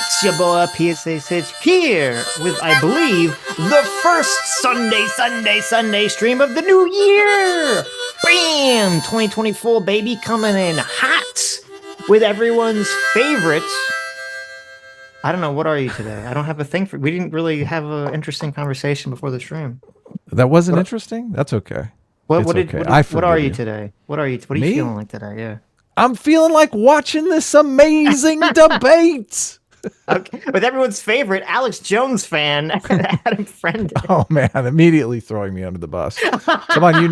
It's your boy PSA Sitch here with, I believe, the first Sunday stream of the new year. Bam! 2024, baby, coming in hot with everyone's favorite. I don't know, what are you today? I don't have a thing for. We didn't really have an interesting conversation before the stream. That wasn't interesting? That's okay. What are you today? What are you feeling like today? Yeah. I'm feeling like watching this amazing debate. Okay. With everyone's favorite Alex Jones fan, Adam Friend. Oh man, immediately throwing me under the bus. Come on,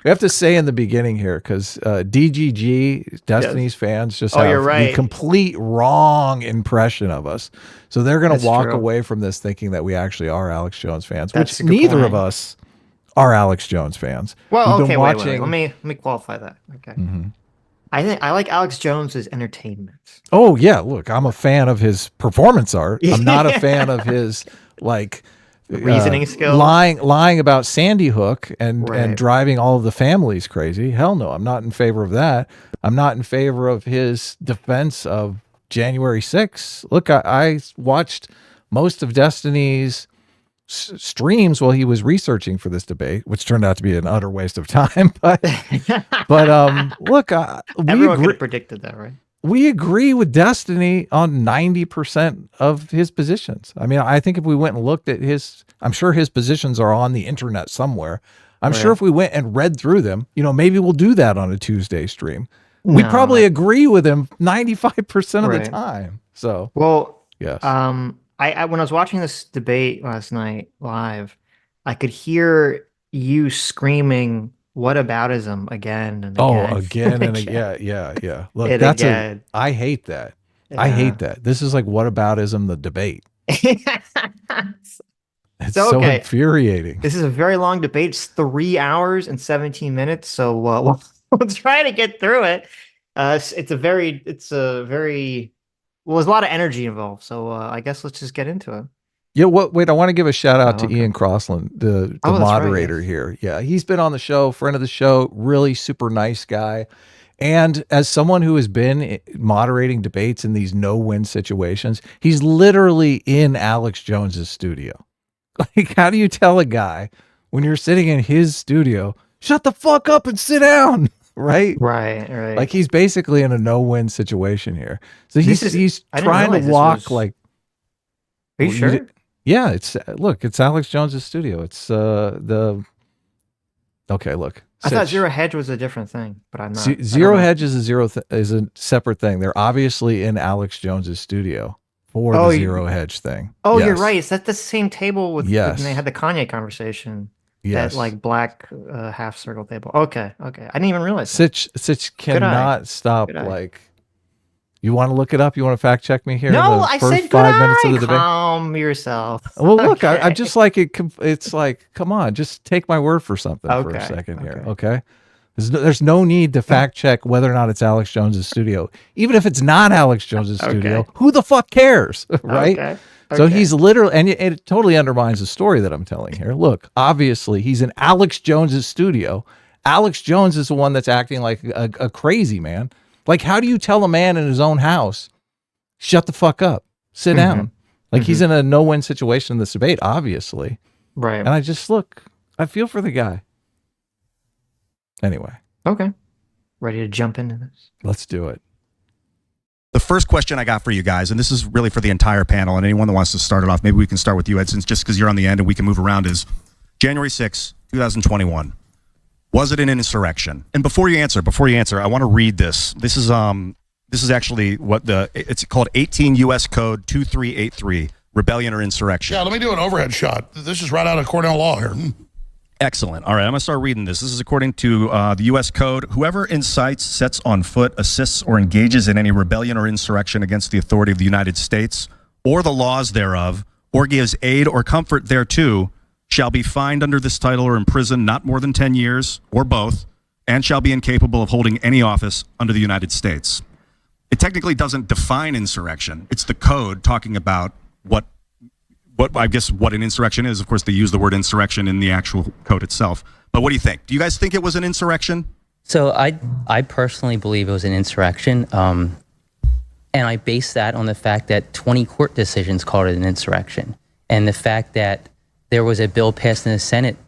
we have to say in the beginning here, because DGG, Destiny's fans, just have the complete wrong impression of us. So they're going to walk away from this thinking that we actually are Alex Jones fans, which neither of us are Alex Jones fans. Well, okay, wait. Let me qualify that. Okay. Mm-hmm. I like Alex Jones's entertainment. Oh yeah, look, I'm a fan of his performance art. I'm not a fan of his reasoning skills, lying about Sandy Hook and driving all of the families crazy. Hell no, I'm not in favor of that. I'm not in favor of his defense of January 6th. Look, I watched most of Destiny's streams while he was researching for this debate, which turned out to be an utter waste of time. But look, everyone could have predicted that, right? We agree with Destiny on 90% of his positions. I mean, I think if we went and looked at I'm sure his positions are on the internet somewhere. I'm sure if we went and read through them, maybe we'll do that on a Tuesday stream. We'd probably agree with him 95% of the time. So, yes. I when I was watching this debate last night live, I could hear you screaming "whataboutism" again and again. Oh, again and again. Yeah. Look, I hate that. Yeah. I hate that. This is like whataboutism, the debate. It's so infuriating. This is a very long debate. It's 3 hours and 17 minutes. So we'll try to get through it. There's a lot of energy involved, so I guess let's just get into it. Yeah, wait, I want to give a shout out to Ian Crossland, the moderator here. Yeah, he's been on the show, friend of the show, really super nice guy. And as someone who has been moderating debates in these no-win situations, he's literally in Alex Jones's studio. Like, how do you tell a guy when you're sitting in his studio, shut the fuck up and sit down? Right. Like he's basically in a no-win situation here. So he's trying to walk like. Are you sure? Yeah, it's Alex Jones's studio. It's okay. Look, I thought Zero Hedge was a different thing, but I'm not. Zero Hedge is a separate thing. They're obviously in Alex Jones's studio for the Zero Hedge thing. Oh, yes. You're right. Is that the same table when they had the Kanye conversation? Yes. That like black half circle table. Okay. I didn't even realize. Sitch cannot stop. Like, you want to look it up? You want to fact check me here? No, I said 5 minutes of the debate. Calm yourself. Well, look, I just like it. It's like, come on, just take my word for something for a second here. Okay. There's no need to fact check whether or not it's Alex Jones's studio. Even if it's not Alex Jones's studio, who the fuck cares, right? Okay. So he's literally, and it totally undermines the story that I'm telling here. Look, obviously, he's in Alex Jones's studio. Alex Jones is the one that's acting like a crazy man. Like, how do you tell a man in his own house, shut the fuck up, sit down? Like, he's in a no-win situation in this debate, obviously. Right. And I feel for the guy. Anyway. Okay. Ready to jump into this? Let's do it. The first question I got for you guys, and this is really for the entire panel, and anyone that wants to start it off, maybe we can start with you, Ed, since just because you're on the end and we can move around, is January 6, 2021. Was it an insurrection? And before you answer, I want to read this. This is actually what it's called 18 U.S. Code 2383, rebellion or insurrection. Yeah, let me do an overhead shot. This is right out of Cornell Law here. Excellent. All right, I'm going to start reading this. This is according to the U.S. Code. Whoever incites, sets on foot, assists, or engages in any rebellion or insurrection against the authority of the United States or the laws thereof, or gives aid or comfort thereto, shall be fined under this title or imprisoned not more than 10 years, or both, and shall be incapable of holding any office under the United States. It technically doesn't define insurrection. It's the code talking about what an insurrection is. Of course, they use the word insurrection in the actual code itself. But what do you think? Do you guys think it was an insurrection? So I personally believe it was an insurrection. And I base that on the fact that 20 court decisions called it an insurrection. And the fact that there was a bill passed in the Senate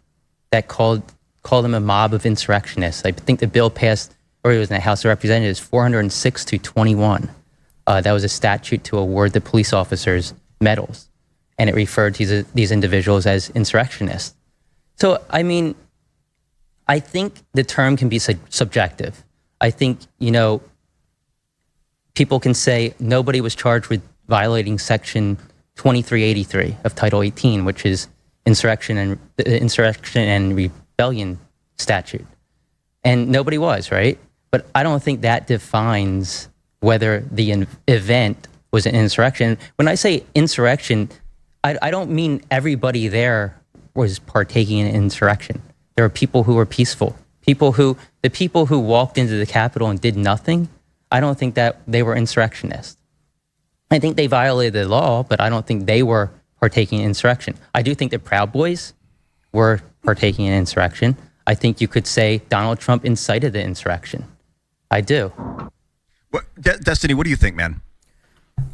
that called them a mob of insurrectionists. I think the bill passed, or it was in the House of Representatives, 406 to 21. That was a statute to award the police officers medals. And it referred to these individuals as insurrectionists. So, I mean, I think the term can be subjective. I think, you know, people can say nobody was charged with violating Section 2383 of Title 18, which is insurrection and rebellion statute. And nobody was, right? But I don't think that defines whether the event was an insurrection. When I say insurrection, I don't mean everybody there was partaking in insurrection. There were people who were peaceful. The people who walked into the Capitol and did nothing, I don't think that they were insurrectionists. I think they violated the law, but I don't think they were partaking in insurrection. I do think the Proud Boys were partaking in insurrection. I think you could say Donald Trump incited the insurrection. I do. Well, Destiny, what do you think, man?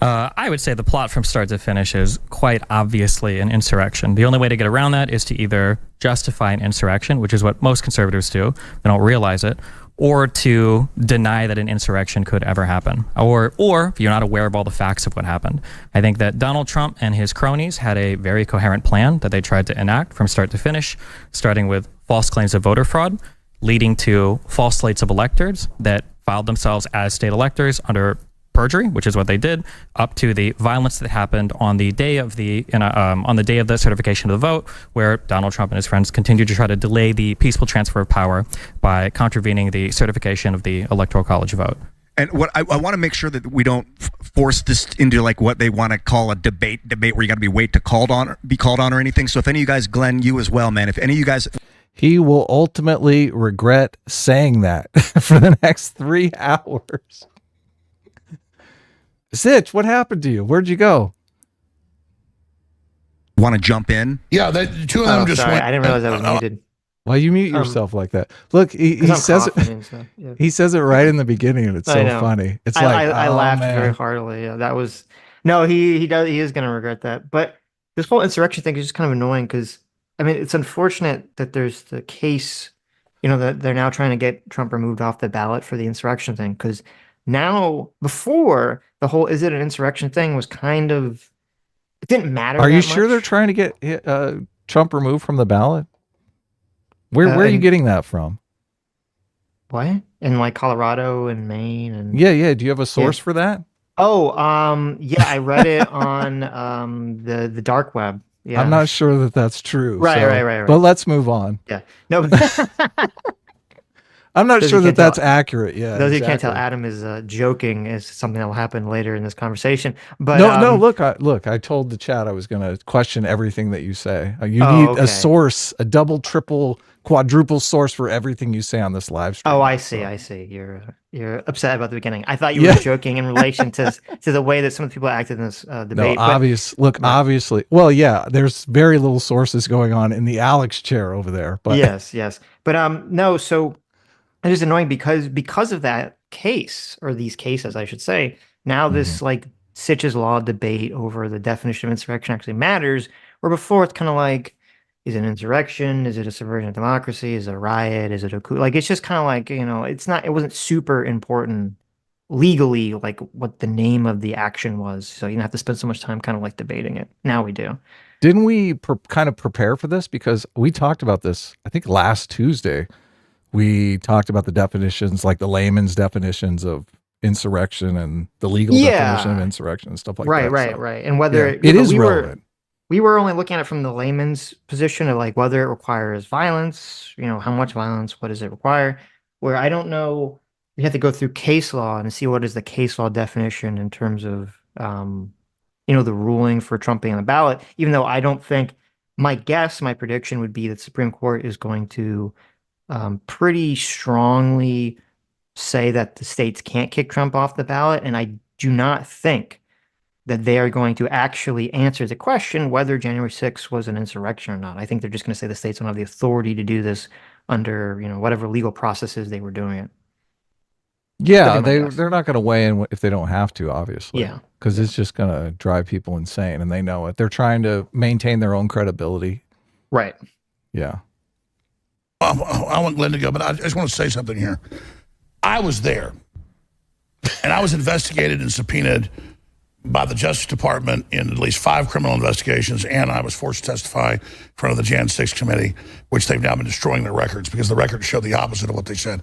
I would say the plot from start to finish is quite obviously an insurrection. The only way to get around that is to either justify an insurrection, which is what most conservatives do, they don't realize it, or to deny that an insurrection could ever happen, or if you're not aware of all the facts of what happened. I think that Donald Trump and his cronies had a very coherent plan that they tried to enact from start to finish, starting with false claims of voter fraud, leading to false slates of electors that filed themselves as state electors under perjury, which is what they did, up to the violence that happened on the day of the certification of the vote, where Donald Trump and his friends continued to try to delay the peaceful transfer of power by contravening the certification of the Electoral College vote. And what I want to make sure that we don't force this into like what they want to call a debate where you got to be be called on or anything. So if any of you guys, Glenn, you as well, man, if any of you guys, he will ultimately regret saying that for the next 3 hours. Sitch, what happened to you? Where'd you go? Want to jump in? Yeah, two of them just sorry, went. I didn't realize I was muted. Why you mute yourself like that? Look, he says it. So, yeah. He says it right in the beginning, and it's so funny. It's I oh, laughed man. very heartily. Yeah, that was no. He is going to regret that. But this whole insurrection thing is just kind of annoying because I mean it's unfortunate that there's the case, you know, that they're now trying to get Trump removed off the ballot for the insurrection thing because now before the whole is it an insurrection thing was kind of it didn't matter. Are you sure they're trying to get Trump removed from the ballot? Where are you getting that from? What? In like Colorado and Maine and yeah. Do you have a source for that? Oh, yeah, I read it on the dark web. Yeah. I'm not sure that that's true. Right. But let's move on. Yeah. No, but I'm not sure that that's accurate. Yeah. Those who can't tell, Adam is joking is something that will happen later in this conversation. But no. Look, I told the chat I was going to question everything that you say. You need a source, a double, triple, quadruple source for everything you say on this live stream. Oh, I see. You're upset about the beginning. I thought you were joking in relation to the way that some of the people acted in this debate. No, obviously. Well, yeah, there's very little sources going on in the Alex chair over there. But yes. But no, so it's just annoying because of that case, or these cases, I should say. Now this like Sitch's law debate over the definition of insurrection actually matters. Where before it's kind of like, is it an insurrection? Is it a subversion of democracy? Is it a riot? Is it a coup? Like it's just kind of like, you know, it wasn't super important legally, like what the name of the action was. So you didn't have to spend so much time kind of like debating it. Now we do. Didn't we kind of prepare for this? Because we talked about this, I think last Tuesday. We talked about the definitions, like the layman's definitions of insurrection and the legal definition of insurrection and stuff like that. Right. And whether it is relevant. We were only looking at it from the layman's position of like whether it requires violence, you know, how much violence, what does it require? Where I don't know, you have to go through case law and see what is the case law definition in terms of, you know, the ruling for Trump being on the ballot, even though I don't think, my prediction would be that the Supreme Court is going to pretty strongly say that the states can't kick Trump off the ballot. And I do not think that they are going to actually answer the question whether January 6th was an insurrection or not. I think they're just going to say the states don't have the authority to do this under, you know, whatever legal processes they were doing it. Yeah, That'd be my guess. they're not going to weigh in if they don't have to, obviously. Yeah. Because it's just going to drive people insane, and they know it. They're trying to maintain their own credibility. Right. Yeah. I want Glenn to go, but I just want to say something here. I was there, and I was investigated and subpoenaed by the Justice Department in at least 5 criminal investigations, and I was forced to testify in front of the Jan 6 committee, which they've now been destroying their records because the records show the opposite of what they said.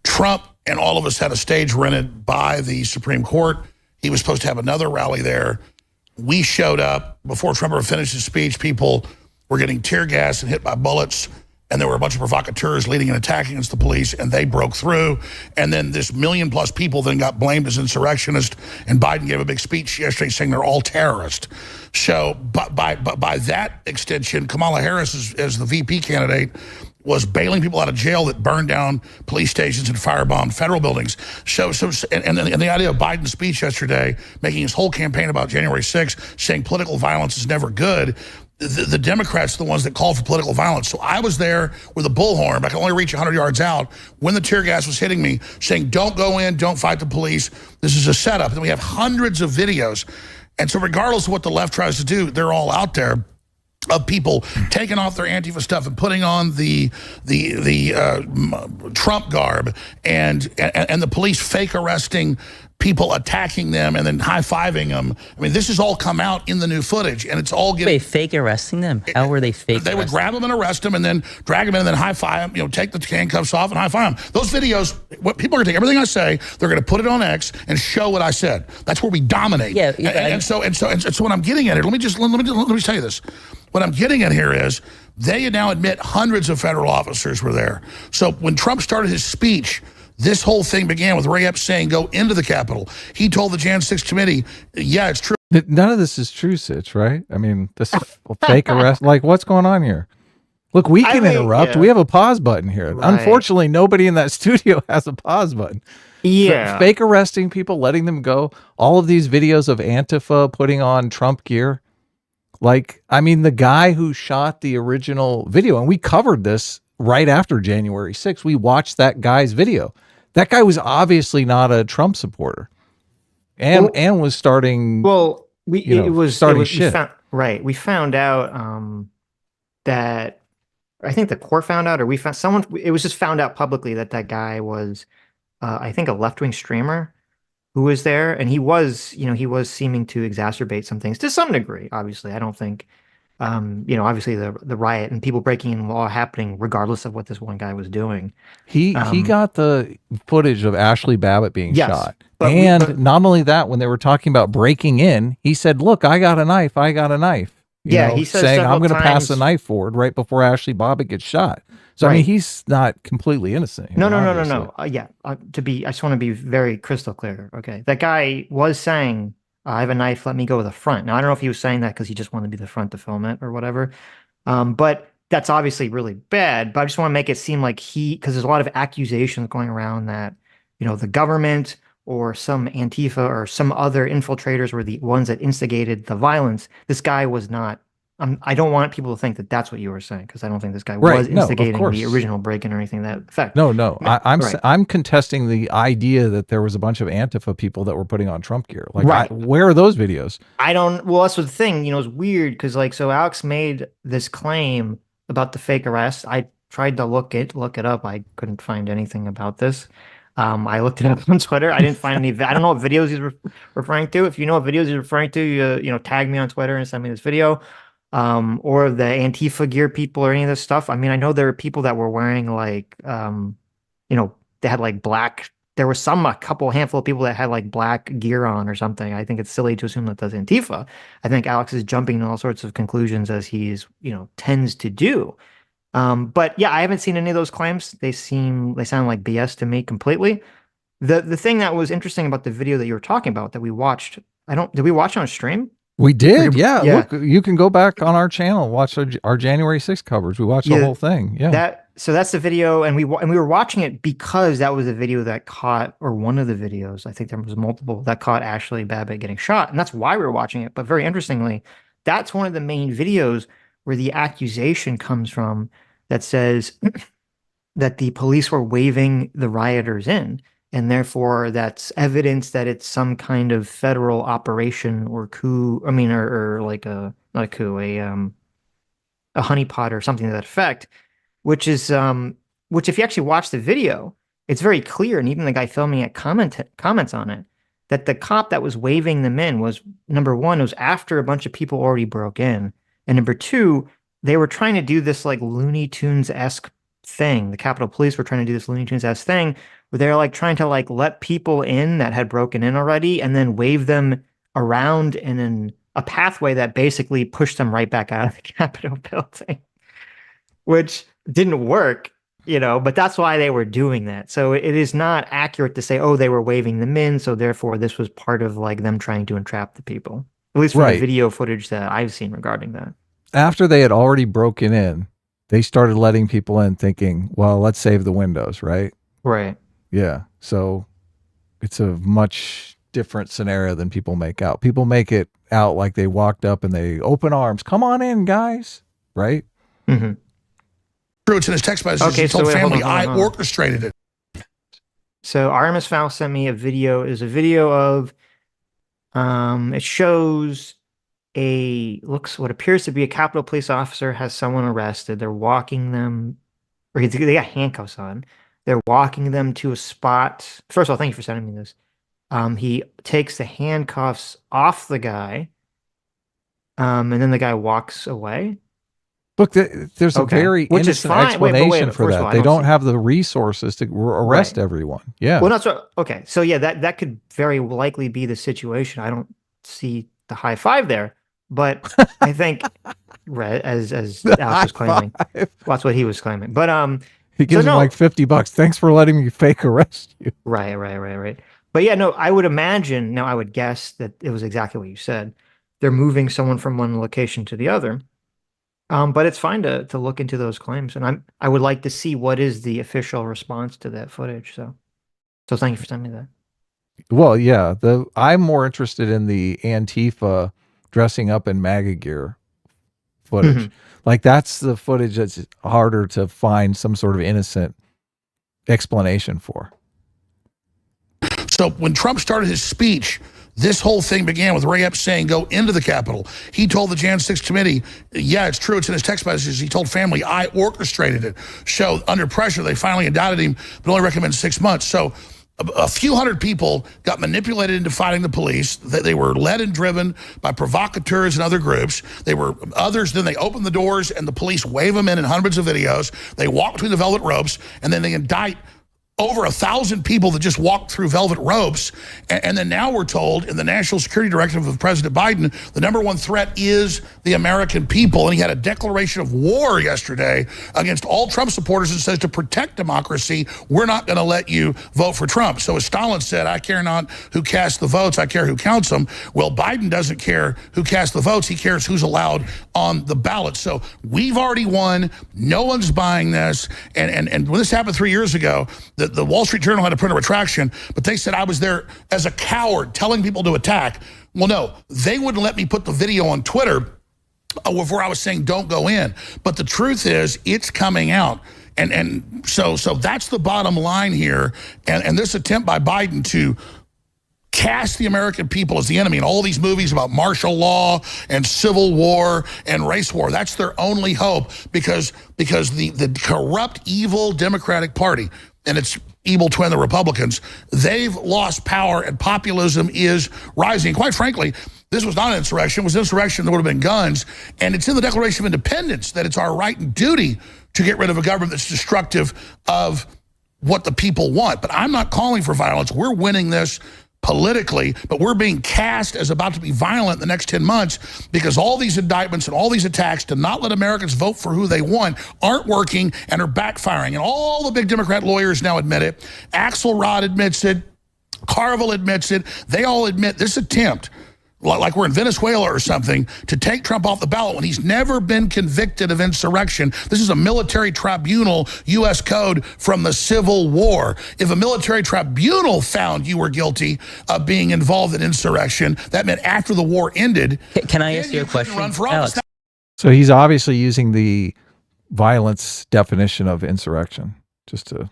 Trump and all of us had a stage rented by the Supreme Court. He was supposed to have another rally there. We showed up. Before Trump ever finished his speech, people were getting tear gas and hit by bullets, and there were a bunch of provocateurs leading an attack against the police, and they broke through. And then this 1 million+ people then got blamed as insurrectionists, and Biden gave a big speech yesterday saying they're all terrorists. So by that extension, Kamala Harris, as the VP candidate, was bailing people out of jail that burned down police stations and firebombed federal buildings. And the idea of Biden's speech yesterday, making his whole campaign about January 6th, saying political violence is never good, the Democrats are the ones that call for political violence. So I was there with a bullhorn, but I could only reach 100 yards out when the tear gas was hitting me, saying, don't go in, don't fight the police. This is a setup. And we have hundreds of videos. And so regardless of what the left tries to do, they're all out there, of people taking off their Antifa stuff and putting on the Trump garb, and the police fake arresting people, attacking them, and then high-fiving them. I mean, this has all come out in the new footage, and it's all getting... Wait, fake arresting them? How were they fake They would grab them and arrest them, and then drag them in, and then high-five them, take the handcuffs off and high-five them. Those videos, what people are going to take everything I say, they're going to put it on X and show what I said. That's where we dominate. Yeah, and so what I'm getting at here, let me tell you this. What I'm getting at here is they now admit hundreds of federal officers were there. So when Trump started his speech, this whole thing began with Ray Epps saying, go into the Capitol. He told the Jan 6 committee, yeah, it's true. None of this is true, Sitch, right? I mean, this fake arrest, like, what's going on here? Look, we can interrupt. Yeah. We have a pause button here. Right. Unfortunately, nobody in that studio has a pause button. Yeah. Fake arresting people, letting them go. All of these videos of Antifa putting on Trump gear. Like, I mean, the guy who shot the original video, and we covered this right after January 6th. We watched that guy's video. That guy was obviously not a Trump supporter, and was starting. Well, we found out that I think the court found out, or we found someone. It was just found out publicly that guy was, I think, a left-wing streamer who was there, and he was seeming to exacerbate some things to some degree. Obviously, I don't think. Obviously the riot and people breaking in law happening regardless of what this one guy was doing. He got the footage of Ashley Babbitt being shot. But not only that, when they were talking about breaking in, he said, look, I got a knife. He said, saying, I'm going to pass the knife forward right before Ashley Babbitt gets shot. So, right. I mean, he's not completely innocent. No. I just want to be very crystal clear. Okay. That guy was saying, I have a knife, let me go to the front. Now, I don't know if he was saying that because he just wanted to be the front to film it or whatever. But that's obviously really bad. But I just want to make it seem like because there's a lot of accusations going around that, the government or some Antifa or some other infiltrators were the ones that instigated the violence. This guy was not. I don't want people to think that that's what you were saying, because I don't think this guy was instigating the original break-in or anything to that effect. No. I'm contesting the idea that there was a bunch of Antifa people that were putting on Trump gear. Like, where are those videos? Well, that's the thing. It's weird because, so Alex made this claim about the fake arrest. I tried to look it up. I couldn't find anything about this. I looked it up on Twitter. I didn't find any. I don't know what videos he's referring to. If you know what videos he's referring to, tag me on Twitter and send me this video. Or the Antifa gear people or any of this stuff. I mean, I know there are people that were wearing they had black. There was handful of people that had black gear on or something. I think it's silly to assume that that's Antifa. I think Alex is jumping to all sorts of conclusions as he's, tends to do. But yeah, I haven't seen any of those claims. They sound like BS to me completely. The thing that was interesting about the video that you were talking about that we watched, did we watch it on stream? We did, yeah. Look, you can go back on our channel, watch our January 6th coverage. We watched the whole thing. Yeah. So that's the video, and we were watching it because that was a video that caught, or one of the videos, I think there was multiple, that caught Ashley Babbitt getting shot, and that's why we were watching it. But very interestingly, that's one of the main videos where the accusation comes from that says that the police were waving the rioters in. and therefore that's evidence that it's some kind of federal operation or coup. I mean, or like not a coup, a honeypot or something to that effect. Which is which if you actually watch the video, it's very clear, and even the guy filming it comments on it, that the cop that was waving them in was, number one, it was after a bunch of people already broke in, and number two, they were trying to do this like Looney Tunes-esque thing. The Capitol Police were trying to do this Looney Tunes-esque thing where they're like trying to like let people in that had broken in already and then wave them around in a pathway that basically pushed them right back out of the Capitol building, which didn't work, but that's why they were doing that. So it is not accurate to say, oh, they were waving them in, so therefore this was part of like them trying to entrap the people. At least from the video footage that I've seen regarding that. After they had already broken in, they started letting people in thinking, well, let's save the windows, right? Right. Yeah. So it's a much different scenario than people make out. People make it out like they walked up and they open arms. Come on in, guys. Right? Mm-hmm. True, it's in his text message. Okay, he told so family, hold on. I orchestrated it. So RMS Foul sent me a video. Is a video of it shows what appears to be a Capitol Police officer has someone arrested. They're walking them, or they got handcuffs on. They're walking them to a spot. First of all, thank you for sending me this. He takes the handcuffs off the guy, and then the guy walks away. Look, there's a very innocent explanation for that. They don't have the resources to arrest everyone. Yeah. Well, that's what. Okay, so yeah, that could very likely be the situation. I don't see the high five there, but I think as Alex was claiming, that's what he was claiming. But he gives him like $50. Thanks for letting me fake arrest you. Right. But yeah, no, I would imagine. Now, I would guess that it was exactly what you said. They're moving someone from one location to the other. But it's fine to look into those claims, and I would like to see what is the official response to that footage. So thank you for sending me that. Well, yeah, I'm more interested in the Antifa dressing up in MAGA gear footage. Mm-hmm. Like that's the footage that's harder to find some sort of innocent explanation for. So when Trump started his speech, this whole thing began with Ray Epps saying, go into the Capitol. He told the Jan 6 committee, yeah, it's true, it's in his text messages. He told family, I orchestrated it. So under pressure, they finally indicted him, but only recommended 6 months. So a few hundred people got manipulated into fighting the police. They were led and driven by provocateurs and other groups. They were others, then they opened the doors and the police wave them in hundreds of videos. They walk between the velvet ropes and then they indict over 1,000 people that just walked through velvet ropes. And then now we're told in the National Security Directive of President Biden, the #1 threat is the American people. And he had a declaration of war yesterday against all Trump supporters and says to protect democracy, we're not going to let you vote for Trump. So as Stalin said, I care not who casts the votes, I care who counts them. Well, Biden doesn't care who casts the votes. He cares who's allowed on the ballot. So we've already won. No one's buying this. And when this happened 3 years ago, the Wall Street Journal had to print a retraction, but they said I was there as a coward telling people to attack. Well, no, they wouldn't let me put the video on Twitter where I was saying don't go in. But the truth is it's coming out. And so that's the bottom line here. And this attempt by Biden to cast the American people as the enemy in all these movies about martial law and civil war and race war, that's their only hope because the corrupt, evil Democratic Party and its evil twin, the Republicans, they've lost power and populism is rising. Quite frankly, this was not an insurrection. It was an insurrection that would have been guns. And it's in the Declaration of Independence that it's our right and duty to get rid of a government that's destructive of what the people want. But I'm not calling for violence. We're winning this politically, but we're being cast as about to be violent in the next 10 months because all these indictments and all these attacks to not let Americans vote for who they want aren't working and are backfiring. And all the big Democrat lawyers now admit it. Axelrod admits it. Carville admits it. They all admit this attempt, like we're in Venezuela or something, to take Trump off the ballot when he's never been convicted of insurrection. This is a military tribunal, U.S. code from the Civil War. If a military tribunal found you were guilty of being involved in insurrection, that meant after the war ended. Can I ask you a question, Alex? So he's obviously using the violence definition of insurrection, just to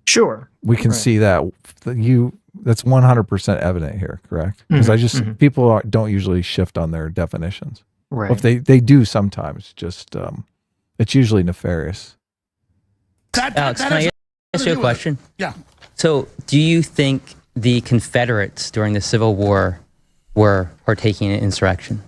Sure. We can see that that's 100% evident here, correct? Because people don't usually shift on their definitions. Right. Well, if they do sometimes, just it's usually nefarious. Alex, can I ask you a question? Yeah. So, do you think the Confederates during the Civil War were partaking in insurrection?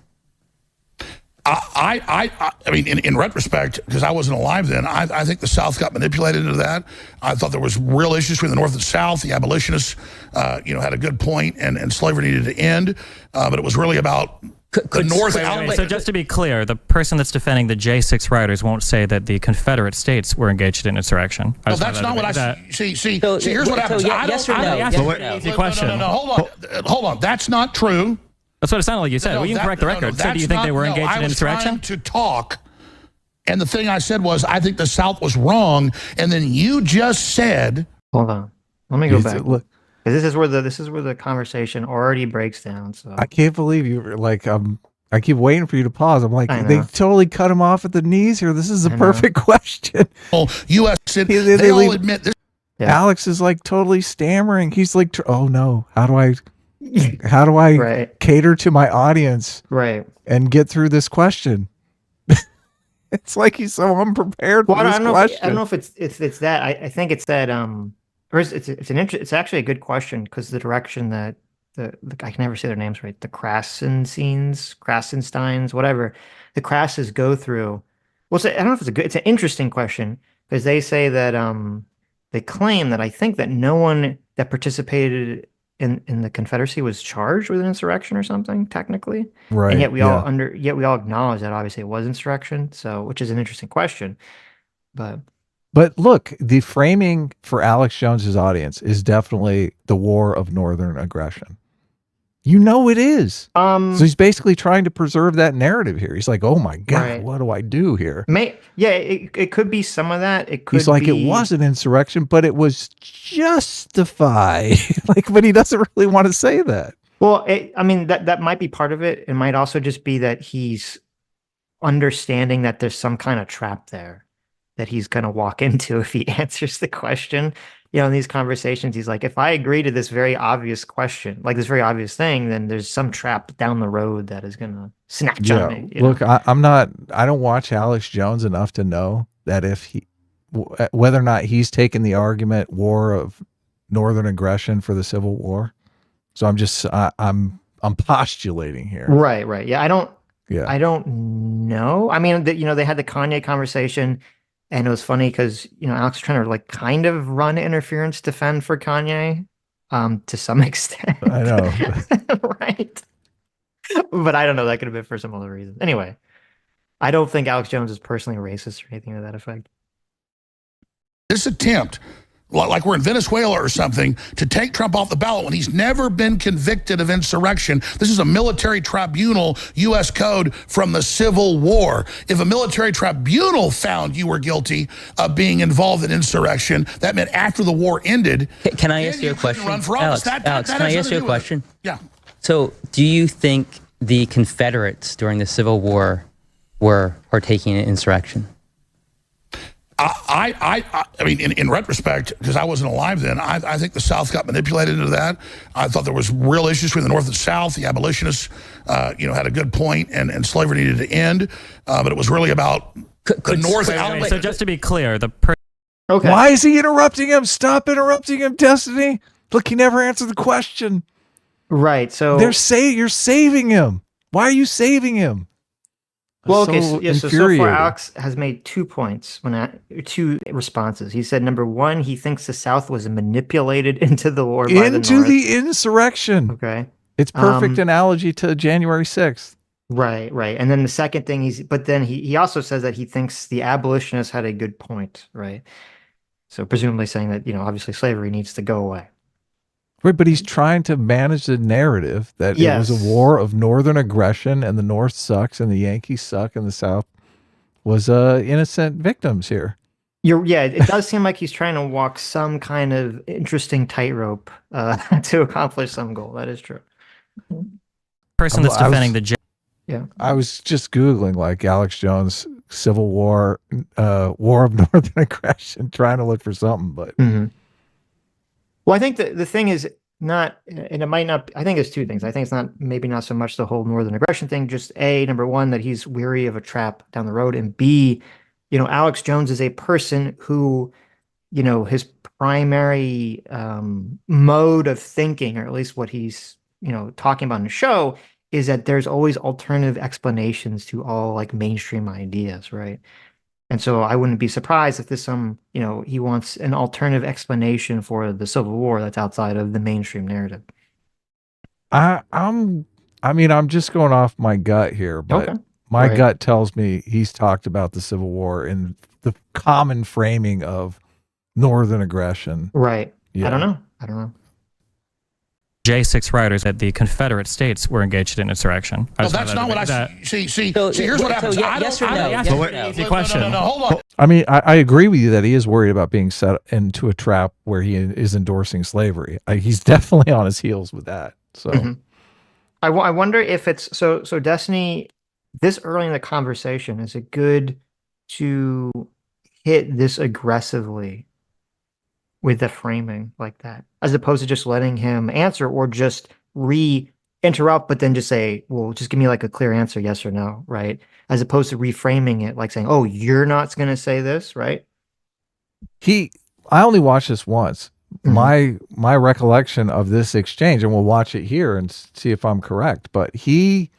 I mean, in retrospect, because I wasn't alive then, I think the South got manipulated into that. I thought there was real issues between the North and South. The abolitionists, had a good point, and slavery needed to end. But it was really about the North. So just to be clear, the person that's defending the J6 rioters won't say that the Confederate states were engaged in insurrection. No, that's not what I see. Here's what happens. Yes or no? No, hold on. That's not true. That's what it sounded like you said. Well, you can correct the record. So do you think they were engaged in insurrection? I was trying to talk, and the thing I said was, I think the South was wrong, and then you just said... Hold on. Let me go back. Look, this is where the conversation already breaks down. So I can't believe you were like, I keep waiting for you to pause. I'm like, they totally cut him off at the knees here. This is a perfect question. Well, U.S. they all admit this. Yeah. Alex is like totally stammering. He's like, oh no, how do I cater to my audience and get through this question? It's like he's so unprepared for this question. I don't know if it's that. I think it's that or it's actually a good question, because the direction that I can never say their names right. The Krassensteins, whatever. The Krasses go through. Well, I don't know if it's an interesting question, because they say that they claim that I think that no one that participated in the Confederacy was charged with an insurrection or something, technically. Right. And yet we all acknowledge that obviously it was insurrection. So, which is an interesting question. But look, the framing for Alex Jones's audience is definitely the war of northern aggression. You know it is. So he's basically trying to preserve that narrative here. He's like, oh my God, what do I do here? It could be some of that. He's like, it was an insurrection, but it was justified. But he doesn't really want to say that. Well, that might be part of it. It might also just be that he's understanding that there's some kind of trap there that he's going to walk into if he answers the question. In these conversations, he's like, if I agree to this very obvious question, like this very obvious thing, then there's some trap down the road that is going to snatch on me. Look, I don't watch Alex Jones enough to know that whether or not he's taken the argument war of northern aggression for the Civil War. So I'm postulating here. Right. Yeah. I don't know. I mean, they had the Kanye conversation. And it was funny because, Alex was trying to kind of run interference defend for Kanye to some extent. I know. Right. But I don't know. That could have been for some other reason. Anyway, I don't think Alex Jones is personally racist or anything to that effect. This attempt, like we're in Venezuela or something, to take Trump off the ballot when he's never been convicted of insurrection. This is a military tribunal, U.S. code from the Civil War. If a military tribunal found you were guilty of being involved in insurrection, that meant after the war ended. Can I ask you a question? Alex, can I ask you a question? Yeah. So do you think the Confederates during the Civil War were partaking in insurrection? I mean, in retrospect, because I wasn't alive then, I think the South got manipulated into that. I thought there was real issues between the North and South. The abolitionists, had a good point, and slavery needed to end. But it was really about the North. So just to be clear, okay. Why is he interrupting him? Stop interrupting him, Destiny. Look, he never answered the question. Right. So you're saving him. Why are you saving him? Well, okay, so far Alex has made 2 points, two responses. He said, number one, he thinks the South was manipulated into the war by the North. Into the insurrection. Okay. It's perfect analogy to January 6th. Right. And then the second thing he also says that he thinks the abolitionists had a good point, right? So presumably saying that, obviously slavery needs to go away. Right, but he's trying to manage the narrative that it was a war of northern aggression and the North sucks and the Yankees suck and the South was innocent victims here. It does seem like he's trying to walk some kind of interesting tightrope to accomplish some goal. That is true. Person that's defending I was just Googling Alex Jones Civil War, war of northern aggression, trying to look for something, but Well, I think the thing is not, and it might not, I think it's two things. I think it's not, maybe not so much the whole northern aggression thing, just A, number one, that he's weary of a trap down the road, and B, Alex Jones is a person who, his primary mode of thinking, or at least what he's, talking about in the show, is that there's always alternative explanations to all like mainstream ideas, right? And so I wouldn't be surprised if there's he wants an alternative explanation for the Civil War that's outside of the mainstream narrative. I'm just going off my gut here, but my gut tells me he's talked about the Civil War in the common framing of northern aggression. Right. Yeah. I don't know. J6 rioters that the Confederate States were engaged in insurrection. Well, that's not what I see. Here's what happens. Yes or no? Easy question. No, hold on. I mean, I agree with you that he is worried about being set into a trap where he is endorsing slavery. He's definitely on his heels with that. So, I wonder if it's so. Destiny, this early in the conversation, is it good to hit this aggressively with the framing like that, as opposed to just letting him answer, or just interrupt, but then just say, well, just give me like a clear answer, yes or no, right? As opposed to reframing it, like saying, oh, you're not going to say this, right? I only watched this once. My recollection of this exchange, and we'll watch it here and see if I'm correct, but he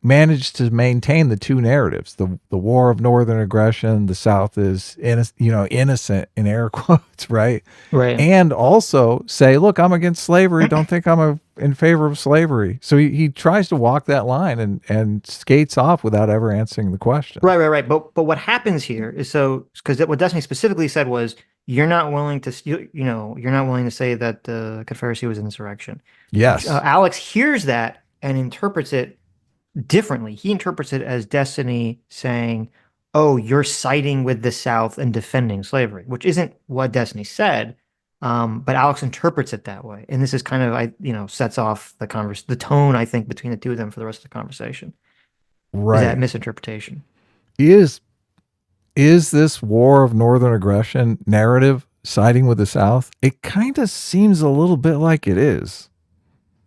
managed to maintain the two narratives: the war of northern aggression, the South is innocent in air quotes, right? And also say, look, I'm against slavery, don't think I'm in favor of slavery. So he tries to walk that line and skates off without ever answering the question. Right. But what happens here is, because what Destiny specifically said was, you're not willing to say that the Confederacy was insurrection. Yes. Alex hears that and interprets it differently. He interprets it as Destiny saying, oh, you're siding with the South and defending slavery, which isn't what Destiny said. But Alex interprets it that way. And this is kind of, sets off the tone, I think, between the two of them for the rest of the conversation. Right. Is that misinterpretation? Is this war of northern aggression narrative siding with the South? It kind of seems a little bit like it is.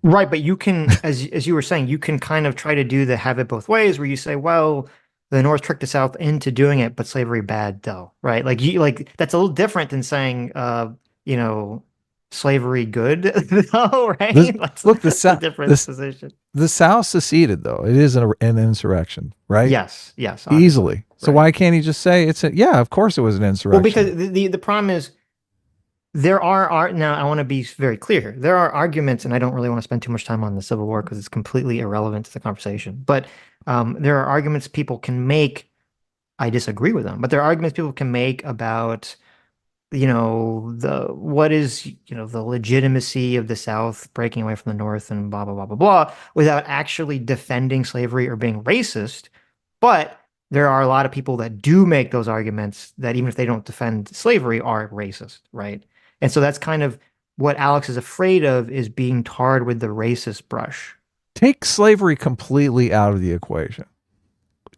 Right, but you can, as you were saying, you can kind of try to have it both ways, where you say, well, the North tricked the South into doing it, but slavery bad though, right? That's a little different than saying, slavery good though, right? That's a different position. The South seceded though; it is an insurrection, right? Yes, easily. So why can't he just say of course it was an insurrection? Well, because the problem is, there are now, I want to be very clear here. There are arguments, and I don't really want to spend too much time on the Civil War because it's completely irrelevant to the conversation. But there are arguments people can make. I disagree with them, but there are arguments people can make about, the legitimacy of the South breaking away from the North and blah, blah, blah, blah, blah, without actually defending slavery or being racist. But there are a lot of people that do make those arguments that even if they don't defend slavery are racist, right? And so that's kind of what Alex is afraid of, is being tarred with the racist brush. Take slavery completely out of the equation.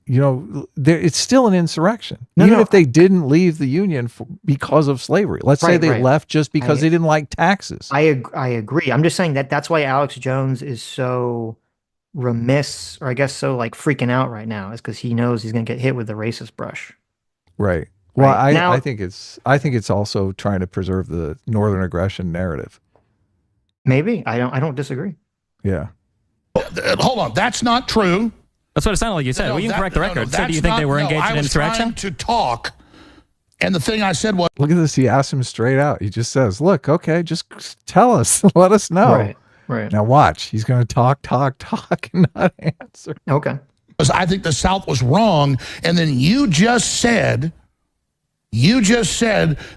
It's still an insurrection. Even if they didn't leave the Union because of slavery. Let's say they left just because they didn't like taxes. I agree. I'm just saying that's why Alex Jones is so remiss, or I guess so freaking out right now, is because he knows he's going to get hit with the racist brush. Right. Well, I think it's also trying to preserve the northern aggression narrative. Maybe. I don't disagree. Yeah. Hold on. That's not true. That's what it sounded like you said. We can correct the record. So do you think they were engaged in insurrection? I was trying to talk, and the thing I said was... Look at this. He asked him straight out. He just says, look, okay, just tell us. Let us know. Right. Now watch. He's going to talk, and not answer. Okay. Because I think the South was wrong, and then you just said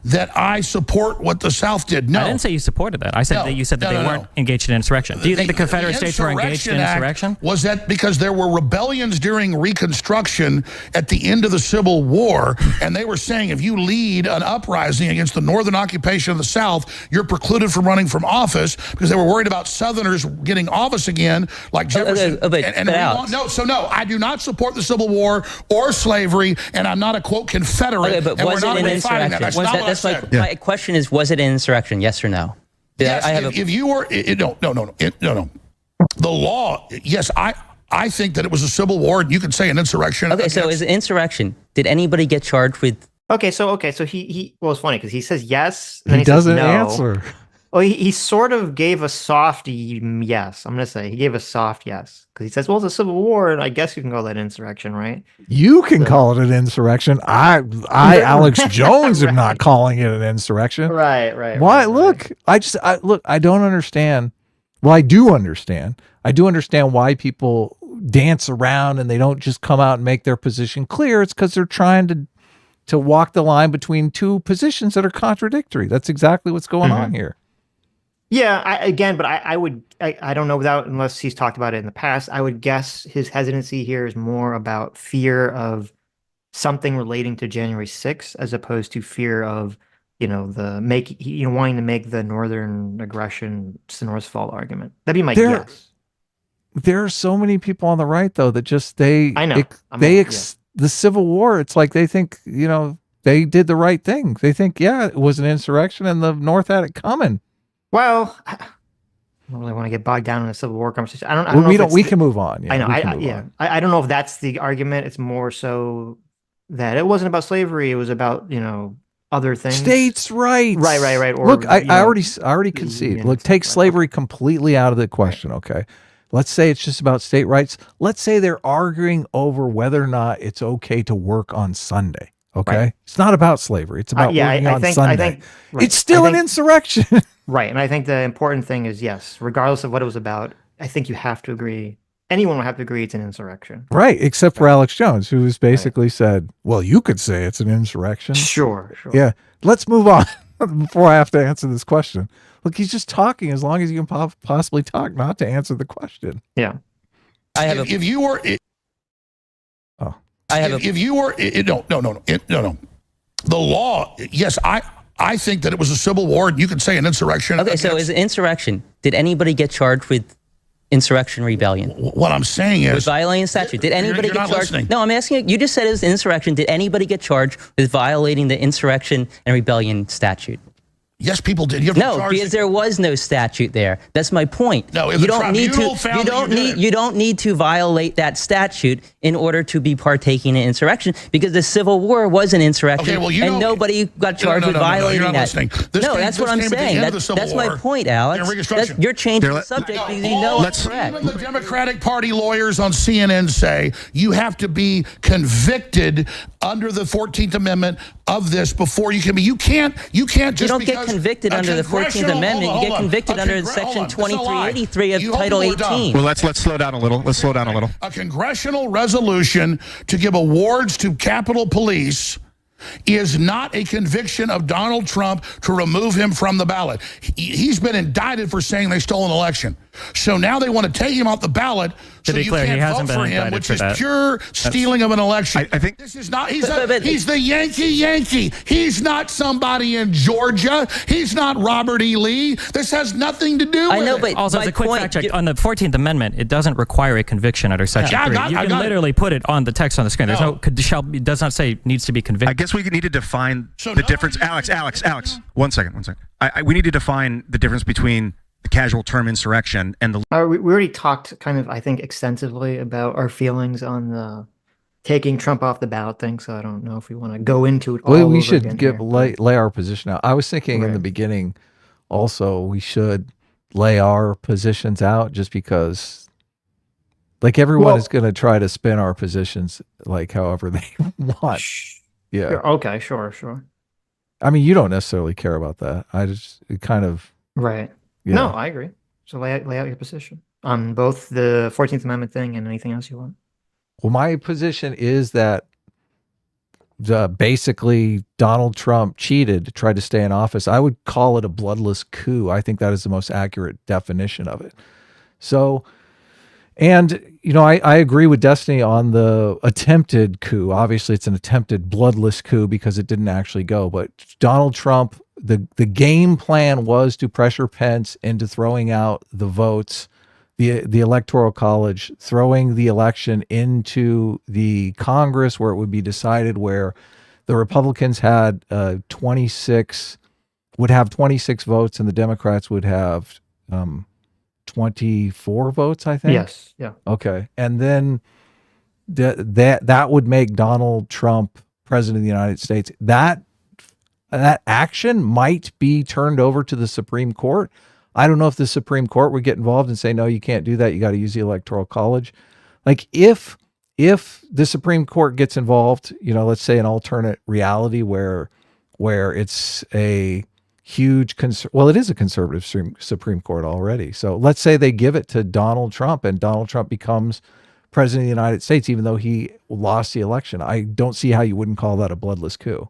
that I support what the South did. No. I didn't say you supported that. I said that you said that they weren't engaged in insurrection. Do you think the Confederate States were engaged in insurrection? Was that because there were rebellions during Reconstruction at the end of the Civil War, and they were saying if you lead an uprising against the northern occupation of the South, you're precluded from running from office, because they were worried about Southerners getting office again, like Jefferson. No, I do not support the Civil War or slavery, and I'm not a, quote, Confederate. Okay, but was it an insurrection? My question is, was it an insurrection? Yes or no? Yes, I have if you were no. The law, yes, I think that it was a civil war, and you could say an insurrection. Okay, so is it insurrection? Did anybody get charged with? Okay, so he well, it's funny because he says yes, and then He he doesn't says no. answer. Well, he sort of gave a soft yes. I'm gonna say he gave a soft yes because he says, "Well, it's a civil war, and I guess you can call that insurrection, right?" You can call it an insurrection. I Alex Jones, am not calling it an insurrection. Right. Why? Look, I don't understand. Well, I do understand. I do understand why people dance around and they don't just come out and make their position clear. It's because they're trying to walk the line between two positions that are contradictory. That's exactly what's going on here. Yeah, I don't know unless he's talked about it in the past. I would guess his hesitancy here is more about fear of something relating to January 6th as opposed to fear of, wanting to make the northern aggression it's the North's fault argument. That'd be my guess. There are so many people on the right though that just the Civil War, it's like they think, they did the right thing. They think, yeah, it was an insurrection and the North had it coming. Well, I don't really want to get bogged down in a Civil War conversation. I don't know. We can move on. Yeah, I know. I don't know if that's the argument. It's more so that it wasn't about slavery. It was about, other things. States' rights. Right. Or, look, I already concede. Look, take slavery completely out of the question. Okay. Let's say it's just about state rights. Let's say they're arguing over whether or not it's okay to work on Sunday. Okay. Right. It's not about slavery. It's about working on Sunday. It's still an insurrection. Right. And I think the important thing is, yes, regardless of what it was about, I think you have to agree. Anyone would have to agree it's an insurrection. Right. Except for Alex Jones, who has basically said, well, you could say it's an insurrection. Sure. Yeah. Let's move on before I have to answer this question. Look, he's just talking as long as you can possibly talk, not to answer the question. Yeah. If you were... No. The law, yes, I think that it was a civil war, and you could say an insurrection. Okay, so is it insurrection? Did anybody get charged with insurrection rebellion? What I'm saying is... With violating statute. Did anybody get charged? Listening. No, I'm asking you. You just said it was insurrection. Did anybody get charged with violating the insurrection and rebellion statute? Yes, people did. No, because there was no statute there. That's my point. No, you don't need to violate that statute in order to be partaking in insurrection, because the Civil War was an insurrection, and nobody got charged with violating that. No, that's what I'm saying. That's my point, Alex. You're changing the subject because you know it's correct. Even the Democratic Party lawyers on CNN say you have to be convicted under the 14th Amendment of this before you can be. You can't just you don't get convicted under the 14th Amendment. You get convicted under Section 2383 of Title 18. Well, let's slow down a little. A congressional resolution to give awards to Capitol Police is not a conviction of Donald Trump to remove him from the ballot. He's been indicted for saying they stole an election. So now they want to take him off the ballot so you can't vote for him, which is pure stealing of an election. I think this is not, he's the Yankee. He's not somebody in Georgia. He's not Robert E. Lee. This has nothing to do with it. I know, but also, as a quick fact check, on the 14th Amendment, it doesn't require a conviction under Section 3. You can literally put it on the text on the screen. There's it does not say needs to be convicted. I guess we need to define the difference. Alex, one second. We need to define the difference between the casual term insurrection and the... we already talked kind of, I think, extensively about our feelings on the taking Trump off the ballot thing, so I don't know if we want to go into it all over we should again lay our position out. I was thinking in the beginning also we should lay our positions out, just because like everyone is going to try to spin our positions like however they want. Yeah. Okay, sure. I mean, you don't necessarily care about that. It kind of... Right. Yeah. No, I agree. So lay out your position on both the 14th Amendment thing and anything else you want. Well, my position is that basically Donald Trump tried to stay in office. I would call it a bloodless coup. I think that is the most accurate definition of it. So, and, I agree with Destiny on the attempted coup. Obviously, it's an attempted bloodless coup because it didn't actually go. But Donald Trump, the game plan was to pressure Pence into throwing out the votes, the Electoral College, throwing the election into the Congress where it would be decided, where the Republicans had 26 would have 26 votes and the Democrats would have 24 votes, I think. Yes. Yeah. Okay. And then that would make Donald Trump president of the United States. That action might be turned over to the Supreme Court. I don't know if the Supreme Court would get involved and say, no, you can't do that. You got to use the Electoral College. Like if the Supreme Court gets involved, let's say an alternate reality where it's a huge it is a conservative Supreme Court already. So let's say they give it to Donald Trump and Donald Trump becomes president of the United States, even though he lost the election. I don't see how you wouldn't call that a bloodless coup.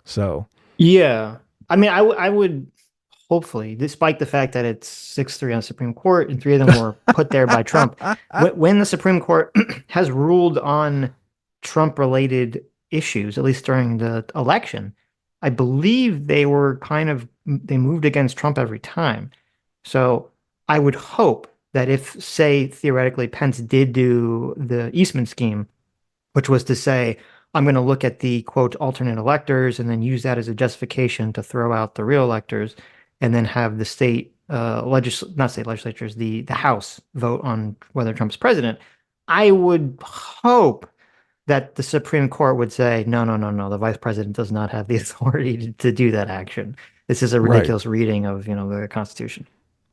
So yeah, I mean, I would hopefully, despite the fact that it's 6-3 on the Supreme Court and 3 of them were put there by Trump, when the Supreme Court has ruled on Trump-related issues, at least during the election, I believe they moved against Trump every time. So I would hope that if, say, theoretically, Pence did do the Eastman scheme, which was to say, I'm going to look at the, quote, alternate electors and then use that as a justification to throw out the real electors and then have the state legislatures, the House vote on whether Trump's president. I would hope that the Supreme Court would say, no, the vice president does not have the authority to do that action. This is a ridiculous reading of, the Constitution.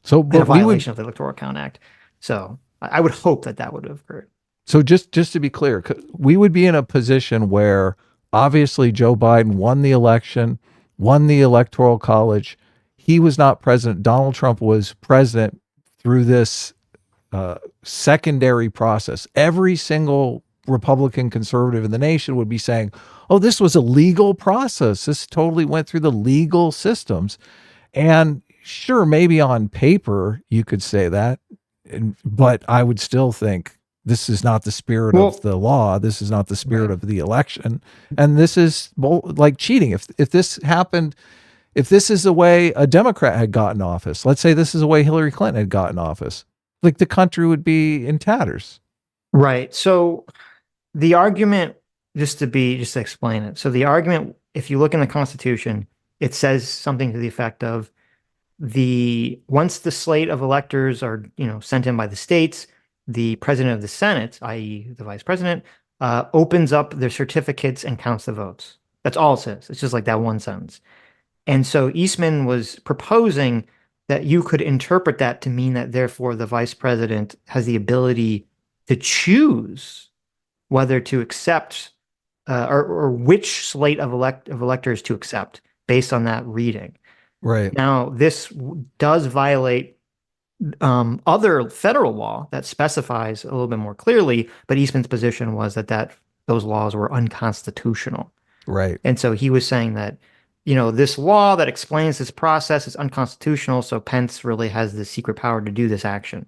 So, but a violation of the Electoral Count Act. So I would hope that would have occurred. So just to be clear, we would be in a position where obviously Joe Biden won the election, won the Electoral College. He was not president. Donald Trump was president through this secondary process. Every single Republican conservative in the nation would be saying, oh, this was a legal process. This totally went through the legal systems. And sure, maybe on paper you could say that, but I would still think this is not the spirit of the law. This is not the spirit of the election. And this is like cheating. If this happened, if this is the way a Democrat had gotten office, let's say this is the way Hillary Clinton had gotten office, like the country would be in tatters. Right. So the argument, just to explain it. So the argument, if you look in the Constitution, it says something to the effect of once the slate of electors are, sent in by the states, the president of the Senate, i.e. the vice president, opens up their certificates and counts the votes. That's all it says. It's just like that one sentence. And so Eastman was proposing that you could interpret that to mean that therefore the vice president has the ability to choose whether to accept or which slate of electors to accept based on that reading. Right. Now, this does violate other federal law that specifies a little bit more clearly, but Eastman's position was that those laws were unconstitutional. Right. And so he was saying that, this law that explains this process is unconstitutional, so Pence really has the secret power to do this action.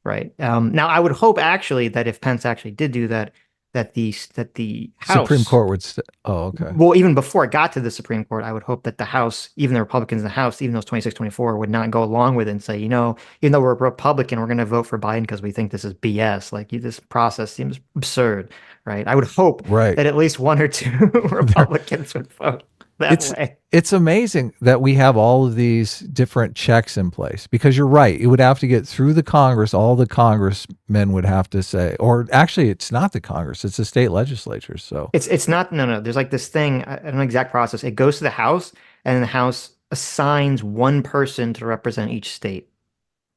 Right. Now, I would hope actually that if Pence actually did do that, that the House Supreme Court would okay. Well, even before it got to the Supreme Court, I would hope that the House, even the Republicans in the House, even those 26-24, would not go along with it and say, even though we're a Republican, we're going to vote for Biden because we think this is BS. Like this process seems absurd, right? I would hope that at least one or two Republicans would vote that way. It's amazing that we have all of these different checks in place, because you're right. It would have to get through the Congress. All the congressmen would have to say, or actually it's not the Congress, it's the state legislatures. So it's not, no. There's like this thing, I don't know exact process. It goes to the House and the House assigns one person to represent each state.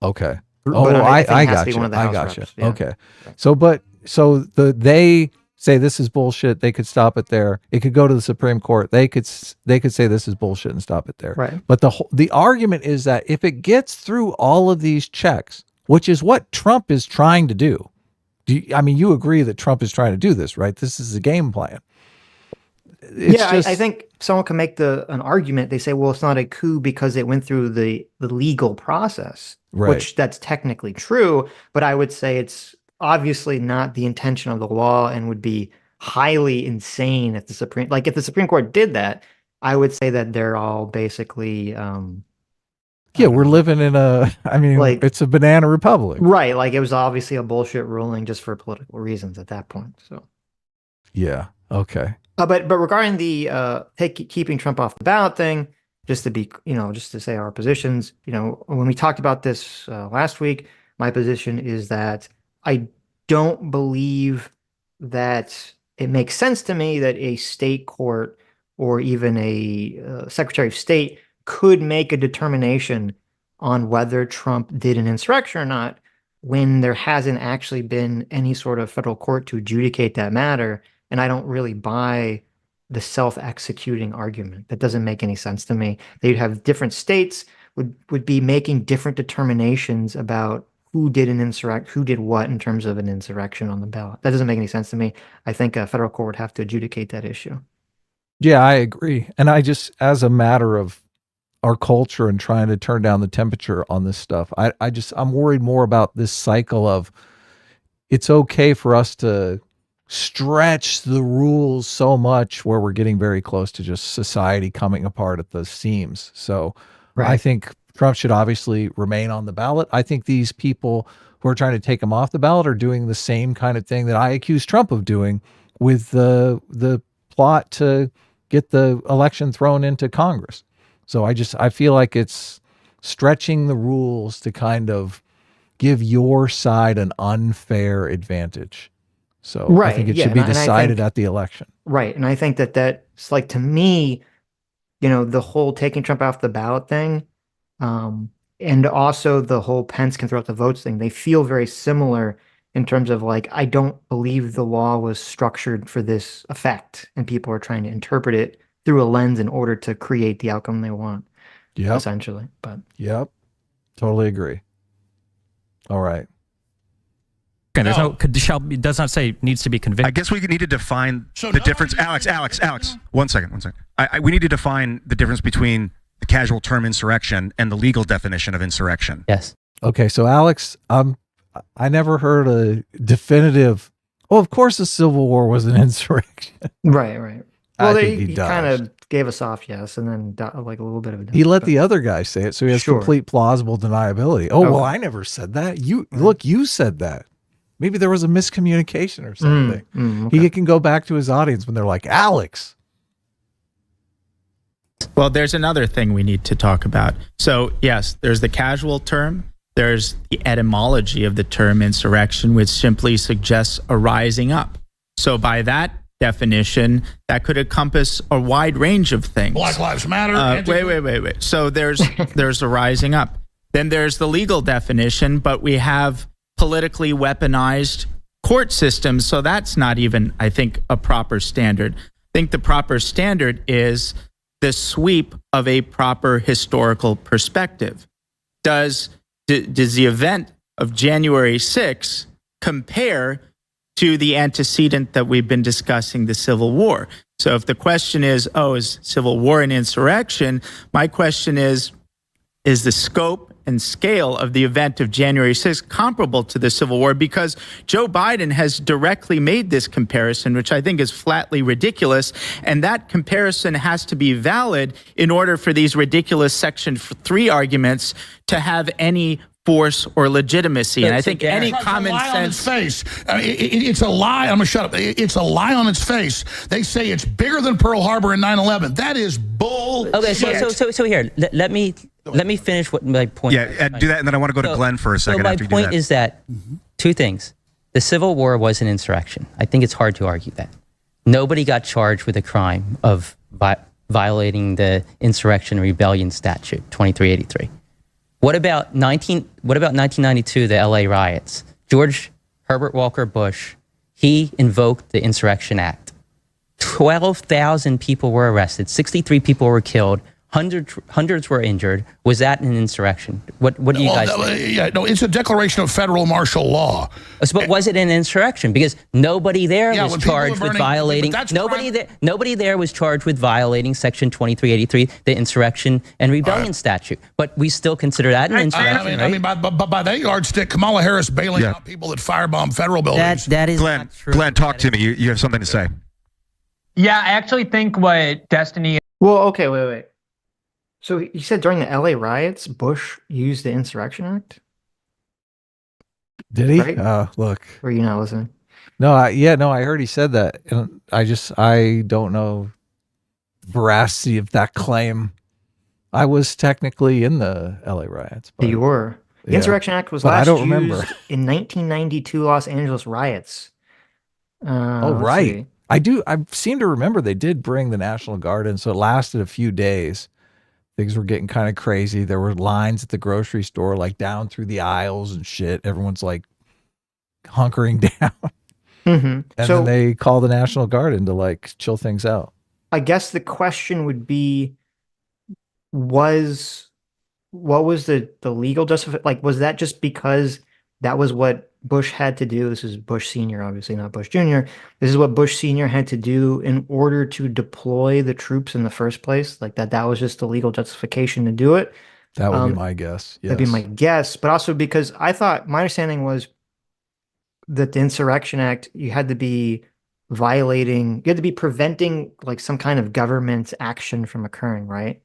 Okay. I got you. I got you. Yeah. Okay. So they say this is bullshit. They could stop it there. It could go to the Supreme Court. They could say this is bullshit and stop it there. Right. But the argument is that if it gets through all of these checks, which is what Trump is trying to do. You agree that Trump is trying to do this, right? This is a game plan. I think someone can make an argument. They say, well, it's not a coup because it went through the legal process, which that's technically true. But I would say it's obviously not the intention of the law and would be highly insane if the Supreme Court did that. I would say that they're all basically we're living in it's a banana republic, right? Like it was obviously a bullshit ruling just for political reasons at that point. So okay. But regarding the keeping Trump off the ballot thing, just to be, just to say our positions, when we talked about this last week, my position is that I don't believe that it makes sense to me that a state court or even a Secretary of State could make a determination on whether Trump did an insurrection or not when there hasn't actually been any sort of federal court to adjudicate that matter. And I don't really buy the self-executing argument. That doesn't make any sense to me. They'd have different states would be making different determinations about who did what in terms of an insurrection on the ballot. That doesn't make any sense to me. I think a federal court would have to adjudicate that issue. Yeah, I agree. And I just, as a matter of our culture and trying to turn down the temperature on this stuff, I'm worried more about this cycle of it's okay for us to stretch the rules so much where we're getting very close to just society coming apart at the seams. So right. I think Trump should obviously remain on the ballot. I think these people who are trying to take him off the ballot are doing the same kind of thing that I accuse Trump of doing with the plot to get the election thrown into Congress. So I feel like it's stretching the rules to kind of give your side an unfair advantage. So right. I think it should be decided at the election. Right. And I think that's like, to me, the whole taking Trump off the ballot thing, and also the whole Pence can throw out the votes thing, they feel very similar in terms of like, I don't believe the law was structured for this effect, and people are trying to interpret it through a lens in order to create the outcome they want. Yeah, essentially. But yep, totally agree. All right. Okay, there's it does not say needs to be convicted. I guess we need to define the difference. Alex, one second. We need to define the difference between the casual term insurrection and the legal definition of insurrection. Yes. Okay, so Alex, I never heard a definitive. Oh, of course, the Civil War was an insurrection. Right. Well, he kind of gave a soft yes, and then like a little bit of a no. He let the other guy say it, so he has complete plausible deniability. Oh, well, I never said that. You said that. Maybe there was a miscommunication or something. Okay. He can go back to his audience when they're like, Alex. Well, there's another thing we need to talk about. So, yes, there's the casual term. There's the etymology of the term insurrection, which simply suggests a rising up. So by that definition, that could encompass a wide range of things. Black Lives Matter. Wait. So there's a rising up. Then there's the legal definition, but we have politically weaponized court systems. So that's not even, I think, a proper standard. I think the proper standard is the sweep of a proper historical perspective. Does the event of January 6th compare to the antecedent that we've been discussing, the Civil War? So if the question is Civil War an insurrection? My question is the scope and scale of the event of January 6th comparable to the Civil War? Because Joe Biden has directly made this comparison, which I think is flatly ridiculous. And that comparison has to be valid in order for these ridiculous Section 3 arguments to have any force or legitimacy. And I think any common sense... Face. It's a lie. I'm going to shut up. It's a lie on its face. They say it's bigger than Pearl Harbor and 9/11. That is bull. Okay, so here, let me finish what my point. Yeah, do that, and then I want to go to Glenn for a second. So my point is that two things: the Civil War was an insurrection. I think it's hard to argue that. Nobody got charged with a crime of violating the Insurrection and Rebellion Statute 2383. What about 1992, the LA riots? George Herbert Walker Bush, he invoked the Insurrection Act. 12,000 people were arrested, 63 people were killed, hundreds were injured. Was that an insurrection? What do you guys think? Yeah, no, it's a declaration of federal martial law. But was it an insurrection? Because nobody there was charged with violating. Nobody there was charged with violating Section 2383, the Insurrection and Rebellion Statute. But we still consider that an insurrection, I mean, by that yardstick, Kamala Harris bailing out people that firebomb federal buildings. That is Glenn, not true. Glenn, talk to me. You have something to say. Yeah, I actually think what Destiny... Well, okay, wait. So you said during the LA riots, Bush used the Insurrection Act? Did he? Right? Look. Were you not listening? No, I heard he said that. And I don't know veracity of that claim. I was technically in the LA riots. But, you were. The Insurrection Act was last used in 1992 Los Angeles riots. Right. I seem to remember they did bring the National Guard in, so it lasted a few days. Things were getting kind of crazy. There were lines at the grocery store, like down through the aisles and shit. Everyone's like hunkering down. And then they call the National Guard in to like chill things out. I guess the question would be, what was the legal justification? Like, was that just because that was what Bush had to do? This is Bush Sr., obviously, not Bush Jr. This is what Bush Sr. had to do in order to deploy the troops in the first place. Like that was just the legal justification to do it. That would be my guess. Yes. That'd be my guess. But also because my understanding was that the Insurrection Act, you had to be preventing like some kind of government action from occurring, right?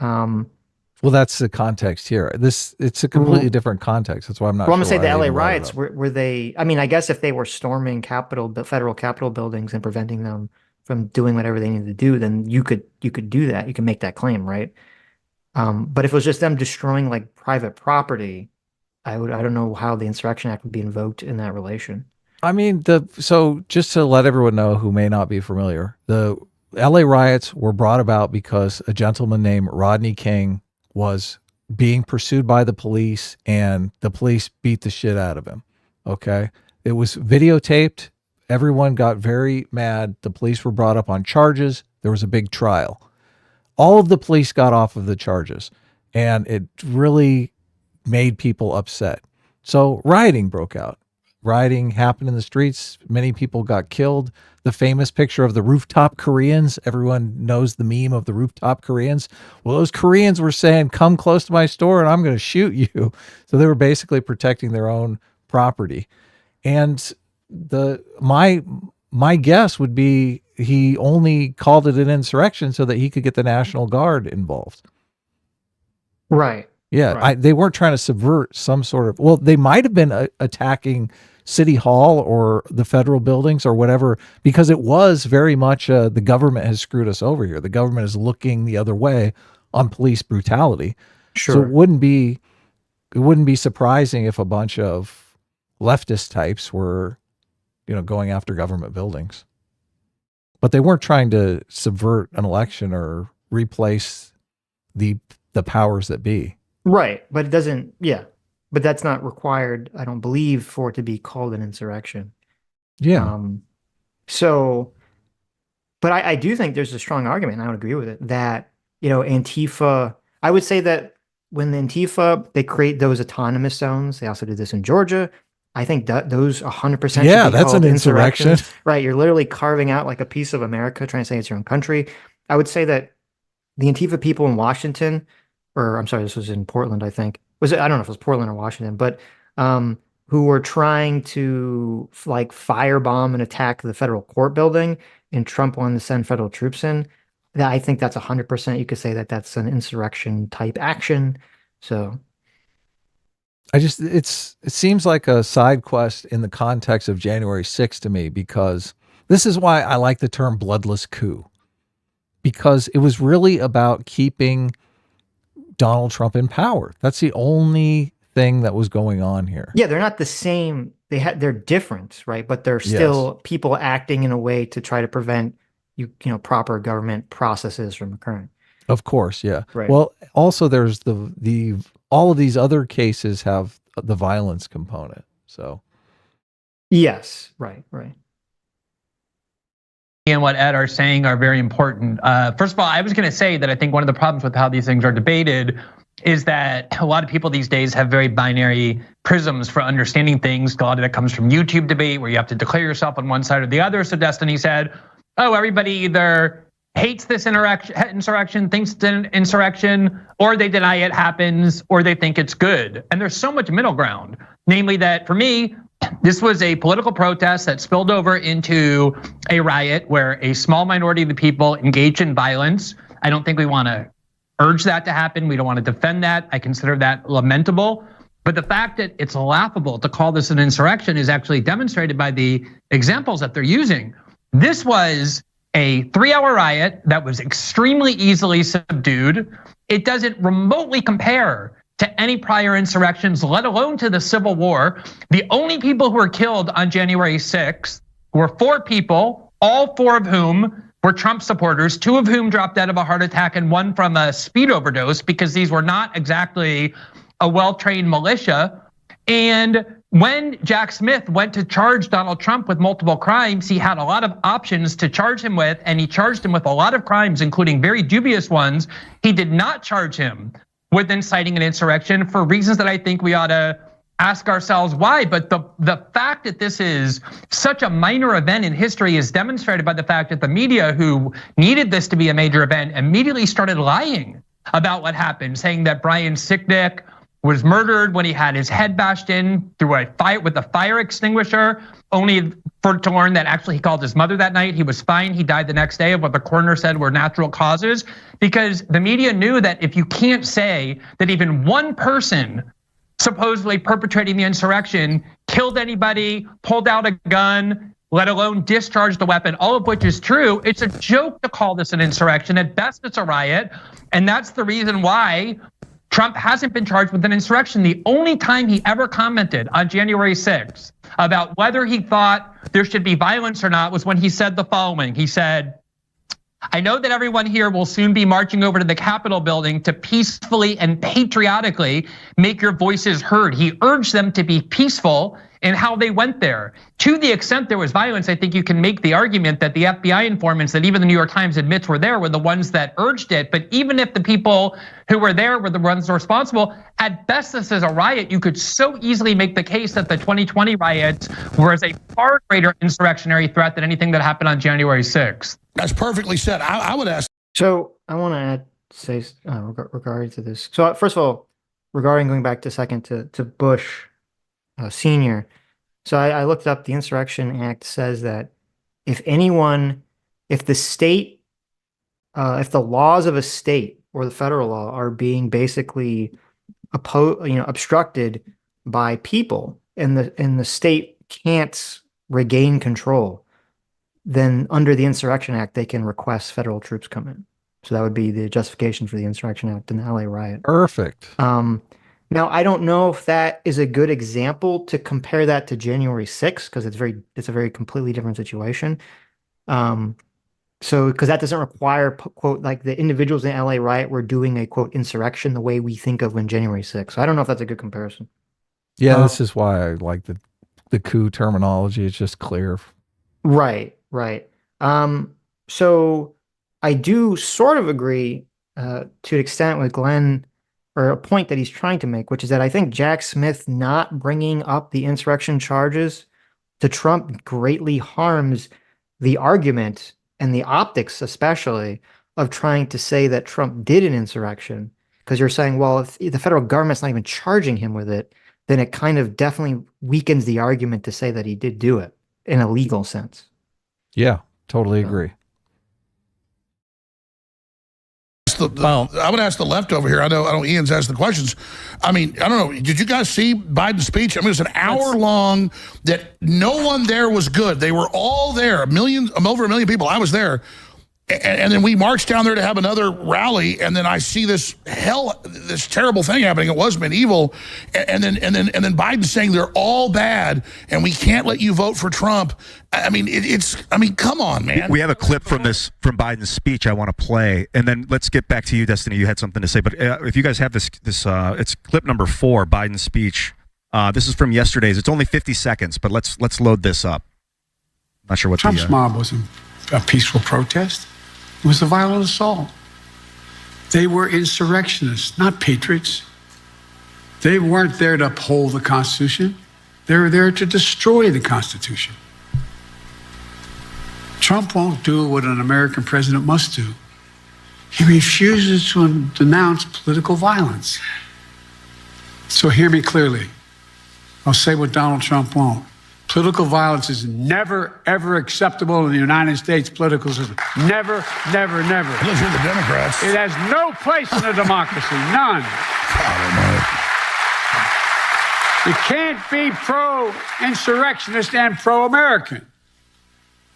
Well, that's the context here. It's a completely different context. That's why I'm not. Well, I'm gonna say the LA riots were they? I mean, I guess if they were storming federal Capitol buildings and preventing them from doing whatever they needed to do, then you could do that. You can make that claim, right? But if it was just them destroying like private property, I don't know how the Insurrection Act would be invoked in that relation. I mean, so just to let everyone know who may not be familiar, the LA riots were brought about because a gentleman named Rodney King was being pursued by the police and the police beat the shit out of him. Okay. It was videotaped. Everyone got very mad. The police were brought up on charges. There was a big trial. All of the police got off of the charges and it really made people upset. So rioting broke out. Rioting happened in the streets. Many people got killed. The famous picture of the rooftop Koreans. Everyone knows the meme of the rooftop Koreans. Well, those Koreans were saying, come close to my store and I'm going to shoot you. So they were basically protecting their own property. And my guess would be he only called it an insurrection so that he could get the National Guard involved. Right. Yeah. Right. They weren't trying to subvert some sort of, well, they might've been attacking City Hall or the federal buildings or whatever, because it was very much the government has screwed us over here. The government is looking the other way on police brutality. Sure. So it wouldn't be surprising if a bunch of leftist types were, going after government buildings. But they weren't trying to subvert an election or replace the powers that be. Right. But it doesn't, but that's not required, I don't believe, for it to be called an insurrection. Yeah. But I do think there's a strong argument, and I would agree with it, that, Antifa, I would say that when the Antifa, they create those autonomous zones, they also did this in Georgia. I think that those 100% yeah, that's an insurrection. Right. You're literally carving out like a piece of America, trying to say it's your own country. I would say that the Antifa people in Washington, or I'm sorry, this was in Portland, I think. I don't know if it was Portland or Washington, but who were trying to like firebomb and attack the federal court building, and Trump wanted to send federal troops in. I think that's 100%. You could say that that's an insurrection type action. So it seems like a side quest in the context of January 6th to me, because this is why I like the term bloodless coup, because it was really about keeping Donald Trump in power. That's the only thing that was going on here. Yeah, they're not the same. They're different, right? But they're still people acting in a way to try to prevent proper government processes from occurring. Of course, yeah. Right. Well, also there's the all of these other cases have the violence component. So yes, right. And what Ed are saying are very important. First of all, I was going to say that I think one of the problems with how these things are debated is that a lot of people these days have very binary prisms for understanding things. A lot of that comes from YouTube debate where you have to declare yourself on one side or the other. So Destiny said, oh, everybody either hates this insurrection, thinks it's an insurrection, or they deny it happens, or they think it's good. And there's so much middle ground. Namely that for me, this was a political protest that spilled over into a riot where a small minority of the people engaged in violence. I don't think we want to urge that to happen. We don't want to defend that. I consider that lamentable. But the fact that it's laughable to call this an insurrection is actually demonstrated by the examples that they're using. This was a 3-hour riot that was extremely easily subdued. it doesn't remotely compare to any prior insurrections, let alone to the Civil War. The only people who were killed on January 6th were 4 people, all 4 of whom were Trump supporters, 2 of whom dropped dead of a heart attack and 1 from a speed overdose, because these were not exactly a well-trained militia. And when Jack Smith went to charge Donald Trump with multiple crimes, he had a lot of options to charge him with, and he charged him with a lot of crimes, including very dubious ones. He did not charge him with inciting an insurrection for reasons that I think we ought to ask ourselves why. But the fact that this is such a minor event in history is demonstrated by the fact that the media, who needed this to be a major event, immediately started lying about what happened, saying that Brian Sicknick was murdered when he had his head bashed in through a fire with a fire extinguisher, only to learn that actually he called his mother that night. He was fine. He died the next day of what the coroner said were natural causes, because the media knew that if you can't say that even one person supposedly perpetrating the insurrection killed anybody, pulled out a gun, let alone discharged the weapon, all of which is true, it's a joke to call this an insurrection. At best, it's a riot. And that's the reason why Trump hasn't been charged with an insurrection. The only time he ever commented on January 6th about whether he thought there should be violence or not was when he said the following. He said, "I know that everyone here will soon be marching over to the Capitol building to peacefully and patriotically make your voices heard." He urged them to be peaceful in how they went there. To the extent there was violence, I think you can make the argument that the FBI informants that even the New York Times admits were there were the ones that urged it. But even if the people who were there were the ones responsible, at best this is a riot. You could so easily make the case that the 2020 riots were as a far greater insurrectionary threat than anything that happened on January 6th. That's perfectly said. I would ask. So I want to say regarding to this. So first of all, regarding going back to second to Bush Senior. So I looked up, the Insurrection Act says that if the state, if the laws of a state or the federal law are being basically obstructed by people, and the state can't regain control, then under the Insurrection Act, they can request federal troops come in. So that would be the justification for the Insurrection Act in the LA riot. Perfect. Now, I don't know if that is a good example to compare that to January 6th, because it's a very completely different situation. So because that doesn't require, quote, like the individuals in the LA riot were doing a, quote, insurrection the way we think of when January 6th. So I don't know if that's a good comparison. Yeah, this is why I like the coup terminology. It's just clear. Right. So I do sort of agree to an extent with Glenn, or a point that he's trying to make, which is that I think Jack Smith not bringing up the insurrection charges to Trump greatly harms the argument and the optics, especially, of trying to say that Trump did an insurrection. Because you're saying, well, if the federal government's not even charging him with it, then it kind of definitely weakens the argument to say that he did do it in a legal sense. Yeah, totally agree. I would ask the left over here. I know Ian's asked the questions. I mean, I don't know. Did you guys see Biden's speech? I mean, it was an hour long that no one there was good. They were all there, over a million people. I was there. And then we marched down there to have another rally, and then I see this terrible thing happening. It was medieval, and then Biden saying they're all bad, and we can't let you vote for Trump. I mean, come on, man. We have a clip from Biden's speech I want to play, and then let's get back to you, Destiny. You had something to say, but if you guys have this, it's clip number 4, Biden's speech. This is from yesterday's. It's only 50 seconds, but let's load this up. Not sure what Trump's mob wasn't a peaceful protest. It was a violent assault. They were insurrectionists, not patriots. They weren't there to uphold the Constitution. They were there to destroy the Constitution. Trump won't do what an American president must do. He refuses to denounce political violence. So hear me clearly. I'll say what Donald Trump won't. Political violence is never, ever acceptable in the United States political system. Never, never, never. Those are the Democrats. It has no place in a democracy. None. You can't be pro-insurrectionist and pro-American.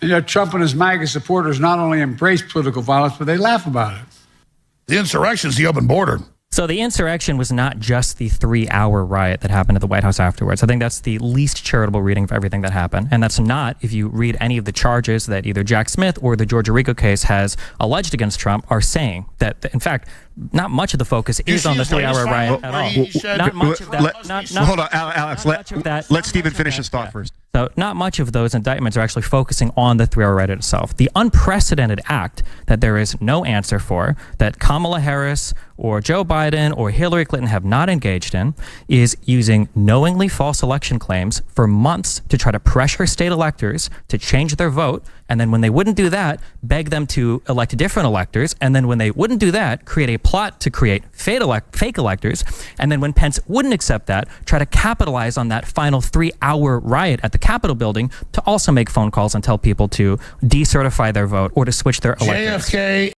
And yet Trump and his MAGA supporters not only embrace political violence, but they laugh about it. The insurrection is the open border. So the insurrection was not just the 3-hour riot that happened at the White House afterwards. I think that's the least charitable reading of everything that happened. And that's not, if you read any of the charges that either Jack Smith or the Georgia RICO case has alleged against Trump, are saying that, in fact, not much of the focus is on the 3-hour riot at all. Not much of that. Hold on, Alex. Let Stephen finish his thought first. So not much of those indictments are actually focusing on the 3-hour riot itself. The unprecedented act that there is no answer for, that Kamala Harris or Joe Biden or Hillary Clinton have not engaged in, is using knowingly false election claims for months to try to pressure state electors to change their vote. And then when they wouldn't do that, beg them to elect different electors. And then when they wouldn't do that, create a plot to create fake electors. And then when Pence wouldn't accept that, try to capitalize on that final 3-hour riot at the Capitol building to also make phone calls and tell people to decertify their vote or to switch their electors. JFK.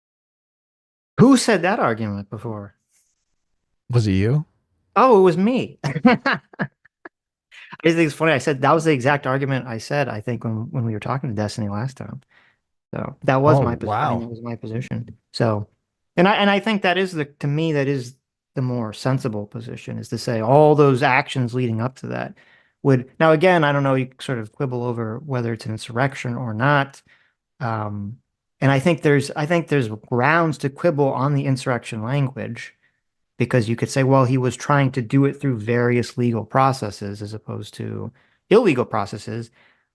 Who said that argument before? Was it you? Oh, it was me. I just think it's funny. I said that was the exact argument I said, I think, when we were talking to Destiny last time. So that was my position. Wow. That was my position. So, and I think that is to me, that is the more sensible position, is to say all those actions leading up to that would, now again, I don't know, you sort of quibble over whether it's an insurrection or not. And I think there's grounds to quibble on the insurrection language, because you could say, well, he was trying to do it through various legal processes as opposed to illegal processes,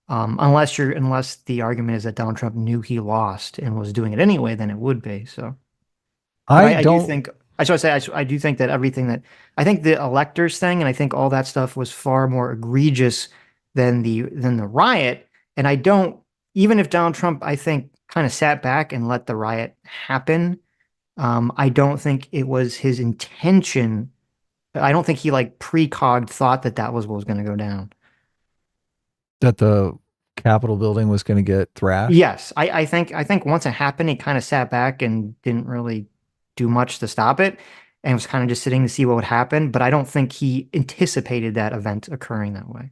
unless the argument is that Donald Trump knew he lost and was doing it anyway, then it would be. So I do think that everything that, I think the electors thing, and I think all that stuff was far more egregious than the riot. And I don't, even if Donald Trump, I think, kind of sat back and let the riot happen, I don't think it was his intention. I don't think he precogged thought that was what was going to go down. That the Capitol building was going to get thrashed? Yes. I think once it happened, he kind of sat back and didn't really do much to stop it and was kind of just sitting to see what would happen. But I don't think he anticipated that event occurring that way.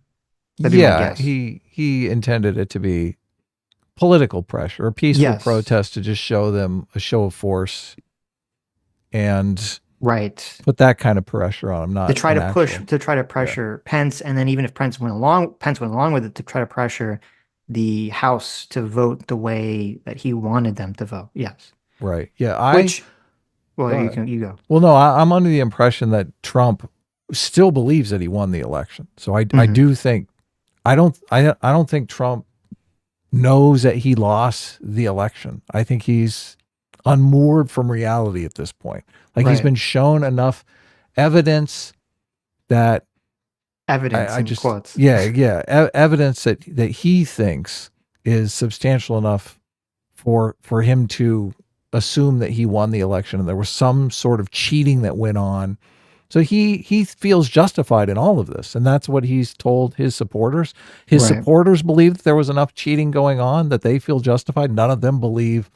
Yeah, he intended it to be political pressure, a peaceful protest to just show them a show of force and put that kind of pressure on him, not to try to pressure Pence, and then even if Pence went along with it, to try to pressure the House to vote the way that he wanted them to vote. Yes. Right. Yeah. You go. Well, no, I'm under the impression that Trump still believes that he won the election. So I do think, I don't think Trump knows that he lost the election. I think he's unmoored from reality at this point. He's been shown enough evidence that quotes. Evidence that he thinks is substantial enough for him to assume that he won the election and there was some sort of cheating that went on. So he feels justified in all of this, and that's what he's told his supporters. His supporters believe that there was enough cheating going on that they feel justified. None of them believe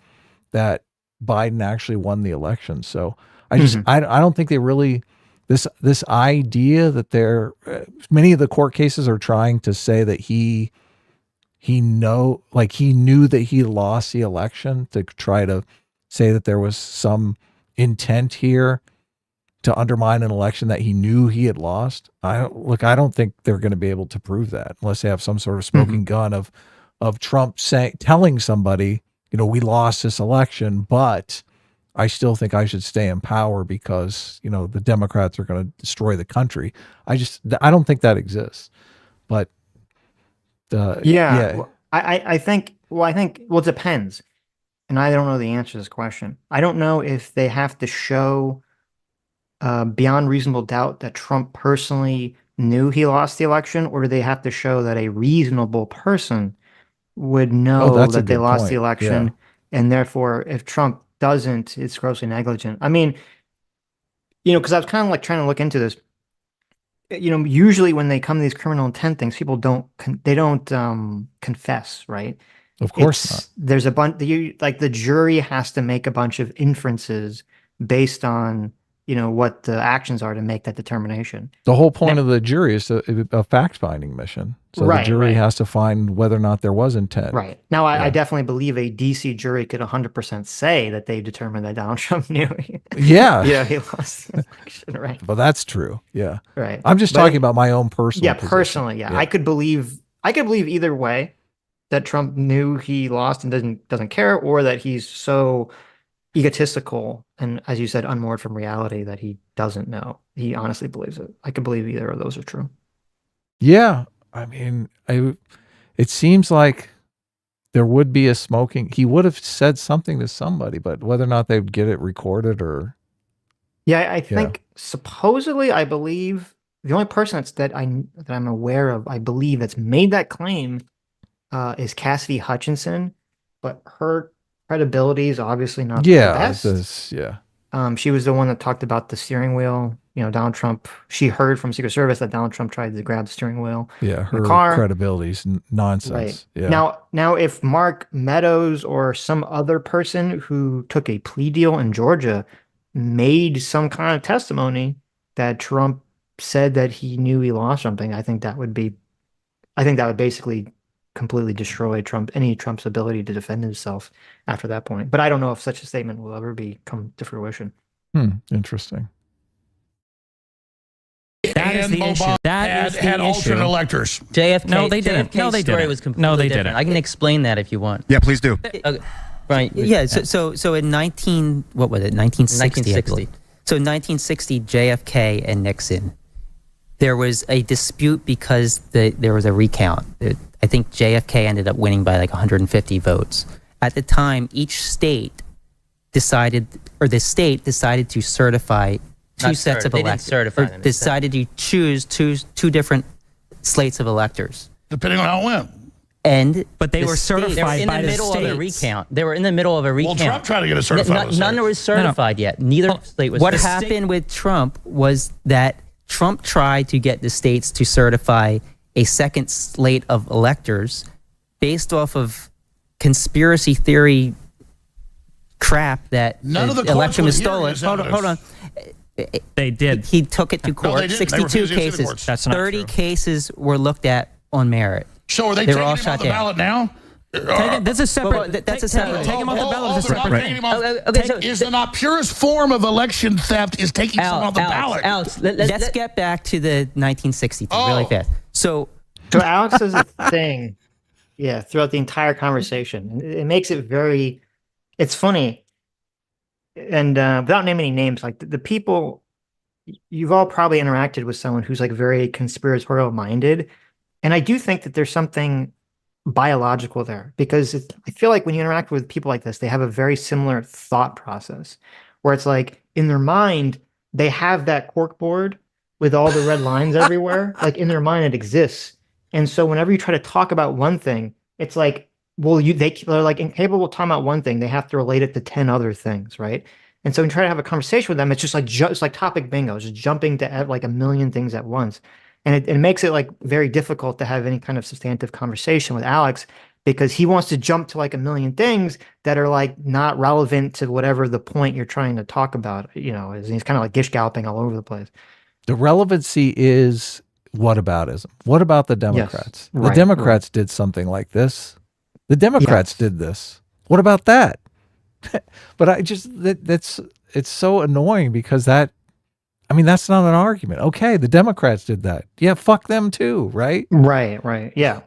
that Biden actually won the election. So I don't think they really, this idea that many of the court cases are trying to say that he knew that he lost the election, to try to say that there was some intent here to undermine an election that he knew he had lost. I don't think they're going to be able to prove that unless they have some sort of smoking gun of Trump telling somebody, we lost this election, but I still think I should stay in power because, the Democrats are going to destroy the country. I don't think that exists. But I think it depends. And I don't know the answer to this question. I don't know if they have to show beyond reasonable doubt that Trump personally knew he lost the election, or do they have to show that a reasonable person would know that they lost the election, and therefore if Trump doesn't, it's grossly negligent? I mean, because I was kind of trying to look into this. Usually when they come to these criminal intent things, people don't confess, right? Of course not. There's a bunch, the jury has to make a bunch of inferences based on what the actions are to make that determination. The whole point of the jury is a fact-finding mission. So the jury has to find whether or not there was intent. Right. Now, I definitely believe a DC jury could 100% say that they determined that Donald Trump knew. Yeah. He lost the election, right? But that's true. Yeah. Right. I'm just talking about my own personal position. Personally, yeah. I could believe either way, that Trump knew he lost and doesn't care, or that he's so egotistical and, as you said, unmoored from reality that he doesn't know. He honestly believes it. I could believe either of those are true. Yeah. I mean, it seems like there would be he would have said something to somebody, but whether or not they would get it recorded or. Yeah, I think supposedly, I believe the only person that I'm aware of, I believe, that's made that claim is Cassidy Hutchinson, but her credibility is obviously not the best. She was the one that talked about the steering wheel. Donald Trump, she heard from Secret Service that Donald Trump tried to grab the steering wheel. Yeah, her credibility's nonsense. Right. Yeah. Now, if Mark Meadows or some other person who took a plea deal in Georgia made some kind of testimony that Trump said that he knew he lost something, I think that would basically completely destroy Trump's ability to defend himself after that point. But I don't know if such a statement will ever come to fruition. Interesting. That is the issue. That is the issue. Alternate electors. JFK. No, they didn't. JFK's No, they story didn't. was completely No, they different. didn't. I can explain that if you want. Yeah, please do. Right. Yeah. So in 1960. So in 1960, JFK and Nixon, there was a dispute because there was a recount. I think JFK ended up winning by like 150 votes. At the time, each state decided to certify two sets of electors. Decided to choose two different slates of electors. Depending on how it went. But they were certified by the states. They were in the middle of a recount. Well, Trump tried to get it certified. None was certified yet. Neither slate was. What happened with Trump was that Trump tried to get the states to certify a second slate of electors based off of conspiracy theory crap that the election was stolen. Hold on. They did. He took it to court. 62 cases. That's not 30 true. cases were looked at on merit. So are they taking him off the ballot now? That's a separate. That's a separate. Take him off the ballot. Is a separate. Is the not purest form of election theft is taking someone off the ballot? Alex, let's get back to the 1960s really fast. So Alex is a thing, throughout the entire conversation. It makes it very. It's funny, and without naming any names, like the people, you've all probably interacted with someone who's like very conspiratorial minded, and I do think that there's something biological there, because I feel like when you interact with people like this, they have a very similar thought process where it's like in their mind, they have that cork board with all the red lines everywhere. Like in their mind, it exists. And so whenever you try to talk about one thing, it's like, well, they're like incapable of talking about one thing. They have to relate it to 10 other things, right? And so when you try to have a conversation with them, it's just like, it's like topic bingo, it's just jumping to like a million things at once. And it makes it like very difficult to have any kind of substantive conversation with Alex, because he wants to jump to like a million things that are like not relevant to whatever the point you're trying to talk about, he's kind of like gish galloping all over the place. The relevancy is whataboutism. What about the Democrats? Yes, the Democrats did something like this. The Democrats did this. What about that? But it's so annoying because that's not an argument. Okay, the Democrats did that. Yeah, fuck them too, right? Right. Yeah.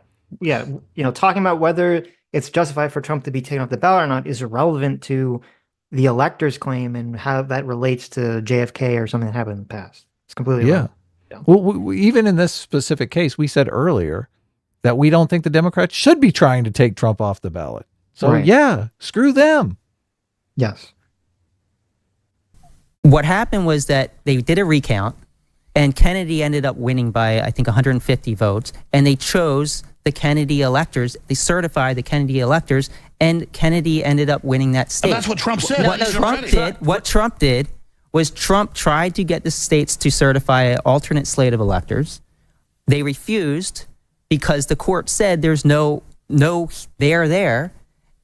Talking about whether it's justified for Trump to be taken off the ballot or not is irrelevant to the electors' claim and how that relates to JFK or something that happened in the past. It's completely irrelevant. Yeah. Well, we, even in this specific case, we said earlier that we don't think the Democrats should be trying to take Trump off the ballot. So yeah, screw them. Yes. What happened was that they did a recount, and Kennedy ended up winning by, I think, 150 votes, and they chose the Kennedy electors. They certified the Kennedy electors, and Kennedy ended up winning that state. And that's what Trump said. What Trump did was Trump tried to get the states to certify an alternate slate of electors. They refused because the court said there's no there there.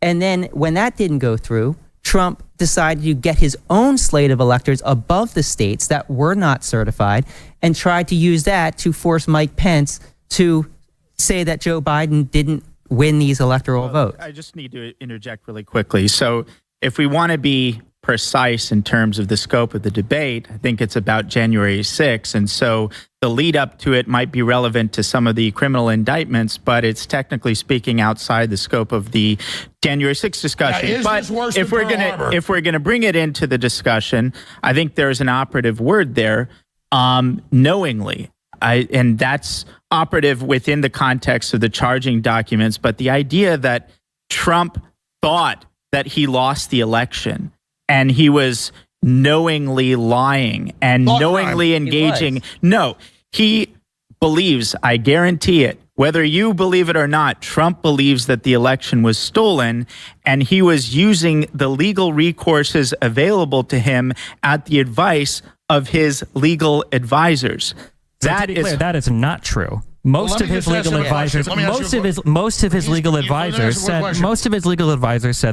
And then when that didn't go through, Trump decided to get his own slate of electors above the states that were not certified and tried to use that to force Mike Pence to say that Joe Biden didn't win these electoral votes. I just need to interject really quickly. So if we want to be precise in terms of the scope of the debate, I think it's about January 6th. And so the lead up to it might be relevant to some of the criminal indictments, but it's technically speaking outside the scope of the January 6th discussion. But if we're gonna bring it into the discussion, I think there's an operative word there, knowingly. And that's operative within the context of the charging documents. But the idea that Trump thought that he lost the election and he was knowingly lying and knowingly engaging. No, he believes, I guarantee it, whether you believe it or not, Trump believes that the election was stolen, and he was using the legal recourses available to him at the advice of his legal advisors. That is not true. Most of his legal advisors said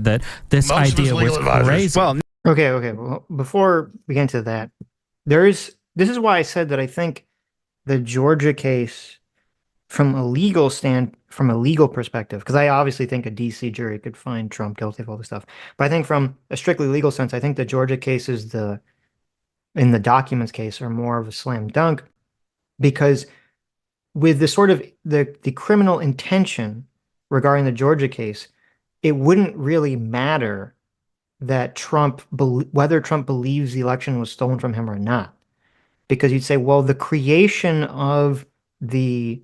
that this idea was crazy. Well, okay. Well, before we get into that, this is why I said that I think the Georgia case, from a legal perspective, because I obviously think a DC jury could find Trump guilty of all this stuff, but I think from a strictly legal sense, I think the Georgia case in the documents case are more of a slam dunk, because with the sort of the criminal intention regarding the Georgia case, it wouldn't really matter that whether Trump believes the election was stolen from him or not, because you'd say, well, the creation of the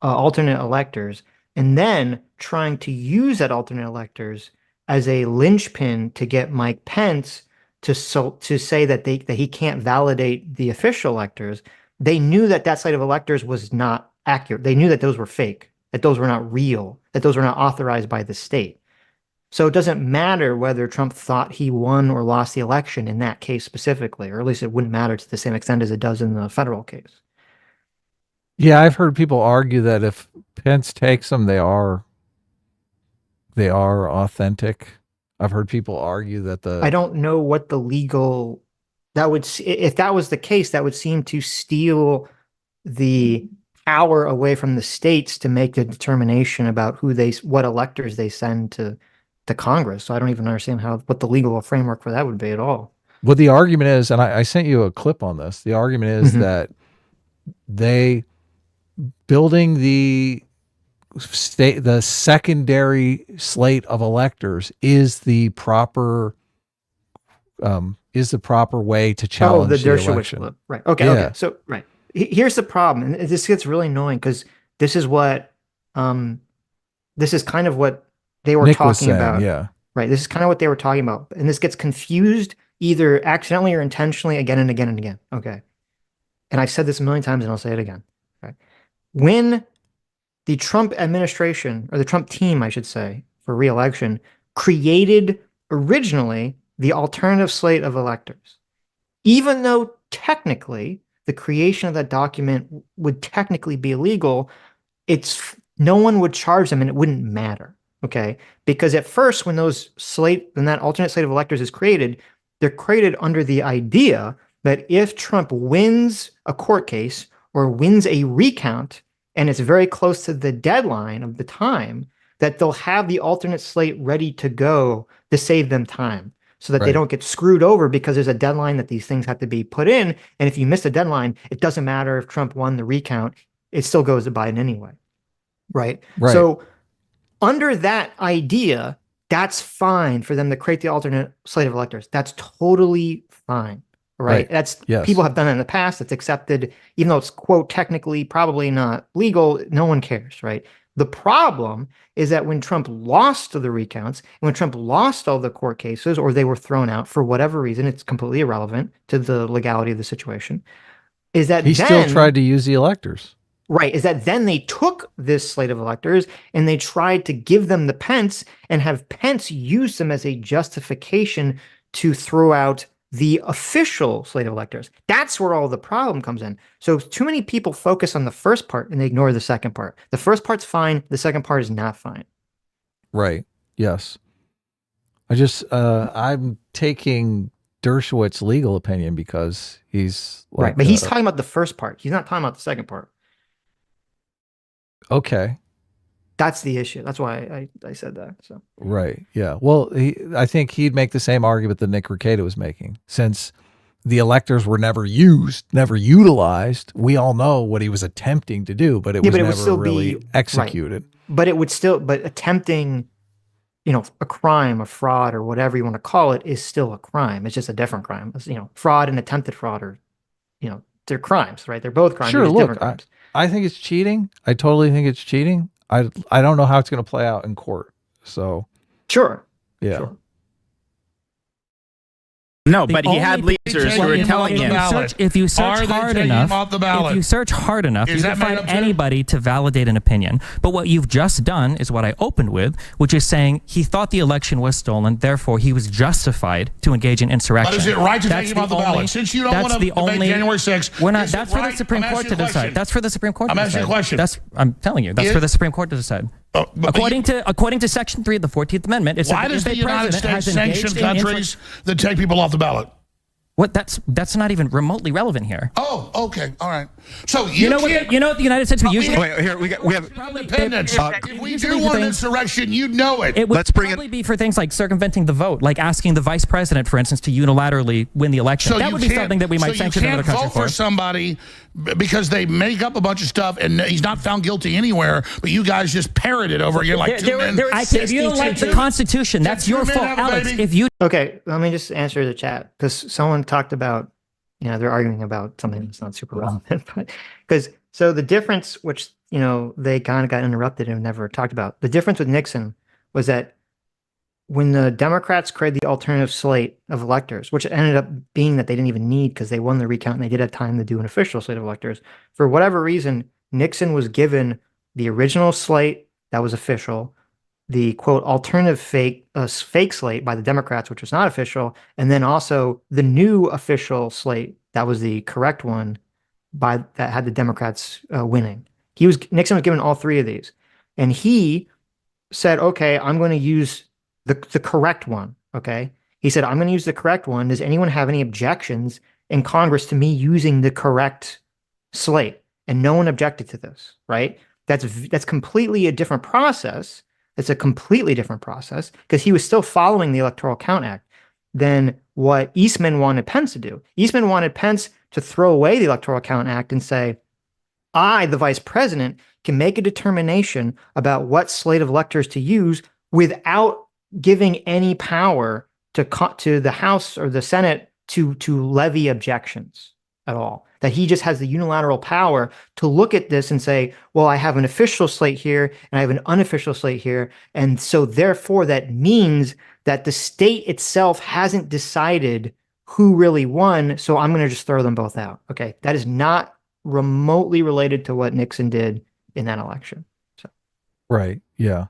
alternate electors and then trying to use that alternate electors as a linchpin to get Mike Pence to say that he can't validate the official electors. They knew that slate of electors was not accurate. They knew that those were fake, that those were not real, that those were not authorized by the state. So it doesn't matter whether Trump thought he won or lost the election in that case specifically, or at least it wouldn't matter to the same extent as it does in the federal case. Yeah, I've heard people argue that if Pence takes them, they are authentic. I've heard people argue that I don't know what the legal if that was the case, that would seem to steal the power away from the states to make a determination about what electors they send to Congress. So I don't even understand what the legal framework for that would be at all. Well, the argument is, and I sent you a clip on this, the argument is that building the secondary slate of electors is the proper way to challenge the election. Right. Okay. Yeah. Okay. So, right. Here's the problem. And this gets really annoying because this is kind of what they were talking about. Yeah. Right. This is kind of what they were talking about. And this gets confused either accidentally or intentionally again and again and again. Okay. And I've said this a million times and I'll say it again. Right. When the Trump administration, or the Trump team, I should say, for re-election, created originally the alternative slate of electors, even though technically the creation of that document would technically be illegal, no one would charge them and it wouldn't matter. Okay. Because at first, when that alternate slate of electors is created, they're created under the idea that if Trump wins a court case or wins a recount, and it's very close to the deadline of the time, that they'll have the alternate slate ready to go to save them time so that they don't get screwed over, because there's a deadline that these things have to be put in. And if you miss the deadline, it doesn't matter if Trump won the recount, it still goes to Biden anyway. Right. So under that idea, that's fine for them to create the alternate slate of electors. That's totally fine. Right. People have done it in the past. It's accepted, even though it's, quote, technically probably not legal. No one cares. Right. The problem is that when Trump lost the recounts, and when Trump lost all the court cases, or they were thrown out for whatever reason, it's completely irrelevant to the legality of the situation, is that he still tried to use the electors. Right. Is that then they took this slate of electors and they tried to give them to Pence and have Pence use them as a justification to throw out the official slate of electors. That's where all the problem comes in. So too many people focus on the first part and they ignore the second part. The first part's fine. The second part is not fine. Right. Yes. I'm taking Dershowitz's legal opinion because he's like, right, but he's talking about the first part. He's not talking about the second part. Okay. That's the issue. That's why I said that. So right, yeah. Well, I think he'd make the same argument that Nick Rekieta was making, since the electors were never used, never utilized. We all know what he was attempting to do, but it was never really executed. Right. But it would still, but attempting, a crime, a fraud, or whatever you want to call it, is still a crime. It's just a different crime. It's, fraud and attempted fraud are, they're crimes, right? They're both crimes. Sure, look, crimes. I think it's cheating. I totally think it's cheating. I don't know how it's going to play out in court. So sure, yeah. Sure. No, but he had lasers who were telling him. If you search hard enough, you can find anybody to validate an opinion. But what you've just done is what I opened with, which is saying he thought the election was stolen, therefore he was justified to engage in insurrection. But is it right to take him off the ballot? Since you don't want to debate January 6th, we're not. That's for the Supreme Court to decide. That's for the Supreme Court to decide. I'm asking a question. I'm telling you, that's for the Supreme Court to decide. According to Section 3 of the 14th Amendment, it's why does the United States sanction countries that take people off the ballot? What? That's not even remotely relevant here. Oh, okay, all right. So you know what the United States would usually. Wait, here we have independence. If we do want an insurrection, you'd know it. It would probably be for things like circumventing the vote, like asking the vice president, for instance, to unilaterally win the election. So that would be something that we might sanction another country for. You can't vote for somebody because they make up a bunch of stuff and he's not found guilty anywhere, but you guys just parrot it over again like two men. If you don't like the Constitution, that's your fault, Alex. If you let me just answer the chat, because someone talked about, they're arguing about something that's not super relevant, but so the difference, which they kind of got interrupted and never talked about, the difference with Nixon was that when the Democrats created the alternative slate of electors, which ended up being that they didn't even need because they won the recount and they did have time to do an official slate of electors, for whatever reason, Nixon was given the original slate that was official, the quote alternative fake slate by the Democrats, which was not official, and then also the new official slate that was the correct one that had the Democrats winning. Nixon was given all three of these, and he said, "Okay, I'm going to use the correct one." Okay, he said, "I'm going to use the correct one. Does anyone have any objections in Congress to me using the correct slate?" And no one objected to this. Right? That's completely a different process. It's a completely different process because he was still following the Electoral Count Act than what Eastman wanted Pence to do. Eastman wanted Pence to throw away the Electoral Count Act and say, I, the vice president, can make a determination about what slate of electors to use without giving any power to the House or the Senate to levy objections at all. That he just has the unilateral power to look at this and say, well, I have an official slate here and I have an unofficial slate here. And so therefore that means that the state itself hasn't decided who really won. So I'm going to just throw them both out. Okay. That is not remotely related to what Nixon did in that election. So. Right. Yeah.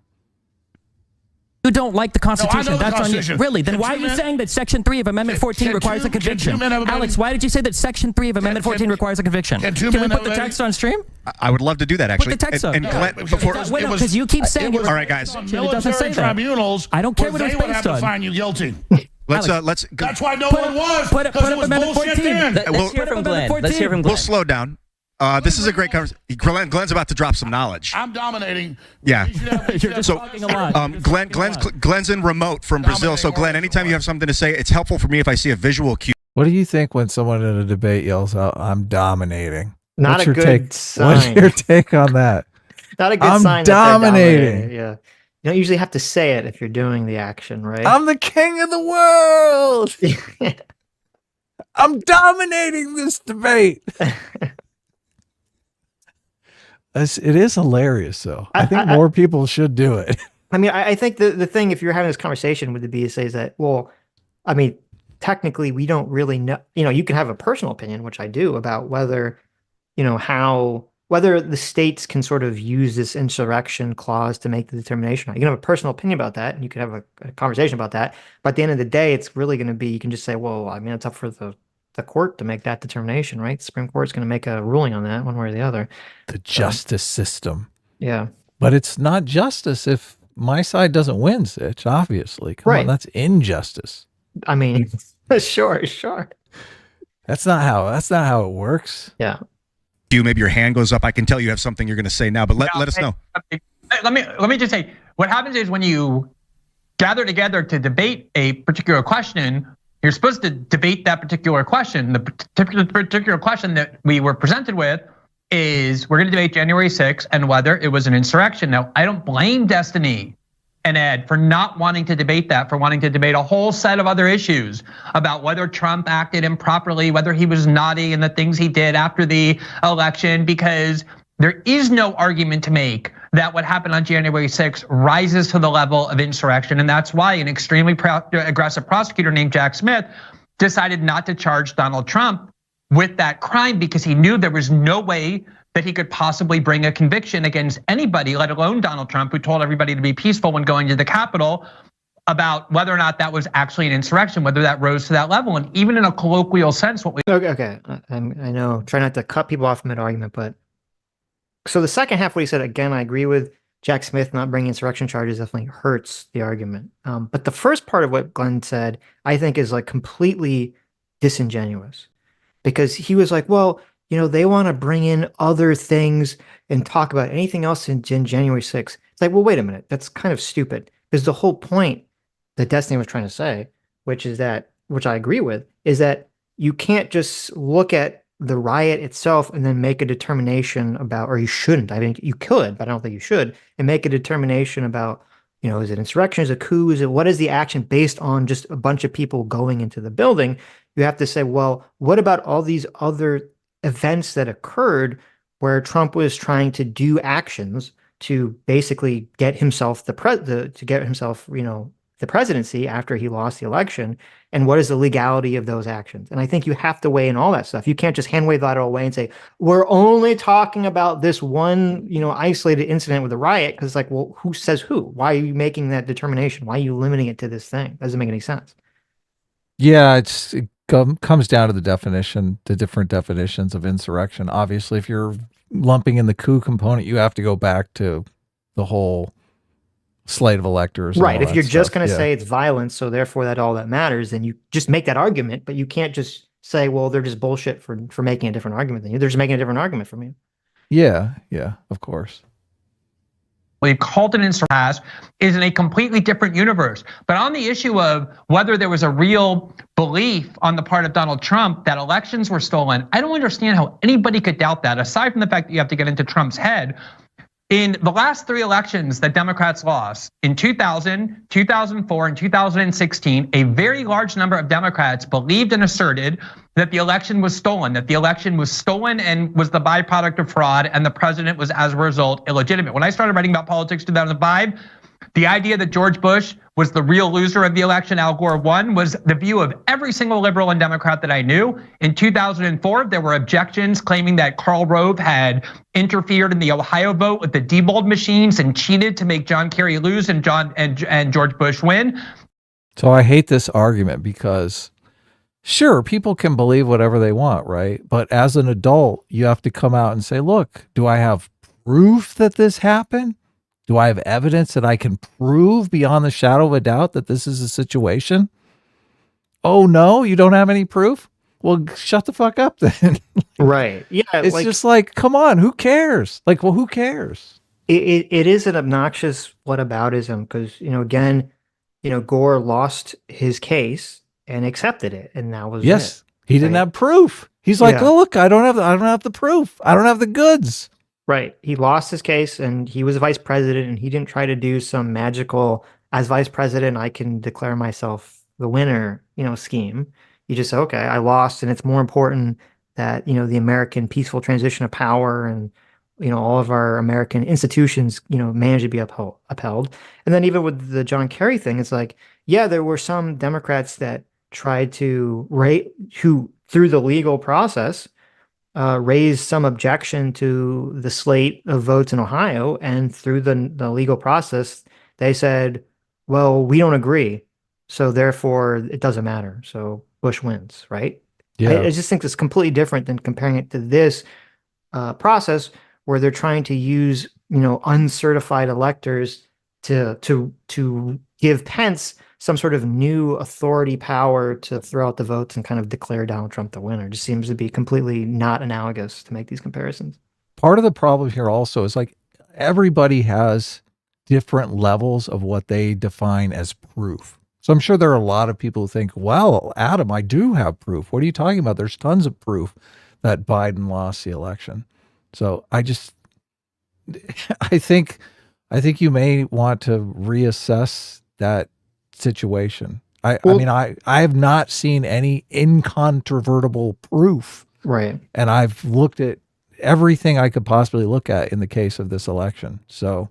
You don't like the Constitution. No, That's Constitution. On you. Really? Then why are you saying that Section 3 of Amendment 14 requires a conviction? Alex, why did you say that Section 3 of Amendment 14 requires a conviction? Can we put the text on stream? I would love to do that, actually. Put the text up. And Glenn, because you keep saying all right, guys. It doesn't say that. Tribunals. I don't care what it's based on. They would have to find you guilty. Let's. That's why no one was. Put up Amendment 14. Let's hear from Glenn. Let's hear from Glenn. We'll slow down. This is a great conversation. Glenn's about to drop some knowledge. I'm dominating. Yeah. You're just talking a lot. Glenn's in remote from Brazil. So Glenn, anytime you have something to say, it's helpful for me if I see a visual cue. What do you think when someone in a debate yells out, "I'm dominating"? Not a good sign. What's your take on that? Not a good I'm sign. Dominating. Yeah. You don't usually have to say it if you're doing the action, right? I'm the king of the world. I'm dominating this debate. It is hilarious, though. I think more people should do it. I mean, I think the thing, if you're having this conversation with the BSA, is that, well, I mean, technically, we don't really know. You can have a personal opinion, which I do, about whether, whether the states can sort of use this insurrection clause to make the determination. You can have a personal opinion about that, and you can have a conversation about that. But at the end of the day, it's really going to be, you can just say, well, I mean, it's up for the court to make that determination, right? The Supreme Court's going to make a ruling on that one way or the other. The justice system. Yeah. But it's not justice if my side doesn't win, Sitch, obviously. Come on, that's injustice. I mean, sure. That's not how it works. Yeah. Maybe your hand goes up. I can tell you have something you're going to say now, but let us know. Let me just say, what happens is when you gather together to debate a particular question, you're supposed to debate that particular question. The particular question that we were presented with is we're going to debate January 6th and whether it was an insurrection. Now, I don't blame Destiny and Ed for not wanting to debate that, for wanting to debate a whole set of other issues about whether Trump acted improperly, whether he was naughty and the things he did after the election, because there is no argument to make that what happened on January 6th rises to the level of insurrection. And that's why an extremely aggressive prosecutor named Jack Smith decided not to charge Donald Trump with that crime because he knew there was no way that he could possibly bring a conviction against anybody, let alone Donald Trump, who told everybody to be peaceful when going to the Capitol, about whether or not that was actually an insurrection, whether that rose to that level. And even in a colloquial sense, what we— Okay, I know, try not to cut people off mid-argument, but so the second half, what he said, again, I agree with Jack Smith not bringing insurrection charges definitely hurts the argument. But the first part of what Glenn said, I think is like completely disingenuous because he was like, well, they want to bring in other things and talk about anything else in January 6th. It's like, well, wait a minute. That's kind of stupid because the whole point that Destiny was trying to say, which I agree with, is that you can't just look at the riot itself and then make a determination about, or you shouldn't. I mean, you could, but I don't think you should, and make a determination about, is it insurrection, is it a coup, what is the action based on just a bunch of people going into the building? You have to say, well, what about all these other events that occurred where Trump was trying to do actions to basically get himself the presidency after he lost the election, and what is the legality of those actions? And I think you have to weigh in all that stuff. You can't just hand wave that all away and say, we're only talking about this one, isolated incident with the riot, because it's like, well, who says who? Why are you making that determination? Why are you limiting it to this thing? Doesn't make any sense. Yeah, it comes down to the different definitions of insurrection. Obviously, if you're lumping in the coup component, you have to go back to the whole slate of electors. Right. If you're just going to say it's violence, so therefore that all that matters, then you just make that argument, but you can't just say, well, they're just bullshit for making a different argument than you. They're just making a different argument from you. Yeah, of course. We've called it insurrection is in a completely different universe. But on the issue of whether there was a real belief on the part of Donald Trump that elections were stolen, I don't understand how anybody could doubt that, aside from the fact that you have to get into Trump's head. In the last three elections that Democrats lost, in 2000, 2004, and 2016, a very large number of Democrats believed and asserted that the election was stolen, and was the byproduct of fraud, and the president was, as a result, illegitimate. When I started writing about politics in 2005, the idea that George Bush was the real loser of the election, Al Gore won, was the view of every single liberal and Democrat that I knew. In 2004, there were objections claiming that Karl Rove had interfered in the Ohio vote with the Diebold machines and cheated to make John Kerry lose and George Bush win. So I hate this argument because, sure, people can believe whatever they want, right? But as an adult, you have to come out and say, look, do I have proof that this happened? Do I have evidence that I can prove beyond the shadow of a doubt that this is a situation? Oh, no, you don't have any proof? Well, shut the fuck up then. Right. Yeah. It's just like, come on, who cares? Like, well, who cares? It is an obnoxious whataboutism because, again, Gore lost his case and accepted it. And that was it. He didn't have proof. He's like, oh, look, I don't have the proof. I don't have the goods. Right. He lost his case and he was a vice president and he didn't try to do some magical, as vice president, I can declare myself the winner, scheme. You just say, okay, I lost and it's more important that, the American peaceful transition of power and, all of our American institutions, manage to be upheld. And then even with the John Kerry thing, it's like, yeah, there were some Democrats that tried to who through the legal process, raised some objection to the slate of votes in Ohio, and through the legal process, they said, well, we don't agree, so therefore it doesn't matter. So Bush wins, right? Yeah. I just think it's completely different than comparing it to this process where they're trying to use, uncertified electors to give Pence some sort of new authority power to throw out the votes and kind of declare Donald Trump the winner. It just seems to be completely not analogous to make these comparisons. Part of the problem here also is like everybody has different levels of what they define as proof. So I'm sure there are a lot of people who think, well, Adam, I do have proof. What are you talking about? There's tons of proof that Biden lost the election. So I think you may want to reassess that situation. I mean, I have not seen any incontrovertible proof. Right. And I've looked at everything I could possibly look at in the case of this election. So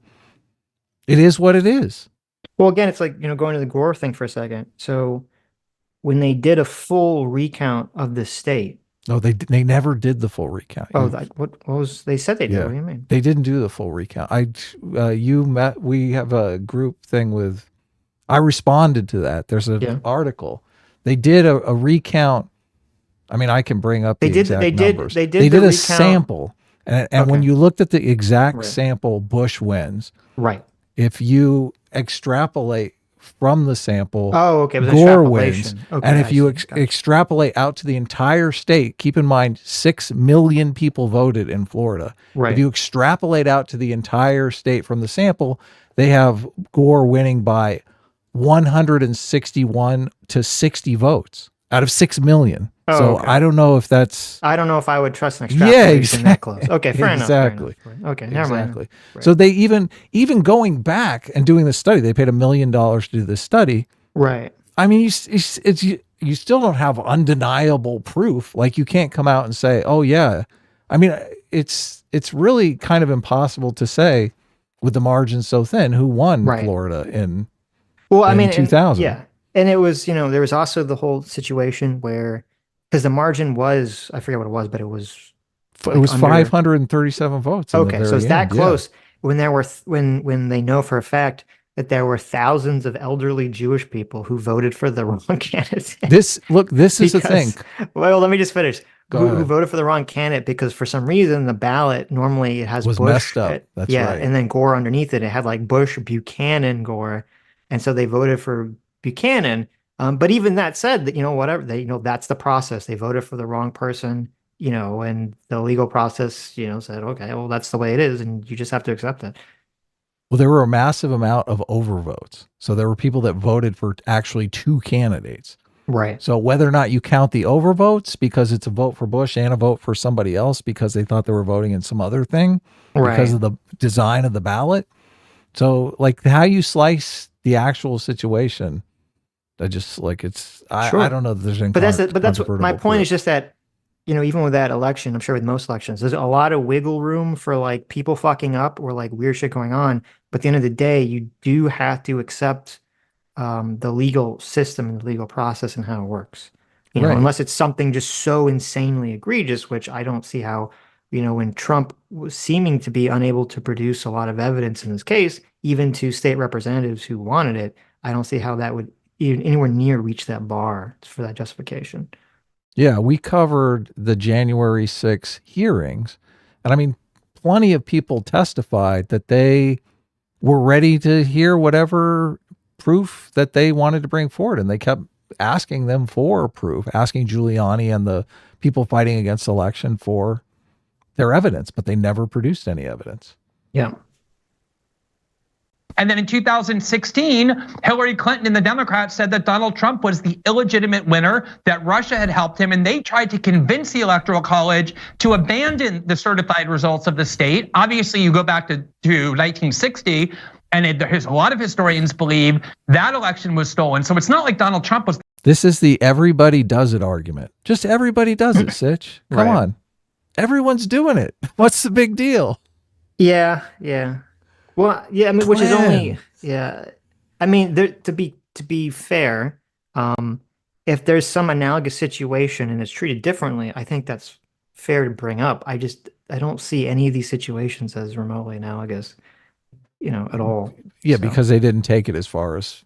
it is what it is. Well, again, it's like, going to the Gore thing for a second. So when they did a full recount of the state. No, they never did the full recount. Oh, what was, they said they did. Yeah, What do you mean? They didn't do the full recount. We have a group thing with, I responded to that. There's an article. They did a recount. I mean, I can bring up the exact numbers. They did a sample. And when you looked at the exact sample, Bush wins. Right. If you extrapolate from the sample, It was Gore wins. And if you extrapolate out to the entire state, keep in mind 6 million people voted in Florida. Right. If you extrapolate out to the entire state from the sample, they have Gore winning by 161 to 60 votes out of 6 million. I don't know if that's... I don't know if I would trust an extrapolation that close. Okay, fair enough. Exactly. Okay, never mind. Right. So they even going back and doing the study, they paid $1 million to do this study. Right. I mean, you still don't have undeniable proof. Like you can't come out and say, oh yeah. I mean, it's really kind of impossible to say with the margin so thin who won Florida in 2000. Yeah. And it was, there was also the whole situation where, because the margin was, I forget what it was, but it was 537 votes. Okay, so it's that close. When there were when they know for a fact that there were thousands of elderly Jewish people who voted for the wrong candidate. This is the thing. Well, let me just finish. Who voted for the wrong candidate because for some reason the ballot normally it has was Bush messed up. That's right. And then Gore underneath it. It had like Bush, Buchanan, Gore, and so they voted for Buchanan. But even that said, that whatever that's the process. They voted for the wrong person, and the legal process, said, okay, well that's the way it is, and you just have to accept it. Well, there were a massive amount of overvotes, so there were people that voted for actually 2 candidates. Right. So whether or not you count the overvotes because it's a vote for Bush and a vote for somebody else because they thought they were voting in some other thing because of the design of the ballot. So like how you slice the actual situation. I just like I don't know that there's any. But that's what my point is just that, even with that election, I'm sure with most elections, there's a lot of wiggle room for like people fucking up or like weird shit going on. But at the end of the day, you do have to accept the legal system and the legal process and how it works. Unless it's something just so insanely egregious, which I don't see how, when Trump was seeming to be unable to produce a lot of evidence in this case, even to state representatives who wanted it, I don't see how that would even anywhere near reach that bar for that justification. Yeah, we covered the January 6 hearings. And I mean, plenty of people testified that they were ready to hear whatever proof that they wanted to bring forward. And they kept asking them for proof, asking Giuliani and the people fighting against the election for their evidence, but they never produced any evidence. Yeah. And then in 2016, Hillary Clinton and the Democrats said that Donald Trump was the illegitimate winner, that Russia had helped him, and they tried to convince the Electoral College to abandon the certified results of the state. Obviously, you go back to 1960, and a lot of historians believe that election was stolen. So it's not like Donald Trump was. This is the everybody does it argument. Just everybody does it, Sitch. Come on. Everyone's doing it. What's the big deal? Yeah. Well, yeah, I mean, which is only, I mean, to be fair, if there's some analogous situation and it's treated differently, I think that's fair to bring up. I don't see any of these situations as remotely analogous, at all. Yeah, because they didn't take it as far as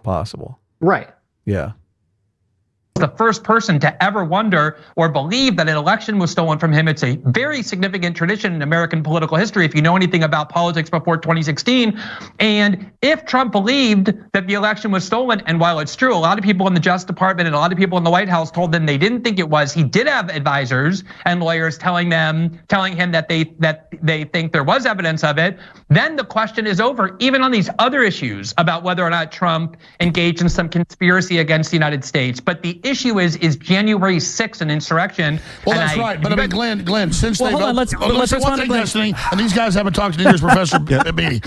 possible. Right. Yeah. the first person to ever wonder or believe that an election was stolen from him. It's a very significant tradition in American political history, if you know anything about politics before 2016. And if Trump believed that the election was stolen, and while it's true, a lot of people in the Justice Department and a lot of people in the White House told them they didn't think it was, he did have advisors and lawyers telling him that they think there was evidence of it. Then the question is over, even on these other issues about whether or not Trump engaged in some conspiracy against the United States. But the issue is January 6th an insurrection? Well, that's right. But I mean, Glenn, since they've let's respond to Glenn. Destiny, and these guys haven't talked to neither is Professor Beatty.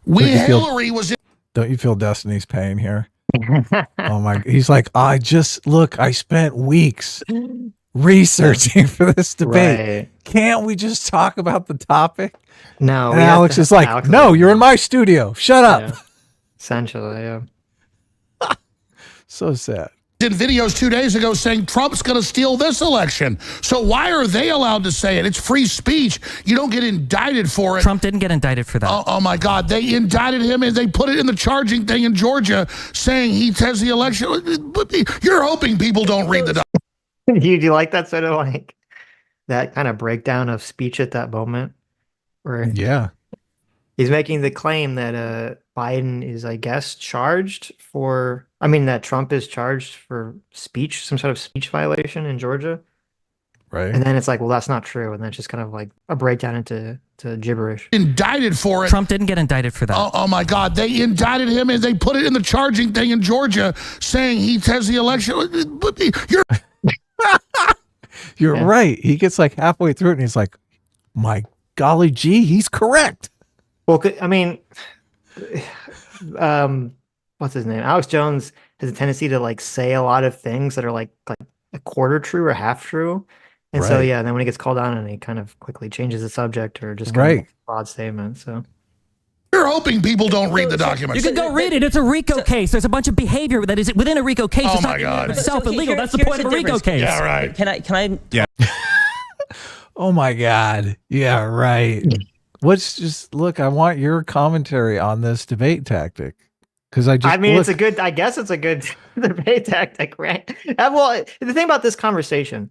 Hilary was in. Don't you feel Destiny's pain here? Oh my! He's like, I spent weeks researching for this debate. Right. Can't we just talk about the topic? No. And Alex is like, no, you're in my studio. Shut up. Yeah. Essentially, yeah. So sad. Did videos 2 days ago saying Trump's going to steal this election. So why are they allowed to say it? It's free speech. You don't get indicted for it. Trump didn't get indicted for that. Oh my God. They indicted him and they put it in the charging thing in Georgia saying he says the election. You're hoping people don't read the document. Do you like that sort of like that kind of breakdown of speech at that moment? Where Yeah. he's making the claim that Biden is, I guess, that Trump is charged for speech, some sort of speech violation in Georgia. Right. And then it's like, well, that's not true. And then it's just kind of like a breakdown into gibberish. Indicted for it. Trump didn't get indicted for that. Oh my God. They indicted him and they put it in the charging thing in Georgia saying he says the election. You're right. He gets like halfway through it and he's like, my golly gee, he's correct. Well, I mean, what's his name? Alex Jones has a tendency to like say a lot of things that are like a quarter true or half true. And so, yeah, then when he gets called on and he kind of quickly changes the subject or just kind of makes a broad statement. So you're hoping people don't read the documents. You can go read it. It's a RICO case. There's a bunch of behavior that is within a RICO case. Oh it's my not God. itself illegal. That's the point of a RICO case. Yeah, right. Can I? Yeah. Oh my God. Yeah, right. Look, I want your commentary on this debate tactic. Because I guess it's a good debate tactic, right? Well, the thing about this conversation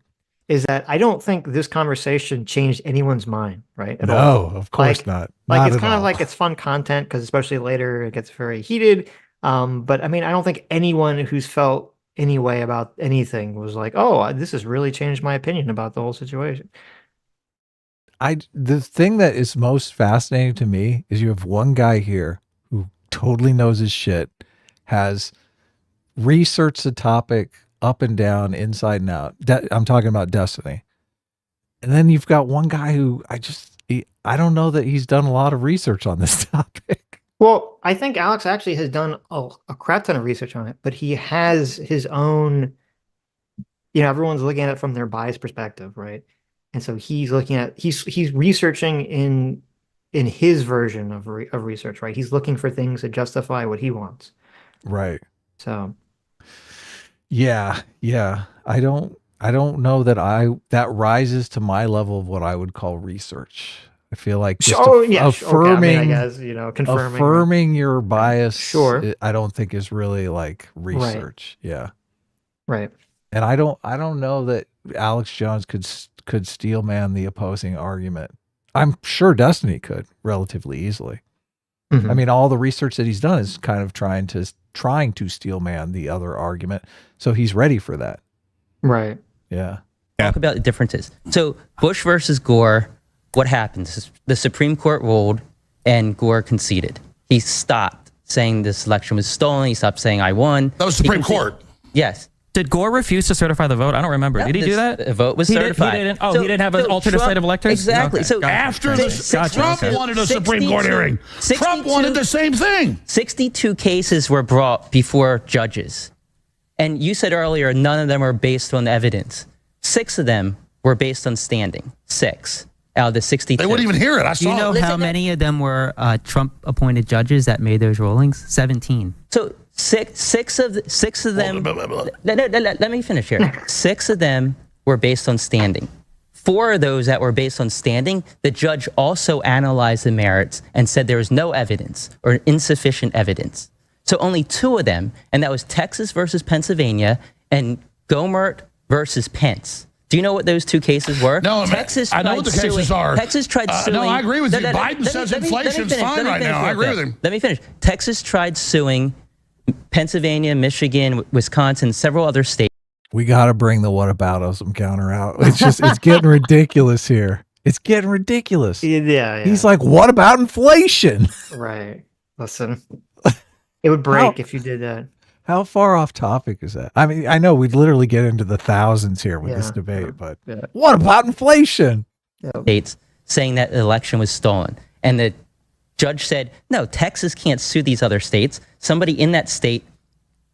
is that I don't think this conversation changed anyone's mind, right? At all. Of course not. Like it's kind of like it's fun content because especially later it gets very heated. But I mean, I don't think anyone who's felt any way about anything was like, oh, this has really changed my opinion about the whole situation. The thing that is most fascinating to me is you have one guy here who totally knows his shit, has researched the topic up and down, inside and out. I'm talking about Destiny. And then you've got one guy who I don't know that he's done a lot of research on this topic. Well, I think Alex actually has done a crap ton of research on it, but he has his own, everyone's looking at it from their biased perspective, right? And so he's looking at, he's researching in his version of research, right? He's looking for things that justify what he wants. Right. So. Yeah. I don't know that that rises to my level of what I would call research. I feel like just affirming, I guess, confirming. Affirming your bias, sure. I don't think is really like research. Right. Yeah. Right. And I don't know that Alex Jones could steel man the opposing argument. I'm sure Destiny could relatively easily. Mm-hmm. I mean, all the research that he's done is kind of trying to steel man the other argument. So he's ready for that. Right. Yeah. Talk about the differences. So Bush versus Gore, what happened? The Supreme Court ruled and Gore conceded. He stopped saying this election was stolen. He stopped saying I won. That was Supreme Court. Yes. Did Gore refuse to certify the vote? I don't remember. No, did he do that? The vote was certified. He didn't have an alternate slate of electors? Exactly. Okay. So after Trump wanted a Supreme Court hearing. Trump wanted the same thing. 62 cases were brought before judges. And you said earlier, none of them were based on evidence. 6 of them were based on standing. 6 out of the 62. They wouldn't even hear it. Do you know how many of them were Trump-appointed judges that made those rulings? 17. So six of them. Let me finish here. 6 of them were based on standing. 4 of those that were based on standing, the judge also analyzed the merits and said there was no evidence or insufficient evidence. So only 2 of them, and that was Texas versus Pennsylvania and Gohmert versus Pence. Do you know what those two cases were? No, Texas I know what the cases are. Texas tried suing. No, I agree with you. Biden says inflation's fine right now. I agree with him. Let me finish. Texas tried suing Pennsylvania, Michigan, Wisconsin, several other states. We got to bring the whataboutism counter out. It's getting ridiculous here. It's getting ridiculous. Yeah. He's like, what about inflation? Right. Listen, it would break if you did that. How far off topic is that? I mean, I know we'd literally get into the thousands here with this debate, but what about inflation? States saying that the election was stolen. And the judge said, no, Texas can't sue these other states. Somebody in that state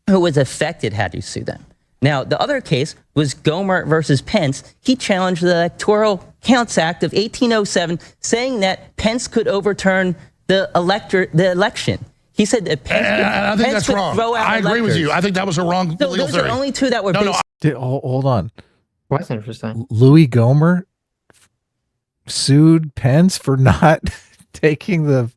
who was affected had to sue them. Now, the other case was Gohmert versus Pence. He challenged the Electoral Counts Act of 1807, saying that Pence could overturn the election. He said that Pence I think that's wrong. I agree with you. I think that was a wrong legal those theory. are only two that were based. Hold on. Well, that's interesting. Louis Gohmert sued Pence for not taking the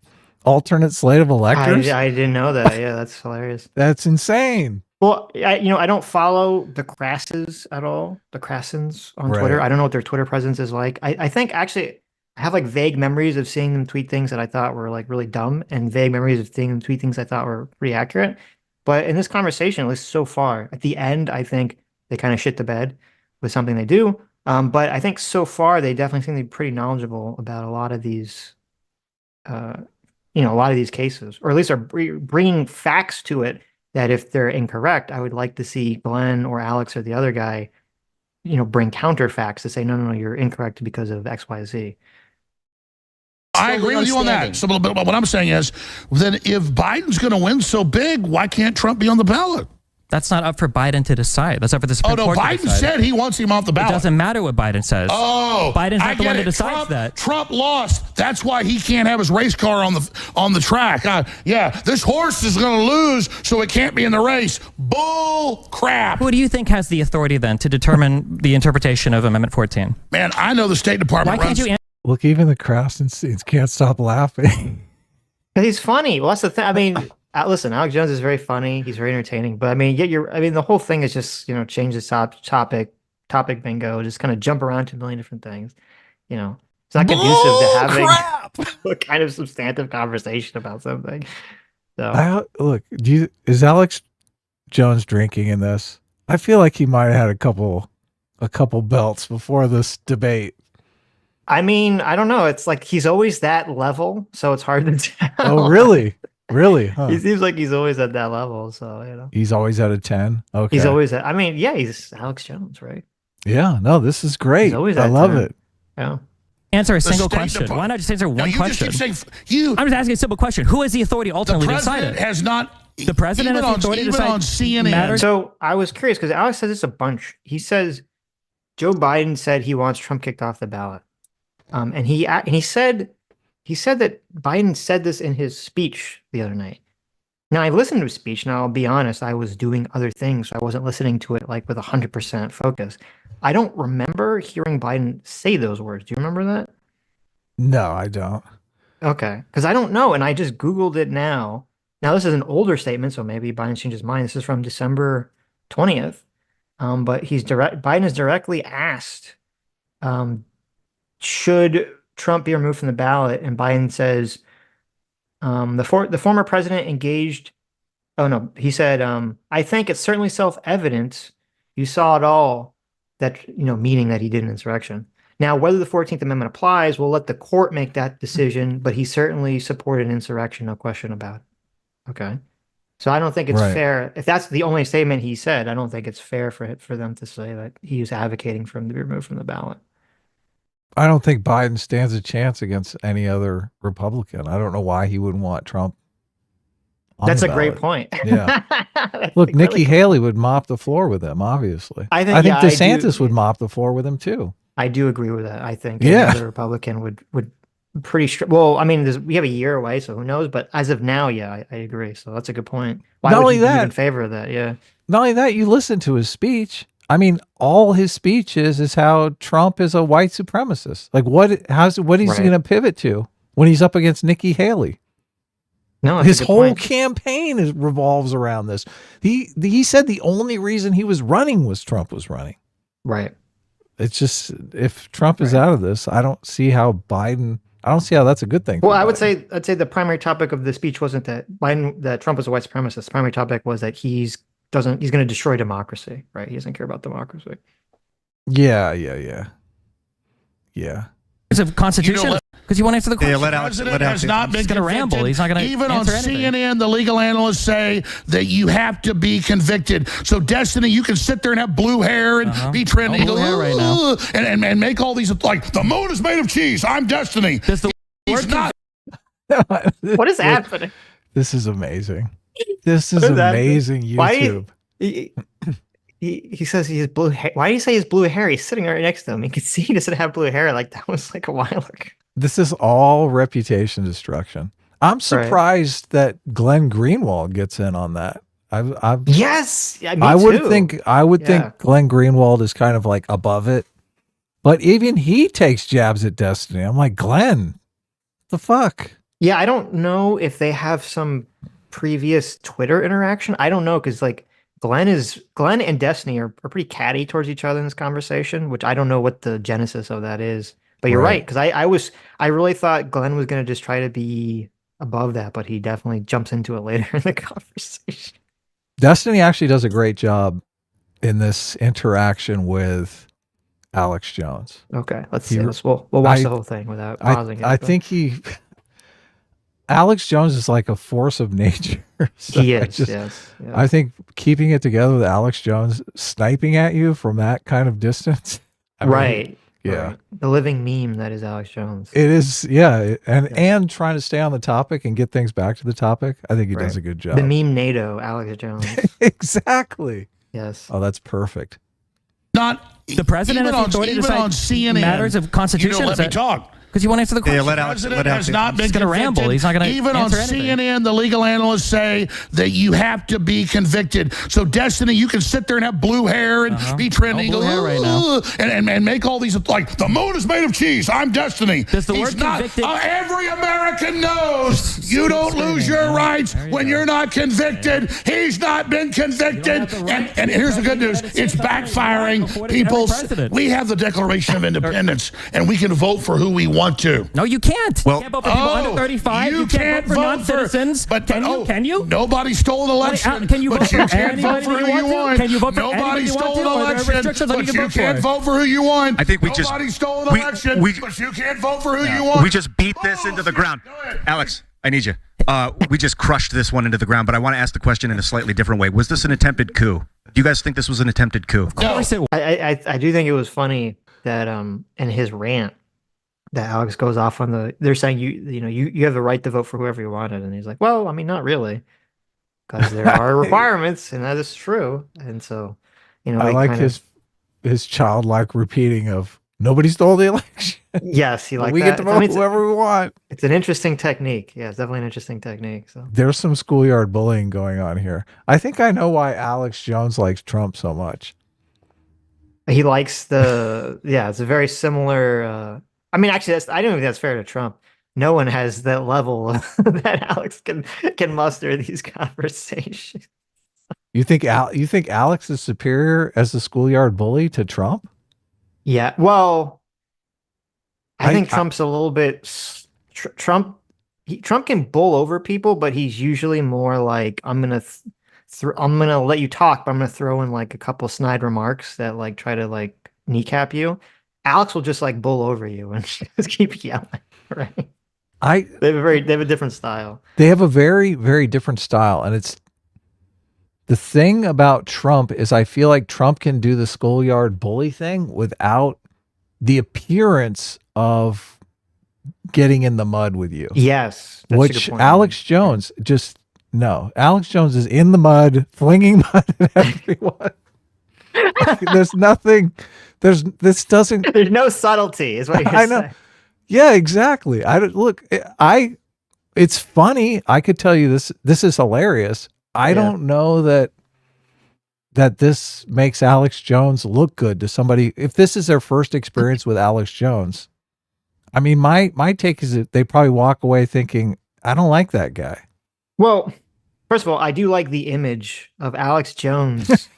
alternate slate of electors? I didn't know that. Yeah, that's hilarious. That's insane. Well, I don't follow the Crasses at all. The Crassens on Twitter. I don't know what their Twitter presence is like. I think actually I have like vague memories of seeing them tweet things that I thought were like really dumb, and vague memories of seeing them tweet things I thought were pretty accurate. But in this conversation, at least so far, at the end, I think they kind of shit the bed with something they do. But I think so far they definitely seem to be pretty knowledgeable about a lot of these, a lot of these cases, or at least are bringing facts to it that if they're incorrect, I would like to see Glenn or Alex or the other guy, bring counter facts to say, no, you're incorrect because of X, Y, Z. I agree with you on that. So, but what I'm saying is, then if Biden's going to win so big, why can't Trump be on the ballot? That's not up for Biden to decide. That's up for the Supreme Court to decide. Biden said he wants him off the ballot. It doesn't matter what Biden says. Oh, Biden's not the one that decides that. Trump lost. That's why he can't have his race car on the track. This horse is going to lose, so it can't be in the race. Bull crap. Who do you think has the authority then to determine the interpretation of Amendment 14? Man, I know the State Department. Why can't you? Look, even the Crassensteins can't stop laughing. He's funny. Well, that's the thing. I mean, listen, Alex Jones is very funny. He's very entertaining. But I mean, the whole thing is just, change the topic bingo, just kind of jump around to a million different things. It's not conducive to having a kind of substantive conversation about something. So is Alex Jones drinking in this? I feel like he might have had a couple belts before this debate. I mean, I don't know. It's like he's always that level, so it's hard to tell. Oh, really? Really? Huh. He seems like he's always at that level, so He's always at a 10. Okay. He's always at. I mean, yeah, he's Alex Jones, right? Yeah. No, this is great. He's always I love it. Yeah. Answer a single question. Why not just answer one question? I'm just asking a simple question. Who has the authority ultimately to decide it? The president has the authority to decide on CNN. So I was curious because Alex says this a bunch. He says Joe Biden said he wants Trump kicked off the ballot. And he said that Biden said this in his speech the other night. Now I listened to his speech. Now I'll be honest, I was doing other things, so I wasn't listening to it like with 100% focus. I don't remember hearing Biden say those words. Do you remember that? No, I don't. Okay, because I don't know, and I just Googled it now. Now this is an older statement, so maybe Biden changed his mind. This is from December 20th. But Biden is directly asked, should Trump be removed from the ballot? And Biden says, the former president engaged. Oh no, he said, I think it's certainly self-evident. You saw it all. That meaning that he did an insurrection. Now, whether the 14th Amendment applies, we'll let the court make that decision. But he certainly supported an insurrection, no question about it. Okay, so I don't think it's fair if that's the only statement he said. I don't think it's fair for them to say that he was advocating for him to be removed from the ballot. I don't think Biden stands a chance against any other Republican. I don't know why he wouldn't want Trump on That's the a ballot. great point. Yeah. Look, Nikki Haley would mop the floor with him, obviously. I think DeSantis would mop the floor with him, too. I do agree with that. I think another Republican would pretty well, I mean, we have a year away, so who knows? But as of now, yeah, I agree. So that's a good point. Why would he be in favor of that? Yeah. Not only that, you listen to his speech. I mean, all his speech is how Trump is a white supremacist. Like what is he going to pivot to when he's up against Nikki Haley? No, that's his a good whole point. campaign revolves around this. He said the only reason he was running was Trump was running. Right. It's just, if Trump is out of this, I don't see how that's a good thing. Well, I'd say the primary topic of the speech wasn't that Trump was a white supremacist. The primary topic was that he's going to destroy democracy, right? He doesn't care about democracy. Yeah. It's a constitution. Because you won't answer the question. Yeah, The president has not been He's gonna ramble. He's not gonna even on answer anything. CNN, the legal analysts say that you have to be convicted. So, Destiny, you can sit there and have blue hair and be trending, blue hair right now. and make all these, like, the moon is made of cheese. I'm Destiny. Does the He's not. What is happening? This is amazing. This is amazing YouTube. He says he has blue hair. Why do you say he has blue hair? He's sitting right next to him. You can see he doesn't have blue hair. Like, that was like a while ago. This is all reputation destruction. I'm surprised that Glen Greenwald gets in on that. Yes, yeah, me I would too. think Glen Greenwald is kind of like above it, but even he takes jabs at Destiny. I'm like, Glenn, the fuck? Yeah, I don't know if they have some previous Twitter interaction. I don't know, because like Glen and Destiny are pretty catty towards each other in this conversation, which I don't know what the genesis of that is. But you're right, because I really thought Glen was going to just try to be above that, but he definitely jumps into it later in the conversation. Destiny actually does a great job in this interaction with Alex Jones. Okay, let's see this. We'll watch the whole thing without pausing it. I think Alex Jones is like a force of nature. So he is, yes. I think keeping it together with Alex Jones sniping at you from that kind of distance. Right. Yeah. Right. The living meme that is Alex Jones. It is, yeah. And trying to stay on the topic and get things back to the topic. I think he does a good job. The meme NATO, Alex Jones. Exactly. Yes. Oh, that's perfect. Not the president has the authority to decide on CNN, matters of constitution. You don't let me talk. Because you won't answer the question. Yeah, The president has not been He's going to ramble. He's not going to even answer on anything. CNN, the legal analysts say that you have to be convicted. So, Destiny, you can sit there and have blue hair and be trending, blue hair right now. and make all these, like, the moon is made of cheese. I'm Destiny. Does the He's word not, convicted- every American knows you don't lose your rights when you're not convicted. He's not been convicted. And here's the good news. It's backfiring. We have the Declaration of Independence, and we can vote for who we want to. No, you can't. Well, you can't vote for people under 35. You can't vote for non-citizens. Can you? Nobody stole an election. Can you but vote you for can't vote anybody for that who you you want want. to? Can you vote for Nobody anybody you stole want an to? Or are there election, restrictions on but who you you can vote can't for? vote for who you want. I think Nobody stole an election, but you can't vote for who you want. We just beat this into the ground. Alex, I need you. We just crushed this one into the ground, but I want to ask the question in a slightly different way. Was this an attempted coup? Do you guys think this was an attempted coup? Of course it was. I do think it was funny that in his rant that Alex goes off on they're saying you have the right to vote for whoever you wanted, and he's like, well, I mean, not really, because there are requirements, and that is true. And so, I like his childlike repeating of nobody stole the election. Yes, he liked we that. get to vote whoever we want. It's an interesting technique. Yeah, it's definitely an interesting technique. So there's some schoolyard bullying going on here. I think I know why Alex Jones likes Trump so much. He likes it's a very similar. I mean, actually, I don't think that's fair to Trump. No one has that level that Alex can muster these conversations. You think Alex is superior as a schoolyard bully to Trump? Yeah. Well, I think Trump's a little bit. Trump can bull over people, but he's usually more like, I'm gonna let you talk, but I'm gonna throw in like a couple snide remarks that like try to like kneecap you. Alex will just like bull over you and just keep yelling. Right. They have a different style. They have a very, very different style, and it's the thing about Trump is I feel like Trump can do the schoolyard bully thing without the appearance of getting in the mud with you. Yes. Which Alex Jones Alex Jones is in the mud, flinging mud at everyone. There's nothing. There's no subtlety, is what you're I know. saying. Yeah, exactly. It's funny. I could tell you this is hilarious. I don't know that this makes Alex Jones look good to somebody. If this is their first experience with Alex Jones, I mean, my take is that they probably walk away thinking, I don't like that guy. Well, first of all, I do like the image of Alex Jones.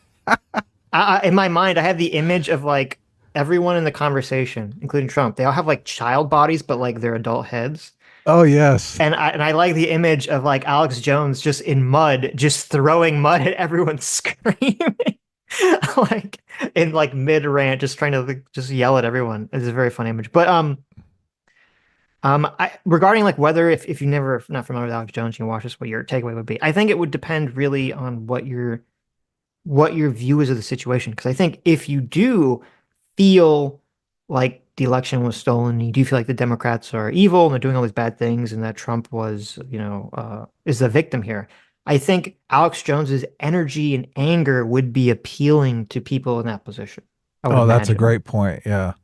In my mind, I have the image of like everyone in the conversation, including Trump. They all have like child bodies, but like their adult heads. Oh yes. And I like the image of like Alex Jones just in mud, just throwing mud at everyone, screaming, like in like mid rant, just trying to like, just yell at everyone. It's a very fun image. But regarding like whether if you never not familiar with Alex Jones, you can watch this, what your takeaway would be. I think it would depend really on what your view is of the situation. Because I think if you do feel like the election was stolen, you do feel like the Democrats are evil and they're doing all these bad things, and that Trump was, is the victim here. I think Alex Jones's energy and anger would be appealing to people in that position. Oh, that's a great point. Yeah.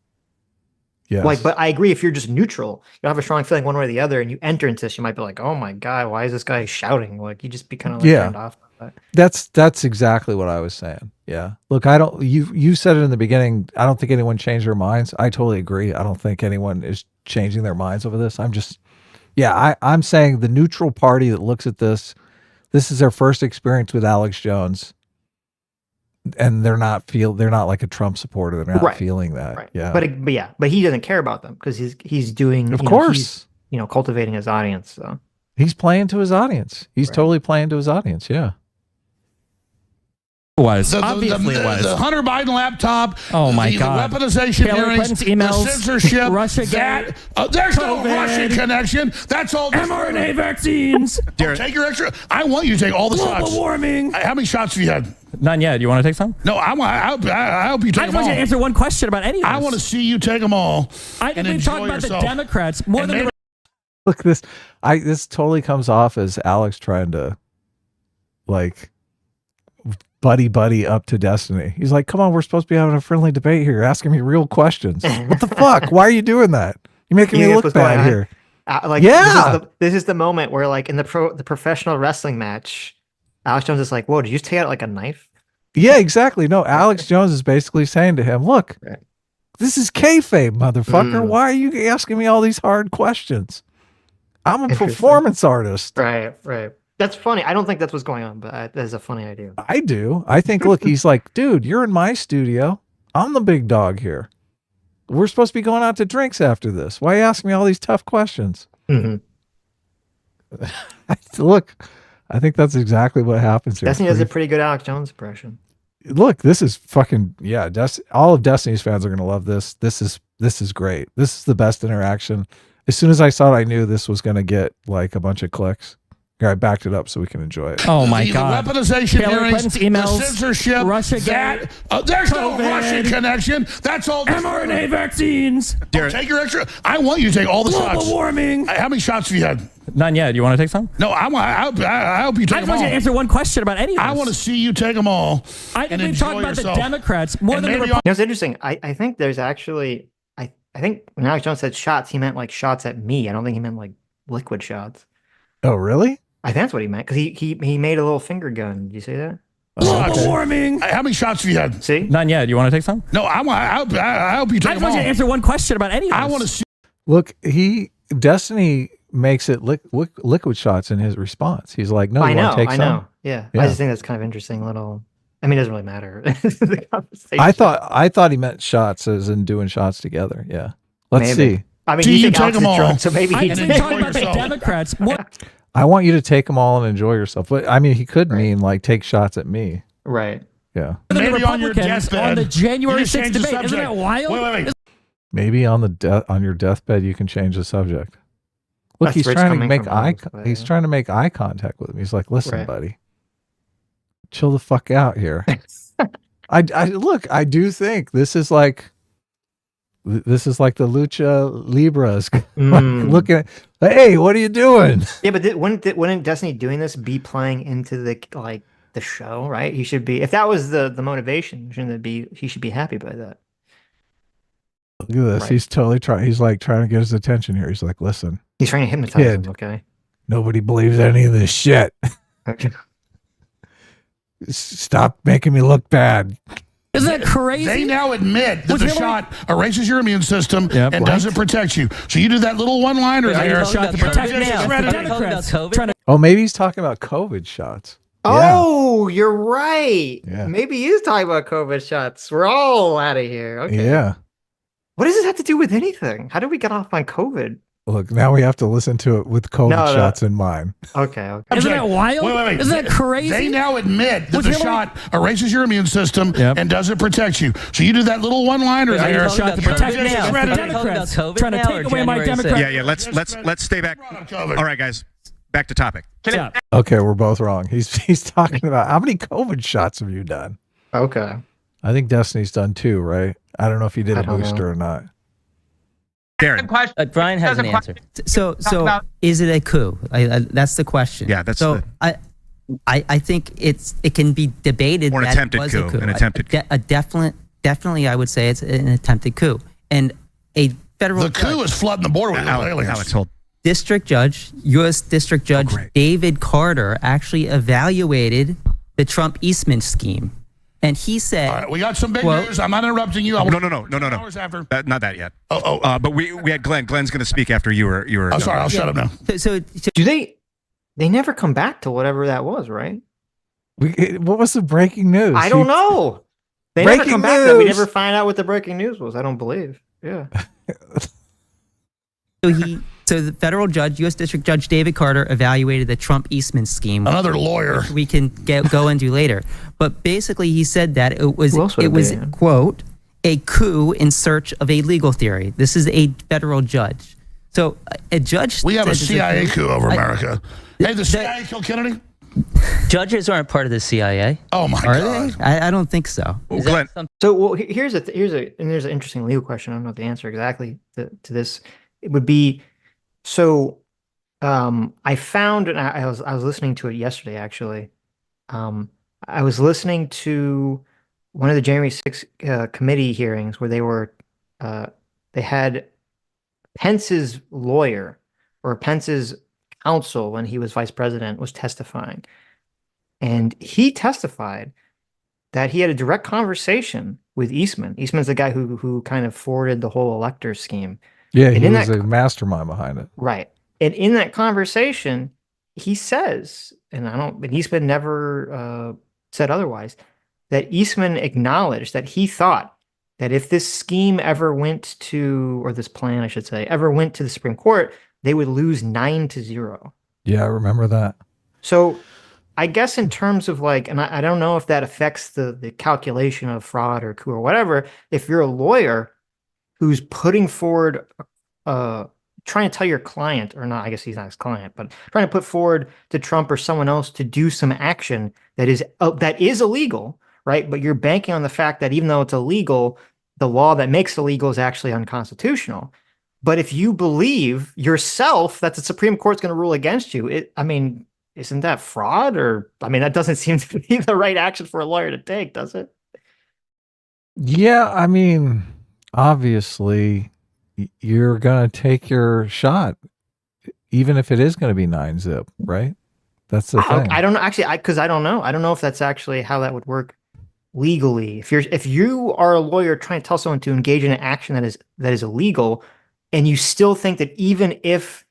Yes. Like, but I agree. If you're just neutral, you don't have a strong feeling one way or the other, and you enter into this, you might be like, "Oh my god, why is this guy shouting?" Like, you just be kind of like turned off. That's exactly what I was saying. Yeah. Look, you said it in the beginning. I don't think anyone changed their minds. I totally agree. I don't think anyone is changing their minds over this. I'm saying the neutral party that looks at this is their first experience with Alex Jones, and they're not like a Trump supporter. They're not feeling that. Right. Yeah. But he doesn't care about them because he's doing, of course, cultivating his audience. So he's playing to his audience. He's totally playing to his audience. Yeah. Obviously it was. The Hunter Biden laptop. Oh my God. The weaponization Hillary hearings, Clinton's emails, the censorship. Russia that there's no Russian connection. That's all. mRNA vaccines. Take your extra. I want you to take all the shots. Global warming. How many shots have you had? None yet. You want to take some? No, I hope you take them all. I just want you to answer one question about any of this. I want to see you take them all. I think we've talked about the Democrats more than the. Look, this totally comes off as Alex trying to, like, buddy up to Destiny. He's like, come on, we're supposed to be having a friendly debate here. You're asking me real questions. What the fuck? Why are you doing that? You're making me look bad here. This is the moment where, like, in the professional wrestling match, Alex Jones is like, whoa, did you just take out like a knife? Yeah, exactly. No, Alex Jones is basically saying to him, look, this is kayfabe, motherfucker. Why are you asking me all these hard questions? I'm a performance artist. Right. That's funny. I don't think that's what's going on, but that's a funny idea. I do. I think, look, he's like, dude, you're in my studio. I'm the big dog here. We're supposed to be going out to drinks after this. Why are you asking me all these tough questions? Look, I think that's exactly what happens here. Destiny does a pretty good Alex Jones impression. Look, this is fucking, all of Destiny's fans are going to love this. This is great. This is the best interaction. As soon as I saw it, I knew this was going to get like a bunch of clicks. Here, I backed it up so we can enjoy it. Oh my God. The weaponization Hillary hearings, Clinton's emails, the censorship, Russia there's no Russian connection. That's all. mRNA vaccines. Take your extra. I want you to take all the shots. Global warming. How many shots have you had? None yet. You want to take some? No, I hope you take them all. I just want you to answer one question about any of this. I want to see you take them all. I think we've talked about the Democrats more than the Republicans. It's interesting. I think there's actually, I think when Alex Jones said shots, he meant like shots at me. I don't think he meant like liquid shots. Oh, really? I think that's what he meant, because he made a little finger gun. Did you see that? Global warming. How many shots have you had? See? None yet. You want to take some? No, I hope you take them all. I just want you to answer one question about any of this. I want to see. Look, Destiny makes it liquid shots in his response. He's like, no, I know. Yeah. I just think that's kind of interesting little. I mean, it doesn't really matter. The conversation. I thought he meant shots as in doing shots together. Yeah. Let's see. I mean, you take them all, drunk, so maybe I think we've talked about the Democrats more. I want you to take them all and enjoy yourself. But I mean, he could mean like take shots at me. Right. Yeah. Maybe on your deathbed. On the January 6th debate. Isn't that wild? Wait. Maybe on your deathbed you can change the subject. Look, he's trying to make eye contact with him. He's like, listen, buddy, chill the fuck out here. I do think this is like the Lucha Libras. Look at, hey, what are you doing? Yeah, but wouldn't Destiny doing this be playing into the show, right? He should be, if that was the motivation, shouldn't it be, he should be happy by that. Look at this. Right. He's totally trying to get his attention here. He's like, listen. He's trying to hypnotize him, okay? Nobody believes any of this shit. Okay. Stop making me look bad. Isn't that crazy? They now admit that the shot erases your immune system and doesn't protect you. So you do that little one-liner there. Shot to protect now. The Democrats trying to. Oh, maybe he's talking about COVID shots. Oh, you're right. Yeah. Maybe he is talking about COVID shots. We're all out of here. Okay. Yeah. What does this have to do with anything? How did we get off on COVID? Look, now we have to listen to it with COVID shots in mind. Okay. Isn't that wild? Wait. Isn't that crazy? They now admit that the shot erases your immune system and doesn't protect you. So you do that little one-liner there. Shot to protect now. The Democrats trying to take away my Democrat. Yeah. Let's stay back. All right, guys. Back to topic. Okay, we're both wrong. He's talking about how many COVID shots have you done? Okay. I think Destiny's done 2, right? I don't know if he did a booster or not. Darren. Brian has an answer. So is it a coup? That's the question. Yeah, that's I think it can be debated. Or an that attempted it was a coup. An attempted coup. Definitely, I would say it's an attempted coup. And a federal The coup is flooding the border with aliens. Alex, hold. District Judge, U.S. District Judge David Carter actually evaluated the Trump-Eastman scheme. And he said... All right, we got some big news. I'm not interrupting you. No. Hours after. Not that yet. But we had Glenn. Glenn's going to speak after you were. I'm sorry. I'll shut up now. So do they never come back to whatever that was, right? What was the breaking news? I don't know. They Breaking never come back to that. We news. never find out what the breaking news was. I don't believe. Yeah. So the federal judge, U.S. District Judge David Carter, evaluated the Trump-Eastman scheme. Another lawyer. Which we can go into later. But basically, he said that it was quote, a coup in search of a legal theory. This is a federal judge. So a judge... We have a CIA coup over America. Hey, the CIA killed Kennedy? Judges aren't part of the CIA. Oh, my God. They? I don't think so. Glenn. So here's and there's an interesting legal question. I don't know the answer exactly to this. It would be... So, I found, and I was listening to it yesterday, actually. I was listening to one of the January 6th committee hearings where they had Pence's lawyer or Pence's counsel when he was vice president was testifying. And he testified that he had a direct conversation with Eastman. Eastman's the guy who kind of forwarded the whole elector scheme. Yeah, he was a mastermind behind it. Right. And in that conversation, he says, and Eastman never said otherwise, that Eastman acknowledged that he thought that if this scheme ever went to, or this plan, I should say, ever went to the Supreme Court, they would lose 9-0. Yeah, I remember that. So I guess in terms of and I don't know if that affects the calculation of fraud or coup or whatever, if you're a lawyer who's putting forward, trying to tell your client, or not, I guess he's not his client, but trying to put forward to Trump or someone else to do some action that is illegal, right? But you're banking on the fact that even though it's illegal, the law that makes it illegal is actually unconstitutional. But if you believe yourself that the Supreme Court's going to rule against you, isn't that fraud? Or, that doesn't seem to be the right action for a lawyer to take, does it? Yeah, obviously, you're going to take your shot, even if it is going to be 9-0, right? That's the thing. I don't know, actually, because I don't know. I don't know if that's actually how that would work legally. If you are a lawyer trying to tell someone to engage in an action that is illegal, and you still think that even if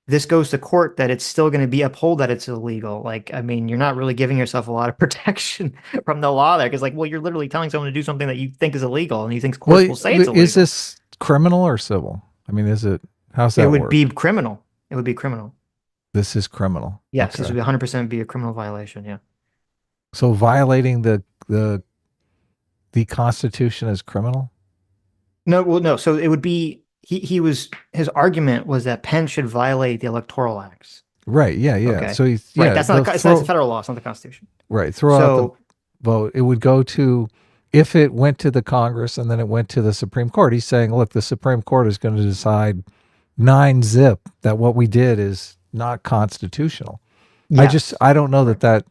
this goes to court, that it's still going to be upheld that it's illegal. You're not really giving yourself a lot of protection from the law there, because you're literally telling someone to do something that you think is illegal, and you think courts will say it's illegal. Is this criminal or civil? How's that work? It would be criminal. It would be criminal. This is criminal. Yes, This would be 100% be a criminal violation. Yeah. So violating the Constitution is criminal? No. So it would be his argument was that Pence should violate the electoral acts. Right. Yeah. Okay. So right. That's that's a federal law. It's not the Constitution. Right. Throw out the vote. It would go to, if it went to the Congress and then it went to the Supreme Court. He's saying, look, the Supreme Court is going to decide 9-0 that what we did is not constitutional. Yes. I don't know that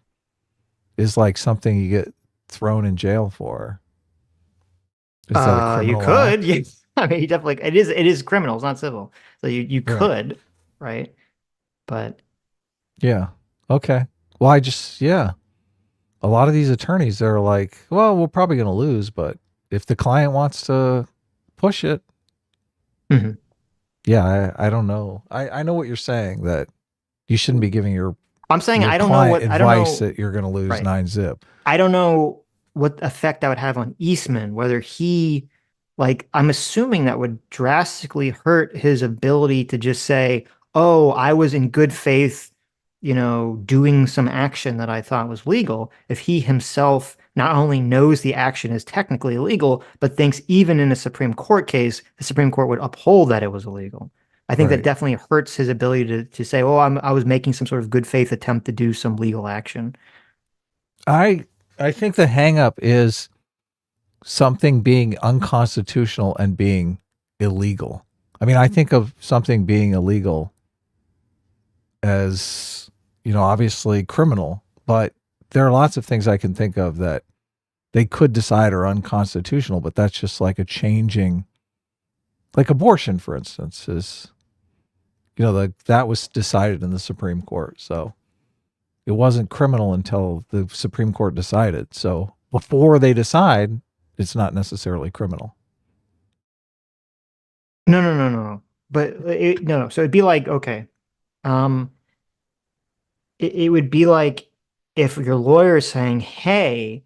is something you get thrown in jail for. Is that a criminal you could. act? Yes. You definitely, it is criminal. It's not civil. So you could, right? But yeah. Okay. Well, a lot of these attorneys are like, well, we're probably going to lose, but if the client wants to push it, yeah, I don't know. I know what you're saying, that you shouldn't be giving your I'm saying your I don't know client what advice I don't know. that you're going to lose Right. 9-zip. I don't know what effect that would have on Eastman, whether he, like, I'm assuming that would drastically hurt his ability to just say, oh, I was in good faith, doing some action that I thought was legal. If he himself not only knows the action is technically illegal, but thinks even in a Supreme Court case, the Supreme Court would uphold that it was illegal. I think that definitely hurts his ability to say, oh, I was making some sort of good faith attempt to do some legal action. I think the hang up is something being unconstitutional and being illegal. I mean, I think of something being illegal as, obviously criminal, but there are lots of things I can think of that they could decide are unconstitutional, but that's just like a changing, like abortion, for instance, is, that was decided in the Supreme Court. So it wasn't criminal until the Supreme Court decided. So before they decide, it's not necessarily criminal. No. But no. So it'd be like, okay. It would be like if your lawyer is saying, hey,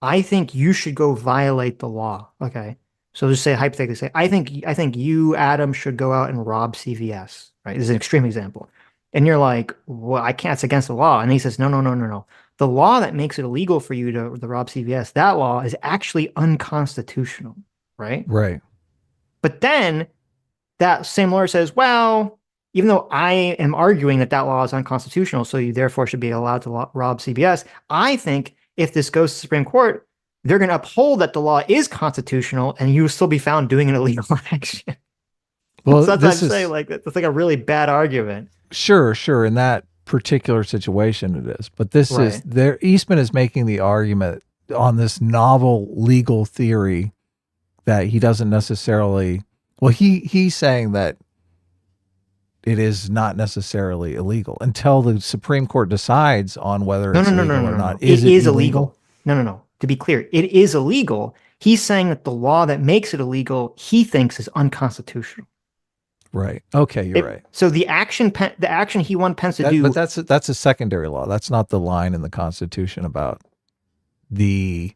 I think you should go violate the law. Okay. So just say, hypothetically say, I think you, Adam, should go out and rob CVS, right? This is an extreme example. And you're like, well, I can't, it's against the law. And he says, no. The law that makes it illegal for you to rob CVS, that law is actually unconstitutional, right? Right. But then that same lawyer says, well, even though I am arguing that law is unconstitutional, so you therefore should be allowed to rob CVS, I think if this goes to the Supreme Court, they're going to uphold that the law is constitutional and you will still be found doing an illegal action. Well, so that's what I'm saying, like, that's like a really bad argument. Sure. In that particular situation it is. But this is there. Eastman is making the argument on this novel legal theory that he doesn't necessarily, well, he's saying that it is not necessarily illegal until the Supreme Court decides on whether it's legal or not. It is illegal. No. To be clear, it is illegal. He's saying that the law that makes it illegal, he thinks is unconstitutional. Right. Okay, you're right. So the action he wanted Pence to do, but that's a secondary law. That's not the line in the Constitution about the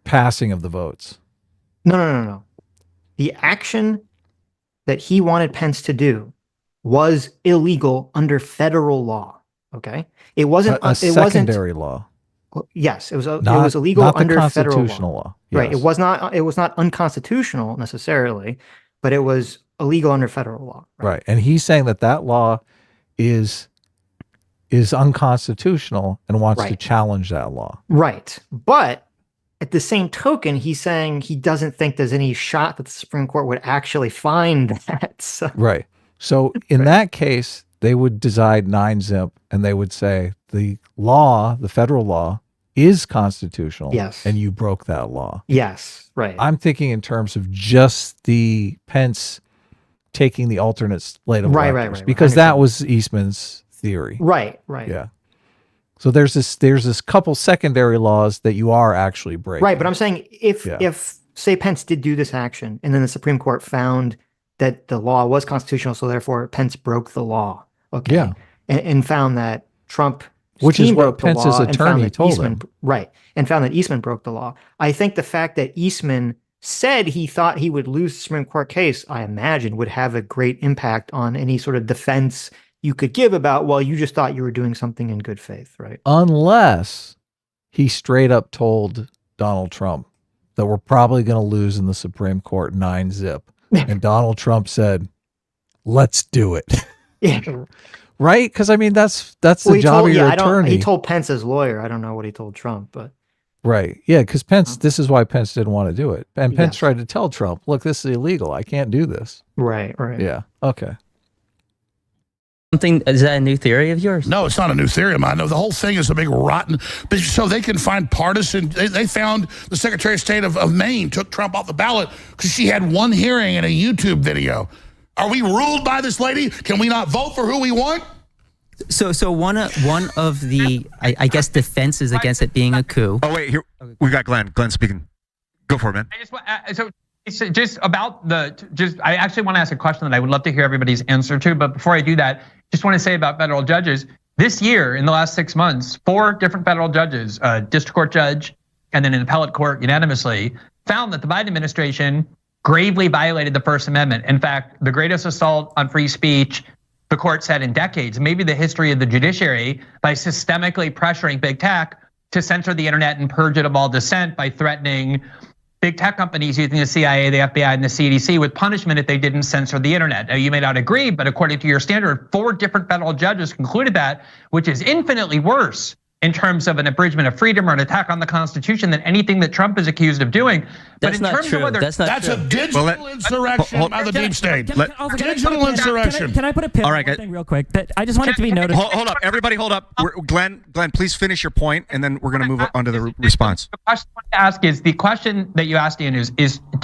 passing of the votes. No. The action that he wanted Pence to do was illegal under federal law. Okay, it wasn't a secondary law. Yes, it was illegal not under the federal constitutional law. Yes. Right. It was not unconstitutional necessarily, but it was illegal under federal law. Right. And he's saying that law is unconstitutional and wants to challenge that law. Right. But at the same token, he's saying he doesn't think there's any shot that the Supreme Court would actually find that. So. Right. So in that case, they would decide 9-zip and they would say the law, the federal law, is constitutional. Yes. And you broke that law. Yes. Right. I'm thinking in terms of just the Pence taking the alternate slate of electors, because that was Eastman's theory. Right. Yeah. So there's this couple secondary laws that you are actually breaking. Right. But I'm saying if say Pence did do this action and then the Supreme Court found that the law was constitutional, so therefore Pence broke the law. Okay. Yeah. And found that Trump, which is what Pence's attorney told him. Right. And found that Eastman broke the law. I think the fact that Eastman said he thought he would lose the Supreme Court case, I imagine, would have a great impact on any sort of defense you could give about, well, you just thought you were doing something in good faith, right? Unless he straight up told Donald Trump that we're probably going to lose in the Supreme Court 9-zip. And Donald Trump said, let's do it. Yeah. Right? Because I mean, that's the job of your attorney. He told Pence's lawyer. I don't know what he told Trump, but. Right. Yeah. Because Pence, this is why Pence didn't want to do it. And Pence tried to tell Trump, look, this is illegal. I can't do this. Right. Yeah. Okay. Is that a new theory of yours? No, it's not a new theory of mine. No, the whole thing is a big rotten. But so they can find partisan. They found the Secretary of State of Maine took Trump off the ballot because she had one hearing in a YouTube video. Are we ruled by this lady? Can we not vote for who we want? So one of the I guess defenses against it being a coup. Oh wait, here we got Glenn. Glenn speaking. Go for it, man. I just want so it's just about I actually want to ask a question that I would love to hear everybody's answer to. But before I do that, just want to say about federal judges. This year, in the last 6 months, 4 different federal judges, a district court judge, and then an appellate court unanimously found that the Biden administration gravely violated the First Amendment. In fact, the greatest assault on free speech, the court said, in decades, maybe the history of the judiciary, by systemically pressuring big tech to censor the internet and purge it of all dissent by threatening big tech companies using the CIA, the FBI, and the CDC with punishment if they didn't censor the internet. Now, you may not agree, but according to your standard, 4 different federal judges concluded that, which is infinitely worse in terms of an abridgment of freedom or an attack on the Constitution than anything that Trump is accused of doing. That's but in not terms true. of whether That's a digital insurrection by the deep state. Digital insurrection. Can I put a pin All on right, one thing real quick? That I just want it to be noted. Hold up, everybody, hold up. Glenn, please finish your point, and then we're going to move on to the response. The question I want to ask is the question that you asked, Ian, is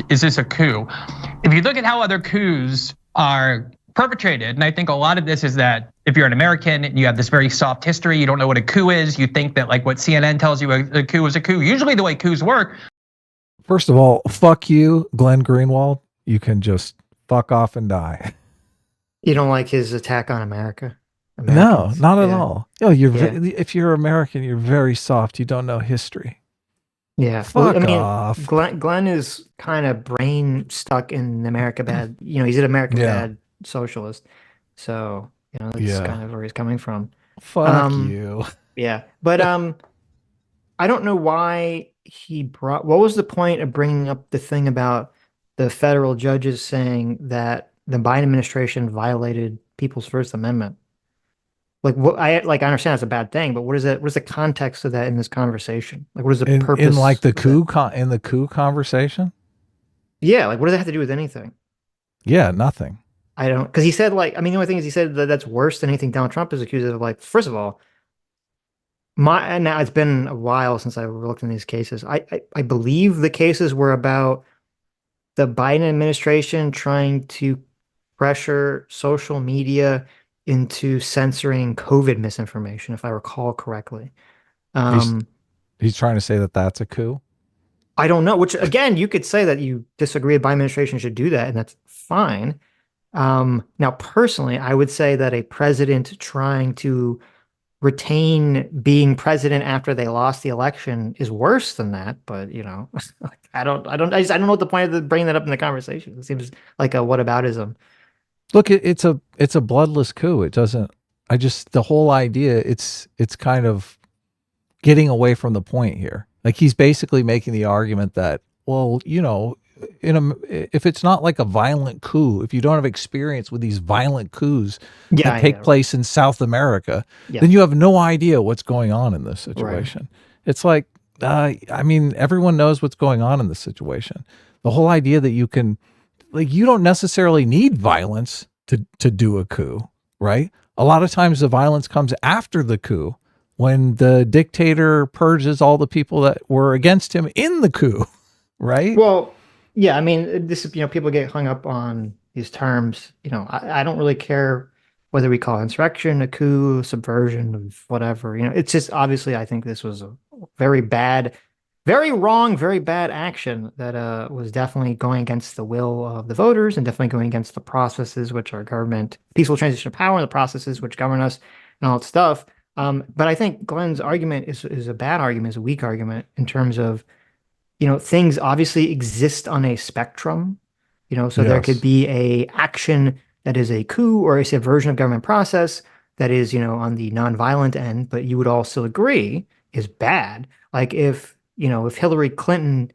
this a coup? If you look at how other coups are perpetrated, and I think a lot of this is that if you're an American and you have this very soft history, you don't know what a coup is, you think that like what CNN tells you a coup is a coup. Usually the way coups work. First of all, fuck you, Glen Greenwald. You can just fuck off and die. You don't like his attack on America? No, not at all. Oh, if you're American, you're very soft. You don't know history. Yeah, fuck off. Glenn is kind of brain stuck in America bad. You know, he's an American bad socialist. So, you know, that's kind of where he's coming from. Fuck you. Yeah. But I don't know why what was the point of bringing up the thing about the federal judges saying that the Biden administration violated people's First Amendment? Like what I understand it's a bad thing, but what is it? What is the context of that in this conversation? Like what is the purpose in like the coup in the coup conversation? Yeah, like what does that have to do with anything? Yeah, nothing. I don't, because he said the only thing is he said that that's worse than anything Donald Trump is accused of. Like, first of all, now it's been a while since I looked in these cases. I believe the cases were about the Biden administration trying to pressure social media into censoring COVID misinformation, if I recall correctly. He's trying to say that that's a coup. I don't know. Which again, you could say that you disagree the Biden administration should do that, and that's fine. Now, personally, I would say that a president trying to retain being president after they lost the election is worse than that. But you know, I don't know what the point of bringing that up in the conversation. It seems like a whataboutism. Look, it's a bloodless coup. It doesn't. The whole idea. It's kind of getting away from the point here. Like he's basically making the argument that, well, you know, if it's not like a violent coup, if you don't have experience with these violent coups that take place in South America, then you have no idea what's going on in this situation. Right. It's like, I mean, everyone knows what's going on in this situation. The whole idea that you can, like, you don't necessarily need violence to do a coup, right? A lot of times the violence comes after the coup when the dictator purges all the people that were against him in the coup, right? Well, yeah, I mean, this is, you know, people get hung up on these terms. You know, I don't really care whether we call insurrection a coup, subversion, whatever. You know, it's just obviously I think this was a very bad, very wrong, very bad action that was definitely going against the will of the voters and definitely going against the processes which are government, peaceful transition of power, and the processes which govern us and all that stuff. But I think Glenn's argument is a bad argument, is a weak argument in terms of, you know, things obviously exist on a spectrum, you know, so there could be a action that is a coup or a subversion of government process that is, you know, on the nonviolent end, but you would all still agree is bad. Like if, you know, if Hillary Clinton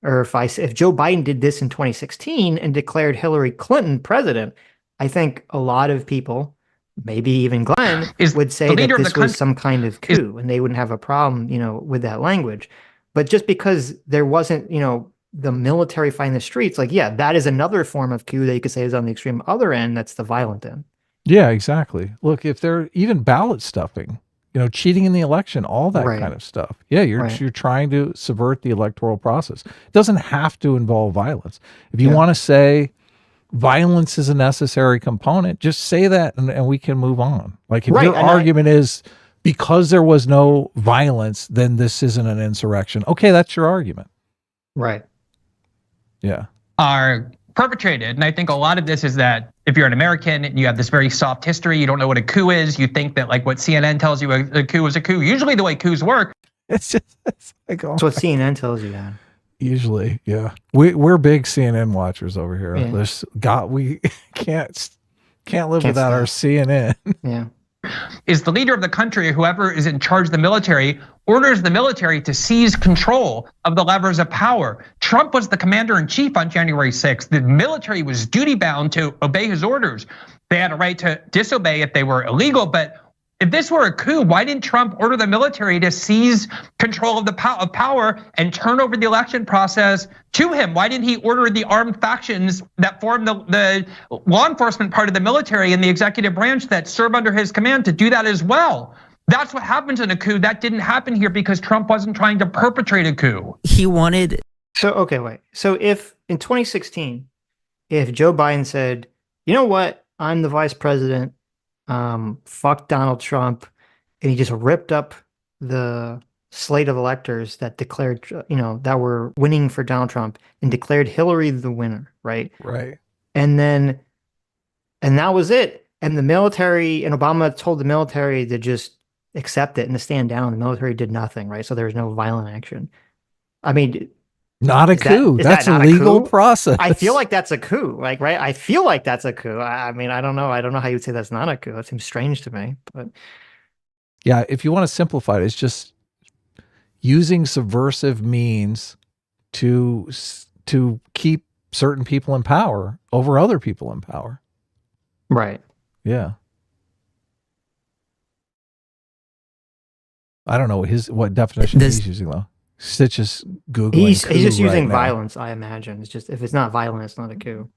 or if Joe Biden did this in 2016 and declared Hillary Clinton president, I think a lot of people, maybe even Glenn, would say that this was some kind of coup and they wouldn't have a problem, you know, with that language. But just because there wasn't, you know, the military fighting the streets, like, yeah, that is another form of coup that you could say is on the extreme other end. That's the violent end. Yeah, exactly. Look, if they're even ballot stuffing, you know, cheating in the election, all that kind of stuff. Yeah, you're trying to subvert the electoral process. It doesn't have to involve violence. If you want to say violence is a necessary component, just say that and we can move on. Like if Right, your and argument is because there was no violence, then this isn't an insurrection. Okay, that's your argument. Right. Yeah. Are perpetrated. And I think a lot of this is that if you're an American and you have this very soft history, you don't know what a coup is, you think that like what CNN tells you a coup is a coup. Usually the way coups work. It's just like, oh That's what CNN tells you, man. usually, yeah. We're big CNN watchers over here. Yeah. We can't live without our CNN. Yeah. Is the leader of the country, whoever is in charge of the military, orders the military to seize control of the levers of power. Trump was the commander in chief on January 6th. The military was duty bound to obey his orders. They had a right to disobey if they were illegal, but if this were a coup, why didn't Trump order the military to seize control of the power and turn over the election process to him? Why didn't he order the armed factions that form the law enforcement part of the military and the executive branch that serve under his command to do that as well? That's what happens in a coup. That didn't happen here because Trump wasn't trying to perpetrate a coup. He wanted. So, okay, wait. So if in 2016, if Joe Biden said, you know what, I'm the vice president, fuck Donald Trump, and he just ripped up the slate of electors that declared, that were winning for Donald Trump and declared Hillary the winner, right? Right. And that was it. And the military, and Obama told the military to just accept it and to stand down. The military did nothing, right? So there was no violent action. I mean, not a coup. That's a legal process. I feel like that's a coup, like, right? I feel like that's a coup. I mean, I don't know. I don't know how you would say that's not a coup. That seems strange to me, but yeah, if you want to simplify it, it's just using subversive means to keep certain people in power over other people in power. Right. Yeah. I don't know what definition he's using though. Sitch is Googling. He's just using right violence, I imagine. It's just, if it's not violent, it's not a coup.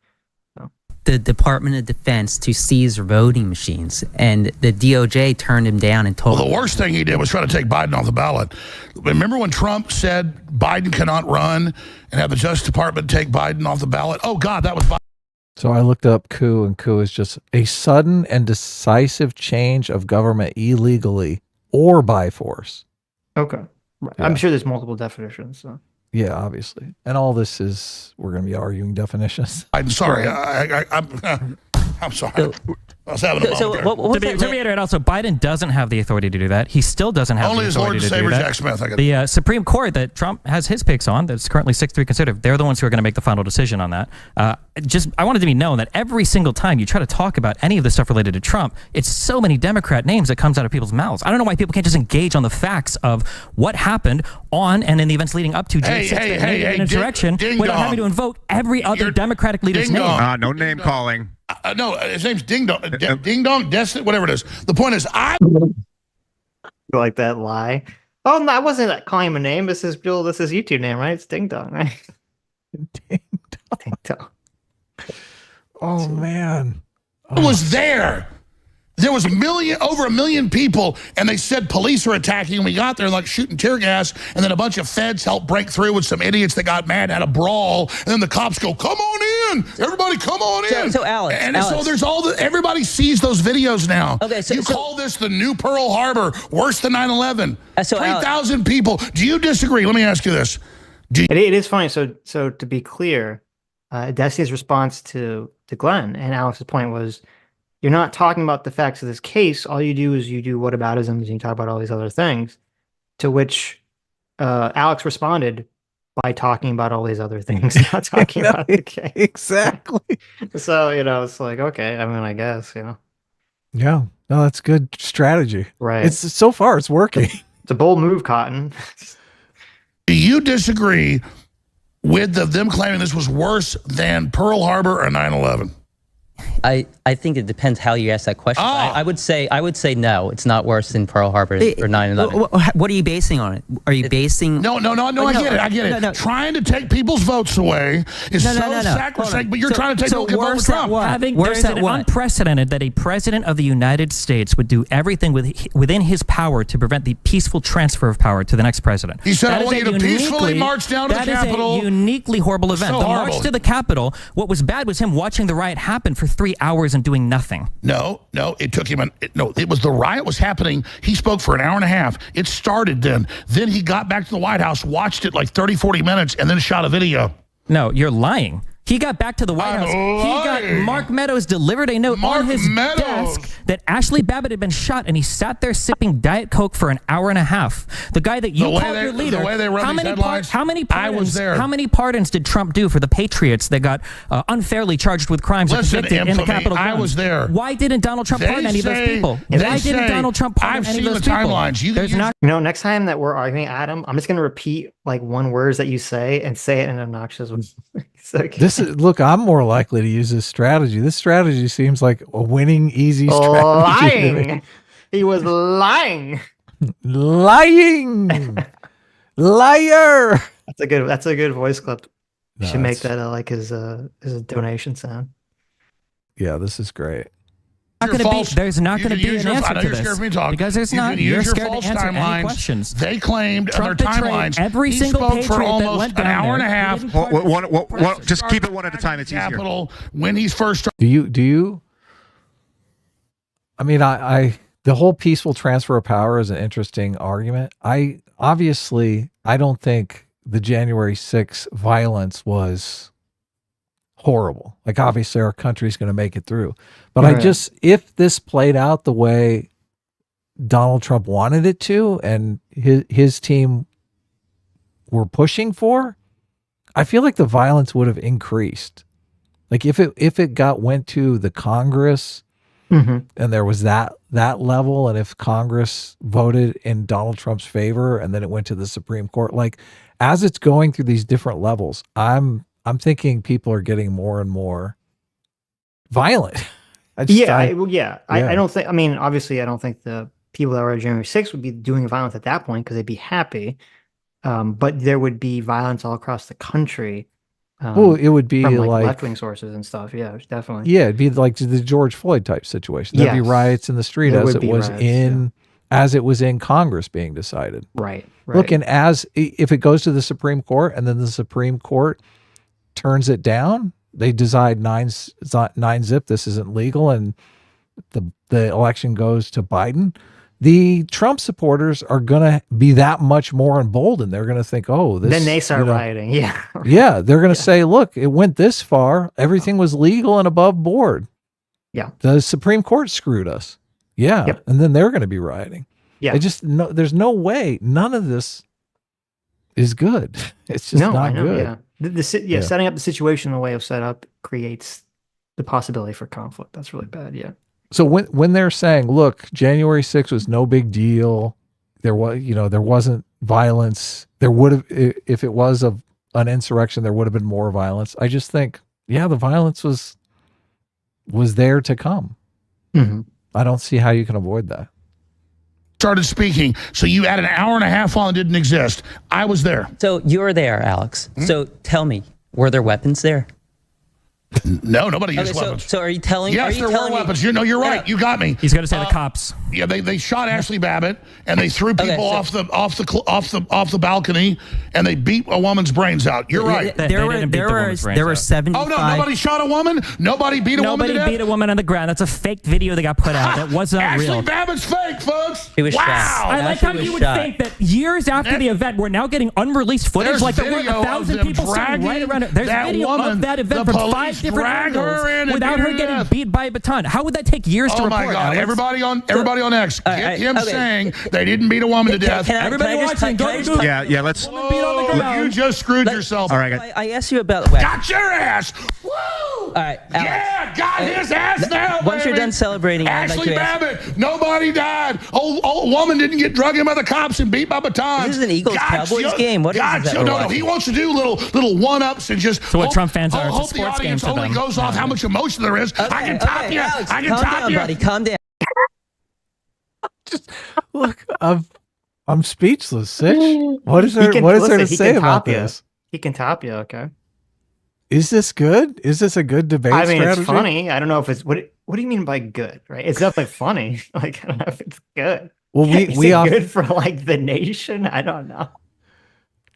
So. The Department of Defense to seize voting machines, and the DOJ turned him down and told Well, the worst thing he did was try to take Biden off the ballot. Remember when Trump said Biden cannot run and have the Justice Department take Biden off the ballot? Oh, God, that was Biden. So I looked up coup, and coup is just a sudden and decisive change of government illegally or by force. Okay. Right. Yeah. I'm sure there's multiple definitions. So. Yeah, obviously. And all this is, we're going to be arguing definitions. I'm sorry. I'm sorry. I was having a moment there. To reiterate, also, Biden doesn't have the authority to do that. He still doesn't have Only the his Lord authority and to do Savior that. Jack Smith. The Supreme Court that Trump has his picks on, that's currently 6-3 conservative, they're the ones who are going to make the final decision on that. I wanted to be known that every single time you try to talk about any of the stuff related to Trump, it's so many Democrat names that comes out of people's mouths. I don't know why people can't just engage on the facts of what happened on and in the events leading up to June 6th that made an insurrection without having to invoke every other Democratic leader's name. No name calling. No, his name's Ding Dong. Ding Dong, Destiny, whatever it is. The point is, You like that lie? Oh, no, I wasn't calling him a name. This is Bill. This is YouTube name, right? It's Ding Dong, right? Ding Dong. Ding Dong. Oh, man. I was there. There was over a million people, and they said police are attacking, and we got there like shooting tear gas, and then a bunch of feds helped break through with some idiots that got mad, had a brawl, and then the cops go, come on in, everybody come on in. So Alex, so there's everybody sees those videos now. Okay, so call this the new Pearl Harbor, worse than 9/11. 3,000 people. Do you disagree? Let me ask you this. It is funny. So to be clear, Destiny's response to Glenn and Alex's point was, you're not talking about the facts of this case. All you do is you do whataboutisms and you talk about all these other things. To which Alex responded by talking about all these other things, not talking about the case. Exactly. So, it's like, okay, I mean, I guess, Yeah. No, that's good strategy. Right. So far, it's working. It's a bold move, Cotton. Do you disagree with them claiming this was worse than Pearl Harbor or 9/11? I think it depends how you ask that question. I would say no. It's not worse than Pearl Harbor or 9/11. What are you basing on it? Are you basing? No. I get it. No. Trying to take people's votes away is so sacrosanct, but you're trying to take a vote for Trump. There's an unprecedented that a president of the United States would do everything within his power to prevent the peaceful transfer of power to the next president. He said, "I want you to peacefully march down to the Capitol." That is a uniquely horrible event. So the horrible. march to the Capitol. What was bad was him watching the riot happen for 3 hours and doing nothing. No, it took him. It was the riot was happening. He spoke for an hour and a half. It started then. Then he got back to the White House, watched it like 30, 40 minutes, and then shot a video. No, you're lying. He got back to the White House. He got Mark Meadows delivered a note on his desk that Ashley Babbitt had been shot, and he sat there sipping Diet Coke for an hour and a half. The guy that you called your leader. The way they run these headlines, how many pardons? I was there. How many pardons did Trump do for the patriots that got unfairly charged with crimes and convicted in the Capitol? I was there. Why didn't Donald Trump pardon any of those people? Why didn't Donald Trump pardon any of those people? I've seen the timelines. You know, next time that we're arguing, Adam, I'm just going to repeat like one words that you say and say it in an obnoxious way. Look, I'm more likely to use this strategy. This strategy seems like a winning, easy strategy. Lying. He was lying. Lying. Liar. That's a good voice clip. You should make that's- that like his donation sound. Yeah, this is great. There's not going to be an answer to this because there's not. You're scared to answer any questions. They claimed Trump on their timelines. Every single spoke for patriot that almost went an down hour and there. a half. Just keep it one at a time. It's easier. Capitol when he's first. Do you? I mean, the whole peaceful transfer of power is an interesting argument. I don't think the January 6th violence was horrible. Like, obviously our country's going to make it through, but Right. if this played out the way Donald Trump wanted it to, and his team were pushing for, I feel like the violence would have increased. Like if it went to the Congress, and there was that level, and if Congress voted in Donald Trump's favor, and then it went to the Supreme Court, like as it's going through these different levels, I'm thinking people are getting more and more violent. I don't think. I mean, obviously, I don't think the people that were at January 6th would be doing violence at that point because they'd be happy. But there would be violence all across the country. It would be from like left-wing sources and stuff. Yeah, definitely. Yeah, it'd be like the George Floyd type situation. There'd be riots in the street as it was in Congress being decided. Right. Look, and if it goes to the Supreme Court and then the Supreme Court turns it down, they decide 9-zip, this isn't legal, and the election goes to Biden, the Trump supporters are going to be that much more emboldened. They're going to think, then they start rioting. Yeah. Yeah. They're going to say, look, it went this far. Everything was legal and above board. Yeah. The Supreme Court screwed us. Yeah. Yep. And then they're going to be rioting. Yeah. There's no way. None of this is good. It's just not good. Yeah. Setting up the situation the way it was set up creates the possibility for conflict. That's really bad. Yeah. So when they're saying, look, January 6th was no big deal, there wasn't violence. There would have, if it was an insurrection, there would have been more violence. I just think, the violence was there to come. Mm-hmm. I don't see how you can avoid that. Started speaking, so you had an hour and a half on didn't exist. I was there. So you're there, Alex. So tell me, were there weapons there? No, nobody used weapons. So are you telling? Yes, there were weapons. You're right. You got me. He's going to say the cops. Yeah, they shot Ashley Babbitt and they threw people off the balcony and they beat a woman's brains out. You're right. There were 75. Oh no, nobody shot a woman. Nobody beat a woman to death. Nobody beat a woman on the ground. That's a fake video that got put out. That was not real. Ashley Babbitt's fake, folks. It was wow. shot. I like how you would think that years after the event, we're now getting unreleased footage. There's like there were video 1,000 people sitting right around it. There's video of that event the from police 5 different drag angles her in and without beat her her to getting death. beat by a baton. How would that take years to Oh report? my God! Alex? Everybody on X, get him saying they didn't beat a woman to death. Everybody watching, go to Google. Yeah. Let's. You just screwed yourself. All right, guys. I asked you about weapons. Got your ass. Woo! All right, Alex. Yeah, got his ass now. Once you're done man celebrating. Ashley Babbitt, nobody died. Old woman didn't get drugged in by the cops and beat by batons. This is an Eagles-Cowboys game. What is that? No, he wants to do little one-ups and just so what Trump fans are. Hope the audience only goes off how much emotion there is. I can top you. Alex, I can top you. Buddy, calm down. Just look, I'm speechless. Sitch. What is there to say about this? He can top you. Okay. Is this good? Is this a good debate strategy? It's funny. I don't know if it's what do you mean by good, right? It's definitely funny. Like, I don't know if it's good. Well, we often, good for like the nation. I don't know.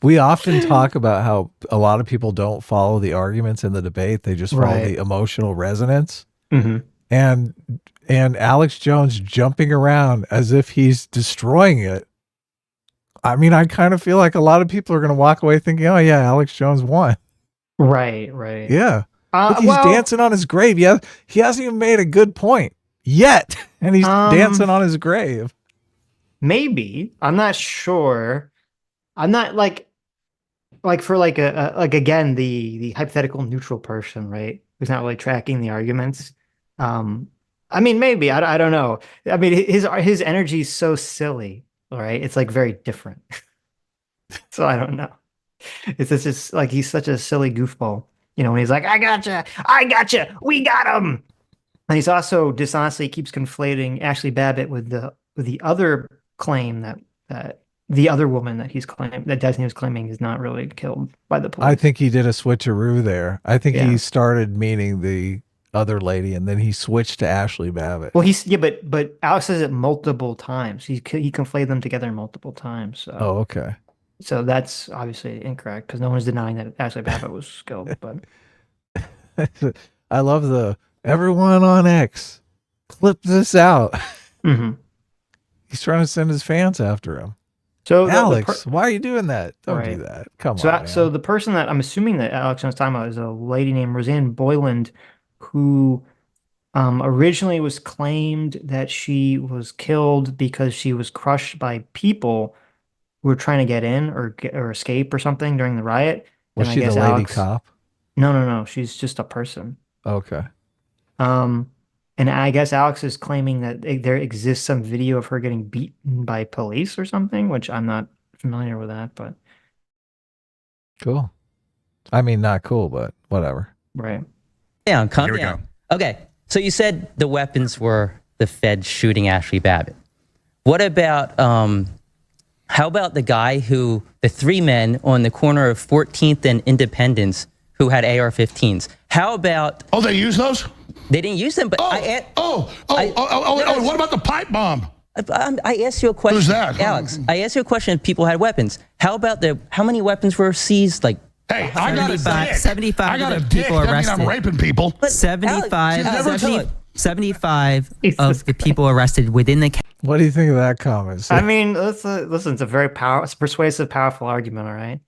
We often talk about how a lot of people don't follow the arguments in the debate; they just follow the emotional resonance. Mm-hmm. And Alex Jones jumping around as if he's destroying it. I mean, I kind of feel like a lot of people are going to walk away thinking, "Oh yeah, Alex Jones won." Right. Yeah. Look, he's dancing on his grave. Yeah, he hasn't even made a good point yet, and he's dancing on his grave. Maybe. I'm not sure. I'm not like for again the hypothetical neutral person, right? Who's not really tracking the arguments. I mean, maybe I don't know. I mean, his energy is so silly, right? It's like very different. So I don't know. It's just like he's such a silly goofball, you know. When he's like, "I gotcha, we got him," and he's also dishonestly keeps conflating Ashley Babbitt with the other claim that the other woman that Destiny was claiming is not really killed by the police. I think he did a switcheroo there. I think he started meaning the other lady, and then he switched to Ashley Babbitt. Well, but Alex says it multiple times. He conflated them together multiple times. So. Oh, okay. So that's obviously incorrect because no one's denying that Ashley Babbitt was killed. But I love everyone on X clip this out. Mm-hmm. He's trying to send his fans after him. So Alex, why are you doing that? Don't do that. Come on. Man. So the person that I'm assuming that Alex was talking about is a lady named Roseanne Boyland, who originally was claimed that she was killed because she was crushed by people who were trying to get in or escape or something during the riot. Was she the lady cop? No. She's just a person. Okay. And I guess Alex is claiming that there exists some video of her getting beaten by police or something, which I'm not familiar with that, but. Cool. I mean, not cool, but whatever. Right. Calm down. Okay. So you said the weapons were the Fed shooting Ashley Babbitt. What about, how about the three men on the corner of 14th and Independence who had AR-15s? How about... Oh, they use those? They didn't use them, but what about the pipe bomb? I asked you a question. Who's that? Alex, I asked you a question if people had weapons. How about how many weapons were seized? Like, hey, I got a dick. 75 I got a of the dick. people That means arrested. I'm raping people. But 75 of the people arrested within the... What do you think of that comment? I mean, listen, it's a very persuasive, powerful argument, all right?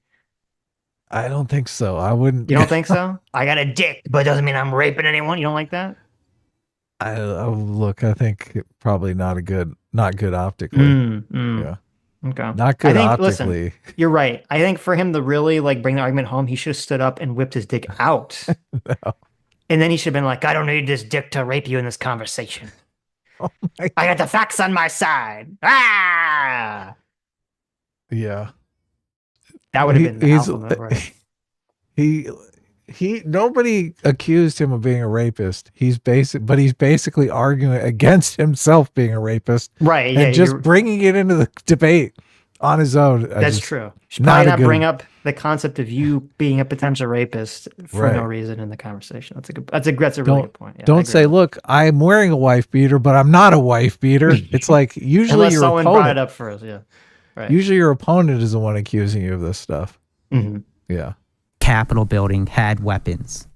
I don't think so. I wouldn't. You don't think so? I got a dick, but it doesn't mean I'm raping anyone. You don't like that? Look, I think probably not good optically. Yeah. Okay. Not good optically. Listen, you're right. I think for him to really bring the argument home, he should have stood up and whipped his dick out. No. And then he should have been like, I don't need this dick to rape you in this conversation. Oh my God. I got the facts on my side. Ah! Yeah. That would have been the compliment, right? Nobody accused him of being a rapist. He's basically arguing against himself being a rapist. Right. And just bringing it into the debate on his own. That's true. Should probably not bring up the concept of you being a potential rapist for no reason in the conversation. That's a really good point. Yeah, don't say, look, I'm wearing a wife beater, but I'm not a wife beater. It's like usually your someone opponent brought it up first. Yeah. Right. Usually your opponent is the one accusing you of this stuff. Mm-hmm. Yeah. Capitol building had weapons.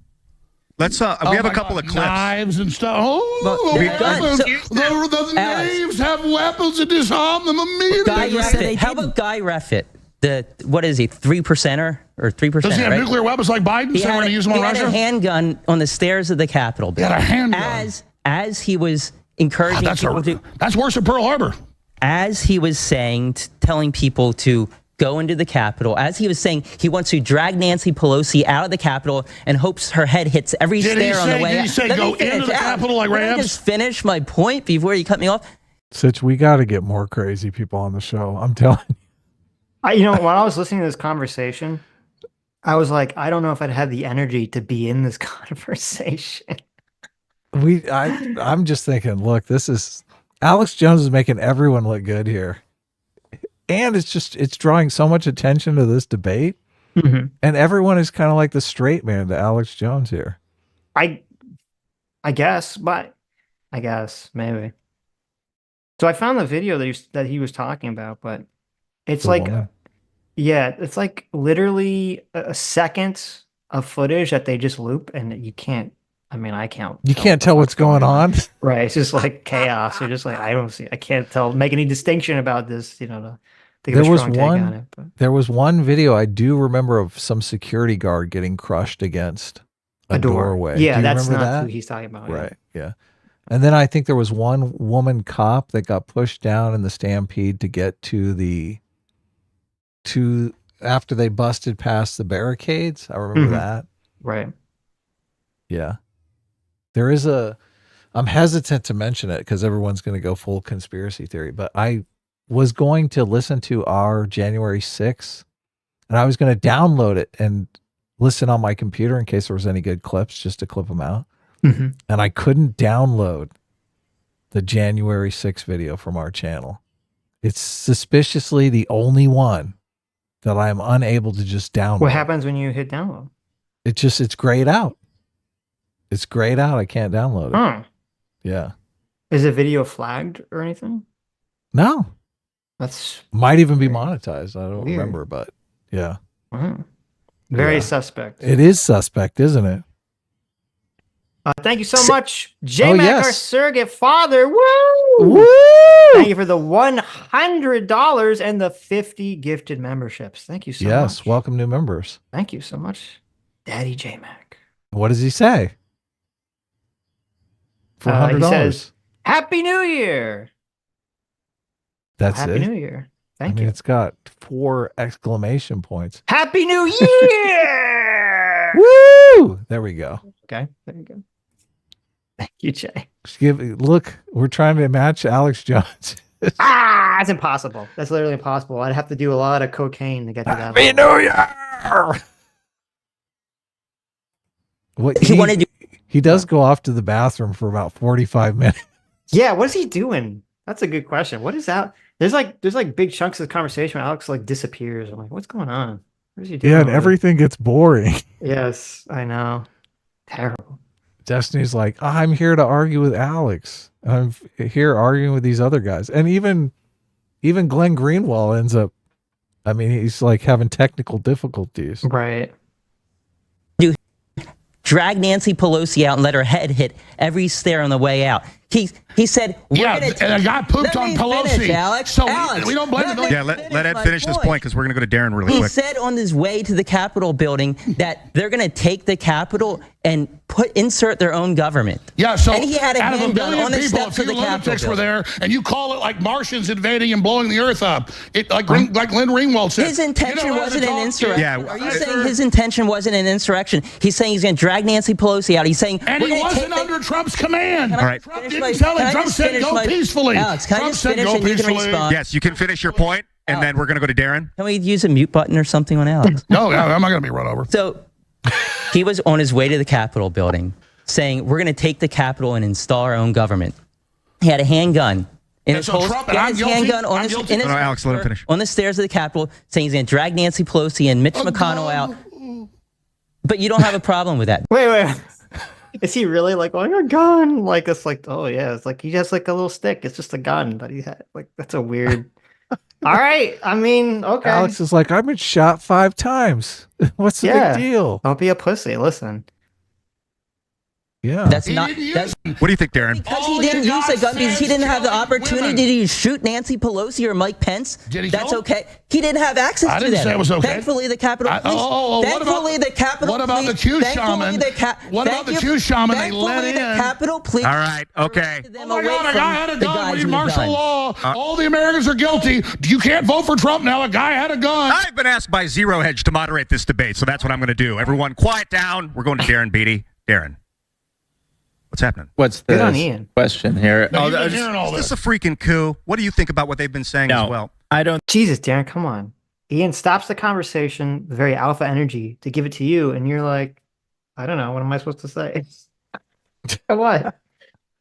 Let's we have a couple of clips. Knives and stuff. Oh, the knaves have weapons and disarm them immediately. How about Guy Reffitt? What is he, 3%er or 3%? Does he have nuclear weapons like Biden? He had a handgun on the stairs of the Capitol building. He had a handgun. As he was encouraging people to... That's worse than Pearl Harbor. As he was telling people to go into the Capitol. As he was saying, he wants to drag Nancy Pelosi out of the Capitol and hopes her head hits every stair on the way out. Did he say go into the Capitol like Ray Epps? Let me just finish my point before you cut me off. Sitch, we got to get more crazy people on the show. I'm telling you. You know, when I was listening to this conversation, I was like, I don't know if I'd had the energy to be in this conversation. I'm just thinking, look, this is Alex Jones is making everyone look good here. And it's drawing so much attention to this debate. Mm-hmm. And everyone is kind of like the straight man to Alex Jones here. I guess, but I guess maybe. So I found the video that he was talking about, but it's like, yeah, it's like literally a second of footage that they just loop, and you can't. I mean, I can't. You can't tell what's going on. Right. It's just like chaos. You're just like, I can't make any distinction about this, you know, there was one video I do remember of some security guard getting crushed against a doorway. Yeah, that's not who he's talking about. Right. Yeah. And then I think there was one woman cop that got pushed down in the stampede to get after they busted past the barricades. I remember that. Right. Yeah. There is I'm hesitant to mention it because everyone's going to go full conspiracy theory, but I was going to listen to our January 6th, and I was going to download it and listen on my computer in case there was any good clips, just to clip them out. Mm-hmm. And I couldn't download the January 6th video from our channel. It's suspiciously the only one that I am unable to just download. What happens when you hit download? It's grayed out. It's grayed out. I can't download it. Huh. Yeah. Is the video flagged or anything? No. That's might even be monetized. I don't remember, but yeah. Very suspect. It is suspect, isn't it? Thank you so much, J-Mac, our surrogate father. Woo! Woo! Thank you for the $100 and the 50 gifted memberships. Thank you so much. Yes, welcome new members. Thank you so much, Daddy J-Mac. What does he say? For $100. He says, Happy New Year. That's Happy New Year. Thank you. It's got 4 exclamation points. Happy New Year! Woo! There we go. Okay, there you go. Thank you, Jay. Look, we're trying to match Alex Jones. That's impossible. That's literally impossible. I'd have to do a lot of cocaine to get to that. Happy New Year! What he does go off to the bathroom for about 45 minutes. Yeah, what is he doing? That's a good question. What is that? There's like big chunks of the conversation where Alex like disappears. I'm like, what's going on? What is he doing? Yeah, and everything gets boring. Yes, I know. Terrible. Destiny's like, I'm here to argue with Alex. I'm here arguing with these other guys. And even Glen Greenwald ends up, I mean, he's like having technical difficulties. Right. Drag Nancy Pelosi out and let her head hit every stair on the way out. He said, and a guy pooped on Pelosi. Finish, Alex. So Alex, we don't blame him. Yeah, let Ed finish this point because we're going to go to Darren really quick. He said on his way to the Capitol building that they're going to take the Capitol and insert their own government. Yeah, so and he had a out of a handgun billion on the people, steps a of few the Capitol lunatics were building. there, and you call it like Martians invading and blowing the earth up. Like Glen Greenwald said. His intention wasn't an insurrection. Yeah. Are you saying his intention wasn't an insurrection? He's saying he's going to drag Nancy Pelosi out. He's saying, and he wasn't under Trump's command. All right. Trump didn't tell him. Trump said go peacefully. Alex, can I just finish and you can respond? Yes, you can finish your point, and then we're going to go to Darren. Can we use a mute button or something on Alex? No, I'm not going to be run over. So he was on his way to the Capitol building saying, we're going to take the Capitol and install our own government. He had a handgun. Alex, let him finish. On the stairs of the Capitol, saying he's going to drag Nancy Pelosi and Mitch McConnell out. But you don't have a problem with that. Wait. Is he really like going a gun? Like it's like, oh yeah, it's like he has like a little stick. It's just a gun, but he had like that's a weird. All right, I mean, okay. Alex is like, I've been shot 5 times. What's the big deal? Don't be a pussy. Listen. Yeah. That's He not. didn't use That's What do you think, Darren? because All he didn't he use a got gun because he says didn't have the killing opportunity women. to shoot Nancy Pelosi or Mike Pence. Did he That's kill him? okay. He didn't have access I to didn't that. say it was okay. Thankfully, the Capitol Police. What about the Q shaman? What about the Q shaman they let in? The Capitol Police. All right, okay. Oh my God, a guy had a gun. We need martial law. All the Americans are guilty. You can't vote for Trump now. A guy had a gun. I've been asked by Zero Hedge to moderate this debate, so that's what I'm going to do. Everyone, quiet down. We're going to Darren Beatty. Darren, what's happening? What's Good on Ian. the question here? Now, you've been hearing all Is this. this a freaking coup? What do you think about what they've been saying as well? I don't. Jesus, Darren, come on. Ian stops the conversation, very alpha energy, to give it to you, and you're like, I don't know, what am I supposed to say? Come on.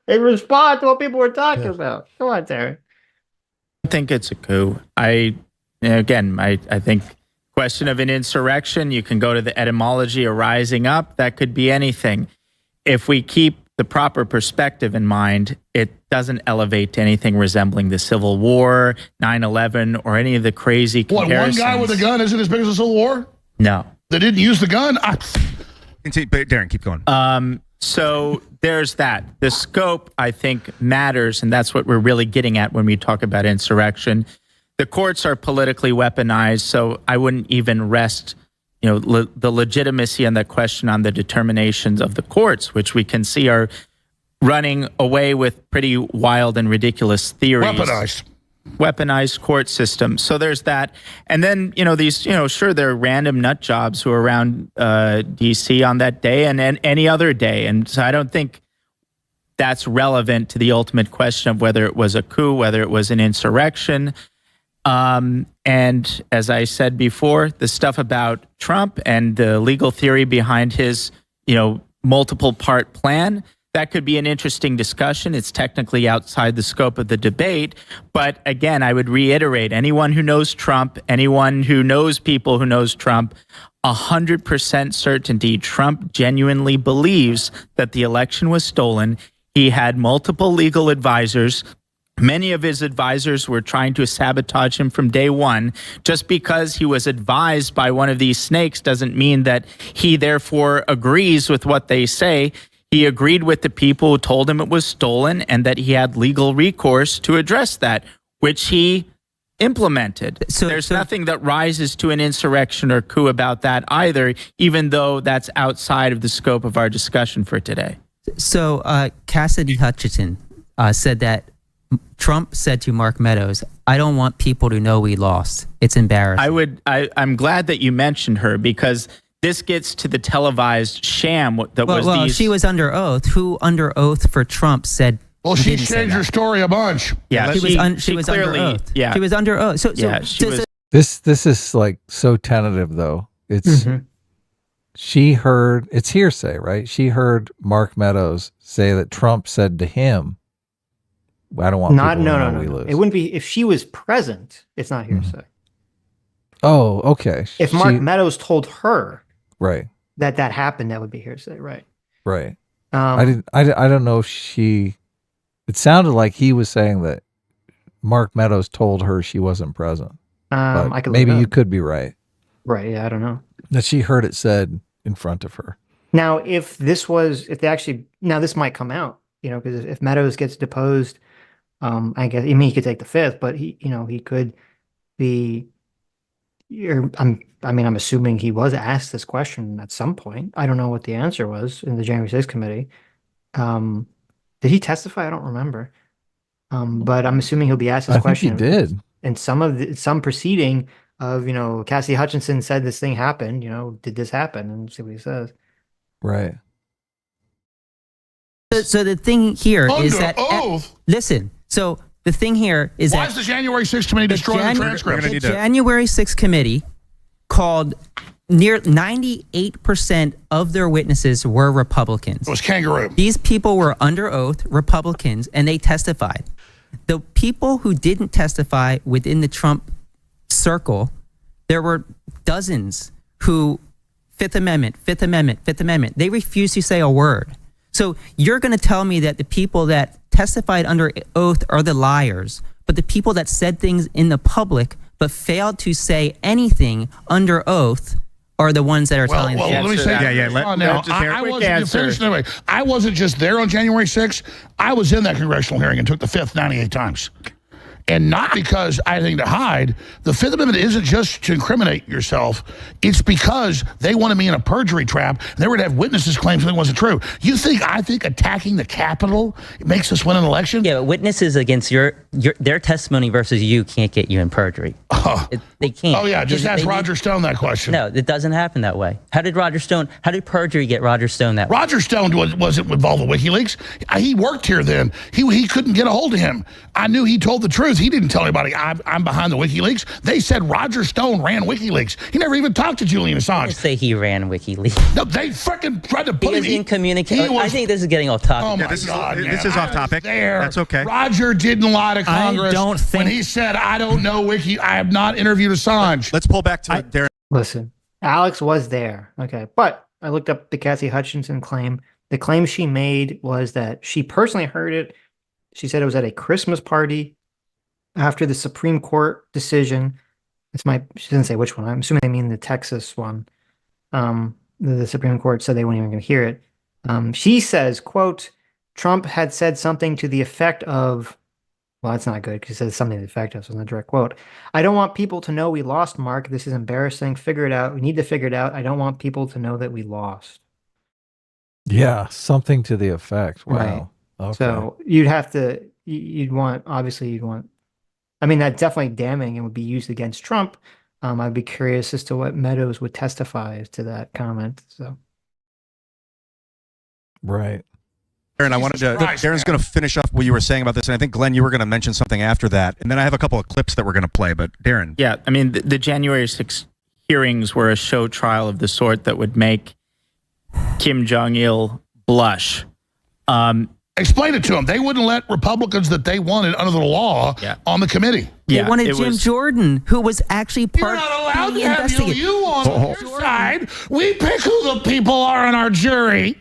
They respond to what people were talking about. Come on, Darren. think it's a coup. I think question of an insurrection, you can go to the etymology of rising up. That could be anything. If we keep the proper perspective in mind, it doesn't elevate to anything resembling the Civil War, 9/11, or any of the crazy What, comparisons. one guy with a gun isn't as big as the Civil War? No. They didn't use the gun? Darren, keep going. So there's that. The scope, I think, matters, and that's what we're really getting at when we talk about insurrection. The courts are politically weaponized, so I wouldn't even rest, the legitimacy and the question on the determinations of the courts, which we can see are running away with pretty wild and ridiculous theories. Weaponized court system. So there's that. And then, these, sure, there are random nut jobs who are around D.C. on that day and any other day. And so I don't think that's relevant to the ultimate question of whether it was a coup, whether it was an insurrection. And as I said before, the stuff about Trump and the legal theory behind his, multiple part plan, that could be an interesting discussion. It's technically outside the scope of the debate. But again, I would reiterate, anyone who knows Trump, anyone who knows people who knows Trump, 100% certainty Trump genuinely believes that the election was stolen. He had multiple legal advisors. Many of his advisors were trying to sabotage him from day one. Just because he was advised by one of these snakes doesn't mean that he therefore agrees with what they say. He agreed with the people who told him it was stolen and that he had legal recourse to address that, which he implemented. So there's nothing that rises to an insurrection or coup about that either, even though that's outside of the scope of our discussion for today. So Cassidy Hutchinson said that Trump said to Mark Meadows, "I don't want people to know we lost. It's embarrassing." I'm glad that you mentioned her because this gets to the televised sham that was these. She was under oath. Who under oath for Trump said? Well, she changed her story a bunch. Yeah, she was clearly, under oath. Yeah, she was under oath. This is like so tentative though. It's she heard, it's hearsay, right? She heard Mark Meadows say that Trump said to him, "I don't want people to know we lose." It wouldn't be if she was present. It's not hearsay. Oh, okay. If Mark Meadows told her right that happened, that would be hearsay, right? Right. I don't know if she. It sounded like he was saying that Mark Meadows told her she wasn't present. I could maybe you could be right. Right. Yeah, I don't know. That she heard it said in front of her. Now, if this might come out, because if Meadows gets deposed, I guess, he could take the fifth, but he could be. I'm assuming he was asked this question at some point. I don't know what the answer was in the January 6th committee. Did he testify? I don't remember. But I'm assuming he'll be asked this question. I think he did. And some proceeding of, Cassidy Hutchinson said this thing happened, did this happen? And see what he says. Right. So the thing here is Under that oath. Listen. So the thing here is Why is the January 6th committee destroying the transcript? The January 6th committee called near 98% of their witnesses were Republicans. It was kangaroo. These people were under oath, Republicans, and they testified. The people who didn't testify within the Trump circle, there were dozens who Fifth Amendment, they refused to say a word. So you're going to tell me that the people that testified under oath are the liars, but the people that said things in the public but failed to say anything under oath are the ones that are telling the well, truth. let me say now, I wasn't finished anyway. I wasn't just there on January 6th. I was in that congressional hearing and took the Fifth 98 times. And not because I had anything to hide. The Fifth Amendment isn't just to incriminate yourself. It's because they wanted me in a perjury trap. And they were to have witnesses claim something wasn't true. I think attacking the Capitol makes us win an election? Yeah, but witnesses against their testimony versus you can't get you in perjury. They can't. Oh, yeah, just ask Roger Stone that question. No, it doesn't happen that way. How did perjury get Roger Stone that way? Roger Stone wasn't involved with WikiLeaks. He worked here then. He couldn't get a hold of him. I knew he told the truth. He didn't tell anybody I'm behind the WikiLeaks. They said Roger Stone ran WikiLeaks. He never even talked to Julian Assange. I say he ran WikiLeaks. No, they freaking tried to put him in communication. I think this is getting off topic. Oh my God, this is off topic. That's okay. Roger didn't lie to Congress when he said, I don't know I have not interviewed Assange. Let's pull back to Darren. Listen, Alex was there. Okay. But I looked up the Cassie Hutchinson claim. The claim she made was that she personally heard it. She said it was at a Christmas party after the Supreme Court decision. She didn't say which one. I'm assuming they mean the Texas one. The Supreme Court said they weren't even going to hear it. She says, quote, Trump had said something to the effect of, well, that's not good because he says something to the effect of, so it's not a direct quote. I don't want people to know we lost, Mark. This is embarrassing. Figure it out. We need to figure it out. I don't want people to know that we lost. Yeah, something to the effect. Wow. Right. Okay. So you'd want, I mean, that's definitely damning and would be used against Trump. I'd be curious as to what Meadows would testify to that comment. So. Right. Darren, Darren's going to finish up what you were saying about this, and I think, Glenn, you were going to mention something after that, and then I have a couple of clips that we're going to play, but Darren. Yeah, I mean, the January 6th hearings were a show trial of the sort that would make Kim Jong-il blush. Explain it to them. They wouldn't let Republicans that they wanted under the law on the committee. They wanted Jim Jordan, who was actually part of the investigation. You're not allowed to have you on your side. We pick who the people are on our jury.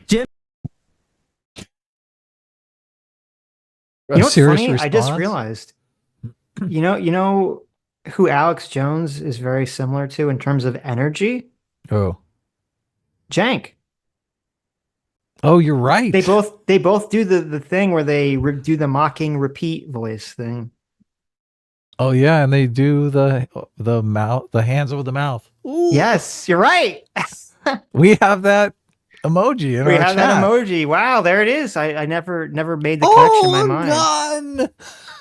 You know what's funny? I just realized, you know who Alex Jones is very similar to in terms of energy? Oh. Cenk. Oh, you're right. They both do the thing where they do the mocking repeat voice thing. Oh yeah, and they do the hands over the mouth. Ooh. Yes, you're right. We have that emoji in our chat. That emoji. Wow, there it is. I never made the connection in my mind. Gun.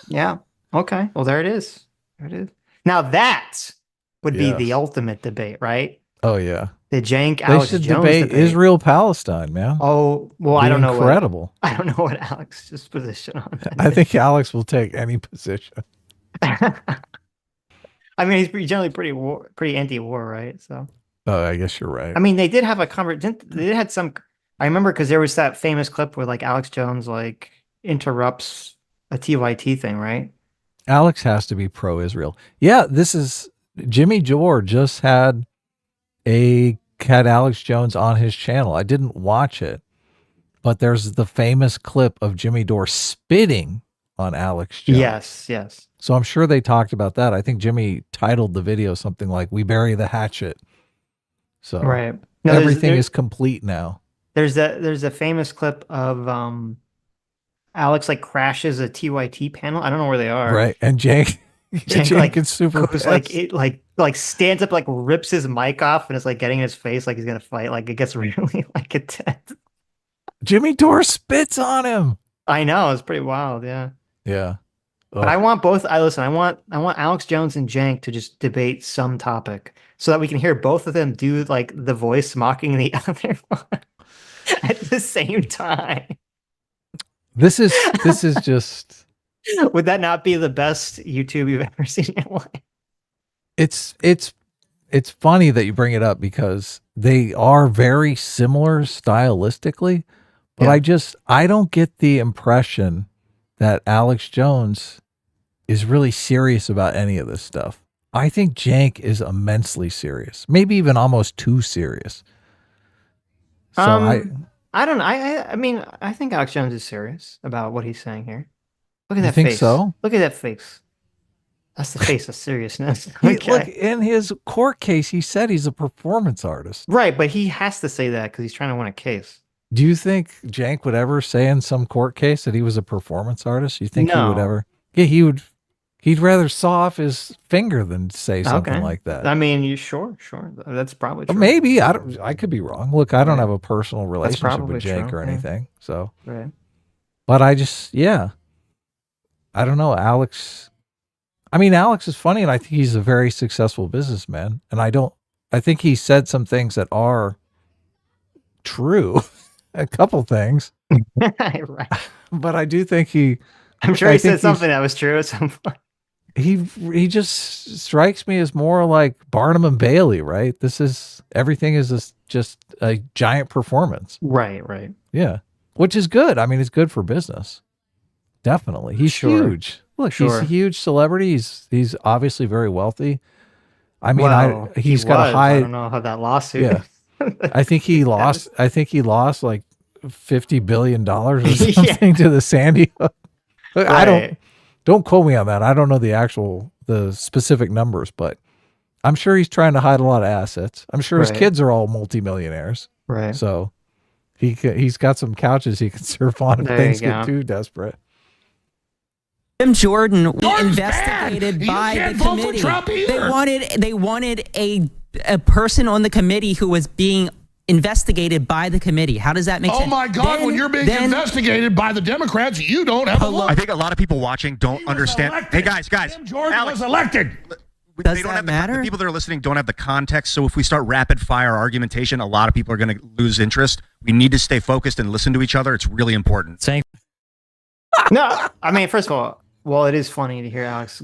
Yeah. Okay. Well, there it is. There it is. Now that would be the ultimate debate, right? Oh yeah. The Cenk They Alex should Jones debate debate. Israel Palestine, man. Oh well, I don't know. Incredible. I don't know what Alex's position on that. I think Alex will take any position. I mean, he's generally pretty anti-war, right? So. Oh, I guess you're right. I mean, they did have a conversation. They had some. I remember because there was that famous clip where like Alex Jones like interrupts a TYT thing, right? Alex has to be pro-Israel. Yeah, this is Jimmy Dore just had Alex Jones on his channel. I didn't watch it, but there's the famous clip of Jimmy Dore spitting on Alex Jones. Yes. So I'm sure they talked about that. I think Jimmy titled the video something like "We Bury the Hatchet." So right. No, everything is complete now. There's a famous clip of Alex like crashes a TYT panel. I don't know where they are. Right. And Cenk like is super goes, like stands up, like rips his mic off and is like getting in his face like he's gonna fight. Like it gets really like intense. Jimmy Dore spits on him. I know, it's pretty wild, yeah. Yeah. But I want both. I want Alex Jones and Cenk to just debate some topic so that we can hear both of them do like the voice mocking the other one at the same time. This is just. Would that not be the best YouTube you've ever seen in your life? It's funny that you bring it up because they are very similar stylistically, but I don't get the impression that Alex Jones is really serious about any of this stuff. I think Cenk is immensely serious, maybe even almost too serious. So I don't know. I mean, I think Alex Jones is serious about what he's saying here. Look at that think face. So? Look at that face. That's the face of seriousness. Look, in his court case, he said he's a performance artist. Right, but he has to say that because he's trying to win a case. Do you think Jank would ever say in some court case that he was a performance artist? You think he would ever? Yeah, he would. He'd rather saw off his finger than say something like that. I mean, you sure. That's probably true. Maybe I could be wrong. Look, I don't have a personal relationship with Jank or anything. So, right. But I just, I don't know, Alex. I mean, Alex is funny, and I think he's a very successful businessman. And I think he said some things that are true, a couple things. Right. But I do think I'm sure he said something that was true at some point. He just strikes me as more like Barnum and Bailey, right? Everything is just a giant performance. Right. Yeah. Which is good. I mean, it's good for business. Definitely. He's huge. Look, he's a huge celebrity. He's obviously very wealthy. I mean, he's got a high. I don't know how that lawsuit. Yeah. I think he lost like $50 billion or something to the Sandy Hook. Right. I don't quote me on that. I don't know the specific numbers, but I'm sure he's trying to hide a lot of assets. I'm sure his kids are all multimillionaires. Right. So he's got some couches he can surf on if things get too desperate. Jim Jordan investigated by the committee. They wanted a person on the committee who was being investigated by the committee. How does that make sense? Oh my God, when you're being investigated by the Democrats, you don't have a vote. I think a lot of people watching don't understand. Hey guys. Jim Jordan was elected. Does that matter? The people that are listening don't have the context. So if we start rapid fire argumentation, a lot of people are going to lose interest. We need to stay focused and listen to each other. It's really important. No, I mean, first of all, well, it is funny to hear Alex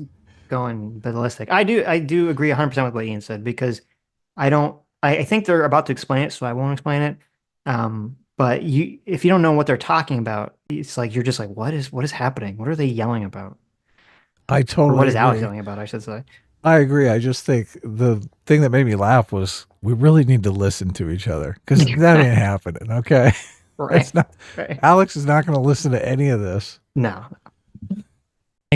going ballistic. I do agree 100% with what Ian said, because I think they're about to explain it, so I won't explain it. But if you don't know what they're talking about, it's like you're just like, what is happening? What are they yelling about? I totally. Or what is agree. Alex yelling about? I should say. I agree. I just think the thing that made me laugh was we really need to listen to each other, because that ain't happening. Okay, right. It's not. Right. Alex is not going to listen to any of this. No.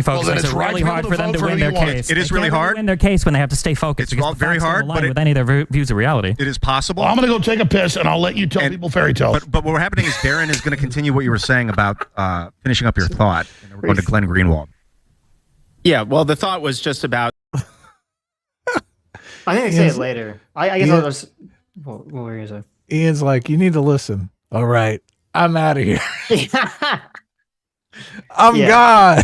Folks, it's really hard for them to win their case. It is really hard. Win their case when they have to stay focused. It's very hard, but with any of their views of reality. It is possible. Well, I'm going to go take a piss, and I'll let you tell people fairy tales. But what's happening is Darren is going to continue what you were saying about finishing up your thought. And we're going to Glen Greenwald. Yeah, well, the thought was just about. I think I say it later. I guess I'll just. What were you saying? Ian's like, you need to listen. All right, I'm out of here. I'm gone.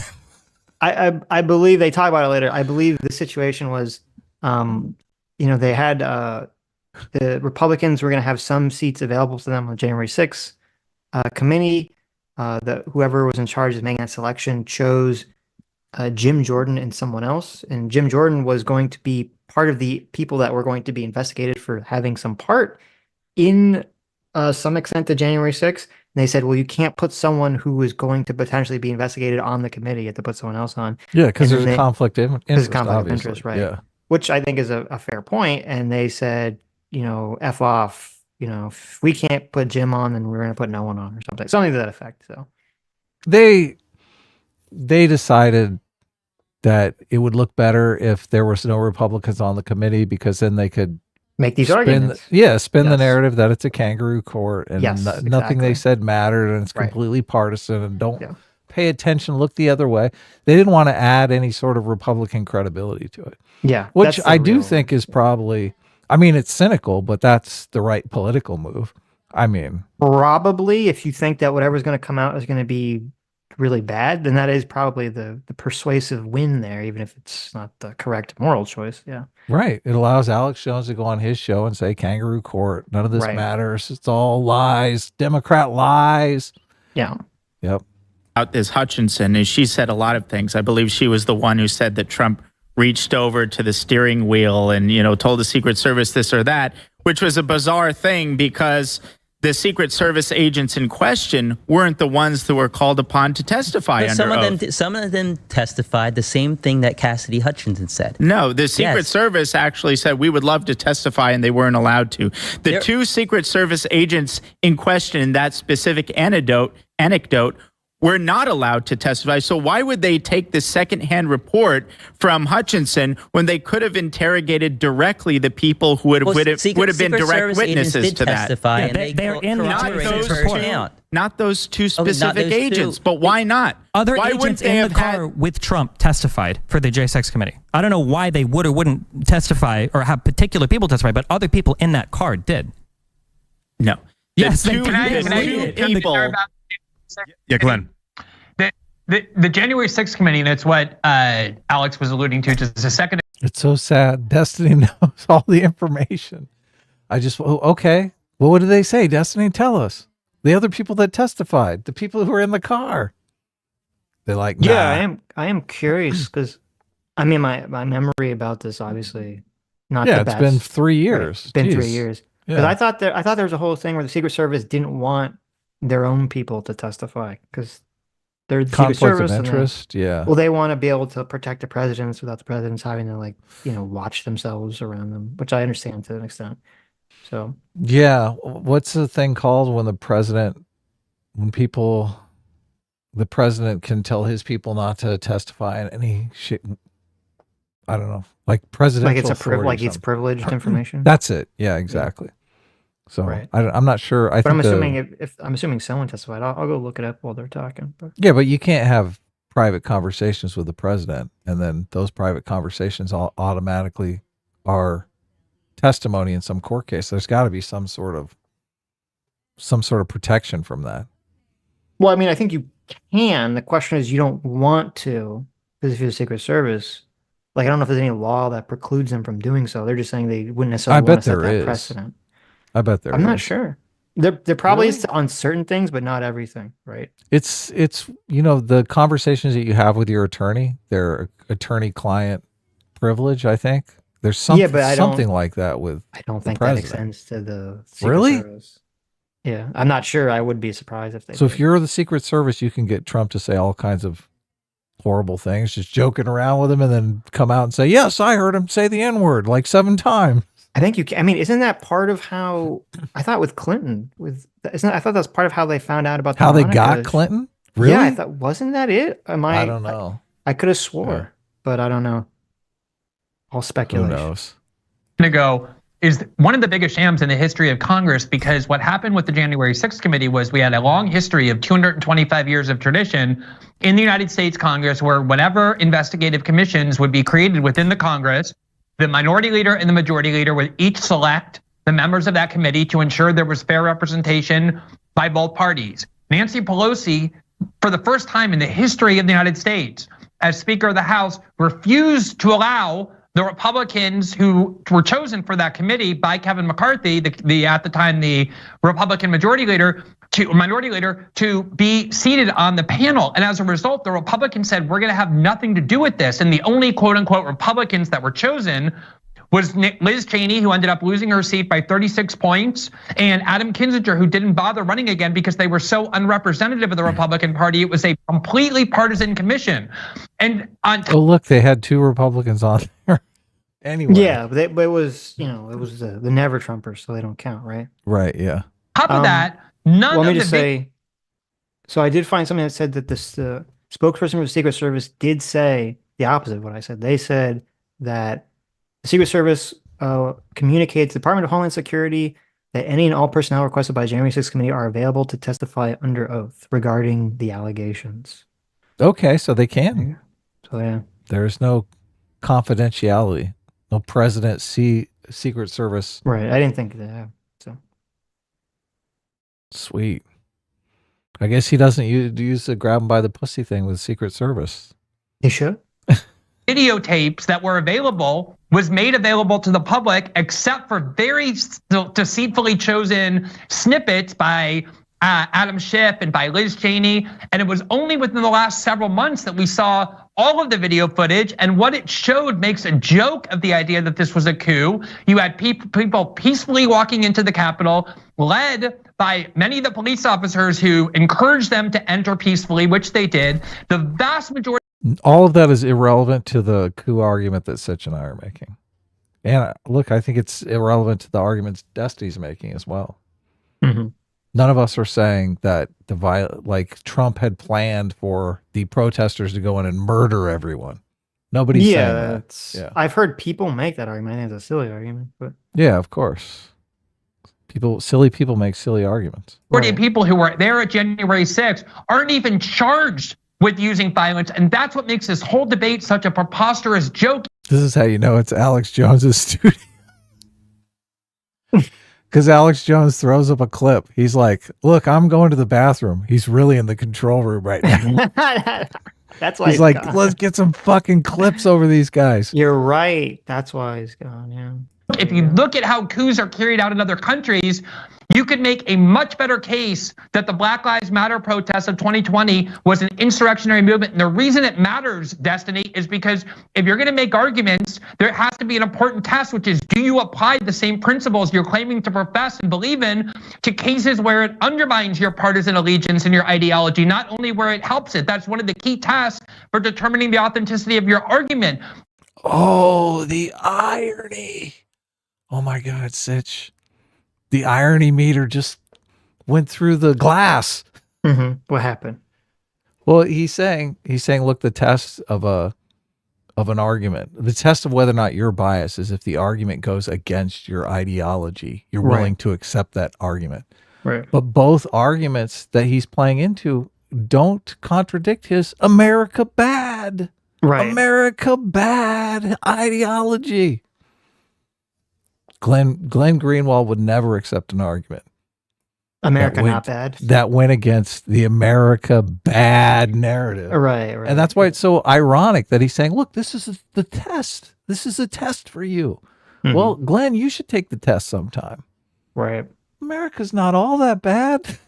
I believe they talk about it later. I believe the situation was, they had the Republicans were going to have some seats available to them on January 6th. Committee, whoever was in charge of making that selection chose Jim Jordan and someone else. And Jim Jordan was going to be part of the people that were going to be investigated for having some part in some extent to January 6th. And they said, well, you can't put someone who is going to potentially be investigated on the committee. You have to put someone else on. Yeah, because there's a conflict of interest. There's a conflict of interest, right? Yeah. Which I think is a fair point. And they said, F off. If we can't put Jim on, then we're going to put no one on, or something to that effect. So they decided that it would look better if there was no Republicans on the committee, because then they could make these arguments. Spin the narrative that it's a kangaroo court and nothing they said mattered, and it's completely partisan, and don't pay attention, look the other way. They didn't want to add any sort of Republican credibility to it. Yeah. Which I do think is probably, I mean, it's cynical, but that's the right political move. I mean, probably if you think that whatever's going to come out is going to be really bad, then that is probably the persuasive win there, even if it's not the correct moral choice. Yeah. Right. It allows Alex Jones to go on his show and say kangaroo court. None of this matters. It's all lies. Democrat lies. Yeah. Yep. Out this Hutchinson, and she said a lot of things. I believe she was the one who said that Trump reached over to the steering wheel and, told the Secret Service this or that, which was a bizarre thing because the Secret Service agents in question weren't the ones that were called upon to testify under oath. Some of them testified the same thing that Cassidy Hutchinson said. No, the Secret Service actually said we would love to testify, and they weren't allowed to. The two Secret Service agents in question in that specific anecdote were not allowed to testify. So why would they take the secondhand report from Hutchinson when they could have interrogated directly the people who would have been direct witnesses to that? They're in not those two specific agents, but why not? Other why agents in the car with Trump testified for the J6 committee. I don't know why they would or wouldn't testify or have particular people testify, but other people in that car did. No. Yes, two people. Yeah, Glenn. The January 6th committee, and it's what Alex was alluding to just a second ago. It's so sad. Destiny knows all the information. Okay. Well, what did they say? Destiny, tell us. The other people that testified, the people who were in the car. They're like, nah. Yeah, I am curious because, I mean, my memory about this obviously not the best. It's been 3 years. Right. It's been 3 years. Because I thought there was a whole thing where the Secret Service didn't want their own people to testify because they're the Secret Service. Conflict of interest, Well, they want to be able to protect the presidents without the presidents having to watch themselves around them, which I understand to an extent. So yeah, what's the thing called when the president can tell his people not to testify in any shit? I don't know, like presidential it's privileged information. That's it. Yeah, exactly. Yeah. So right. I'm not sure. But I'm assuming if I'm assuming someone testified, I'll go look it up while they're talking. But. Yeah, but you can't have private conversations with the president, and then those private conversations all automatically are testimony in some court case. There's got to be some sort of protection from that. Well, I mean, I think you can. The question is, you don't want to, because if you're the Secret Service, I don't know if there's any law that precludes them from doing so. They're just saying they wouldn't necessarily want to set that precedent. I bet there is. I'm not sure. There probably is on certain things, but not everything, right? It's the conversations that you have with your attorney, they're attorney-client privilege, I think. There's something like that with I don't think that extends to the Secret Really? Service. Yeah, I'm not sure. I would be surprised if they So did. if you're the Secret Service, you can get Trump to say all kinds of horrible things, just joking around with him, and then come out and say, yes, I heard him say the N-word 7 times. I think you can. I mean, isn't that part of how I thought with Clinton? I thought that's part of how they found out about how they got Clinton. Really? Yeah, I thought wasn't that it? I don't know. I could have swore, but I don't know. All speculation. Who knows? Ago is one of the biggest shams in the history of Congress, because what happened with the January 6th committee was we had a long history of 225 years of tradition in the United States Congress, where whenever investigative commissions would be created within the Congress, the minority leader and the majority leader would each select the members of that committee to ensure there was fair representation by both parties. Nancy Pelosi, for the first time in the history of the United States, as Speaker of the House, refused to allow the Republicans who were chosen for that committee by Kevin McCarthy, at the time the Republican minority leader, to be seated on the panel. And as a result, the Republicans said, we're gonna have nothing to do with this. And the only quote unquote Republicans that were chosen was Liz Cheney, who ended up losing her seat by 36 points, and Adam Kinzinger, who didn't bother running again because they were so unrepresentative of the Republican Party. It was a completely partisan commission. And look, they had 2 Republicans on there. Anyway. Yeah, but it was, it was the never Trumpers, so they don't count, right? Right, yeah. Top of that, let me just say, so I did find something that said that this spokesperson for the Secret Service did say the opposite of what I said. They said that the Secret Service communicates to the Department of Homeland Security that any and all personnel requested by the January 6th committee are available to testify under oath regarding the allegations. Okay, so they can. So yeah. There's no confidentiality, no President Secret Service. Right, I didn't think that. So sweet. I guess he doesn't use the grab him by the pussy thing with Secret Service. He should. Videotapes that were available was made available to the public, except for very deceitfully chosen snippets by Adam Schiff and by Liz Cheney. And it was only within the last several months that we saw all of the video footage, and what it showed makes a joke of the idea that this was a coup. You had people peacefully walking into the Capitol, led by many of the police officers who encouraged them to enter peacefully, which they did. The vast majority. All of that is irrelevant to the coup argument that Sitch and I are making. And look, I think it's irrelevant to the arguments Destiny's making as well. Mm-hmm. None of us are saying that like Trump had planned for the protesters to go in and murder everyone. Nobody's saying that. Yeah. I've heard people make that argument. I think it's a silly argument, but yeah, of course. Silly people make silly arguments. 40 people who were there at January 6th aren't even charged with using violence, and that's what makes this whole debate such a preposterous joke. This is how you know it's Alex Jones's studio. Because Alex Jones throws up a clip. He's like, look, I'm going to the bathroom. He's really in the control room right now. That's why he's like, gone. Let's get some fucking clips over these guys. You're right. That's why he's gone, yeah. If you look at how coups are carried out in other countries, you could make a much better case that the Black Lives Matter protests of 2020 was an insurrectionary movement. And the reason it matters, Destiny, is because if you're going to make arguments, there has to be an important test, which is, do you apply the same principles you're claiming to profess and believe in to cases where it undermines your partisan allegiance and your ideology, not only where it helps it. That's one of the key tests for determining the authenticity of your argument. Oh, the irony. Oh my God, Sitch. The irony meter just went through the glass. Mm-hmm. What happened? Well, he's saying, look, the test of an argument, the test of whether or not you're biased is if the argument goes against your ideology, you're willing to accept that argument. Right. But both arguments that he's playing into don't contradict his America bad. Right. America bad ideology. Glen Greenwald would never accept an argument. America not bad. That went against the America bad narrative. Right. And that's why it's so ironic that he's saying, look, this is the test. This is a test for you. Mm-hmm. Well, Glenn, you should take the test sometime. Right. America's not all that bad.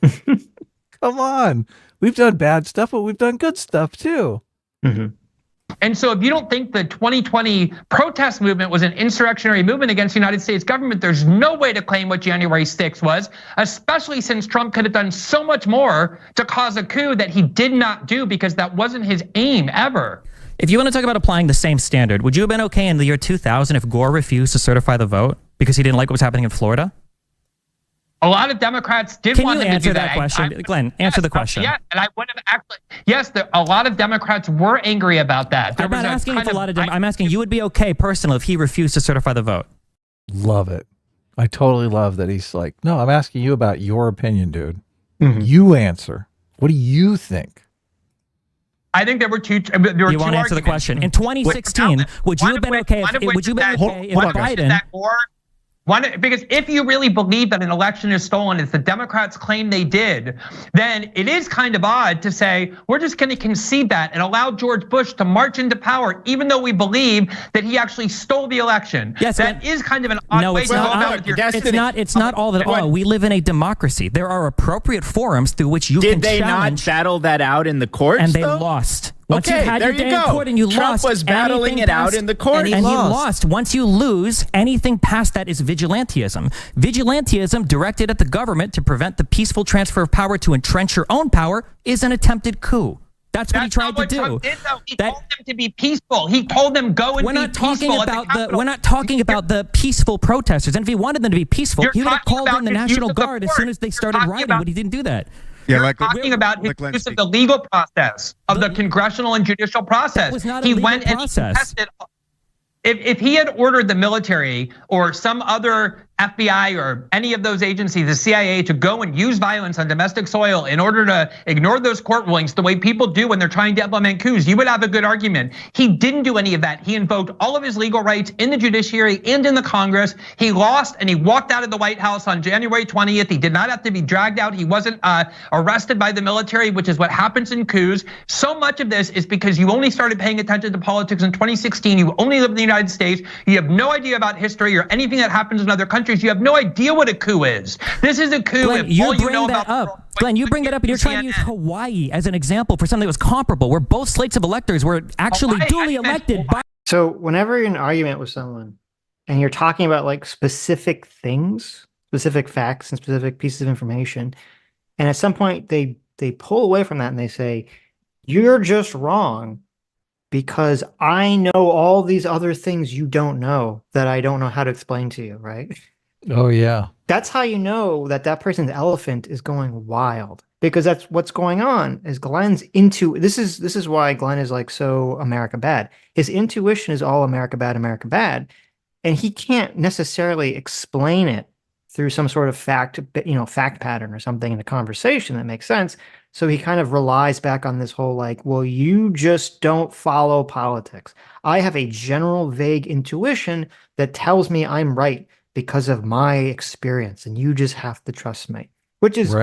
Come on. We've done bad stuff, but we've done good stuff too. Mm-hmm. And so if you don't think the 2020 protest movement was an insurrectionary movement against the United States government, there's no way to claim what January 6th was, especially since Trump could have done so much more to cause a coup that he did not do because that wasn't his aim ever. If you want to talk about applying the same standard, would you have been okay in the year 2000 if Gore refused to certify the vote because he didn't like what was happening in Florida? A lot of Democrats did want him to do that. Question? Glenn, answer the question. Yeah, and I would have actually. Yes, a lot of Democrats were angry about that. I'm not asking if a lot of I'm asking you would be okay personally if he refused to certify the vote. Love it. I totally love that he's like, no, I'm asking you about your opinion, dude. Mm-hmm. You answer. What do you think? I think there were two. You won't answer the question. In 2016, would you have been okay if Biden? Because if you really believe that an election is stolen, as the Democrats claim they did, then it is kind of odd to say, we're just going to concede that and allow George Bush to march into power, even though we believe that he actually stole the election. Yes, that is kind of an odd way to go about your destiny. It's not all that all. We live in a democracy. There are appropriate forums through which you can challenge. Did they not battle that out in the courts, and they lost. Once okay, you had there your day you go. In court and you Trump lost, was battling it out in the court, and he lost. Once you lose, anything past that is vigilantism. Vigilantism directed at the government to prevent the peaceful transfer of power to entrench your own power is an attempted coup. That's what he tried to do. Trump did, though. He told them to be peaceful. He told them go and be peaceful. We're not talking about the peaceful protesters. And if he wanted them to be peaceful, he would have called in the National Guard as soon as they started rioting, but he didn't do that. You're talking about his use of the legal process, of the congressional and judicial process. It was not a he legal went process. And he tested. If he had ordered the military or some other FBI or any of those agencies, the CIA, to go and use violence on domestic soil in order to ignore those court rulings the way people do when they're trying to implement coups, you would have a good argument. He didn't do any of that. He invoked all of his legal rights in the judiciary and in the Congress. He lost and he walked out of the White House on January 20th. He did not have to be dragged out. He wasn't arrested by the military, which is what happens in coups. So much of this is because you only started paying attention to politics in 2016. You only live in the United States. You have no idea about history or anything that happens in other countries. You have no idea what a coup is. This is a coup. Glenn, you bring that up. Glenn, you bring that up and you're trying to use Hawaii as an example for something that was comparable, where both slates of electors were actually duly elected by. So whenever you're in an argument with someone and you're talking about like specific things, specific facts and specific pieces of information, and at some point they pull away from that and they say, you're just wrong because I know all these other things you don't know that I don't know how to explain to you, right? Oh yeah. That's how you know that that person's elephant is going wild, because that's what's going on. Is Glen's this is why Glen is like so America bad. His intuition is all America bad, and he can't necessarily explain it through some sort of fact pattern or something in a conversation that makes sense. So he kind of relies back on this whole like, well, you just don't follow politics. I have a general vague intuition that tells me I'm right because of my experience, and you just have to trust me, which is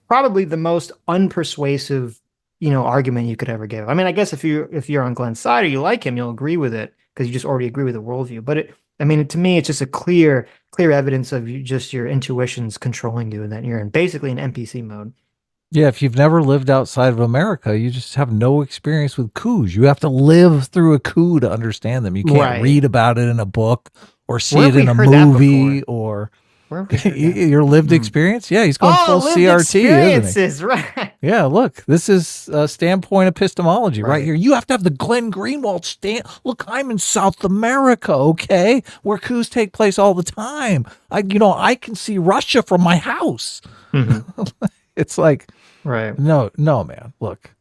probably the most unpersuasive, argument you could ever give. I mean, I guess if you're on Glen's side or you like him, you'll agree with it because you just already agree with the worldview. But to me, it's just a clear evidence of your intuitions controlling you, and that you're basically in NPC mode. Yeah, if you've never lived outside of America, you just have no experience with coups. You have to live through a coup to understand them. You can't read about it in a book or see it in a movie or your lived experience. Yeah, he's going full CRT, isn't he? Right. Yeah, look, this is standpoint epistemology right here. You have to have the Glen Greenwald stand. Look, I'm in South America, okay, where coups take place all the time. I can see Russia from my house. Mm-hmm. It's like, no, man, look.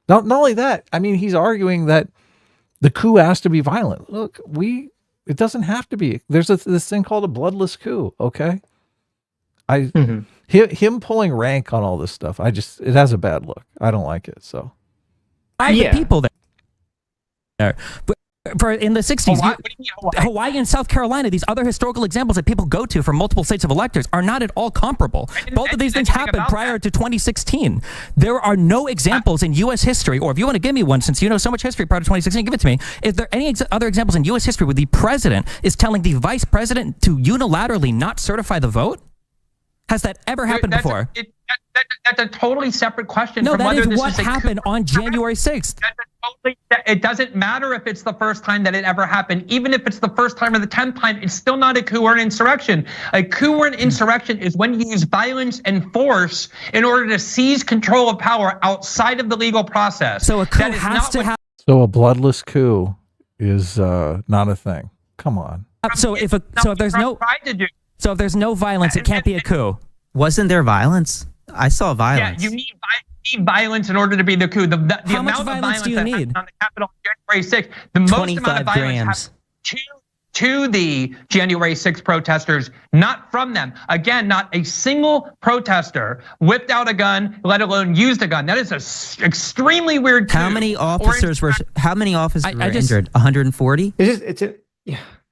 Not only that, I mean, he's arguing that the coup has to be violent. Look, it doesn't have to be. There's this thing called a bloodless coup, okay? Him pulling rank on all this stuff, it has a bad look. I don't like it, so. The people there. But in the 60s, Hawaii and South Carolina, these other historical examples that people go to from multiple states of electors are not at all comparable. Both of these things happened prior to 2016. There are no examples in U.S. history, or if you want to give me one, since you know so much history prior to 2016, give it to me. Is there any other examples in U.S. history where the president is telling the vice president to unilaterally not certify the vote? Has that ever happened before? That's a totally separate question. No, from that whether is this what is a happened on January 6th. It doesn't matter if it's the first time that it ever happened. Even if it's the first time or the 10th time, it's still not a coup or an insurrection. A coup or an insurrection is when you use violence and force in order to seize control of power outside of the legal process. So a coup has to happen. So a bloodless coup is not a thing. Come on. So if there's no violence, it can't be a coup. Wasn't there violence? I saw violence. Yeah, you need violence in order to be the coup. The How amount much of violence do you need? on the Capitol on January 6th, the most amount of violence to the January 6th protesters, not from them. Again, not a single protester whipped out a gun, let alone used a gun. That is an extremely weird coup. How many officers were injured? 140?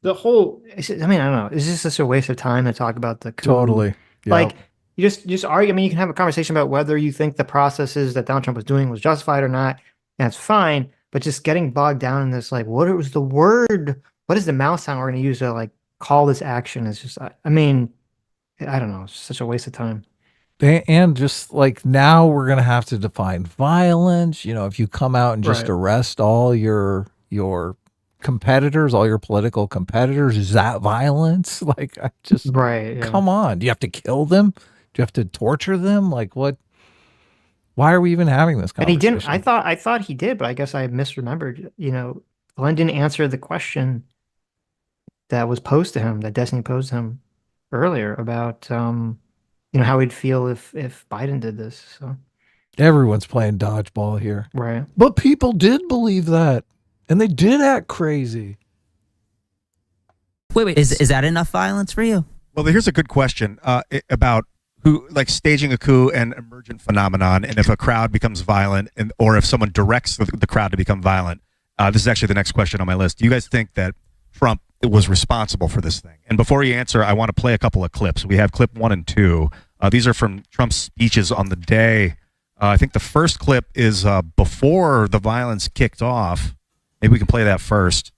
The whole. I don't know. It's just such a waste of time to talk about the coup. Totally. Yep. Like, you just argue. I mean, you can have a conversation about whether you think the processes that Donald Trump was doing was justified or not. And that's fine. But just getting bogged down in this, like, what is the mouth sound we're going to use to like call this action? Is just, I don't know. It's such a waste of time. And just like now we're going to have to define violence. If you come out and just arrest all your competitors, all your political competitors, is that violence? Like, come on. Do you have to kill them? Do you have to torture them? Like, what? Why are we even having this conversation? And he didn't. I thought he did, but I guess I misremembered. Glen didn't answer the question that was posed to him, that Destiny posed to him earlier about, how he'd feel if Biden did this. So everyone's playing dodgeball here, right? But people did believe that, and they did act crazy. Wait, is that enough violence for you? Well, here's a good question about who, like, staging a coup and emergent phenomenon, and if a crowd becomes violent, or if someone directs the crowd to become violent. This is actually the next question on my list. Do you guys think that Trump was responsible for this thing? And before you answer, I want to play a couple of clips. We have clip 1 and 2. These are from Trump's speeches on the day. I think the first clip is before the violence kicked off. Maybe we can play that first.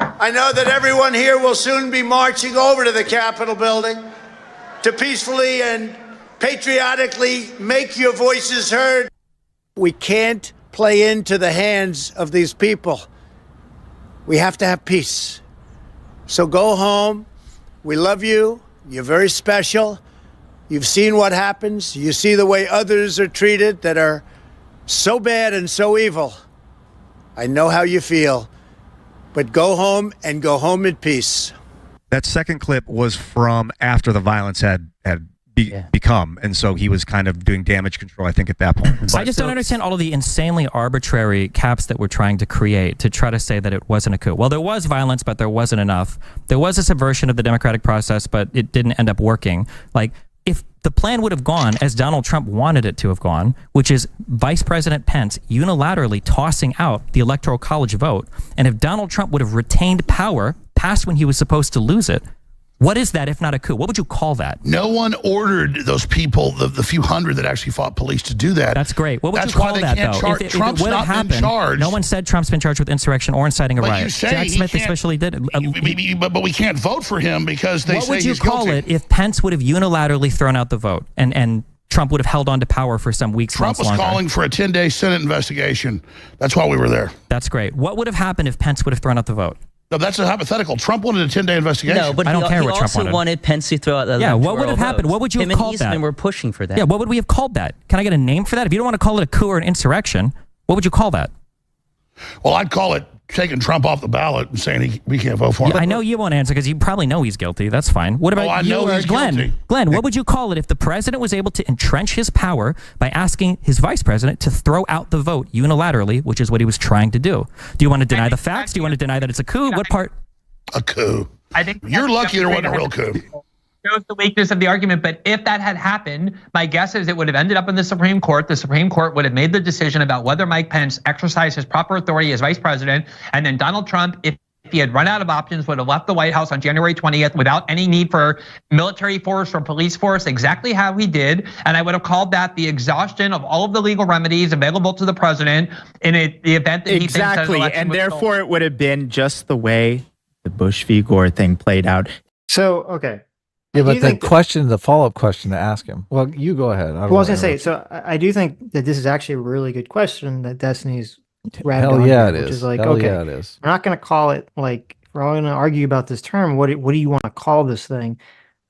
I know that everyone here will soon be marching over to the Capitol building to peacefully and patriotically make your voices heard. We can't play into the hands of these people. We have to have peace. So go home. We love you. You're very special. You've seen what happens. You see the way others are treated that are so bad and so evil. I know how you feel. But go home and go home in peace. That second clip was from after the violence had become, and so he was kind of doing damage control, I think, at that point. So I just don't understand all of the insanely arbitrary caps that we're trying to create to try to say that it wasn't a coup. Well, there was violence, but there wasn't enough. There was a subversion of the democratic process, but it didn't end up working. Like, if the plan would have gone as Donald Trump wanted it to have gone, which is Vice President Pence unilaterally tossing out the Electoral College vote, and if Donald Trump would have retained power past when he was supposed to lose it, what is that if not a coup? What would you call that? No one ordered those people, the few hundred that actually fought police to do that. That's great. What would you call that, though? If Trump's it would have happened, charged. no one said Trump's been charged with insurrection or inciting a But riot. you say Jack Smith especially did. But we can't vote for him because they say he's guilty. What would you call it if Pence would have unilaterally thrown out the vote and Trump would have held on to power for some weeks, Trump was calling for a 10-day Senate investigation. That's why we were there. That's great. What would have happened if Pence would have thrown out the vote? No, that's a hypothetical. Trump wanted a 10-day investigation. No, but I don't care he what Trump also wanted Pence to throw out the what would have happened? What would you have called that? Him and Eastman were pushing for that. Yeah, what would we have called that? Can I get a name for that? If you don't want to call it a coup or an insurrection, what would you call that? Well, I'd call it taking Trump off the ballot and saying we can't vote for him. Yeah, I know you won't answer because you probably know he's guilty. That's fine. What about you or Glenn? Guilty. Glenn, what would you call it if the president was able to entrench his power by asking his vice president to throw out the vote unilaterally, which is what he was trying to do? Do you want to deny the facts? Do you want to deny that it's a coup? What part? A coup. I think you're lucky there wasn't a real coup. Shows the weakness of the argument, but if that had happened, my guess is it would have ended up in the Supreme Court. The Supreme Court would have made the decision about whether Mike Pence exercised his proper authority as vice president, and then Donald Trump, if he had run out of options, would have left the White House on January 20th without any need for military force or police force, exactly how he did. And I would have called that the exhaustion of all of the legal remedies available to the president in the event that he thinks that exactly, and therefore it would have been just the way the Bush v. Gore thing played out. So, okay. Yeah, but the follow-up question to ask him. Well, you go ahead. I was going to say, so I do think that this is actually a really good question that Destiny's grabbed on. Hell yeah, it which is. Like, Hell okay, yeah, it is. we're not going to call it, like, we're all going to argue about this term. What do you want to call this thing?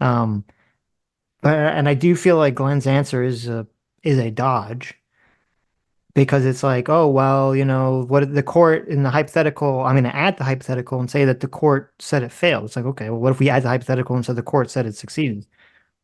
And I do feel like Glenn's answer is a dodge. Because it's like, oh, well, you know, what the court in the hypothetical, I'm going to add the hypothetical and say that the court said it failed. It's like, okay, well, what if we add the hypothetical and said the court said it succeeded?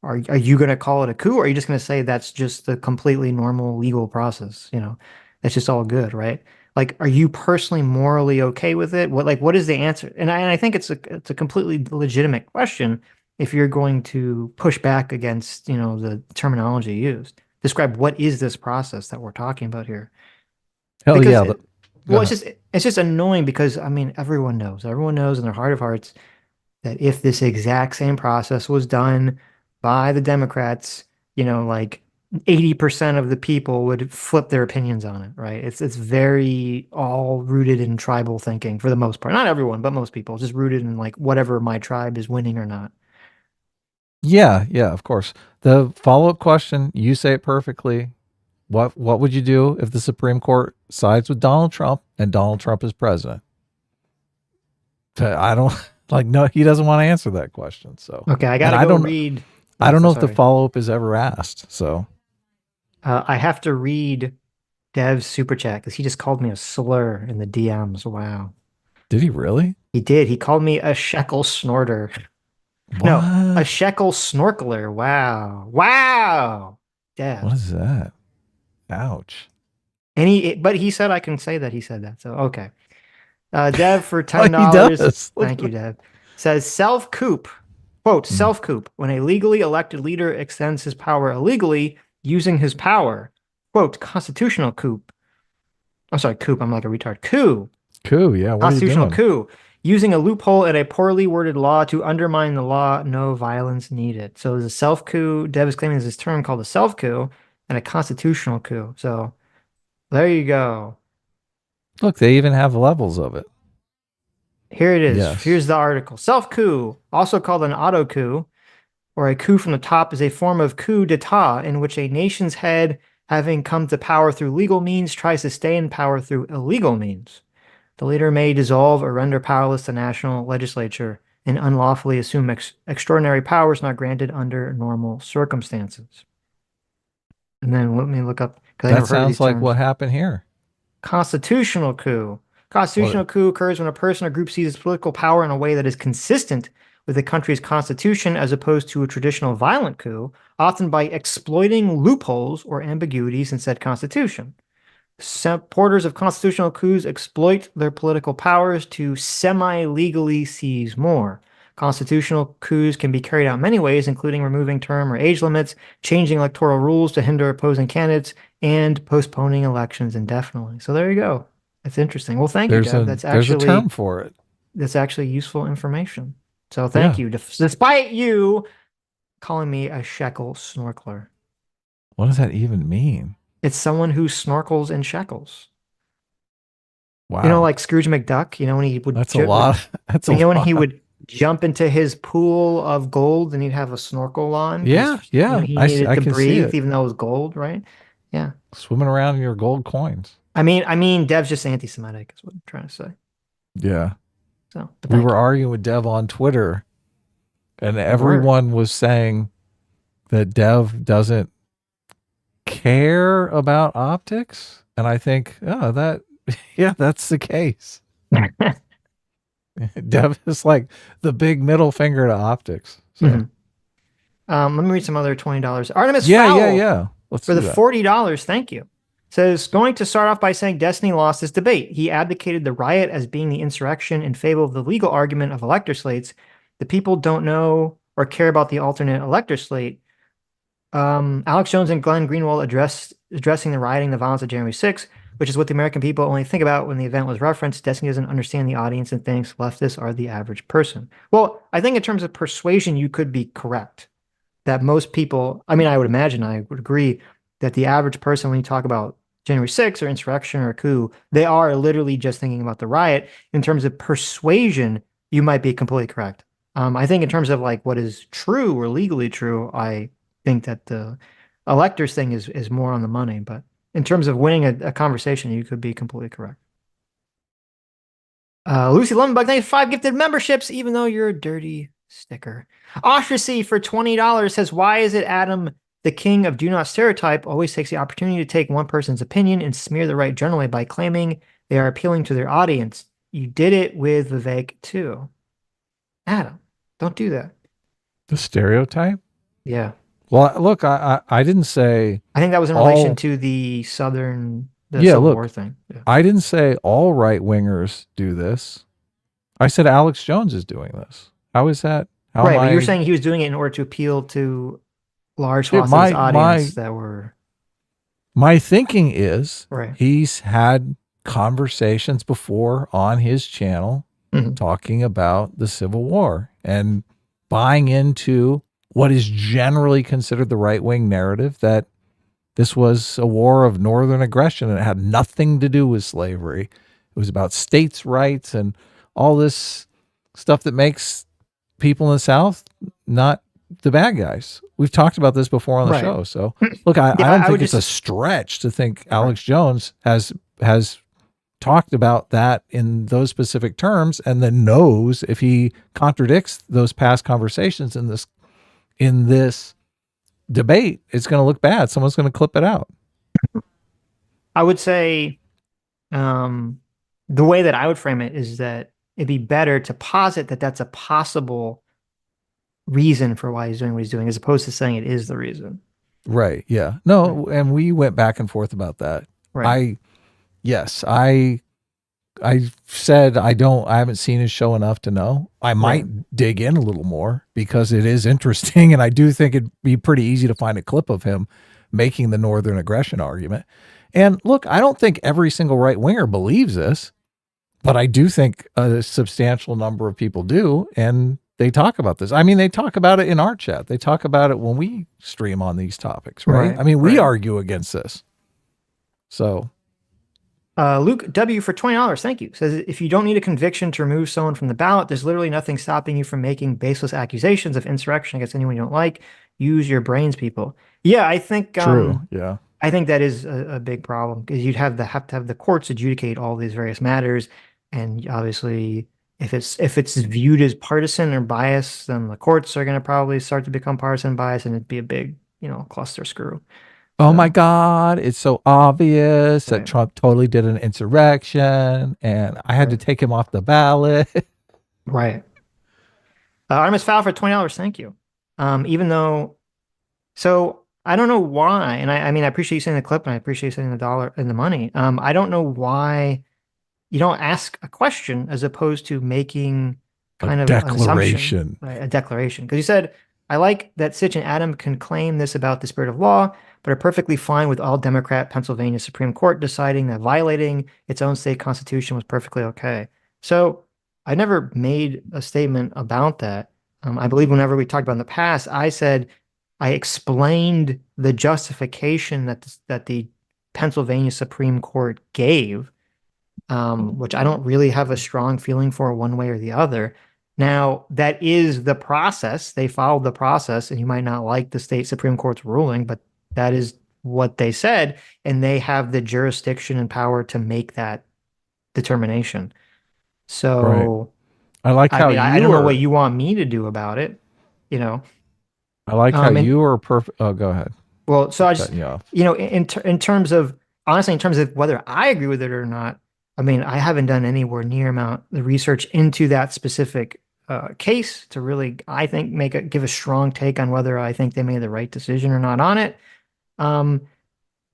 Are you going to call it a coup, or are you just going to say that's just the completely normal legal process? You know, that's just all good, right? Like, are you personally morally okay with it? What is the answer? And I think it's a completely legitimate question if you're going to push back against, you know, the terminology used. Describe what is this process that we're talking about here. Hell yeah. It's just annoying because, I mean, everyone knows in their heart of hearts that if this exact same process was done by the Democrats, you know, like 80% of the people would flip their opinions on it, right? It's very all rooted in tribal thinking for the most part. Not everyone, but most people, just rooted in like whatever my tribe is winning or not. Yeah, of course. The follow-up question, you say it perfectly. What would you do if the Supreme Court sides with Donald Trump and Donald Trump is president? I don't no, he doesn't want to answer that question. So okay, I gotta go read. I don't know if the follow-up is ever asked. So I have to read Dev's super chat because he just called me a slur in the DMs. Wow. Did he really? He did. He called me a shekel snorter. What? No, a shekel snorkeler. Wow. Dev. What is that? Ouch. But he said I can say that he said that. So okay. Dev for $10. Thank you, Dev. Says self-coup. Quote, self-coup. When a legally elected leader extends his power illegally using his power. Quote, constitutional coup. I'm sorry, coup. I'm like a retard. Coup. Coup, yeah. What constitutional coup. Using a loophole in a poorly worded law to undermine the law, no violence needed. So there's a self-coup. Dev is claiming there's this term called a self-coup and a constitutional coup. So there you go. Look, they even have levels of it. Here it is. Yes. Here's the article. Self-coup, also called an auto-coup, or a coup from the top, is a form of coup d'etat in which a nation's head, having come to power through legal means, tries to stay in power through illegal means. The leader may dissolve or render powerless the national legislature and unlawfully assume extraordinary powers not granted under normal circumstances. And then let me look up. That sounds like what happened here. Constitutional coup. Constitutional coup occurs when a person or group seizes political power in a way that is consistent with the country's constitution as opposed to a traditional violent coup, often by exploiting loopholes or ambiguities in said constitution. Supporters of constitutional coups exploit their political powers to semi-legally seize more. Constitutional coups can be carried out many ways, including removing term or age limits, changing electoral rules to hinder opposing candidates, and postponing elections indefinitely. So there you go. That's interesting. Well, thank you, Deb. There's a term for it. That's actually useful information. So thank you, despite you calling me a shekel snorkeler. What does that even mean? It's someone who snorkels in shekels. Wow. You know, like Scrooge McDuck, you know, when he would... That's a lot. That's a lot. You know, when he would jump into his pool of gold and he'd have a snorkel on? Yeah, yeah. You know, he needed to can breathe, even though it was gold, right? Yeah. Swimming around in your gold coins. I mean, Dev's just anti-Semitic is what I'm trying to say. Yeah. So we were arguing with Dev on Twitter, and everyone was saying that Dev doesn't care about optics, and I think, that's the case. Dev is like the big middle finger to optics. So. Let me read some other $20. Artemis Yeah. Let's for the $40. Thank you. Says, going to start off by saying Destiny lost this debate. He advocated the riot as being the insurrection in favor of the legal argument of elector slates. The people don't know or care about the alternate elector slate. Alex Jones and Glen Greenwald addressing the rioting, the violence of January 6th, which is what the American people only think about when the event was referenced. Destiny doesn't understand the audience and thinks leftists are the average person. Well, I think in terms of persuasion, you could be correct. That most people, I would imagine, I would agree that the average person, when you talk about January 6th or insurrection or a coup, they are literally just thinking about the riot. In terms of persuasion, you might be completely correct. I think in terms of like what is true or legally true, I think that the electors thing is more on the money. But in terms of winning a conversation, you could be completely correct. Lucy Lemonbug, thanks for 5 gifted memberships, even though you're a dirty sticker. Ostracy for $20 says, why is it Adam, the king of do not stereotype, always takes the opportunity to take one person's opinion and smear the right generally by claiming they are appealing to their audience? You did it with Vivek too. Adam, don't do that. The stereotype? Yeah. Well, look, I didn't say... I think that was in relation to the Civil War thing. Yeah. I didn't say all right-wingers do this. I said Alex Jones is doing this. How is that? But you're saying he was doing it in order to appeal to large swaths of his audience that were... My thinking is right. He's had conversations before on his channel talking about the Civil War and buying into what is generally considered the right-wing narrative that this was a war of northern aggression and it had nothing to do with slavery. It was about states' rights and all this stuff that makes people in the South not the bad guys. We've talked about this before on the show. So look, I don't think it's a stretch to think Alex Jones has talked about that in those specific terms and then knows if he contradicts those past conversations in this debate, it's going to look bad. Someone's going to clip it out. I would say the way that I would frame it is that it'd be better to posit that that's a possible reason for why he's doing what he's doing, as opposed to saying it is the reason. Right. Yeah. No. Right. And we went back and forth about that. Right. I said I haven't seen his show enough to know. I might dig in a little more because it is interesting, and I do think it'd be pretty easy to find a clip of him making the northern aggression argument. And look, I don't think every single right winger believes this, but I do think a substantial number of people do, and they talk about this. I mean, they talk about it in our chat. They talk about it when we stream on these topics, right? I mean, we argue against this. So... Luke W for $20, thank you, says, if you don't need a conviction to remove someone from the ballot, there's literally nothing stopping you from making baseless accusations of insurrection against anyone you don't like. Use your brains, people. Yeah, I think... True, yeah. I think that is a big problem, because you'd have to have the courts adjudicate all these various matters, and obviously, if it's viewed as partisan or biased, then the courts are going to probably start to become partisan bias, and it'd be a big, cluster screw. Oh my God, it's so obvious that Trump totally did an insurrection and I had to take him off the ballot. Right. Artemis Fowl for $20. Thank you. Even though, so I don't know why, and I mean, I appreciate you sending the clip and I appreciate you sending the dollar and the money. I don't know why you don't ask a question as opposed to making kind of an assumption, right? A declaration. Because you said, I like that Sitch and Adam can claim this about the spirit of law, but are perfectly fine with all Democrat Pennsylvania Supreme Court deciding that violating its own state constitution was perfectly okay. So I never made a statement about that. I believe whenever we talked about in the past, I said I explained the justification that the Pennsylvania Supreme Court gave, which I don't really have a strong feeling for one way or the other. Now, that is the process. They followed the process, and you might not like the state Supreme Court's ruling, but that is what they said, and they have the jurisdiction and power to make that determination. So I like how I don't know what you want me to do about it, you know. I like how you are perfect. Oh, go ahead. Well, so I just, you know, in terms of, honestly, in terms of whether I agree with it or not, I mean, I haven't done anywhere near amount the research into that specific case to really, I think, give a strong take on whether I think they made the right decision or not on it. And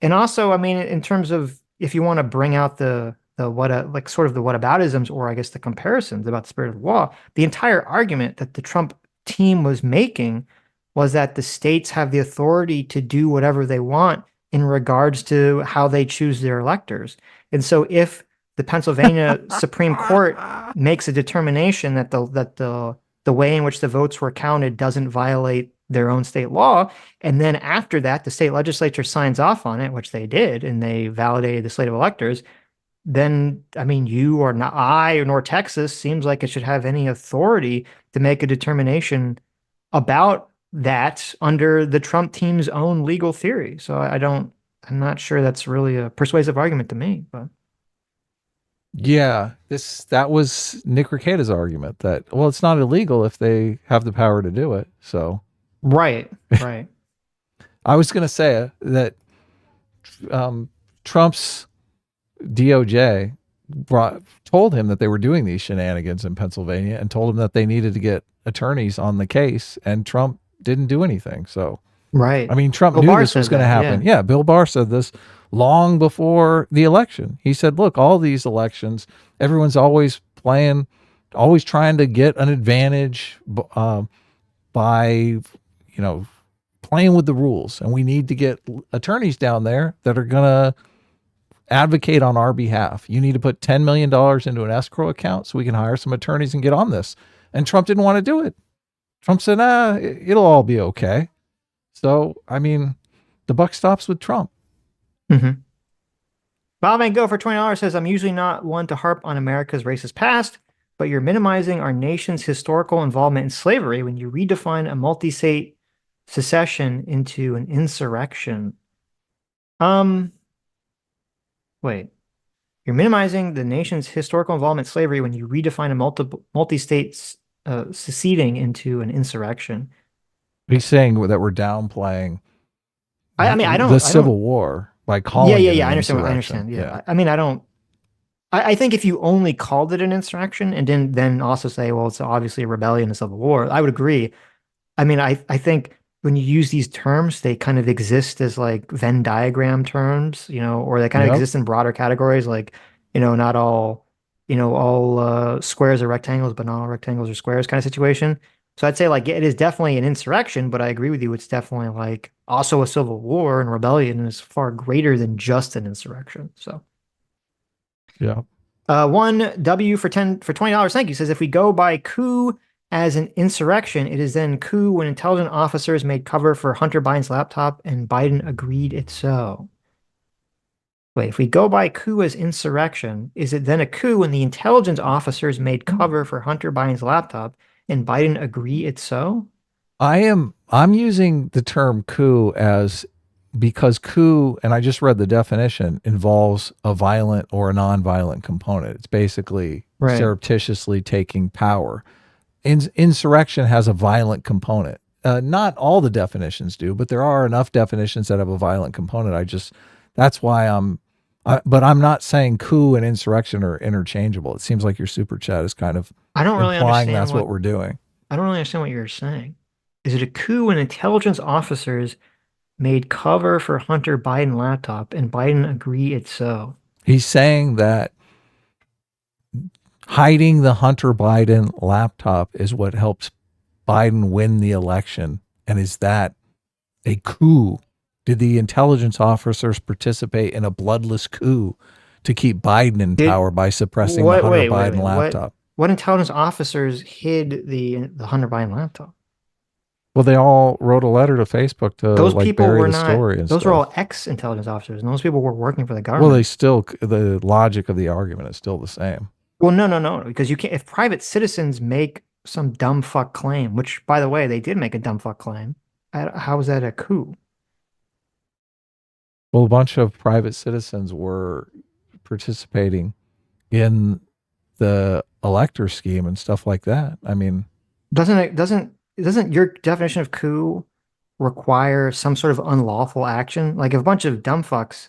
also, I mean, in terms of if you want to bring out the whataboutisms, or I guess the comparisons about the spirit of the law, the entire argument that the Trump team was making was that the states have the authority to do whatever they want in regards to how they choose their electors. And so if the Pennsylvania Supreme Court makes a determination that the way in which the votes were counted doesn't violate their own state law, and then after that, the state legislature signs off on it, which they did, and they validated the slate of electors, then, I mean, you or not, I nor Texas seems like it should have any authority to make a determination about that under the Trump team's own legal theory. So I'm not sure that's really a persuasive argument to me, but. Yeah, that was Nick Rekieta's argument that, well, it's not illegal if they have the power to do it. So right. I was going to say that Trump's DOJ told him that they were doing these shenanigans in Pennsylvania and told him that they needed to get attorneys on the case, and Trump didn't do anything. So right. I mean, Trump knew this was going to happen. Yeah, Bill Barr said this long before the election. He said, look, all these elections, everyone's always trying to get an advantage by, you know, playing with the rules. And we need to get attorneys down there that are going to advocate on our behalf. You need to put $10 million into an escrow account so we can hire some attorneys and get on this. And Trump didn't want to do it. Trump said, it'll all be okay. So, I mean, the buck stops with Trump. Mm-hmm. Bob Van Gogh for $20 says, I'm usually not one to harp on America's racist past, but you're minimizing our nation's historical involvement in slavery when you redefine a multi-state secession into an insurrection. Wait. You're minimizing the nation's historical involvement in slavery when you redefine a multi-state seceding into an insurrection. He's saying that we're downplaying the Civil War by calling it an I understand. Yeah. I mean, I think if you only called it an insurrection and then also say, well, it's obviously a rebellion, a civil war, I would agree. I mean, I think when you use these terms, they kind of exist as like Venn diagram terms, you know, or they kind of exist in broader categories, like, you know, not all, you know, all squares are rectangles, but not all rectangles are squares kind of situation. So I'd say like it is definitely an insurrection, but I agree with you. It's definitely like also a civil war, and rebellion is far greater than just an insurrection. So yeah. One W for $20. Thank you. Says if we go by coup as an insurrection, it is then coup when intelligence officers made cover for Hunter Biden's laptop and Biden agreed it so. Wait, if we go by coup as insurrection, is it then a coup when the intelligence officers made cover for Hunter Biden's laptop and Biden agree it's so? I'm using the term coup because coup, and I just read the definition, involves a violent or a non-violent component. It's basically surreptitiously taking power. Insurrection has a violent component. Not all the definitions do, but there are enough definitions that have a violent component. That's why but I'm not saying coup and insurrection are interchangeable. It seems like your super chat is kind of I don't really implying understand that's what we're doing. I don't really understand what you're saying. Is it a coup when intelligence officers made cover for Hunter Biden laptop and Biden agree it's so? He's saying that hiding the Hunter Biden laptop is what helps Biden win the election. And is that a coup? Did the intelligence officers participate in a bloodless coup to keep Biden in power by suppressing the Hunter Biden laptop? What intelligence officers hid the Hunter Biden laptop? Well, they all wrote a letter to Facebook to those people bury were the not, story. And those stuff. were all ex-intelligence officers, and those people were working for the government. Well, they still, the logic of the argument is still the same. Well, no, because you can't. If private citizens make some dumb fuck claim, which, by the way, they did make a dumb fuck claim, how is that a coup? Well, a bunch of private citizens were participating in the elector scheme and stuff like that. I mean, doesn't your definition of coup require some sort of unlawful action? Like if a bunch of dumb fucks,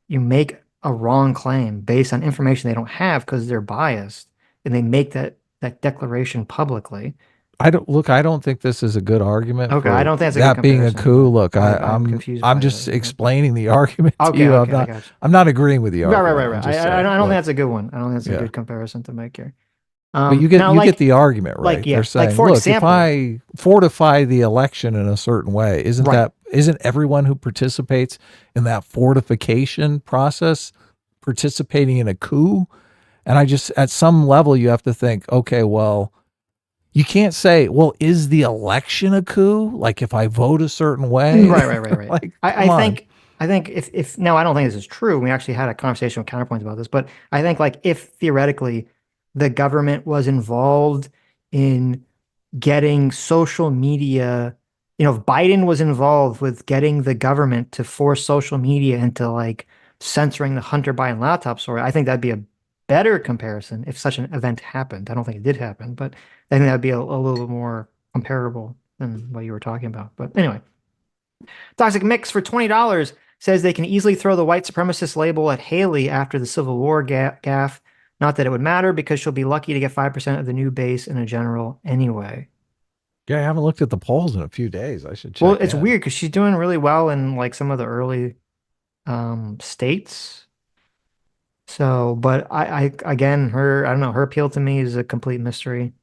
you make a wrong claim based on information they don't have because they're biased, and they make that declaration publicly. I don't think this is a good argument. Okay, I don't think that's that a good being a coup. Look, I'm confused. I'm just explaining the argument to you. I'm not agreeing with the argument. Right. I don't think that's a good one. I don't think that's a good comparison to make here. But you get the argument, right? They're saying, for example, if I fortify the election in a certain way, isn't everyone who participates in that fortification process participating in a coup? And at some level, you have to think, okay, well, you can't say, well, is the election a coup? Like if I vote a certain way? Right. Like, I think if now I don't think this is true. We actually had a conversation with Counterpoints about this, but I think like if theoretically the government was involved in getting social media, if Biden was involved with getting the government to force social media into like censoring the Hunter Biden laptop story, I think that'd be a better comparison if such an event happened. I don't think it did happen, but I think that'd be a little bit more comparable than what you were talking about. But anyway, Toxic Mix for $20 says they can easily throw the white supremacist label at Haley after the Civil War gaffe. Not that it would matter because she'll be lucky to get 5% of the new base in a general anyway. Yeah, I haven't looked at the polls in a few days. I should check. Well, it's weird because she's doing really well in like some of the early states. So, but I again, I don't know, her appeal to me is a complete mystery.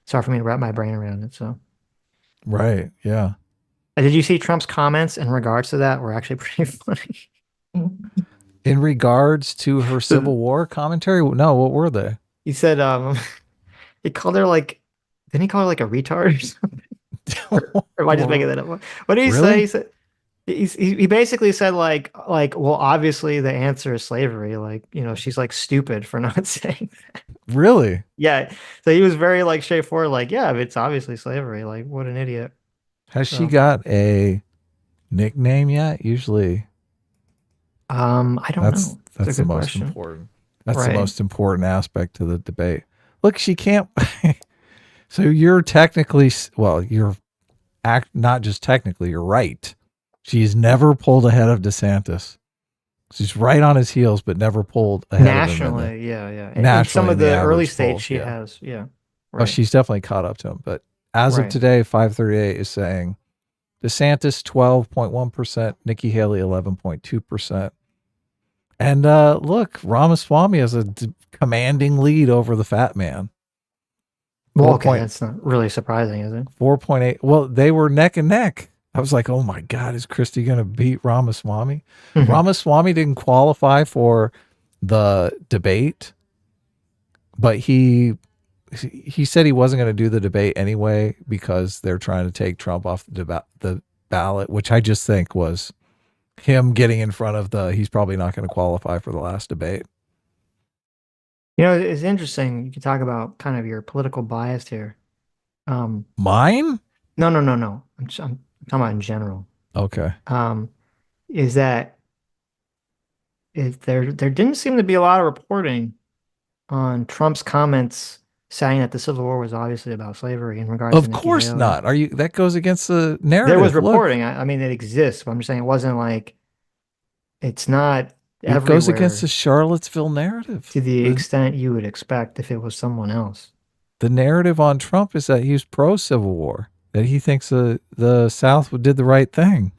It's hard for me to wrap my brain around it. So, right, yeah. Did you see Trump's comments in regards to that? Were actually pretty funny. In regards to her Civil War commentary? No, what were they? He said, he called her like, didn't he call her like a retard or something? or am I just making that up? What did he say? He said, he basically said like, well, obviously the answer is slavery. Like, she's like stupid for not saying that. Really? Yeah. So he was very like straightforward. Like, yeah, it's obviously slavery. Like, what an idiot. Has she got a nickname yet? Usually. I don't know. That's the most important. That's the most important aspect to the debate. Look, she can't. So you're technically, you're not just technically, you're right. She's never pulled ahead of DeSantis. She's right on his heels, but never pulled ahead nationally, of him. Yeah. Nationally, in some of the early states, she has, yeah. Right. Oh, she's definitely caught up to him. But as of today, 538 is saying DeSantis 12.1%, Nikki Haley 11.2%. And look, Ramaswamy has a commanding lead over the fat man. Well, okay, that's not really surprising, is it? 4.8. Well, they were neck and neck. I was like, oh my God, is Christie going to beat Ramaswamy? Mm-hmm. Ramaswamy didn't qualify for the debate, but he said he wasn't going to do the debate anyway because they're trying to take Trump off the ballot, which I just think was him getting in front of he's probably not going to qualify for the last debate. It's interesting. You can talk about kind of your political bias here. Mine? No. I'm talking about in general. Okay. Is that there didn't seem to be a lot of reporting on Trump's comments saying that the Civil War was obviously about slavery in regards to Nikki course Haley. Not. That goes against the narrative. There was reporting. I mean, it exists, but I'm just saying it wasn't like it's not It goes against the Charlottesville narrative to the extent you would expect if it was someone else. The narrative on Trump is that he's pro-Civil War, that he thinks the South did the right thing.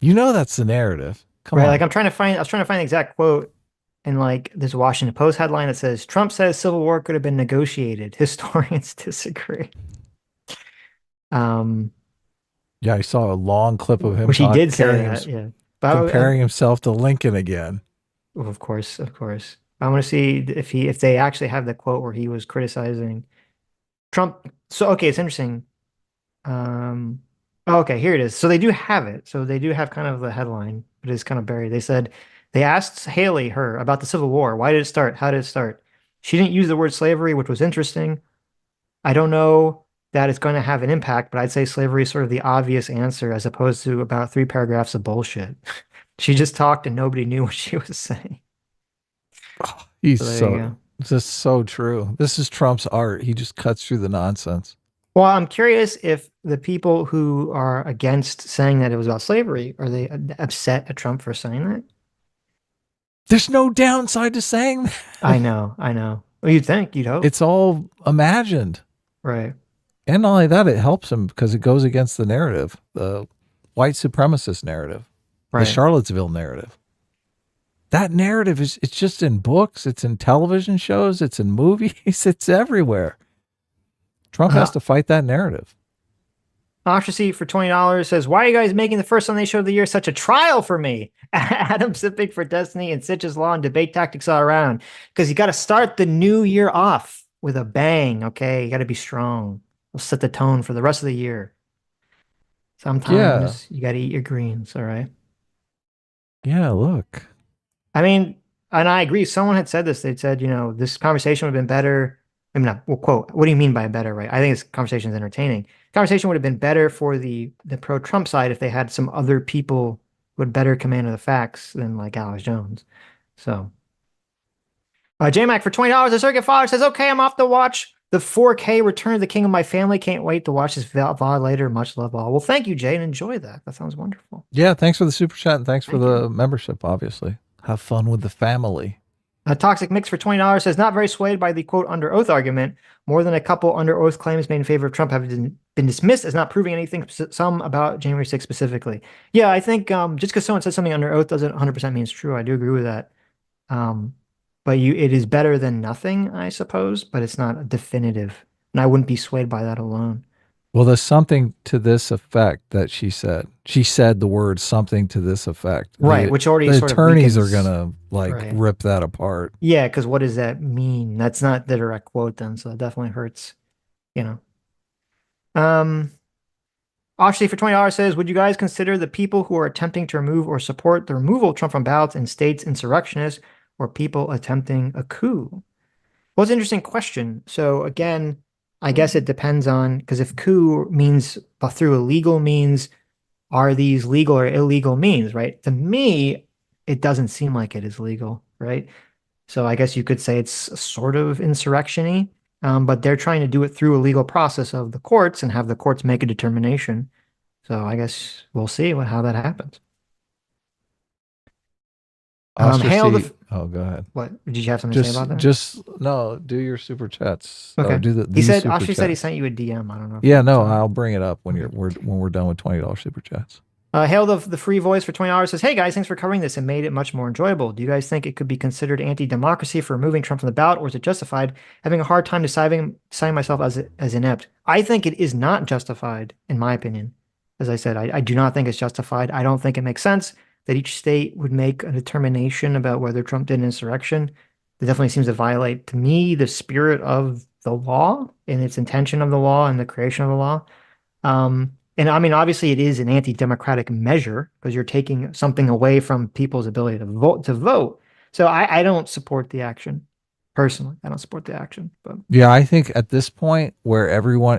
That's the narrative. Come on. Like I was trying to find the exact quote, and like there's a Washington Post headline that says Trump says Civil War could have been negotiated. Historians disagree. Yeah, I saw a long clip of him. Which he did say that, yeah. But comparing himself to Lincoln again. Of course. I want to see if they actually have the quote where he was criticizing Trump. So okay, it's interesting. Okay, here it is. So they do have it. So they do have kind of the headline, but it's kind of buried. They said they asked her about the Civil War. Why did it start? How did it start? She didn't use the word slavery, which was interesting. I don't know that it's going to have an impact, but I'd say slavery is sort of the obvious answer as opposed to about 3 paragraphs of bullshit. She just talked and nobody knew what she was saying. Oh, this is so true. This is Trump's art. He just cuts through the nonsense. Well, I'm curious if the people who are against saying that it was about slavery, are they upset at Trump for saying that? There's no downside to saying that. I know. Well, you'd think, you'd hope. It's all imagined. Right. And not only that, it helps him because it goes against the narrative, the white supremacist narrative, the Charlottesville narrative. That narrative it's just in books, it's in television shows, it's in movies, it's everywhere. Trump has to fight that narrative. Ostracy for $20 says, why are you guys making the first Sunday show of the year such a trial for me? Adam Sipic for Destiny and Sitch's Law and debate tactics all around. Because you got to start the new year off with a bang, okay? You got to be strong. We'll set the tone for the rest of the year. Sometimes you got to eat your greens, all right? Yeah, look. I mean, and I agree. Someone had said this. They'd said, this conversation would have been better. I mean, quote, what do you mean by better, right? I think this conversation is entertaining. Conversation would have been better for the pro-Trump side if they had some other people with better command of the facts than like Alex Jones. So, J-Mac for $20, the Circuit Father says, okay, I'm off to watch the 4K Return of the King of My Family. Can't wait to watch this VOD later. Much love all. Well, thank you, Jay, and enjoy that. That sounds wonderful. Yeah, thanks for the super chat and thanks for the membership, obviously. Have fun with the family. Toxic Mix for $20 says, not very swayed by the quote under oath argument. More than a couple under oath claims made in favor of Trump have been dismissed as not proving anything, some about January 6th specifically. Yeah, I think just because someone says something under oath doesn't 100% mean it's true. I do agree with that. But it is better than nothing, I suppose, but it's not definitive. And I wouldn't be swayed by that alone. Well, there's something to this effect that she said. She said the word something to this effect. Right, which already the sort attorneys of are going to rip that apart. Yeah, because what does that mean? That's not the direct quote then, so it definitely hurts, Oshly for $20 says, would you guys consider the people who are attempting to remove or support the removal of Trump from ballots in states insurrectionists or people attempting a coup? Well, it's an interesting question. So again, I guess it depends on, because if coup means through illegal means, are these legal or illegal means, right? To me, it doesn't seem like it is legal, right? So I guess you could say it's sort of insurrection-y, but they're trying to do it through a legal process of the courts and have the courts make a determination. So I guess we'll see how that happens. Oh, go ahead. What did you have something to say about that? Do your super chats. Okay. He said Oshly said he sent you a DM. I don't know. Yeah, no, I'll bring it up when we're done with $20 super chats. Hail the free voice for $20 says, hey guys, thanks for covering this and made it much more enjoyable. Do you guys think it could be considered anti-democracy for removing Trump from the ballot, or is it justified? Having a hard time deciding myself as inept. I think it is not justified, in my opinion. As I said, I do not think it's justified. I don't think it makes sense that each state would make a determination about whether Trump did an insurrection. It definitely seems to violate, to me, the spirit of the law and its intention of the law and the creation of the law. And I mean, obviously it is an anti-democratic measure because you're taking something away from people's ability to vote. So I don't support the action. Personally, I don't support the action. But yeah, I think at this point where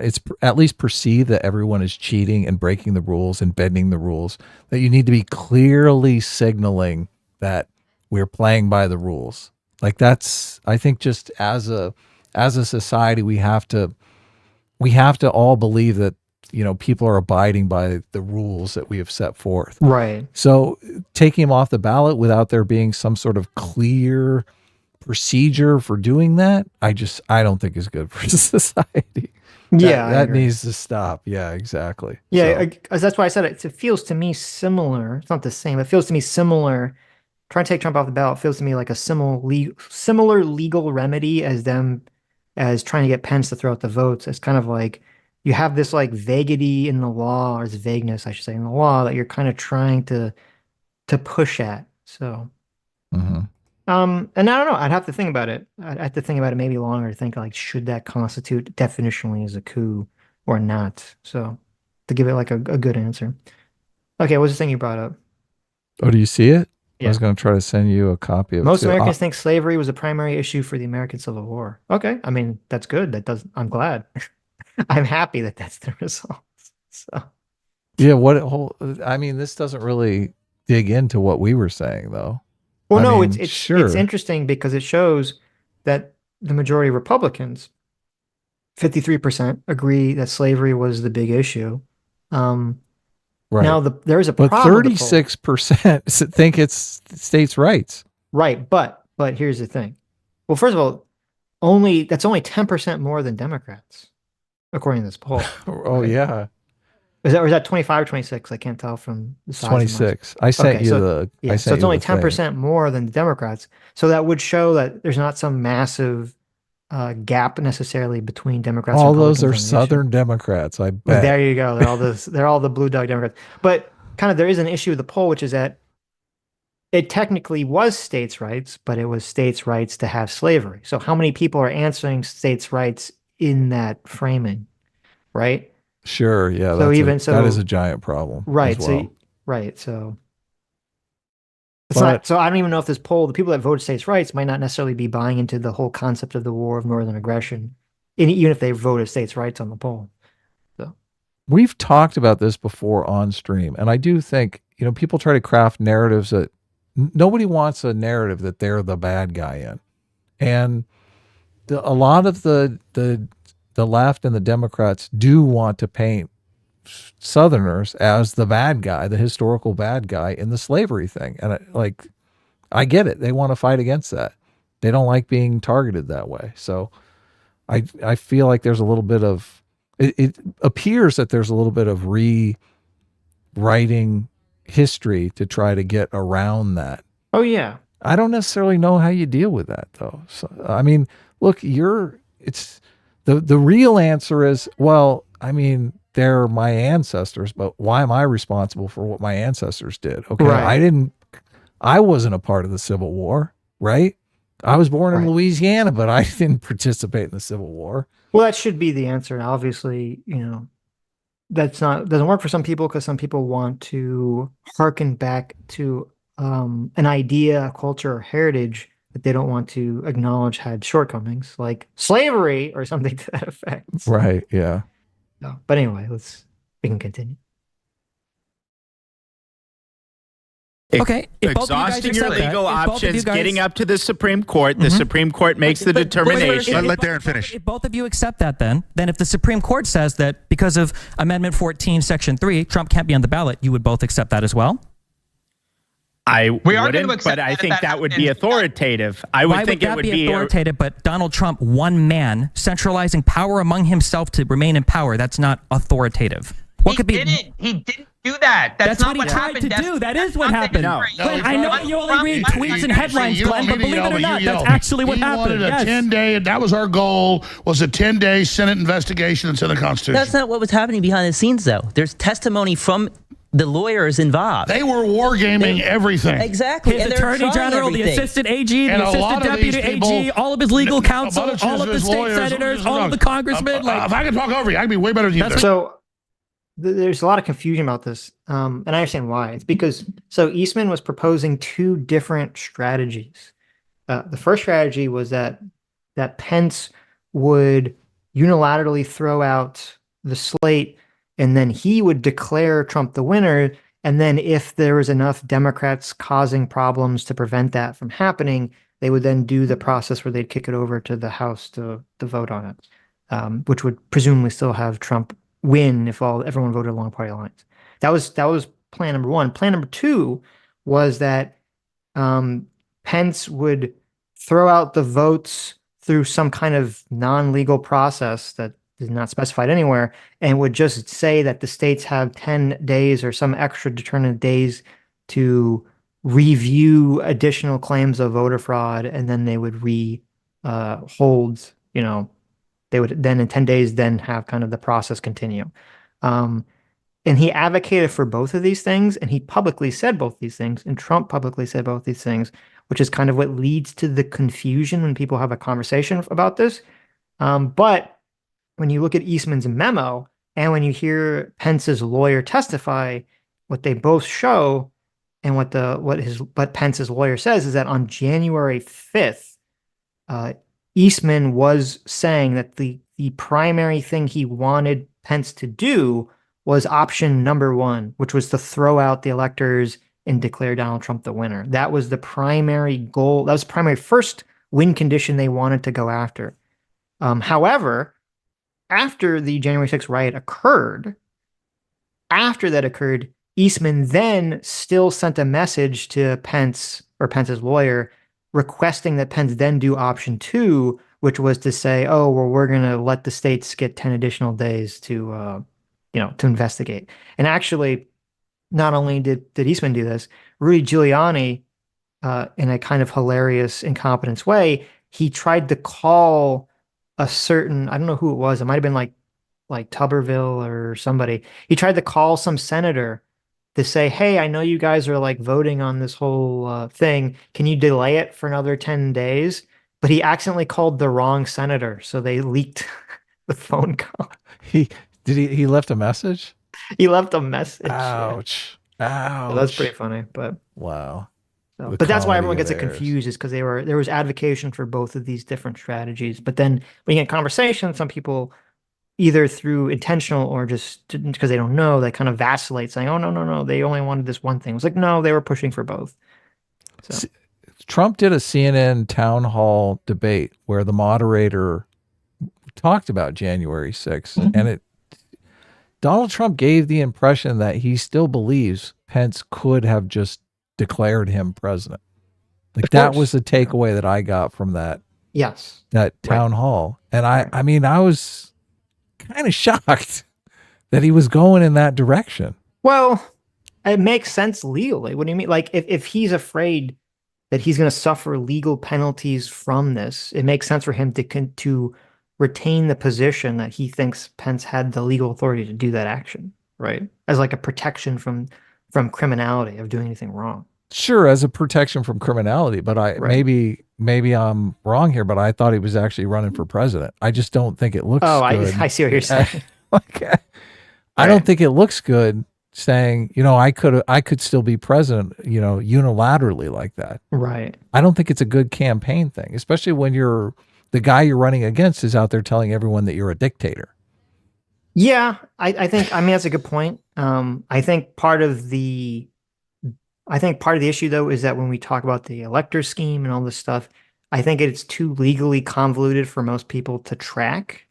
it's at least perceived that everyone is cheating and breaking the rules and bending the rules, that you need to be clearly signaling that we're playing by the rules. Like that's, I think just as a society, we have to all believe that, people are abiding by the rules that we have set forth. Right. So taking him off the ballot without there being some sort of clear procedure for doing that, I don't think is good for society. That needs to stop. Yeah, exactly. Yeah, that's why I said it. It feels to me similar. It's not the same. It feels to me similar. Trying to take Trump off the ballot feels to me like a similar legal remedy as trying to get Pence to throw out the votes. It's kind of like you have this like vaguity in the law, or this vagueness, I should say, in the law that you're kind of trying to push at. So, and I don't know. I'd have to think about it. I'd have to think about it maybe longer to think like, should that constitute definitionally as a coup or not? So, to give it like a good answer. Okay, what's the thing you brought up? Oh, do you see it? Yeah. I was going to try to send you a copy of it. Most Americans think slavery was a primary issue for the American Civil War. Okay, I mean that's good. I'm glad. I'm happy that that's the result. So. Yeah. I mean, this doesn't really dig into what we were saying, though. Well, it's interesting because it shows that the majority of Republicans, 53%, agree that slavery was the big issue. Right. Now there is a problem. But 36% think it's states' rights. Right, but here's the thing. Well, first of all, that's only 10% more than Democrats, according to this poll. Oh right? Yeah. Is that 25 or 26? I can't tell from the size. 26. I sent you the. Yeah, so it's only 10% more than the Democrats. So that would show that there's not some massive gap necessarily between Democrats. All and those are Republicans Southern Democrats, I bet. There you go. They're all the blue dog Democrats. But kind of there is an issue with the poll, which is that it technically was states' rights, but it was states' rights to have slavery. So how many people are answering states' rights in that framing, right? Sure. Yeah. So that is a giant problem. Right. As well. So it's not. So I don't even know if this poll, the people that voted states' rights, might not necessarily be buying into the whole concept of the war of northern aggression, even if they voted states' rights on the poll. So we've talked about this before on stream, and I do think people try to craft narratives that nobody wants a narrative that they're the bad guy in, and a lot of the left and the Democrats do want to paint Southerners as the bad guy, the historical bad guy in the slavery thing. And I get it. They want to fight against that. They don't like being targeted that way. So I feel like there's a little bit of, it appears that there's a little bit of rewriting history to try to get around that. Oh yeah. I don't necessarily know how you deal with that though. So, I mean, look, the real answer is, well, I mean, they're my ancestors, but why am I responsible for what my ancestors did? Okay. Right. I wasn't a part of the Civil War, right? I was born in Louisiana, but I didn't participate in the Civil War. Well, that should be the answer. Obviously, doesn't work for some people because some people want to harken back to an idea, culture, or heritage that they don't want to acknowledge had shortcomings, like slavery or something to that effect. Right. Yeah. No, but anyway, we can continue. Okay. Exhausting your legal options, getting up to the Supreme Court. The Supreme Court makes the determination. Let Darren finish. If both of you accept that, then if the Supreme Court says that because of Amendment 14, Section 3, Trump can't be on the ballot, you would both accept that as well? I wouldn't, but I think that would be authoritative. I would think it would be authoritative, but Donald Trump, one man, centralizing power among himself to remain in power, that's not authoritative. He didn't do that. That's not what he tried to do. That is what happened. I know you only read tweets and headlines, Glenn, but believe it or not, that's actually what happened. He wanted a 10-day, that was our goal, was a 10-day Senate investigation into the Constitution. That's not what was happening behind the scenes, though. There's testimony from the lawyers involved. They were wargaming everything. Exactly. His attorney general, the assistant AG, the assistant deputy AG, all of his legal counsel, all of the state senators, all of the congressmen. If I can talk over you, I can be way better than you. So there's a lot of confusion about this, and I understand why. It's because Eastman was proposing two different strategies. The first strategy was that Pence would unilaterally throw out the slate, and then he would declare Trump the winner. And then if there was enough Democrats causing problems to prevent that from happening, they would then do the process where they'd kick it over to the House to vote on it, which would presumably still have Trump win if everyone voted along party lines. That was plan number one. Plan number two was that Pence would throw out the votes through some kind of non-legal process that is not specified anywhere, and would just say that the states have 10 days or some extra determined days to review additional claims of voter fraud, and then they would hold, they would then in 10 days then have kind of the process continue. And he advocated for both of these things, and he publicly said both these things, and Trump publicly said both these things, which is kind of what leads to the confusion when people have a conversation about this. But when you look at Eastman's memo and when you hear Pence's lawyer testify, what they both show and what Pence's lawyer says is that on January 5th, Eastman was saying that the primary thing he wanted Pence to do was option number one, which was to throw out the electors and declare Donald Trump the winner. That was the primary goal. That was the primary first win condition they wanted to go after. However, after the January 6th riot occurred, Eastman then still sent a message to Pence or Pence's lawyer requesting that Pence then do option two, which was to say, oh, well, we're going to let the states get 10 additional days to investigate. And actually, not only did Eastman do this, Rudy Giuliani, in a kind of hilarious incompetence way, he tried to call a certain, I don't know who it was. It might've been like Tuberville or somebody. He tried to call some senator to say, hey, I know you guys are like voting on this whole thing. Can you delay it for another 10 days? But he accidentally called the wrong senator. So they leaked the phone call. He left a message? He left a message. Ouch. Ouch. So that's pretty funny, but wow. So, but that's why everyone gets it confused, is because there was advocation for both of these different strategies. But then when you get conversation, some people, either through intentional or just because they don't know, they kind of vacillate, saying, "Oh no, they only wanted this one thing." It was like, no, they were pushing for both. So Trump did a CNN town hall debate where the moderator talked about January 6th, and Donald Trump gave the impression that he still believes Pence could have just declared him president. Like that was the takeaway that I got from that. Yes. That town hall. And I mean, I was kind of shocked that he was going in that direction. Well, it makes sense legally. What do you mean? Like if he's afraid that he's going to suffer legal penalties from this, it makes sense for him to retain the position that he thinks Pence had the legal authority to do that action, right? As like a protection from criminality of doing anything wrong. Sure, as a protection from criminality, but maybe I'm wrong here, but I thought he was actually running for president. I just don't think it looks good. I see what you're saying. I don't think it looks good saying, I could still be president, unilaterally like that. Right. I don't think it's a good campaign thing, especially when the guy you're running against is out there telling everyone that you're a dictator. Yeah, I think that's a good point. I think part of the issue though is that when we talk about the elector scheme and all this stuff, I think it's too legally convoluted for most people to track.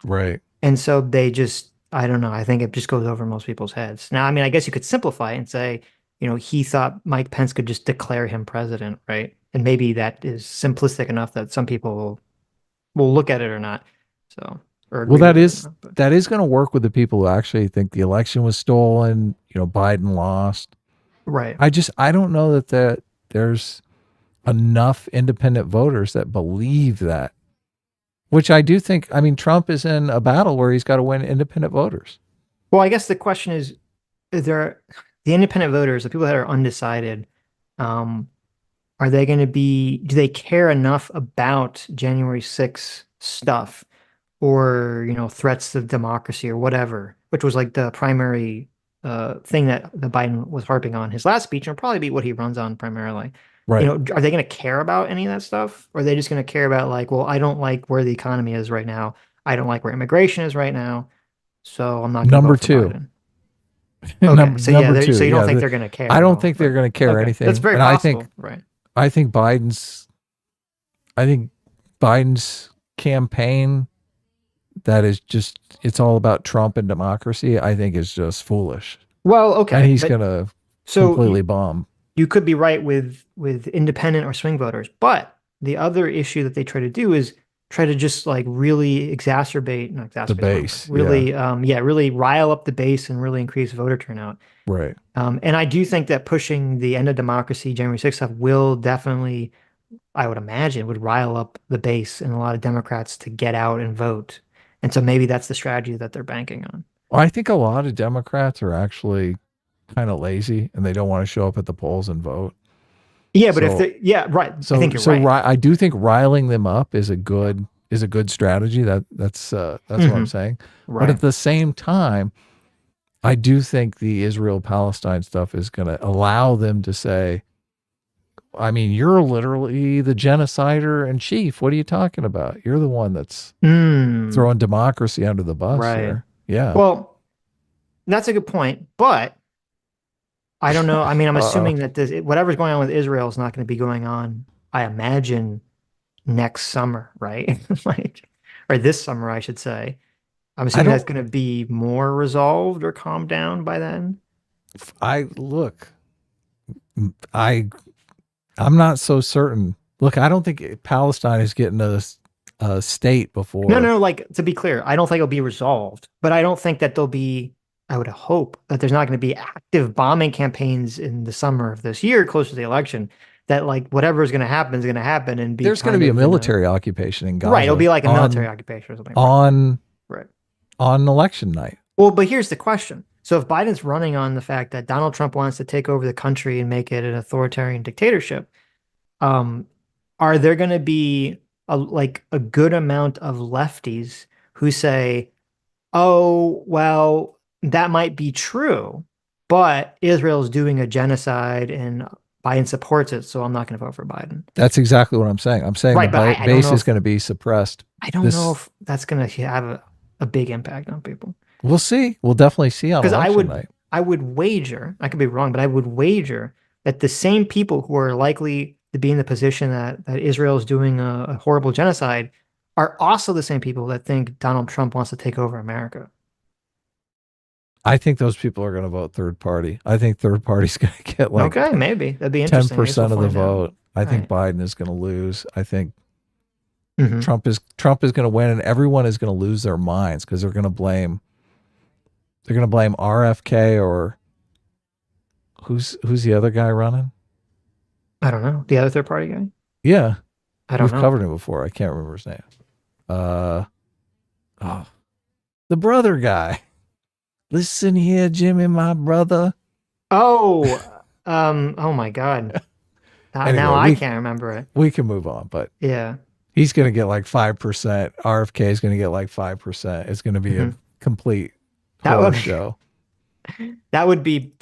Right. And so they just, I don't know, I think it just goes over most people's heads. Now, I mean, I guess you could simplify it and say, he thought Mike Pence could just declare him president, right? And maybe that is simplistic enough that some people will look at it or not. So, well, that is going to work with the people who actually think the election was stolen, Biden lost. Right. I don't know that there's enough independent voters that believe that, which I do think. I mean, Trump is in a battle where he's got to win independent voters. Well, I guess the question is the independent voters, the people that are undecided, are they going to do they care enough about January 6th stuff or, threats to democracy or whatever, which was like the primary thing that the Biden was harping on his last speech, and it'll probably be what he runs on primarily. Right. Are they going to care about any of that stuff? Or are they just going to care about like, well, I don't like where the economy is right now. I don't like where immigration is right now. So I'm not going to vote for Biden. Okay. So number two. So you don't think they're going to care? I don't think they're going to care anything. That's very possible. I think Biden's campaign that is just, it's all about Trump and democracy, I think is just foolish. Well, okay. And he's going to completely bomb. You could be right with independent or swing voters, but the other issue that they try to do is try to just like really not exacerbate the base, really, really rile up the base and really increase voter turnout. Right. And I do think that pushing the end of democracy, January 6th stuff will definitely, I would imagine, would rile up the base and a lot of Democrats to get out and vote. And so maybe that's the strategy that they're banking on. Well, I think a lot of Democrats are actually kind of lazy and they don't want to show up at the polls and vote. Yeah, but if they, right. So, I think you're right. I do think riling them up is a good strategy. That's what I'm saying. Right. But at the same time, I do think the Israel-Palestine stuff is going to allow them to say, I mean, you're literally the genocider in chief. What are you talking about? You're the one that's throwing democracy under the bus. Right. There. Yeah. Well, that's a good point, but I don't know. I mean, I'm assuming that whatever's going on with Israel is not going to be going on, I imagine, next summer, right? Or this summer, I should say. I'm assuming that's going to be more resolved or calmed down by then. I'm not so certain. Look, I don't think Palestine is getting a state before. No. Like, to be clear, I don't think it'll be resolved, but I don't think that there'll be. I would hope that there's not going to be active bombing campaigns in the summer of this year, close to the election. That like whatever is going to happen is going to happen, and there's going to be a military occupation in Gaza. Right, it'll be like a military occupation or something. On election night. Well, but here's the question. So if Biden's running on the fact that Donald Trump wants to take over the country and make it an authoritarian dictatorship, are there going to be a good amount of lefties who say, oh, well, that might be true, but Israel's doing a genocide and Biden supports it, so I'm not going to vote for Biden. That's exactly what I'm saying. I'm saying the base is going to be suppressed. I don't know if that's going to have a big impact on people. We'll see. We'll definitely see on election night. I would wager, I could be wrong, but I would wager that the same people who are likely to be in the position that Israel is doing a horrible genocide are also the same people that think Donald Trump wants to take over America. I think those people are going to vote third party. I think third party's going to get like okay, maybe that'd be interesting. 10% of the vote. I think Biden is going to lose. I think Trump is going to win, and everyone is going to lose their minds because they're going to blame RFK or who's the other guy running? I don't know. The other third party guy? Yeah, We've covered him before. I can't remember his name. The brother guy. Listen here, Jimmy, my brother. Oh my God. Anyway, now I can't remember it. We can move on, but yeah, he's going to get like 5%. RFK is going to get like 5%. It's going to be a complete show. That would be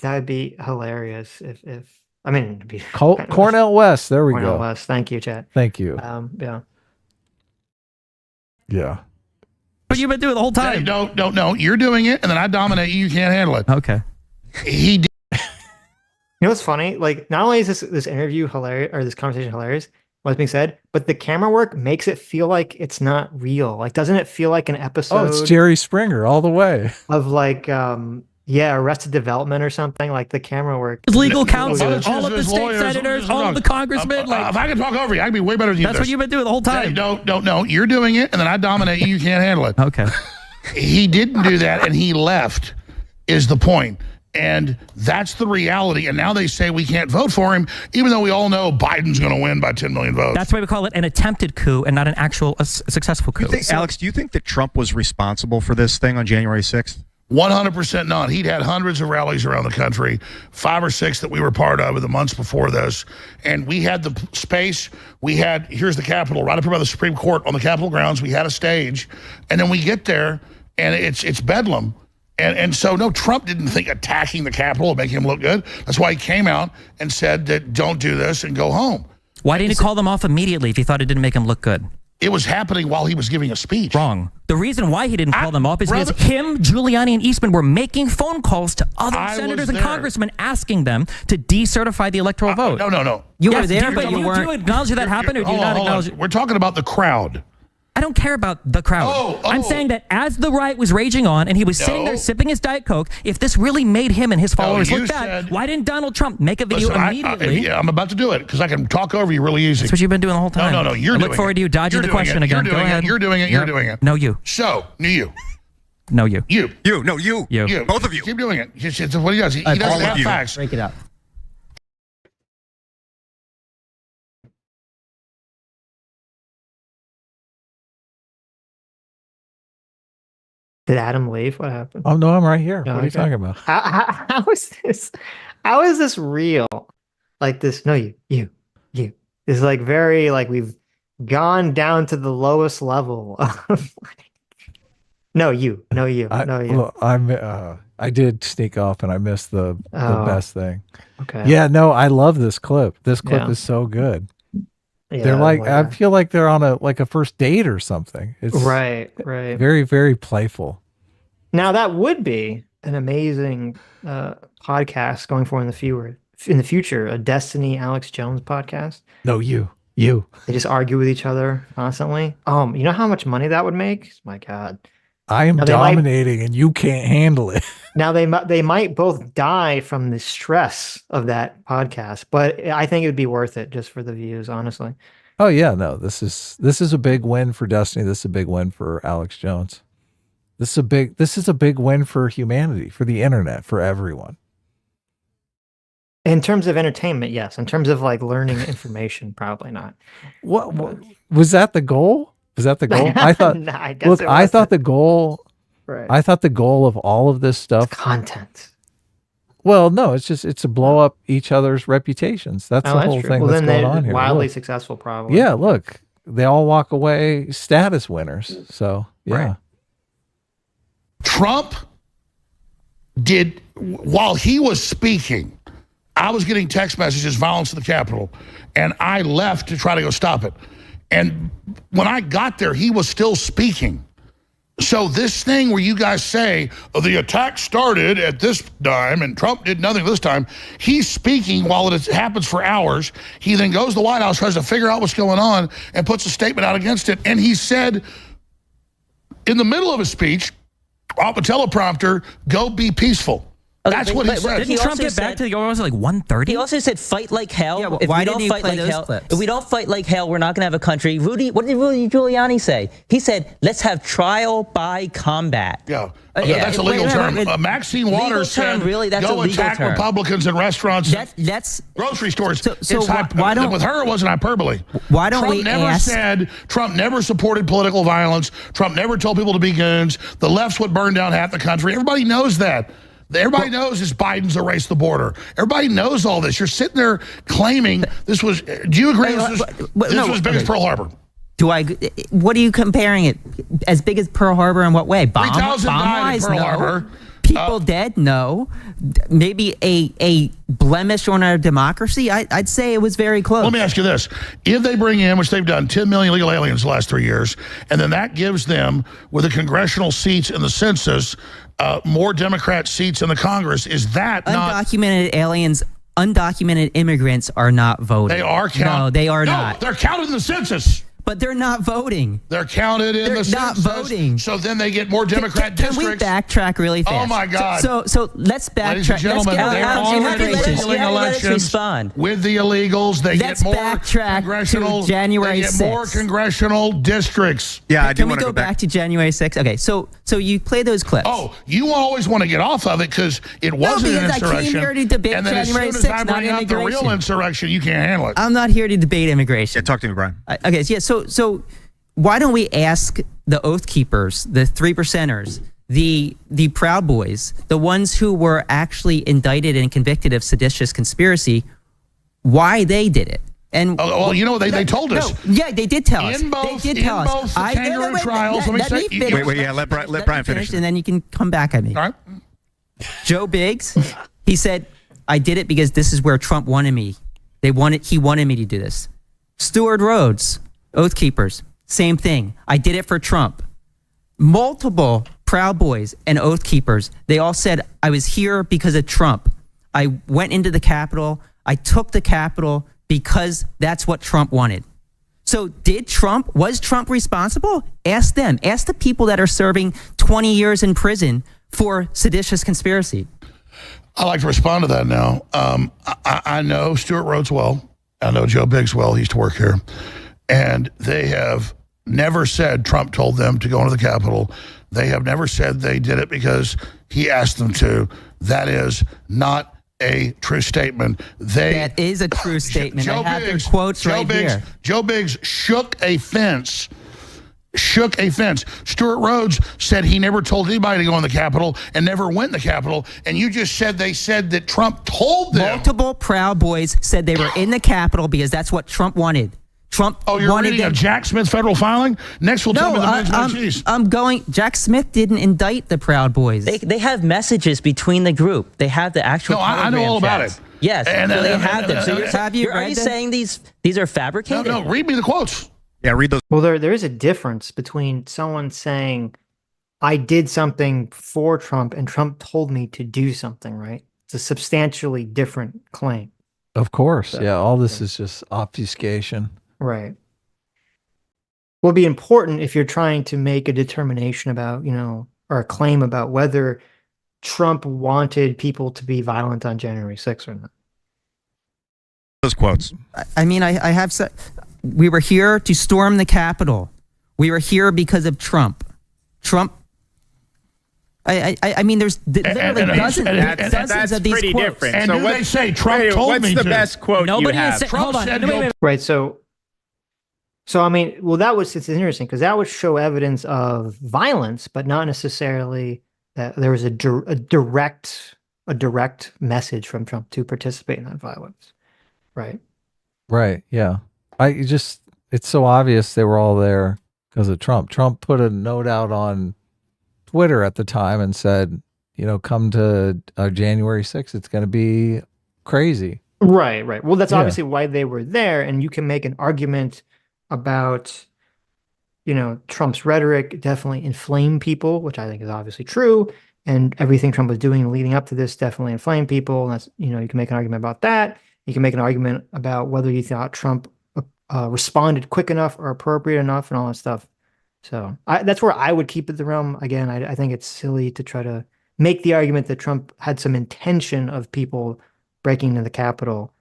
hilarious if I mean, it'd be Cornel West. There we go. Cornel West. Thank you, Chad. Thank you. Yeah. But you've been doing it the whole time. No. You're doing it, and then I dominate you. You can't handle it. Okay. He did. You know what's funny? Like, not only is this interview hilarious, or this conversation hilarious, what's being said, but the camera work makes it feel like it's not real. Like, doesn't it feel like an episode? Oh, it's Jerry Springer all the way. Of like, Arrested Development or something. Like the camera work. Legal counsel, all of the state senators, all of the congressmen. If I can talk over you, I can be way better than you. That's what you've been doing the whole time. No. You're doing it, and then I dominate you. You can't handle it. Okay. He didn't do that, and he left, is the point. And that's the reality. And now they say we can't vote for him, even though we all know Biden's going to win by 10 million votes. That's why we call it an attempted coup and not an actual successful coup. Alex, do you think that Trump was responsible for this thing on January 6th? 100% not. He'd had hundreds of rallies around the country, 5 or 6 that we were part of in the months before this. And we had the space. Here's the Capitol, right up here by the Supreme Court on the Capitol grounds. We had a stage. And then we get there, and it's bedlam. And so, no, Trump didn't think attacking the Capitol would make him look good. That's why he came out and said that don't do this and go home. Why didn't he call them off immediately if he thought it didn't make him look good? It was happening while he was giving a speech. Wrong. The reason why he didn't call them off is because him, Giuliani, and Eastman were making phone calls to other senators and congressmen asking them to decertify the electoral vote. No. You were there, but you weren't. Do you acknowledge that happened, or do you not acknowledge it? We're talking about the crowd. I don't care about the crowd. I'm saying that as the riot was raging on and he was sitting there sipping his Diet Coke, if this really made him and his followers look bad, why didn't Donald Trump make a video immediately? Yeah, I'm about to do it because I can talk over you really easy. That's what you've been doing the whole time. No, you're doing it. I look forward to you dodging the question again. Go ahead. You're doing it. You're doing it. No, you. So, you. No, you. You. No, you. Both of you. Keep doing it. It's what he does. He doesn't have facts. Break it up. Did Adam leave? What happened? Oh no, I'm right here. What are you talking about? How is this? How is this real? Like this? No, you. It's like very like we've gone down to the lowest level of no, you. Well, I did sneak off and I missed the best thing. Okay. Yeah, no, I love this clip. This clip is so good. Yeah, they're like, I feel like they're on a first date or something. It's right. very, very playful. Now that would be an amazing podcast going forward in the future, a Destiny Alex Jones podcast. No, you. They just argue with each other constantly. You know how much money that would make? My God. I am dominating and you can't handle it. Now they might both die from the stress of that podcast, but I think it would be worth it just for the views, honestly. Oh yeah, no, this is a big win for Destiny. This is a big win for Alex Jones. This is a big win for humanity, for the internet, for everyone. In terms of entertainment, yes. In terms of like learning information, probably not. What was that the goal? Was that the goal? I thought. Nah, I thought the goal. Right. I thought the goal of all of this stuff. It's content. Well, no, it's to blow up each other's reputations. That's the whole thing that's going on here. Wildly successful, probably. Yeah, look, they all walk away status winners. So yeah. Right. Trump did, while he was speaking, I was getting text messages, violence in the Capitol, and I left to try to go stop it. And when I got there, he was still speaking. So this thing where you guys say, the attack started at this time and Trump did nothing this time, he's speaking while it happens for hours. He then goes to the White House, tries to figure out what's going on, and puts a statement out against it. And he said, in the middle of his speech, off a teleprompter, go be peaceful. That's what he said. Didn't Trump get back to the was it like 1:30? He also said fight like hell. Yeah, if why we didn't don't you fight play like those hell, clips? if we don't fight like hell, we're not going to have a country. What did Rudy Giuliani say? He said, let's have trial by combat. Yeah. That's a legal term. Maxine Waters said, really, that's go a legal attack term. Republicans in restaurants, That's grocery stores. So why don't, with her, it wasn't hyperbole. Why don't we ask? Trump never supported political violence. Trump never told people to be goons. The left's what burned down half the country. Everybody knows that. Everybody knows is Biden's erased the border. Everybody knows all this. You're sitting there claiming this was, do you agree this was big as Pearl Harbor? What are you comparing it? As big as Pearl Harbor in what way? 3,000 died in Pearl Harbor. People dead? No. Maybe a blemish on our democracy? I'd say it was very close. Let me ask you this. If they bring in, which they've done, 10 million illegal aliens the last 3 years, and then that gives them, with the congressional seats in the census, more Democrat seats in the Congress, is that undocumented aliens, undocumented immigrants are not voting. They are counted. No, they are not. They're counted in the census. But they're not voting. They're counted in the census. They're not voting. So then they get more Democrat districts. Can we backtrack really fast? Oh my God. So let's backtrack. Ladies and gentlemen, they're already stealing elections with the illegals. They get more congressional. To January 6th. They get more congressional districts. Yeah, I do Can we want to go back to January 6th? Okay, so you play those clips. Oh, you always want to get off of it because it wasn't an insurrection. I came here to debate and then January as soon as 6th, I bring not up the real insurrection, you can't handle it. I'm not here to debate immigration. Yeah, talk to me, Brian. Okay, yeah, so why don't we ask the Oath Keepers, the 3%ers, the Proud Boys, the ones who were actually indicted and convicted of seditious conspiracy, why they did it? And well, you know, they told us. No, yeah, they did tell us. In both they did tell us. Both the kangaroo trials. Let Brian finish, and then you can come back at me. All right. Joe Biggs, he said, I did it because this is where Trump wanted me. He wanted me to do this. Stewart Rhodes, Oath Keepers, same thing. I did it for Trump. Multiple Proud Boys and Oath Keepers, they all said, I was here because of Trump. I went into the Capitol. I took the Capitol because that's what Trump wanted. So was Trump responsible? Ask them. Ask the people that are serving 20 years in prison for seditious conspiracy. I like to respond to that now. I know Stuart Rhodes well. I know Joe Biggs well. He used to work here. And they have never said Trump told them to go into the Capitol. They have never said they did it because he asked them to. That is not a true statement. That is a true statement. I have their quotes right here. Joe Biggs shook a fence. Stuart Rhodes said he never told anybody to go in the Capitol and never went in the Capitol. And you just said they said that Trump told them. Multiple Proud Boys said they were in the Capitol because that's what Trump wanted. Trump you're wanted reading them. a Jack Smith federal filing? Next we'll tell me the I'm going. Jack Smith didn't indict the Proud Boys. They have messages between the group. They have the actual. No, I know all about it. Yes, so they have them. So are you saying these are fabricated? No, read me the quotes. Yeah, read those. Well, there is a difference between someone saying, I did something for Trump and Trump told me to do something, right? It's a substantially different claim. Of course. So, yeah, all this is just obfuscation. Right. Will be important if you're trying to make a determination about, or a claim about whether Trump wanted people to be violent on January 6th or not. Those quotes. I mean, I have said, we were here to storm the Capitol. We were here because of Trump. I mean, there's literally dozens of these pretty quotes. Different. And so they say Trump told me to? What's the best quote Nobody you have? is hold on. Wait. Right. So I mean, well, it's interesting because that would show evidence of violence, but not necessarily that there was a direct message from Trump to participate in that violence. Right. Right. Yeah. It's so obvious they were all there because of Trump. Trump put a note out on Twitter at the time and said, come to January 6th. It's going to be crazy. Right. Well, that's obviously why they were there. And you can make an argument about, Trump's rhetoric definitely inflamed people, which I think is obviously true. And everything Trump was doing leading up to this definitely inflamed people. And that's, you can make an argument about that. You can make an argument about whether you thought Trump responded quick enough or appropriate enough and all that stuff. So that's where I would keep it the realm. Again, I think it's silly to try to make the argument that Trump had some intention of people breaking into the Capitol.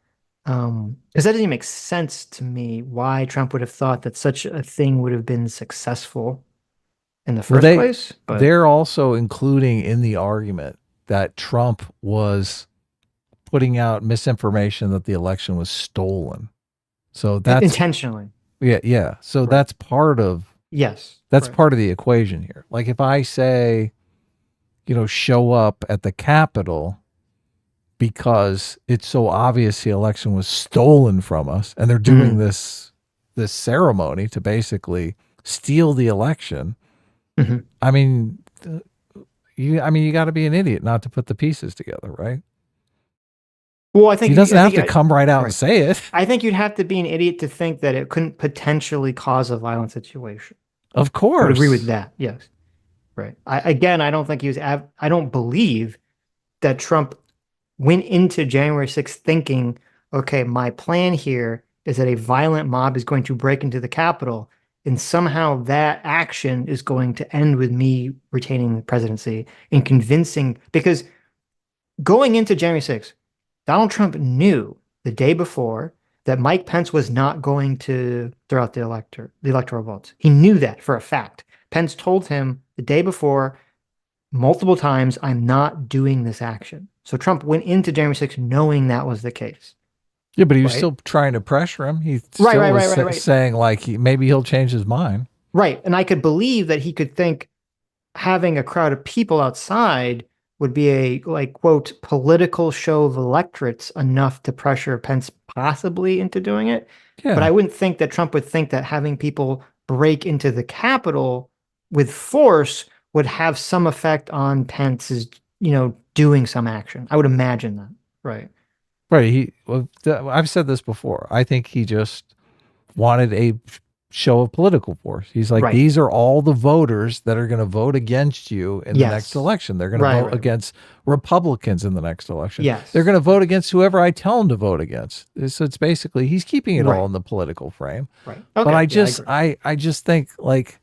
Because that doesn't even make sense to me why Trump would have thought that such a thing would have been successful in the first place. But they're also including in the argument that Trump was putting out misinformation that the election was stolen. So that's intentionally. Yeah. So that's part of part of the equation here. Like if I say, show up at the Capitol because it's so obvious the election was stolen from us and they're doing this ceremony to basically steal the election. Mm-hmm. I mean, you got to be an idiot not to put the pieces together, right? Well, I think he doesn't have to come right out and say it. I think you'd have to be an idiot to think that it couldn't potentially cause a violent situation. Of course. I would agree with that. Yes. Right. I don't think I don't believe that Trump went into January 6th thinking, okay, my plan here is that a violent mob is going to break into the Capitol and somehow that action is going to end with me retaining the presidency and convincing, because going into January 6th, Donald Trump knew the day before that Mike Pence was not going to throw out the electoral votes. He knew that for a fact. Pence told him the day before multiple times, I'm not doing this action. So Trump went into January 6th knowing that was the case. Yeah, but he was still trying to pressure him. He still was saying like maybe he'll change his mind. Right. And I could believe that he could think having a crowd of people outside would be a, quote, political show of electorates enough to pressure Pence possibly into doing it. Yeah. But I wouldn't think that Trump would think that having people break into the Capitol with force would have some effect on Pence's, doing some action. I would imagine that. Right. Right. I've said this before. I think he just wanted a show of political force. He's like, these are all the voters that are going to vote against you in the next election. They're going to vote against Republicans in the next election. They're going to vote against whoever I tell them to vote against. So it's basically, he's keeping it all in the political frame. Okay, but I just think, like,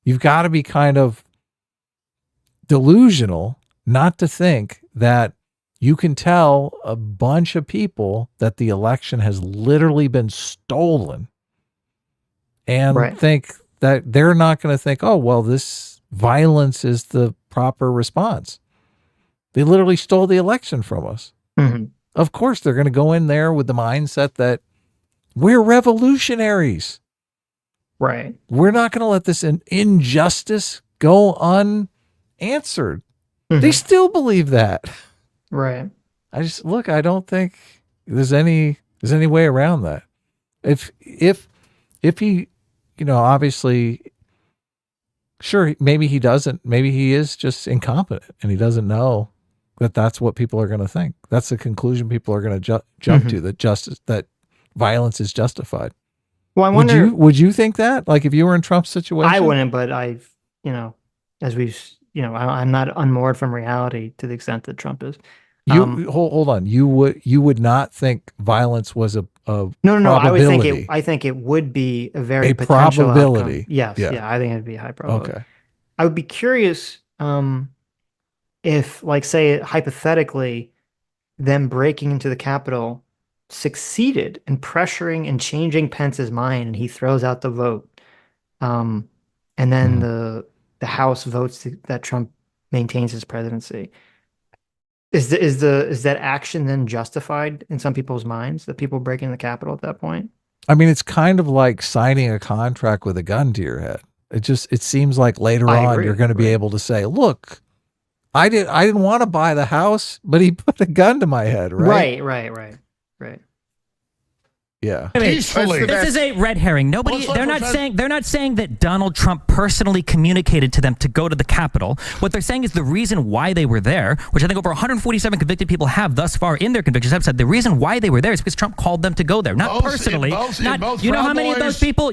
you've got to be kind of delusional not to think that you can tell a bunch of people that the election has literally been stolen and think that they're not going to think, oh, well, this violence is the proper response. They literally stole the election from us. Of course, they're going to go in there with the mindset that we're revolutionaries. We're not going to let this injustice go unanswered. They still believe that. I don't think there's any way around that. If he, obviously, sure, maybe he doesn't, maybe he is just incompetent and he doesn't know that that's what people are going to think. That's the conclusion people are going to jump to, that violence is justified. Well, I wonder, would you think that? Like, if you were in Trump's situation? I wouldn't, but I'm not unmoored from reality to the extent that Trump is. Hold on. You would not think violence was a probability. I think it would be a very potential probability. Outcome. Yes, I think it'd be a high probability. Okay. I would be curious if, like, say hypothetically, them breaking into the Capitol succeeded in pressuring and changing Pence's mind, and he throws out the vote, and then the House votes that Trump maintains his presidency. Is that action then justified in some people's minds, that people breaking the Capitol at that point? I mean, it's kind of like signing a contract with a gun to your head. It seems like later on you're going to be able to say, look, I didn't want to buy the house, but he put a gun to my head, right? Right. Yeah. This is a red herring. They're not saying that Donald Trump personally communicated to them to go to the Capitol. What they're saying is the reason why they were there, which I think over 147 convicted people have thus far in their convictions, have said the reason why they were there is because Trump called them to go there. Not personally. You know how many of those people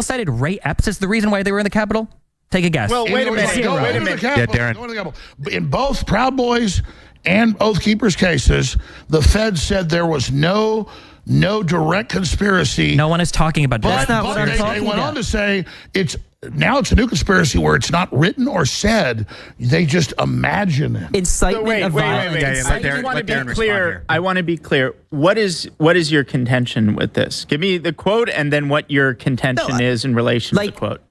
cited Ray Epps as the reason why they were in the Capitol? Take a guess. Well, wait a minute. Yeah, Darren. In both Proud Boys and Oath Keepers cases, the Fed said there was no direct conspiracy. No one is talking about that. That's not what I'm talking about. They went on to say it's a new conspiracy where it's not written or said. They just imagine it. Incitement of violence. I want to be clear. I want to be clear. What is your contention with this? Give me the quote and then what your contention is in relation to the quote.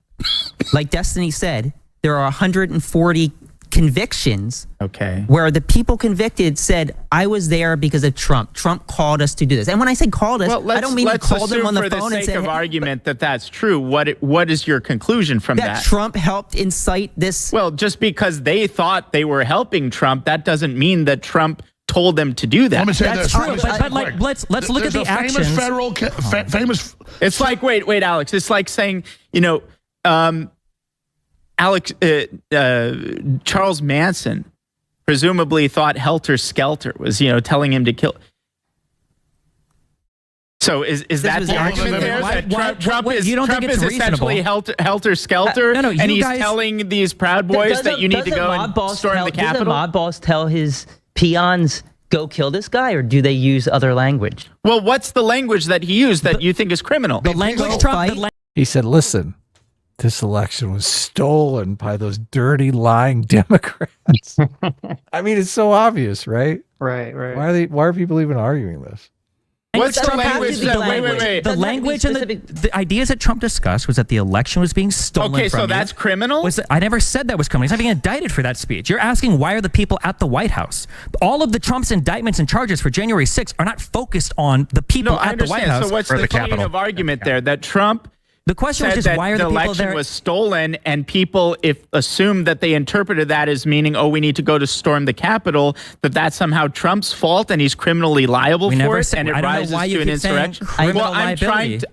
Like Destiny said, there are 140 convictions Okay. Where the people convicted said, I was there because of Trump. Trump called us to do this. And when I say called us, I don't mean he called them on the phone and said, for the sake of argument that that's true, what is your conclusion from that? That Trump helped incite this? Well, just because they thought they were helping Trump, that doesn't mean that Trump told them to do that. Let me say that's true, but like, let's look at the actions. Famous. It's like, wait, Alex. It's like saying, Charles Manson presumably thought Helter Skelter was, telling him to kill. So is that the argument there? That Trump is essentially Helter Skelter, and he's telling these Proud Boys that you need to go and storm the Capitol? Does the mob boss tell his peons, go kill this guy, or do they use other language? Well, what's the language that he used that you think is criminal? The language Trump... He said, listen, this election was stolen by those dirty, lying Democrats. I mean, it's so obvious, right? Right. Why are people even arguing this? What's the language? Wait. The language and the ideas that Trump discussed was that the election was being stolen from you. Okay, so that's criminal? I never said that was criminal. He's not being indicted for that speech. You're asking why are the people at the White House? All of the Trump's indictments and charges for January 6th are not focused on the people at the White House. So what's the chain of argument there? That Trump... The question was just why are the people there? The election was stolen, and people assumed that they interpreted that as meaning, we need to go to storm the Capitol, that's somehow Trump's fault and he's criminally liable for it, and it rises to an insurrection.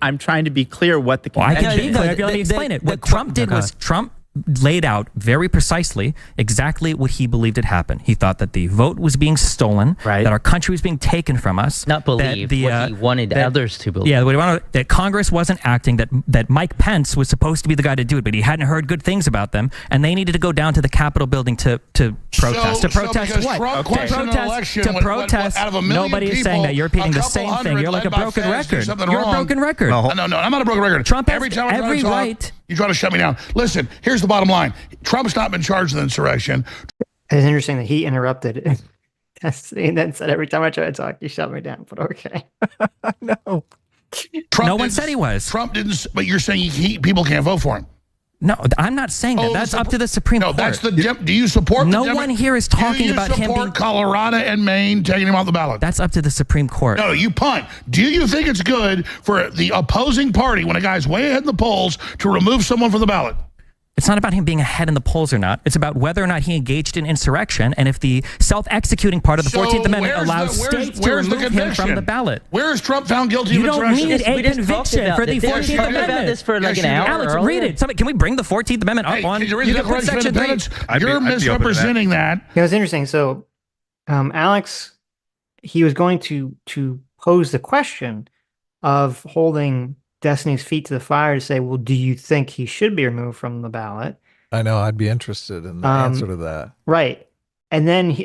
I'm trying to be clear what the contention is. Let me explain it. What Trump did was Trump laid out very precisely exactly what he believed had happened. He thought that the vote was being stolen, that our country was being taken from us. Not believe, what he wanted others to believe. Yeah, what he wanted, that Congress wasn't acting, that Mike Pence was supposed to be the guy to do it, but he hadn't heard good things about them, and they needed to go down to the Capitol building to protest. To protest what? To protest. Out of a million nobody people, is saying that. You're repeating the same thing. You're like a broken record. You're a broken record. No, I'm not a broken record. Trump has every time I every talk, right. You try to shut me down. Listen, here's the bottom line. Trump's not been charged with insurrection. It's interesting that he interrupted and then said every time I try to talk, you shut me down. But okay. No. No one said he was. Trump didn't, but you're saying people can't vote for him. No, I'm not saying that. That's up to the Supreme Court. No, that's the. Do you support? No one here is talking about him being. Do you support Colorado and Maine taking him off the ballot? That's up to the Supreme Court. No, you punt. Do you think it's good for the opposing party, when a guy's way ahead in the polls, to remove someone from the ballot? It's not about him being ahead in the polls or not. It's about whether or not he engaged in insurrection, and if the self-executing part of the 14th Amendment allows states to remove him from the ballot. Where is Trump found guilty of You insurrection? don't need a conviction for the 14th Amendment. About this for like an hour. Alex, read it. Can we bring the 14th Amendment up on? You can put Section 3. You're misrepresenting that. It was interesting. So, Alex, he was going to pose the question of holding Destiny's feet to the fire to say, well, do you think he should be removed from the ballot? I know. I'd be interested in the answer to that. Right. And then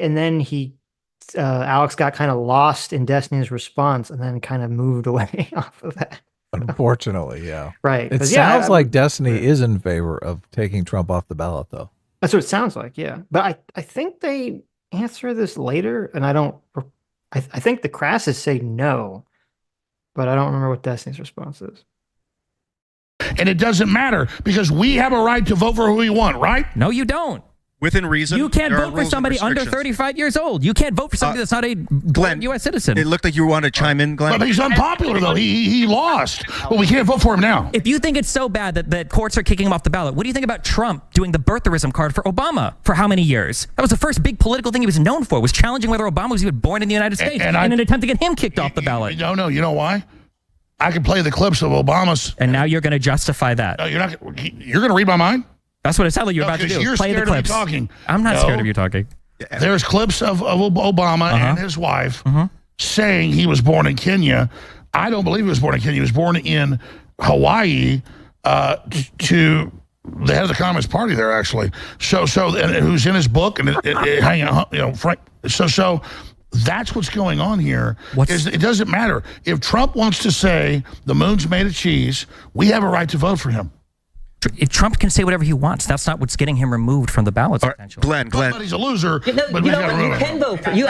Alex got kind of lost in Destiny's response and then kind of moved away off of that. Unfortunately, yeah. Right. It sounds like Destiny is in favor of taking Trump off the ballot, though. That's what it sounds like, yeah. But I think they answer this later, and I think the Crasses say no, but I don't remember what Destiny's response is. And it doesn't matter because we have a right to vote for who we want, right? No, you don't. Within reason. You can't vote for somebody under 35 years old. You can't vote for somebody that's not a Glen, U.S. citizen. It looked like you wanted to chime in, Glenn. But he's unpopular, though. He lost. Well, we can't vote for him now. If you think it's so bad that courts are kicking him off the ballot, what do you think about Trump doing the birtherism card for Obama for how many years? That was the first big political thing he was known for, was challenging whether Obama was even born in the United States in an attempt to get him kicked off the ballot. No, you know why? I can play the clips of Obama's. And now you're going to justify that. No, you're not. You're going to read my mind? That's what it sounded like you're about to do. You're Play the scared clips. of me talking. I'm not scared of you talking. There's clips of Obama and his wife saying he was born in Kenya. I don't believe he was born in Kenya. He was born in Hawaii to the head of the Communist Party there, actually. So and who's in his book and hanging out, Frank. So that's what's going on here. It doesn't matter. If Trump wants to say the moon's made of cheese, we have a right to vote for him. If Trump can say whatever he wants, that's not what's getting him removed from the ballots. Glenn. But he's a loser. But you can vote for. You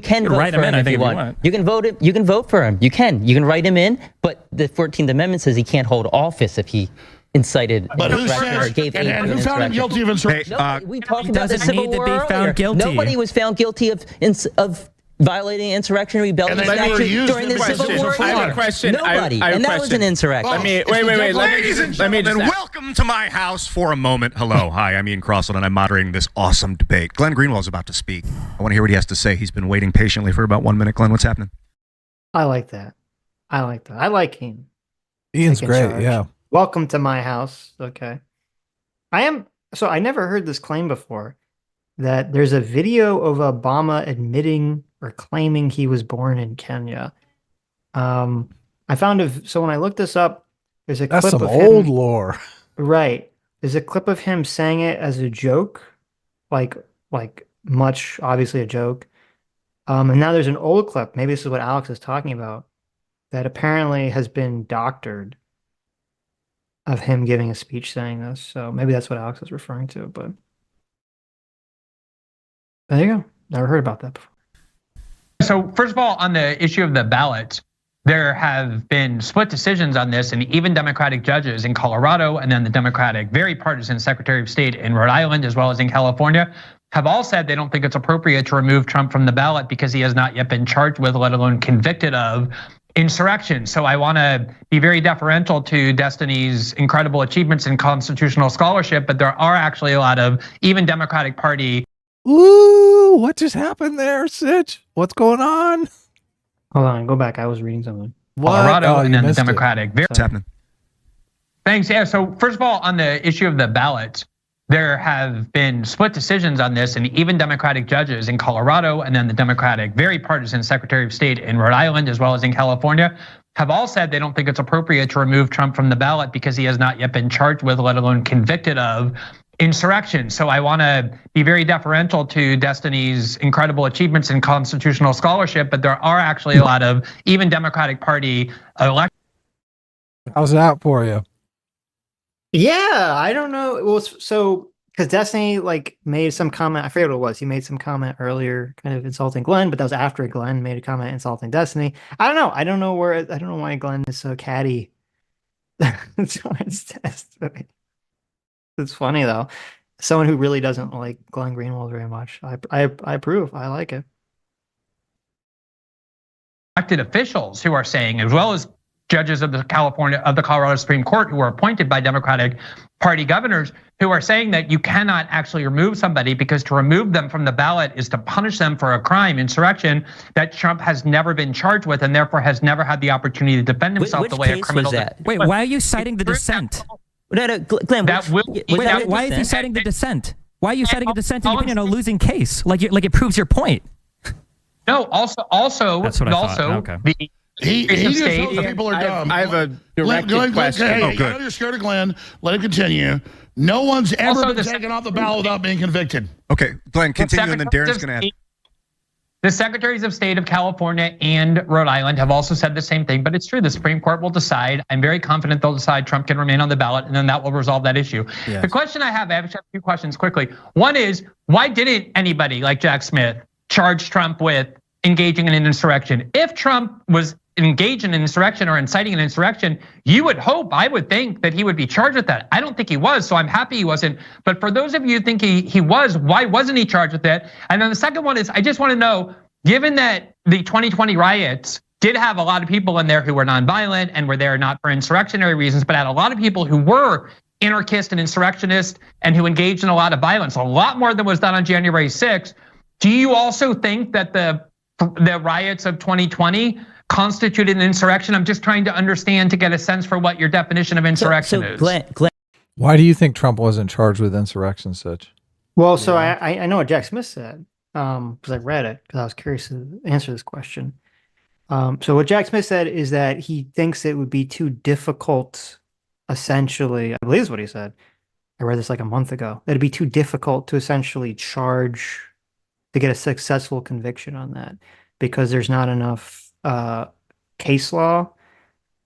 can vote for him if you want. You can vote it. You can vote for him. You can write him in. But the 14th Amendment says he can't hold office if he incited insurrection or gave aid and who found him guilty of insurrection? We talked about the Civil War earlier. Nobody was found guilty of violating insurrection rebellion during the Civil War. I have a question. Nobody. And that was an insurrection. Wait. Ladies and gentlemen, welcome to my house for a moment. Hello. Hi, I'm Ian Crossland, and I'm moderating this awesome debate. Glen Greenwald is about to speak. I want to hear what he has to say. He's been waiting patiently for about 1 minute. Glenn, what's happening? I like that. I like him. Ian's great, yeah. Welcome to my house. Okay. I never heard this claim before, that there's a video of Obama admitting or claiming he was born in Kenya. I found so when I looked this up, there's a clip of him. That's some old lore. Right. There's a clip of him saying it as a joke, like much obviously a joke. And now there's an old clip, maybe this is what Alex is talking about, that apparently has been doctored, of him giving a speech saying this. So maybe that's what Alex is referring to, but there you go. Never heard about that before. So first of all, on the issue of the ballots, there have been split decisions on this, and even Democratic judges in Colorado and then the Democratic, very partisan Secretary of State in Rhode Island, as well as in California, have all said they don't think it's appropriate to remove Trump from the ballot because he has not yet been charged with, let alone convicted of, insurrection. So I want to be very deferential to Destiny's incredible achievements in constitutional scholarship, but there are actually a lot of even Democratic Party. Ooh, what just happened there, Sitch? What's going on? Hold on, go back. I was reading something. Colorado and then the Democratic. What's happening? Thanks. Yeah. So first of all, on the issue of the ballots, there have been split decisions on this, and even Democratic judges in Colorado, and then the Democratic, very partisan Secretary of State in Rhode Island, as well as in California, have all said they don't think it's appropriate to remove Trump from the ballot because he has not yet been charged with, let alone convicted of, insurrection. So I want to be very deferential to Destiny's incredible achievements in constitutional scholarship, but there are actually a lot of even Democratic Party elections. How's that for you? Yeah, I don't know. Well, so because Destiny like made some comment, I forget what it was. He made some comment earlier, kind of insulting Glen, but that was after Glen made a comment insulting Destiny. I don't know. I don't know why Glen is so catty. It's funny though. Someone who really doesn't like Glen Greenwald very much. I approve. I like it. Elected officials who are saying, as well as judges of the Colorado Supreme Court who are appointed by Democratic Party governors, who are saying that you cannot actually remove somebody because to remove them from the ballot is to punish them for a crime, insurrection, that Trump has never been charged with and therefore has never had the opportunity to defend himself the way a criminal did. Wait, why are you citing the dissent? No, Glenn, why is he citing the dissent? Why are you citing a dissenting opinion on a losing case? Like it proves your point. No, also, that's what I thought. Okay. He just knows that people are dumb. I have a directed question. Hey, I know you're scared of Glenn. Let it continue. No one's ever been taken off the ballot without being convicted. Okay, Glenn, continue, and then Darren's going to add. The Secretaries of State of California and Rhode Island have also said the same thing, but it's true. The Supreme Court will decide. I'm very confident they'll decide Trump can remain on the ballot, and then that will resolve that issue. Yes. The question I have a few questions quickly. One is, why didn't anybody like Jack Smith charge Trump with engaging in an insurrection? If Trump was engaged in an insurrection or inciting an insurrection, you would hope, I would think, that he would be charged with that. I don't think he was, so I'm happy he wasn't. But for those of you who think he was, why wasn't he charged with it? And then the second one is, I just want to know, given that the 2020 riots did have a lot of people in there who were nonviolent and were there not for insurrectionary reasons, but had a lot of people who were anarchist and insurrectionist and who engaged in a lot of violence, a lot more than was done on January 6th. Do you also think that the riots of 2020 constituted an insurrection? I'm just trying to understand, to get a sense for what your definition of insurrection is. Glenn, why do you think Trump wasn't charged with insurrection, Sitch? Well, so I know what Jack Smith said because I read it because I was curious to answer this question. So what Jack Smith said is that he thinks it would be too difficult, essentially, I believe is what he said. I read this like a month ago. It'd be too difficult to essentially charge to get a successful conviction on that because there's not enough case law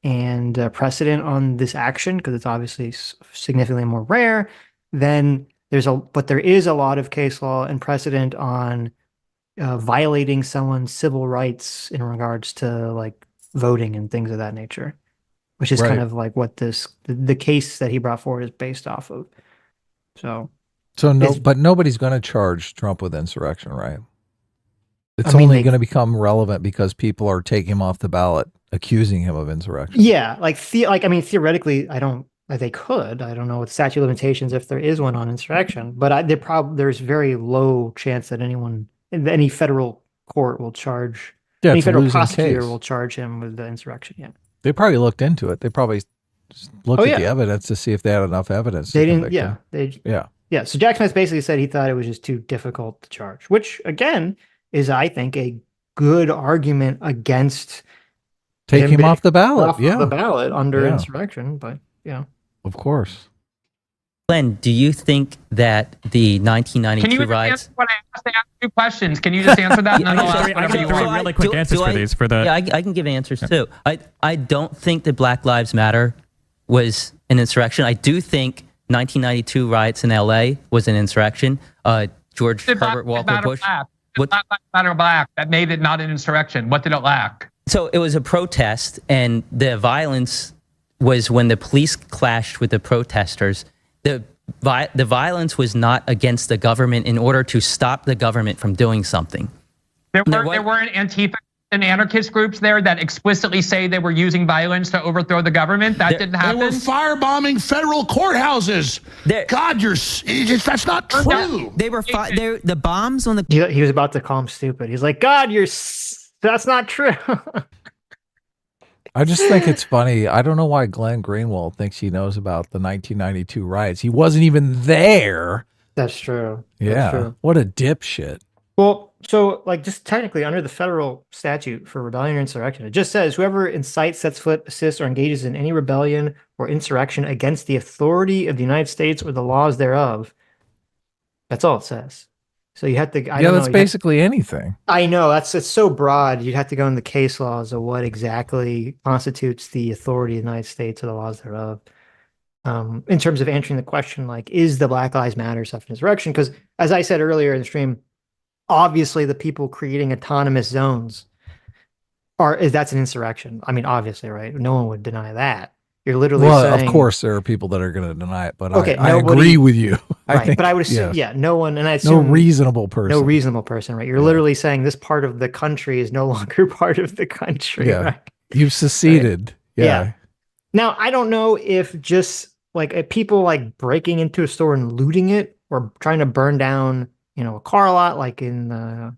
and precedent on this action because it's obviously significantly more rare. Then but there is a lot of case law and precedent on violating someone's civil rights in regards to like voting and things of that nature, which is kind of like what the case that he brought forward is based off of. But nobody's going to charge Trump with insurrection, right? It's only going to become relevant because people are taking him off the ballot, accusing him of insurrection. Yeah, theoretically, they could. I don't know what statute of limitations if there is one on insurrection, but there's very low chance that any federal court will charge, any federal prosecutor will charge him with the insurrection. Yeah, they probably looked into it. They probably looked at the evidence to see if they had enough evidence. They didn't. Yeah. So Jack Smith basically said he thought it was just too difficult to charge, which again is, I think, a good argument against taking him off the ballot. The ballot under insurrection, but yeah, of course. Glenn, do you think that the 1992 riots? Answer what I asked 2 questions. Can you just answer that? And then I'll ask whatever you want. Really quick answers for these. Yeah, I can give answers too. I don't think that Black Lives Matter was an insurrection. I do think 1992 riots in LA was an insurrection. George Herbert Walker Bush. What Black Lives Matter black that made it not an insurrection? What did it lack? So it was a protest, and the violence was when the police clashed with the protesters. The violence was not against the government in order to stop the government from doing something. There weren't Antifa and anarchist groups there that explicitly say they were using violence to overthrow the government. That didn't happen. They were firebombing federal courthouses. God, that's not true. They were the bombs on the. He was about to call him stupid. He's like, God, that's not true. I just think it's funny. I don't know why Glen Greenwald thinks he knows about the 1992 riots. He wasn't even there. That's true. Yeah. That's true. What a dipshit. Well, so like just technically under the federal statute for rebellion or insurrection, it just says whoever incites, sets foot, assists, or engages in any rebellion or insurrection against the authority of the United States or the laws thereof. That's all it says. So you have to. That's basically anything. I know it's so broad. You'd have to go in the case laws of what exactly constitutes the authority of the United States or the laws thereof. In terms of answering the question, like, is the Black Lives Matter stuff an insurrection? Because as I said earlier in the stream, obviously the people creating autonomous zones that's an insurrection. I mean, obviously, right? No one would deny that. You're literally saying, of course, there are people that are going to deny it, but okay, I agree with you. Right, I think, but I would assume, no one, and I assume no reasonable person. No reasonable person, right? You're literally saying this part of the country is no longer part of the country, right? You've seceded. Right? Yeah. Now, I don't know if just like people like breaking into a store and looting it or trying to burn down, a car lot, like in the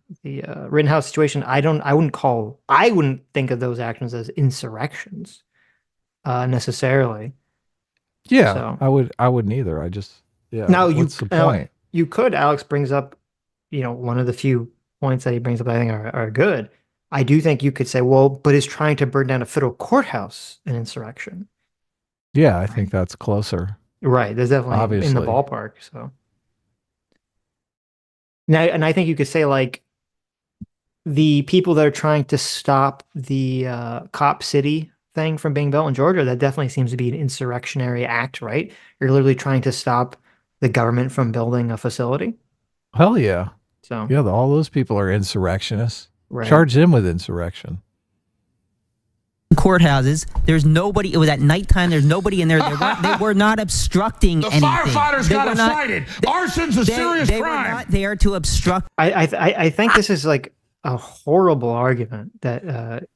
Rittenhouse situation. I wouldn't think of those actions as insurrections. Necessarily. Yeah, so, I wouldn't either. I just Now what's the point? You could. Alex brings up, one of the few points that he brings up that I think are good. I do think you could say, well, but is trying to burn down a federal courthouse an insurrection? Yeah, I think that's closer. Right. There's definitely obviously in the ballpark. So now, and I think you could say like the people that are trying to stop the Cop City thing from being built in Georgia, that definitely seems to be an insurrectionary act, right? You're literally trying to stop the government from building a facility. Hell yeah. So yeah, all those people are insurrectionists. Right. Charge them with insurrection. Courthouses, there's nobody. It was at nighttime. There's nobody in there. They were not obstructing anything. Firefighters got excited. Arson's a serious crime. They were not there to obstruct. I think this is like a horrible argument that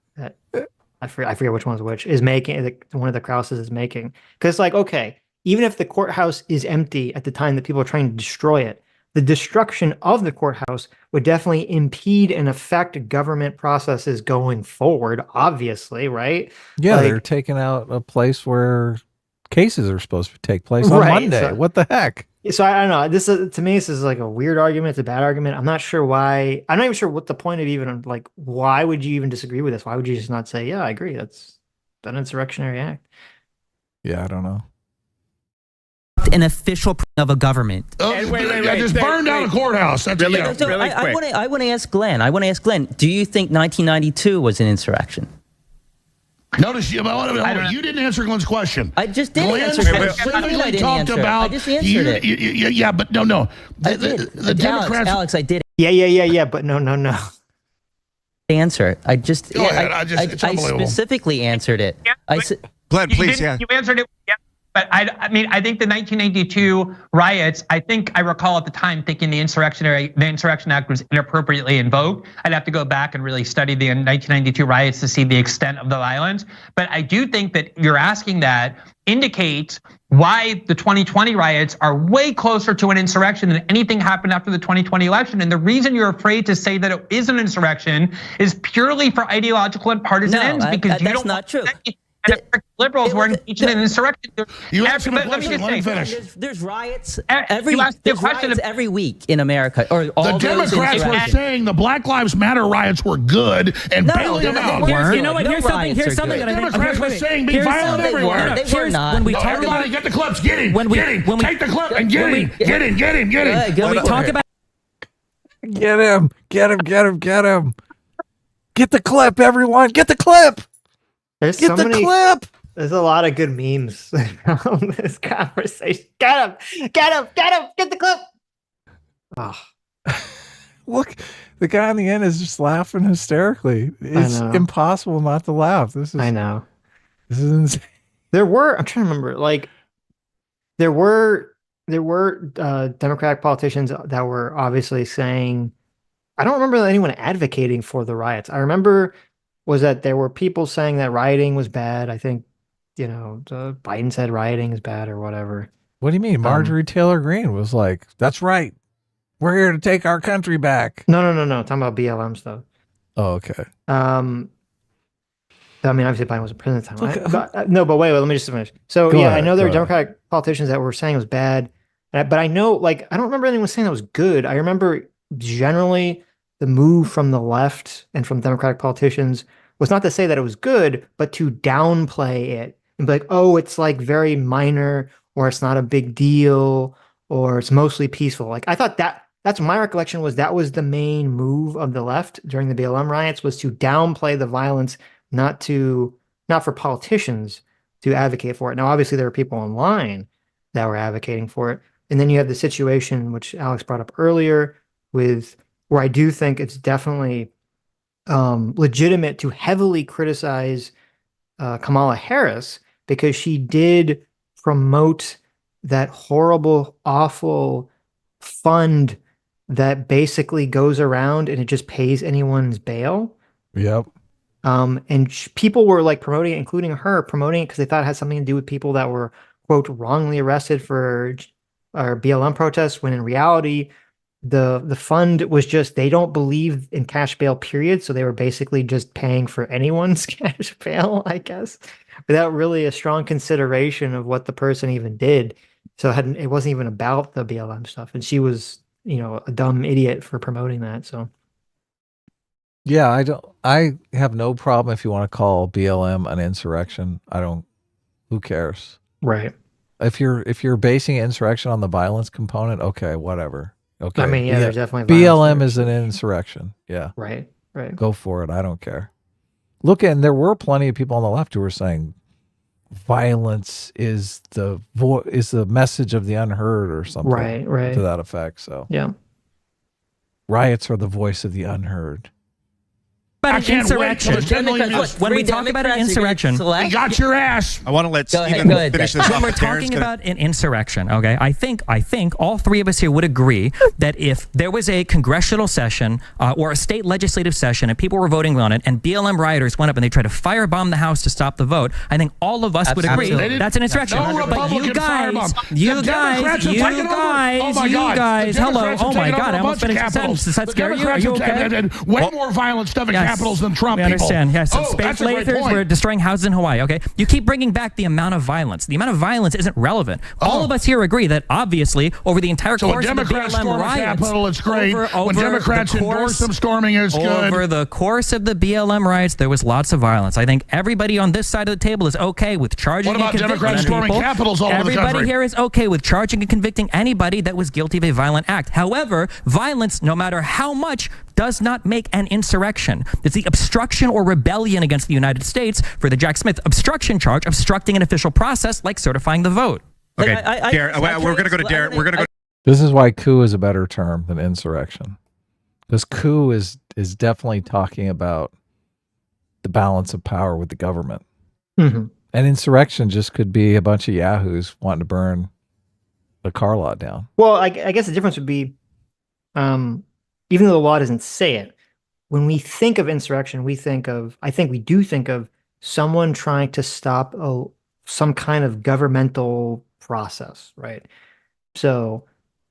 I forget which one's which is making, one of the Krauses is making, because like, okay, even if the courthouse is empty at the time that people are trying to destroy it, the destruction of the courthouse would definitely impede and affect government processes going forward, obviously, right? Yeah, they're taking out a place where cases are supposed to take place on Monday. So, what the heck? So I don't know. This is, to me, this is like a weird argument. It's a bad argument. I'm not sure why. I'm not even sure what the point of even, like, why would you even disagree with this? Why would you just not say, yeah, I agree, that's an insurrectionary act? Yeah, I don't know. An official of a government. Wait, just burn down a courthouse. That's really quick. I want to ask Glen. Do you think 1992 was an insurrection? Notice you didn't answer Glen's question. I just did answer it. Talked about. I just answered it. Yeah, but no. The Democrats. Alex, I did it. Yeah, but no. Answer. I just. Go ahead. I specifically ansred it. Glen, please. You answered it. Yeah. But I mean, I think the 1992 riots, I recall at the time thinking the Insurrection Act was inappropriately invoked. I'd have to go back and really study the 1992 riots to see the extent of the violence. But I do think that you're asking that indicates why the 2020 riots are way closer to an insurrection than anything happened after the 2020 election. And the reason you're afraid to say that it is an insurrection is purely for ideological and partisan ends, because you don't. That's not true. And liberals were engaged in an insurrection. You asked him a question. Let me finish. There's riots every week in America. Or all the Democrats were saying the Black Lives Matter riots were good and bailing them out. You know what? Here's something that I think. Democrats were saying be violent everywhere. They were not. When we talk everybody get the clips. Get him. Take the clip and get him. When we talk about. Get him. Get the clip, everyone. Get the clip. There's clip. There's a lot of good memes around this conversation. Get him. Get the clip. Oh. Look, the guy on the end is just laughing hysterically. It's impossible not to laugh. I know. This is insane. I'm trying to remember, like, there were Democratic politicians that were obviously saying, I don't remember anyone advocating for the riots. I remember was that there were people saying that rioting was bad. I think, Biden said rioting is bad or whatever. What do you mean? Marjorie Taylor Greene was like, that's right. We're here to take our country back. No. Talking about BLM stuff. Oh, okay. I mean, obviously Biden wasn't president at the time. No, but wait, let me just finish. So I know there were Democratic politicians that were saying it was bad, but I know, like, I don't remember anyone saying that was good. I remember generally the move from the left and from Democratic politicians was not to say that it was good, but to downplay it and be like, oh, it's like very minor, or it's not a big deal, or it's mostly peaceful. Like, I thought that's my recollection was that was the main move of the left during the BLM riots, was to downplay the violence, not for politicians to advocate for it. Now, obviously, there were people online that were advocating for it. And then you have the situation, which Alex brought up earlier, with where I do think it's definitely legitimate to heavily criticize Kamala Harris, because she did promote that horrible, awful fund that basically goes around and it just pays anyone's bail. Yep. And people were like promoting it, including her, promoting it because they thought it had something to do with people that were, quote, wrongly arrested for our BLM protests, when in reality, the fund was just, they don't believe in cash bail, period. So they were basically just paying for anyone's cash bail, I guess, without really a strong consideration of what the person even did. So it wasn't even about the BLM stuff. And she was, a dumb idiot for promoting that. So. Yeah, I have no problem if you want to call BLM an insurrection. Who cares? Right. If you're basing insurrection on the violence component, okay, whatever. Okay. I mean, yeah, there's definitely BLM is an insurrection. Yeah. Right. Go for it. I don't care. Look, and there were plenty of people on the left who were saying violence is the message of the unheard or something. Right. To that effect. So yeah. Riots are the voice of the unheard. But an insurrection. When we talk about an insurrection, you got your ass. I want to let Stephen finish this off. When we're talking about an insurrection, okay, I think all three of us here would agree that if there was a congressional session or a state legislative session and people were voting on it, and BLM rioters went up and they tried to firebomb the House to stop the vote, I think all of us would agree that's an insurrection. No but you guys, hello, oh my God, I almost finished the sentence. Does that scare you? Are you okay? Way more violent stuff in capitals than Trump. We understand. Yes, space lasers were destroying houses in Hawaii. Okay, you keep bringing back the amount of violence. The amount of violence isn't relevant. All of us here agree that obviously over the entire course of the BLM riots, Capitol, it's great. When Democrats endorse them storming, is good. Over the course of the BLM riots, there was lots of violence. I think everybody on this side of the table is okay with charging and convicting Democrats storming people. capitals all over the country? Everybody here is okay with charging and convicting anybody that was guilty of a violent act. However, violence, no matter how much, does not make an insurrection. It's the obstruction or rebellion against the United States for the Jack Smith obstruction charge, obstructing an official process like certifying the vote. Okay, Darren, we're going to go to Darren. We're going to go. This is why coup is a better term than insurrection, because coup is definitely talking about the balance of power with the government. Mm-hmm. And insurrection just could be a bunch of yahoos wanting to burn a car lot down. Well, I guess the difference would be, even though the law doesn't say it, when we think of insurrection, I think we do think of someone trying to stop some kind of governmental process, right? So,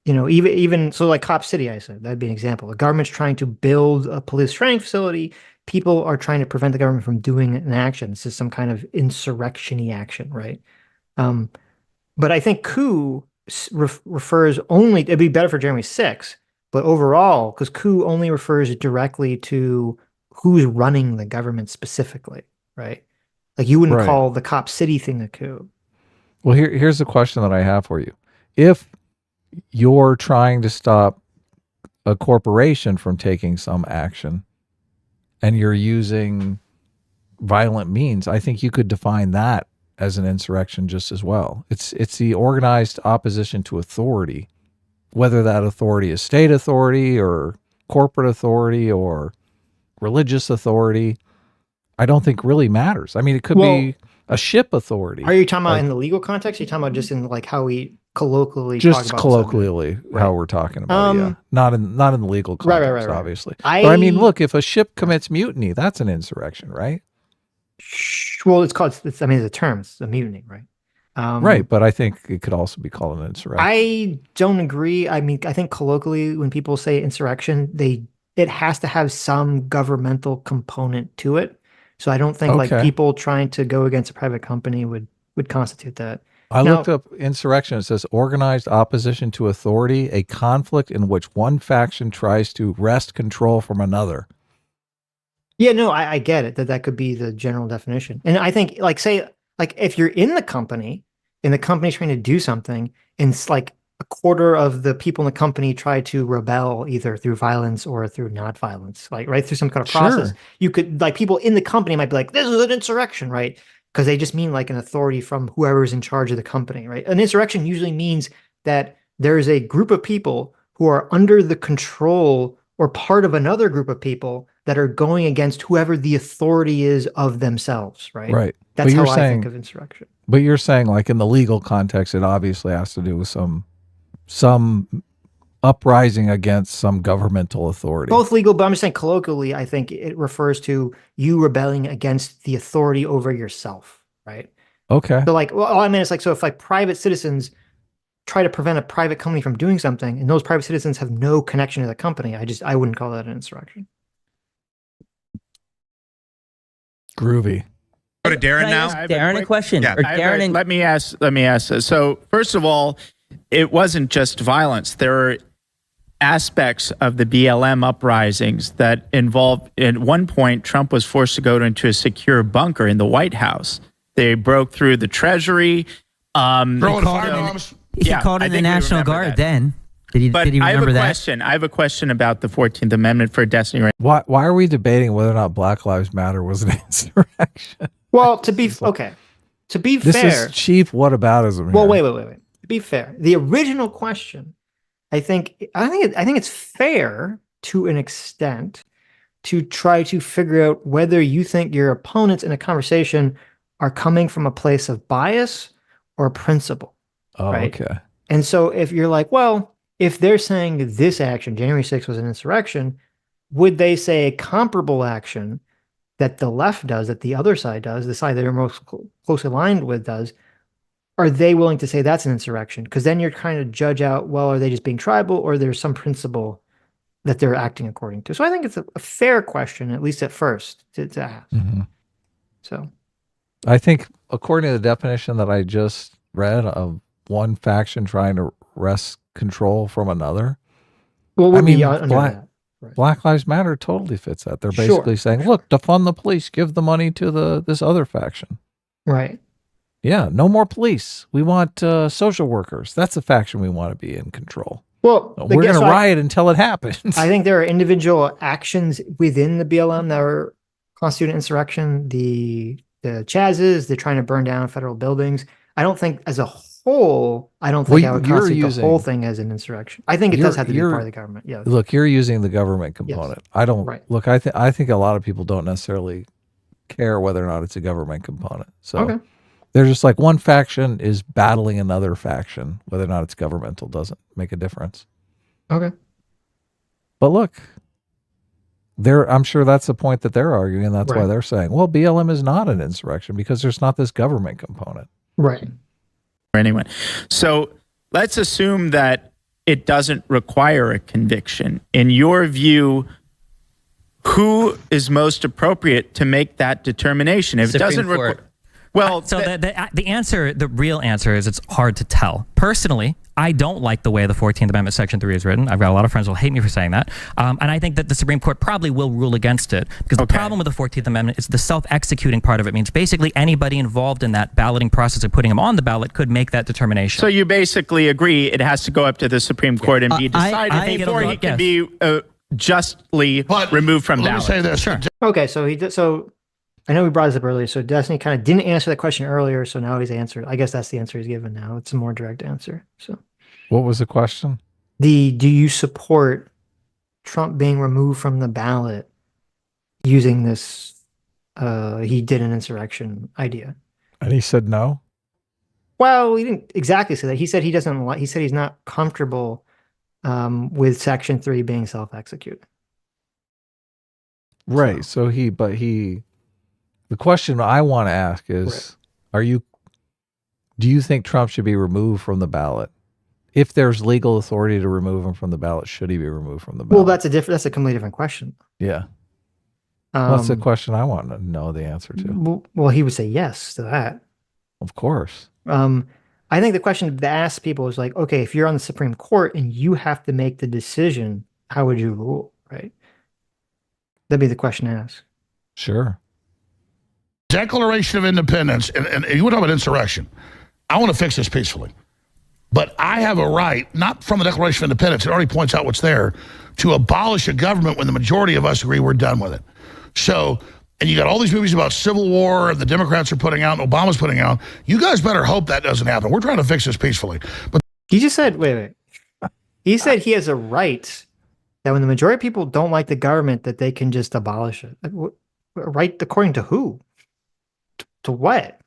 even so, like Cop City, I said, that'd be an example. The government's trying to build a police training facility. People are trying to prevent the government from doing an action. This is some kind of insurrection-y action, right? But I think coup refers only, it'd be better for January 6th, but overall, because coup only refers directly to who's running the government specifically, right? Like you wouldn't call the Cop City thing a coup. Well, here's the question that I have for you. If you're trying to stop a corporation from taking some action and you're using violent means, I think you could define that as an insurrection just as well. It's the organized opposition to authority, whether that authority is state authority or corporate authority or religious authority. I don't think really matters. I mean, it could be a ship authority. Are you talking about in the legal context? Or are you talking about just in like how we colloquially just talk about colloquially how we're talking about it, yeah. Not in the legal context, right. obviously. But I mean, look, if a ship commits mutiny, that's an insurrection, right? Well, it's a term. It's a mutiny, right? Right, but I think it could also be called an insurrection. I don't agree. I mean, I think colloquially, when people say insurrection, it has to have some governmental component to it. So I don't think like people trying to go against a private company would constitute that. I looked up insurrection. It says organized opposition to authority, a conflict in which one faction tries to wrest control from another. Yeah, no, I get it that could be the general definition. And I think like say like if you're in the company and the company's trying to do something and it's like a quarter of the people in the company try to rebel either through violence or through not violence, like right through some kind of process, you could like people in the company might be like, this is an insurrection, right? Because they just mean like an authority from whoever's in charge of the company, right? An insurrection usually means that there is a group of people who are under the control or part of another group of people that are going against whoever the authority is of themselves, right? Right. That's how I think of insurrection. But you're saying like in the legal context, it obviously has to do with some uprising against some governmental authority. Both legal, but I'm just saying colloquially, I think it refers to you rebelling against the authority over yourself, right? Okay. So like, well, I mean, it's like, so if like private citizens try to prevent a private company from doing something and those private citizens have no connection to the company, I wouldn't call that an insurrection. Groovy. Go to Darren now. Darren, a question. Yeah. Or Darren, let me ask this. So first of all, it wasn't just violence. There are aspects of the BLM uprisings that involved, at one point, Trump was forced to go into a secure bunker in the White House. They broke through the Treasury. He called in the National Guard then. Did he remember that? I have a question about the 14th Amendment for Destiny. Why are we debating whether or not Black Lives Matter was an insurrection? Well, to be fair, this is cheap whataboutism. Well, wait. To be fair, the original question, I think it's fair to an extent to try to figure out whether you think your opponents in a conversation are coming from a place of bias or principle. Oh, right? okay. And so if you're like, well, if they're saying this action, January 6th was an insurrection, would they say a comparable action that the left does, that the other side does, the side that they're most closely aligned with does, are they willing to say that's an insurrection? Because then you're trying to judge out, well, are they just being tribal or there's some principle that they're acting according to? So I think it's a fair question, at least at first, to ask. Mm-hmm. So I think according to the definition that I just read of one faction trying to wrest control from another, well, that? Right. Black Lives Matter totally fits that. They're basically saying, look, defund the police, give the money to this other faction. Right. Yeah, no more police. We want social workers. That's the faction we want to be in control. Well, we're going to riot until it happens. I think there are individual actions within the BLM that are constitute insurrection. The Chazes, they're trying to burn down federal buildings. I don't think as a whole, I would constitute the whole thing as an insurrection. I think it does have to be part of the government. Yeah. Look, you're using the government component. Yes. I don't right. I think a lot of people don't necessarily care whether or not it's a government component. So they're just like one faction is battling another faction, whether or not it's governmental doesn't make a difference. Okay. But look, I'm sure that's the point that they're arguing, and that's why they're saying, well, BLM is not an insurrection because there's not this government component. Right. For anyone. So let's assume that it doesn't require a conviction. In your view, who is most appropriate to make that determination? If Supreme it doesn't require... Well, so the real answer is it's hard to tell. Personally, I don't like the way the 14th Amendment Section 3 is written. I've got a lot of friends who will hate me for saying that. And I think that the Supreme Court probably will rule against it because the problem with the 14th Amendment is the self-executing part of it means basically anybody involved in that balloting process of putting them on the ballot could make that determination. So you basically agree it has to go up to the Supreme Court and be decided before he can be justly removed from ballot. Let me say this. Sure. Okay, so I know we brought this up earlier, so Destiny kind of didn't answer that question earlier, so now he's answered. I guess that's the answer he's given now. It's a more direct answer. So, what was the question? Do you support Trump being removed from the ballot using this he did an insurrection idea? And he said no? Well, he didn't exactly say that. He said he doesn't like, he said he's not comfortable with Section 3 being self-executed. Right. So the question I want to ask is, do you think Trump should be removed from the ballot? If there's legal authority to remove him from the ballot, should he be removed from the ballot? Well, that's a completely different question. Yeah. That's the question I want to know the answer to. Well, he would say yes to that. Of course. I think the question to ask people is like, okay, if you're on the Supreme Court and you have to make the decision, how would you rule, right? That'd be the question to ask. Sure. Declaration of Independence, and you want to talk about insurrection. I want to fix this peacefully. But I have a right, not from the Declaration of Independence, it already points out what's there, to abolish a government when the majority of us agree we're done with it. So, and you got all these movies about civil war and the Democrats are putting out and Obama's putting out. You guys better hope that doesn't happen. We're trying to fix this peacefully. But he just said, wait. He said he has a right that when the majority of people don't like the government, that they can just abolish it. Right? According to who? To what?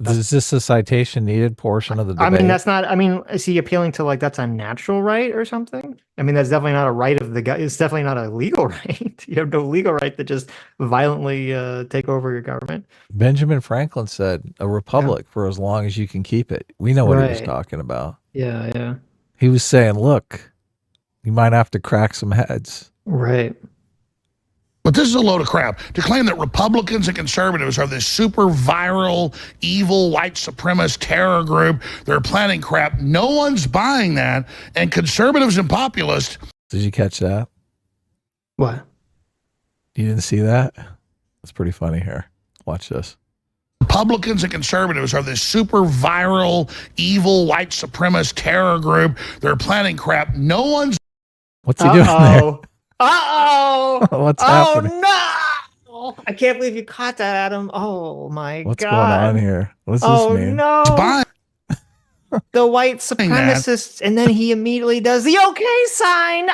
Is this a citation needed portion of the debate? I mean, that's not, I mean, is he appealing to like, that's a natural right or something? I mean, that's definitely not a right of the guy. It's definitely not a legal right. You have no legal right to just violently take over your government. Benjamin Franklin said a republic for as long as you can keep it. We know what he was talking about. Yeah. He was saying, look, you might have to crack some heads. Right. But this is a load of crap. To claim that Republicans and conservatives are this super viral, evil, white supremacist terror group, they're planning crap. No one's buying that. And conservatives and populists. Did you catch that? What? You didn't see that? That's pretty funny here. Watch this. Republicans and conservatives are this super viral, evil, white supremacist terror group. They're planning crap. No one's. What's he doing there? What's happening? Oh, no! I can't believe you caught that, Adam. Oh, my What's God. going on here? What does this mean? No. The white supremacists, and then he immediately does the okay sign.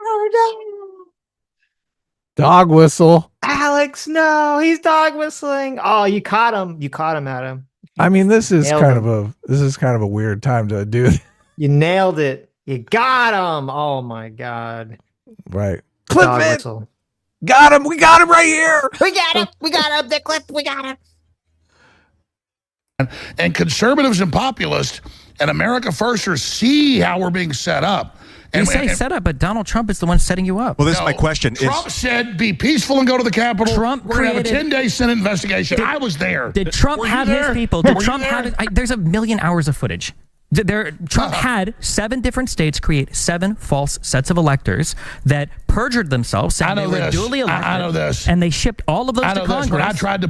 Oh, no. Dog whistle. Alex, no, he's dog whistling. Oh, you caught him. You caught him, Adam. I mean, this is kind of a weird time to do. You nailed it. You got him. Oh my God. Right. Clip it. Whistle. Got him. We got him right here. We got him. We got him. The clip. We got him. And conservatives and populists and America Firsters see how we're being set up. You say set up, but Donald Trump is the one setting you up. Well, this is my question. Trump said, be peaceful and go to the Capitol. We're going to have a 10-day Senate investigation. I was there. Did Trump have his people? Did Trump have there's 1 million hours of footage. Trump had 7 different states create 7 false sets of electors that perjured themselves, saying they were duly elected. I know this. And they shipped all of those to Congress. When I tried to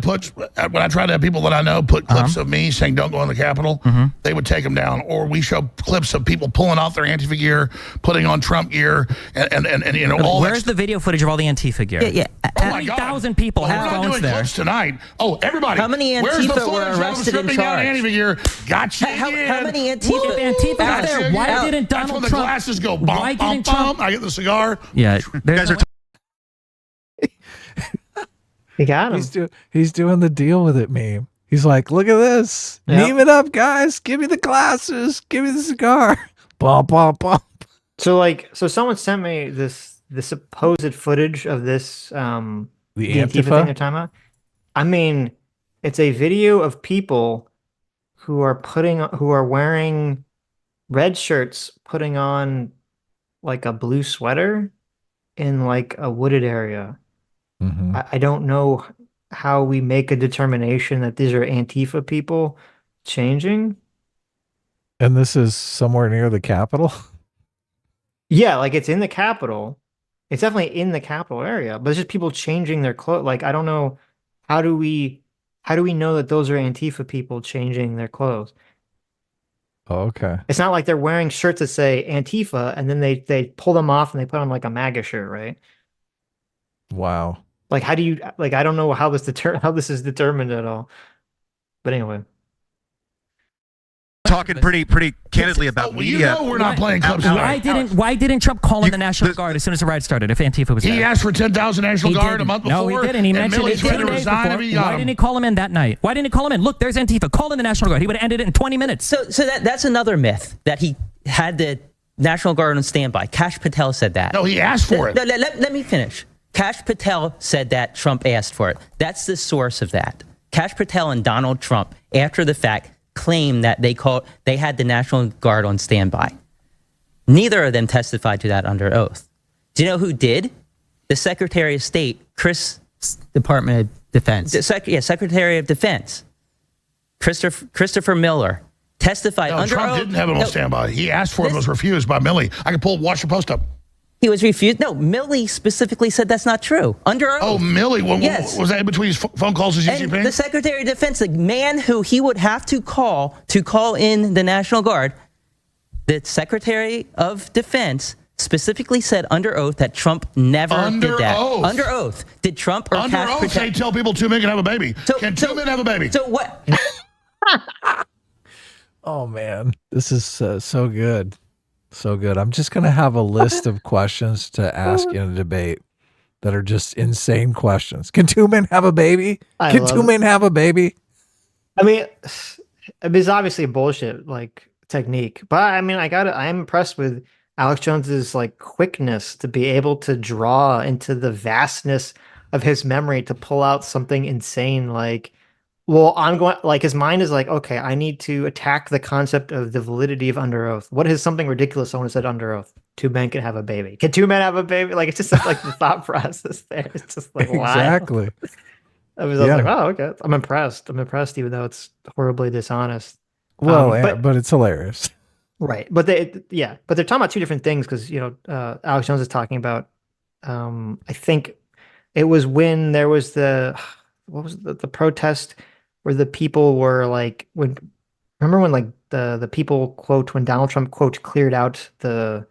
have people that I know put clips of me saying don't go in the Capitol, they would take them down. Or we show clips of people pulling off their Antifa gear, putting on Trump gear, and you know, all Where's the video footage of all the Antifa gear? Yeah. Oh my God. 3,000 people have phones there. Clips tonight. Oh, everybody. How many Antifa were arrested and charged? Antifa gear. Got you How many Antifa? If Antifa was there, why didn't Donald Trump? That's when the glasses go bump, bump, bump. I get the cigar. Yeah, You guys are He got him. He's doing the deal with it meme. He's like, look at this. Yep. Meme it up, guys. Give me the glasses. Give me the cigar. Bump, bump, bump. So someone sent me the supposed footage of this the Antifa thing they're talking about. I mean, it's a video of people who are wearing red shirts, putting on like a blue sweater in like a wooded area. I don't know how we make a determination that these are Antifa people changing. And this is somewhere near the Capitol? Yeah, like it's in the Capitol. It's definitely in the Capitol area, but it's just people changing their clothes. Like, I don't know, how do we know that those are Antifa people changing their clothes? Oh, okay. It's not like they're wearing shirts that say Antifa and then they pull them off and they put on like a MAGA shirt, right? Wow. Like, how do you, like, I don't know how this is determined at all. But anyway. Talking pretty candidly about media. You know we're not playing clips. Why didn't Trump call in the National Guard as soon as the riot started if Antifa was there? He asked for 10,000 National Guard a month before. No, he didn't. He mentioned it 2 days before. Why didn't he call him in that night? Why didn't he call him in? Look, there's Antifa. Call in the National Guard. He would have ended it in 20 minutes. So that's another myth, that he had the National Guard on standby. Kash Patel said that. No, he asked for it. No, let me finish. Kash Patel said that Trump asked for it. That's the source of that. Kash Patel and Donald Trump, after the fact, claimed that they had the National Guard on standby. Neither of them testified to that under oath. Do you know who did? the Secretary of State, Department of Defense. Secretary of Defense, Christopher Miller, testified under Trump oath. didn't have him on standby. He asked for it and was refused by Milley. I can watch the post up. He was refused. No, Milley specifically said that's not true. Under oath. Oh, Milley. Yes. Was that in between his phone calls to Xi Jinping? The Secretary of Defense, the man who he would have to call in the National Guard, the Secretary of Defense specifically said under oath that Trump never did that. Under oath. Did Trump or under oath, they tell people 2 men can have a baby. Can 2 men have a baby? So what? Oh, man. This is so good. So good. I'm just going to have a list of questions to ask in a debate that are just insane questions. Can 2 men have a baby? Can 2 men have a baby? I mean, it's obviously a bullshit technique, but I mean, I'm impressed with Alex Jones's quickness to be able to draw into the vastness of his memory to pull out something insane his mind is okay, I need to attack the concept of the validity of under oath. What is something ridiculous someone said under oath? 2 men can have a baby. Can 2 men have a baby? It's just the thought process there. It's just wow. Exactly. I was like, oh, okay. I'm impressed. Even though it's horribly dishonest. Well, but it's hilarious. Right. But they're talking about 2 different things because, Alex Jones is talking about, I think it was when there was the protest where the people were remember when the people quote, when Donald Trump quote, cleared out the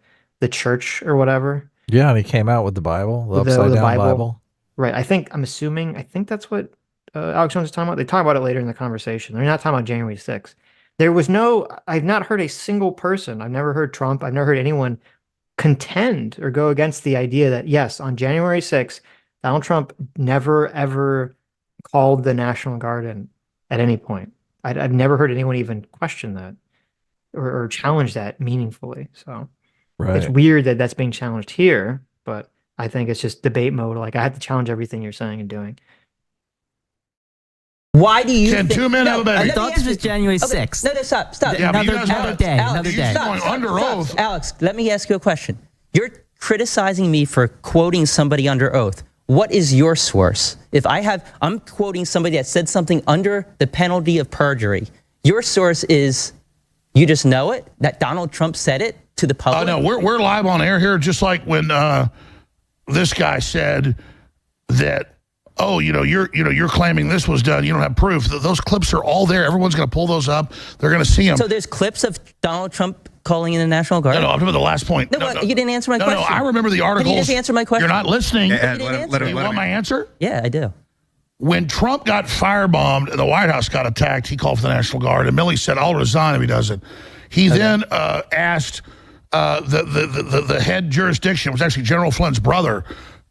church or whatever. Yeah. And he came out with the Bible, the upside down Bible. Right. I think that's what Alex Jones is talking about. They talk about it later in the conversation. They're not talking about January 6th. I've not heard a single person. I've never heard Trump. I've never heard anyone contend or go against the idea that, yes, on January 6th, Donald Trump never, ever called the National Guard in at any point. I've never heard anyone even question that or challenge that meaningfully. So It's weird that that's being challenged here, but I think it's just debate mode. I have to challenge everything you're saying and doing. Why do you think 2 men have a baby? I thought this was January 6th. No, stop. Yeah, another day. Under oath. Alex, let me ask you a question. You're criticizing me for quoting somebody under oath. What is your source? If I'm quoting somebody that said something under the penalty of perjury. Your source is, you just know it, that Donald Trump said it to the public? No, we're live on air here, just like when this guy said that, you're claiming this was done. You don't have proof. Those clips are all there. Everyone's going to pull those up. They're going to see them. So there's clips of Donald Trump calling in the National Guard? No, I'm talking about the last point. No, you didn't answer my question. No, I remember the articles. Can you just answer my question? You're not listening. You want my answer? Yeah, I do. When Trump got firebombed and the White House got attacked, he called for the National Guard, and Milley said, I'll resign if he doesn't. He then asked the head jurisdiction, was actually General Flynn's brother,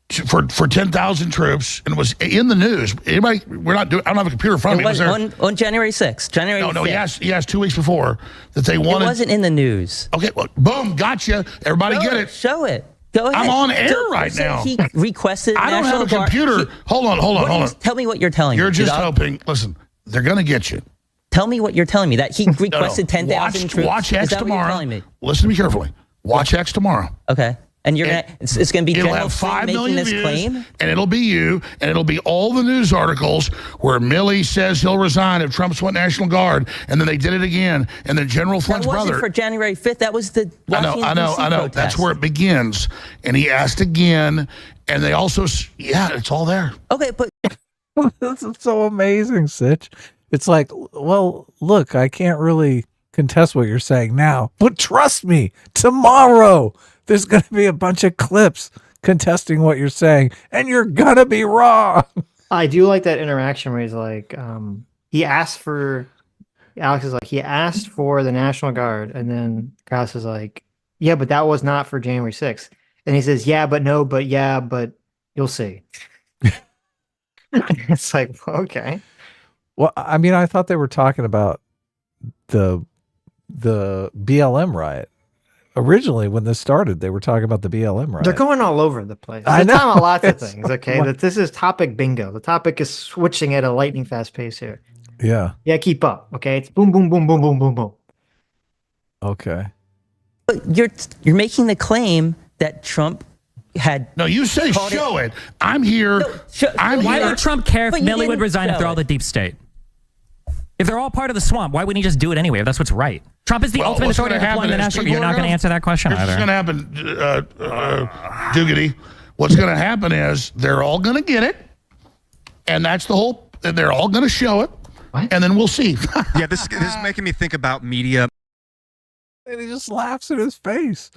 for 10,000 troops, and it was in the news. Anybody? I don't have a computer in front of me. Was there on January 6th? No. He asked 2 weeks before that they wanted. It wasn't in the news. Okay, well, boom, gotcha. Everybody get it. Show it. Go ahead. I'm on air right now. He requested. I don't have a computer. Hold on. Tell me what you're telling me. You're just hoping. Listen, they're going to get you. Tell me what you're telling me. That he requested 10,000 troops. Watch X tomorrow. Listen to me carefully. Watch X tomorrow. Okay. And it's going to be General Flynn making this claim? And it'll be you, and it'll be all the news articles where Milley says he'll resign if Trump's went National Guard, and then they did it again, and then General Flynn's brother. That wasn't for January 5th. That was the Washington, D.C. protest. That's where it begins. And he asked again, and they also, it's all there. Okay, but this is so amazing, Sitch. It's like, well, look, I can't really contest what you're saying now, but trust me, tomorrow there's going to be a bunch of clips contesting what you're saying, and you're going to be wrong. I do like that interaction where he's like, Alex is like, he asked for the National Guard, and then Krauss is like, yeah, but that was not for January 6th. And he says, yeah, but no, but yeah, but you'll see. It's like, okay. Well, I mean, I thought they were talking about the BLM riot. Originally, when this started, they were talking about the BLM riot. They're going all over the place. I know. They're talking about lots of things, okay? That this is topic bingo. The topic is switching at a lightning fast pace here. Yeah. Yeah, keep up, okay? It's boom, boom, boom, boom, boom, boom, boom. Okay. But you're making the claim that Trump had. No, you say show it. I'm here. Why would Trump care if Milley would resign if they're all the deep state? If they're all part of the swamp, why wouldn't he just do it anyway? If that's what's right. Trump is the ultimate authority of deploying the national. You're not going to answer that question either. What's going to happen, Doogity? What's going to happen is they're all going to get it, and that's the whole. They're all going to show it, and then we'll see. Yeah, this is making me think about media. And he just laughs in his face.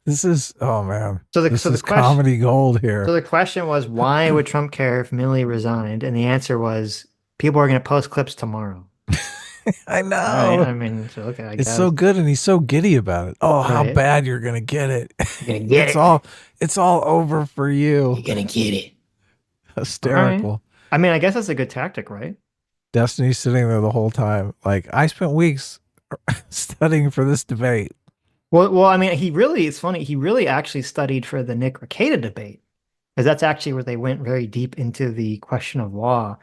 This is, oh man. This is comedy gold here. So the question was, why would Trump care if Milley resigned? And the answer was, people are going to post clips tomorall. I know. Right? I mean, so, okay, I it's guess. so good, and he's so giddy about it. Oh, how bad you're gonna get it! You're gonna get it's all over for you. You're gonna get it. Hysterical. Right. I mean, I guess that's a good tactic, right? Destiny's sitting there the whole time. Like, I spent weeks studying for this debate. Well, I mean, it's funny. He really actually studied for the Nick Rekieta debate, because that's actually where they went very deep into the question of law.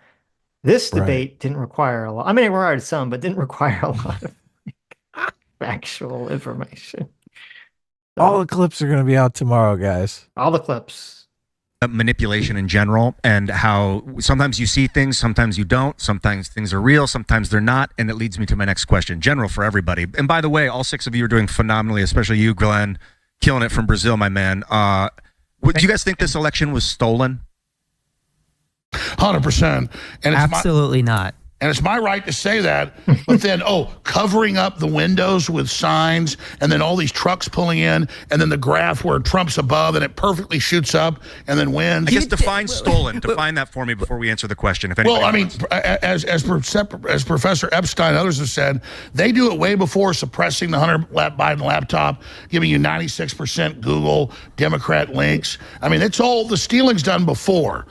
This debate didn't require a lot. I mean, it required some, but didn't require a lot of factual information. So, all the clips are going to be out tomorrow, guys. All the clips. Manipulation in general, and how sometimes you see things, sometimes you don't, sometimes things are real, sometimes they're not, and it leads me to my next question. General for everybody. And by the way, all 6 of you are doing phenomenally, especially you, Glenn, killing it from Brazil, my man. Do you guys think this election was stolen? 100%. And Absolutely not. And it's my right to say that, but then, covering up the windows with signs, and then all these trucks pulling in, and then the graph where Trump's above, and it perfectly shoots up, and then wins. I guess define stolen. Define that for me before we answer the question. If anybody wants. As Professor Epstein and others have said, they do it way before suppressing the Hunter Biden laptop, giving you 96% Google Democrat links. I mean, it's all, the stealing's done before.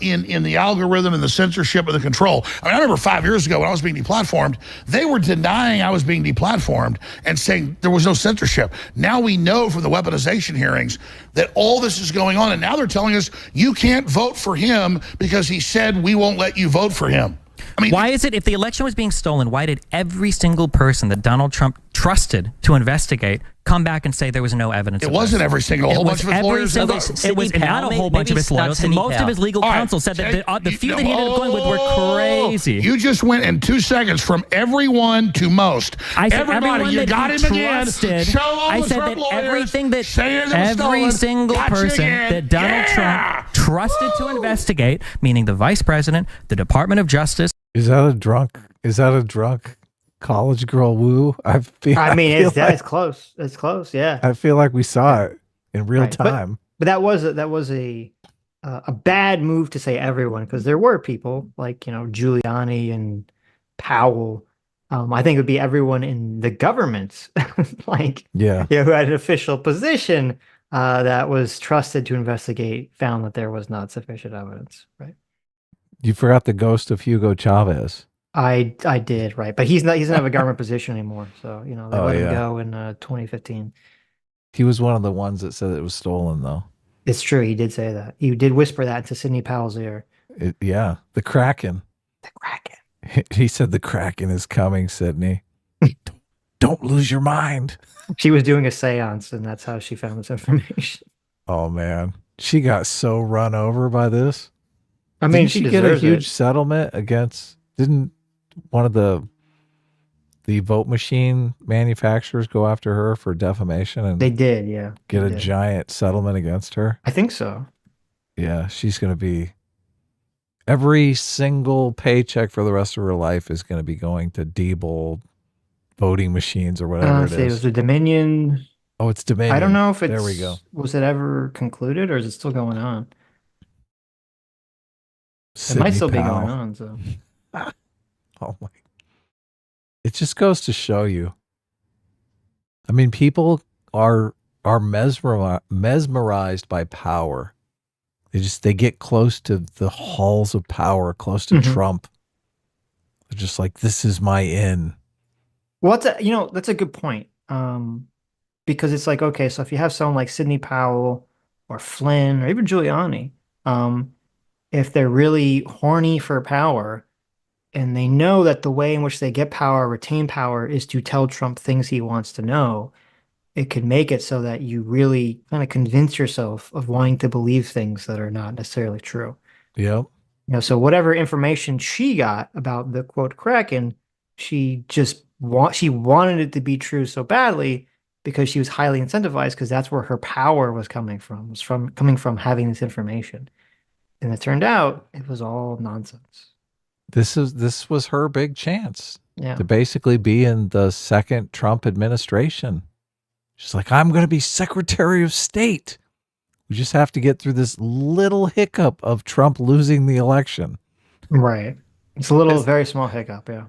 In the algorithm and the censorship and the control. I mean, I remember 5 years ago when I was being deplatformed, they were denying I was being deplatformed and saying there was no censorship. Now we know from the weaponization hearings that all this is going on, and now they're telling us you can't vote for him because he said we won't let you vote for him. I mean, why is it, if the election was being stolen, why did every single person that Donald Trump trusted to investigate come back and say there was no evidence? It wasn't every single, a whole bunch of his lawyers. It was not a whole bunch of his lawyers. Most of his legal counsel said that the few that he ended up going with were crazy. You just went in 2 seconds from everyone to most. I said everybody, you got him again. I said that everything that every single person that Donald Trump trusted to investigate, meaning the vice president, the Department of Justice. Is that a drunk college girl woo? It's close. It's close. Yeah. I feel like we saw it in real time. But that was a bad move to say everyone, because there were people like, Giuliani and Powell. I think it would be everyone in the government, who had an official position that was trusted to investigate, found that there was not sufficient evidence. Right. You forgot the ghost of Hugo Chavez. I did, right, but he doesn't have a government position anymore. So they let him go in 2015. He was one of the ones that said it was stolen, though. It's true. He did say that. He did whisper that to Sidney Powell's ear. The Kraken. The Kraken. He said the Kraken is coming, Sidney. Don't lose your mind. She was doing a seance, and that's how she found this information. Oh man, she got so run over by this. I mean, she get a huge settlement against? Didn't one of the vote machine manufacturers go after her for defamation? And they did, yeah. Get a giant settlement against her? I think so. Yeah, she's going to be, every single paycheck for the rest of her life is going to be going to Diebold voting machines or whatever it is. It was the Dominion. Oh, it's Dominion. I don't know if it's, there we go. Was it ever concluded, or is it still going on? Sidney it might still Powell. be going on. So, oh my! It just goes to show you. I mean, people are mesmerized by power. They get close to the halls of power, close to Trump. They're just like, this is my in. Well, that's a good point. Because it's like, okay, so if you have someone like Sidney Powell or Flynn or even Giuliani, if they're really horny for power and they know that the way in which they get power, retain power, is to tell Trump things he wants to know, it could make it so that you really kind of convince yourself of wanting to believe things that are not necessarily true. Yep. So whatever information she got about the quote Kraken, she wanted it to be true so badly because she was highly incentivized, because that's where her power was coming from, coming from having this information. And it turned out it was all nonsense. This was her big chance to basically be in the second Trump administration. She's like, I'm going to be Secretary of State. We just have to get through this little hiccup of Trump losing the election. Right. It's a little, very small hiccup. Yeah.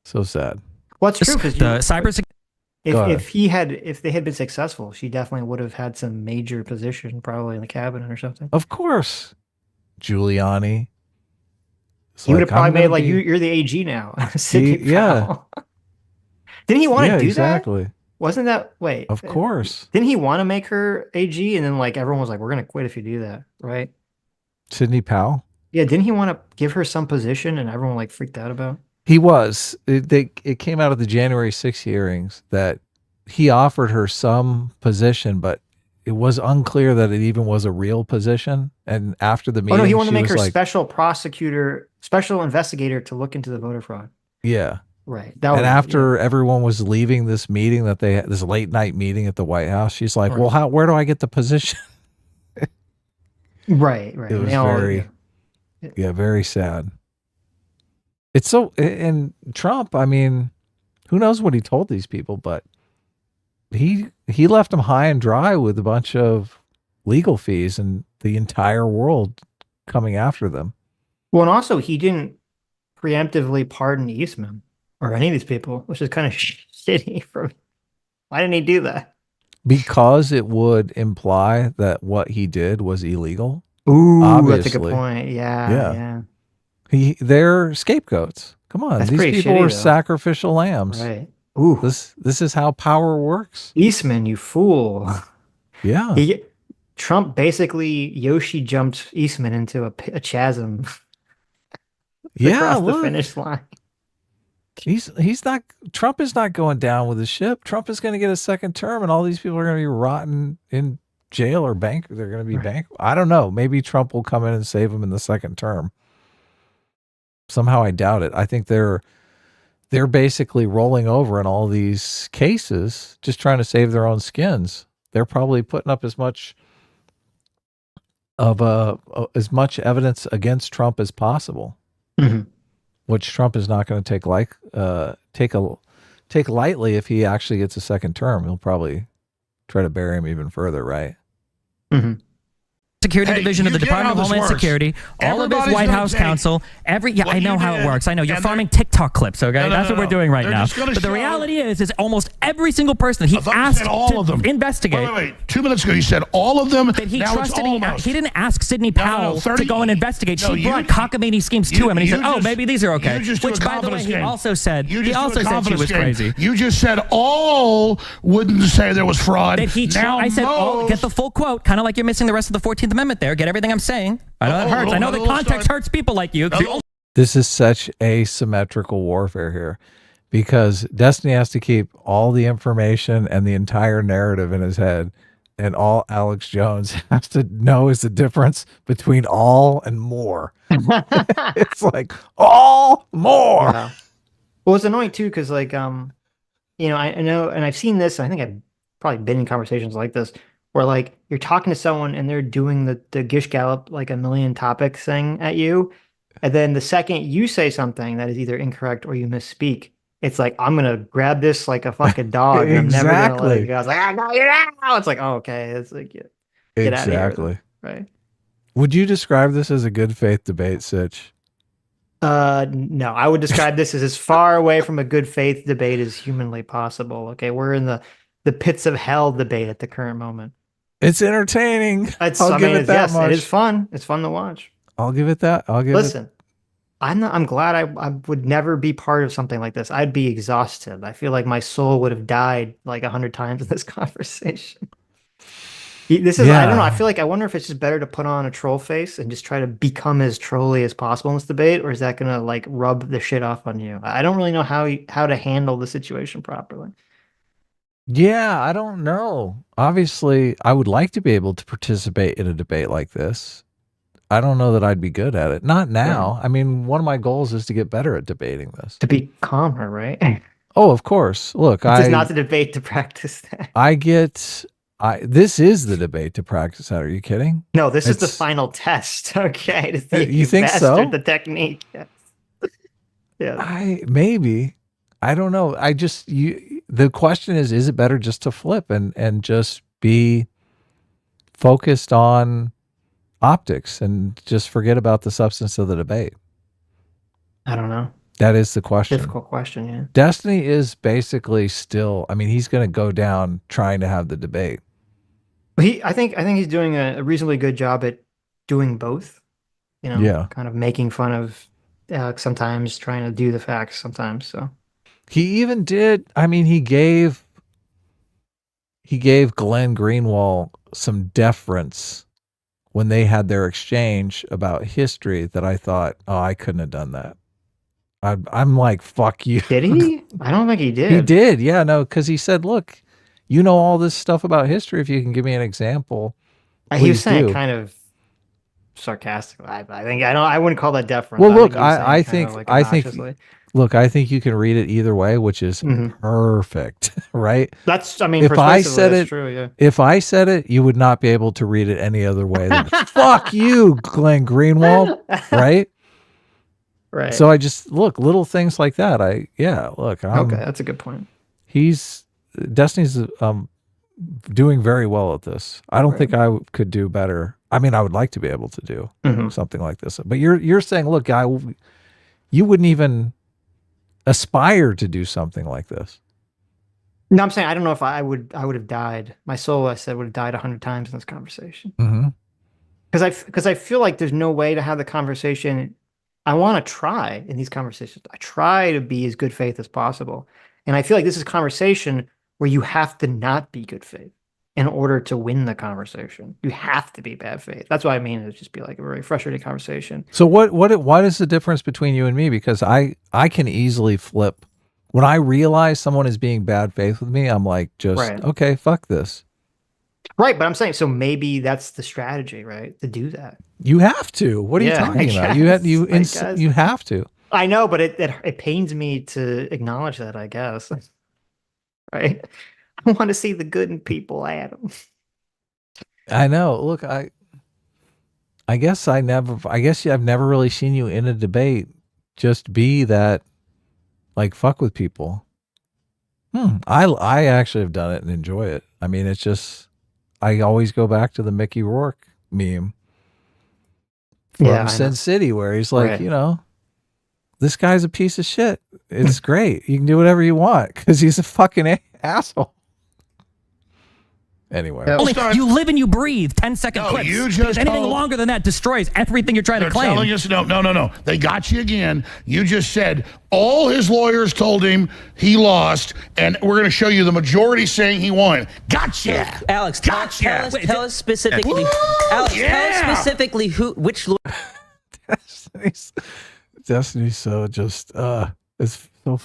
So sad. Well, it's true, because the cybersecurity. If they had been successful, she definitely would have had some major position, probably in the cabinet or something. Of course. Giuliani. He would have probably made like, you're the AG now. Yeah. Didn't he want to do exactly. that? Wasn't that, wait. Of course. Didn't he want to make her AG? And then like everyone was like, we're going to quit if you do that, right? Sidney Powell? Yeah, didn't he want to give her some position and everyone like freaked out about? He was. It came out of the January 6th hearings that he offered her some position, but it was unclear that it even was a real position. And after the meeting, he wanted to make her special prosecutor, special investigator to look into the voter fraud. Yeah. Right. And after everyone was leaving this meeting that they had, this late night meeting at the White House, she's like, well, where do I get the position? Right. It was very sad. It's so, and Trump, I mean, who knows what he told these people, but he left them high and dry with a bunch of legal fees and the entire world coming after them. Well, and also he didn't preemptively pardon Eastman or any of these people, which is kind of shitty. Why didn't he do that? Because it would imply that what he did was illegal. Ooh, obviously. That's a good point. Yeah. They're scapegoats. Come on, these people are sacrificial lambs. Right. Ooh, this is how power works. Eastman, you fool. Yeah. Trump basically Yoshi jumped Eastman into a chasm. Across the finish line. He's not. Trump is not going down with the ship. Trump is going to get a second term, and all these people are going to be rotten in jail or bank. They're going to be bank. I don't know. Maybe Trump will come in and save him in the second term. Somehow I doubt it. I think they're basically rolling over in all these cases, just trying to save their own skins. They're probably putting up as much evidence against Trump as possible, which Trump is not going to take lightly if he actually gets a second term. He'll probably try to bury him even further, right? Security Division of the Department of Homeland Security, all of his White House counsel, I know how it works. I know you're farming TikTok clips, okay? That's what we're doing right now. But the reality is almost every single person that he asked to investigate. Wait. 2 minutes ago, you said all of them. That he trusted. He didn't ask Sidney Powell to go and investigate. She brought cockamamie schemes to him, and he said, "Oh, maybe these are okay." Which, by the way, he also said she was crazy. You just said all wouldn't say there was fraud. I said all. Get the full quote, kind of like you're missing the rest of the 14th Amendment there. Get everything I'm saying. I know that hurts. I know the context hurts people like you. This is such asymmetrical warfare here, because Destiny has to keep all the information and the entire narrative in his head, and all Alex Jones has to know is the difference between all and more. It's like all more. Yeah. Well, it's annoying too, because like I know, and I've seen this. I think I've probably been in conversations like this, where like you're talking to someone and they're doing the Gish Gallop like a million topics thing at you, and then the second you say something that is either incorrect or you misspeak, it's like, I'm gonna grab this like a fucking dog. And I'm never gonna let it go. I was like, I got you now. It's like, oh, okay. It's like, get out of here. Right. Would you describe this as a good faith debate, Sitch? No, I would describe this as far away from a good faith debate as humanly possible. Okay, we're in the pits of hell debate at the current moment. It's entertaining. I'll give it that much. It is fun. It's fun to watch. I'll give it that. Listen, I'm glad I would never be part of something like this. I'd be exhausted. I feel like my soul would have died like 100 times in this conversation. This is, I don't know. I feel like, I wonder if it's just better to put on a troll face and just try to become as trolly as possible in this debate, or is that going to like rub the shit off on you? I don't really know how to handle the situation properly. Yeah, I don't know. Obviously, I would like to be able to participate in a debate like this. I don't know that I'd be good at it. Not now. Right. I mean, one of my goals is to get better at debating this. To be calmer, right? Oh, of course. Look, This is not the debate to practice that. This is the debate to practice that. Are you kidding? No, this is the final test. Okay. To see if You think so? mastered the technique. Yes. Yeah. Maybe. I don't know. The question is it better just to flip and just be focused on optics and just forget about the substance of the debate? I don't know. That is the question. Difficult question, yeah. Destiny is basically still, I mean, he's going to go down trying to have the debate. I think he's doing a reasonably good job at doing both. You know, Yeah. Kind of making fun of Alex sometimes, trying to do the facts sometimes. So He even did, I mean, he gave Glen Greenwald some deference when they had their exchange about history that I thought, oh, I couldn't have done that. I'm like, fuck you. did he? I don't think he did. He did. Yeah, no, because he said, look, you know all this stuff about history. If you can give me an example. He was please saying do. kind of sarcastically. I think I wouldn't call that deference. Well, look, I think I think you can read it either way, which is perfect, right? That's, I mean, if I said that's it, true, yeah. if I said it, you would not be able to read it any other way than fuck you, Glen Greenwald, right? Right. So I just look little things like that. Okay, that's a good point. Destiny's doing very well at this. I don't think I could do better. I mean, I would like to be able to do something like this. But you're saying, look, guy, you wouldn't even aspire to do something like this. No, I'm saying I don't know if I would have died. My soul, I said, would have died 100 times in this conversation. Because I feel like there's no way to have the conversation. I want to try in these conversations. I try to be as good faith as possible. And I feel like this is a conversation where you have to not be good faith in order to win the conversation. You have to be bad faith. That's what I mean. It'd just be like a very frustrating conversation. So what is the difference between you and me? Because I can easily flip. When I realize someone is being bad faith with me, I'm like, okay, fuck this. Right, but I'm saying, so maybe that's the strategy, right? To do that. You have to. What are you talking about? You have to. I know, but it pains me to acknowledge that, I guess. Right? I want to see the good in people, Adam. I know. Look, I guess I've never really seen you in a debate just be that, like, fuck with people. I actually have done it and enjoy it. I mean, it's just, I always go back to the Mickey Rourke meme from Sin City, where he's like, you know, this guy's a piece of shit. It's great. You can do whatever you want because he's a fucking asshole. Anyway, you live and you breathe 10-second clips. Because anything longer than that destroys everything you're trying to claim. Telling us, no. They got you again. You just said all his lawyers told him he lost, and we're going to show you the majority saying he won. Gotcha, Alex. Tell us specifically. Alex, tell us specifically which lawyer. Destiny's so just it's so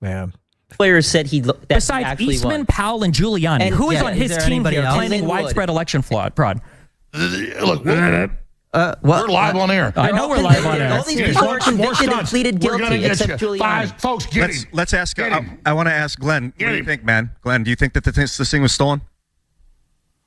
man. Players said besides Eastman, Powell, and Giuliani, who is on his team here claiming widespread election fraud? Look, we're live on air. I know we're live on air. All these people are convicted and pleaded guilty, except Giuliani. Folks, let's ask. I want to ask Glen. What do you think, man? Glen, do you think that this thing was stolen?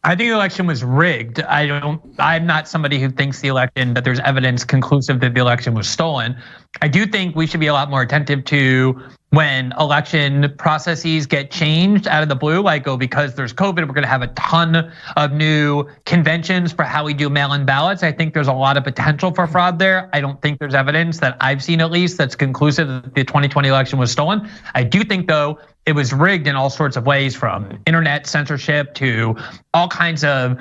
I think the election was rigged. I'm not somebody who thinks that there's evidence conclusive that the election was stolen. I do think we should be a lot more attentive to when election processes get changed out of the blue, like, because there's COVID, we're going to have a ton of new conventions for how we do mail-in ballots. I think there's a lot of potential for fraud there. I don't think there's evidence that I've seen, at least, that's conclusive that the 2020 election was stolen. I do think, though, it was rigged in all sorts of ways, from internet censorship to all kinds of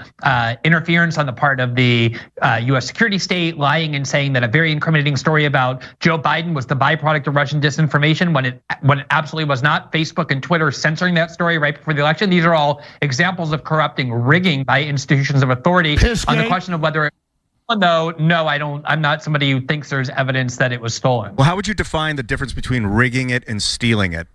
interference on the part of the US security state, lying and saying that a very incriminating story about Joe Biden was the byproduct of Russian disinformation when it absolutely was not. Facebook and Twitter censoring that story right before the election. These are all examples of corrupting rigging by institutions of authority. On the question of whether no, I don't. I'm not somebody who thinks there's evidence that it was stolen. Well, how would you define the difference between rigging it and stealing it?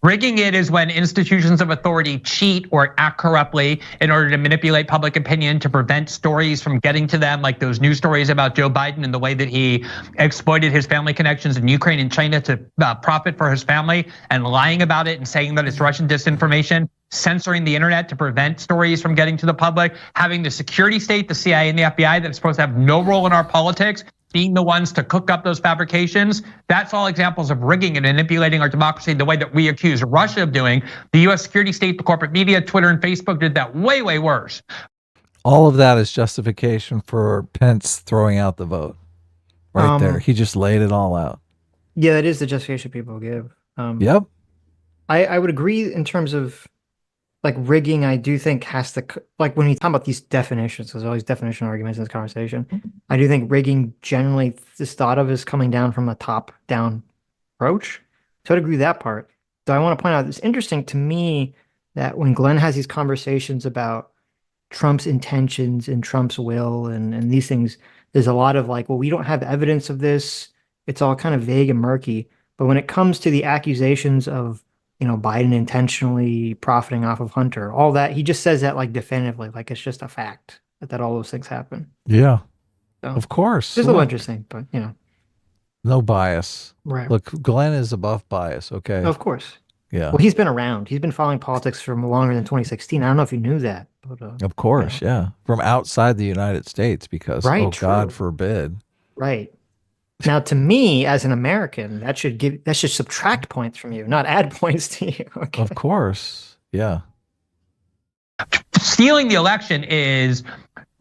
Rigging it is when institutions of authority cheat or act corruptly in order to manipulate public opinion to prevent stories from getting to them, like those news stories about Joe Biden and the way that he exploited his family connections in Ukraine and China to profit for his family, and lying about it and saying that it's Russian disinformation, censoring the internet to prevent stories from getting to the public, having the security state, the CIA and the FBI that's supposed to have no role in our politics, being the ones to cook up those fabrications. That's all examples of rigging and manipulating our democracy the way that we accuse Russia of doing. The US security state, the corporate media, Twitter and Facebook did that way, way worse. All of that is justification for Pence throwing out the vote. Right there. He just laid it all out. Yeah, that is the justification people give. Yep. I would agree in terms of like rigging. I do think has to, like when you talk about these definitions, there's always definition arguments in this conversation. I do think rigging generally is thought of as coming down from a top down approach. So I'd agree with that part. So I want to point out, it's interesting to me that when Glenn has these conversations about Trump's intentions and Trump's will and these things, there's a lot of like, well, we don't have evidence of this. It's all kind of vague and murky. But when it comes to the accusations of, you know, Biden intentionally profiting off of Hunter, all that, he just says that like definitively, like it's just a fact that all those things happen. Yeah, so, of course. It's a little interesting, but you know. No bias. Right. Look, Glenn is above bias, okay? Of course. Yeah. Well, he's been around. He's been following politics for longer than 2016. I don't know if you knew that. But, of course, yeah. From outside the United States because, right, oh, true. God forbid. Right. Now, to me, as an American, that should subtract points from you, not add points to you. Okay. Of course. Yeah. Stealing the election is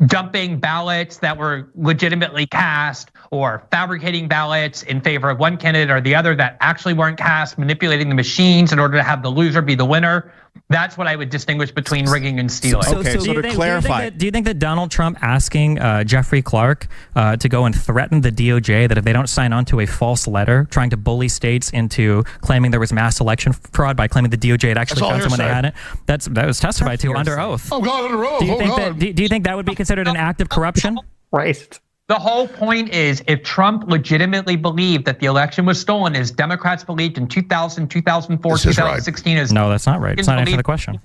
dumping ballots that were legitimately cast or fabricating ballots in favor of one candidate or the other that actually weren't cast, manipulating the machines in order to have the loser be the winner. That's what I would distinguish between rigging and stealing. So to clarify, do you think that Donald Trump asking Jeffrey Clark to go and threaten the DOJ that if they don't sign on to a false letter trying to bully states into claiming there was mass election fraud by claiming the DOJ had actually found someone they hadn't, that was testified to under oath. Oh God, under oath. Do you think that would be considered an act of corruption? Right. The whole point is, if Trump legitimately believed that the election was stolen, as Democrats believed in 2000, 2004, 2016, right. No, that's not right. It's not answering the question.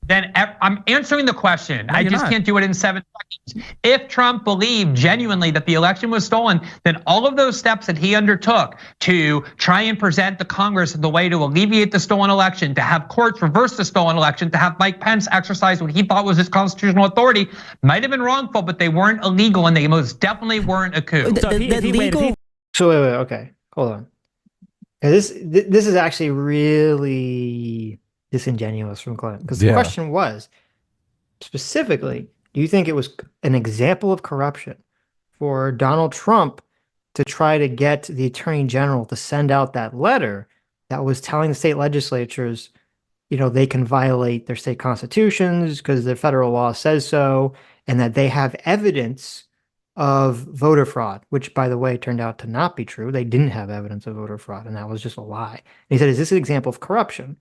Then I'm answering the question. No, I just can't do it in 7 seconds. If Trump believed genuinely that the election was stolen, then all of those steps that he undertook to try and present the Congress the way to alleviate the stolen election, to have courts reverse the stolen election, to have Mike Pence exercise what he thought was his constitutional authority, might have been wrongful, but they weren't illegal and they most definitely weren't a coup. So wait, okay, hold on. This is actually really disingenuous from Glenn, because the question was specifically, do you think it was an example of corruption for Donald Trump to try to get the Attorney General to send out that letter that was telling the state legislatures, you know, they can violate their state constitutions because the federal law says so, and that they have evidence of voter fraud, which, by the way, turned out to not be true. They didn't have evidence of voter fraud, and that was just a lie. And he said, is this an example of corruption?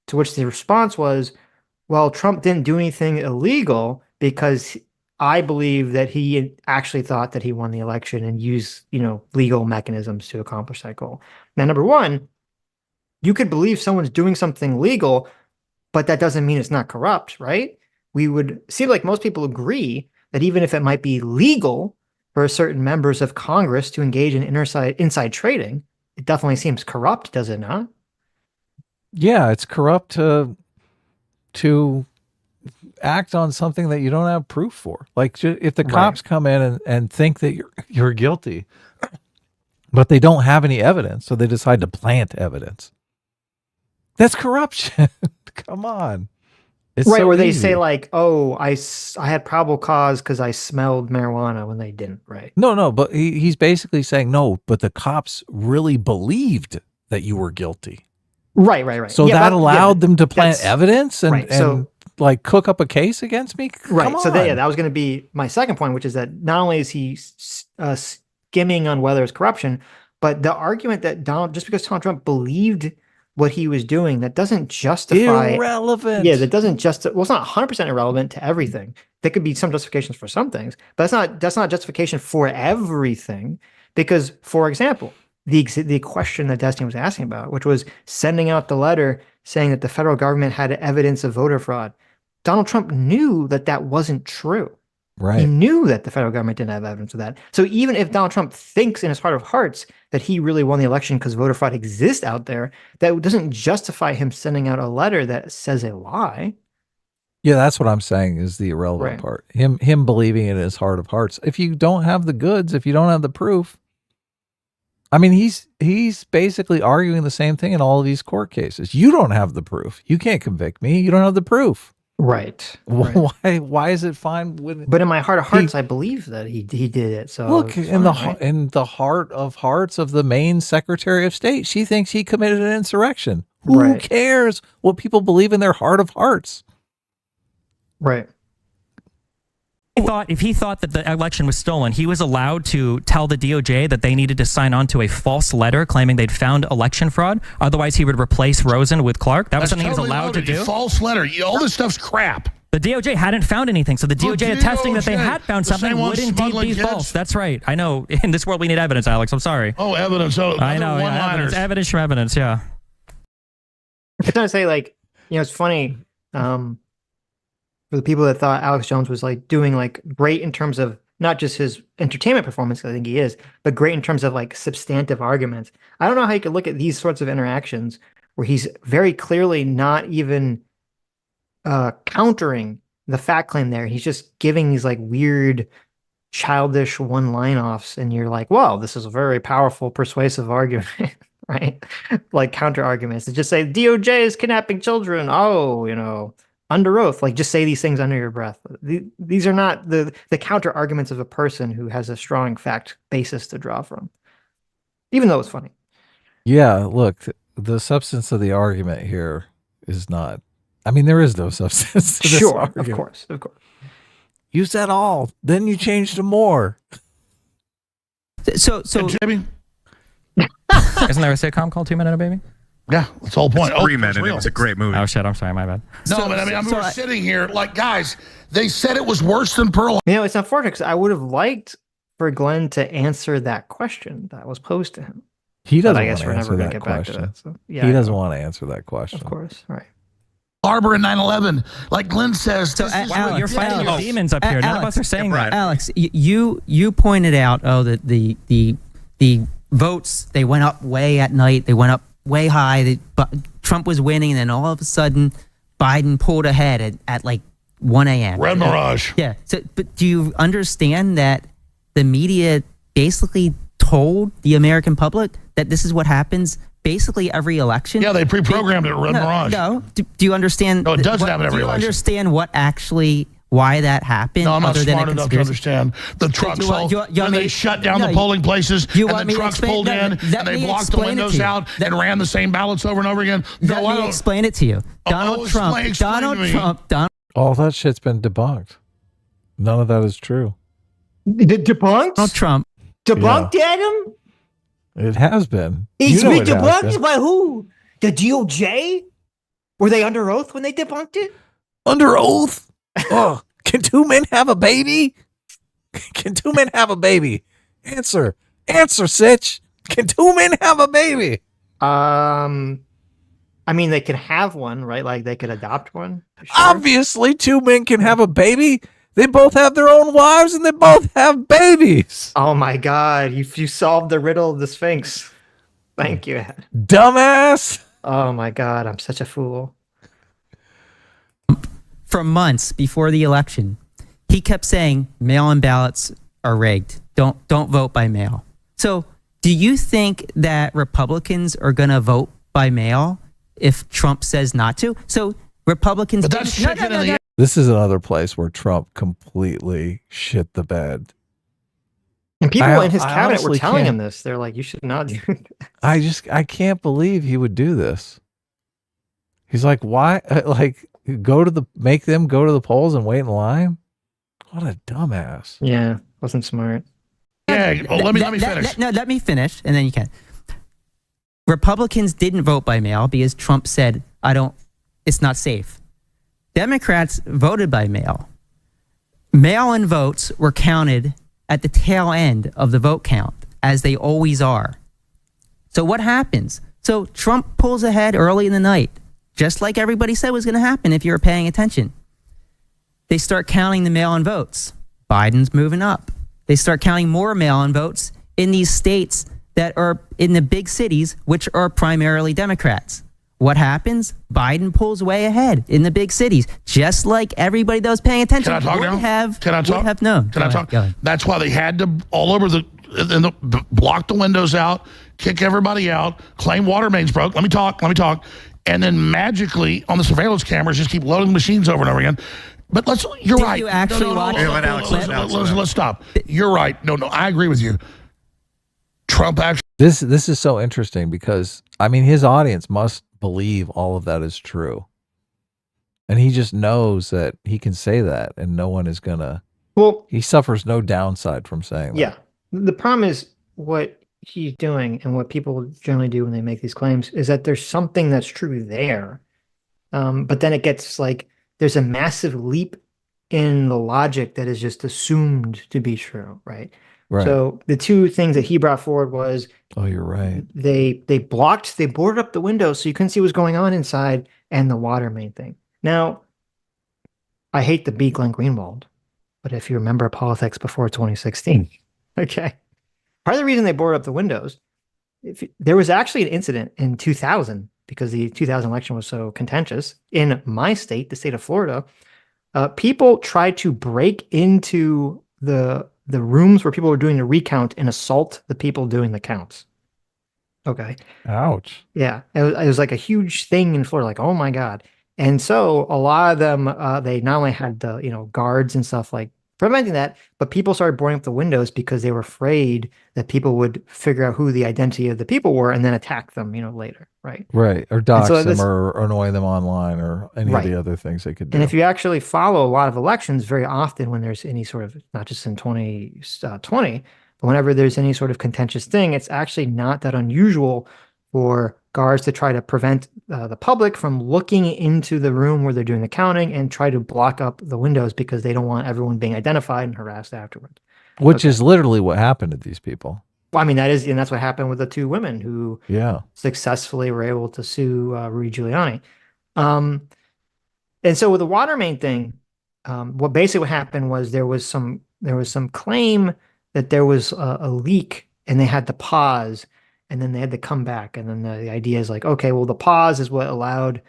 To which the response was, well, Trump didn't do anything illegal because I believe that he actually thought that he won the election and used, you know, legal mechanisms to accomplish that goal. Now, number one, you could believe someone's doing something legal, but that doesn't mean it's not corrupt, right? We would seem like most people agree that even if it might be legal for certain members of Congress to engage in inside trading, it definitely seems corrupt, does it not? Yeah, it's corrupt to act on something that you don't have proof for. Like if the cops come in and think that you're guilty, but they don't have any evidence, so they decide to plant evidence. That's corruption. Come on. It's right, so where they easy. say like, oh, I had probable cause because I smelled marijuana when they didn't, right? No, but he's basically saying, no, but the cops really believed that you were guilty. Right. So that allowed them to plant evidence and like cook up a case against me? Right. So that was going to be my second point, which is that not only is he skimming on whether it's corruption, but the argument that just because Donald Trump believed what he was doing, that doesn't justify irrelevant. Yeah, that doesn't well, it's not 100% irrelevant to everything. There could be some justifications for some things, but that's not justification for everything. Because, for example, the question that Destiny was asking about, which was sending out the letter saying that the federal government had evidence of voter fraud. Donald Trump knew that that wasn't true. Right. He knew that the federal government didn't have evidence of that. So even if Donald Trump thinks in his heart of hearts that he really won the election because voter fraud exists out there, that doesn't justify him sending out a letter that says a lie. Yeah, that's what I'm saying is the irrelevant part. Him believing it in his heart of hearts. If you don't have the goods, if you don't have the proof, I mean, he's basically arguing the same thing in all of these court cases. You don't have the proof. You can't convict me. You don't have the proof. Right. Why is it fine with? But in my heart of hearts, I believe that he did it. So look, in the heart of hearts of the Maine Secretary of State, she thinks he committed an insurrection. Who cares what people believe in their heart of hearts? Right. If he thought that the election was stolen, he was allowed to tell the DOJ that they needed to sign on to a false letter claiming they'd found election fraud. Otherwise, he would replace Rosen with Clark. That was something he was allowed to do. False letter. All this stuff's crap. The DOJ hadn't found anything, so the DOJ attesting that they had found something would indeed be false. That's right. I know. In this world, we need evidence, Alex. I'm sorry. Oh, evidence. Oh, I know. Yeah, evidence from evidence. Yeah. I'm trying to say, like, it's funny. For the people that thought Alex Jones was like doing like great in terms of not just his entertainment performance, I think he is, but great in terms of like substantive arguments. I don't know how you could look at these sorts of interactions where he's very clearly not even countering the fact claim there. He's just giving these like weird, childish one-line-offs, and you're like, wow, this is a very powerful, persuasive argument, right? Like counter arguments to just say DOJ is kidnapping children. Oh, under oath, like just say these things under your breath. These are not the counter arguments of a person who has a strong fact basis to draw from, even though it's funny. Yeah, look, the substance of the argument here is not. I mean, there is no substance to this argument. Of course. You said all, then you changed to more. So Jimmy, isn't there a sitcom called 2 Men and a Baby? Yeah, that's the whole point. It's 3 Men and it's a great movie. Oh shit, I'm sorry, my bad. We're sitting here like, guys, they said it was worse than Pearl. It's unfortunate because I would have liked for Glenn to answer that question that was posed to him. He doesn't want to answer that question. He doesn't want to answer that question. Of course, right. Harbor in 9/11, like Glenn says. So you're fighting your demons up here. None of us are saying that. Alex, you pointed out that the votes, they went up way at night. They went up way high. Trump was winning, and then all of a sudden, Biden pulled ahead at like 1 a.m. Red Mirage. Yeah. So, but do you understand that the media basically told the American public that this is what happens basically every election? Yeah, they pre-programmed it. Red Mirage. No. Do you understand? No, it doesn't happen every election. Do you understand why that happened? No, I'm not smart enough to understand. The trucks, when they shut down the polling places, and the trucks pulled in, and they blocked the windows out and ran the same ballots over and over again. Let me explain it to you. Donald Trump. All that shit's been debunked. None of that is true. Debunked? Donald Trump. Debunked, Adam? It has been. It's been debunked by who? The DOJ? Were they under oath when they debunked it? Under oath? Oh, can 2 men have a baby? Can 2 men have a baby? Answer, Sitch. Can 2 men have a baby? I mean, they could have one, right? Like they could adopt one. Sure. Obviously, 2 men can have a baby. They both have their own wives and they both have babies. Oh my God, you solved the riddle of the Sphinx. Thank you, Ed. Dumbass. Oh my God, I'm such a fool. For months before the election, he kept saying mail-in ballots are rigged. Don't vote by mail. So do you think that Republicans are going to vote by mail if Trump says not to? So Republicans... But that's chicken in the egg. This is another place where Trump completely shit the bed. And people in his cabinet were telling him this. They're like, you should not do this. I can't believe he would do this. He's like, why? Like, make them go to the polls and wait in line? What a dumbass. Yeah, wasn't smart. Yeah, let me finish. Let me finish, and then you can. Republicans didn't vote by mail because Trump said, it's not safe. Democrats voted by mail. Mail-in votes were counted at the tail end of the vote count, as they always are. So what happens? So Trump pulls ahead early in the night, just like everybody said was going to happen if you were paying attention. They start counting the mail-in votes. Biden's moving up. They start counting more mail-in votes in these states that are in the big cities, which are primarily Democrats. What happens? Biden pulls way ahead in the big cities, just like everybody that was paying attention would have known. Can I talk? That's why they had to all over block the windows out, kick everybody out, claim water mains broke. Let me talk. And then magically on the surveillance cameras, just keep loading machines over and over again. But you're right. You actually let's stop. You're right. No, I agree with you. Trump actually. This is so interesting because, I mean, his audience must believe all of that is true. And he just knows that he can say that and no one is going to. Well, he suffers no downside from saying that. Yeah. The problem is what he's doing and what people generally do when they make these claims is that there's something that's true there. But then it gets like, there's a massive leap in the logic that is just assumed to be true, right? Right. So the two things that he brought forward was, oh, you're right. They boarded up the windows so you couldn't see what's going on inside, and the water main thing. Now, I hate to be Glen Greenwald, but if you remember politics before 2016, okay, part of the reason they boarded up the windows, there was actually an incident in 2000 because the 2000 election was so contentious in my state, the state of Florida. People tried to break into the rooms where people were doing the recount and assault the people doing the counts. Okay. Ouch. Yeah. It was like a huge thing in Florida, like, oh my God. And so a lot of them, they not only had the, guards and stuff like preventing that, but people started boarding up the windows because they were afraid that people would figure out who the identity of the people were and then attack them, later. Right. Right. Or dox them or annoy them online or any of the other things they could do. And if you actually follow a lot of elections, very often when there's any sort of, not just in 2020, but whenever there's any sort of contentious thing, it's actually not that unusual for guards to try to prevent the public from looking into the room where they're doing the counting and try to block up the windows because they don't want everyone being identified and harassed afterward. Which is literally what happened to these people. Well, I mean, that's what happened with the two women who successfully were able to sue Rudy Giuliani. And so with the water main thing, what basically happened was there was some claim that there was a leak and they had to pause and then they had to come back. And then the idea is like, okay, well, the pause is what allowed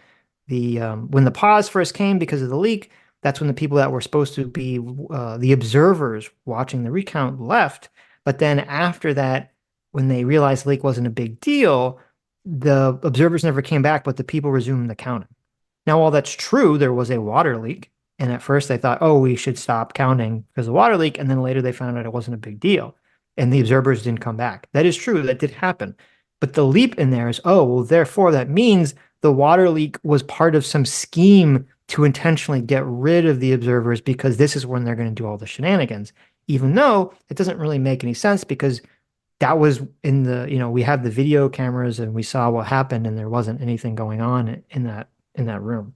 when the pause first came because of the leak, that's when the people that were supposed to be the observers watching the recount left. But then after that, when they realized the leak wasn't a big deal, the observers never came back, but the people resumed the counting. Now, while that's true, there was a water leak. And at first they thought, oh, we should stop counting because of the water leak. And then later they found out it wasn't a big deal. And the observers didn't come back. That is true. That did happen. But the leap in there is, oh, well, therefore that means the water leak was part of some scheme to intentionally get rid of the observers because this is when they're going to do all the shenanigans. Even though it doesn't really make any sense because that was in the, we have the video cameras and we saw what happened and there wasn't anything going on in that room.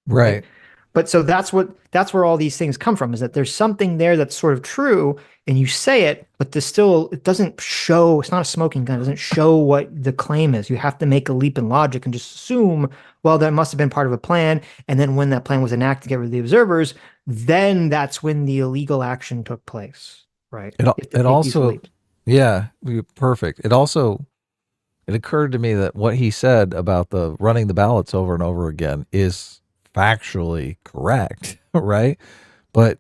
Right. But so that's where all these things come from, is that there's something there that's sort of true and you say it, but it doesn't show, it's not a smoking gun. It doesn't show what the claim is. You have to make a leap in logic and just assume, well, that must have been part of a plan. And then when that plan was enacted to get rid of the observers, then that's when the illegal action took place. Right. It also, yeah, perfect. It occurred to me that what he said about the running the ballots over and over again is factually correct, right? But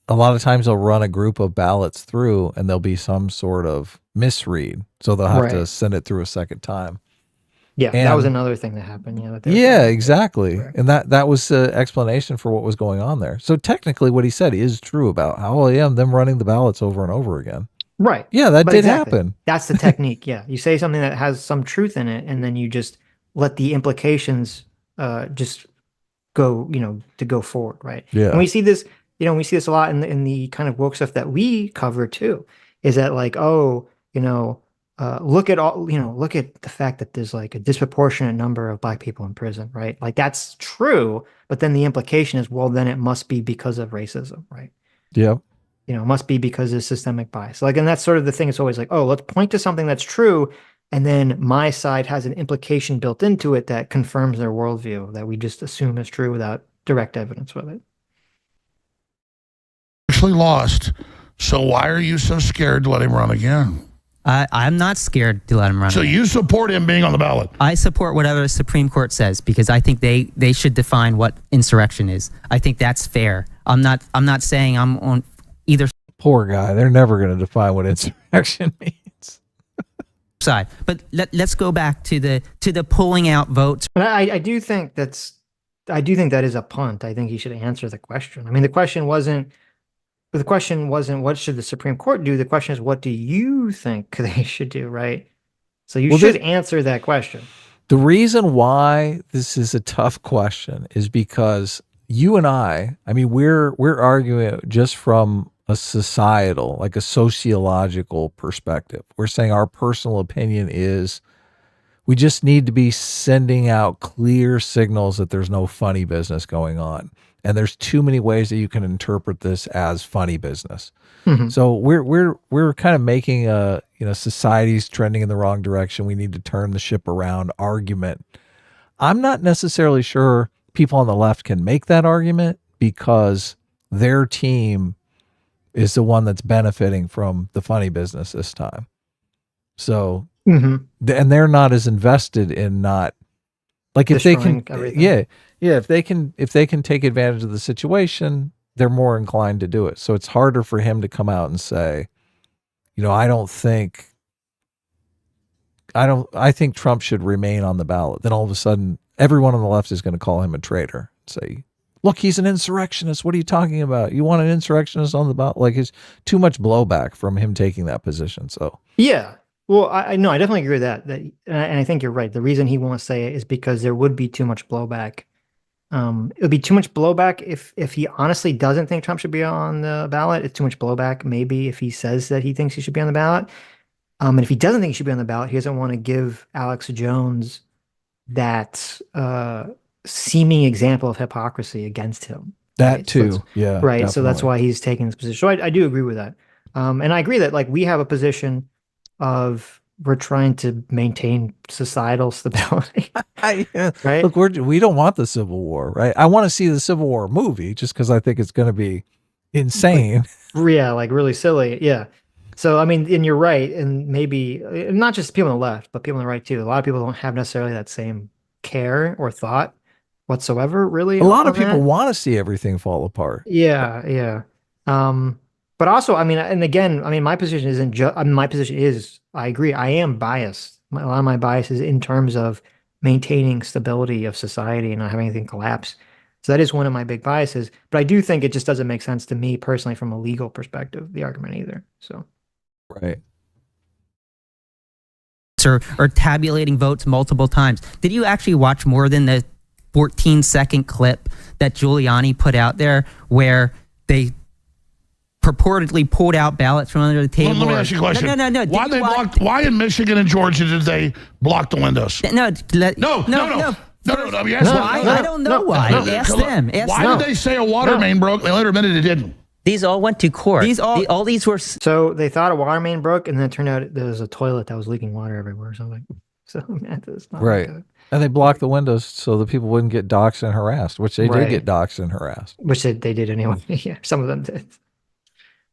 a lot of times they'll run a group of ballots through and there'll be some sort of misread. So they'll have to send it through a second time. Yeah, and that was another thing that happened. Exactly. Right. And that was the explanation for what was going on there. So technically what he said is true about how them running the ballots over and over again. Right. Yeah, that did happen. That's the technique. Yeah. You say something that has some truth in it and then you just let the implications just go, to go forward. Right. Yeah. And we see this, we see this a lot in the kind of woke stuff that we cover too, is that like, look at the fact that there's like a disproportionate number of Black people in prison, right? Like that's true. But then the implication is, well, then it must be because of racism, right? Yep. It must be because of systemic bias. Like, and that's sort of the thing. It's always like, oh, let's point to something that's true and then my side has an implication built into it that confirms their worldview that we just assume is true without direct evidence with it. Actually lost. So why are you so scared to let him run again? I'm not scared to let him run. So you support him being on the ballot? I support whatever the Supreme Court says because I think they should define what insurrection is. I think that's fair. I'm not saying I'm on either Poor guy. They're never going to define what insurrection means. side. But let's go back to the pulling out votes. But I do think that is a punt. I think he should answer the question. I mean, the question wasn't what should the Supreme Court do? The question is, what do you think they should do, right? So you should answer that question. The reason why this is a tough question is because you and I mean, we're arguing just from a societal, like a sociological perspective. We're saying our personal opinion is we just need to be sending out clear signals that there's no funny business going on. And there's too many ways that you can interpret this as funny business. Mm-hmm. So we're kind of making a, society's trending in the wrong direction. We need to turn the ship around argument. I'm not necessarily sure people on the left can make that argument because their team is the one that's benefiting from the funny business this time. So, and they're not as invested in not like if they can, everything. If they can take advantage of the situation, they're more inclined to do it. So it's harder for him to come out and say, I think Trump should remain on the ballot. Then all of a sudden, everyone on the left is going to call him a traitor. Say, look, he's an insurrectionist. What are you talking about? You want an insurrectionist on the ballot? Like, it's too much blowback from him taking that position. So yeah. Well, I definitely agree with that. And I think you're right. The reason he won't say it is because there would be too much blowback. It would be too much blowback if he honestly doesn't think Trump should be on the ballot. It's too much blowback. Maybe if he says that he thinks he should be on the ballot. And if he doesn't think he should be on the ballot, he doesn't want to give Alex Jones that seeming example of hypocrisy against him. That right? too. So yeah. Right. Definitely. So that's why he's taking this position. So I do agree with that. And I agree that like we have a position of we're trying to maintain societal stability. Right? Look, we don't want the Civil War, right? I want to see the Civil War movie just because I think it's going to be insane. Yeah, like really silly. Yeah. So, I mean, and you're right. And maybe not just people on the left, but people on the right too. A lot of people don't have necessarily that same care or thought whatsoever, really. A lot of people want to see everything fall apart. Yeah. Yeah. But also, I mean, and again, I mean, my position isn't just, my position is, I agree, I am biased. A lot of my bias is in terms of maintaining stability of society and not having anything collapse. So that is one of my big biases. But I do think it just doesn't make sense to me personally from a legal perspective, the argument either. So. Right. Or tabulating votes multiple times. Did you actually watch more than the 14-second clip that Giuliani put out there where they purportedly pulled out ballots from under the table? Let me ask you a question. No. Why in Michigan and Georgia did they block the windows? No. I don't know why. Ask them. Why did they say a water main broke? They later admitted it didn't. These all went to court. All these were. So they thought a water main broke, and then it turned out there was a toilet that was leaking water everywhere or something. So it's not right. And they blocked the windows so the people wouldn't get doxxed and harassed, which they did get doxxed and harassed. Which they did anyway. Yeah, some of them did.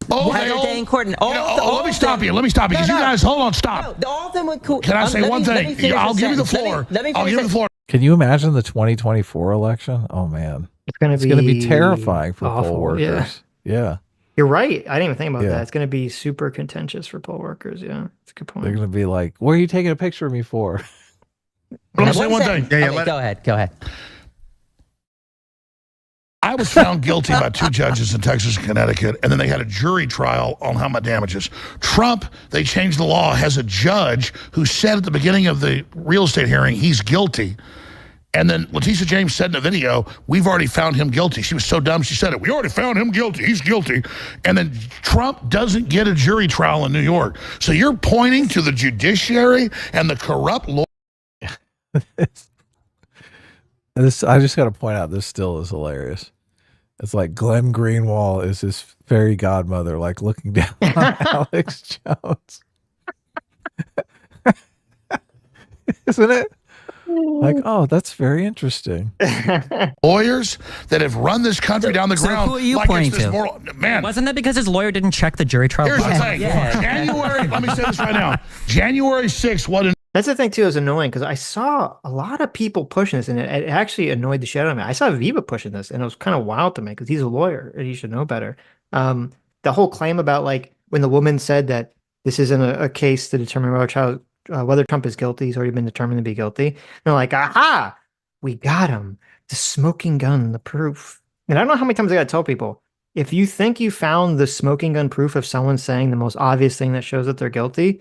Day in court. Let me stop you. Because you guys, hold on, stop. No, all of them went cool. Can I say one thing? I'll give you the floor. I'll give you the floor. Can you imagine the 2024 election? Oh man, it's going to be terrifying for poll workers. Yeah. You're right. I didn't even think about that. It's going to be super contentious for poll workers. Yeah, that's a good point. They're going to be like, "What are you taking a picture of me for?" Let me say one thing. Go ahead. I was found guilty by 2 judges in Texas and Connecticut, and then they had a jury trial on how much damages. Trump, they changed the law, has a judge who said at the beginning of the real estate hearing he's guilty. And then Letitia James said in the video, we've already found him guilty. She was so dumb, she said it. We already found him guilty. He's guilty. And then Trump doesn't get a jury trial in New York. So you're pointing to the judiciary and the corrupt law. I just got to point out, this still is hilarious. It's like Glen Greenwald is his fairy godmother, like looking down on Alex Jones. Isn't it? Like, oh, that's very interesting. Lawyers that have run this country down the ground. Who are you like pointing it's this to? moral, man, Wasn't that because his lawyer didn't check the jury trial? here's the thing. January, let me say this right now. January 6th, what an That's the thing too, is annoying because I saw a lot of people pushing this, and it actually annoyed the shit out of me. I saw Viva pushing this, and it was kind of wild to me because he's a lawyer and he should know better. The whole claim about like when the woman said that this isn't a case to determine whether Trump is guilty, he's already been determined to be guilty. They're like, aha, we got him. The smoking gun, the proof. And I don't know how many times I got to tell people, if you think you found the smoking gun proof of someone saying the most obvious thing that shows that they're guilty,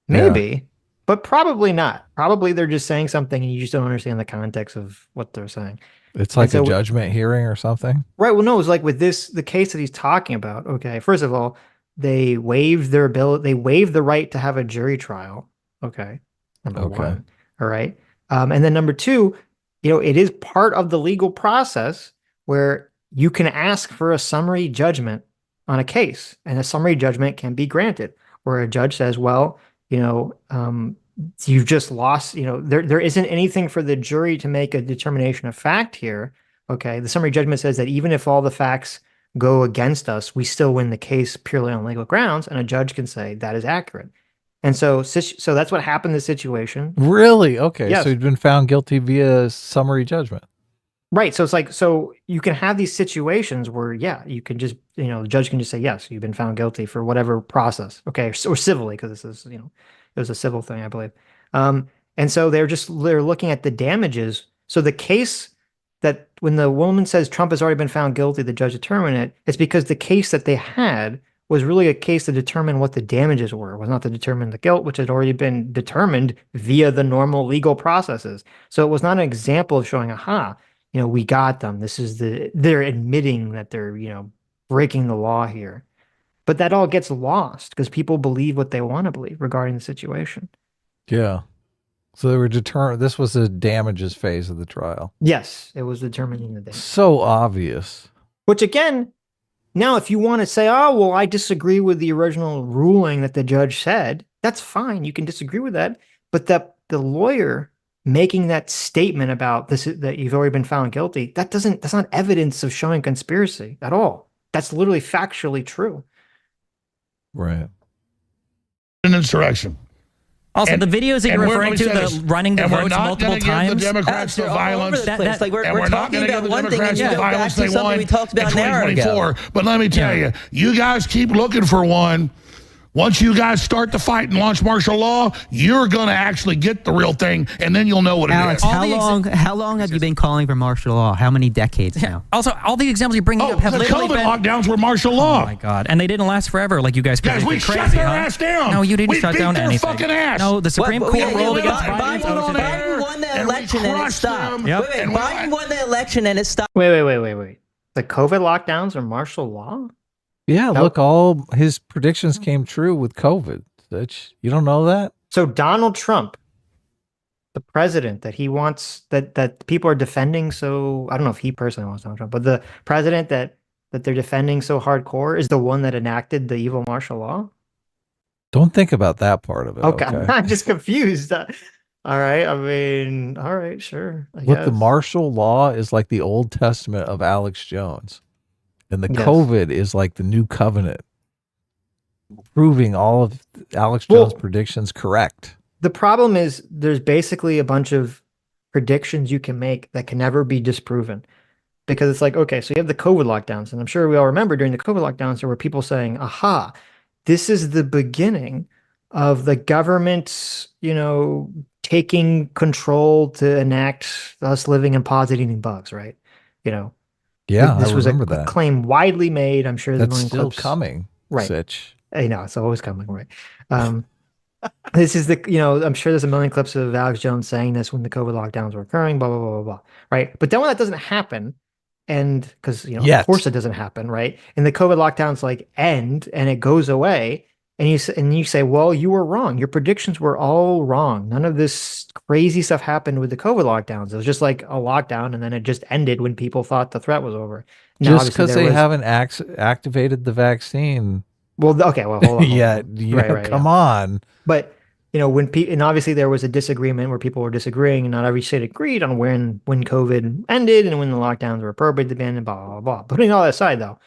maybe. Yeah. But probably not. Probably they're just saying something and you just don't understand the context of what they're saying. It's like a judgment hearing or something? Right. Well, no, it's like with the case that he's talking about. Okay. First of all, they waived their ability. They waived the right to have a jury trial. Okay. Number one. All right. And then number two, it is part of the legal process where you can ask for a summary judgment on a case, and a summary judgment can be granted, where a judge says, well, you've just lost, there isn't anything for the jury to make a determination of fact here. Okay. The summary judgment says that even if all the facts go against us, we still win the case purely on legal grounds, and a judge can say that is accurate. And so that's what happened in this situation. Really? Okay. Yes. So he'd been found guilty via summary judgment. Right. So it's like, so you can have these situations where, yeah, you can just, the judge can just say, yes, you've been found guilty for whatever process. Okay. Or civilly, because this is, it was a civil thing, I believe. And so they're looking at the damages. So the case that when the woman says Trump has already been found guilty, the judge determined it, it's because the case that they had was really a case to determine what the damages were. It was not to determine the guilt, which had already been determined via the normal legal processes. So it was not an example of showing, aha, we got them. They're admitting that they're, breaking the law here. But that all gets lost because people believe what they want to believe regarding the situation. Yeah. So they were determined. This was the damages phase of the trial. Yes, it was determining the damage. So obvious. Which again, now if you want to say, oh, well, I disagree with the original ruling that the judge said, that's fine. You can disagree with that. But the lawyer making that statement about this, that you've already been found guilty, that's not evidence of showing conspiracy at all. That's literally factually true. Right. An insurrection. Also, the videos that you're referring to, the running the votes multiple times. The Democrats the violence. We're talking about one thing and you go back to something we talked about an hour ago. But let me tell you, you guys keep looking for one. Once you guys start the fight and launch martial law, you're going to actually get the real thing, and then you'll know what it is. How long have you been calling for martial law? How many decades now? Also, all the examples you're bringing up have literally been... COVID lockdowns were martial law. Oh, my God. And they didn't last forever like you guys predicted. Guys, we shut their ass down. No, you didn't shut down anything. We beat their fucking ass. No, the Supreme Court ruled against Biden won the election and it stopped. Biden won the election and it stopped. Wait. The COVID lockdowns are martial law? Yeah, look, all his predictions came true with COVID. Sitch. You don't know that? So Donald Trump, the president that he wants, that people are defending, so I don't know if he personally wants Donald Trump, but the president that they're defending so hardcore is the one that enacted the evil martial law? Don't think about that part of it. Okay. I'm just confused. All right. I mean, all right, sure. Look, the martial law is like the Old Testament of Alex Jones. And the COVID is like the new covenant, proving all of Alex Jones' predictions correct. The problem is there's basically a bunch of predictions you can make that can never be disproven. Because it's like, okay, so you have the COVID lockdowns, and I'm sure we all remember during the COVID lockdowns, there were people saying, aha, this is the beginning of the government, taking control to enact us living in pods eating bugs, right? Yeah, this was a that claim widely made. I'm sure that's still coming. Right. Sitch. I know it's always coming. Right. This is I'm sure there's a million clips of Alex Jones saying this when the COVID lockdowns were occurring, blah, blah, blah, blah, blah. Right. But then when that doesn't happen, and because, of course it doesn't happen. Right. And the COVID lockdowns end and it goes away. And you say, well, you were wrong. Your predictions were all wrong. None of this crazy stuff happened with the COVID lockdowns. It was just like a lockdown, and then it just ended when people thought the threat was over. Now, just because they haven't activated the vaccine. Well, okay. Well, hold on. Right, come on. But and obviously there was a disagreement where people were disagreeing, and not every state agreed on when COVID ended and when the lockdowns were appropriate to ban and blah, blah, blah. Putting all that aside, though,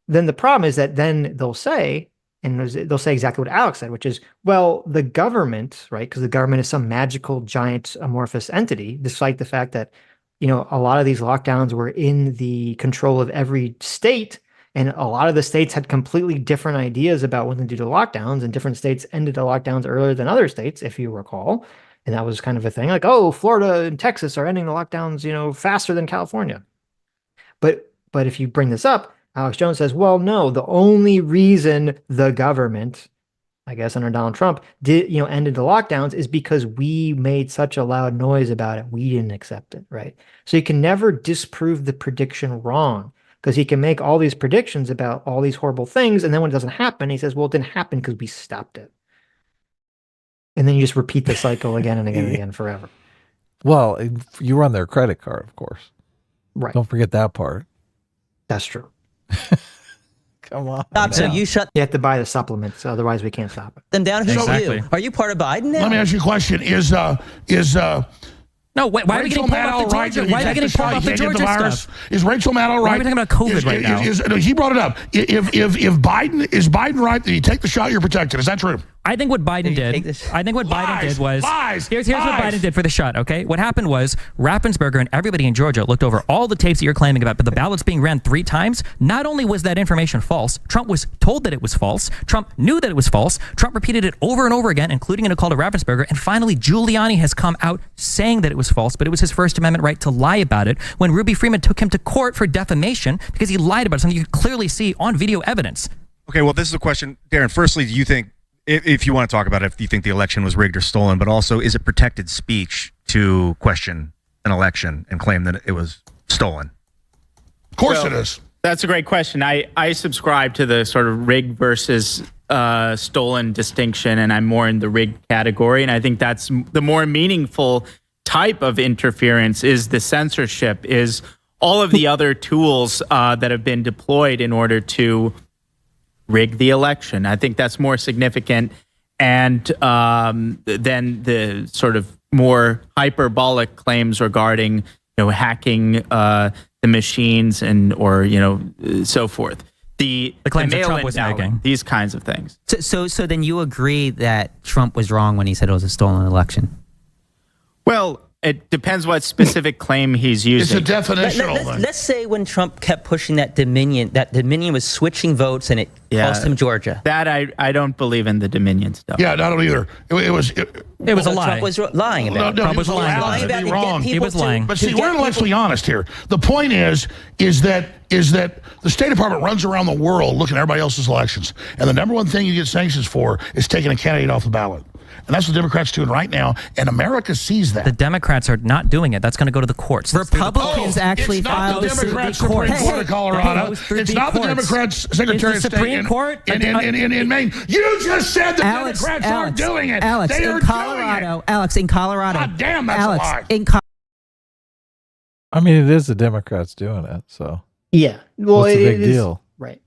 then the problem is that then they'll say exactly what Alex said, which is, well, the government, right? Because the government is some magical, giant, amorphous entity, despite the fact that, a lot of these lockdowns were in the control of every state. And a lot of the states had completely different ideas about when to do the lockdowns, and different states ended the lockdowns earlier than other states, if you recall. And that was kind of a thing, like, oh, Florida and Texas are ending the lockdowns, faster than California. But if you bring this up, Alex Jones says, well, no, the only reason the government, I guess under Donald Trump, ended the lockdowns is because we made such a loud noise about it. We didn't accept it, right? So you can never disprove the prediction wrong, because he can make all these predictions about all these horrible things, and then when it doesn't happen, he says, well, it didn't happen because we stopped it. And then you just repeat the cycle again and again and again forever. Well, you run their credit card, of course. Right. Don't forget that part. That's true. Come on. So you have to buy the supplements, otherwise we can't stop it. them down. Who's Exactly. you? Are you part of Biden now? Let me ask you a question. No, why are we getting pulled off the Georgia? Why are we getting pulled off the Georgia stuff? Is Rachel Maddow right? Why are we talking about COVID right now? No, he brought it up. If Biden is Biden right that you take the shot, you're protected. Is that true? I think what Biden did. I think what Biden did was. Here's what Biden did for the shot. Okay, what happened was Raffensperger and everybody in Georgia looked over all the tapes that you're claiming about, but the ballots being ran 3 times. Not only was that information false, Trump was told that it was false. Trump knew that it was false. Trump repeated it over and over again, including in a call to Raffensperger. And finally, Giuliani has come out saying that it was false, but it was his First Amendment right to lie about it. When Ruby Freeman took him to court for defamation because he lied about something you could clearly see on video evidence. Okay, well, this is a question, Darren. Firstly, do you think, if you want to talk about it, if you think the election was rigged or stolen, but also, is it protected speech to question an election and claim that it was stolen? Of course it is. That's a great question. I subscribe to the sort of rigged versus stolen distinction, and I'm more in the rigged category. And I think that's the more meaningful type of interference is the censorship, is all of the other tools that have been deployed in order to rig the election. I think that's more significant, and than the sort of more hyperbolic claims regarding hacking the machines and or so forth. The claims that Trump mail-in was ballot, making. these kinds of things. So then you agree that Trump was wrong when he said it was a stolen election? Well, it depends what specific claim he's using. It's a definitional thing. Let's say when Trump kept pushing that Dominion was switching votes and it cost him Georgia. That I don't believe in the Dominion stuff. Yeah, I don't either. It was a lie. Trump was lying about it. Trump was lying about it. wrong. He was lying. But see, we're intellectually honest here. The point is that the State Department runs around the world looking at everybody else's elections, and the number one thing you get sanctions for is taking a candidate off the ballot. And that's what the Democrats are doing right now, and America sees that. The Democrats are not doing it. That's going to go to the courts. Republicans actually filed it's not the Democrats Supreme Court of Colorado. It's not the Democrats Secretary of State in Maine. You just said the Democrats aren't doing it. Alex, they are in Colorado. doing it. Alex, in Colorado. God damn, that's a lie. I mean, it is the Democrats doing it, so. Yeah. Well, what's the big deal? Right.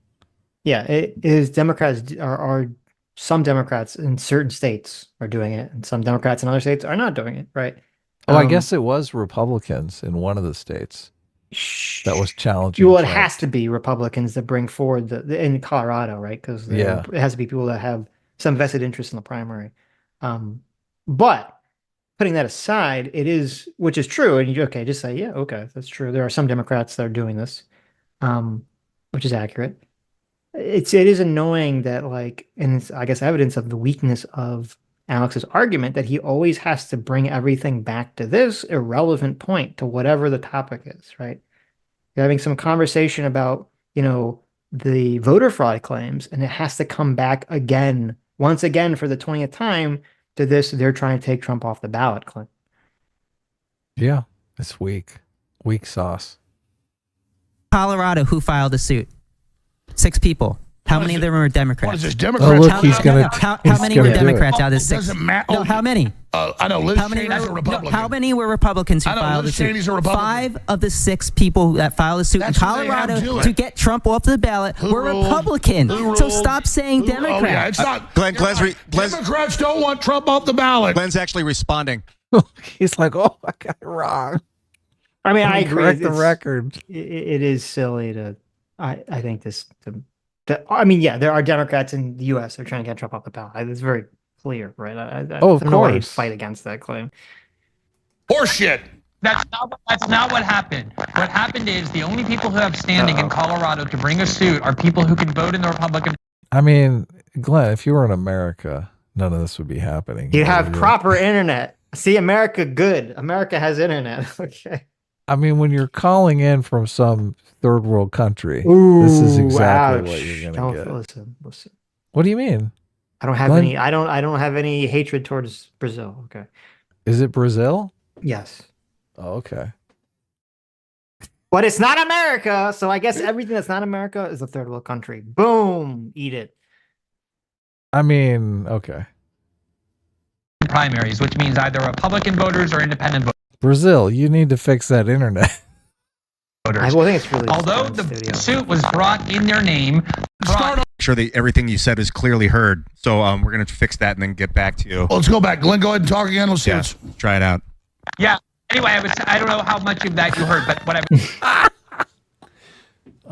Yeah, it is. Democrats are some Democrats in certain states are doing it, and some Democrats in other states are not doing it, right? Oh, I guess it was Republicans in one of the states that was challenging. Well, it has to be Republicans that bring forward in Colorado, right? Because it has to be people that have some vested interest in the primary. But putting that aside, it is, which is true, and you just say, yeah, okay, that's true. There are some Democrats that are doing this, which is accurate. It is annoying that, and it's, I guess, evidence of the weakness of Alex's argument that he always has to bring everything back to this irrelevant point, to whatever the topic is, right? You're having some conversation about, the voter fraud claims, and it has to come back again, once again, for the 20th time to this, they're trying to take Trump off the ballot claim. Yeah, it's weak. Weak sauce. Colorado, who filed a suit? 6 people. How many of them were Democrats? What is this, Democrats? Oh, look, he's going to. How many were Democrats out of the 6? Doesn't matter. No, how many? I know Liz Cheney's a Republican. How many were Republicans who filed the suit? Cheney's a Republican. 5 of the 6 people that filed the suit in Colorado to get Trump off the ballot were Republican. So stop saying Democrat. Oh, yeah, it's not. Democrats don't want Trump off the ballot. Glenn's actually responding. He's like, oh, I got it wrong. I mean, I agree. Correct the record. It is silly to. I think I mean, yeah, there are Democrats in the U.S. who are trying to get Trump off the ballot. It's very clear, right? Of no way to course. fight against that claim. Horseshit. That's not what happened. What happened is the only people who have standing in Colorado to bring a suit are people who can vote in the Republican. I mean, Glenn, if you were in America, none of this would be happening. You have proper internet. See, America good. America has internet. Okay. I mean, when you're calling in from some third world country, this is exactly what you're going to get. Listen. What do you mean? I don't have any. I don't have any hatred towards Brazil. Okay. Is it Brazil? Yes. Oh, okay. But it's not America, so I guess everything that's not America is a third world country. Boom, eat it. I mean, okay. Primaries, which means either Republican voters or independent voters. Brazil, you need to fix that internet. I think it's really. Although the suit was brought in their name, Sure, everything you said is clearly heard. So we're going to fix that and then get back to you. Well, let's go back. Glenn, go ahead and talk again. Let's see. Try it out. Yeah. Anyway, I don't know how much of that you heard, but whatever.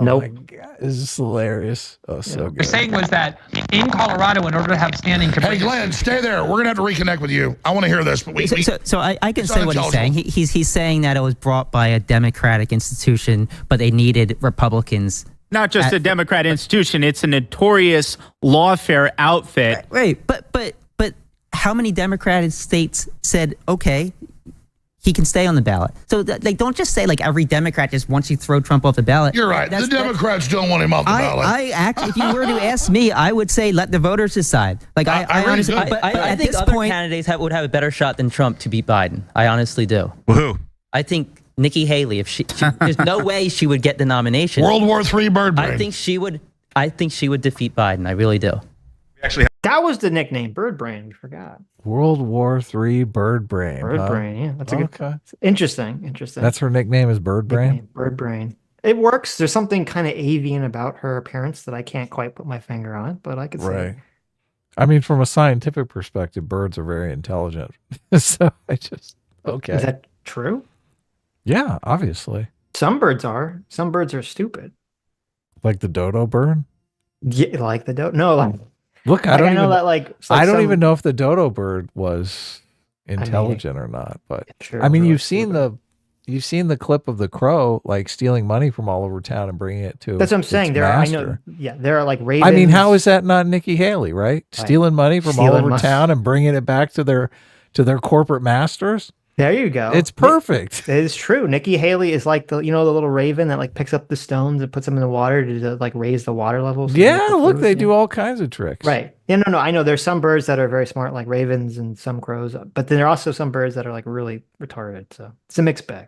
Nope. My God, this is hilarious. Oh, so good. What you're saying was that in Colorado, in order to have standing. Hey, Glenn, stay there. We're gonna have to reconnect with you. I want to hear this. But so I can say what he's saying. He's saying that it was brought by a Democratic institution, but they needed Republicans. Not just a Democrat institution; it's a notorious lawfare outfit. Right, but how many Democratic states said okay? He can stay on the ballot. So like, don't just say like every Democrat just wants you to throw Trump off the ballot. You're right. The Democrats don't want him off the ballot. I actually, if you were to ask me, I would say let the voters decide. Like I honestly, I think other candidates would have a better shot than Trump to beat Biden. I honestly do. Who? I think Nikki Haley. If she there's no way she would get the nomination. World War III bird brain. I think she would defeat Biden. I really do. That was the nickname, Bird Brain. We forgot. World War III Bird Brain. Bird Brain, yeah. That's a good. Interesting. That's her nickname is Bird Brain? Bird Brain. It works. There's something kind of avian about her appearance that I can't quite put my finger on, but I could say. Right. I mean, from a scientific perspective, birds are very intelligent. So I just, okay. Is that true? Yeah, obviously. Some birds are. Some birds are stupid. Like the dodo bird? Yeah, like the dodo. No, like. Look, I don't even know that. Like I don't even know if the dodo bird was intelligent or not. But I mean, you've seen the clip of the crow like stealing money from all over town and bringing it to. That's what I'm saying. There are, I know. Yeah, there are like ravens. I mean, how is that not Nikki Haley? Right, stealing money from all over town and bringing it back to their corporate masters. There you go. It's perfect. It is true. Nikki Haley is like the little raven that like picks up the stones and puts them in the water to like raise the water levels. Yeah, look, they do all kinds of tricks. Right. Yeah, no. I know there's some birds that are very smart, like ravens, and some crows. But then there are also some birds that are like really retarded. So it's a mixed bag.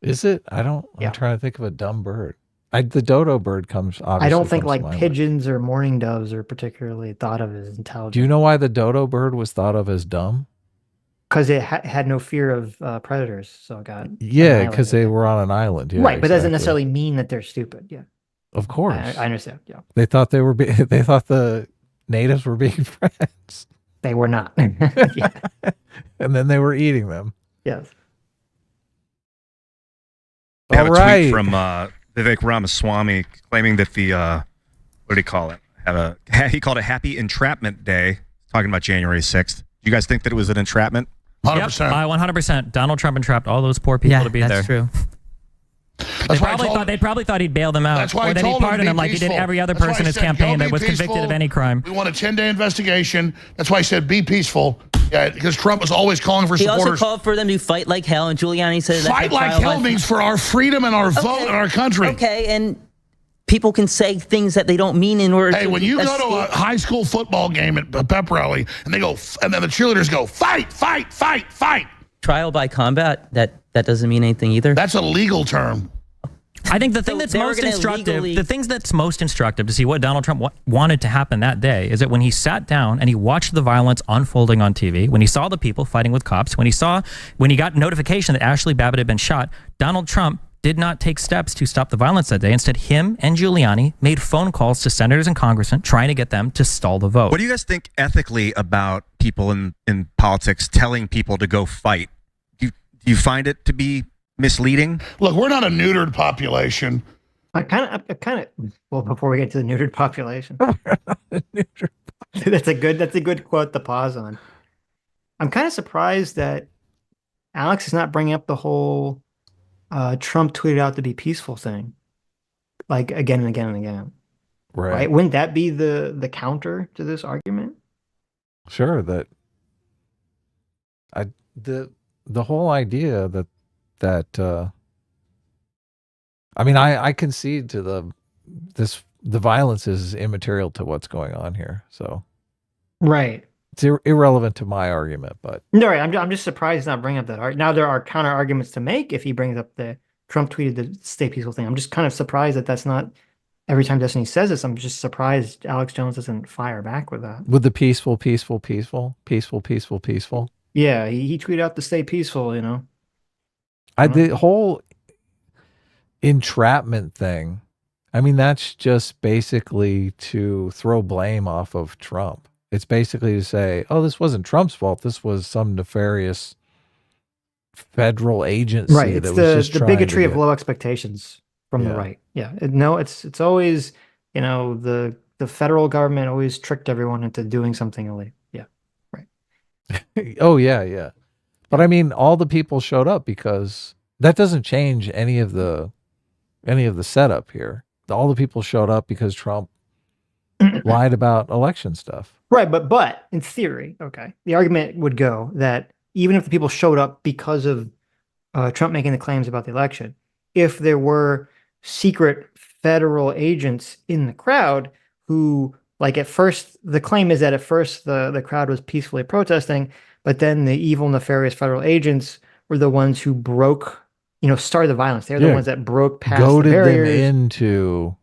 Is it? I'm trying to think of a dumb bird. The dodo bird comes. Obviously, I don't think like pigeons or mourning doves are particularly thought of as intelligent. Do you know why the dodo bird was thought of as dumb? Because it had no fear of predators, so it got because they were on an island. Yeah, right, but that doesn't necessarily mean that they're stupid. Yeah, of course, I understand. Yeah, they thought they thought the natives were being friends. They were not, and then they were eating them. Yes. I have a tweet from Vivek Ramaswamy claiming that the what do you call it? He called it Happy Entrapment Day, talking about January 6th. Do you guys think that it was an entrapment? 100%. Yep, 100%. Donald Trump entrapped all those poor people to be there. That's true. They probably thought he'd bail them out. That's why or that he'd pardon them like he did every other person in his campaign that was convicted of any crime. We want a 10-day investigation. That's why I said be peaceful. Yeah, because Trump was always calling for supporters. He also called for them to fight like hell, and Giuliani said that fight like hell means for our freedom and our vote and our country. Okay, and people can say things that they don't mean in order to... Hey, when you go to a high school football game at a pep rally, and they go, and then the cheerleaders go, fight, fight, fight, fight. Trial by combat, that doesn't mean anything either. That's a legal term. I think the thing that's most instructive, the things that's most instructive to see what Donald Trump wanted to happen that day is that when he sat down and he watched the violence unfolding on TV, when he saw the people fighting with cops, when he got notification that Ashley Babbitt had been shot, Donald Trump did not take steps to stop the violence that day. Instead, him and Giuliani made phone calls to senators and congressmen trying to get them to stall the vote. What do you guys think ethically about people in politics telling people to go fight? Do you find it to be misleading? Look, we're not a neutered population. Well, before we get to the neutered population, that's a good quote to pause on. I'm kind of surprised that Alex is not bringing up the whole Trump tweeted out to be peaceful thing, like again and again and again. Right? Wouldn't that be the counter to this argument? Sure. The whole idea that I mean, I concede to the violence is immaterial to what's going on here. So, right. It's irrelevant to my argument, but no, right. I'm just surprised he's not bringing up that. Now there are counter arguments to make if he brings up the Trump tweeted the stay peaceful thing. I'm just kind of surprised that that's not every time Destiny says this. I'm just surprised Alex Jones doesn't fire back with that. With the peaceful. Yeah, he tweeted out to stay peaceful. You know, the whole entrapment thing. I mean, that's just basically to throw blame off of Trump. It's basically to say, oh, this wasn't Trump's fault. This was some nefarious federal agency. Right. It's the bigotry of low expectations from the right. Yeah. No, it's always, you know, the federal government always tricked everyone into doing something illegal. Yeah. Right. Oh, yeah. But I mean, all the people showed up because that doesn't change any of the setup here. All the people showed up because Trump lied about election stuff. Right, but in theory, okay, the argument would go that even if the people showed up because of Trump making the claims about the election, if there were secret federal agents in the crowd who, like, at first, the claim is that at first the crowd was peacefully protesting, but then the evil, nefarious federal agents were the ones who started the violence. They're the ones that broke past the barriers. Them into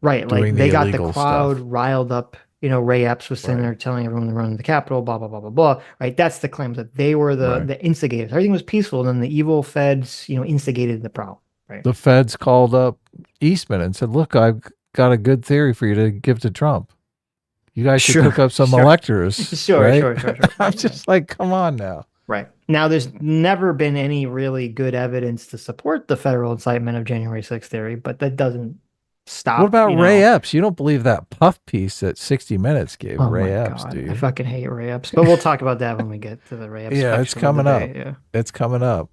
right, like they got the crowd riled up. You know, Ray Epps was sitting there telling everyone to run to the Capitol, blah, blah, blah, blah, blah. Right. That's the claims that they were the instigators. Everything was peaceful. And then the evil feds, instigated the problem. Right. The feds called up Eastman and said, look, I've got a good theory for you to give to Trump. You guys should cook up some electors. Sure. I'm just like, come on now. Right. Now, there's never been any really good evidence to support the federal incitement of January 6th theory, but that doesn't stop. What about Ray Epps? You don't believe that puff piece that 60 Minutes gave Ray Epps, God. do you? I fucking hate Ray Epps, but we'll talk about that when we get to the Ray Epps. Yeah, it's coming up. Yeah. It's coming up.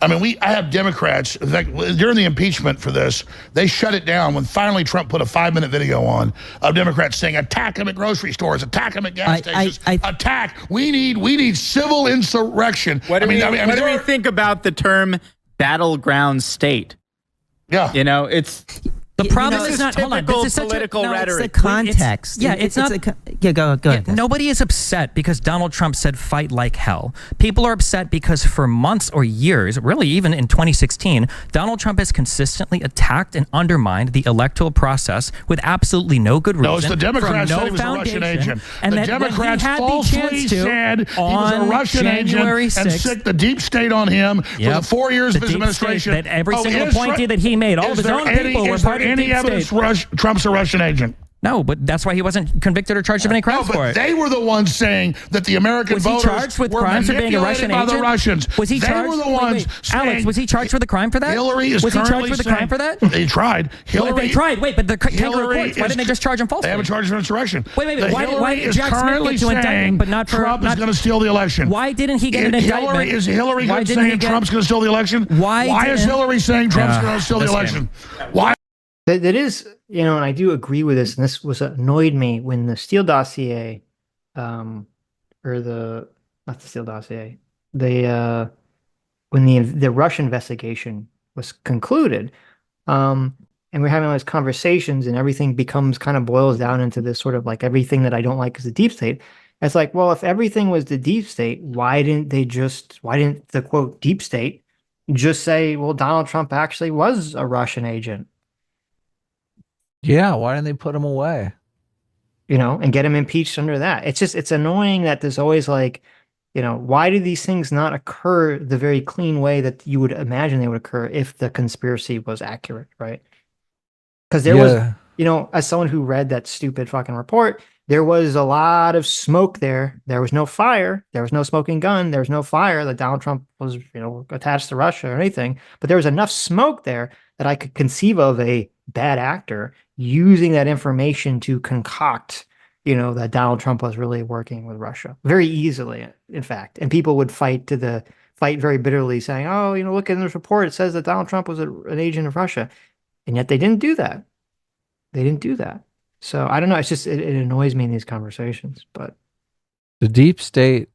I mean, I have Democrats, in fact, during the impeachment for this, they shut it down when finally Trump put a 5-minute video on of Democrats saying, attack them at grocery stores, attack them at gas stations, attack. We need civil insurrection. What do we think about the term battleground state? Yeah. You know, it's... The problem is not typical political rhetoric. It's the context. It's not. Go ahead. Nobody is upset because Donald Trump said fight like hell. People are upset because for months or years, really even in 2016, Donald Trump has consistently attacked and undermined the electoral process with absolutely no good reason. No, it's the Democrats said he was a Russian agent. And the Democrats falsely said he was a Russian agent and sick the deep state on him for the 4 years of his administration. That every single appointee that he made, all of his own people were part of any evidence Trump's a Russian agent? No, but that's why he wasn't convicted or charged of any crimes for it. They were the ones saying that the American voters charged with crimes for being a Russian agent? The Russians. Was he charged? They were the ones saying, Alex, was he charged with a crime for that? Hillary is was he currently charged with a crime for that? They tried. They tried. Wait, but the kangaroo courts, why didn't they just charge him falsely? They haven't charged him for insurrection. Wait. Why did Jack Smith get to indict him, but not for Trump is going to steal the election? Why didn't he get an indictment? Is Hillary saying Trump's going to steal the election? Why is Hillary saying Trump's going to steal the election? Why? That is, and I do agree with this, and this was annoyed me when the Steele dossier, not the Steele dossier, when the Russia investigation was concluded, and we're having all these conversations, and everything boils down into this sort of like everything that I don't like is the deep state. It's like, well, if everything was the deep state, why didn't the quote deep state just say, well, Donald Trump actually was a Russian agent. Yeah, why didn't they put him away? And get him impeached under that. It's annoying that there's always like, why do these things not occur the very clean way that you would imagine they would occur if the conspiracy was accurate, right? Because there was, as someone who read that stupid fucking report, there was a lot of smoke there. There was no fire. There was no smoking gun. There was no fire that Donald Trump was, attached to Russia or anything. But there was enough smoke there that I could conceive of a bad actor using that information to concoct, that Donald Trump was really working with Russia very easily, in fact. And people would fight very bitterly saying, oh, look in this report. It says that Donald Trump was an agent of Russia. And yet they didn't do that. They didn't do that. So I don't know. It's just, it annoys me in these conversations, but. The deep state,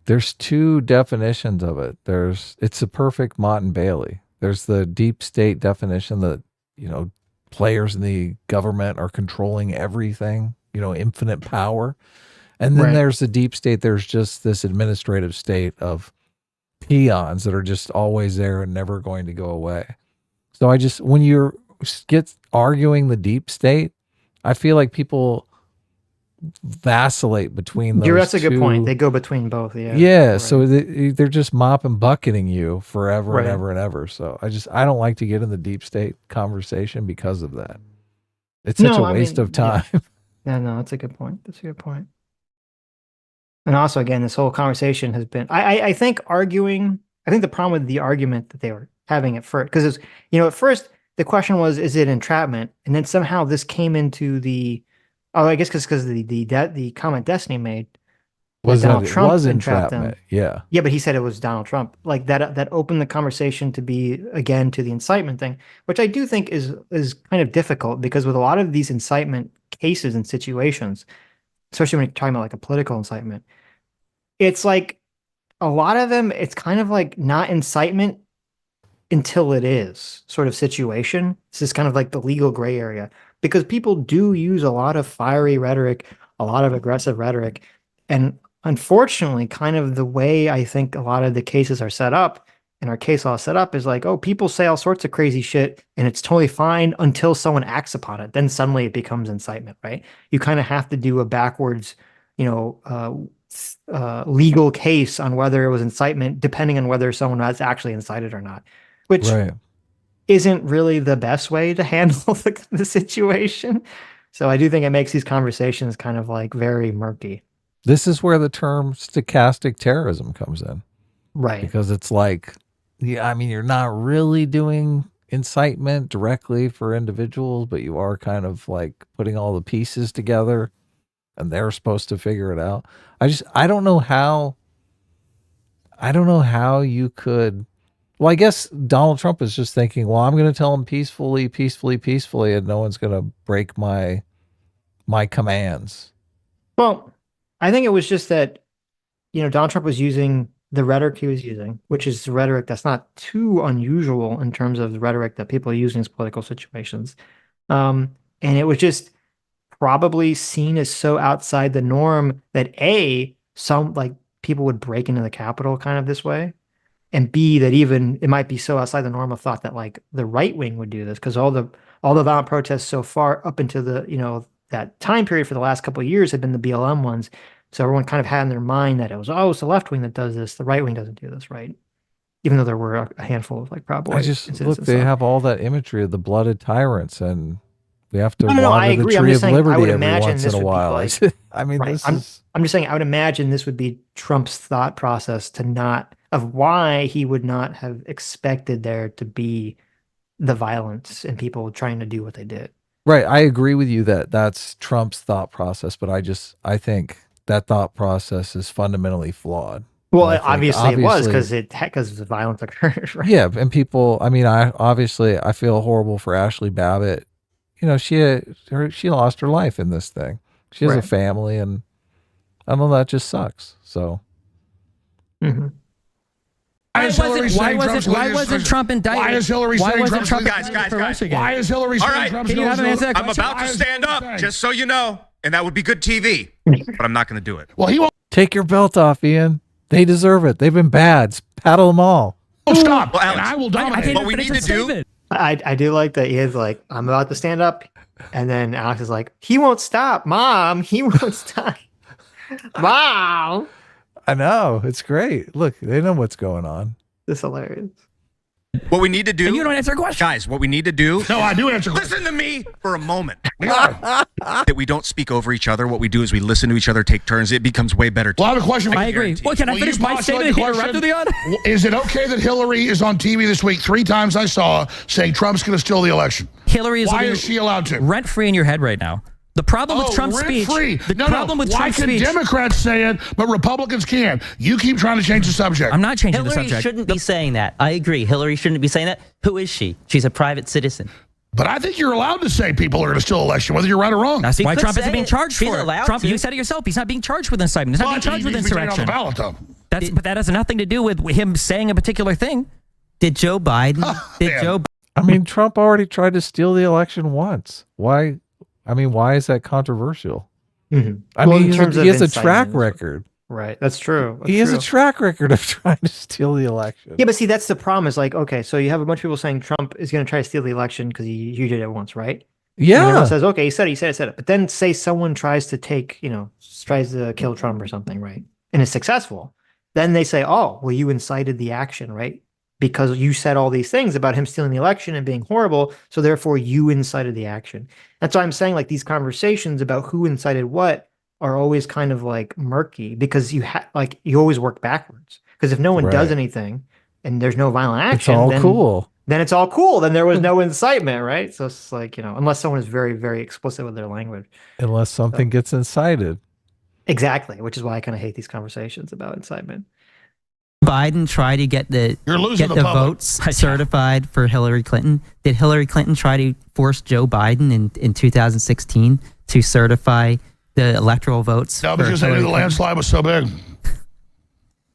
there's two definitions of it. It's a perfect Mott and Bailey. There's the deep state definition that, players in the government are controlling everything, infinite power. And then there's the deep state. There's just this administrative state of peons that are just always there and never going to go away. So when you get arguing the deep state, I feel like people vacillate between those That's a good point. They go between both. Yeah. Yeah. Right. So they're just mop and bucketing you forever and ever and ever. So I don't like to get in the deep state conversation because of that. It's such a waste of time. Yeah. No, that's a good point. That's a good point. And also, again, this whole conversation has been, I think the problem with the argument that they were having at first, because at first the question was, is it entrapment? And then somehow this came into I guess because the comment Destiny made was Donald Trump entrapped them. Yeah. Yeah, but he said it was Donald Trump. Like that opened the conversation to be again to the incitement thing, which I do think is kind of difficult because with a lot of these incitement cases and situations, especially when you're talking about like a political incitement, it's like a lot of them, it's kind of like not incitement until it is sort of situation. This is kind of like the legal gray area because people do use a lot of fiery rhetoric, a lot of aggressive rhetoric. And unfortunately, kind of the way I think a lot of the cases are set up and our case law is set up is like, oh, people say all sorts of crazy shit and it's totally fine until someone acts upon it. Then suddenly it becomes incitement, right? You kind of have to do a backwards, legal case on whether it was incitement, depending on whether someone was actually incited or not, which isn't really the best way to handle the situation. So I do think it makes these conversations kind of like very murky. This is where the term stochastic terrorism comes in. Right. Because it's like, you're not really doing incitement directly for individuals, but you are kind of like putting all the pieces together and they're supposed to figure it out. I don't know how you could, well, I guess Donald Trump is just thinking, well, I'm going to tell him peacefully, and no one's going to break my commands. Well, I think it was just that, Donald Trump was using the rhetoric he was using, which is the rhetoric that's not too unusual in terms of the rhetoric that people use in these political situations. And it was just probably seen as so outside the norm that some like people would break into the Capitol kind of this way. And B, that even it might be so outside the norm of thought that like the right wing would do this because all the violent protests so far up into the, that time period for the last couple of years had been the BLM ones. So everyone kind of had in their mind that it was, it's the left wing that does this. The right wing doesn't do this, right? Even though there were a handful of like Proud Boys. They have all that imagery of the blooded tyrants and we have to water the tree of liberty every once in a while. I'm just saying, I would imagine this would be Trump's thought process of why he would not have expected there to be the violence and people trying to do what they did. Right. I agree with you that that's Trump's thought process, but I think that thought process is fundamentally flawed. Well, obviously it was because the violence occurred. Right? Yeah. And people, I feel horrible for Ashley Babbitt. She lost her life in this thing. She has a family and I don't know, that just sucks. So. Mm-hmm. Why wasn't Trump indicted? Why is Hillary saying Trump? Guys. Why is Hillary saying Trump's can you have an answer that I'm about to stand up, just so you know, and that would be good TV, but I'm not going to do it. Well, he won't. Take your belt off, Ian. They deserve it. They've been bad. Paddle them all. Oh, stop. Well, Alex, and I will dominate. What we need to do. I do like that he is like, I'm about to stand up. And then Alex is like, he won't stop, Mom. He won't stop. Mom. I know. It's great. Look, they know what's going on. This is hilarious. What we need to do. And you don't answer a question. Guys, what we need to do. No, I do answer Listen to me for a moment. That we don't speak over each other. What we do is we listen to each other, take turns. It becomes way better. Well, I have a question. I agree. Well, can I finish my statement here right to the end? Is it okay that Hillary is on TV this week 3 times I saw saying Trump's going to steal the election? Hillary is Why is she allowed to? Rent free in your head right now. The problem with Trump's speech. The problem with Trump's speech. Why can Democrats say it, but Republicans can't? You keep trying to change the subject. I'm not changing the Hillary subject. shouldn't be saying that. I agree. Hillary shouldn't be saying that. Who is she? She's a private citizen. But I think you're allowed to say people are going to steal election, whether you're right or wrong. That's He why could Trump isn't say being it. charged He's for it. allowed Trump, to. you said it yourself. He's not being charged with incitement. He's not being charged with insurrection. Ballot, though. But that has nothing to do with him saying a particular thing. Did Joe Biden? I mean, Trump already tried to steal the election once. Why? I mean, why is that controversial? Mm-hmm. I mean, he has a track record. Right. That's true. He has a track record of trying to steal the election. Yeah, but see, that's the problem. Is like, okay, so you have a bunch of people saying Trump is going to try to steal the election because he did it once, right? Yeah. And everyone says, okay, he said it. But then say someone tries to tries to kill Trump or something, right? And is successful. Then they say, oh, well, you incited the action, right? Because you said all these things about him stealing the election and being horrible. So therefore you incited the action. That's why I'm saying like these conversations about who incited what are always kind of like murky because you always work backwards. Because if no one does anything and there's no violent action, it's all cool. Then it's all cool. Then there was no incitement, right? So it's like, unless someone is very, very explicit with their language. Unless something gets incited. Exactly, which is why I kind of hate these conversations about incitement. Biden try to get the votes certified for Hillary Clinton? Did Hillary Clinton try to force Joe Biden in 2016 to certify the electoral votes? No, because they knew the landslide was so big.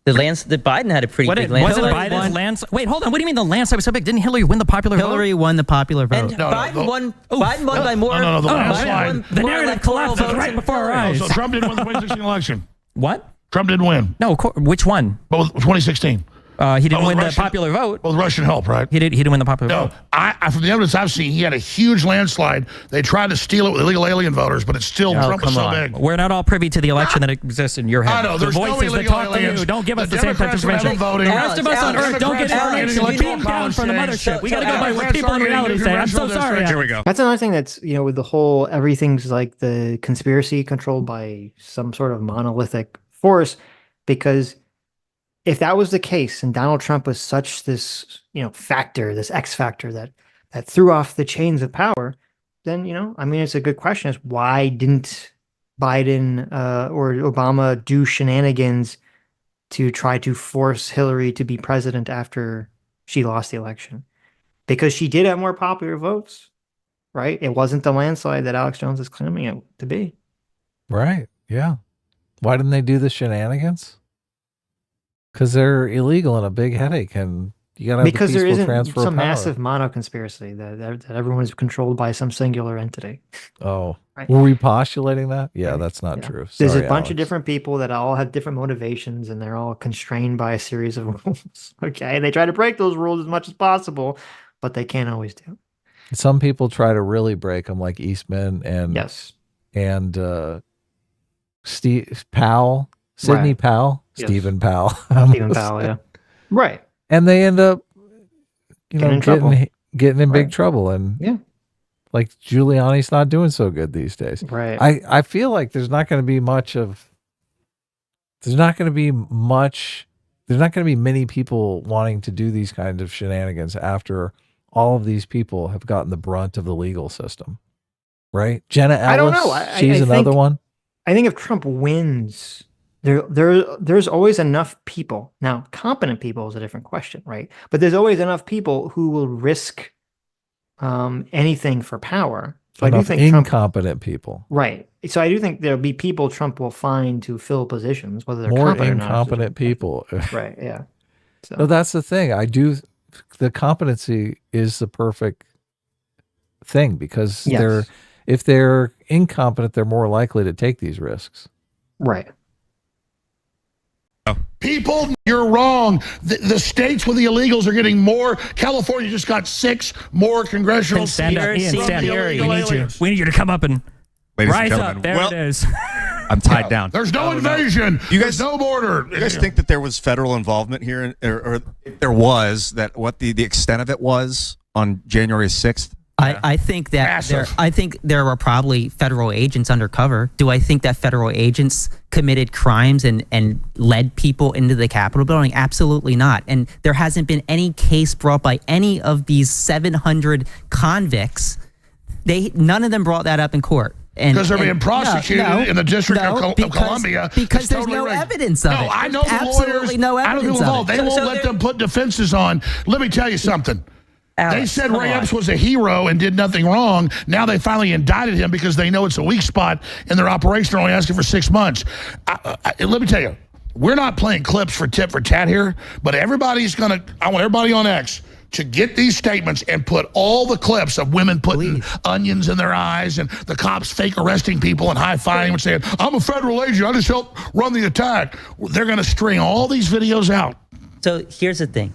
The Biden had a pretty big landslide. Wasn't Biden's landslide? Wait, hold on. What do you mean the landslide was so big? Didn't Hillary win the popular vote? Hillary won the popular vote. And Biden won by more. No, the landslide. The narrative collapsed right before our eyes. So Trump didn't win the 2016 election. What? Trump didn't win. No, which one? Both 2016. He didn't win the popular vote. Well, with Russian help, right? He didn't win the popular vote. No, from the evidence I've seen, he had a huge landslide. They tried to steal it with illegal alien voters, but it's still Trump was so big. We're not all privy to the election that exists in your head. I know. There's the voices no that talk aliens. to you don't give us the same type of Democrats information. The rest of us on Earth don't get information. We're beamed down from the mothership. We got to go by what people in reality say. I'm so sorry. Here we go. That's another thing that's, with the whole, everything's like the conspiracy controlled by some sort of monolithic force, because if that was the case and Donald Trump was such this, factor, this X factor that threw off the chains of power, then, it's a good question is why didn't Biden or Obama do shenanigans to try to force Hillary to be president after she lost the election? Because she did have more popular votes, right? It wasn't the landslide that Alex Jones is claiming it to be. Right. Yeah. Why didn't they do the shenanigans? Because they're illegal and a big headache, and you gotta have because the there isn't transfer some of power. massive mono conspiracy that everyone is controlled by some singular entity. Oh, right. Were we postulating that? Yeah, that's not true. There's Sorry, a bunch Alex. of different people that all have different motivations, and they're all constrained by a series of rules. Okay, and they try to break those rules as much as possible, but they can't always do. Some people try to really break them, like Eastman and Steve Powell, Sidney Right. Powell, Yes. Stephen Powell, Stephen Powell, yeah, right. And they end up, getting in big Right. trouble, and Yeah. like Giuliani's not doing so good these days. Right. I feel like there's not going to be many people wanting to do these kinds of shenanigans after all of these people have gotten the brunt of the legal system, right? Jenna Ellis, I don't know. She's another one. I think if Trump wins, there's always enough people. Now, competent people is a different question, right? But there's always enough people who will risk anything for power. So Enough I do think incompetent people. Right. So I do think there'll be people Trump will find to fill positions, whether they're More competent or not. incompetent people. Right. Yeah. So. No, that's the thing. The competency is the perfect thing because Yes. if they're incompetent, they're more likely to take these risks. Right. People, you're wrong. The states with the illegals are getting more. California just got 6 more congressional stand up, Ian, stand up. We need you to come up and rise up. There it is. I'm tied down. There's no invasion. There's no border. You guys think that there was federal involvement here, or if there was, that what the extent of it was on January 6th? I think that there were probably federal agents undercover. Do I think that federal agents committed crimes and led people into the Capitol building? Absolutely not. And there hasn't been any case brought by any of these 700 convicts. None of them brought that up in court. Because they're being prosecuted in the District of Columbia. Because there's no evidence of it. No, I know the lawyers. No evidence of it. They won't let them put defenses on. Let me tell you something. They said Ray Epps was a hero and did nothing wrong. Now they finally indicted him because they know it's a weak spot in their operation. They're only asking for 6 months. Let me tell you, we're not playing clips for tit for tat here, but I want everybody on X to get these statements and put all the clips of women putting onions in their eyes and the cops fake arresting people and high-fiving and saying, I'm a federal agent, I just helped run the attack. They're going to string all these videos out. So here's the thing.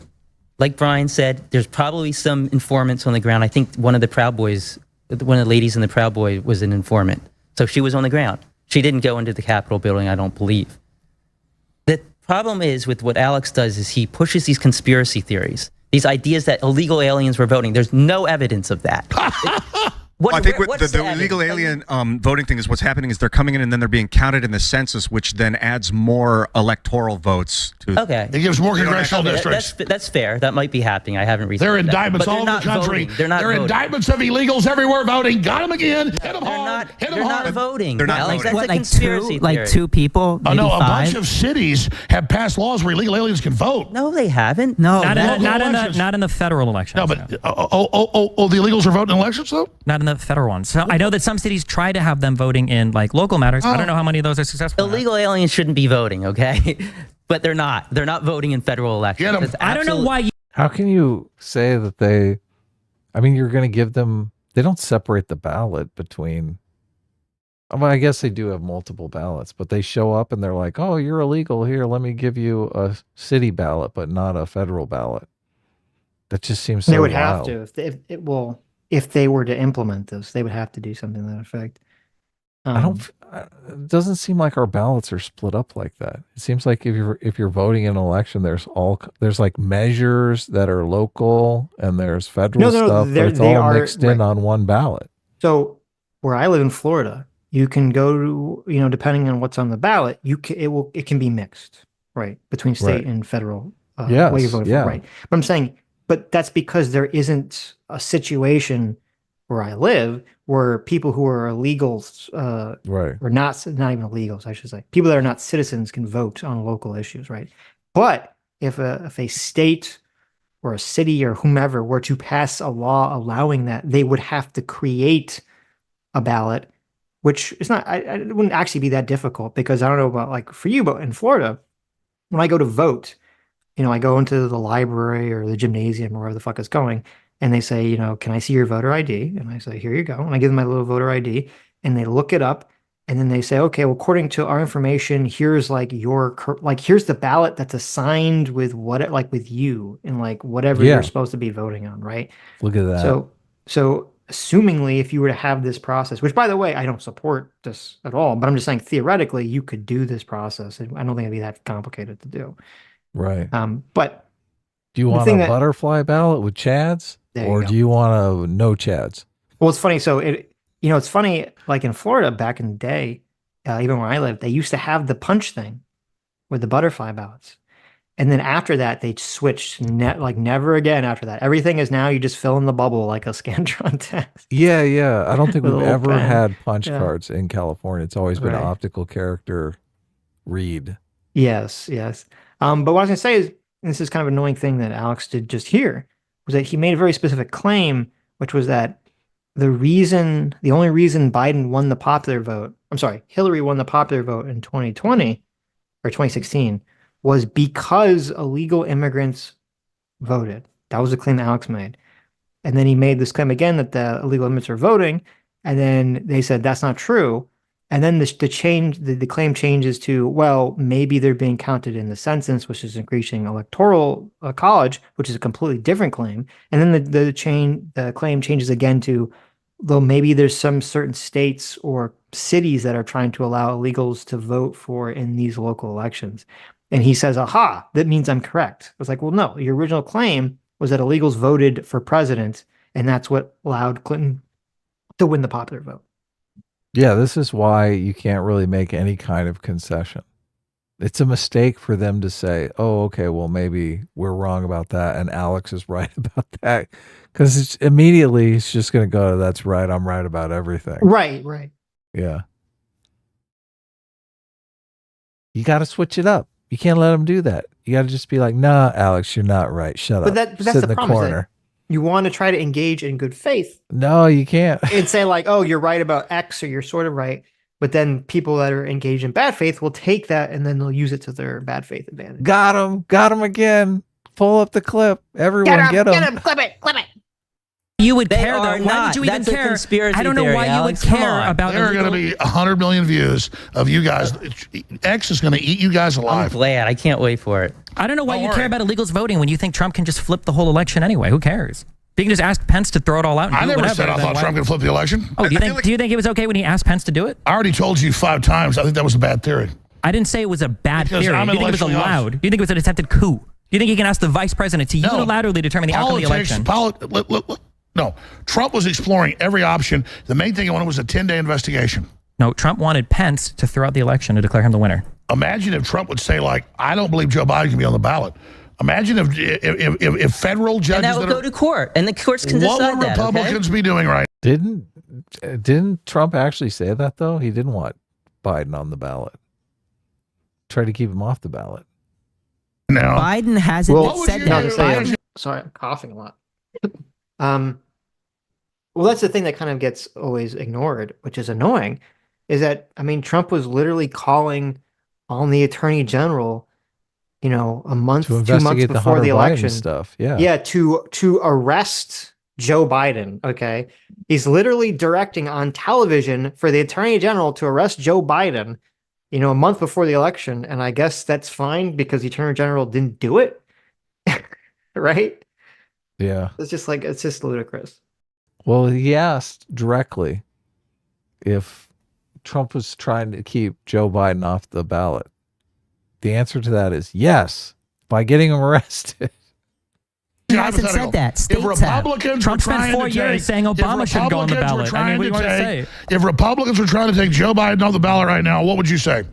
Like Brian said, there's probably some informants on the ground. I think one of the Proud Boys, one of the ladies in the Proud Boy was an informant. So she was on the ground. She didn't go into the Capitol building, I don't believe. The problem is with what Alex does is he pushes these conspiracy theories, these ideas that illegal aliens were voting. There's no evidence of that. I think the illegal alien voting thing is what's happening is they're coming in and then they're being counted in the census, which then adds more electoral votes to. Okay. It gives more congressional districts. That's fair. That might be happening. I haven't researched. There are indictments all over the country. There are indictments of illegals everywhere voting. Got them again. Hit them hard. Hit them hard. They're not voting. They're not voting. That's a conspiracy theory. Like 2 people. Oh no, a bunch of cities have passed laws where illegal aliens can vote. No, they haven't. No, not in the federal elections. No, but the illegals are voting in elections though. Not in the federal ones. So I know that some cities try to have them voting in like local matters. I don't know how many of those are successful. Illegal aliens shouldn't be voting, okay? But they're not. They're not voting in federal elections. I don't know why. How can you say that they? I mean, you're going to give them. They don't separate the ballot between. Well, I guess they do have multiple ballots, but they show up and they're like, "Oh, you're illegal. Here, let me give you a city ballot, but not a federal ballot." That just seems so They would wild. have to. If they were to implement this, they would have to do something to that effect. It doesn't seem like our ballots are split up like that. It seems like if you're voting in an election, there's like measures that are local and there's federal stuff, but it's all mixed in on one ballot. So where I live in Florida, you can go to, depending on what's on the ballot, it can be mixed, right, between state and federal way you're voting for, right. But I'm saying, but that's because there isn't a situation where I live where people who are illegals, or not even illegals, I should say, people that are not citizens can vote on local issues, right? But if a state or a city or whomever were to pass a law allowing that, they would have to create a ballot, which is not, it wouldn't actually be that difficult, because I don't know about like for you, but in Florida, when I go to vote, I go into the library or the gymnasium or wherever the fuck it's going, and they say, can I see your voter ID? And I say, here you go. And I give them my little voter ID, and they look it up, and then they say, okay, well, according to our information, here's like here's the ballot that's assigned with with you and like whatever you're supposed to be voting on, right? Look at that. So assumingly, if you were to have this process, which by the way, I don't support this at all, but I'm just saying theoretically, you could do this process. I don't think it'd be that complicated to do. Right. But do you want a butterfly ballot with Chads, or do you want a no Chads? Well, it's funny. So it's funny. Like in Florida back in the day, even where I lived, they used to have the punch thing with the butterfly ballots, and then after that, they switched. Never again after that. Everything is now you just fill in the bubble like a Scantron test. Yeah. I don't think we've ever had punch cards in California. It's always been an optical character read. Yes. But what I was going to say is, and this is kind of an annoying thing that Alex did just here, was that he made a very specific claim, which was that the only reason Biden won the popular vote, Hillary won the popular vote in 2020 or 2016 was because illegal immigrants voted. That was the claim that Alex made. And then he made this claim again that the illegal immigrants are voting. And then they said, that's not true. And then the claim changes to, well, maybe they're being counted in the census, which is increasing electoral college, which is a completely different claim. And then the claim changes again to, though maybe there's some certain states or cities that are trying to allow illegals to vote for in these local elections. And he says, aha, that means I'm correct. I was like, well, no, your original claim was that illegals voted for president, and that's what allowed Clinton to win the popular vote. Yeah, this is why you can't really make any kind of concession. It's a mistake for them to say, oh, okay, well, maybe we're wrong about that and Alex is right about that. Because immediately he's just going to go, that's right, I'm right about everything. Right. Yeah. You got to switch it up. You can't let them do that. You got to just be like, nah, Alex, you're not right. Shut up. But that's Sit the in the problem. corner. You want to try to engage in good faith. No, you can't. And say like, oh, you're right about X, or you're sort of right. But then people that are engaged in bad faith will take that and then they'll use it to their bad faith advantage. Got him again. Pull up the clip. Everyone get him. Clip it. You would They care, are though. Why not. would you even That's a care? conspiracy I don't know theory, why Alex. you would Come care on. about There are going to be 100 million views of you guys. X is going to eat you guys I'm alive. glad. I can't wait for it. I don't know why Don't you worry. care about illegals voting when you think Trump can just flip the whole election anyway. Who cares? You can just ask Pence to throw it all out and I do never whatever. said I then thought why- Trump could flip the election. Oh, do you think it was okay when he asked Pence to do it? I already told you 5 times. I think that was a bad theory. I didn't say it was a bad Because theory. I'm Do you think it was intellectually allowed? honest. Do you think it was an attempted coup? Do you think he can ask the vice president to unilaterally determine the outcome of the election? No, Trump was exploring every option. The main thing he wanted was a 10-day investigation. No, Trump wanted Pence to throw out the election to declare him the winner. Imagine if Trump would say, like, I don't believe Joe Biden can be on the ballot. Imagine if federal judges And that will go to court, and the courts can decide what would that. Republicans be doing right? Didn't Trump actually say that though? He didn't want Biden on the ballot. Try to keep him off the ballot. Now Biden hasn't said that. Sorry, I'm coughing a lot. Well, that's the thing that kind of gets always ignored, which is annoying, is that, I mean, Trump was literally calling on the attorney general, a month, 2 months before the election stuff. Yeah. Yeah. To arrest Joe Biden. Okay. He's literally directing on television for the attorney general to arrest Joe Biden, a month before the election. And I guess that's fine because the attorney general didn't do it. Right. Yeah. It's just ludicrous. Well, he asked directly if Trump was trying to keep Joe Biden off the ballot. The answer to that is yes, by getting him arrested. He hasn't said that. States have. Trump spent 4 years saying Obama should go on the ballot. I mean, what do you want to say? If Republicans were trying to take Joe Biden off the ballot right now, what would you say?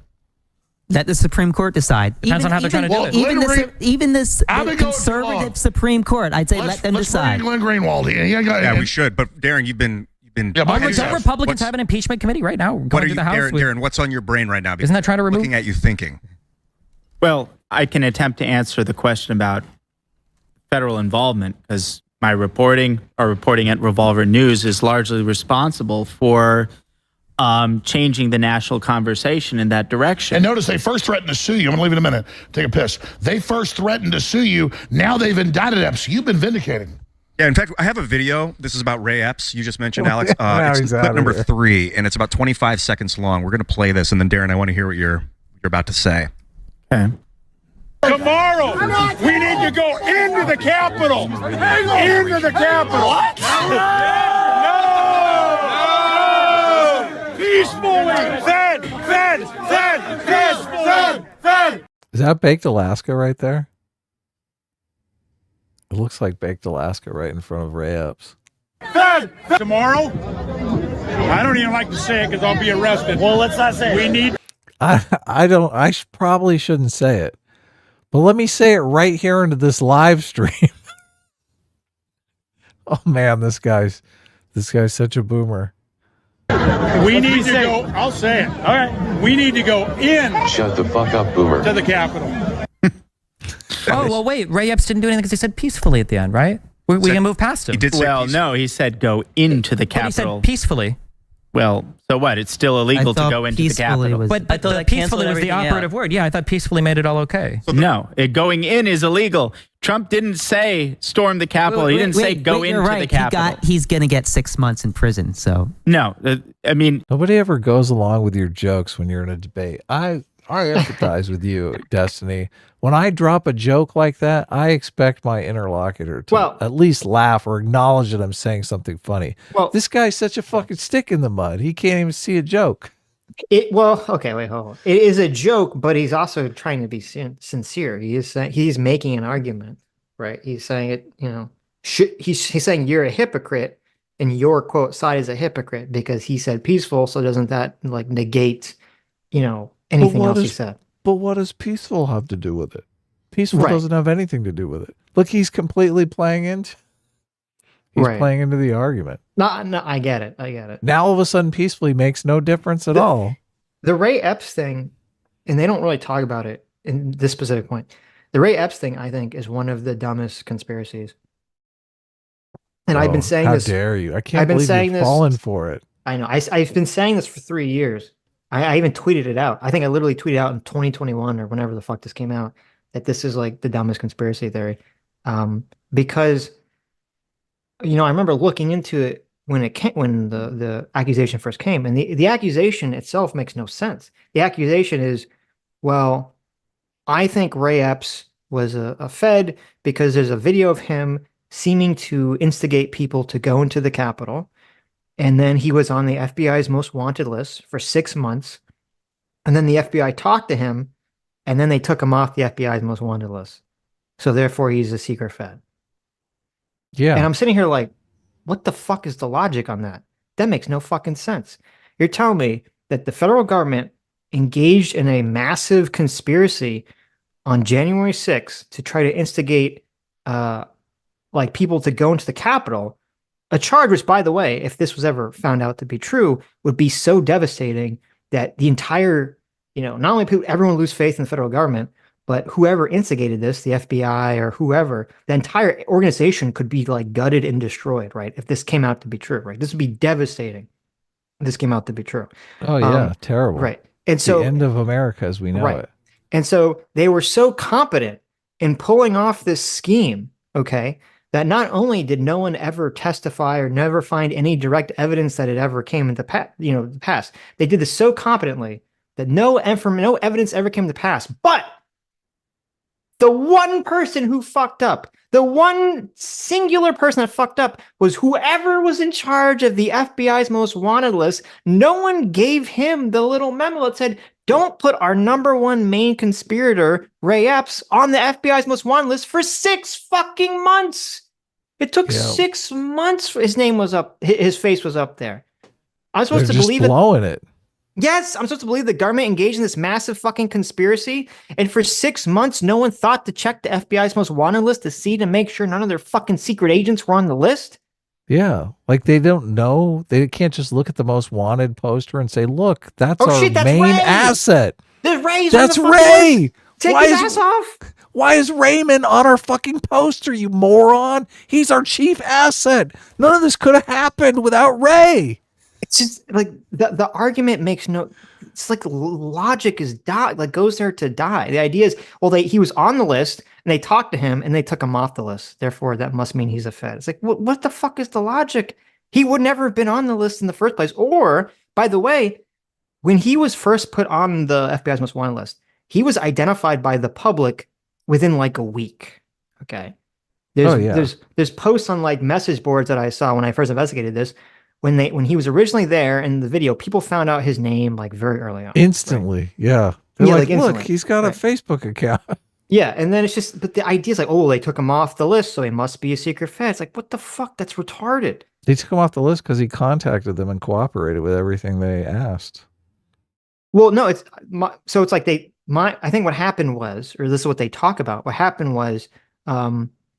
Let the Supreme Court decide. Depends on how they're trying to do it. Even this conservative Supreme Court, I'd say let them decide. Glen Greenwald. Yeah, we should. But Darren, you've been. Don't Republicans have an impeachment committee right now going through the House? Darren, what's on your brain right now? Isn't that trying to remove? Looking at you thinking. Well, I can attempt to answer the question about federal involvement because my reporting at Revolver News is largely responsible for changing the national conversation in that direction. And notice they first threatened to sue you. I'm going to leave it a minute. Take a piss. They first threatened to sue you. Now they've indicted Epps. You've been vindicated. Yeah, in fact, I have a video. This is about Ray Epps. You just mentioned, Alex. It's he's clip number 3, and it's about 25 seconds long. We're going to play this, and then Darren, I want to hear what you're about to say. Okay. Tomorrow, we need to go into the Capitol. Into the Capitol. What? No! Peacefully. Fed. Is that Baked Alaska right there? It looks like Baked Alaska right in front of Ray Epps. Fed. Tomorrow, I don't even like to say it because I'll be arrested. Well, let's not say it. We need. I probably shouldn't say it, but let me say it right here into this live stream. Oh man, this guy's such a boomer. We need to go. I'll say it. All right. We need to go in. Shut the fuck up, boomer. To the Capitol. Oh, well, wait. Ray Epps didn't do anything because he said peacefully at the end, right? We can move past him. No, he said go into the Capitol. He said peacefully. Well, so what? It's still illegal to go into the Capitol. But peacefully was the operative word. Yeah, I thought peacefully made it all okay. No, going in is illegal. Trump didn't say storm the Capitol. He didn't say go into the Capitol. He's going to get 6 months in prison. So no, I mean, nobody ever goes along with your jokes when you're in a debate. I empathize with you, Destiny. When I drop a joke like that, I expect my interlocutor to at least laugh or acknowledge that I'm saying something funny. Well, this guy's such a fucking stick in the mud. He can't even see a joke. Okay, wait, hold on. It is a joke, but he's also trying to be sincere. He's making an argument, right? He's saying it, he's saying you're a hypocrite, and your quote side is a hypocrite because he said peaceful. So doesn't that like negate, anything else he said? But what does peaceful have to do with it? Peaceful doesn't have anything to do with it. Look, he's completely playing into. He's playing into the argument. No, I get it. Now all of a sudden, peacefully makes no difference at all. The Ray Epps thing, and they don't really talk about it in this specific point. The Ray Epps thing, I think, is one of the dumbest conspiracies. And I've been saying this. How dare you? I can't believe you've fallen for it. I know. I've been saying this for 3 years. I even tweeted it out. I think I literally tweeted out in 2021 or whenever the fuck this came out that this is like the dumbest conspiracy theory. Because, I remember looking into it when the accusation first came, and the accusation itself makes no sense. The accusation is, well, I think Ray Epps was a Fed because there's a video of him seeming to instigate people to go into the Capitol. And then he was on the FBI's most wanted list for 6 months. And then the FBI talked to him, and then they took him off the FBI's most wanted list. So therefore, he's a secret Fed. Yeah. And I'm sitting here like, what the fuck is the logic on that? That makes no fucking sense. You're telling me that the federal government engaged in a massive conspiracy on January 6th to try to instigate people to go into the Capitol. A charge which, by the way, if this was ever found out to be true, would be so devastating that the entire, not only everyone lose faith in the federal government, but whoever instigated this, the FBI or whoever, the entire organization could be like gutted and destroyed, right? If this came out to be true, right? This would be devastating if this came out to be true. Oh, yeah. Terrible. Right. And so the end of America as we know it. And so they were so competent in pulling off this scheme, okay, that not only did no one ever testify or never find any direct evidence that it ever came into the past, they did this so competently that no evidence ever came to pass. But the one person who fucked up, the one singular person that fucked up was whoever was in charge of the FBI's most wanted list. No one gave him the little memo that said, don't put our #1 main conspirator, Ray Epps, on the FBI's most wanted list for 6 fucking months. It took 6 months. His name was up. His face was up there. I'm supposed to believe it. Yes, I'm supposed to believe the government engaged in this massive fucking conspiracy. And for 6 months, no one thought to check the FBI's most wanted list to make sure none of their fucking secret agents were on the list. Yeah, like they don't know. They can't just look at the most wanted poster and say, "Look, that's our main asset." There's Ray. That's Ray. Take his ass off. Why is Raymond on our fucking poster, you moron? He's our chief asset. None of this could have happened without Ray. It's just like the argument makes no. It's like logic is goes there to die. The idea is, well, he was on the list and they talked to him and they took him off the list. Therefore, that must mean he's a Fed. It's like, what the fuck is the logic? He would never have been on the list in the first place. Or, by the way, when he was first put on the FBI's most wanted list, he was identified by the public within like a week. Okay, there's posts on like message boards that I saw when I first investigated this. When he was originally there in the video, people found out his name like very early on. Instantly, right? Yeah. They're like, look, he's got a Facebook account. Yeah, and then it's just, but the idea is like, oh, they took him off the list, so he must be a secret Fed. It's like, what the fuck? That's retarded. They took him off the list because he contacted them and cooperated with everything they asked. Well, no, it's like I think what happened was, or this is what they talk about. What happened was,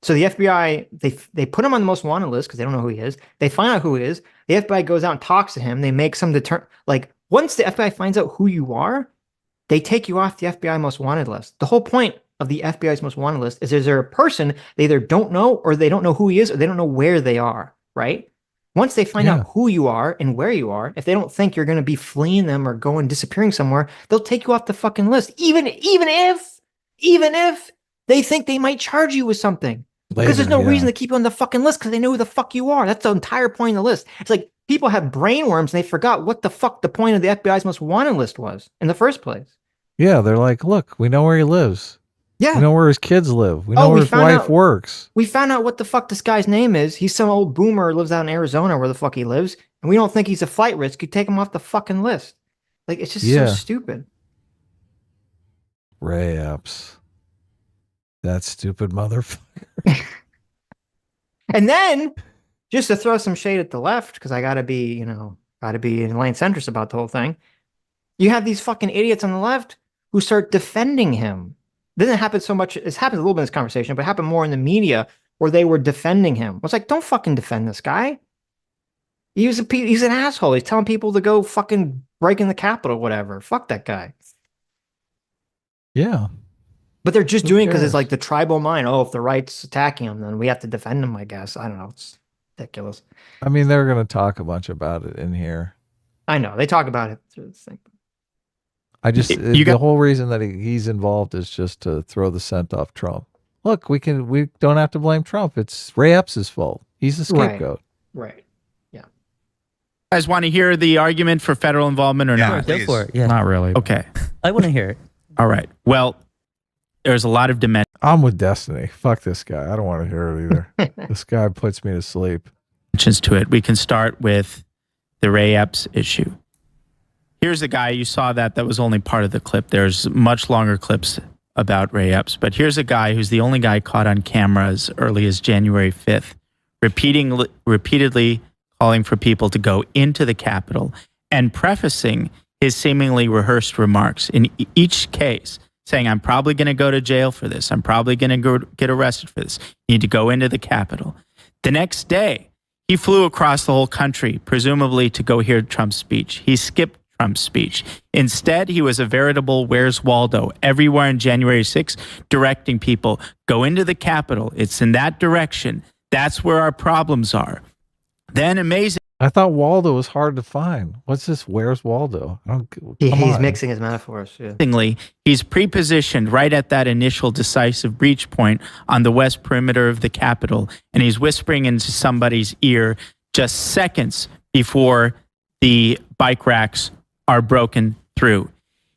so the FBI, they put him on the most wanted list because they don't know who he is. They find out who he is. The FBI goes out and talks to him. They make some once the FBI finds out who you are, they take you off the FBI most wanted list. The whole point of the FBI's most wanted list is there a person they either don't know or they don't know who he is or they don't know where they are, right? Once they find out who you are and where you are, if they don't think you're going to be fleeing them or going disappearing somewhere, they'll take you off the fucking list. Even if they think they might charge you with something. Because there's no reason to keep you on the fucking list because they know who the fuck you are. That's the entire point of the list. It's like people have brainworms and they forgot what the fuck the point of the FBI's most wanted list was in the first place. Yeah, they're like, look, we know where he lives. Yeah. We know where his kids live. We know where his wife works. We found out what the fuck this guy's name is. He's some old boomer who lives out in Arizona where the fuck he lives. And we don't think he's a flight risk. You take him off the fucking list. Like, it's just so stupid. Ray Epps. That stupid motherfucker. And then, just to throw some shade at the left, because I gotta be Enlightened Centrist about the whole thing. You have these fucking idiots on the left who start defending him. It doesn't happen so much. It's happened a little bit in this conversation, but it happened more in the media where they were defending him. It's like, don't fucking defend this guy. He's an asshole. He's telling people to go fucking break in the Capitol, whatever. Fuck that guy. Yeah. But they're just doing it because it's like the tribal mind. Oh, if the right's attacking him, then we have to defend him, I guess. I don't know. It's ridiculous. I mean, they're going to talk a bunch about it in here. I know. They talk about it through this thing. I just, the whole reason that he's involved is just to throw the scent off Trump. Look, we don't have to blame Trump. It's Ray Epps' fault. He's the scapegoat. Right. Yeah. You guys want to hear the argument for federal involvement or not? Go for it. Yeah. Not really. Okay. I want to hear it. All right. Well, there's a lot of dimensions. I'm with Destiny. Fuck this guy. I don't want to hear it either. This guy puts me to sleep. To it. We can start with the Ray Epps issue. Here's a guy, you saw that was only part of the clip. There's much longer clips about Ray Epps, but here's a guy who's the only guy caught on camera as early as January 5th, repeatedly calling for people to go into the Capitol and prefacing his seemingly rehearsed remarks in each case, saying, I'm probably going to go to jail for this. I'm probably going to go get arrested for this. You need to go into the Capitol. The next day, he flew across the whole country, presumably to go hear Trump's speech. He skipped Trump's speech. Instead, he was a veritable Where's Waldo everywhere on January 6th, directing people, go into the Capitol. It's in that direction. That's where our problems are. Then amazing. I thought Waldo was hard to find. What's this? Where's Waldo? He's mixing his metaphors. Yeah. He's pre-positioned right at that initial decisive breach point on the west perimeter of the Capitol, and he's whispering into somebody's ear just seconds before the bike racks are broken through.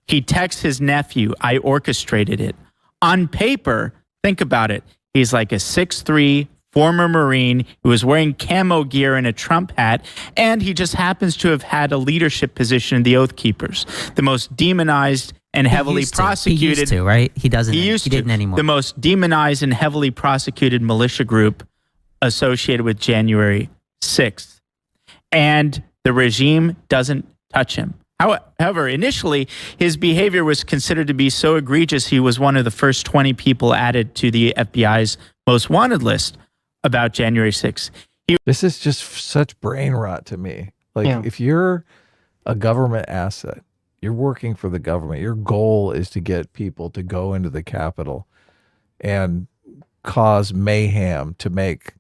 He texts his nephew, I orchestrated it. On paper, think about it. He's like a 6'3", former Marine who was wearing camo gear and a Trump hat, and he just happens to have had a leadership position in the Oath Keepers, the most demonized and heavily prosecuted. He used to, right? He doesn't. He didn't anymore. The most demonized and heavily prosecuted militia group associated with January 6th. And the regime doesn't touch him. However, initially, his behavior was considered to be so egregious, he was one of the first 20 people added to the FBI's most wanted list about January 6th. This is just such brain rot to me. Like, if you're a government asset, you're working for the government, your goal is to get people to go into the Capitol and cause mayhem to make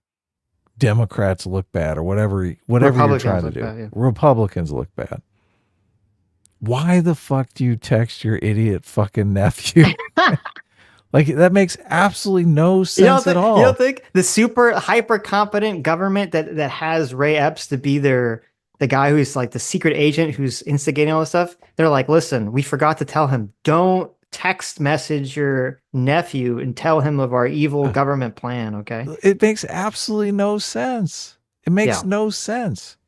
Democrats look bad or whatever you're trying to do. Bad, Republicans look bad. Why the fuck do you text your idiot fucking nephew? Like, that makes absolutely no sense at all. You don't think the super hyper competent government that has Ray Epps to be the guy who's like the secret agent who's instigating all this stuff? They're like, listen, we forgot to tell him, don't text message your nephew and tell him of our evil government plan, okay? It makes absolutely no sense. It makes no sense.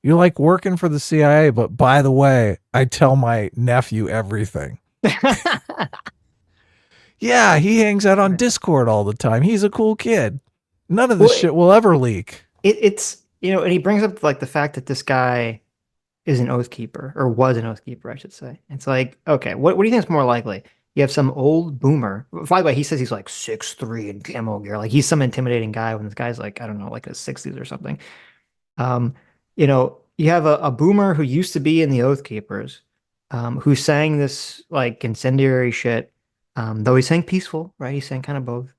You're like working for the CIA, but by the way, I tell my nephew everything. Yeah, he hangs out on Discord all the time. He's a cool kid. None of this shit will ever leak. It's, and he brings up like the fact that this guy is an oath keeper, or was an oath keeper, I should say. It's like, okay, what do you think is more likely? You have some old boomer. By the way, he says he's like 6'3" and camo gear. Like, he's some intimidating guy when this guy's like, I don't know, like in his 60s or something. You have a boomer who used to be in the Oath Keepers, who's saying this like incendiary shit, though he's saying peaceful, right? He's saying kind of both.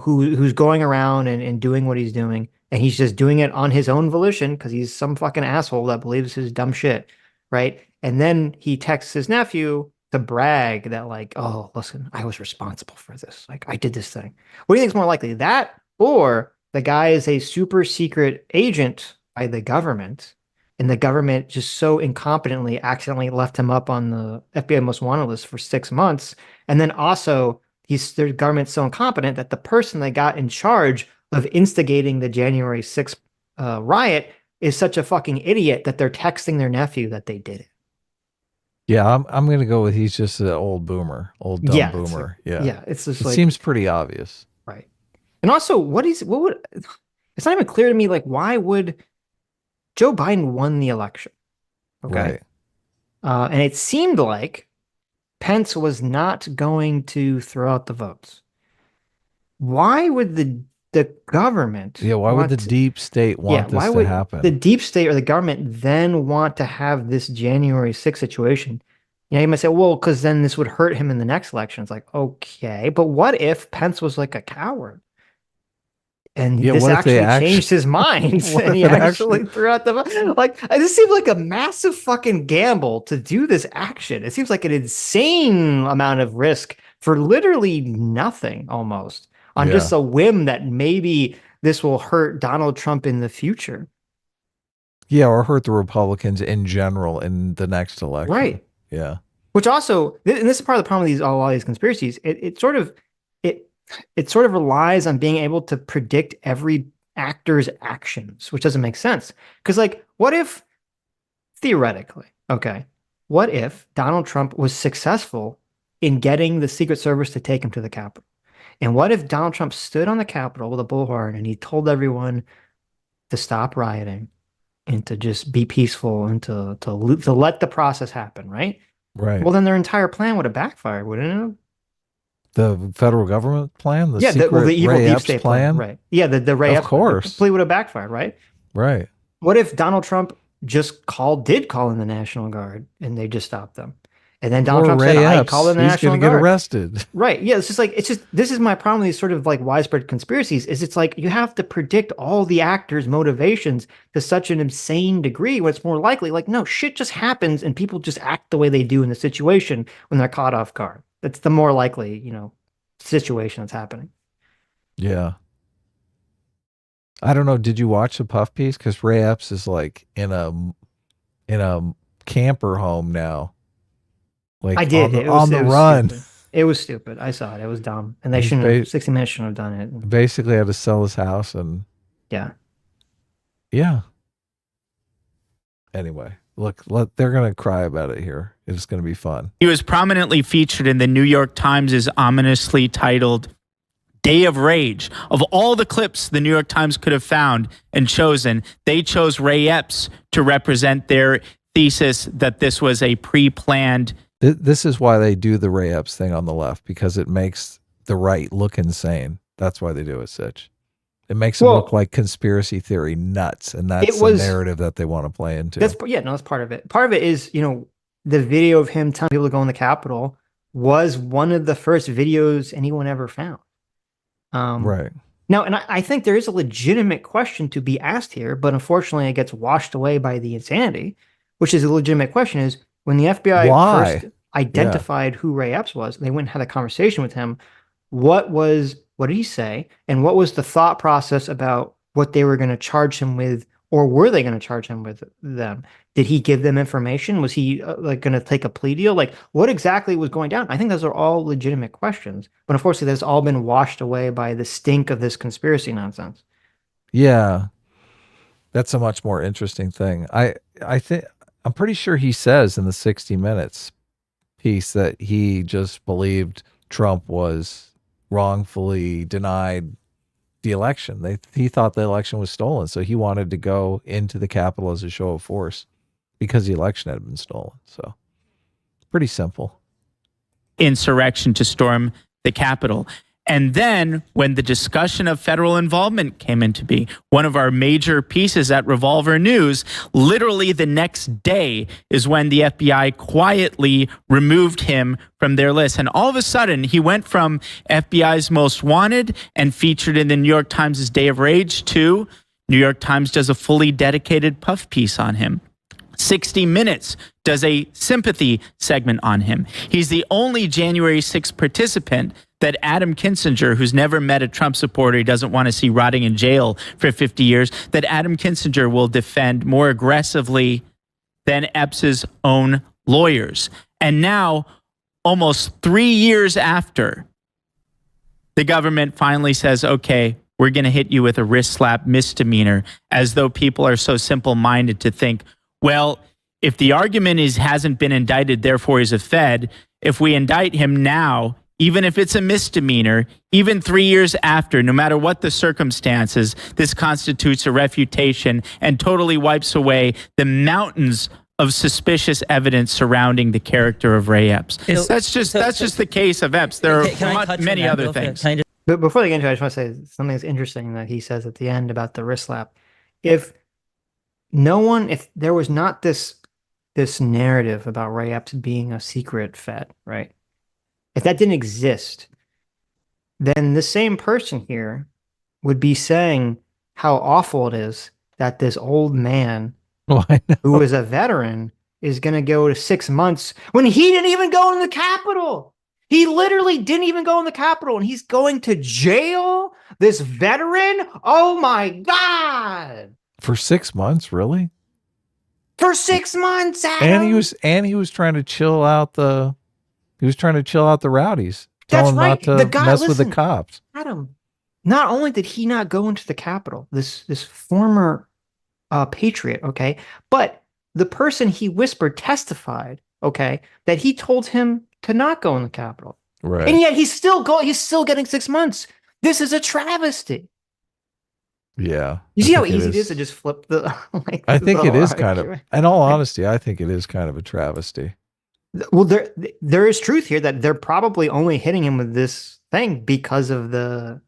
Who's going around and doing what he's doing, and he's just doing it on his own volition because he's some fucking asshole that believes his dumb shit, right? And then he texts his nephew to brag that, like, oh, listen, I was responsible for this. Like, I did this thing. What do you think is more likely, that or the guy is a super secret agent by the government, and the government just so incompetently accidentally left him up on the FBI most wanted list for 6 months, and then also the government's so incompetent that the person they got in charge of instigating the January 6th riot is such a fucking idiot that they're texting their nephew that they did it. Yeah, I'm gonna go with he's just an old boomer, old dumb boomer. Yeah, it's just it like, seems pretty obvious, right? And also, it's not even clear to me, like, why would Joe Biden won the election? Okay, right. And it seemed like Pence was not going to throw out the votes. Why would the government? Yeah, why would the deep state want this to happen? The deep state or the government then want to have this January 6th situation? You know, you might say, well, because then this would hurt him in the next election. It's like, okay, but what if Pence was like a coward? And this actually changed his mind, and he actually threw out the vote. Like, this seems like a massive fucking gamble to do this action. It seems like an insane amount of risk for literally nothing, almost, on just a whim that maybe this will hurt Donald Trump in the future. Yeah, or hurt the Republicans in general in the next election. Right. Yeah. Which also, and this is part of the problem with a lot of these conspiracies, it sort of relies on being able to predict every actor's actions, which doesn't make sense. Because, like, what if, theoretically, what if Donald Trump was successful in getting the Secret Service to take him to the Capitol? And what if Donald Trump stood on the Capitol with a bullhorn and he told everyone to stop rioting and to just be peaceful and to let the process happen, right? Right. Well, then their entire plan would have backfired, wouldn't it? The federal government plan? The evil Ray deep Epps state plan? Right. Yeah, the Ray Epps plea would have backfired, right? Right. What if Donald Trump just did call in the National Guard and they just stopped them? And then Donald Trump said, I called in the National Guard. He's going to get arrested. Right. Yeah. It's just this is my problem with these sort of like widespread conspiracies, is it's like you have to predict all the actors' motivations to such an insane degree when it's more likely, like, no, shit just happens and people just act the way they do in the situation when they're caught off guard. That's the more likely, situation that's happening. Yeah. I don't know. Did you watch the Puff piece? Because Ray Epps is like in a camper home now. Like, I did. On the run. Stupid. It was stupid. I saw it. It was dumb. And they shouldn't have, 60 Minutes shouldn't have done it. Basically had to sell his house and. Yeah. Yeah. Anyway, look, they're going to cry about it here. It's going to be fun. He was prominently featured in the New York Times' ominously titled Day of Rage. Of all the clips the New York Times could have found and chosen, they chose Ray Epps to represent their thesis that this was a pre-planned. This is why they do the Ray Epps thing on the left, because it makes the right look insane. That's why they do it, Sitch. It makes it look like conspiracy theory nuts, and that's the narrative that they want to play into. That's part of it. Part of it is, the video of him telling people to go in the Capitol was one of the first videos anyone ever found. Right. Now, and I think there is a legitimate question to be asked here, but unfortunately it gets washed away by the insanity, which is a legitimate question, is when the FBI first identified who Ray Epps was, they went and had a conversation with him. What did he say? And what was the thought process about what they were going to charge him with, or were they going to charge him with them? Did he give them information? Was he going to take a plea deal? Like, what exactly was going down? I think those are all legitimate questions, but unfortunately that's all been washed away by the stink of this conspiracy nonsense. Yeah. That's a much more interesting thing. I'm pretty sure he says in the 60 Minutes piece that he just believed Trump was wrongfully denied the election. He thought the election was stolen, so he wanted to go into the Capitol as a show of force because the election had been stolen. So pretty simple. Insurrection to storm the Capitol. And then when the discussion of federal involvement came into being, one of our major pieces at Revolver News, literally the next day is when the FBI quietly removed him from their list. And all of a sudden, he went from FBI's most wanted and featured in the New York Times' Day of Rage to New York Times does a fully dedicated puff piece on him. 60 Minutes does a sympathy segment on him. He's the only January 6th participant that Adam Kinzinger, who's never met a Trump supporter he doesn't want to see rotting in jail for 50 years, that Adam Kinzinger will defend more aggressively than Epps's own lawyers. And now, almost 3 years after, the government finally says, okay, we're going to hit you with a wrist slap misdemeanor, as though people are so simple-minded to think, well, if the argument hasn't been indicted, therefore he's a Fed, if we indict him now, even if it's a misdemeanor, even 3 years after, no matter what the circumstances, this constitutes a refutation and totally wipes away the mountains of suspicious evidence surrounding the character of Ray Epps. That's just the case of Epps. There are many other things. But before they get into it, I just want to say something that's interesting that he says at the end about the wrist slap. If there was not this narrative about Ray Epps being a secret Fed, right? If that didn't exist, then the same person here would be saying how awful it is that this old man who is a veteran is going to go to 6 months when he didn't even go in the Capitol. He literally didn't even go in the Capitol, and he's going to jail? This veteran? Oh my God. For 6 months, really? For 6 months, Adam. And he was trying to chill out the rowdies. That's Tell them right. not to mess with the cops. Adam, not only did he not go into the Capitol, this former patriot, okay, but the person he whispered testified, okay, that he told him to not go in the Capitol. Right. And yet he's still getting 6 months. This is a travesty. Yeah. You see how easy it is to just flip the I think it is kind of, in all honesty, I think it is kind of a travesty. Well, there is truth here that they're probably only hitting him with this thing because of the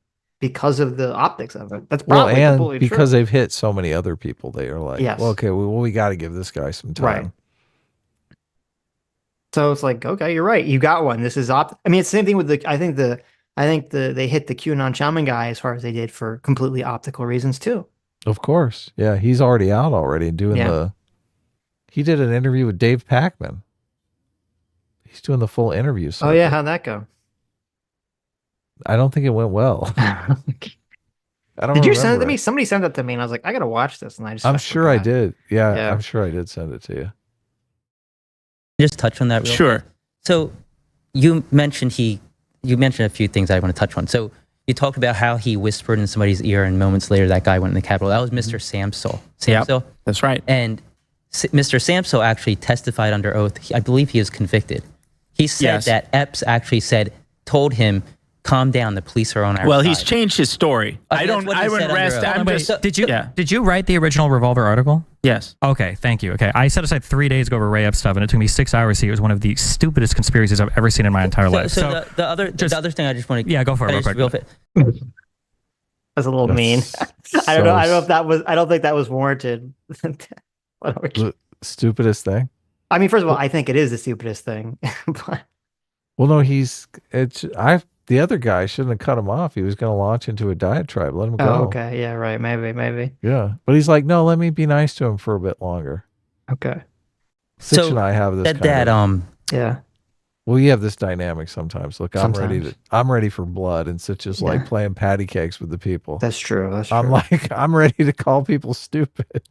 optics of it. That's probably completely because true. they've hit so many other people. They are like, yes. well, okay, we got to give this guy some time. Right. So it's like, okay, you're right. You got one. This is I mean, it's the same thing with I think they hit the QAnon shaman guy as far as they did for completely optical reasons too. Of course. Yeah. He's already out already and doing he did an interview with Dave Packman. He's doing the full interview. Oh yeah. How'd that go? I don't think it went well. I don't Did you send it to me? Somebody sent it to me and I was like, I got to watch this. And I'm sure I did. Yeah. I'm sure I did send it to you. Just touch on that real quick. So you mentioned a few things I want to touch on. So you talked about how he whispered in somebody's ear and moments later that guy went in the Capitol. That was Mr. Samsel. Yep, that's right. And Mr. Samsel actually testified under oath. I believe he was convicted. He said that Epps actually told him, calm down, the police are on our side. He's changed his story. I wouldn't rest. Did you write the original Revolver article? Yes. Okay, thank you. Okay, I set aside 3 days to go over Ray Epps stuff, and it took me 6 hours to see it was one of the stupidest conspiracies I've ever seen in my entire life. So the other thing I just want to go for it real quick. That's a little mean. I don't know. I don't think that was warranted. Stupidest thing. I mean, first of all, I think it is the stupidest thing. But well, no, the other guy shouldn't have cut him off. He was going to launch into a diatribe. Let him go. Oh, okay. Yeah, right. Maybe. Yeah. But he's like, no, let me be nice to him for a bit longer. Okay. Sitch and I have this yeah. Well, you have this dynamic sometimes. Look, I'm ready for blood, and Sitch is like playing patty cakes with the people. That's true. I'm ready to call people stupid.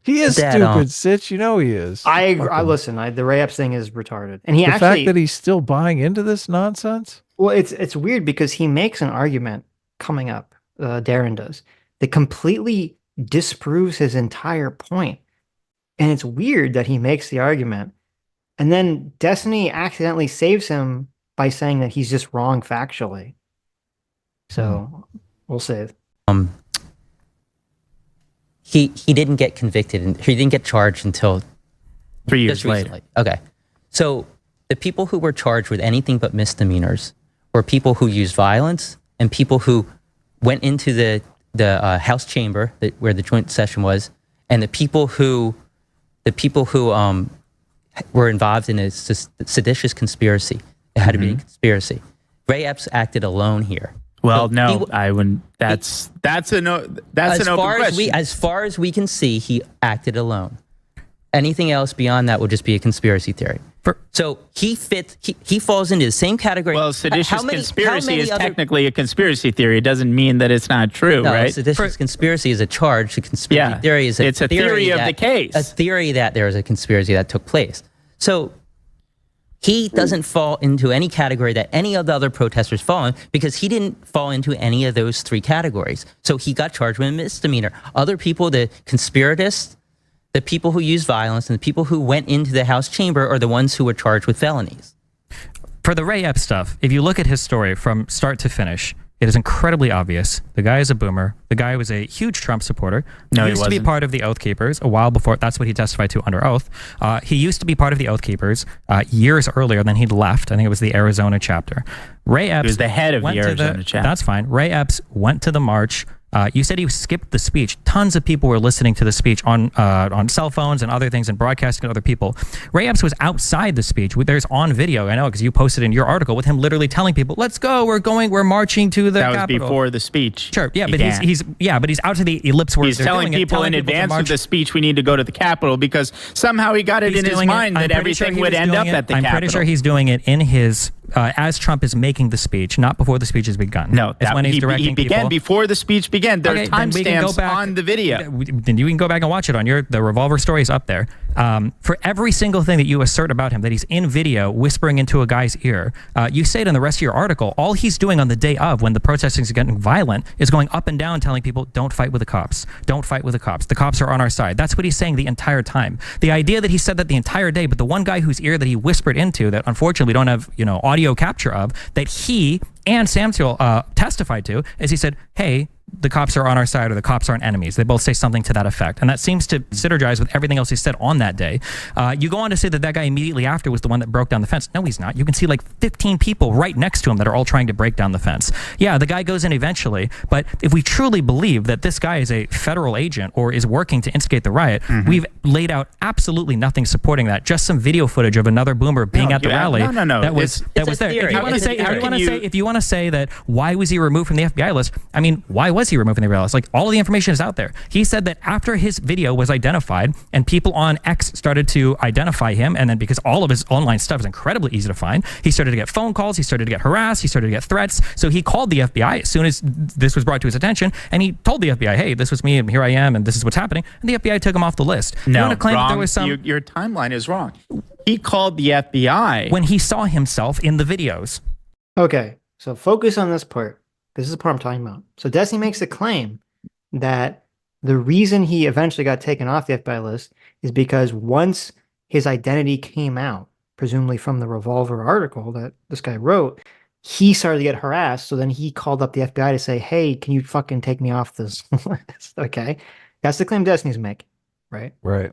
He is stupid, Sitch. You know he is. I agree. Listen, the Ray Epps thing is retarded, and the fact that he's still buying into this nonsense. Well, it's weird because he makes an argument coming up. Darren does that completely disproves his entire point, and it's weird that he makes the argument, and then Destiny accidentally saves him by saying that he's just wrong factually. So we'll save. He didn't get convicted and he didn't get charged until 3 years later. Okay. So the people who were charged with anything but misdemeanors were people who used violence and people who went into the House chamber where the joint session was, and the people who were involved in a seditious conspiracy. It had to be a conspiracy. Ray Epps acted alone here. Well, no, I wouldn't. That's an open question. As far as we can see, he acted alone. Anything else beyond that would just be a conspiracy theory. So he falls into the same category. Well, seditious conspiracy is technically a conspiracy theory. It doesn't mean that it's not true, right? Seditious conspiracy is a charge. A conspiracy theory is a theory of the case. A theory that there is a conspiracy that took place. So he doesn't fall into any category that any of the other protesters fall in because he didn't fall into any of those three categories. So he got charged with a misdemeanor. Other people, the conspiratists, the people who used violence, and the people who went into the House chamber are the ones who were charged with felonies. For the Ray Epps stuff, if you look at his story from start to finish, it is incredibly obvious. The guy is a boomer. The guy was a huge Trump supporter. No, he used to be part of the Oath Keepers a while before. That's what he testified to under oath. He used to be part of the Oath Keepers years earlier than he'd left. I think it was the Arizona chapter. Ray Epps he was the head of the Arizona chapter. That's fine. Ray Epps went to the march. You said he skipped the speech. Tons of people were listening to the speech on cell phones and other things and broadcasting to other people. Ray Epps was outside the speech. There's on video, I know, because you posted in your article with him literally telling people, "Let's go, we're marching to the Capitol." That was before the speech. Sure, yeah, but he's out to the ellipse where he's telling people in advance of the speech we need to go to the Capitol because somehow he got it in his mind that everything would end up at the Capitol. I'm pretty sure he's doing it in his as Trump is making the speech, not before the speech has begun. No, when he began before the speech began. There are timestamps on the video. Then you can go back and watch it on the Revolver stories up there. For every single thing that you assert about him, that he's in video whispering into a guy's ear, you say it in the rest of your article. All he's doing on the day of when the protesting is getting violent is going up and down telling people, "Don't fight with the cops. Don't fight with the cops. The cops are on our side." That's what he's saying the entire time. The idea that he said that the entire day, but the one guy whose ear that he whispered into, that unfortunately we don't have audio capture of, that he and Samuel testified to, is he said, "Hey, the cops are on our side," or "the cops aren't enemies." They both say something to that effect. And that seems to synergize with everything else he said on that day. You go on to say that that guy immediately after was the one that broke down the fence. No, he's not. You can see like 15 people right next to him that are all trying to break down the fence. Yeah, the guy goes in eventually. But if we truly believe that this guy is a federal agent or is working to instigate the riot, we've laid out absolutely nothing supporting that. Just some video footage of another boomer being at the rally. No. That was there. If you want to say that, why was he removed from the FBI list? I mean, why was he removed from the FBI list? Like, all of the information is out there. He said that after his video was identified and people on X started to identify him, and then because all of his online stuff is incredibly easy to find, he started to get phone calls, he started to get harassed, he started to get threats. So he called the FBI as soon as this was brought to his attention, and he told the FBI, "Hey, this was me, and here I am, and this is what's happening." And the FBI took him off the list. No, you want to claim wrong. That there was some... Your timeline is wrong. He called the FBI when he saw himself in the videos. Okay, so focus on this part. This is the part I'm talking about. So Destiny makes the claim that the reason he eventually got taken off the FBI list is because once his identity came out, presumably from the Revolver article that this guy wrote, he started to get harassed. So then he called up the FBI to say, "Hey, can you fucking take me off this list?" Okay, that's the claim Destiny's making, right? Right.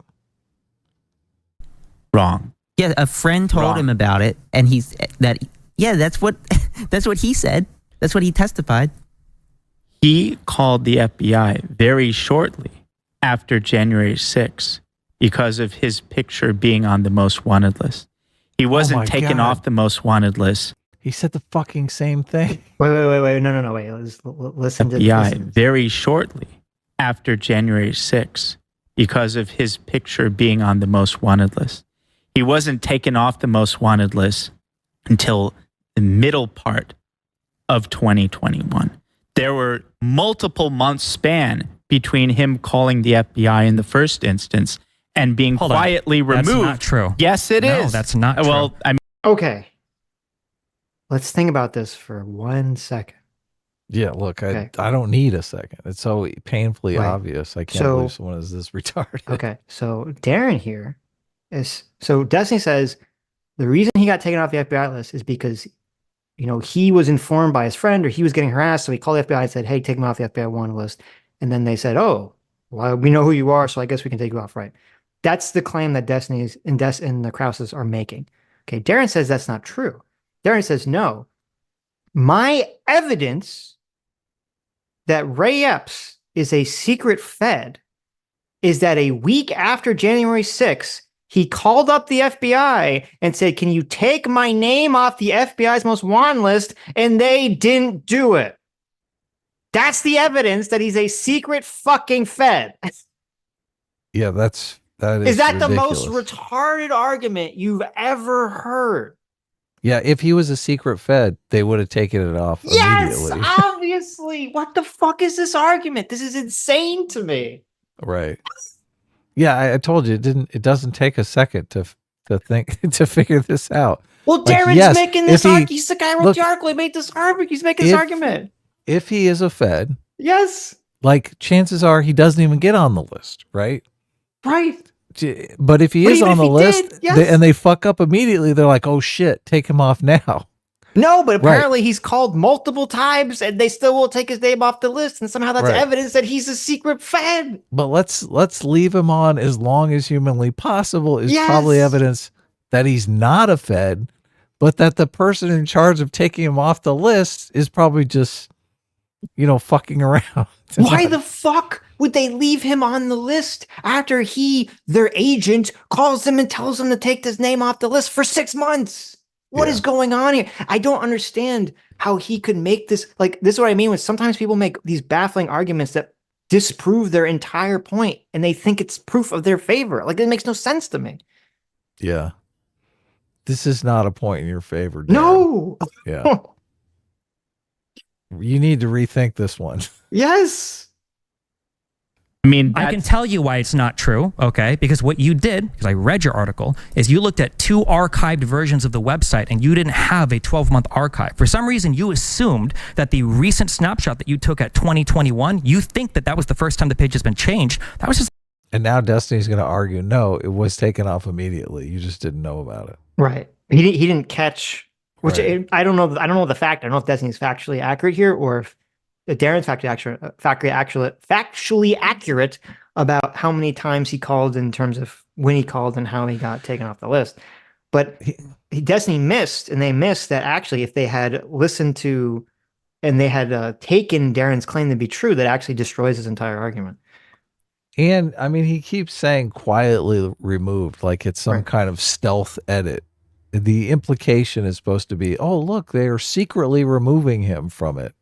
Wrong. Yeah, a friend told him about it, and that's what he said. That's what he testified. He called the FBI very shortly after January 6th because of his picture being on the most wanted list. He wasn't taken off the most wanted list. He said the fucking same thing. Wait. No. Wait. Listen to FBI very shortly after January 6th because of his picture being on the most wanted list. He wasn't taken off the most wanted list until the middle part of 2021. There were multiple months span between him calling the FBI in the first instance and being quietly removed. That's not true. Yes, it is. No, that's not true. Well, I mean, okay. Let's think about this for 1 second. Yeah, look, I don't need a second. It's so painfully obvious. I can't believe someone is this retarded. Okay, so Darren here is... So Destiny says the reason he got taken off the FBI list is because, he was informed by his friend or he was getting harassed. So he called the FBI and said, "Hey, take him off the FBI wanted list." And then they said, "Oh, well, we know who you are, so I guess we can take you off," right? That's the claim that Destiny's and the Krauses are making. Okay, Darren says that's not true. Darren says, no. My evidence that Ray Epps is a secret Fed is that a week after January 6th, he called up the FBI and said, "Can you take my name off the FBI's most wanted list?" And they didn't do it. That's the evidence that he's a secret fucking Fed. Yeah, that is that ridiculous. The most retarded argument you've ever heard? Yeah, if he was a secret Fed, they would have taken it off immediately. Yes, obviously. What the fuck is this argument? This is insane to me. Right. Yeah, I told you it doesn't take a second to think to figure this out. Well, Darren's making this argument. He's the guy who wrote the article. He made this argument. He's making this argument. If he is a Fed, yes, like chances are he doesn't even get on the list, right? Right. But if he is on the list and they fuck up immediately, they're like, oh shit, take him off now. No, but apparently he's called multiple times and they still won't take his name off the list. And somehow that's evidence that he's a secret Fed. But let's leave him on as long as humanly possible is probably evidence that he's not a Fed, but that the person in charge of taking him off the list is probably just, fucking around. Why the fuck would they leave him on the list after their agent, calls them and tells them to take his name off the list for 6 months? What is going on here? I don't understand how he could make this. Like, this is what I mean with sometimes people make these baffling arguments that disprove their entire point and they think it's proof of their favor. Like, it makes no sense to me. Yeah. This is not a point in your favor, Dan. No. Yeah. You need to rethink this one. Yes. I mean, I can tell you why it's not true, okay? Because what you did, because I read your article, is you looked at 2 archived versions of the website and you didn't have a 12-month archive. For some reason, you assumed that the recent snapshot that you took at 2021, you think that was the first time the page has been changed. That was just... And now Destiny's going to argue, no, it was taken off immediately. You just didn't know about it. Right. He didn't catch, which I don't know the fact. I don't know if Destiny's factually accurate here or if Darren's factually accurate about how many times he called in terms of when he called and how he got taken off the list. But Destiny missed, and they missed that actually if they had listened to and they had taken Darren's claim to be true, that actually destroys his entire argument. And I mean, he keeps saying quietly removed, like it's some kind of stealth edit. The implication is supposed to be, oh, look, they are secretly removing him from it.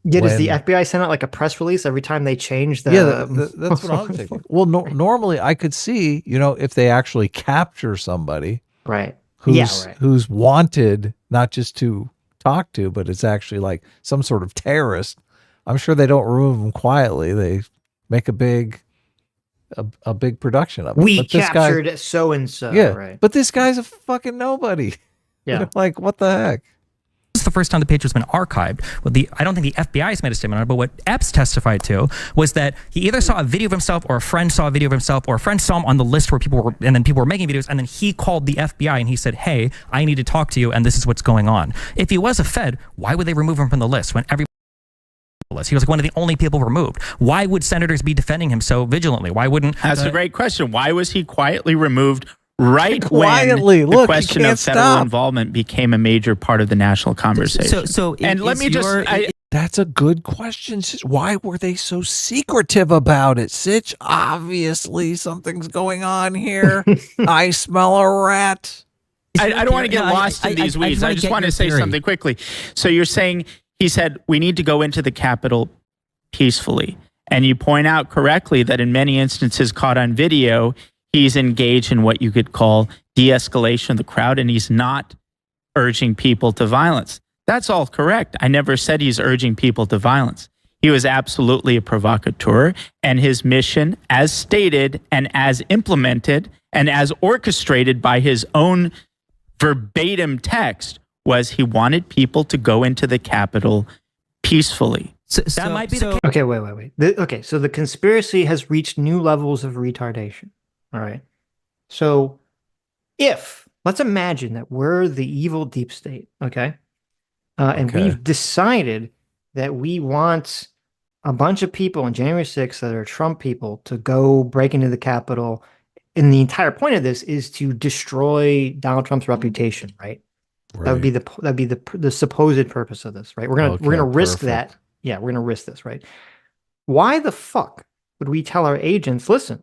Yeah, does the FBI send out like a press release every time they change the... Yeah, that's what I'm thinking. Well, normally I could see, if they actually capture somebody, right, who's wanted not just to talk to, but it's actually like some sort of terrorist. I'm sure they don't remove them quietly. They make a big production of it. We captured so and so. Yeah, right. But this guy's a fucking nobody. Yeah, like what the heck? This is the first time the page has been archived. I don't think the FBI has made a statement on it, but what Epps testified to was that he either saw a video of himself or a friend saw a video of himself or a friend saw him on the list where people were making videos, and then he called the FBI and he said, hey, I need to talk to you and this is what's going on. If he was a Fed, why would they remove him from the list when everybody... He was like one of the only people removed. Why would senators be defending him so vigilantly? Why wouldn't... That's a great question. Why was he quietly removed when the question of federal involvement became a major part of the national conversation? That's a good question. Why were they so secretive about it, Sitch? Obviously, something's going on here. I smell a rat. I don't want to get lost in these weeds. I just want to say something quickly. So you're saying he said we need to go into the Capitol peacefully. And you point out correctly that in many instances caught on video, he's engaged in what you could call de-escalation of the crowd, and he's not urging people to violence. That's all correct. I never said he's urging people to violence. He was absolutely a provocateur, and his mission, as stated and as implemented and as orchestrated by his own verbatim text, was he wanted people to go into the Capitol peacefully. That might be the case. Okay, wait. Okay, so the conspiracy has reached new levels of retardation. All right. So let's imagine that we're the evil deep state, okay? And we've decided that we want a bunch of people on January 6th that are Trump people to go break into the Capitol. And the entire point of this is to destroy Donald Trump's reputation, right? That would be the supposed purpose of this, right? We're gonna risk that. Yeah, we're gonna risk this, right? Why the fuck would we tell our agents, listen,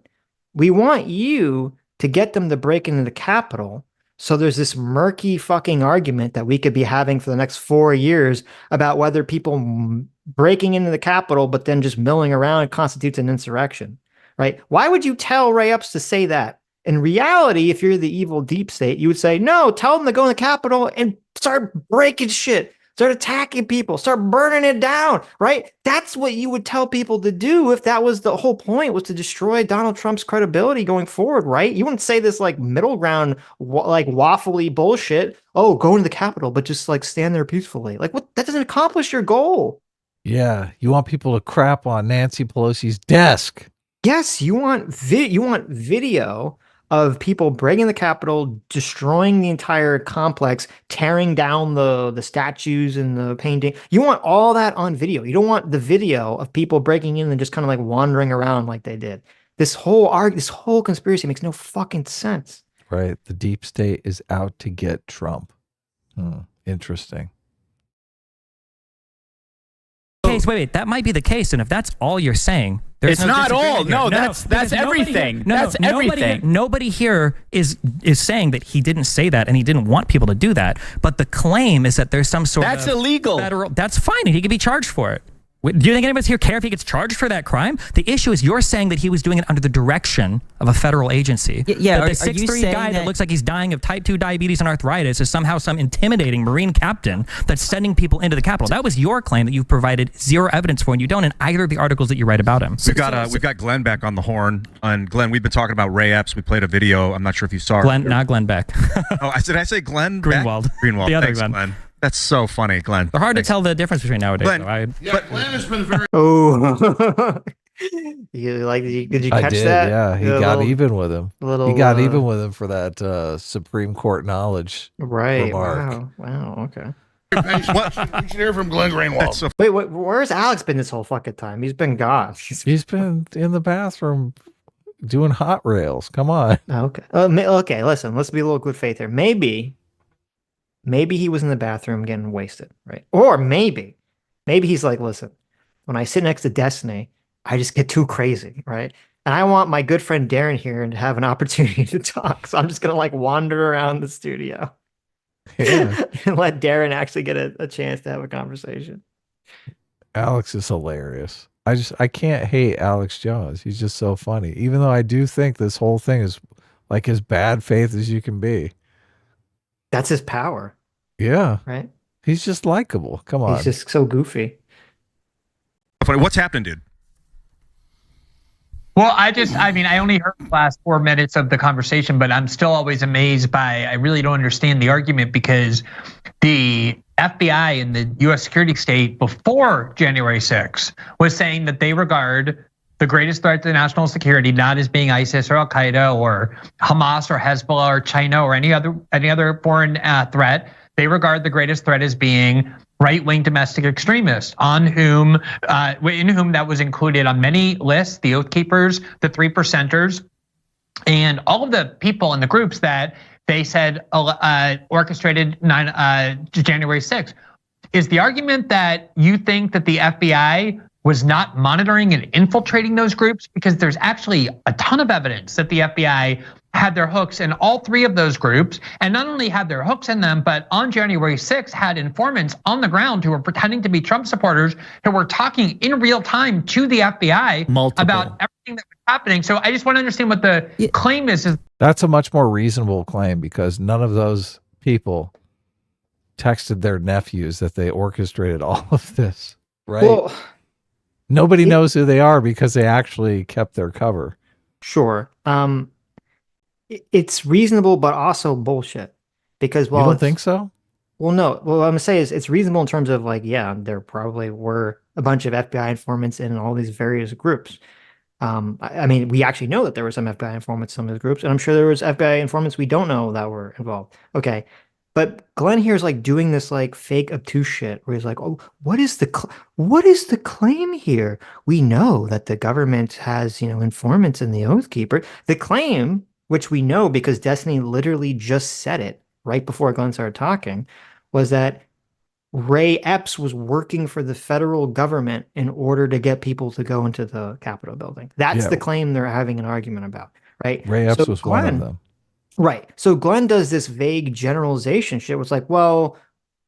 we want you to get them to break into the Capitol So there's this murky fucking argument that we could be having for the next 4 years about whether people breaking into the Capitol but then just milling around constitutes an insurrection, right? Why would you tell Ray Epps to say that? In reality, if you're the evil deep state, you would say, no, tell them to go in the Capitol and start breaking shit. Start attacking people, start burning it down, right? That's what you would tell people to do if that was the whole point, was to destroy Donald Trump's credibility going forward, right? You wouldn't say this like middle ground, like waffly bullshit. Oh, go into the Capitol, but just like stand there peacefully. Like what? That doesn't accomplish your goal. Yeah, you want people to crap on Nancy Pelosi's desk. Yes, you want video of people breaking the Capitol, destroying the entire complex, tearing down the statues and the painting. You want all that on video. You don't want the video of people breaking in and just kind of like wandering around like they did. This whole conspiracy makes no fucking sense. Right. The deep state is out to get Trump. Interesting. Wait, that might be the case. And if that's all you're saying, it's not all. No, that's everything. That's everything. Nobody here is saying that he didn't say that and he didn't want people to do that. But the claim is that there's some sort of... That's illegal. That's fine, and he could be charged for it. Do you think anybody's here care if he gets charged for that crime? The issue is you're saying that he was doing it under the direction of a federal agency. Yeah, that the 6'3" guy that looks like he's dying of type 2 diabetes and arthritis is somehow some intimidating Marine captain that's sending people into the Capitol. That was your claim that you've provided zero evidence for, and you don't in either of the articles that you write about him. We've got Glenn back on the horn. And Glenn, we've been talking about Ray Epps. We played a video. I'm not sure if you saw it. Not Glenn Beck. Did I say Glenn Greenwald. Greenwald. The other Thanks, Glenn. That's so funny, Glenn. They're hard to tell the difference between nowadays. Glenn, Glenn has been very... Oh, did you catch that? Yeah, he got even with him. He got even with him for that Supreme Court knowledge remark. Wow, okay. We should hear from Glen Greenwald. Wait, where's Alex been this whole fucking time? He's been gone. He's been in the bathroom doing hot rails. Come on. Okay. Okay, listen, let's be a little good faith here. Maybe he was in the bathroom getting wasted, right? Or maybe he's like, listen, when I sit next to Destiny, I just get too crazy, right? And I want my good friend Darren here to have an opportunity to talk. So I'm just going to like wander around the studio and let Darren actually get a chance to have a conversation. Alex is hilarious. I can't hate Alex Jones. He's just so funny. Even though I do think this whole thing is like as bad faith as you can be. That's his power. Yeah. Right? He's just likable. Come on. He's just so goofy. What's happened, dude? Well, I only heard the last 4 minutes of the conversation, but I'm still always amazed by, I really don't understand the argument, because the FBI and the US security state before January 6th was saying that they regard the greatest threat to national security not as being ISIS or Al Qaeda or Hamas or Hezbollah or China or any other foreign threat. They regard the greatest threat as being right-wing domestic extremists, in whom that was included on many lists: the Oath Keepers, the 3%ers, and all of the people in the groups that they said orchestrated January 6th. Is the argument that you think that the FBI was not monitoring and infiltrating those groups? Because there's actually a ton of evidence that the FBI had their hooks in all three of those groups, and not only had their hooks in them, but on January 6th had informants on the ground who were pretending to be Trump supporters who were talking in real time to the FBI about everything that was happening. So I just want to understand what the claim is. That's a much more reasonable claim, because none of those people texted their nephews that they orchestrated all of this, right? Well, nobody knows who they are because they actually kept their cover. Sure. It's reasonable, but also bullshit. Because, well, you don't think so? Well, no. Well, what I'm gonna say is it's reasonable in terms of like, yeah, there probably were a bunch of FBI informants in all these various groups. I mean, we actually know that there were some FBI informants in some of the groups, and I'm sure there was FBI informants we don't know that were involved. Okay. But Glenn here is like doing this like fake obtuse shit where he's like, oh, what is the claim here? We know that the government has, informants in the Oath Keeper. The claim, which we know because Destiny literally just said it right before Glenn started talking, was that Ray Epps was working for the federal government in order to get people to go into the Capitol building. That's the claim they're having an argument about, right? Ray Epps was one of them. Right. So Glenn does this vague generalization shit. Was like, well,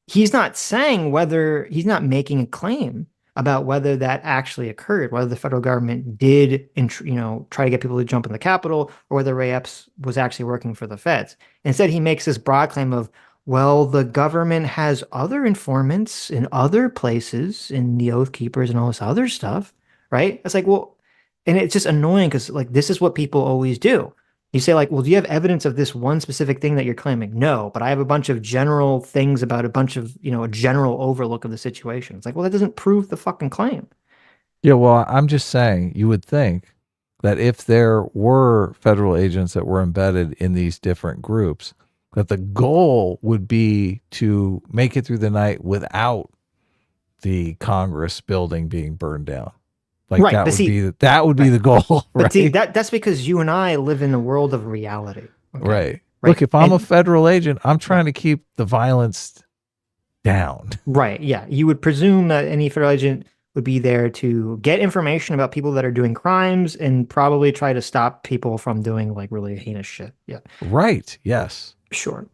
he's not saying whether he's not making a claim about whether that actually occurred, whether the federal government did, try to get people to jump in the Capitol, or whether Ray Epps was actually working for the feds. Instead, he makes this broad claim of, well, the government has other informants in other places, in the Oath Keepers and all this other stuff, right? It's like, well, and it's just annoying because like this is what people always do. You say like, well, do you have evidence of this one specific thing that you're claiming? No, but I have a bunch of general things about a bunch of, a general overlook of the situation. It's like, well, that doesn't prove the fucking claim. Yeah, well, I'm just saying, you would think that if there were federal agents that were embedded in these different groups, that the goal would be to make it through the night without the Congress building being burned down. Like right, that would be the goal. Right? But see, that's because you and I live in a world of reality. Okay? Right. Look, if I'm a federal agent, I'm trying to keep the violence down. Right. Yeah. You would presume that any federal agent would be there to get information about people that are doing crimes and probably try to stop people from doing like really heinous shit. Yeah. Right. Yes. Sure.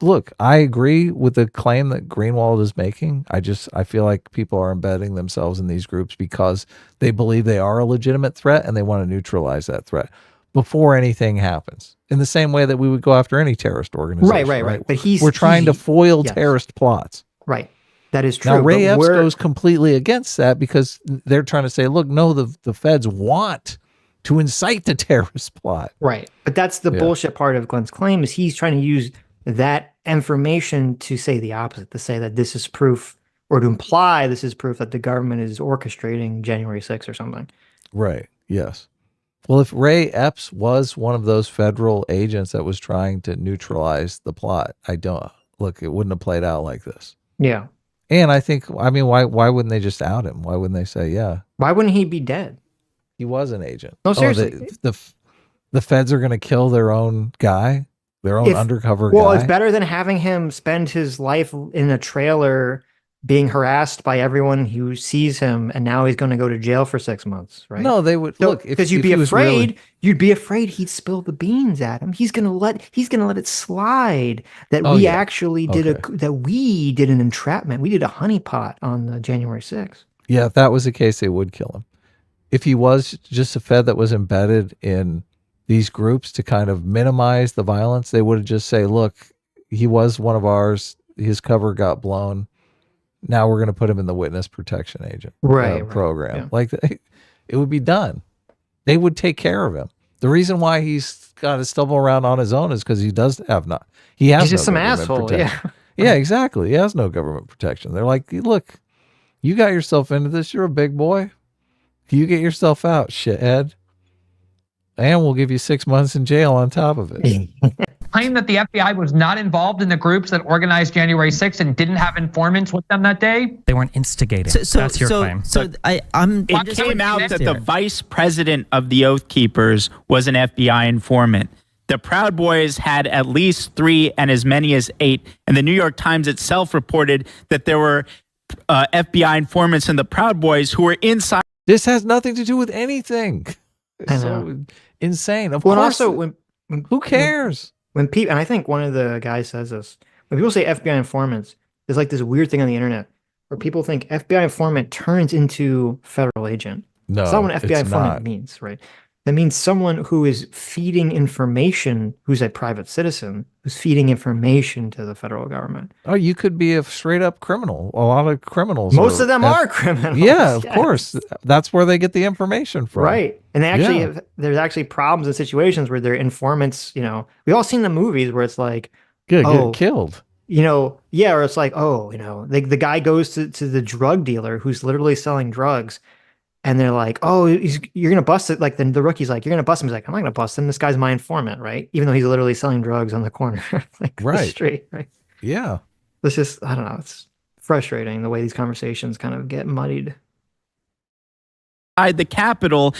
Look, I agree with the claim that Greenwald is making. I feel like people are embedding themselves in these groups because they believe they are a legitimate threat and they want to neutralize that threat before anything happens. In the same way that we would go after any terrorist organization. Right. But we're trying to foil terrorist plots. Right. That is true. Now, Ray Epps goes completely against that because they're trying to say, look, no, the feds want to incite the terrorist plot. Right. But that's the bullshit part of Glenn's claim is he's trying to use that information to say the opposite, to say that this is proof, or to imply this is proof that the government is orchestrating January 6th or something. Right. Yes. Well, if Ray Epps was one of those federal agents that was trying to neutralize the plot, it wouldn't have played out like this. Yeah. And why wouldn't they just out him? Why wouldn't they say, yeah? Why wouldn't he be dead? He was an agent. No, seriously. The feds are going to kill their own guy? Their own undercover guy? Well, it's better than having him spend his life in a trailer being harassed by everyone who sees him, and now he's going to go to jail for 6 months, right? No, they would look because you'd be afraid. You'd be afraid he'd spill the beans at him. He's gonna let it slide that we actually did we did an entrapment. We did a honeypot on the January 6th. Yeah, if that was the case, they would kill him. If he was just a Fed that was embedded in these groups to kind of minimize the violence, they would just say, look, he was one of ours. His cover got blown. Now we're going to put him in the witness protection agent program. Yeah. Like it would be done. They would take care of him. The reason why he's got to stumble around on his own is because he does have not. He's just some asshole. Protection. Yeah, exactly. He has no government protection. They're like, look, you got yourself into this. You're a big boy. You get yourself out, shithead. And we'll give you 6 months in jail on top of it. Claim that the FBI was not involved in the groups that organized January 6th and didn't have informants with them that day? They weren't instigating. That's your claim. It came out that the vice president of the Oath Keepers was an FBI informant. The Proud Boys had at least 3 and as many as 8. And the New York Times itself reported that there were FBI informants in the Proud Boys who were inside. This has nothing to do with anything. It's so insane. Of course. Also, when who cares? When people, and I think one of the guys says this, when people say FBI informants, there's like this weird thing on the internet where people think FBI informant turns into federal agent. No, that's not what FBI informant means, right? That means someone who is feeding information, who's a private citizen, who's feeding information to the federal government. Oh, you could be a straight up criminal. A lot of criminals. Most of them are criminals. Yeah, of course. That's where they get the information from. Right. And they actually there's actually problems in situations where they're informants, we've all seen the movies where it's like, get killed. Or it's like, the guy goes to the drug dealer who's literally selling drugs. And they're like, oh, you're going to bust it. Like the rookie's like, you're going to bust him. He's like, I'm not going to bust him. This guy's my informant, right? Even though he's literally selling drugs on the corner. The street, right? Yeah. It's just, I don't know. It's frustrating the way these conversations kind of get muddied. The Capitol,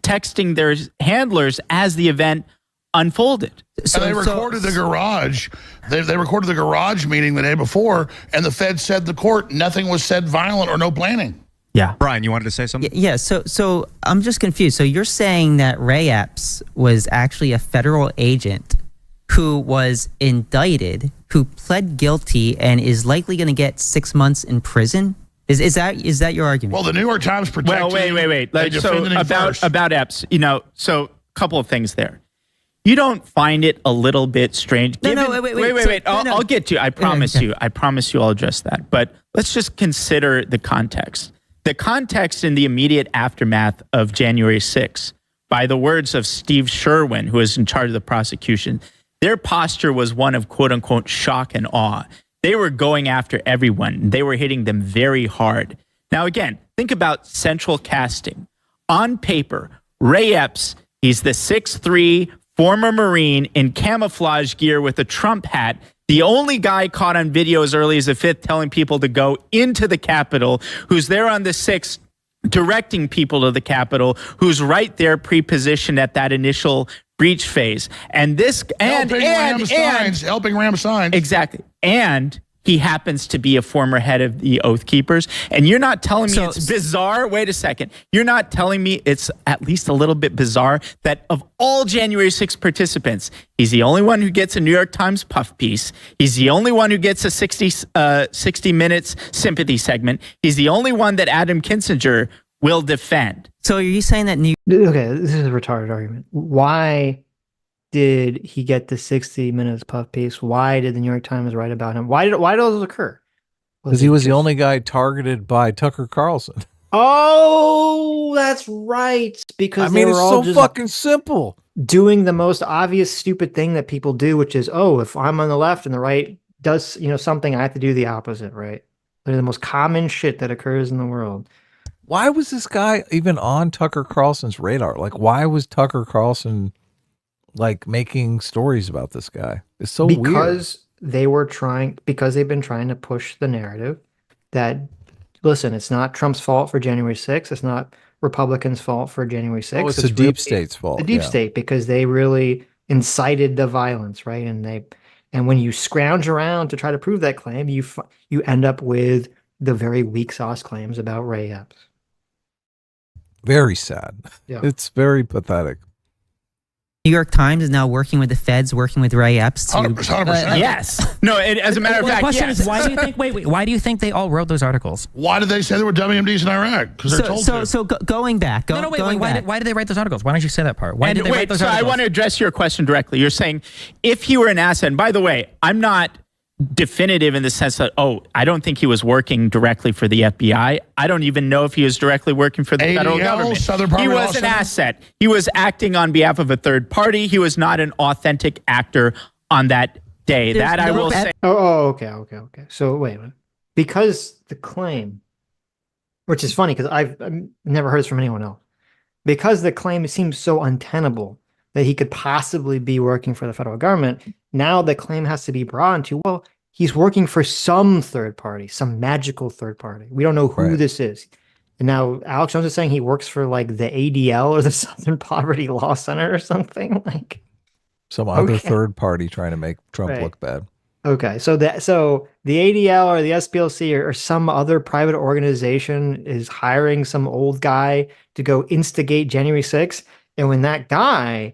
texting their handlers as the event unfolded. So they recorded the garage. They recorded the garage meeting the day before, and the Fed said to the court nothing was said violent or no planning. Yeah. Brian, you wanted to say something? Yeah, so I'm just confused. So you're saying that Ray Epps was actually a federal agent who was indicted, who pled guilty, and is likely going to get 6 months in prison? Is that your argument? Well, the New York Times protected. Well, wait. They So defended him first. about Epps, so a couple of things there. You don't find it a little bit strange? Wait. I'll get to you. I promise you. I promise you I'll address that. But let's just consider the context. The context in the immediate aftermath of January 6th, by the words of Steve Sherwin, who is in charge of the prosecution, their posture was one of quote unquote shock and awe. They were going after everyone. They were hitting them very hard. Now, again, think about central casting. On paper, Ray Epps, he's the 6'3", former Marine in camouflage gear with a Trump hat, the only guy caught on video as early as the 5th telling people to go into the Capitol, who's there on the 6th directing people to the Capitol, who's right there pre-positioned at that initial breach phase. And this helping ram signs. Exactly. And he happens to be a former head of the Oath Keepers. And you're not telling me it's bizarre? Wait a second. You're not telling me it's at least a little bit bizarre that of all January 6th participants, he's the only one who gets a New York Times puff piece. He's the only one who gets a 60 Minutes sympathy segment. He's the only one that Adam Kinzinger will defend. So are you saying that Okay, this is a retarded argument. Why did he get the 60 Minutes puff piece? Why did the New York Times write about him? Why did those occur? Because he was the only guy targeted by Tucker Carlson. Oh, that's right. Because it's so fucking simple. Doing the most obvious stupid thing that people do, which is, if I'm on the left and the right does something, I have to do the opposite, right? They're the most common shit that occurs in the world. Why was this guy even on Tucker Carlson's radar? Like, why was Tucker Carlson making stories about this guy? It's so weird. Because they've been trying to push the narrative that, listen, it's not Trump's fault for January 6th. It's not Republicans' fault for January 6th. It's the deep state's fault. The deep state, because they really incited the violence, right? And when you scrounge around to try to prove that claim, you end up with the very weak sauce claims about Ray Epps. Very sad. Yeah. It's very pathetic. New York Times is now working with the feds, working with Ray Epps. 100%. Yes. No, as a matter of fact, the question yes. is, why do you think? Why do you think they all wrote those articles? Why did they say there were WMDs in Iraq? Because they're told to. So going back. Why did they write those articles? Why don't you say that part? Why did they write those articles? I want to address your question directly. You're saying if he were an asset, and by the way, I'm not definitive in the sense that, I don't think he was working directly for the FBI. I don't even know if he was directly working for the federal government. He was an asset. He was acting on behalf of a third party. He was not an authentic actor on that day. That I will say. Okay. So wait a minute. Because the claim, which is funny because I've never heard this from anyone else, because the claim seems so untenable that he could possibly be working for the federal government, now the claim has to be brought into, he's working for some third party, some magical third party. We don't know who this is. And now Alex Jones is saying he works for the ADL or the Southern Poverty Law Center or something. Some other third party trying to make Trump look bad. Okay, so the ADL or the SPLC or some other private organization is hiring some old guy to go instigate January 6th. And when that guy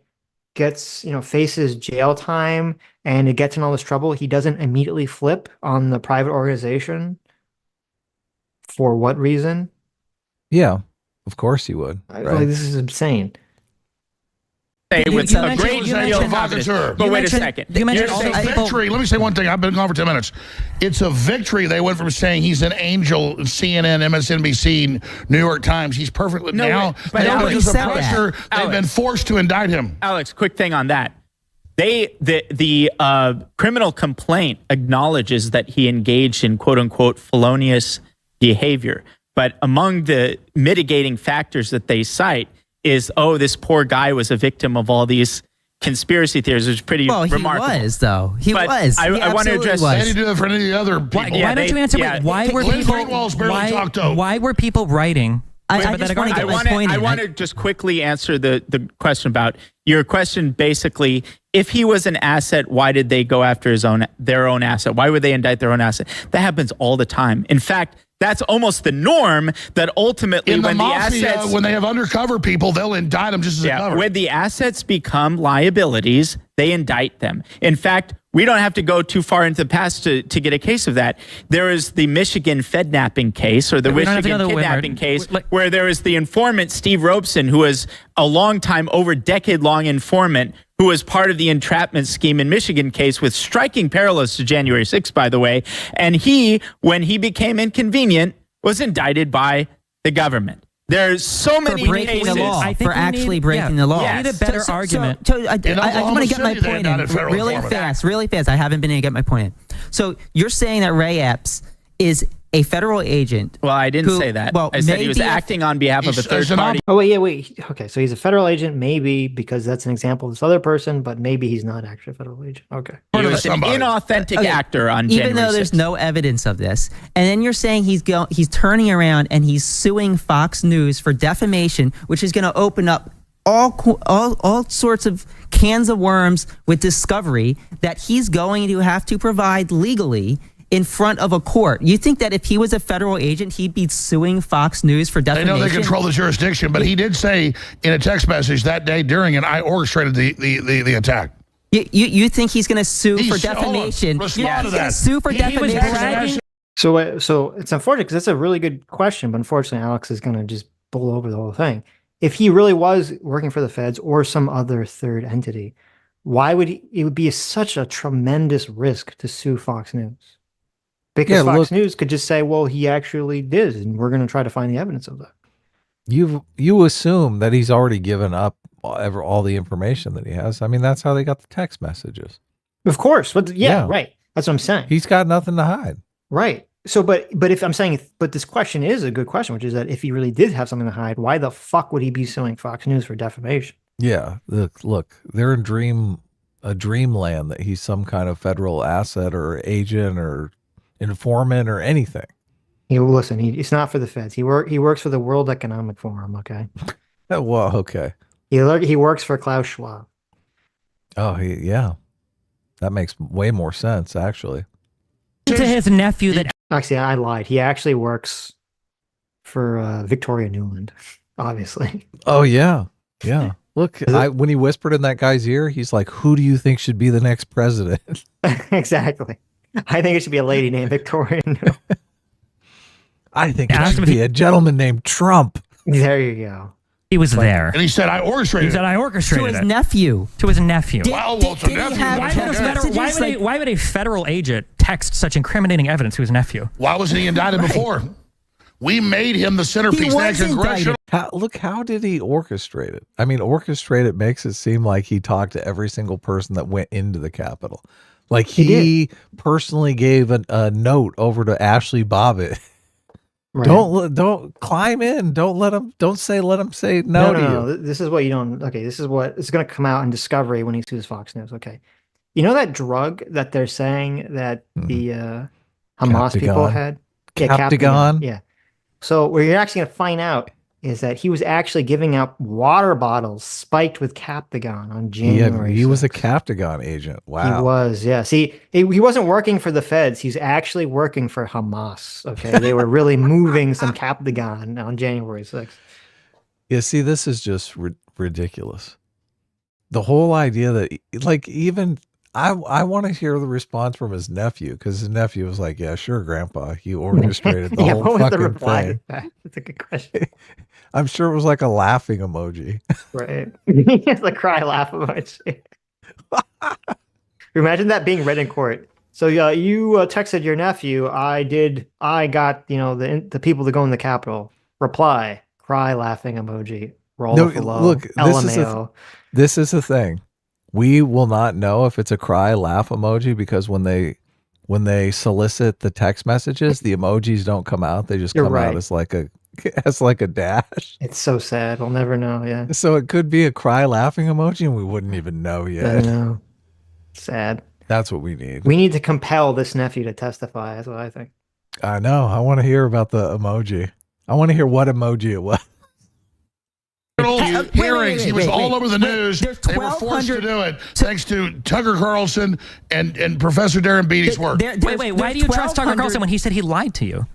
faces jail time and it gets in all this trouble, he doesn't immediately flip on the private organization. For what reason? Yeah, of course he would. This is insane. With a great deal of evidence. But wait a second. You mentioned victory. Let me say one thing. I've been gone for 10 minutes. It's a victory. They went from saying he's an angel, CNN, MSNBC, New York Times. He's perfectly now. Because of pressure, they've been forced to indict him. Alex, quick thing on that. The criminal complaint acknowledges that he engaged in quote unquote felonious behavior. But among the mitigating factors that they cite is, this poor guy was a victim of all these conspiracy theories, which is pretty remarkable. He was, though. He was. I want to address that. They do that for any of the other people. Why don't you answer? Why were Glen Greenwald's barely talked to. Why were people writing? I want to just quickly answer the question about your question. Basically, if he was an asset, why did they go after their own asset? Why would they indict their own asset? That happens all the time. In fact, that's almost the norm, that ultimately in the when mafia, the assets, when they have undercover people, they'll indict them just as a cover. when the assets become liabilities, they indict them. In fact, we don't have to go too far into the past to get a case of that. There is the Michigan Fednapping case, or the Michigan kidnapping case, where there is the informant, Steve Robeson, who is a long-time, over decade-long informant, who was part of the entrapment scheme in Michigan case with striking parallels to January 6th, by the way. And he, when he became inconvenient, was indicted by the government. There's so many breaking cases. the law, for actually breaking the law. Yes. We need a better argument. I want to get my point in really fast. I haven't been able to get my point in. So you're saying that Ray Epps is a federal agent. Well, I didn't say that. Well, I said he was acting on behalf of a third party. Oh, wait. Okay, so he's a federal agent, maybe, because that's an example of this other person, but maybe he's not actually a federal agent. Okay. He was an inauthentic actor on January 6th. Even though there's no evidence of this. And then you're saying he's turning around and he's suing Fox News for defamation, which is going to open up all sorts of cans of worms with discovery that he's going to have to provide legally in front of a court. You think that if he was a federal agent, he'd be suing Fox News for defamation? They know they control the jurisdiction, but he did say in a text message that day during it, I orchestrated the attack. You think he's going to sue for defamation? He's going to sue for defamation? So it's unfortunate because that's a really good question, but unfortunately, Alex is going to just blow over the whole thing. If he really was working for the feds or some other third entity, why would it would be such a tremendous risk to sue Fox News? Because Fox News could just say, well, he actually did, and we're going to try to find the evidence of that. You assume that he's already given up all the information that he has. I mean, that's how they got the text messages. Of course. But right. That's what I'm saying. He's got nothing to hide. Right. So, but if I'm saying, but this question is a good question, which is that if he really did have something to hide, why the fuck would he be suing Fox News for defamation? Yeah. Look, they're in a dreamland that he's some kind of federal asset or agent or informant or anything. Listen, it's not for the feds. He works for the World Economic Forum. Okay. Well, okay. He works for Klaus Schwab. Oh, yeah. That makes way more sense, actually. To his nephew that. Actually, I lied. He actually works for Victoria Nuland, obviously. Oh yeah, yeah. Look, when he whispered in that guy's ear, he's like, "Who do you think should be the next president?" Exactly. I think it should be a lady named Victoria Nuland. I think it should be a gentleman named Trump. There you go. He was there. And he said, I orchestrated it. To his nephew. To his nephew. Well, it's a nephew. Why would a federal agent text such incriminating evidence to his nephew? Why wasn't he indicted before? We made him the centerpiece. Look, how did he orchestrate it? I mean, orchestrate it makes it seem like he talked to every single person that went into the Capitol. Like he personally gave a note over to Ashley Bobbitt. Right. Don't climb in. Don't let him say no to you. This is what you don't. Okay, this is what it's going to come out in Discovery when he sues Fox News. Okay, you know that drug that they're saying that the Hamas people had? Captagon. Yeah. So what you're actually going to find out is that he was actually giving out water bottles spiked with Captagon on January. He was a Captagon agent. Wow. He was, yeah. See, he wasn't working for the feds. He's actually working for Hamas. Okay, they were really moving some Captagon on January 6th. Yeah, see, this is just ridiculous. The whole idea that, like, even I want to hear the response from his nephew, because his nephew was like, "Yeah, sure, Grandpa, he orchestrated the whole what was fucking the reply thing." to that? That's a good question. I'm sure it was like a laughing emoji. Right. It's a cry laugh emoji. Imagine that being read in court. So you texted your nephew. I got the people to go in the Capitol. Reply: cry laughing emoji. Roll below. Look, LMAO. This is the thing. We will not know if it's a cry laugh emoji because when they solicit the text messages, the emojis don't come out. They just come out as like a dash. It's so sad. We'll never know. Yeah. So it could be a cry laughing emoji and we wouldn't even know yet. I know. Sad. That's what we need. We need to compel this nephew to testify. That's what I think. I know. I want to hear about the emoji. I want to hear what emoji it was. federal hearings. He was all over the news. They were forced to do it thanks to Tucker Carlson and Professor Darren Beatty's work. Wait, why do you trust Tucker Carlson when he said he lied to you?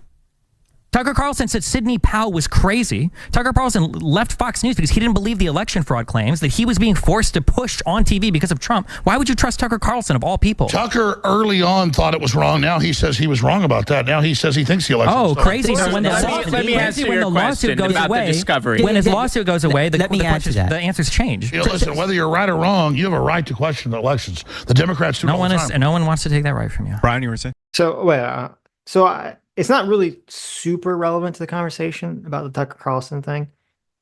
Tucker Carlson said Sidney Powell was crazy. Tucker Carlson left Fox News because he didn't believe the election fraud claims, that he was being forced to push on TV because of Trump. Why would you trust Tucker Carlson of all people? Tucker early on thought it was wrong. Now he says he was wrong about that. Now he says he thinks the election was crazy. So when the lawsuit goes away, when his lawsuit goes away, the answers change. You know, listen, whether you're right or wrong, you have a right to question the elections. The Democrats do all the time. No one wants to take that right from you. Brian, you were saying? It's not really super relevant to the conversation about the Tucker Carlson thing,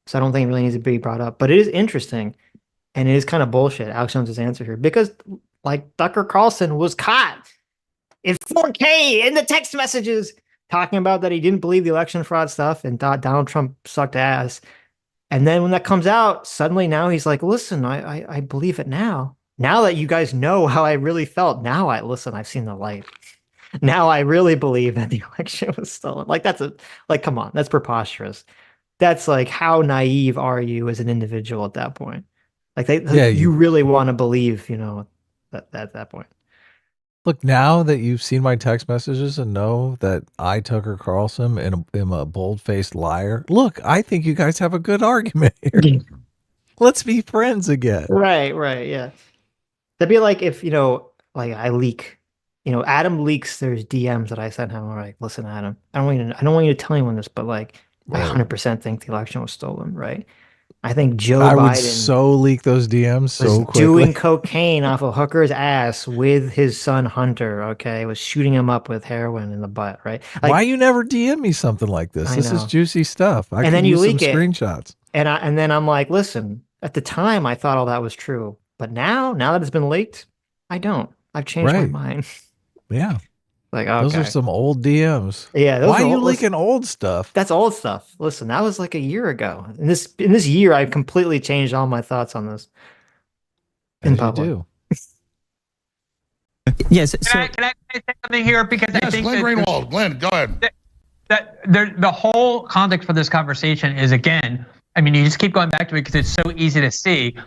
so I don't think it really needs to be brought up. But it is interesting, and it is kind of bullshit, Alex Jones' answer here, because like Tucker Carlson was caught in 4K in the text messages talking about that he didn't believe the election fraud stuff and thought Donald Trump sucked ass. And then when that comes out, suddenly now he's like, listen, I believe it now. Now that you guys know how I really felt, now I've seen the light. Now I really believe that the election was stolen. Like come on, that's preposterous. That's like, how naive are you as an individual at that point? Like you really want to believe, that at that point. Look, now that you've seen my text messages and know that I, Tucker Carlson, am a bold-faced liar, look, I think you guys have a good argument here. Let's be friends again. Right, yeah. That'd be like if, like I leak. Adam leaks. There's DMs that I sent him. I'm like, listen, Adam, I don't want you to tell anyone this, but like, I 100% think the election was stolen, right? I think Joe Biden would so leak those DMs so quickly. Doing cocaine off a hooker's ass with his son Hunter. Okay, was shooting him up with heroin in the butt, right? Like, why you never DM me something like this? This is juicy stuff. I and then you leak it, screenshots, and then I'm like, listen, at the time I thought all that was true, but now that it's been leaked, I don't. I've changed my mind. Yeah. Like, okay. Those are some old DMs. Yeah. Why are you leaking old stuff? That's old stuff. Listen, that was like a year ago. In this year, I've completely changed all my thoughts on this. In public. Yes. Can I say something here? Because I think Glen Greenwald. Glenn, go ahead. The whole context for this conversation is, again, I mean, you just keep going back to it because it's so easy to see.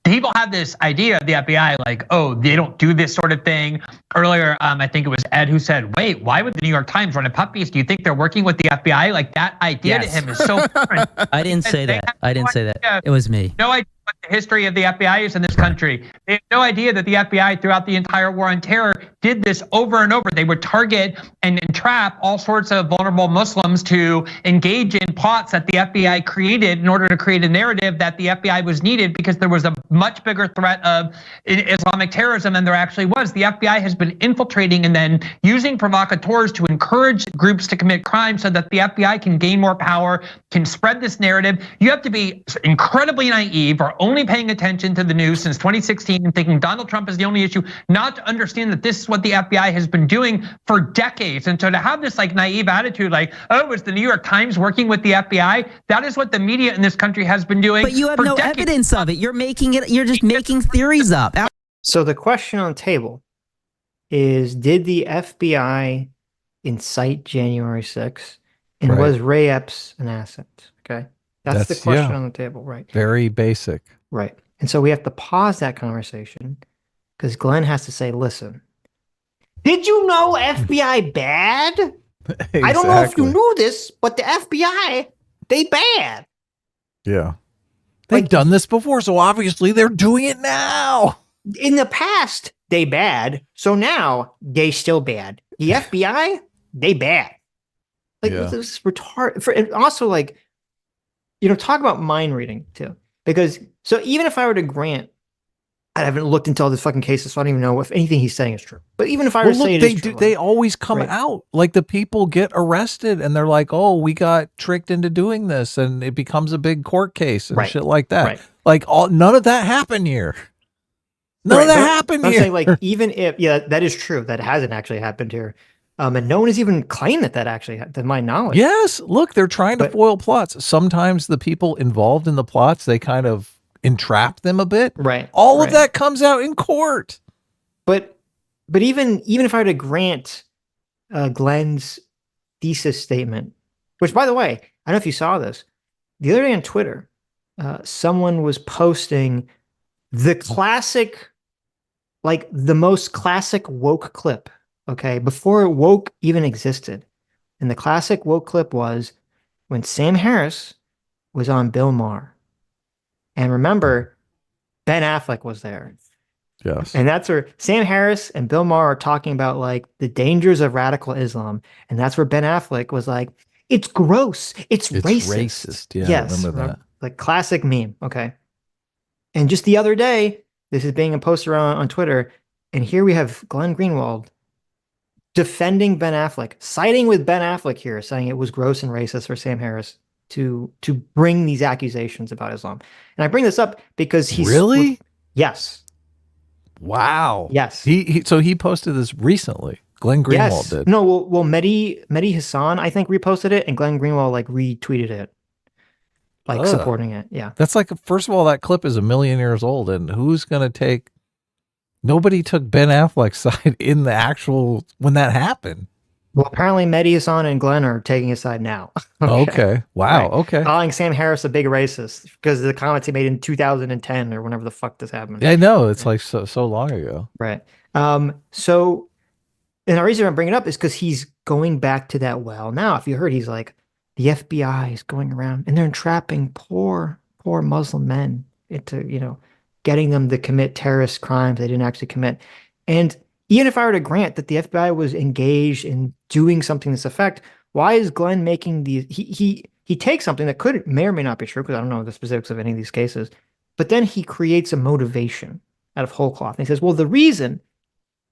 People have this idea of the FBI, like, oh, they don't do this sort of thing. Earlier, I think it was Ed who said, wait, why would the New York Times run a puppies? Do you think they're working with the FBI? Like, that idea to him is so different. I didn't say that. I didn't say that. It was me. No idea what the history of the FBI is in this country. They have no idea that the FBI throughout the entire war on terror did this over and over. They would target and entrap all sorts of vulnerable Muslims to engage in plots that the FBI created in order to create a narrative that the FBI was needed because there was a much bigger threat of Islamic terrorism than there actually was. The FBI has been infiltrating and then using provocateurs to encourage groups to commit crimes so that the FBI can gain more power, can spread this narrative. You have to be incredibly naive or only paying attention to the news since 2016 and thinking Donald Trump is the only issue, not to understand that this is what the FBI has been doing for decades. And so to have this like naive attitude, like, oh, is the New York Times working with the FBI? That is what the media in this country has been doing. But you have no evidence of it. You're just making theories up. So the question on the table is, did the FBI incite January 6th? And was Ray Epps an asset? Okay. That's the question on the table, right? Very basic. Right. And so we have to pause that conversation because Glenn has to say, listen, did you know FBI bad? Exactly. I don't know if you knew this, but the FBI, they bad. Yeah. They've done this before, so obviously they're doing it now. In the past, they bad. So now they still bad. The FBI, they bad. Like this is retarded. And also, like, talk about mind reading too. Because so even if I were to grant, I haven't looked into all this fucking cases, so I don't even know if anything he's saying is true. But even if I were to say it is true, they always come out. Like the people get arrested and they're like, "Oh, we got tricked into doing this," and it becomes a big court case and shit like that. Right. Like none of that happened here. None of that happened here. I'm saying, like, even if that is true, that hasn't actually happened here. And no one has even claimed that actually, to my knowledge. Yes, look, they're trying to foil plots. Sometimes the people involved in the plots, they kind of entrap them a bit. Right. All of that comes out in court. But even if I were to grant Glenn's thesis statement, which, by the way, I don't know if you saw this the other day on Twitter, someone was posting the classic, like the most classic woke clip, okay, before woke even existed. And the classic woke clip was when Sam Harris was on Bill Maher. And remember, Ben Affleck was there. Yes. And that's where Sam Harris and Bill Maher are talking about like the dangers of radical Islam. And that's where Ben Affleck was like, it's gross. It's racist. Yeah, yes. I remember that. Like classic meme. Okay. And just the other day, this is being posted around on Twitter. And here we have Glen Greenwald defending Ben Affleck, siding with Ben Affleck here, saying it was gross and racist for Sam Harris to bring these accusations about Islam. And I bring this up because he's really? Yes. Wow. Yes. So he posted this recently. Glen Greenwald did. No, well, Mehdi Hassan, I think, reposted it, and Glen Greenwald like retweeted it, like supporting it. Yeah. That's like, first of all, that clip is 1 million years old, and who's gonna take? Nobody took Ben Affleck's side in the actual when that happened. Well, apparently Mehdi Hassan and Glen are taking his side now. Okay. Wow. Right. Okay. Calling Sam Harris a big racist because of the comments he made in 2010 or whenever the fuck this happened. I know. It's like so long ago. Right. So, and the reason I'm bringing it up is because he's going back to that well. Now, if you heard, he's like, the FBI is going around and they're entrapping poor Muslim men into, getting them to commit terrorist crimes they didn't actually commit. And even if I were to grant that the FBI was engaged in doing something to this effect, why is Glen making these? He takes something that may or may not be true, because I don't know the specifics of any of these cases, but then he creates a motivation out of whole cloth. And he says, well, the reason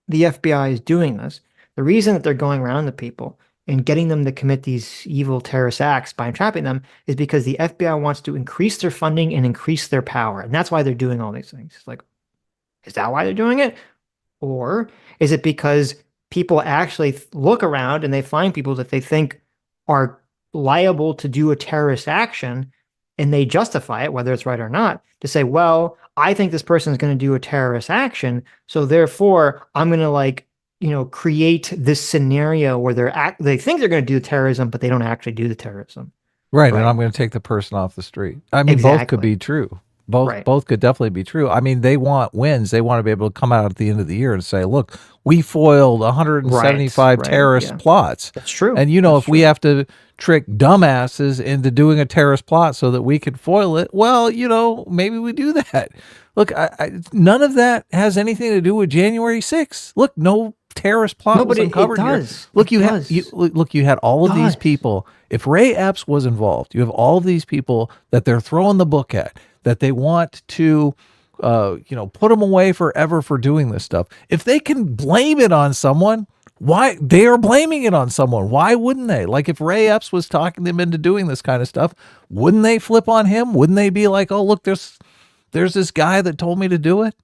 the FBI is doing this, the reason that they're going around the people and getting them to commit these evil terrorist acts by entrapping them is because the FBI wants to increase their funding and increase their power. And that's why they're doing all these things. It's like, is that why they're doing it? Or is it because people actually look around and they find people that they think are liable to do a terrorist action and they justify it, whether it's right or not, to say, well, I think this person is going to do a terrorist action, so therefore I'm going to create this scenario where they think they're going to do terrorism, but they don't actually do the terrorism. Right. And I'm going to take the person off the street. I mean, both could be true. Both could definitely be true. I mean, they want wins. They want to be able to come out at the end of the year and say, look, we foiled 175 terrorist plots. That's true. And, if we have to trick dumbasses into doing a terrorist plot so that we can foil it, well, maybe we do that. Look, none of that has anything to do with January 6th. Look, no terrorist plot was uncovered here. Look, you had all of these people. If Ray Epps was involved, you have all of these people that they're throwing the book at, that they want to, put them away forever for doing this stuff. If they can blame it on someone, why they are blaming it on someone? Why wouldn't they? Like if Ray Epps was talking them into doing this kind of stuff, wouldn't they flip on him? Wouldn't they be like, oh, look, there's this guy that told me to do it?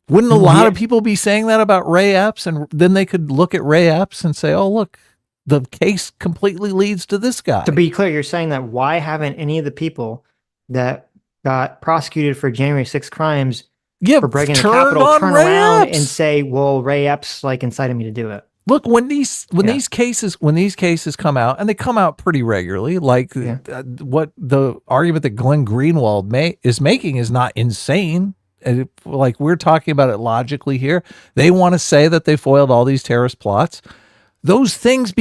Wouldn't a lot of people be saying that about Ray Epps? And then they could look at Ray Epps and say, oh, look, the case completely leads to this guy. To be clear, you're saying that why haven't any of the people that got prosecuted for January 6th crimes for breaking the Capitol turn around and say, well, Ray Epps incited me to do it? Look, when these cases come out, and they come out pretty regularly, what the argument that Glen Greenwald is making is not insane. Like we're talking about it logically here. They want to say that they foiled all these terrorist plots. Those things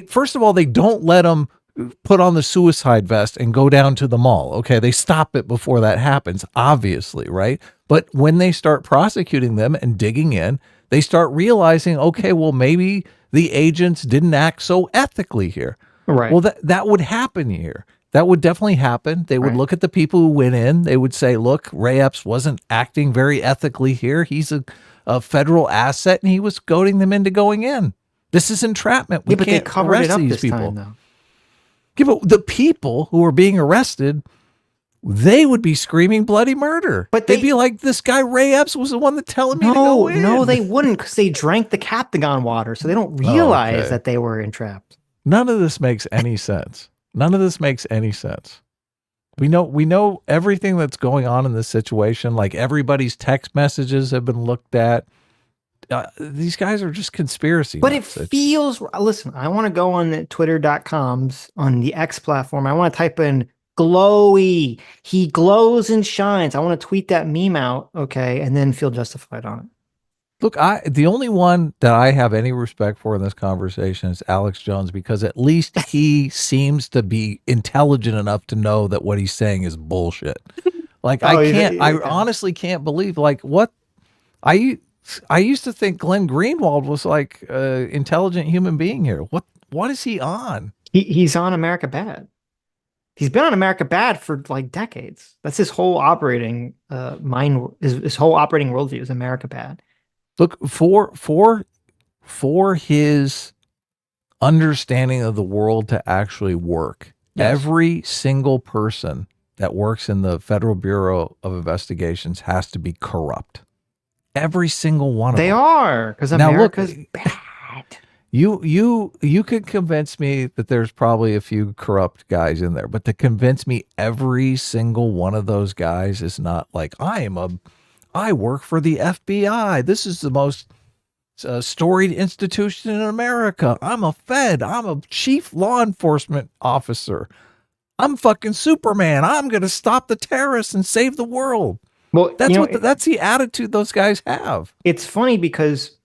first of all, they don't let them put on the suicide vest and go down to the mall. Okay. They stop it before that happens, obviously. Right. But when they start prosecuting them and digging in, they start realizing, okay, well, maybe the agents didn't act so ethically here. Right. Well, that would happen here. That would definitely happen. They would look at the people who went in. They would say, look, Ray Epps wasn't acting very ethically here. He's a federal asset and he was goading them into going in. This is entrapment. We can't arrest these people. Time, though. Yeah, but the people who are being arrested, they would be screaming bloody murder. But they'd be like, this guy Ray Epps was the one that telling me to go in. No, they wouldn't, because they drank the Captagon water, so they don't realize that they were entrapped. None of this makes any sense. None of this makes any sense. We know everything that's going on in this situation. Like everybody's text messages have been looked at. These guys are just conspiracy. But it feels, listen, I want to go on Twitter.com's on the X platform. I want to type in Glowy. He glows and shines. I want to tweet that meme out, okay, and then feel justified on it. Look, the only one that I have any respect for in this conversation is Alex Jones, because at least he seems to be intelligent enough to know that what he's saying is bullshit. Like, I honestly can't believe, like, what I used to think Glen Greenwald was like an intelligent human being here. What is he on? He's on America Bad. He's been on America Bad for like decades. That's his whole operating his whole operating worldview is America Bad. Look, for his understanding of the world to actually work, every single person that works in the Federal Bureau of Investigations has to be corrupt. Every single one of them. They are, because America's bad. You could convince me that there's probably a few corrupt guys in there, but to convince me every single one of those guys is not like, I work for the FBI. This is the most storied institution in America. I'm a Fed. I'm a chief law enforcement officer. I'm fucking Superman. I'm going to stop the terrorists and save the world. Well, that's the attitude those guys have. It's funny because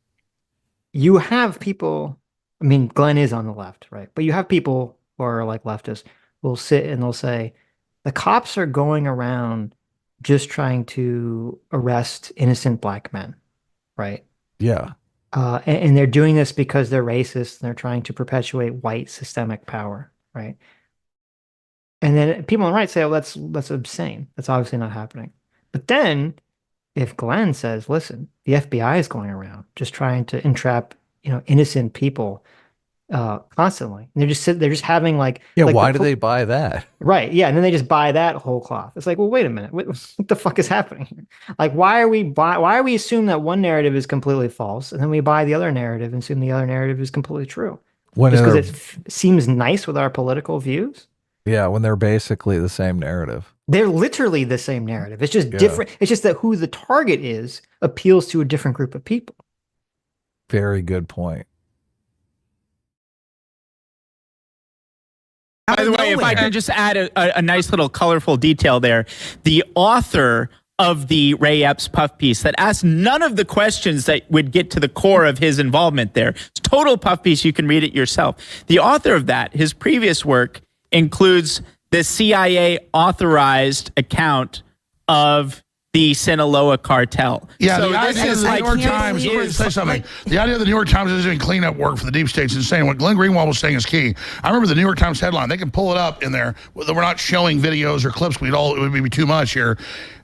you have people, I mean, Glenn is on the left, right? But you have people who are like leftists who will sit and they'll say, the cops are going around just trying to arrest innocent black men, right? Yeah. And they're doing this because they're racist and they're trying to perpetuate white systemic power, right? And then people on the right say, oh, that's obscene. That's obviously not happening. But then if Glenn says, listen, the FBI is going around just trying to entrap, innocent people constantly. And they're just having like, why do they buy that? Right. Yeah. And then they just buy that whole cloth. It's like, well, wait a minute. What the fuck is happening here? Like, why are we assume that one narrative is completely false, and then we buy the other narrative and assume the other narrative is completely true? Just because it seems nice with our political views? Yeah, when they're basically the same narrative. They're literally the same narrative. It's just different. It's just that who the target is appeals to a different group of people. Very good point. By the way, if I can just add a nice little colorful detail there, the author of the Ray Epps puff piece that asked none of the questions that would get to the core of his involvement there. It's a total puff piece. You can read it yourself. The author of that, his previous work includes the CIA authorized account of the Sinaloa cartel. Yeah, so the idea of the New York Times, say something. The idea of the New York Times is doing cleanup work for the deep state's insane. What Glen Greenwald was saying is key. I remember the New York Times headline. They can pull it up in there. We're not showing videos or clips. It would be too much here.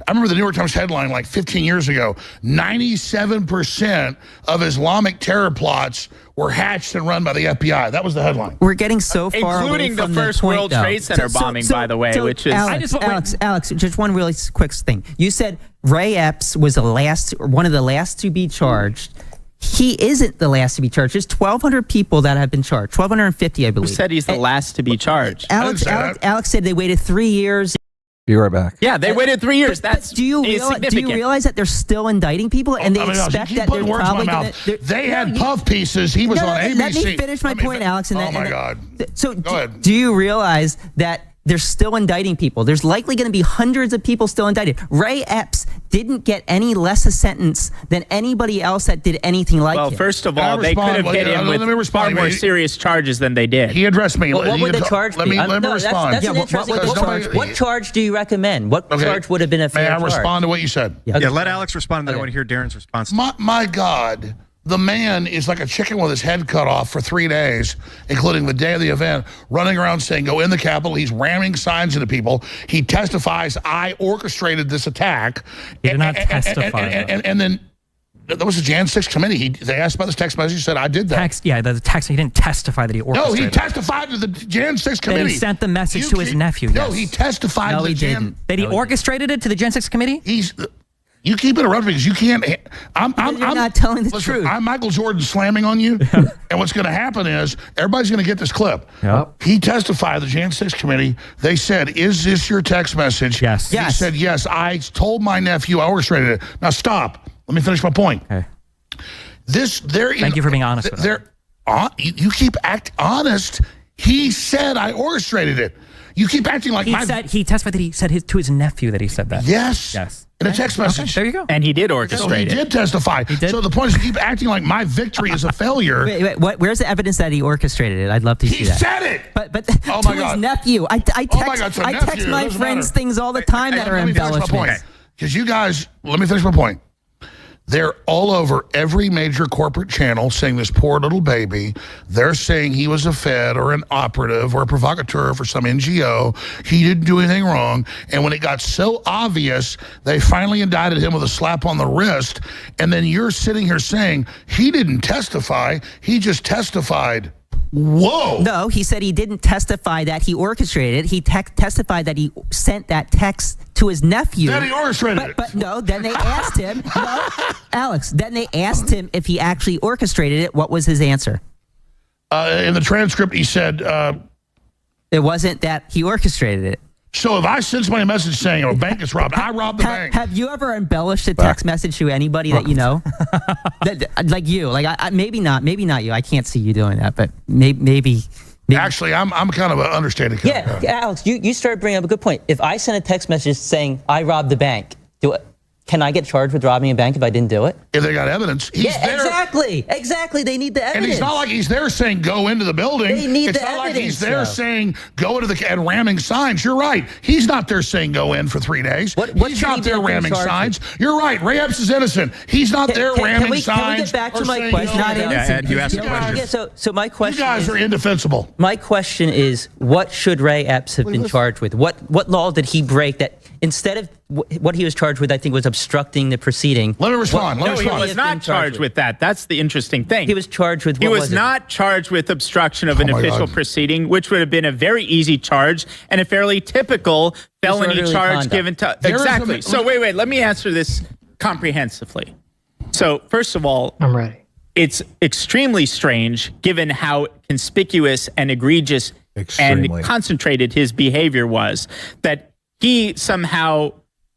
I remember the New York Times headline like 15 years ago. 97% of Islamic terror plots were hatched and run by the FBI. That was the headline. We're getting so far including away from the first point, World Trade Center bombing, by the way, which is Alex, just one really quick thing. You said Ray Epps was one of the last to be charged. He isn't the last to be charged. There's 1,200 people that have been charged. 1,250, I believe. Who said he's the last to be charged? Alex said they waited 3 years. Be right back. Yeah, they waited 3 years. Do you realize that they're still indicting people and they expect that they're probably going to... They had puff pieces. He was on ABC. Let me finish my point, Alex. Oh, my God. So do you realize that they're still indicting people? There's likely going to be hundreds of people still indicted. Ray Epps didn't get any less a sentence than anybody else that did anything like him. Well, first of all, they could have hit him with far more serious charges than they did. He addressed me. Well, what would the charge be? Let me respond. That's an interesting question. What charge do you recommend? What charge would have been a fair charge? May I respond to what you said? Yeah, let Alex respond, and then I want to hear Darren's response. My God. The man is like a chicken with his head cut off for 3 days, including the day of the event, running around saying, go in the Capitol. He's ramming signs into people. He testifies, I orchestrated this attack. He did not testify. And then there was a Jan 6 committee. They asked about this text message. He said, I did that. The text. He didn't testify that he orchestrated. No, he testified to the Jan 6 committee. Then he sent the message to his nephew. No, he testified to the Jan. That he orchestrated it to the Jan 6 committee? You keep interrupting because you can't. I'm not telling the truth. I'm Michael Jordan slamming on you. And what's going to happen is everybody's going to get this clip. Yep. He testified to the Jan 6 committee. They said, is this your text message? Yes. He said, yes. I told my nephew I orchestrated it. Now stop. Let me finish my point. Okay. Thank you for being honest with you keep honest. He said I orchestrated it. You keep acting like he testified that he said to his nephew that he said that. Yes. Yes. In a text message. Okay, there you go. And he did orchestrate So he did testify. He did? So the point is, you keep acting like my victory is a failure. Wait, where's the evidence that he orchestrated it? I'd love to see He that. said it. But Oh to my God. his nephew. I text my friends things all the time that are embellishments. Because you guys, let me finish my point. They're all over every major corporate channel saying this poor little baby. They're saying he was a Fed or an operative or a provocateur for some NGO. He didn't do anything wrong. And when it got so obvious, they finally indicted him with a slap on the wrist. And then you're sitting here saying he didn't testify. He just testified. Whoa. No, he said he didn't testify that he orchestrated it. He testified that he sent that text to his nephew. That he orchestrated it. But no, then they asked him, no, Alex, then they asked him if he actually orchestrated it. What was his answer? In the transcript, he said... it wasn't that he orchestrated it. So if I send somebody a message saying a bank is robbed, I robbed the bank. Have you ever embellished a text message to anybody that you know? Like you, like maybe not you. I can't see you doing that, but maybe. Actually, I'm kind of an understated kind of guy. Alex, you started bringing up a good point. If I send a text message saying I robbed the bank, can I get charged with robbing a bank if I didn't do it? If they got evidence. He's there. Exactly. They need the evidence. And he's not like he's there saying go into the building. They need it's the not evidence, like he's there saying go into the and ramming signs. You're right. He's not there saying go in for 3 days. He's not there ramming signs. You're right. Ray Epps is innocent. He's not there ramming signs. Can we get back to my question? Not innocent. You asked a question. So my question You guys are indefensible. My question is, what should Ray Epps have been charged with? What law did he break that instead of what he was charged with, I think, was obstructing the proceeding? Let me respond. No, he was not charged with that. That's the interesting thing. He was charged with He was not charged with obstruction of an official proceeding, which would have been a very easy charge and a fairly typical felony charge given to... Exactly. So wait, let me answer this comprehensively. So first of all... I'm ready. It's extremely strange given how conspicuous and egregious and concentrated his behavior was that he somehow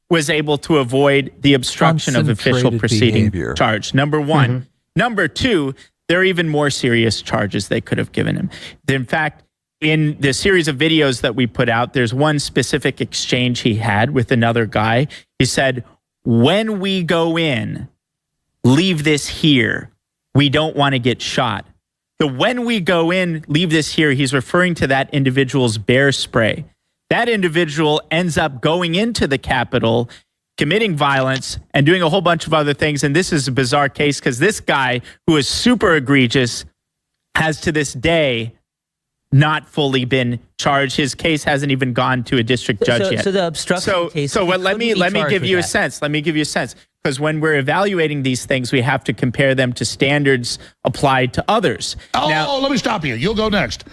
was able to avoid the obstruction of official proceeding charge. Number one. Number two, there are even more serious charges they could have given him. In fact, in the series of videos that we put out, there's one specific exchange he had with another guy. He said, when we go in, leave this here. We don't want to get shot. The when we go in, leave this here, he's referring to that individual's bear spray. That individual ends up going into the Capitol, committing violence, and doing a whole bunch of other things. And this is a bizarre case because this guy, who is super egregious, has to this day not fully been charged. His case hasn't even gone to a district judge yet. So the obstruction case... So let me give you a sense. Let me give you a sense. Because when we're evaluating these things, we have to compare them to standards applied to others. Let me stop you. You'll go next.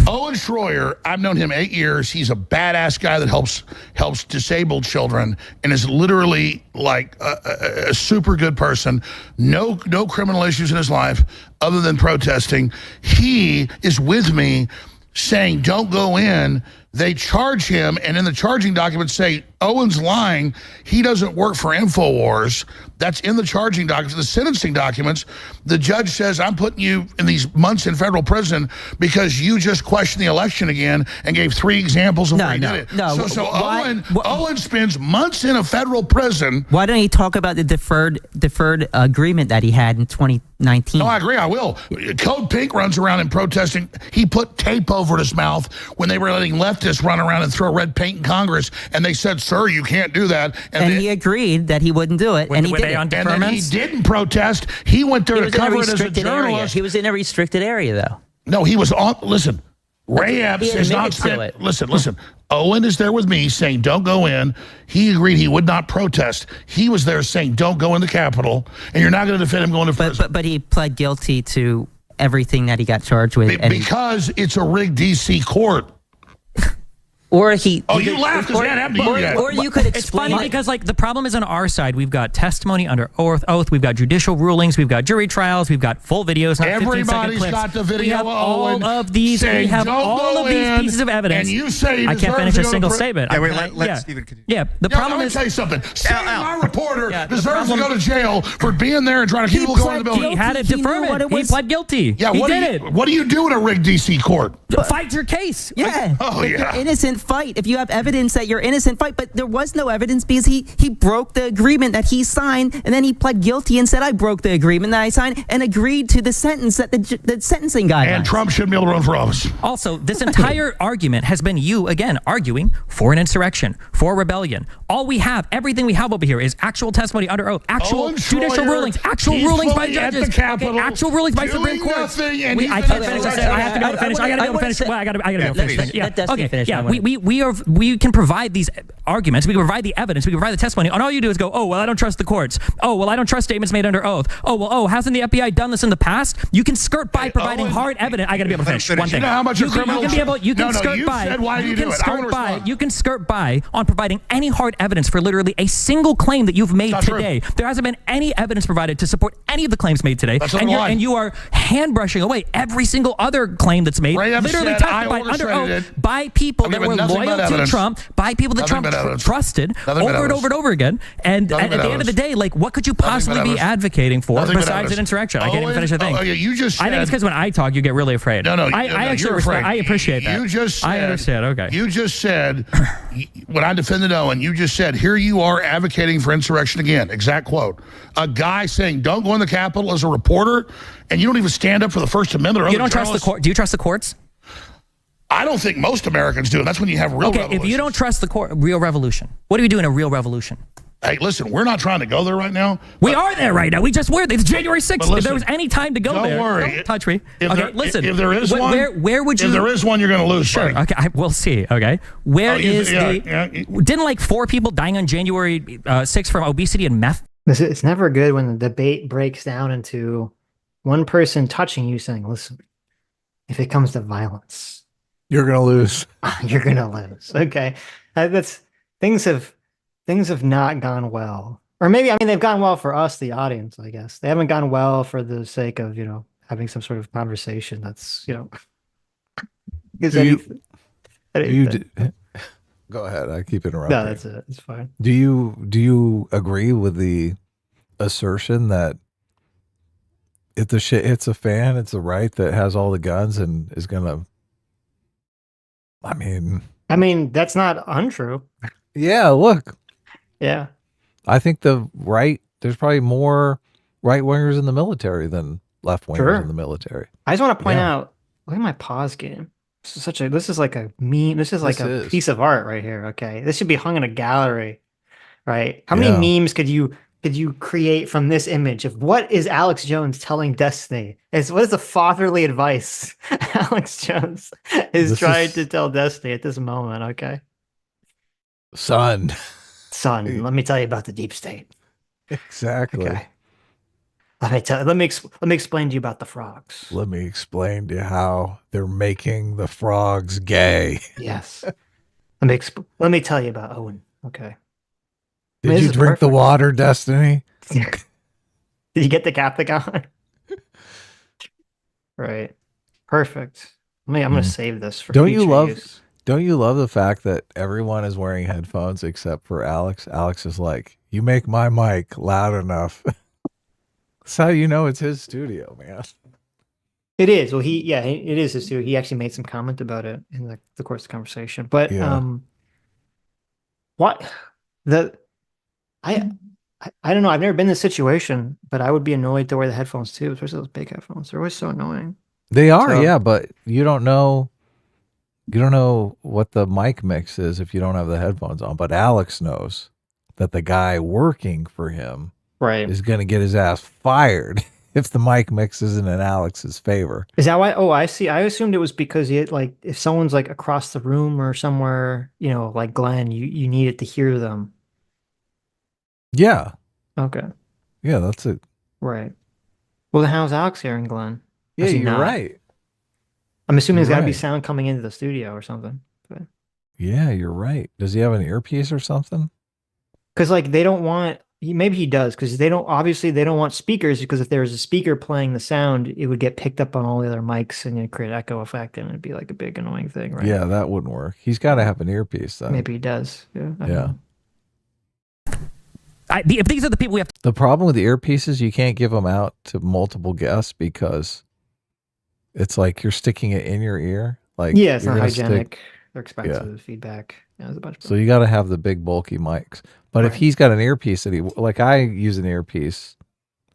Owen Schroyer, I've known him 8 years. He's a badass guy that helps disabled children and is literally like a super good person. No criminal issues in his life other than protesting. He is with me saying don't go in. They charge him, and in the charging documents say, Owen's lying. He doesn't work for InfoWars. That's in the charging documents. The sentencing documents, the judge says, I'm putting you in these months in federal prison because you just questioned the election again and gave 3 examples of where he did it. So Owen spends months in a federal prison. Why don't you talk about the deferred agreement that he had in 2019? No, I agree. I will. Code Pink runs around and protesting. He put tape over his mouth when they were letting leftists run around and throw red paint in Congress, and they said, sir, you can't do that. And he agreed that he wouldn't do it, and he did. And then he didn't protest. He went there to cover it as a journalist. He was in a restricted area, though. No, he was on. Listen, Ray Epps is not spent. Listen. Owen is there with me saying don't go in. He agreed he would not protest. He was there saying don't go in the Capitol, and you're not going to defend him going to prison. But he pled guilty to everything that he got charged with. Because it's a rigged D.C. court. Or he. Oh, you laughed because that happened to you yet. Or you could explain. It's funny because like the problem is on our side. We've got testimony under oath. We've got judicial rulings. We've got jury trials. We've got full videos. Not Everybody's got the video. We have all of these. We have all of these pieces of evidence. And you say I can't finish a single statement. Yeah, wait, let Stephen continue. Yeah, the problem let me is. tell you something. Sam, my reporter, deserves to go to jail for being there and trying to keep people going to the building. He had a deferment. He pled guilty. Yeah, he did it. What do you do in a rigged DC court? Fight your case. Yeah. Oh, yeah. Innocent fight. If you have evidence that you're innocent, fight. But there was no evidence because he broke the agreement that he signed, and then he pled guilty and said, I broke the agreement that I signed, and agreed to the sentence that the sentencing guidelines. And Trump shouldn't be able to run for office. Also, this entire argument has been you, again, arguing for an insurrection, for rebellion. All we have, everything we have over here is actual testimony under oath, actual judicial rulings, actual rulings by judges, actual rulings by Supreme Court. I can't finish. I have to be able to finish. I got to be able to finish. I got to be able to finish. Yeah. Okay. Yeah. We can provide these arguments. We can provide the evidence. We can provide the testimony. And all you do is go, oh, well, I don't trust the courts. Oh, well, I don't trust statements made under oath. Oh, well, hasn't the FBI done this in the past? You can skirt by providing hard evidence. I got to be able to finish one thing. You know how much you can skirt by. You can skirt by on providing any hard evidence for literally a single claim that you've made today. There hasn't been any evidence provided to support any of the claims made today. And you are hand brushing away every single other claim that's made, literally testified under oath by people that were loyal to Trump, by people that Trump trusted over and over again. And at the end of the day, like, what could you possibly be advocating for besides an insurrection? I can't even finish a thing. You just said, I think it's because when I talk, you get really afraid. No, I actually respect. I appreciate that. You just said, I understand. Okay. You just said, when I defended Owen, you just said, here you are advocating for insurrection again. Exact quote. A guy saying, don't go in the Capitol as a reporter, and you don't even stand up for the First Amendment. Or you don't trust the court? Do you trust the courts? I don't think most Americans do, and that's when you have real revolutions. If you don't trust the court, real revolution, what do we do in a real revolution? Hey, listen, we're not trying to go there right now. We are there right now. We just were. It's January 6th. Listen, if there was any time to go there, don't worry. Don't touch me. Listen. If there is one, where would you? If there is one, you're going to lose. Sure. Buddy. Okay, we'll see. Okay. Didn't like 4 people dying on January 6th from obesity and meth? It's never good when the debate breaks down into one person touching you saying, listen, if it comes to violence, you're going to lose. You're going to lose. Okay. Things have not gone well. Or maybe, they've gone well for us, the audience, I guess. They haven't gone well for the sake of, having some sort of conversation that's, Go ahead. I keep interrupting. No, that's it. It's fine. Do you agree with the assertion that if the shit hits a fan, it's the right that has all the guns and is gonna? That's not untrue. Yeah. Look. Yeah. I think the right. There's probably more right wingers in the military than left wingers in the military. I just want to point out. Look at my pause game. This is like a meme. This is like a piece of art right here. Okay, this should be hung in a gallery, right? How many memes could you create from this image of what is Alex Jones telling Destiny? What is the fatherly advice Alex Jones is trying to tell Destiny at this moment? Okay, son, let me tell you about the deep state. Exactly. Okay. Let me explain to you about the frogs. Let me explain to you how they're making the frogs gay. Yes. Let me tell you about Owen. Okay. Did you drink the water, Destiny? Did you get the Catholic on? Right. Perfect. I'm going to save this for future use. Don't you love the fact that everyone is wearing headphones except for Alex? Alex is like, you make my mic loud enough. That's how you know it's his studio, man. It is. Well, it is his studio. He actually made some comment about it in the course of the conversation. But I don't know. I've never been in this situation, but I would be annoyed to wear the headphones too, especially those big headphones. They're always so annoying. They are, but you don't know what the mic mix is if you don't have the headphones on. But Alex knows that the guy working for him is going to get his ass fired if the mic mix isn't in Alex's favor. Is that why? Oh, I see. I assumed it was because if someone's like across the room or somewhere, like Glenn, you needed to hear them. Yeah. Okay. Yeah, that's it. Right. Well, then how's Alex hearing Glenn? Yeah, you're right. I'm assuming there's got to be sound coming into the studio or something. But... Yeah, you're right. Does he have an earpiece or something? Because like they don't want. Maybe he does because they don't. Obviously, they don't want speakers because if there was a speaker playing the sound, it would get picked up on all the other mics and it'd create echo effect and it'd be like a big annoying thing, right? Yeah, that wouldn't work. He's got to have an earpiece though. Maybe he does. Yeah. Yeah. If these are the people we have. The problem with the earpieces, you can't give them out to multiple guests because it's like you're sticking it in your ear. Like Yeah, it's not hygienic. They're expensive. Feedback. Yeah, there's a bunch of So you got to have the big bulky mics. But if he's got an earpiece that like I use an earpiece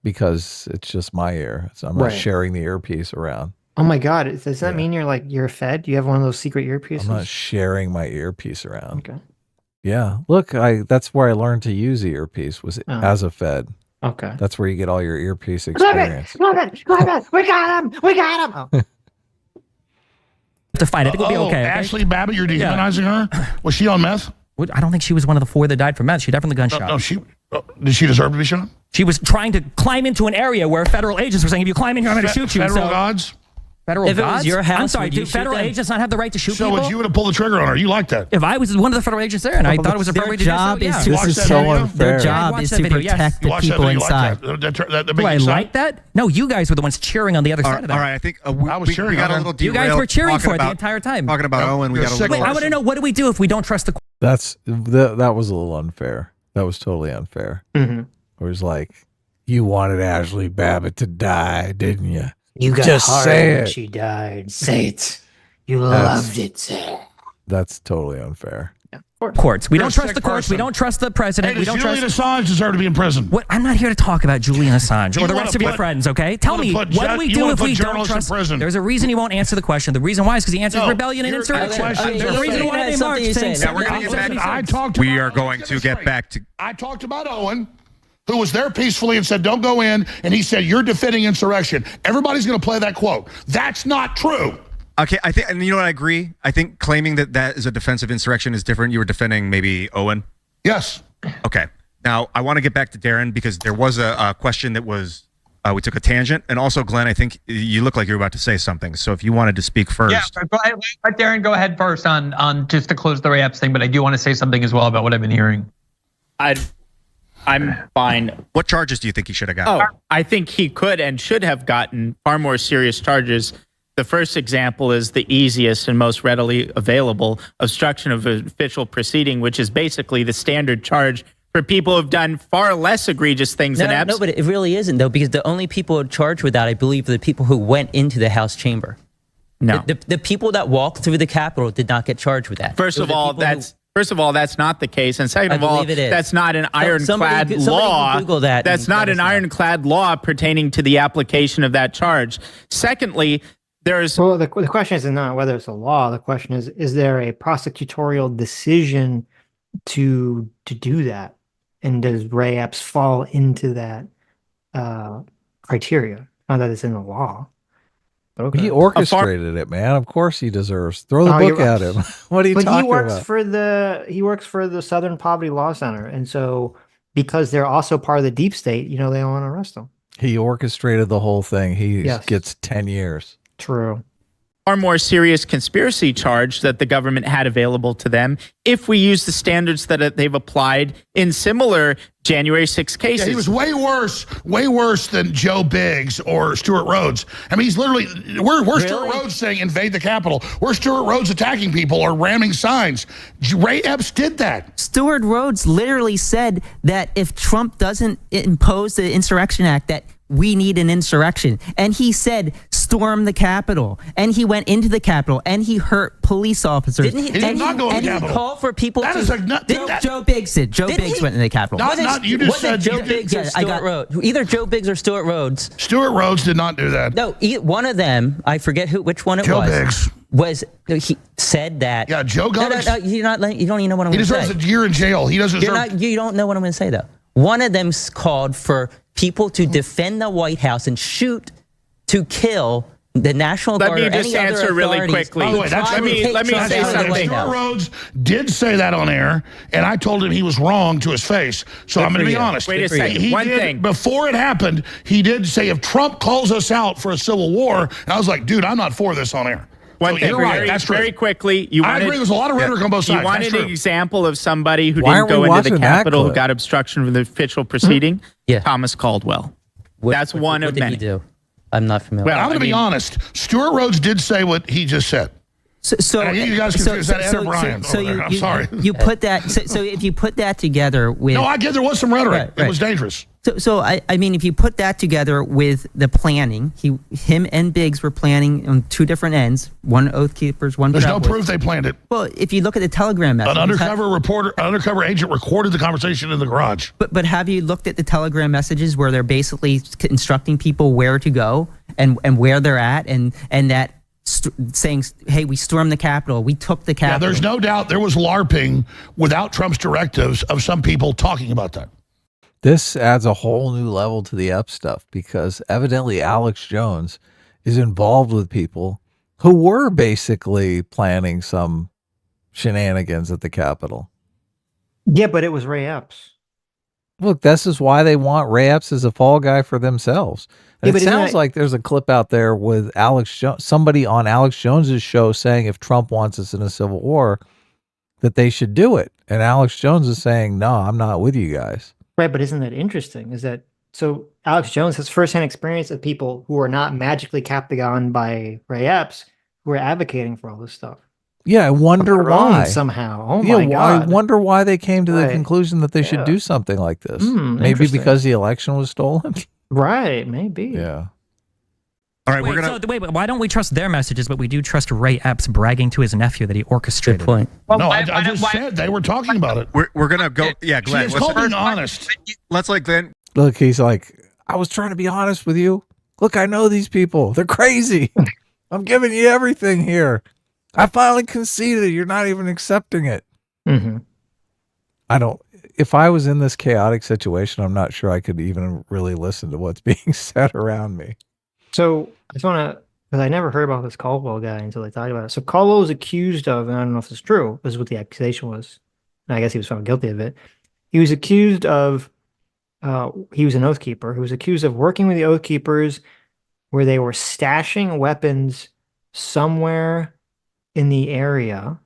because it's just my ear. So I'm not sharing the earpiece around. Oh my God. Does that mean you're fed? Do you have one of those secret earpieces? I'm not sharing my earpiece around. Okay. Yeah. Look, that's where I learned to use the earpiece was as a Fed. Okay. That's where you get all your earpiece experience. Love it. We got him. We got him. To fight. I think we'll be okay. Ashley Babbitt, you're dehumanizing her? Was she on meth? I don't think she was one of the 4 that died from meth. She definitely got shot. No, did she deserve to be shot? She was trying to climb into an area where federal agents were saying, if you climb in here, I'm going to shoot you. Federal gods? Federal if gods? It was your house, I'm sorry, would do you federal agents not have the right to shoot so people? So you would have pulled the trigger on her. You like that? If I was one of the federal agents there and I thought it was appropriate to do so, is This is so unfair. Their job is to protect the people inside. Do I like that? No, you guys were the ones cheering on the other side of that. All right, I think I was cheering. We got a little you guys were cheering for it the entire time. Talking about Owen, we got a little. Wait, I want to know, what do we do if we don't trust the... That was a little unfair. That was totally unfair. Mm-hmm. It was like, you wanted Ashley Babbitt to die, didn't you? You got Just hard say when it. she died. Say it. You loved it. Say it. That's totally unfair. Courts. We don't trust the courts. We don't trust the president. Hey, we don't Julian trust... Assange deserve to be in prison? What? I'm not here to talk about Julian Assange or the rest of your friends, okay? Tell me, what do we do if we don't trust... There's a reason he won't answer the question. The reason why is because he answers rebellion and insurrection. The reason why they marched since... We are going to get back to... I talked about Owen, who was there peacefully and said, don't go in. And he said, you're defending insurrection. Everybody's going to play that quote. That's not true. Okay, I think, and you know what, I agree. I think claiming that is a defensive insurrection is different. You were defending maybe Owen? Yes. Okay. Now, I want to get back to Darren because there was a question that was, we took a tangent. And also, Glenn, I think you look like you're about to say something. So if you wanted to speak first. Yeah, go ahead, let Darren go ahead first on just to close the Ray Epps thing, but I do want to say something as well about what I've been hearing. I'm fine. What charges do you think he should have gotten? Oh, I think he could and should have gotten far more serious charges. The first example is the easiest and most readily available, obstruction of official proceeding, which is basically the standard charge for people who've done far less egregious things than Epps. No, but it really isn't, though, because the only people charged with that, I believe, are the people who went into the House chamber. No. The people that walked through the Capitol did not get charged with that. First of all, that's not the case. And second of all, that's not an ironclad law. Google that. That's not an ironclad law pertaining to the application of that charge. Secondly, well, the question is not whether it's a law. The question is there a prosecutorial decision to do that? And does Ray Epps fall into that criteria? Not that it's in the law. But okay. He orchestrated it, man. Of course he deserves. Throw the book at him. What are you talking about? He works for the Southern Poverty Law Center. And so because they're also part of the deep state, they don't want to arrest him. He orchestrated the whole thing. He gets 10 years. True. Far more serious conspiracy charge that the government had available to them if we use the standards that they've applied in similar January 6 cases. Yeah, he was way worse than Joe Biggs or Stuart Rhodes. I mean, he's literally, we're Stuart Rhodes saying invade the Capitol. We're Stuart Rhodes attacking people or ramming signs. Ray Epps did that. Stuart Rhodes literally said that if Trump doesn't impose the Insurrection Act, that we need an insurrection. And he said, storm the Capitol. And he went into the Capitol and he hurt police officers. He did not go to the Capitol. And he called for people Joe Biggs did. Joe Biggs went into the Capitol. You just said Joe Biggs or Stuart Rhodes. Either Joe Biggs or Stuart Rhodes. Stuart Rhodes did not do that. No, one of them, I forget which one it Joe was. Biggs. He said that. Yeah, Joe got No, you don't even know what I'm going to say. He deserves a year in jail. He doesn't deserve. You don't know what I'm going to say, though. One of them called for people to defend the White House and shoot to kill the National Guard. Let me just answer really quickly. Let me say something. Stuart Rhodes did say that on air, and I told him he was wrong to his face. So I'm going to be honest. Wait a second. One thing. Before it happened, he did say if Trump calls us out for a civil war, and I was like, dude, I'm not for this on air. One thing, you're right. That's very quickly. I agree. There's a lot of rhetoric on both sides. You wanted an example of somebody who Why didn't are we go into the watching that Capitol, who clip? got obstruction from the official proceeding? Yeah. Thomas Caldwell. That's one of what did many. he do? I'm not familiar. Well, I'm going to be honest. Stuart Rhodes did say what he just said. So and I think you guys confused that Ed O'Brien. I'm sorry. You put that. So if you put that together with no, I get there was some rhetoric. It was dangerous. So I mean, if you put that together with the planning, him and Biggs were planning on two different ends. One Oath Keepers, one. There's no proof they planned it. Well, if you look at the Telegram message, an undercover agent recorded the conversation in the garage. But have you looked at the Telegram messages where they're basically instructing people where to go and where they're at and that. Saying, hey, we stormed the Capitol, we took the Capitol. Yeah, there's no doubt there was LARPing without Trump's directives of some people talking about that. This adds a whole new level to the Epps stuff because evidently Alex Jones is involved with people who were basically planning some shenanigans at the Capitol. Yeah, but it was Ray Epps. Look, this is why they want Ray Epps as a fall guy for themselves. And it sounds like there's a clip out there with somebody on Alex Jones's show saying if Trump wants us in a civil war, that they should do it. And Alex Jones is saying, no, I'm not with you guys. Right, but isn't that interesting? Is that so? Alex Jones has firsthand experience of people who are not magically captained on by Ray Epps who are advocating for all this stuff. Yeah, I wonder why somehow. Oh my God! I wonder why they came to the conclusion that they should do something like this. Maybe because the election was stolen. Right, maybe. Yeah. All right, wait, why don't we trust their messages, but we do trust Ray Epps bragging to his nephew that he orchestrated? Good point. Well, no, I just said they were talking about it. We're gonna go. Yeah, Glenn. It's called being honest. Let's let Glenn. Look, he's like, I was trying to be honest with you. Look, I know these people. They're crazy. I'm giving you everything here. I finally conceded. You're not even accepting it. Mm-hmm. If I was in this chaotic situation, I'm not sure I could even really listen to what's being said around me. So I just want to, because I never heard about this Caldwell guy until they talked about it. So Caldwell was accused of, and I don't know if it's true, this is what the accusation was. And I guess he was found guilty of it. He was accused of, he was an Oath Keeper who was accused of working with the Oath Keepers where they were stashing weapons somewhere in the area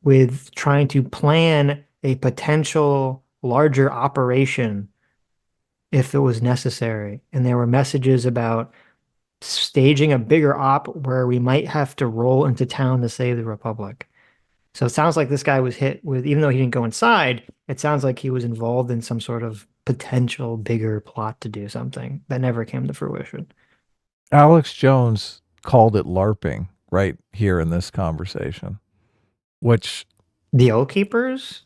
with trying to plan a potential larger operation if it was necessary. And there were messages about staging a bigger op where we might have to roll into town to save the Republic. So it sounds like this guy was hit with, even though he didn't go inside, it sounds like he was involved in some sort of potential bigger plot to do something that never came to fruition. Alex Jones called it LARPing right here in this conversation, which... The Oath Keepers?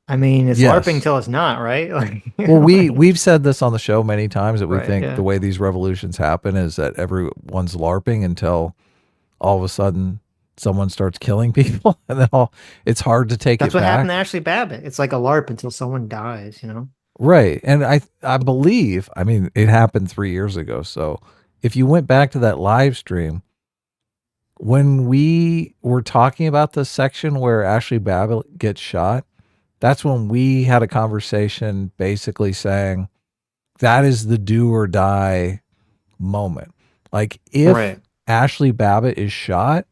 I mean, it's LARPing till it's not, right? Like, well, we've said this on the show many times that we think the way these revolutions happen is that everyone's LARPing until all of a sudden someone starts killing people, and then it's hard to take it back. That's what happened to Ashley Babbitt. It's like a LARP until someone dies, you know? Right. And I believe, I mean, it happened 3 years ago. So if you went back to that live stream, when we were talking about the section where Ashley Babbitt gets shot, that's when we had a conversation basically saying that is the do or die moment. Like if Ashley Babbitt is shot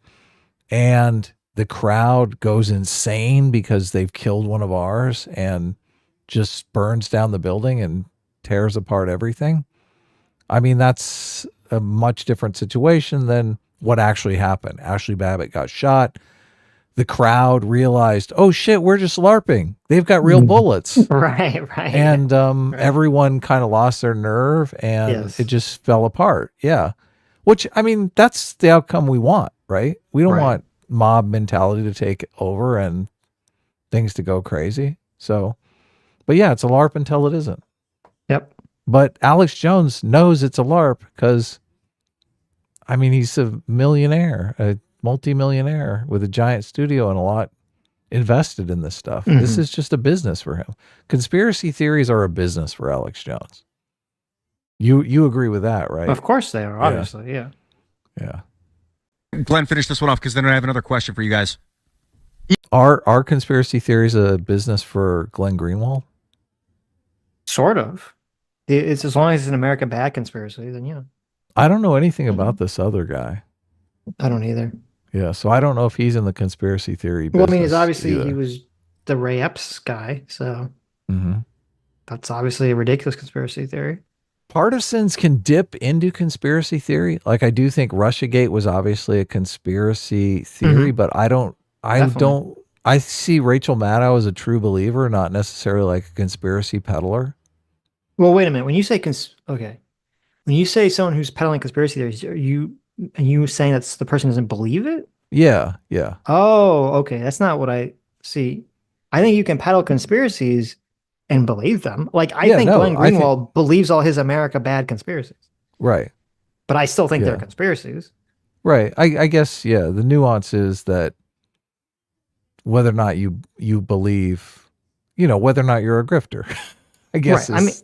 and the crowd goes insane because they've killed one of ours and just burns down the building and tears apart everything. I mean, that's a much different situation than what actually happened. Ashley Babbitt got shot. The crowd realized, oh shit, we're just LARPing. They've got real bullets. Right. And everyone kind of lost their nerve and it just fell apart. Yeah. Which, I mean, that's the outcome we want, right? We don't want mob mentality to take over and things to go crazy. So, but yeah, it's a LARP until it isn't. Yep. But Alex Jones knows it's a LARP because, I mean, he's a millionaire, a multi-millionaire with a giant studio and a lot invested in this stuff. Mm-hmm. This is just a business for him. Conspiracy theories are a business for Alex Jones. You agree with that, right? Of course they are, obviously, yeah. Glenn, finish this one off because then I have another question for you guys. Are conspiracy theories a business for Glen Greenwald? Sort of. It's as long as it's an American bad conspiracy, then yeah. I don't know anything about this other guy. I don't either. Yeah, so I don't know if he's in the conspiracy theory business. Well, I mean, he's obviously either. he was the Ray Epps guy, so mm-hmm. That's obviously a ridiculous conspiracy theory. Partisans can dip into conspiracy theory. Like, I do think Russiagate was obviously a conspiracy theory, but I see Rachel Maddow as a true believer, not necessarily like a conspiracy peddler. Well, wait a minute. When you say when you say someone who's peddling conspiracy theories, are you saying that's the person doesn't believe it? Yeah, yeah. Oh, okay. That's not what I see. I think you can peddle conspiracies and believe them. Like, I think Glen Greenwald believes all his America bad conspiracies. Right. But I still think they're conspiracies. Right. I guess, yeah, the nuance is that whether or not you believe, whether or not you're a grifter, I guess. Right. I mean,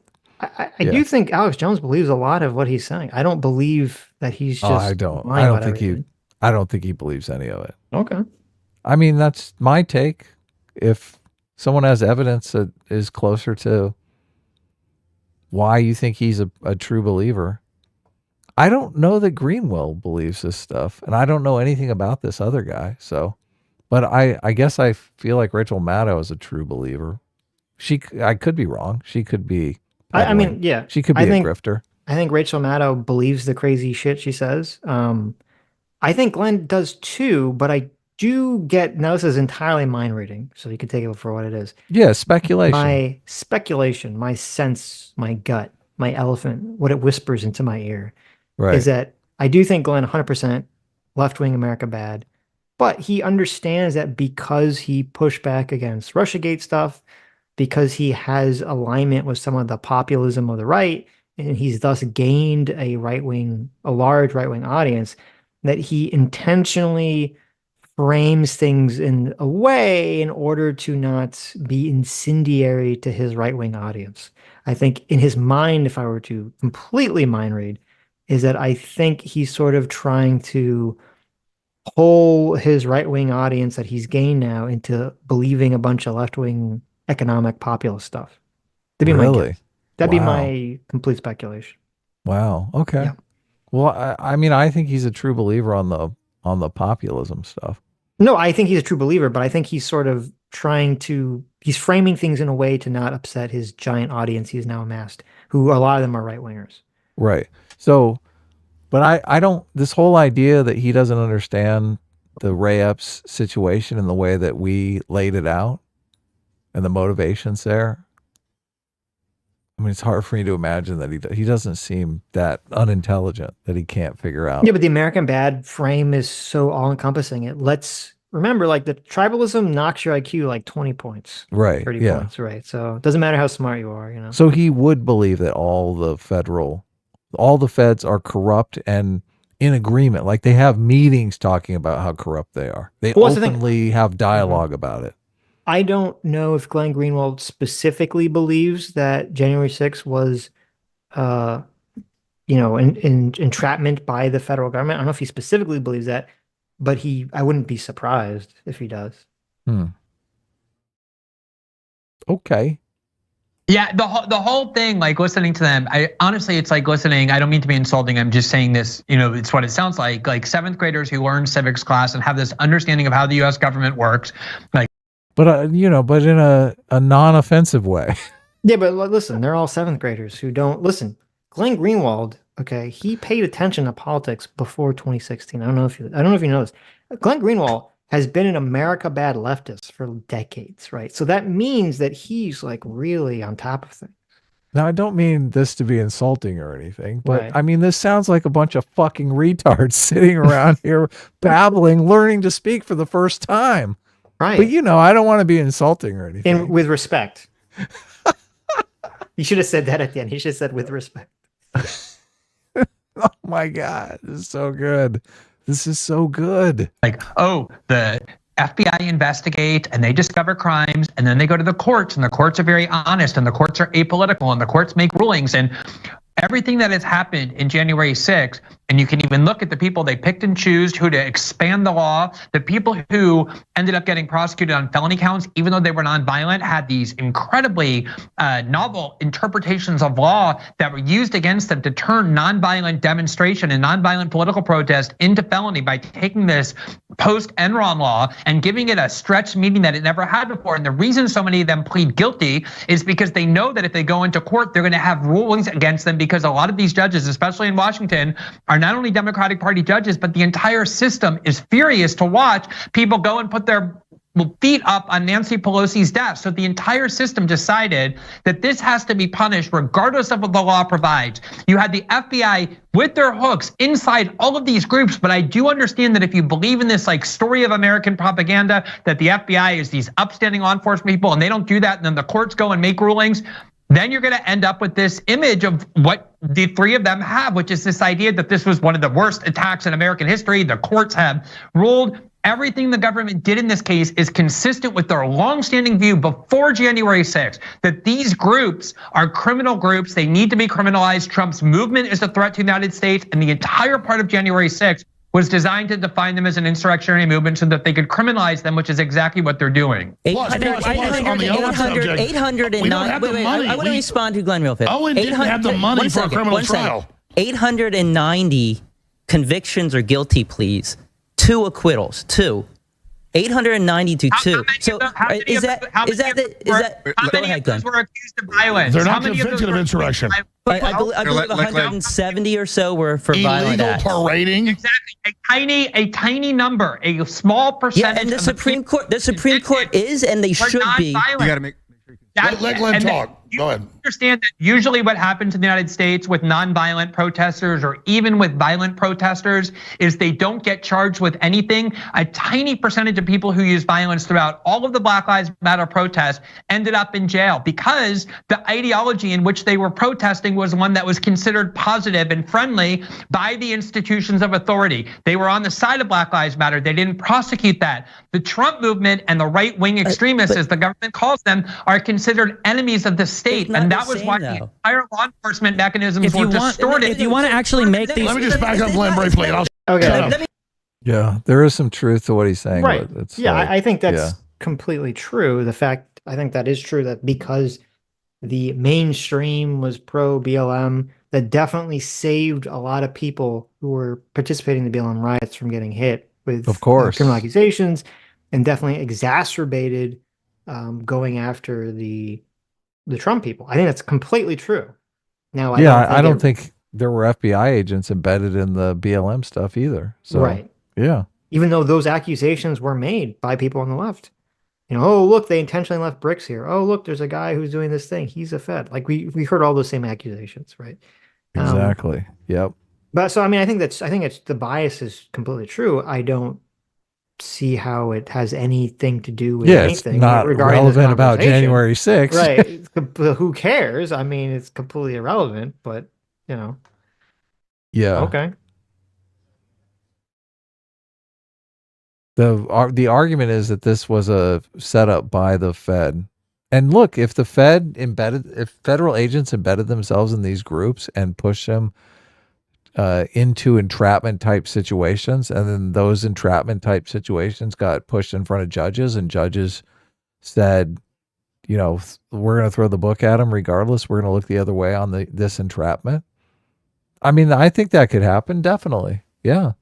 I do think Alex Jones believes a lot of what he's saying. I don't believe that he's just. I don't think he believes any of it. Okay. I mean, that's my take. If someone has evidence that is closer to why you think he's a true believer, I don't know that Greenwald believes this stuff, and I don't know anything about this other guy. So, but I guess I feel like Rachel Maddow is a true believer. I could be wrong. She could be. I mean, yeah. She could be a grifter. I think Rachel Maddow believes the crazy shit she says. I think Glenn does too, but I do get, now this is entirely mind reading, so you can take it for what it is. Yeah, speculation. My speculation, my sense, my gut, my elephant, what it whispers into my ear is that I do think Glenn 100% left-wing America bad, but he understands that because he pushed back against Russiagate stuff, because he has alignment with some of the populism of the right, and he's thus gained a large right-wing audience, that he intentionally frames things in a way in order to not be incendiary to his right-wing audience. I think in his mind, if I were to completely mind read, is that I think he's sort of trying to pull his right-wing audience that he's gained now into believing a bunch of left-wing economic populist stuff. That'd be my guess. That'd be my complete speculation. Wow. Okay. Yeah. Well, I mean, I think he's a true believer on the populism stuff. No, I think he's a true believer, but I think he's sort of he's framing things in a way to not upset his giant audience he's now amassed, who a lot of them are right-wingers. Right. So, but I don't, this whole idea that he doesn't understand the Ray Epps situation in the way that we laid it out and the motivations there. I mean, it's hard for me to imagine that he doesn't seem that unintelligent that he can't figure out. Yeah, but the American bad frame is so all-encompassing. Remember, like, the tribalism knocks your IQ like 20 points. Right. 30 points, right? So it doesn't matter how smart you are, So he would believe that all the feds are corrupt and in agreement. Like, they have meetings talking about how corrupt they are. They openly have dialogue about it. I don't know if Glen Greenwald specifically believes that January 6th was, entrapment by the federal government. I don't know if he specifically believes that, but I wouldn't be surprised if he does. Okay. Yeah, the whole thing, like listening to them, honestly, it's like listening. I don't mean to be insulting. I'm just saying this, it's what it sounds like 7th graders who learn civics class and have this understanding of how the U.S. government works. But but in a non-offensive way. Yeah, but listen, they're all 7th graders who don't listen. Glen Greenwald, okay, he paid attention to politics before 2016. I don't know if you know this. Glen Greenwald has been an America bad leftist for decades, right? So that means that he's like really on top of things. Now, I don't mean this to be insulting or anything, but I mean, this sounds like a bunch of fucking retards sitting around here babbling, learning to speak for the first time. Right. But I don't want to be insulting or anything. And with respect. You should have said that at the end. He should have said with respect. Oh my God. This is so good. This is so good. The FBI investigate and they discover crimes and then they go to the courts and the courts are very honest and the courts are apolitical and the courts make rulings and everything that has happened in January 6th, and you can even look at the people they picked and choose who to expand the law, the people who ended up getting prosecuted on felony counts, even though they were nonviolent, had these incredibly novel interpretations of law that were used against them to turn nonviolent demonstration and nonviolent political protest into felony by taking this post-Enron law and giving it a stretched meaning that it never had before. And the reason so many of them plead guilty is because they know that if they go into court, they're going to have rulings against them, because a lot of these judges, especially in Washington, are not only Democratic Party judges, but the entire system is furious to watch people go and put their feet up on Nancy Pelosi's desk. So the entire system decided that this has to be punished regardless of what the law provides. You had the FBI with their hooks inside all of these groups, but I do understand that if you believe in this like story of American propaganda, that the FBI is these upstanding law enforcement people and they don't do that, and then the courts go and make rulings, then you're going to end up with this image of what the three of them have, which is this idea that this was one of the worst attacks in American history. The courts have ruled. Everything the government did in this case is consistent with their longstanding view before January 6th, that these groups are criminal groups. They need to be criminalized. Trump's movement is a threat to the United States, and the entire part of January 6th was designed to define them as an insurrectionary movement so that they could criminalize them, which is exactly what they're doing. 809. Wait, I want to respond to Glenn real fast. Owen didn't have the money for a criminal trial. 890 convictions or guilty pleas, 2 acquittals, 2. 890 to 2. So is that how many of those were accused of violence? They're not convicted of insurrection. I believe 170 or so were for violent acts. Illegal parading. Exactly, a tiny number, a small percentage. Yeah, and the Supreme Court is, and they should be. You got to make. Let Glenn talk. Go ahead. Understand that usually what happens in the United States with nonviolent protesters or even with violent protesters is they don't get charged with anything. A tiny percentage of people who use violence throughout all of the Black Lives Matter protests ended up in jail because the ideology in which they were protesting was one that was considered positive and friendly by the institutions of authority. They were on the side of Black Lives Matter. They didn't prosecute that. The Trump movement and the right-wing extremists, as the government calls them, are considered enemies of the state, and that was why the entire law enforcement mechanisms were distorted. If you want to actually make these, let me just back up Glenn briefly. Okay. Yeah, there is some truth to what he's saying. Right. It's I think that's completely true. I think that is true, that because the mainstream was pro BLM, that definitely saved a lot of people who were participating in the BLM riots from getting hit with, of course, criminal accusations, and definitely exacerbated going after the Trump people. I think that's completely true. Now, I don't think there were FBI agents embedded in the BLM stuff either. So, right. Yeah. Even though those accusations were made by people on the left. You know, oh, look, they intentionally left bricks here. Oh, look, there's a guy who's doing this thing. He's a Fed. Like we heard all those same accusations, right? Exactly. Yep. But so, I mean, I think it's the bias is completely true. I don't see how it has anything to do with anything. It's not relevant about January 6th. Right. Who cares? I mean, it's completely irrelevant, but you know. Yeah. Okay. The argument is that this was a setup by the Fed. And look, if the if federal agents embedded themselves in these groups and pushed them into entrapment type situations, and then those entrapment type situations got pushed in front of judges, and judges said, you know, we're going to throw the book at them regardless. We're going to look the other way on this entrapment. I mean, I think that could happen. Definitely. Yeah.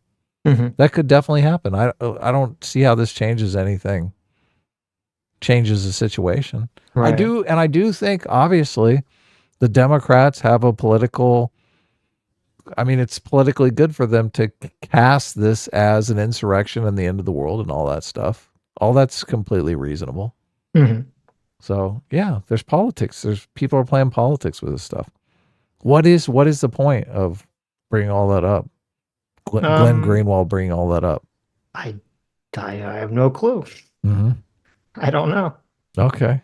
Mm-hmm. That could definitely happen. I don't see how this changes anything. Changes the situation. Right. I do think obviously the Democrats have a political, I mean, it's politically good for them to cast this as an insurrection and the end of the world and all that stuff. All that's completely reasonable. Mm-hmm. So yeah, there's politics. There's people are playing politics with this stuff. What is the point of bringing all that up? Glen Greenwald bringing all that up. I have no clue. Mm-hmm. I don't know. Okay.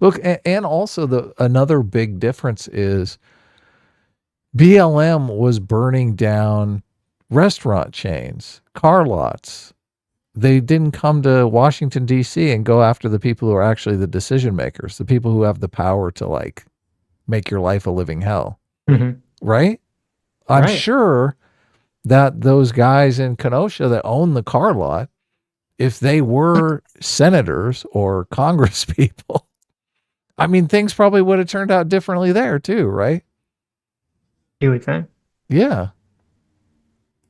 Look, and also another big difference is BLM was burning down restaurant chains, car lots. They didn't come to Washington, D.C. and go after the people who are actually the decision makers, the people who have the power to like make your life a living hell. right? I'm sure that those guys in Kenosha that own the car lot, if they were senators or Congress people, I mean, things probably would have turned out differently there too, right? You would think. Yeah.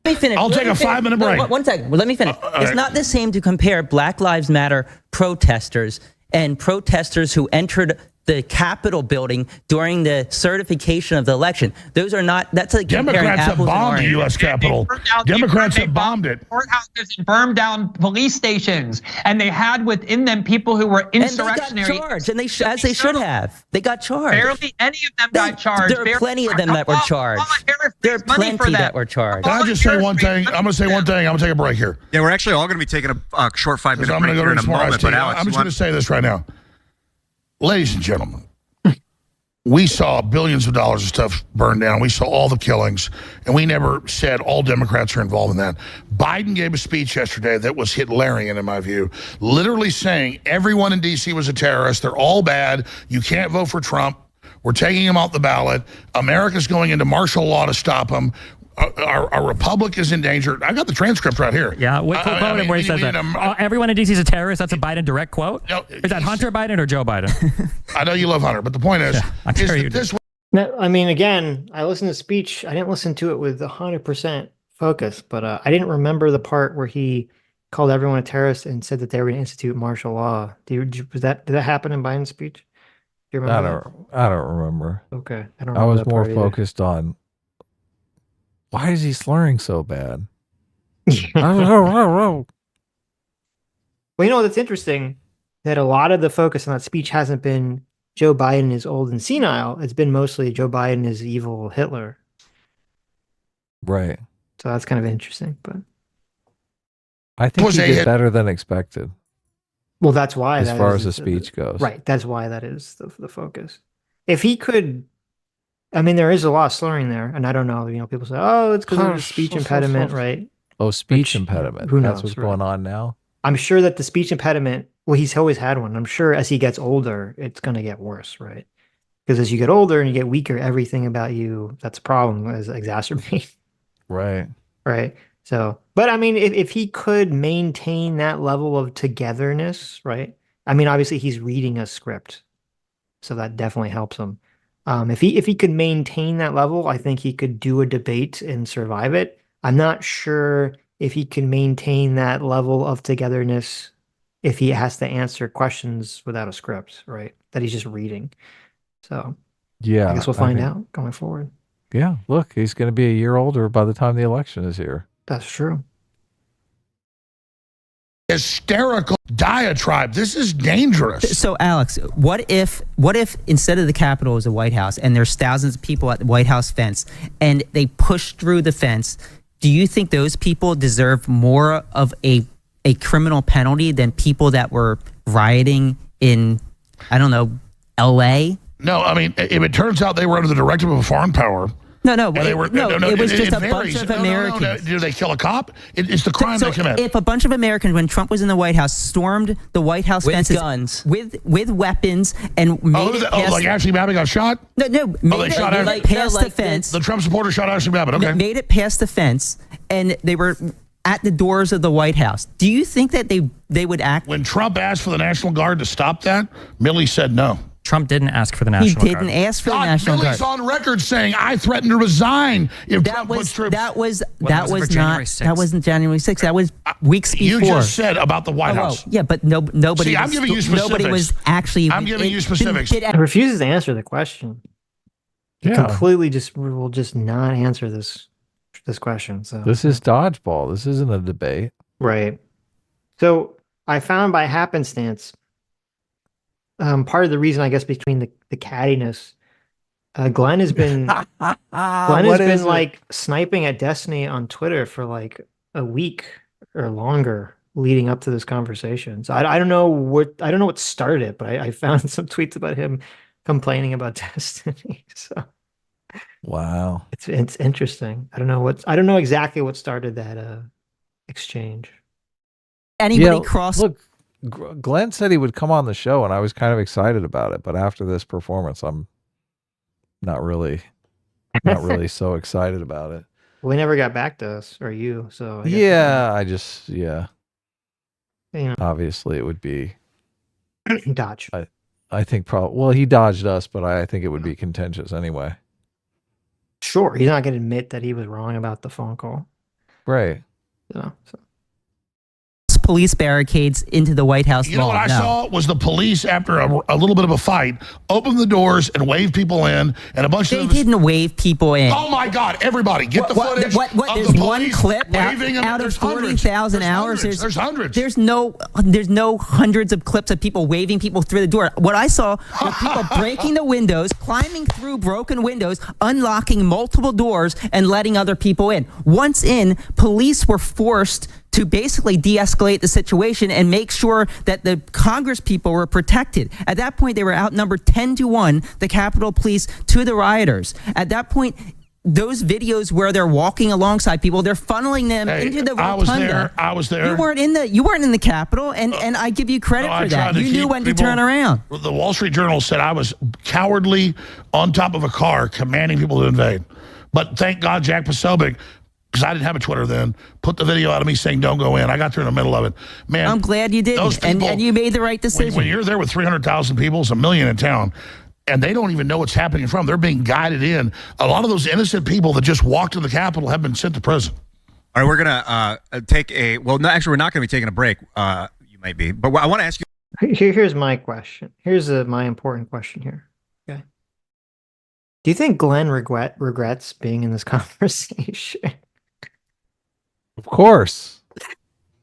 Let me finish. I'll take a 5-minute break. No, 1 second. Well, let me finish. It's not the same to compare Black Lives Matter protesters and protesters who entered the Capitol building during the certification of the election. Those are not, that's like Democrats have bombed the U.S. Capitol. Democrats have bombed it. Courthouses and burned down police stations. And they had within them people who were insurrectionary. And they got charged, and as they should have. They got charged. Barely any of them got charged. There are plenty of them that were charged. There are plenty that were charged. Can I just say one thing? I'm going to say one thing. I'm going to take a break here. Yeah, we're actually all going to be taking a short 5-minute break here in a moment. But Alex, I'm just going to say this right now. Ladies and gentlemen, we saw billions of dollars of stuff burned down. We saw all the killings, and we never said all Democrats are involved in that. Biden gave a speech yesterday that was Hitlerian, in my view, literally saying everyone in D.C. was a terrorist. They're all bad. You can't vote for Trump. We're taking him off the ballot. America's going into martial law to stop him. Our republic is in danger. I got the transcript right here. Yeah, quote him where he says that. Everyone in D.C. is a terrorist. That's a Biden direct quote. No, is that Hunter Biden or Joe Biden? I know you love Hunter, but the point is, No, I mean, again, I listened to the speech. I didn't listen to it with 100% focus, but I didn't remember the part where he called everyone a terrorist and said that they were going to institute martial law. Did that happen in Biden's speech? Do you remember? I don't remember. Okay, I was more focused on. Why is he slurring so bad? Well, you know, that's interesting that a lot of the focus on that speech hasn't been Joe Biden is old and senile. It's been mostly Joe Biden is evil Hitler. Right. So that's kind of interesting, but I think he did better than expected. Well, that's why. As far as the speech goes. Right. That's why that is the focus. If he could, I mean, there is a lot of slurring there, and I don't know. You know, people say, "Oh, it's because of the speech impediment," right? Oh, speech impediment. Who knows? That's what's going on now. I'm sure that the speech impediment. Well, he's always had one. I'm sure as he gets older, it's going to get worse, right? Because as you get older and you get weaker, everything about you that's a problem is exacerbated. Right. Right. So, but I mean, if he could maintain that level of togetherness, right? I mean, obviously he's reading a script, so that definitely helps him. If he could maintain that level, I think he could do a debate and survive it. I'm not sure if he can maintain that level of togetherness if he has to answer questions without a script, right? That he's just reading. So yeah, I guess we'll find out going forward. Yeah, look, he's going to be a year older by the time the election is here. That's true. Hysterical diatribe. This is dangerous. So, Alex, what if instead of the Capitol is the White House and there's thousands of people at the White House fence and they push through the fence? Do you think those people deserve more of a criminal penalty than people that were rioting in, I don't know, L.A.? No, I mean, if it turns out they were under the directive of a foreign power. No, it was just a bunch of Americans. Did they kill a cop? It's the crime they commit. If a bunch of Americans, when Trump was in the White House, stormed the White House fences guns, with weapons, and made it past, like Ashley Babbitt got shot? No, made it past the fence. The Trump supporters shot Ashley Babbitt. Okay, made it past the fence, and they were at the doors of the White House. Do you think that they would act? When Trump asked for the National Guard to stop that, Milley said no. Trump didn't ask for the National Guard. He didn't ask for the National Guard. Milley's on record saying, "I threatened to resign if Trump puts troops." That wasn't January 6th. That was weeks before. You just said about the White House. Yeah, but nobody. See, I'm giving you specifics. Nobody was actually. I'm giving you specifics. He refuses to answer the question. He completely will just not answer this question. So this is dodgeball. This isn't a debate. Right. So I found by happenstance. Part of the reason, I guess, between the cattiness, Glen has been like sniping at Destiny on Twitter for like a week or longer leading up to this conversation. So I don't know what started it, but I found some tweets about him complaining about Destiny. So wow, it's interesting. I don't know exactly what started that exchange. Anybody cross? Look. Glenn said he would come on the show, and I was kind of excited about it. But after this performance, I'm not really not really so excited about it. We never got back to us or you, so obviously it would be dodge. I think probably, well, he dodged us, but I think it would be contentious anyway. Sure, he's not going to admit that he was wrong about the phone call. Right. So. Police barricades into the White House. You know what I saw was the police, after a little bit of a fight, opened the doors and waved people in, and a bunch of them... They didn't wave people in. Oh my God, everybody, get the footage of there's the one police clip waving out of 40,000 hours. There's hundreds. There's no hundreds of clips of people waving people through the door. What I saw was people breaking the windows, climbing through broken windows, unlocking multiple doors, and letting other people in. Once in, police were forced to basically de-escalate the situation and make sure that the Congress people were protected. At that point, they were outnumbered 10-1, the Capitol Police to the rioters. At that point, those videos where they're walking alongside people, they're funneling them into the rotunda. I was there. You weren't in the Capitol, and I give you credit for that. You knew when to turn around. The Wall Street Journal said I was cowardly on top of a car commanding people to invade. But thank God Jack Posobiec, because I didn't have a Twitter then, put the video out of me saying don't go in. I got there in the middle of it. Man, I'm glad you didn't, and you made the right decision. When you're there with 300,000 people, it's 1 million in town, and they don't even know what's happening in front of them. They're being guided in. A lot of those innocent people that just walked in the Capitol have been sent to prison. All right, we're going to take a, well, no, actually, we're not going to be taking a break. You might be, but I want to ask you. Here's my question. Here's my important question here. Okay. Do you think Glenn regrets being in this conversation? Of course.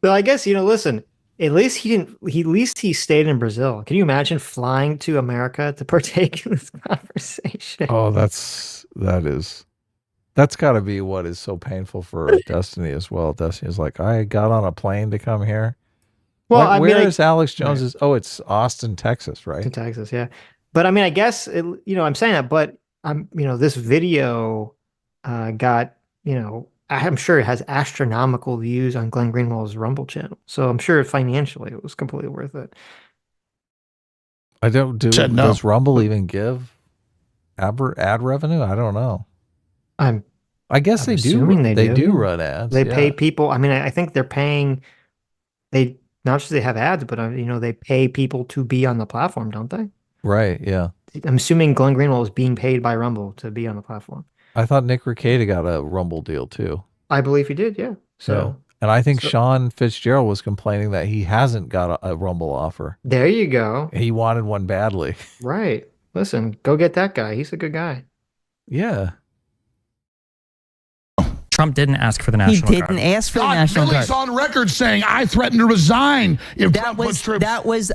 Well, I guess, listen, at least he didn't, at least he stayed in Brazil. Can you imagine flying to America to partake in this conversation? Oh, that's got to be what is so painful for Destiny as well. Destiny is like, I got on a plane to come here. Well, where is Alex Jones's? Right. Oh, it's Austin, Texas, right? In Texas, yeah. But I mean, I guess, I'm saying that, but this video got, I'm sure it has astronomical views on Glen Greenwald's Rumble channel. So I'm sure financially it was completely worth it. I don't does Rumble even give ad revenue? I don't know. I guess they do. They do run ads. They pay people. I mean, I think they're paying, not just they have ads, but they pay people to be on the platform, don't they? Right, yeah. I'm assuming Glen Greenwald is being paid by Rumble to be on the platform. I thought Nick Rekieta got a Rumble deal too. I believe he did, yeah. So, and I think Sean Fitzgerald was complaining that he hasn't got a Rumble offer. There you go. He wanted one badly. Right. Listen, go get that guy. He's a good guy. Yeah. Trump didn't ask for the National Guard. He didn't ask for the National Guard. Milley's on record saying, I threatened to resign if Trump puts troops. That wasn't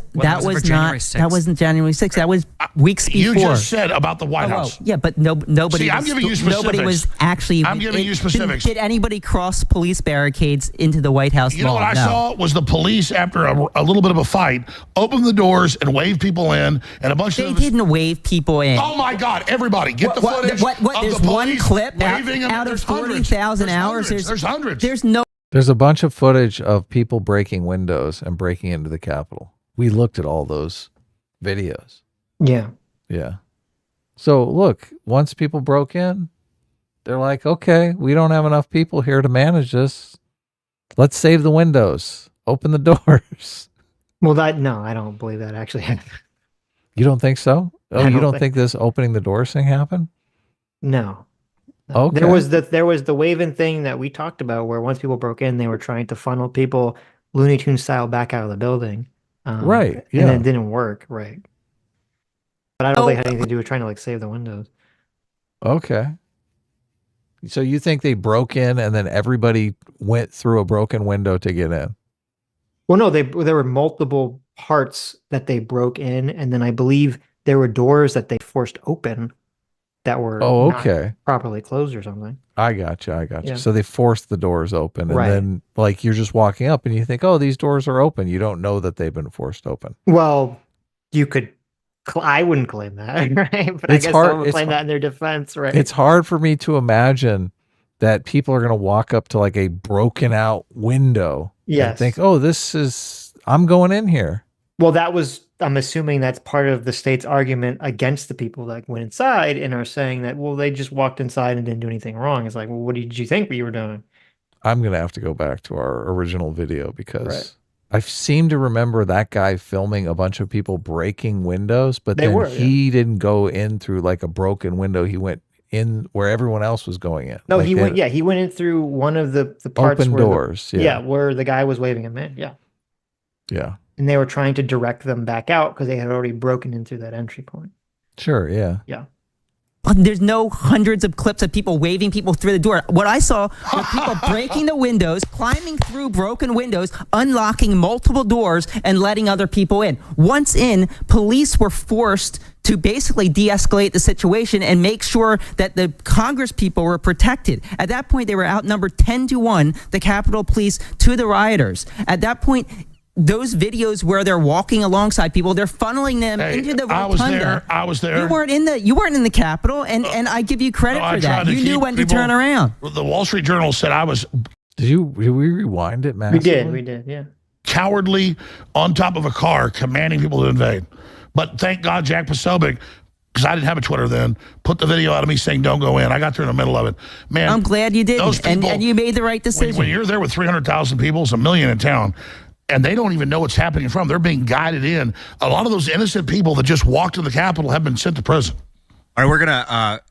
January 6th. That was weeks before. You just said about the White House. Yeah, but nobody. See, I'm giving you specifics. Nobody was actually. I'm giving you specifics. Did anybody cross police barricades into the White House? You know what I saw was the police, after a little bit of a fight, opened the doors and waved people in, and a bunch of them... They didn't wave people in. Oh my God, everybody, get the footage of there's the one clip out of 40,000 hours. There's hundreds. There's a bunch of footage of people breaking windows and breaking into the Capitol. We looked at all those videos. Yeah. Yeah. So look, once people broke in, they're like, okay, we don't have enough people here to manage this. Let's save the windows. Open the doors. Well, no, I don't believe that actually happened. You don't think so? Oh, you don't think this opening the doors thing happened? No. Okay. There was the waving thing that we talked about, where once people broke in, they were trying to funnel people Looney Tunes style back out of the building. Right. Yeah. And it didn't work. Right. But I don't think it had anything to do with trying to save the windows. Okay. So you think they broke in and then everybody went through a broken window to get in? Well, no, there were multiple parts that they broke in, and then I believe there were doors that they forced open that were not properly closed or something. I got you. Yeah. So they forced the doors open, and then you're just walking up and you think, oh, these doors are open. You don't know that they've been forced open. Well, you could. I wouldn't claim that, right? But I guess someone would claim that in their defense, right? It's hard for me to imagine that people are going to walk up to a broken out window and think, oh, I'm going in here. Well, that was I'm assuming that's part of the state's argument against the people that went inside and are saying that, well, they just walked inside and didn't do anything wrong. It's like, well, what did you think you were doing? I'm going to have to go back to our original video because I seem to remember that guy filming a bunch of people breaking windows, but he didn't go in through like a broken window. He went in where everyone else was going in. No, like he went in through one of the parts open where doors. Where the guy was waving him in. Yeah. Yeah. And they were trying to direct them back out because they had already broken into that entry point. Sure, yeah. Yeah. There's no hundreds of clips of people waving people through the door. What I saw was people breaking the windows, climbing through broken windows, unlocking multiple doors, and letting other people in. Once in, police were forced to basically de-escalate the situation and make sure that the Congress people were protected. At that point, they were outnumbered 10-1, the Capitol Police to the rioters. At that point, those videos where they're walking alongside people, they're funneling them into the rotunda. I was there. You weren't in the Capitol, and I give you credit for that. You knew when to turn around. The Wall Street Journal said I was. Did we rewind it, Matt? We did, yeah. Cowardly on top of a car, commanding people to invade. But thank God, Jack Posobiec, because I didn't have a Twitter then, put the video out of me saying don't go in. I got there in the middle of it. Man, I'm glad you didn't, and you made the right decision. When you're there with 300,000 people, it's 1 million in town. And they don't even know what's happening in front of them. They're being guided in. A lot of those innocent people that just walked to the Capitol have been sent to prison. All right, we're going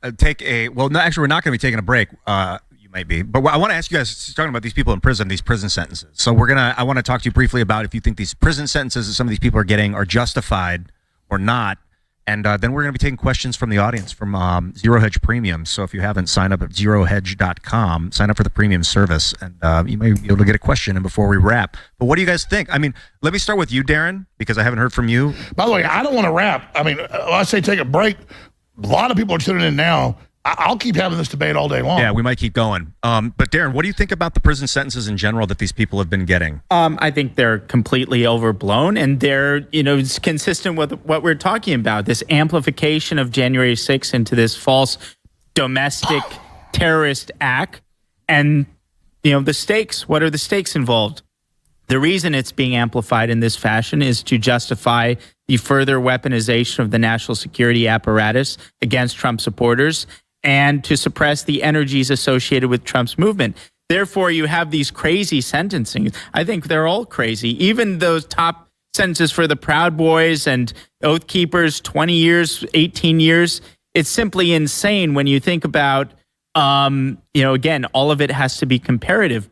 to take we're not going to be taking a break. You might be. But I want to ask you guys, talking about these people in prison, these prison sentences. So I want to talk to you briefly about if you think these prison sentences that some of these people are getting are justified or not. And then we're going to be taking questions from the audience from Zero Hedge Premium. So if you haven't signed up at zerohedge.com, sign up for the premium service, and you may be able to get a question in before we wrap. But what do you guys think? I mean, let me start with you, Darren, because I haven't heard from you. By the way, I don't want to wrap. I mean, I say take a break. A lot of people are tuning in now. I'll keep having this debate all day long. Yeah, we might keep going. But Darren, what do you think about the prison sentences in general that these people have been getting? I think they're completely overblown, and they're, it's consistent with what we're talking about, this amplification of January 6th into this false domestic terrorist act. And, the stakes, what are the stakes involved? The reason it's being amplified in this fashion is to justify the further weaponization of the national security apparatus against Trump supporters and to suppress the energies associated with Trump's movement. Therefore, you have these crazy sentencing. I think they're all crazy. Even those top sentences for the Proud Boys and Oath Keepers, 20 years, 18 years. It's simply insane when you think about, again, all of it has to be comparative.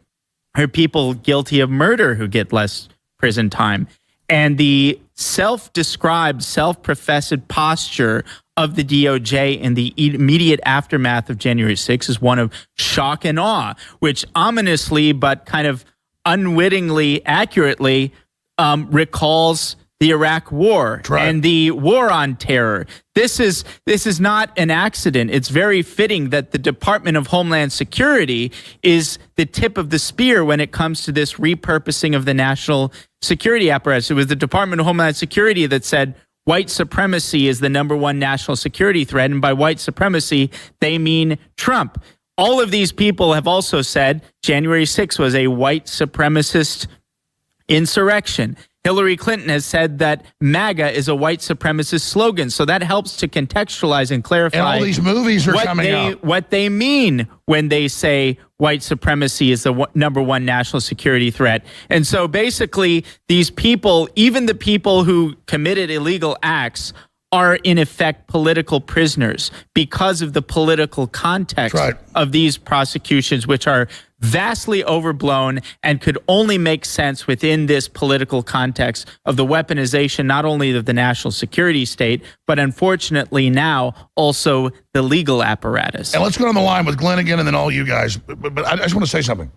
There are people guilty of murder who get less prison time. And the self-described, self-professed posture of the DOJ in the immediate aftermath of January 6th is one of shock and awe, which ominously but kind of unwittingly, accurately recalls the Iraq War and the war on terror. This is not an accident. It's very fitting that the Department of Homeland Security is the tip of the spear when it comes to this repurposing of the national security apparatus. It was the Department of Homeland Security that said white supremacy is the #1 national security threat, and by white supremacy, they mean Trump. All of these people have also said January 6th was a white supremacist insurrection. Hillary Clinton has said that MAGA is a white supremacist slogan. So that helps to contextualize and clarify. And all these movies are coming out. What they mean when they say white supremacy is the #1 national security threat. And so basically these people, even the people who committed illegal acts, are in effect political prisoners because of the political context of these prosecutions, which are vastly overblown and could only make sense within this political context of the weaponization, not only of the national security state, but unfortunately now also the legal apparatus. And let's go on the line with Glen again and then all you guys. But I just want to say something.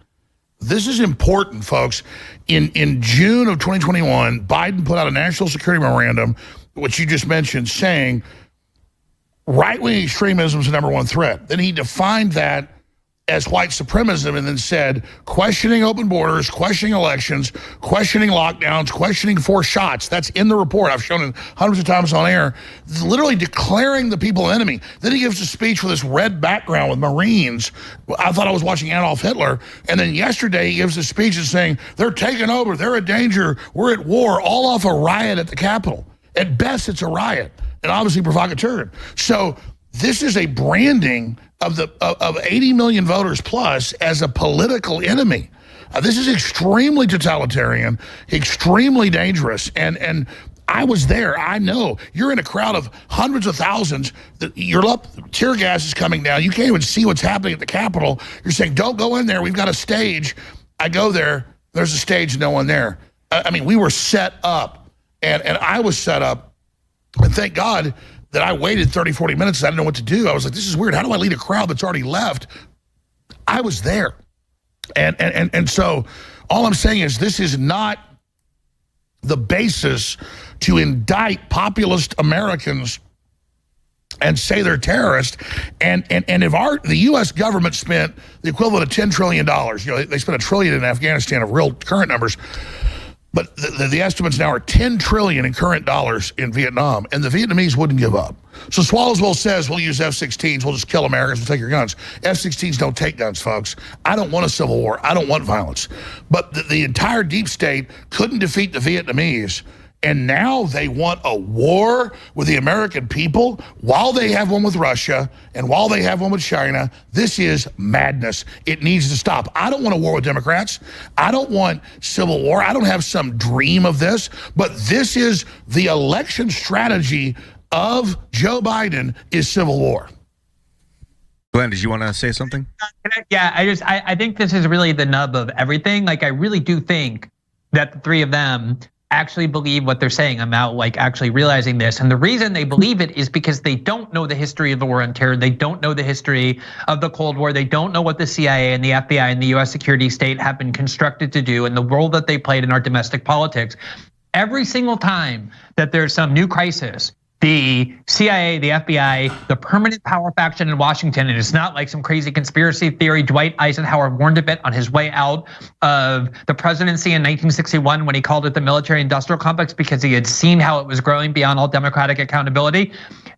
This is important, folks. In June of 2021, Biden put out a national security memorandum, which you just mentioned, saying right-wing extremism is the #1 threat. Then he defined that as white supremacism and then said questioning open borders, questioning elections, questioning lockdowns, questioning forced shots. That's in the report. I've shown it hundreds of times on air. It's literally declaring the people an enemy. Then he gives a speech with this red background with Marines. I thought I was watching Adolf Hitler. And then yesterday he gives a speech saying they're taking over, they're a danger, we're at war, all off a riot at the Capitol. At best, it's a riot, and obviously provocateur. So this is a branding of 80 million voters plus as a political enemy. This is extremely totalitarian, extremely dangerous, and I was there. I know. You're in a crowd of hundreds of thousands. You're up, tear gas is coming down. You can't even see what's happening at the Capitol. You're saying, don't go in there. We've got a stage. I go there. There's a stage, no one there. I mean, we were set up, and I was set up, and thank God that I waited 30, 40 minutes. I didn't know what to do. I was like, this is weird. How do I lead a crowd that's already left? I was there. And so all I'm saying is this is not the basis to indict populist Americans and say they're terrorists. And if the U.S. government spent the equivalent of $10 trillion, you know, they spent $1 trillion in Afghanistan of real current numbers, but the estimates now are $10 trillion in current dollars in Vietnam, and the Vietnamese wouldn't give up. So Swallowsville says, we'll use F-16s, we'll just kill Americans, we'll take your guns. F-16s don't take guns, folks. I don't want a civil war. I don't want violence. But the entire deep state couldn't defeat the Vietnamese, and now they want a war with the American people while they have one with Russia and while they have one with China. This is madness. It needs to stop. I don't want a war with Democrats. I don't want civil war. I don't have some dream of this, but this is the election strategy of Joe Biden is civil war. Glenn, did you want to say something? Yeah, I think this is really the nub of everything. Like, I really do think that the three of them actually believe what they're saying. I'm out like actually realizing this. And the reason they believe it is because they don't know the history of the war on terror. They don't know the history of the Cold War. They don't know what the CIA and the FBI and the US security state have been constructed to do and the role that they played in our domestic politics. Every single time that there's some new crisis, the CIA, the FBI, the permanent power faction in Washington, and it's not like some crazy conspiracy theory. Dwight Eisenhower warned of it on his way out of the presidency in 1961 when he called it the military-industrial complex because he had seen how it was growing beyond all democratic accountability.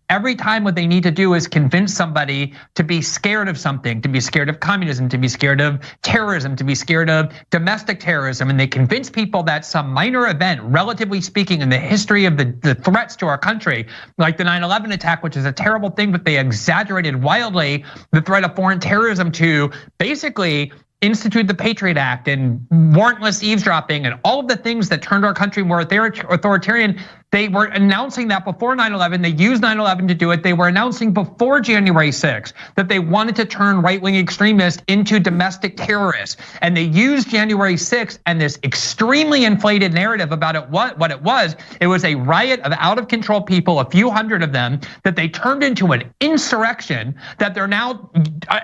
Every time what they need to do is convince somebody to be scared of something, to be scared of communism, to be scared of terrorism, to be scared of domestic terrorism. And they convince people that some minor event, relatively speaking, in the history of the threats to our country, like the 9/11 attack, which is a terrible thing, but they exaggerated wildly the threat of foreign terrorism to basically institute the Patriot Act and warrantless eavesdropping and all of the things that turned our country more authoritarian. They were announcing that before 9/11. They used 9/11 to do it. They were announcing before January 6th that they wanted to turn right-wing extremists into domestic terrorists. And they used January 6th and this extremely inflated narrative about it. What it was a riot of out of control people, a few hundred of them, that they turned into an insurrection, that they're now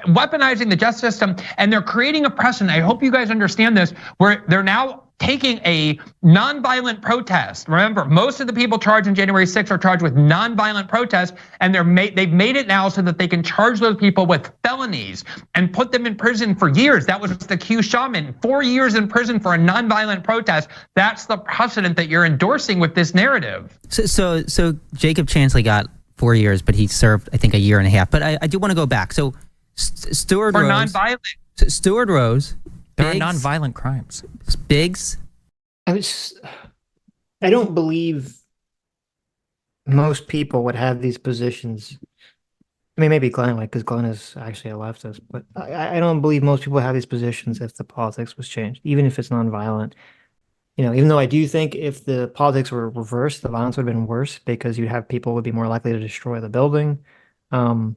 weaponizing the justice system, and they're creating a precedent. I hope you guys understand this, where they're now taking a nonviolent protest. Remember, most of the people charged on January 6th are charged with nonviolent protest, and they've made it now so that they can charge those people with felonies and put them in prison for years. That was the Q Shaman, 4 years in prison for a nonviolent protest. That's the precedent that you're endorsing with this narrative. So Jacob Chansley got 4 years, but he served, I think, a year and a half. But I do want to go back. So Stuart for Rose, nonviolent. Stuart Rose. There are nonviolent crimes. Biggs. I don't believe most people would have these positions. I mean, maybe Glenn, because Glenn is actually a leftist, but I don't believe most people have these positions if the politics was changed, even if it's nonviolent. You know, even though I do think if the politics were reversed, the violence would have been worse because you'd have people would be more likely to destroy the building. But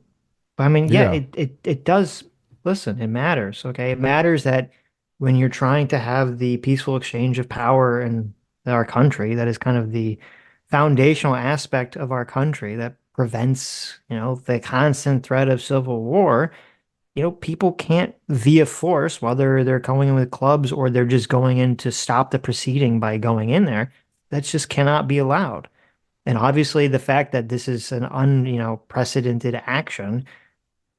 I mean, yeah. It does. Listen, it matters. Okay, it matters that when you're trying to have the peaceful exchange of power in our country, that is kind of the foundational aspect of our country that prevents, you know, the constant threat of civil war. You know, people can't via force, whether they're going in with clubs or they're just going in to stop the proceeding by going in there. That just cannot be allowed. And obviously the fact that this is an unprecedented action,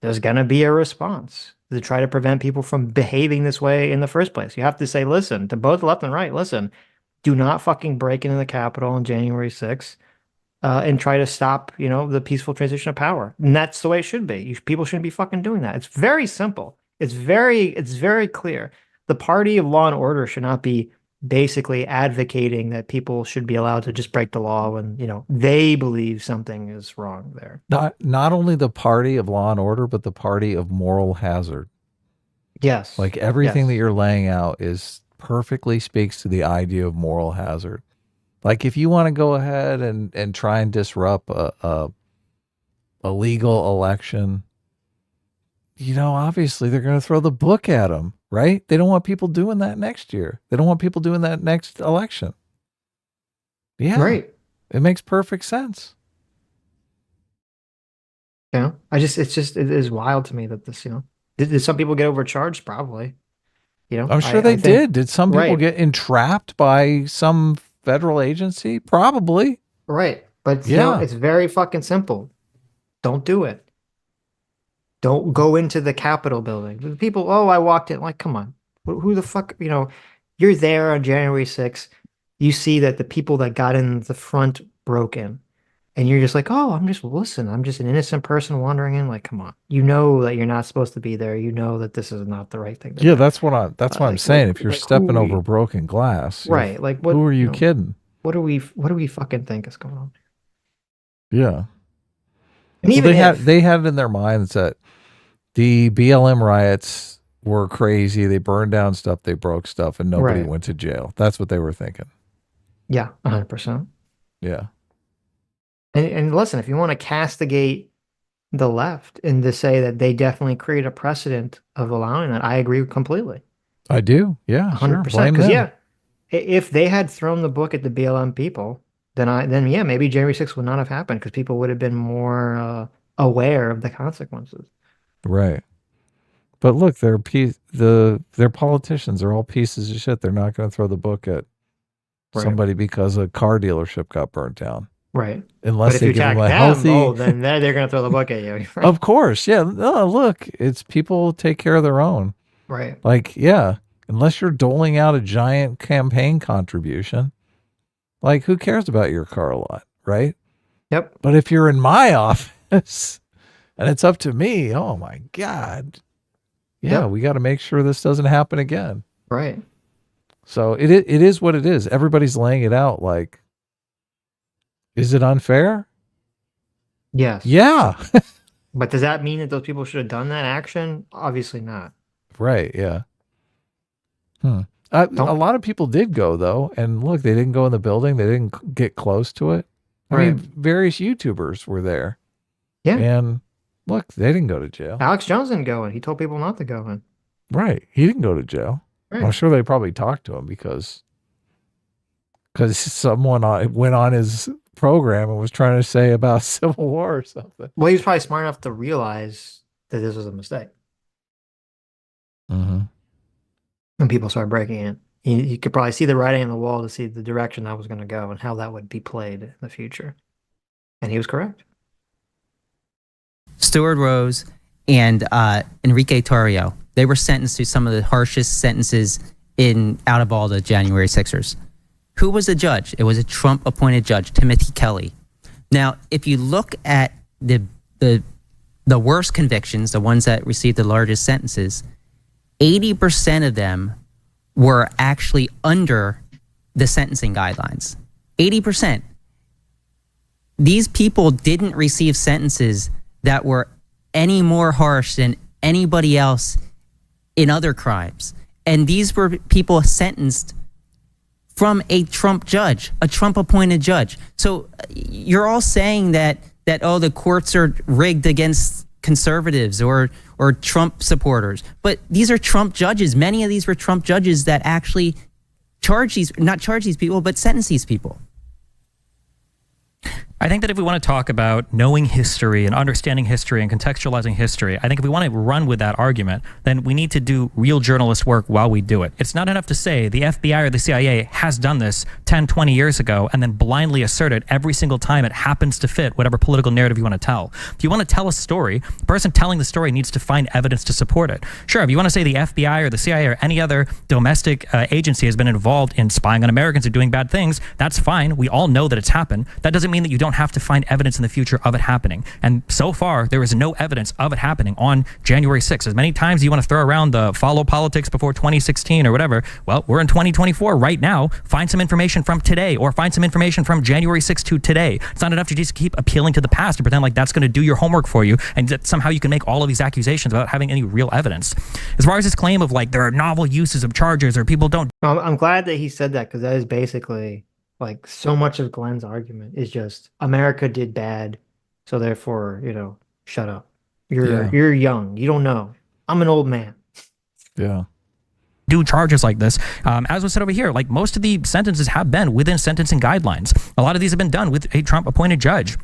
there's going to be a response to try to prevent people from behaving this way in the first place. You have to say, listen, to both left and right, listen, do not fucking break into the Capitol on January 6th and try to stop, you know, the peaceful transition of power. And that's the way it should be. People shouldn't be fucking doing that. It's very simple. It's very clear. The party of law and order should not be basically advocating that people should be allowed to just break the law when, they believe something is wrong there. Not only the party of law and order, but the party of moral hazard. Yes. Like everything that you're laying out is perfectly speaks to the idea of moral hazard. Like if you want to go ahead and try and disrupt a legal election, obviously they're going to throw the book at them, right? They don't want people doing that next year. They don't want people doing that next election. Yeah. Right. It makes perfect sense. It is wild to me that this, did some people get overcharged? Probably. I'm sure they did. Did some people get entrapped by some federal agency? Probably. Right. But it's very fucking simple. Don't do it. Don't go into the Capitol building. The people, I walked in. Like, come on. Who the fuck, you're there on January 6th. You see that the people that got in the front broke in. And you're just like, I'm just an innocent person wandering in. Like, come on. You know that you're not supposed to be there. You know that this is not the right thing to do. That's what I'm saying. If you're stepping over broken glass. Right. Like, what? Who are you kidding? What do we fucking think is going on? Yeah. And even they had it in their minds that the BLM riots were crazy. They burned down stuff. They broke stuff, and nobody went to jail. That's what they were thinking. Yeah, 100%. Yeah. And listen, if you want to castigate the left and to say that they definitely create a precedent of allowing that, I agree completely. I do. Yeah, 100%. Because if they had thrown the book at the BLM people, then maybe January 6th would not have happened because people would have been more aware of the consequences. Right. But look, their politicians are all pieces of shit. They're not going to throw the book at somebody because a car dealership got burnt down. Right. Unless they give them a healthy... then they're going to throw the book at you. Right? Of course. Yeah. No, look, it's people take care of their own. Right. Like, yeah, unless you're doling out a giant campaign contribution, like who cares about your car a lot, right? Yep. But if you're in my office and it's up to me, oh my God. Yeah, we got to make sure this doesn't happen again. Right. So it is what it is. Everybody's laying it out like, is it unfair? Yes. Yeah. But does that mean that those people should have done that action? Obviously not. Right. Yeah. A lot of people did go though. And look, they didn't go in the building. They didn't get close to it. I mean, various YouTubers were there. Yeah. And look, they didn't go to jail. Alex Jones didn't go in. He told people not to go in. Right. He didn't go to jail. Right. I'm sure they probably talked to him because someone went on his program and was trying to say about Civil War or something. Well, he was probably smart enough to realize that this was a mistake. Mm-hmm. When people started breaking in, you could probably see the writing on the wall to see the direction that was going to go and how that would be played in the future. And he was correct. Stuart Rose and Enrique Tarrio, they were sentenced to some of the harshest sentences out of all the January 6ers. Who was the judge? It was a Trump-appointed judge, Timothy Kelly. Now, if you look at the worst convictions, the ones that received the largest sentences, 80% of them were actually under the sentencing guidelines. 80%. These people didn't receive sentences that were any more harsh than anybody else in other crimes. And these were people sentenced from a Trump judge, a Trump-appointed judge. So you're all saying that the courts are rigged against conservatives or Trump supporters. But these are Trump judges. Many of these were Trump judges that actually not charge these people, but sentence these people. I think that if we want to talk about knowing history and understanding history and contextualizing history, I think if we want to run with that argument, then we need to do real journalist work while we do it. It's not enough to say the FBI or the CIA has done this 10, 20 years ago and then blindly assert it every single time it happens to fit whatever political narrative you want to tell. If you want to tell a story, the person telling the story needs to find evidence to support it. Sure, if you want to say the FBI or the CIA or any other domestic agency has been involved in spying on Americans or doing bad things, that's fine. We all know that it's happened. That doesn't mean that you don't don't have to find evidence in the future of it happening. And so far, there is no evidence of it happening on January 6th. As many times you want to throw around the follow politics before 2016 or whatever, well, we're in 2024 right now. Find some information from today, or find some information from January 6th to today. It's not enough to just keep appealing to the past and pretend like that's going to do your homework for you, and that somehow you can make all of these accusations without having any real evidence. As far as this claim of like there are novel uses of charges or people don't. I'm glad that he said that, because that is basically like so much of Glen's argument is just America did bad, so therefore, shut up. You're young. You don't know. I'm an old man. Yeah. Do charges like this. As was said over here, like most of the sentences have been within sentencing guidelines. A lot of these have been done with a Trump appointed judge.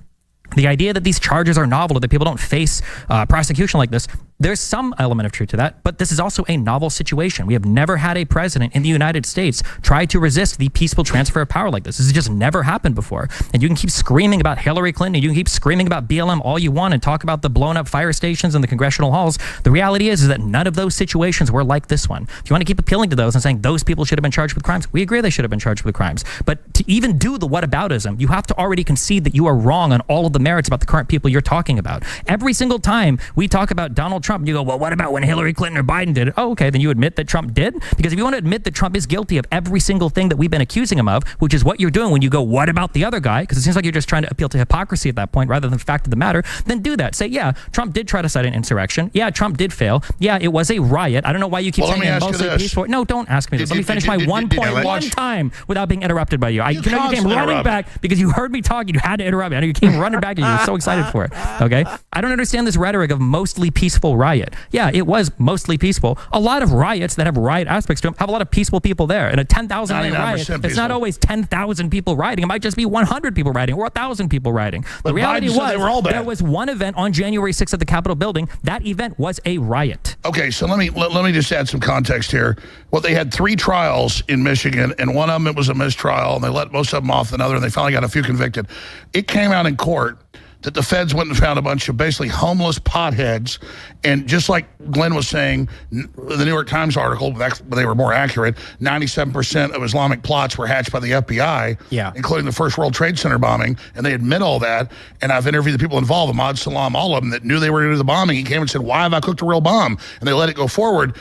The idea that these charges are novel, or that people don't face prosecution like this, there's some element of truth to that, but this is also a novel situation. We have never had a president in the United States try to resist the peaceful transfer of power like this. This has just never happened before. And you can keep screaming about Hillary Clinton, and you can keep screaming about BLM all you want and talk about the blown up fire stations and the congressional halls. The reality is that none of those situations were like this one. If you want to keep appealing to those and saying those people should have been charged with crimes, we agree they should have been charged with crimes. But to even do the whataboutism, you have to already concede that you are wrong on all of the merits about the current people you're talking about. Every single time we talk about Donald Trump, you go, well, what about when Hillary Clinton or Biden did it? Oh, okay, then you admit that Trump did? Because if you want to admit that Trump is guilty of every single thing that we've been accusing him of, which is what you're doing when you go, what about the other guy? Because it seems like you're just trying to appeal to hypocrisy at that point rather than the fact of the matter, then do that. Say, yeah, Trump did try to cite an insurrection. Yeah, Trump did fail. Yeah, it was a riot. I don't know why you keep saying it mostly peaceful. No, don't ask me this. Let me finish my one point one time without being interrupted by you. You came running back because you heard me talk. You had to interrupt me. I know you came running back and you were so excited for it. Okay? I don't understand this rhetoric of mostly peaceful riot. Yeah, it was mostly peaceful. A lot of riots that have riot aspects to them have a lot of peaceful people there. In a 10,000 riot, it's not always 10,000 people rioting. It might just be 100 people rioting or 1,000 people rioting. The reality was there was one event on January 6th at the Capitol building. That event was a riot. Okay, so let me just add some context here. Well, they had 3 trials in Michigan, and one of them it was a mistrial, and they let most of them off another, and they finally got a few convicted. It came out in court that the feds went and found a bunch of basically homeless potheads. And just like Glen was saying, the New York Times article, they were more accurate, 97% of Islamic plots were hatched by the FBI, including the first World Trade Center bombing. And they admit all that. And I've interviewed the people involved, Ahmad Salam, all of them that knew they were going to do the bombing. He came and said, why have I cooked a real bomb? And they let it go forward.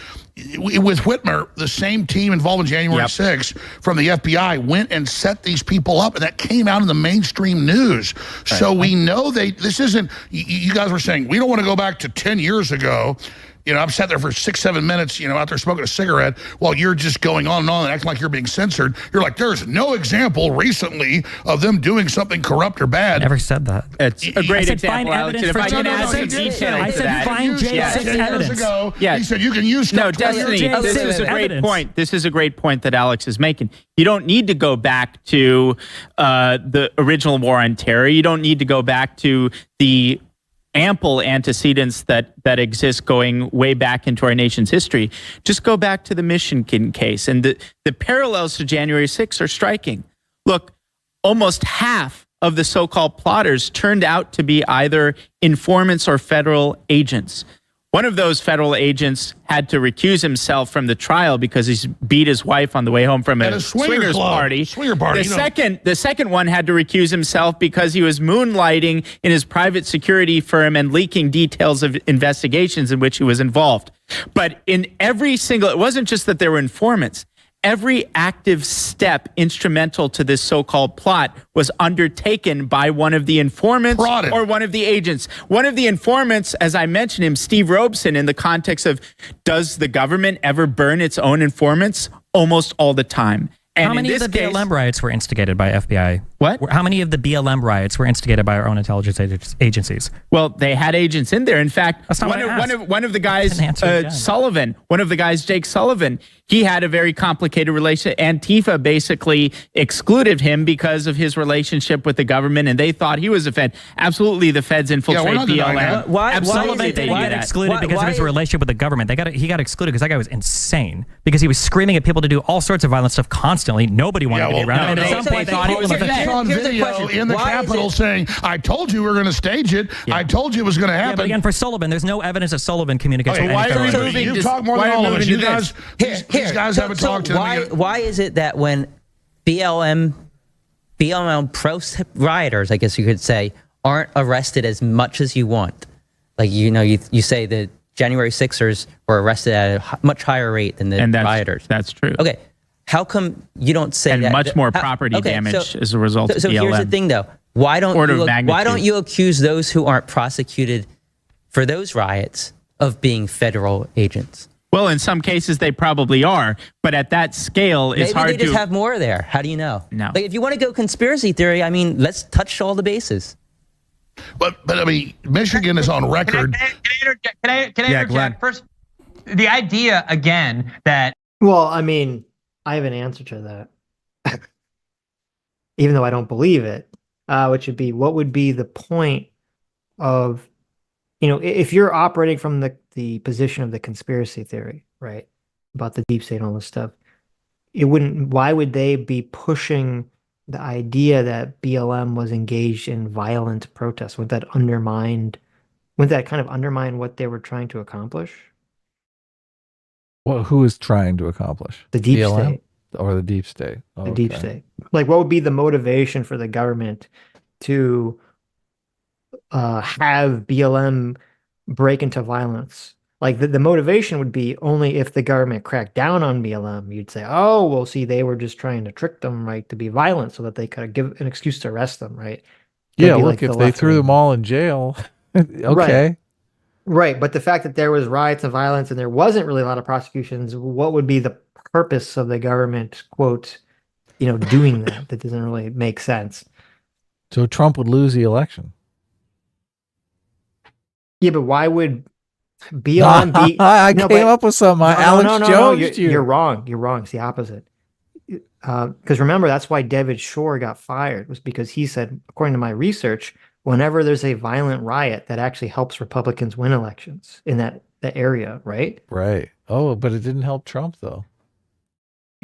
With Whitmer, the same team involved in January 6th from the FBI went and set these people up, and that came out in the mainstream news. Right. So we know this isn't, you guys were saying, we don't want to go back to 10 years ago. I've sat there for 6-7 minutes, out there smoking a cigarette while you're just going on and acting like you're being censored. You're like, there's no example recently of them doing something corrupt or bad. Never said that. It's a great example, Alex. If I can add some detail I said find J6 evidence. He said you can use stuff. No, Destiny, this is a great point. This is a great point that Alex is making. You don't need to go back to the original war on terror. You don't need to go back to the ample antecedents that exist going way back into our nation's history. Just go back to the Michigan case. And the parallels to January 6th are striking. Look, almost half of the so-called plotters turned out to be either informants or federal agents. One of those federal agents had to recuse himself from the trial because he beat his wife on the way home from a swingers party. The second one had to recuse himself because he was moonlighting in his private security firm and leaking details of investigations in which he was involved. But in every single, it wasn't just that there were informants. Every active step instrumental to this so-called plot was undertaken by one of the informants or one of the agents. One of the informants, as I mentioned him, Steve Robeson, in the context of, does the government ever burn its own informants? Almost all the time. And how many of the BLM riots were instigated by FBI? What? How many of the BLM riots were instigated by our own intelligence agencies? Well, they had agents in there. In fact, one of the guys, Sullivan, one of the guys, Jake Sullivan, he had a very complicated relationship. Antifa basically excluded him because of his relationship with the government, and they thought he was a Fed. Absolutely, the Feds infiltrate BLM. Why didn't he get excluded because of his relationship with the government? He got excluded because that guy was insane. Because he was screaming at people to do all sorts of violent stuff constantly. Nobody wanted to be around him. And at some point, they thought he was on video in the Capitol saying, I told you we were going to stage it. Yeah. I told you it was going to happen. Yeah, but again, for Sullivan, there's no evidence that Sullivan communicates with why are we moving? You talk more than all of us. You guys, these guys haven't talked to them. Why is it that when BLM BLM pro rioters, I guess you could say, aren't arrested as much as you want. Like, you say the January 6ers were arrested at a much higher rate than the rioters. That's true. Okay. How come you don't say and that? much more property damage as a result of BLM. So here's the thing, though. Why don't you accuse those who aren't prosecuted for those riots of being federal agents? Well, in some cases they probably are, but at that scale, it's hard to. Maybe they just have more there. How do you know? No. Like, if you want to go conspiracy theory, I mean, let's touch all the bases. But I mean, Michigan is on record. Can I interject first? The idea again that. Well, I mean, I have an answer to that, even though I don't believe it. Which would be, what would be the point of, if you're operating from the position of the conspiracy theory, right, about the deep state and all this stuff, why would they be pushing the idea that BLM was engaged in violent protests? Wouldn't that kind of undermine what they were trying to accomplish? Well, who is trying to accomplish? The deep BLM? state. Or the deep state. The deep state. Like, what would be the motivation for the government to have BLM break into violence? Like, the motivation would be only if the government cracked down on BLM. You'd say, oh, well, see, they were just trying to trick them, right, to be violent so that they could give an excuse to arrest them, right? Yeah, look, if they threw them all in jail, okay. Right, but the fact that there was riots and violence and there wasn't really a lot of prosecutions, what would be the purpose of the government, quote, doing that? That doesn't really make sense. So Trump would lose the election. Yeah, but why would BLM be? I came up with something. Alex Jones. You're wrong. You're wrong. It's the opposite. Because remember, that's why David Shore got fired, was because he said, according to my research, whenever there's a violent riot, that actually helps Republicans win elections in that area, right? Right. Oh, but it didn't help Trump, though.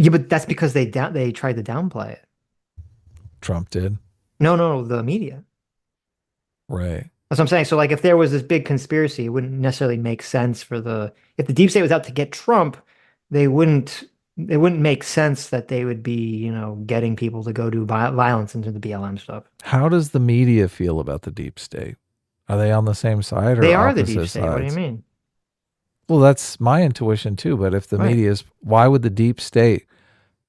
Yeah, but that's because they tried to downplay it. Trump did? No, the media. Right. That's what I'm saying. So, like, if there was this big conspiracy, it wouldn't necessarily make sense if the deep state was out to get Trump, it wouldn't make sense that they would be, getting people to go do violence into the BLM stuff. How does the media feel about the deep state? Are they on the same side or they are the deep sides? state? What do you mean? Well, that's my intuition too. But if the media is, why would the deep state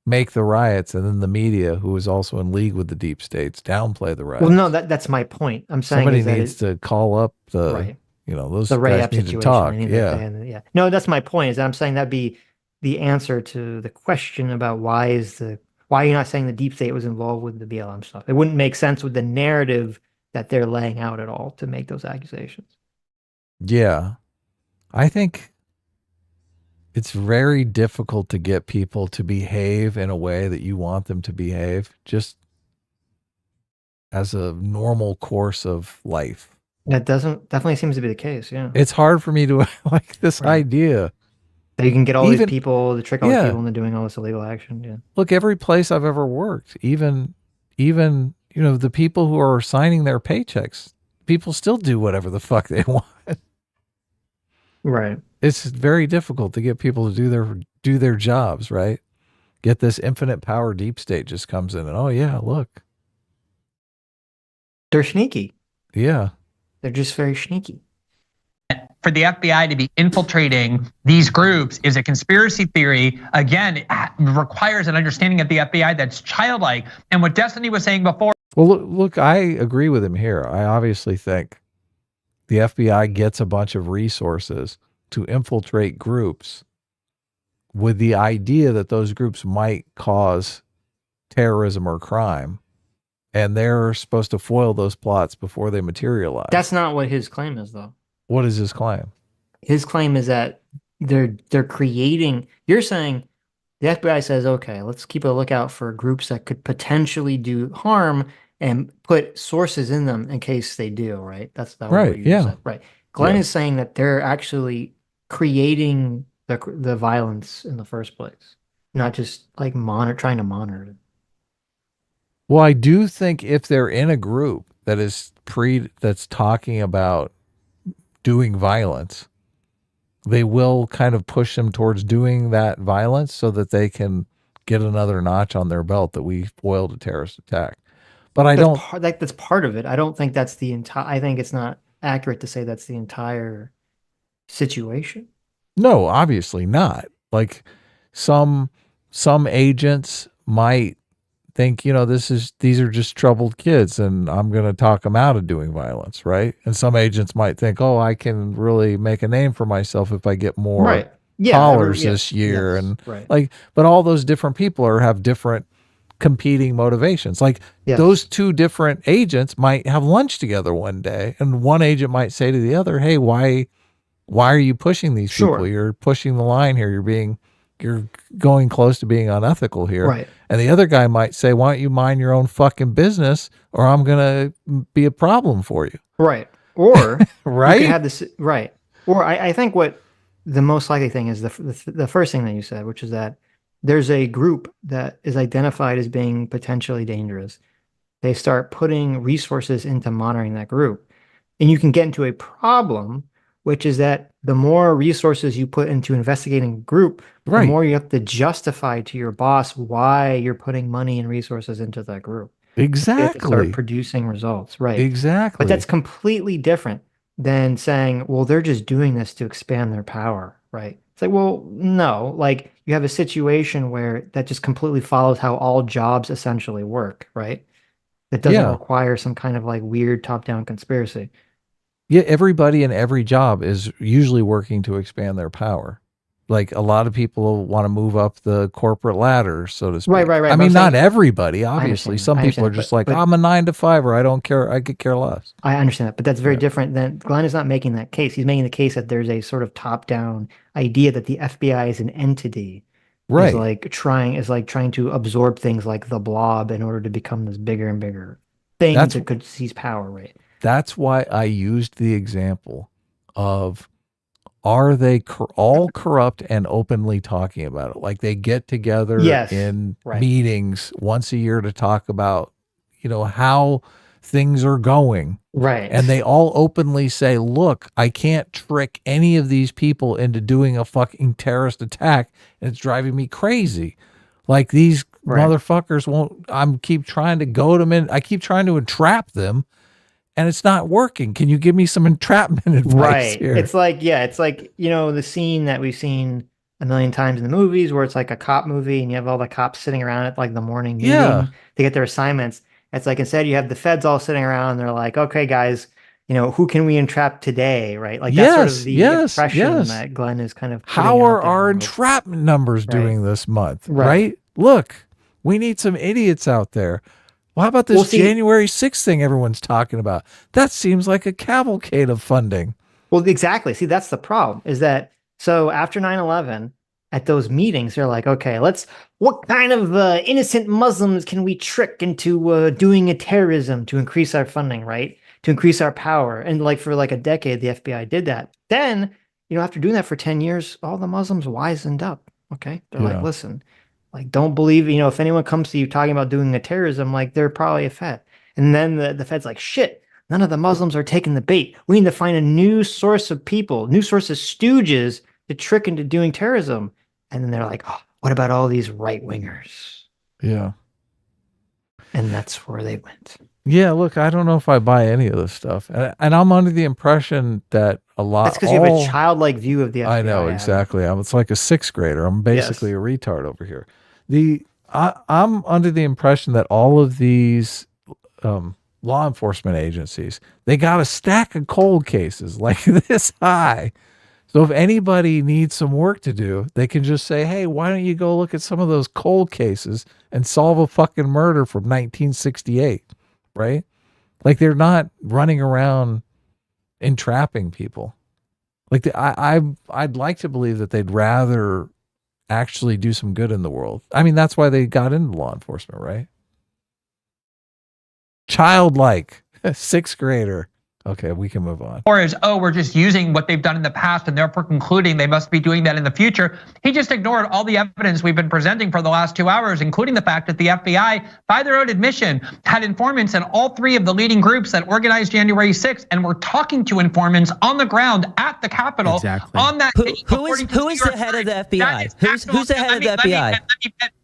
make the riots and then the media, who is also in league with the deep states, downplay the riots? Well, no, that's my point. I'm saying somebody needs to call up those the Ray guys Epps need situation. to talk. Yeah. No, that's my point. Is that I'm saying that'd be the answer to the question about why are you not saying the deep state was involved with the BLM stuff? It wouldn't make sense with the narrative that they're laying out at all to make those accusations. Yeah. I think it's very difficult to get people to behave in a way that you want them to behave, just as a normal course of life. That definitely seems to be the case. Yeah. It's hard for me to like this idea that you can get all these people to trick all these people into doing all this illegal action. Yeah. Look, every place I've ever worked, even the people who are signing their paychecks, people still do whatever the fuck they want. Right. It's very difficult to get people to do their jobs, right? Get this infinite power deep state just comes in and, oh yeah, look. They're sneaky. Yeah. They're just very sneaky. For the FBI to be infiltrating these groups is a conspiracy theory. Again, it requires an understanding of the FBI that's childlike. And what Destiny was saying before. Well, look, I agree with him here. I obviously think the FBI gets a bunch of resources to infiltrate groups with the idea that those groups might cause terrorism or crime. And they're supposed to foil those plots before they materialize. That's not what his claim is, though. What is his claim? His claim is that they're creating. You're saying the FBI says, okay, let's keep a lookout for groups that could potentially do harm and put sources in them in case they do. Right? That's that right. What you said. Right. Glenn is saying that they're actually creating the violence in the first place, not just like trying to monitor it. Well, I do think if they're in a group that is that's talking about doing violence, they will kind of push them towards doing that violence so that they can get another notch on their belt that we foiled a terrorist attack. But I don't. That's part of it. I don't think that's the entire. I think it's not accurate to say that's the entire situation. No, obviously not. Like some agents might think, these are just troubled kids and I'm going to talk them out of doing violence, right? And some agents might think, oh, I can really make a name for myself if I get more callers this year. And but all those different people have different competing motivations. Like those two different agents might have lunch together one day, and one agent might say to the other, hey, why are you pushing these people? You're pushing the line here. You're going close to being unethical here. Right. And the other guy might say, why don't you mind your own fucking business, or I'm going to be a problem for you. Right. Or right. You could have this, right. Or I think what the most likely thing is the first thing that you said, which is that there's a group that is identified as being potentially dangerous. They start putting resources into monitoring that group. And you can get into a problem, which is that the more resources you put into investigating a group, the more you have to justify to your boss why you're putting money and resources into that group. Exactly. You have to start producing results. Right. Exactly. But that's completely different than saying, well, they're just doing this to expand their power. Right. It's like, well, no, like you have a situation where that just completely follows how all jobs essentially work. Right. That doesn't require some kind of like weird top-down conspiracy. Yeah, everybody in every job is usually working to expand their power. Like a lot of people want to move up the corporate ladder, so to speak. Right. I mean, not everybody, obviously. Some people are just like, I'm a 9-to-5-er. I don't care. I could care less. I understand that, but that's very different than Glen is not making that case. He's making the case that there's a sort of top-down idea that the FBI is an entity. Right. Is like trying to absorb things like the blob in order to become this bigger and bigger thing that could seize power, right? That's why I used the example of, are they all corrupt and openly talking about it? Like they get together in meetings once a year to talk about, how things are going. Right. And they all openly say, look, I can't trick any of these people into doing a fucking terrorist attack. And it's driving me crazy. Like these motherfuckers keep trying to goad them in. I keep trying to entrap them. And it's not working. Can you give me some entrapment advice here? It's like, the scene that we've seen a million times in the movies where it's like a cop movie and you have all the cops sitting around at like the morning meeting to get their assignments. It's like, instead you have the feds all sitting around and they're like, okay, guys, who can we entrap today? Right. Like that's sort of the impression that Glen is kind of. How are our entrapment numbers doing this month? Right. Look, we need some idiots out there. Well, how about this January 6th thing everyone's talking about? That seems like a cavalcade of funding. Well, exactly. See, that's the problem, is that so after 9/11, at those meetings, they're like, okay, what kind of innocent Muslims can we trick into doing a terrorism to increase our funding, right? To increase our power. And like for like a decade, the FBI did that. Then, after doing that for 10 years, all the Muslims wisened up. Okay. They're like, listen, like, don't believe, if anyone comes to you talking about doing a terrorism, like they're probably a Fed. And then the Fed's like, shit, none of the Muslims are taking the bait. We need to find a new source of people, new source of stooges to trick into doing terrorism. And then they're like, oh, what about all these right wingers? Yeah. And that's where they went. Yeah, look, I don't know if I buy any of this stuff. And I'm under the impression that a lot. That's because you have a childlike view of the FBI. I know, exactly. It's like a 6th grader. I'm basically a retard over here. I'm under the impression that all of these law enforcement agencies, they got a stack of cold cases like this high. So if anybody needs some work to do, they can just say, hey, why don't you go look at some of those cold cases and solve a fucking murder from 1968, right? Like they're not running around entrapping people. Like I'd like to believe that they'd rather actually do some good in the world. I mean, that's why they got into law enforcement, right? Childlike, 6th grader. Okay, we can move on. Or is, we're just using what they've done in the past and therefore concluding they must be doing that in the future. He just ignored all the evidence we've been presenting for the last 2 hours, including the fact that the FBI, by their own admission, had informants in all 3 of the leading groups that organized January 6th and were talking to informants on the ground at the Capitol on that day. Who is the head of the FBI? Who's the head of the FBI?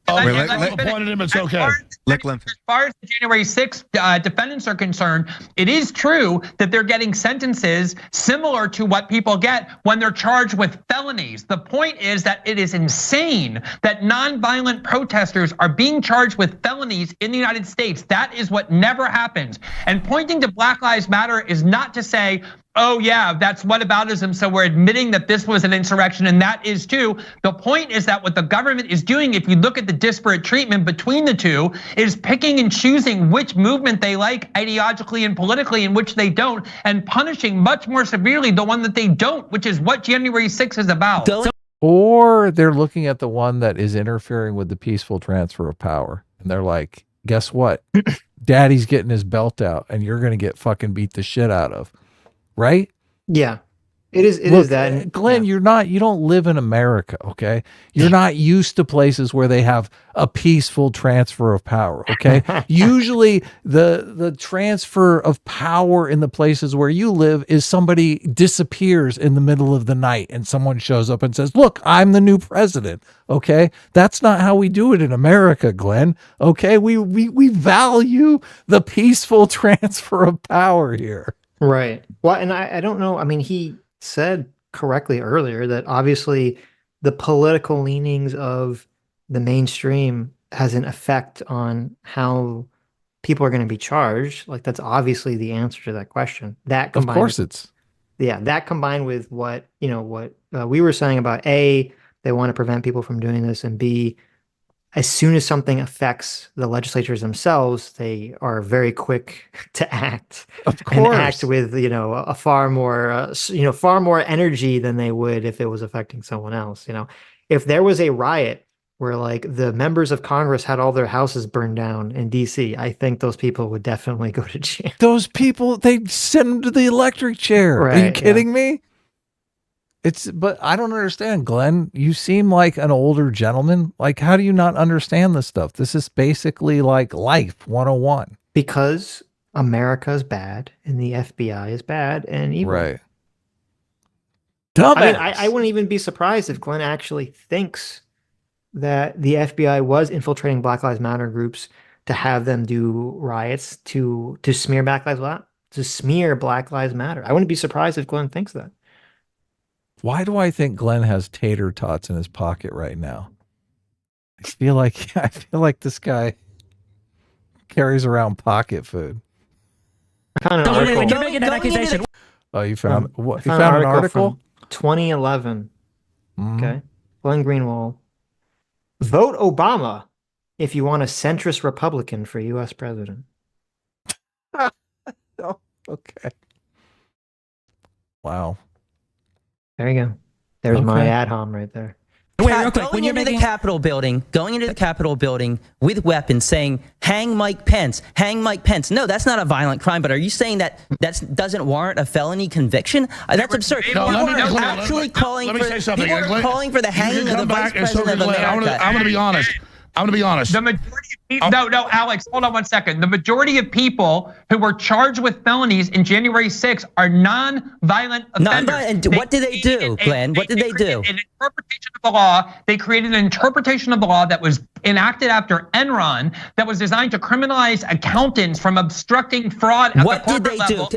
appointed him. It's okay. As far as the January 6th defendants are concerned, it is true that they're getting sentences similar to what people get when they're charged with felonies. The point is that it is insane that nonviolent protesters are being charged with felonies in the United States. That is what never happens. And pointing to Black Lives Matter is not to say, oh yeah, that's whataboutism, so we're admitting that this was an insurrection, and that is too. The point is that what the government is doing, if you look at the disparate treatment between the two, is picking and choosing which movement they like ideologically and politically and which they don't, and punishing much more severely the one that they don't, which is what January 6th is about. Or they're looking at the one that is interfering with the peaceful transfer of power, and they're like, guess what? Daddy's getting his belt out, and you're going to get fucking beat the shit out of. Right? Yeah, it is that. Glenn, you don't live in America, okay? You're not used to places where they have a peaceful transfer of power, okay? Usually the transfer of power in the places where you live is somebody disappears in the middle of the night and someone shows up and says, look, I'm the new president, okay? That's not how we do it in America, Glenn, okay? We value the peaceful transfer of power here. Right. Well, and I don't know. I mean, he said correctly earlier that obviously the political leanings of the mainstream has an effect on how people are going to be charged. Like, that's obviously the answer to that question. That combined, of course it's. Yeah, that combined with what, we were saying about A, they want to prevent people from doing this, and B, as soon as something affects the legislatures themselves, they are very quick to act. Of course. And act with, a far more energy than they would if it was affecting someone else. If there was a riot where like the members of Congress had all their houses burned down in DC, I think those people would definitely go to jail. Those people, they send them to the electric chair. Right, are you kidding me? But I don't understand, Glenn. You seem like an older gentleman. Like, how do you not understand this stuff? This is basically like life 101. Because America is bad and the FBI is bad and evil. Right. Dumbass. I mean, I wouldn't even be surprised if Glenn actually thinks that the FBI was infiltrating Black Lives Matter groups to have them do riots to smear Black Lives Matter. I wouldn't be surprised if Glenn thinks that. Why do I think Glenn has tater tots in his pocket right now? I feel like this guy carries around pocket food. When you're making that accusation. Oh, you found what? You found an article from 2011. Okay, Glen Greenwald. Vote Obama if you want a centrist Republican for U.S. president. Oh, okay. Wow. There you go. There's my ad hom right there. Going into the Capitol building with weapons saying, hang Mike Pence, hang Mike Pence. No, that's not a violent crime, but are you saying that doesn't warrant a felony conviction? That's absurd. No, people are actually calling for the hanging of the vice president of America. I'm going to be honest. The majority of people, no, Alex, hold on one second. The majority of people who were charged with felonies in January 6th are non-violent offenders. And what did they do, Glenn? What did they do? An interpretation of the law. They created an interpretation of the law that was enacted after Enron that was designed to criminalize accountants from obstructing fraud at the corporate level.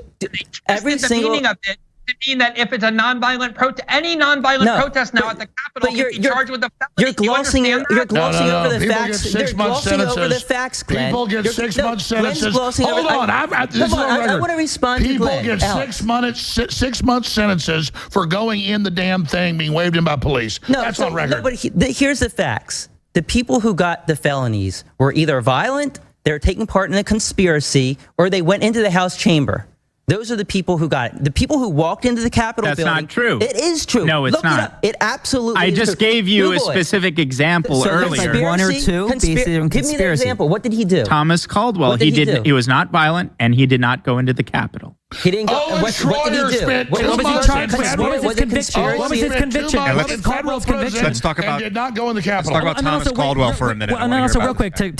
Every single meaning of it to mean that if it's a non-violent protest, any non-violent protest now at the Capitol can be charged with a felony. You're glossing over the facts. You're glossing over the facts, Glenn. People get 6 month sentences. Hold on, I want to respond to Glenn. People get 6 month sentences for going in the damn thing being waved in by police. That's on record. No, but here's the facts. The people who got the felonies were either violent, they were taking part in a conspiracy, or they went into the House chamber. Those are the people who got it. The people who walked into the Capitol building. That's not true. It is true. No, it's not. It absolutely is true. I just gave you a specific example earlier. Like one or two based on conspiracy. Give me the example. What did he do? Thomas Caldwell. He was not violent, and he did not go into the Capitol. He didn't go. What did he do? What was he charged with? What was his conviction? What was his conviction? What was Caldwell's conviction? Let's talk about. Did not go in the Capitol. Let's talk about Thomas Caldwell for a minute. And then also, real quick, to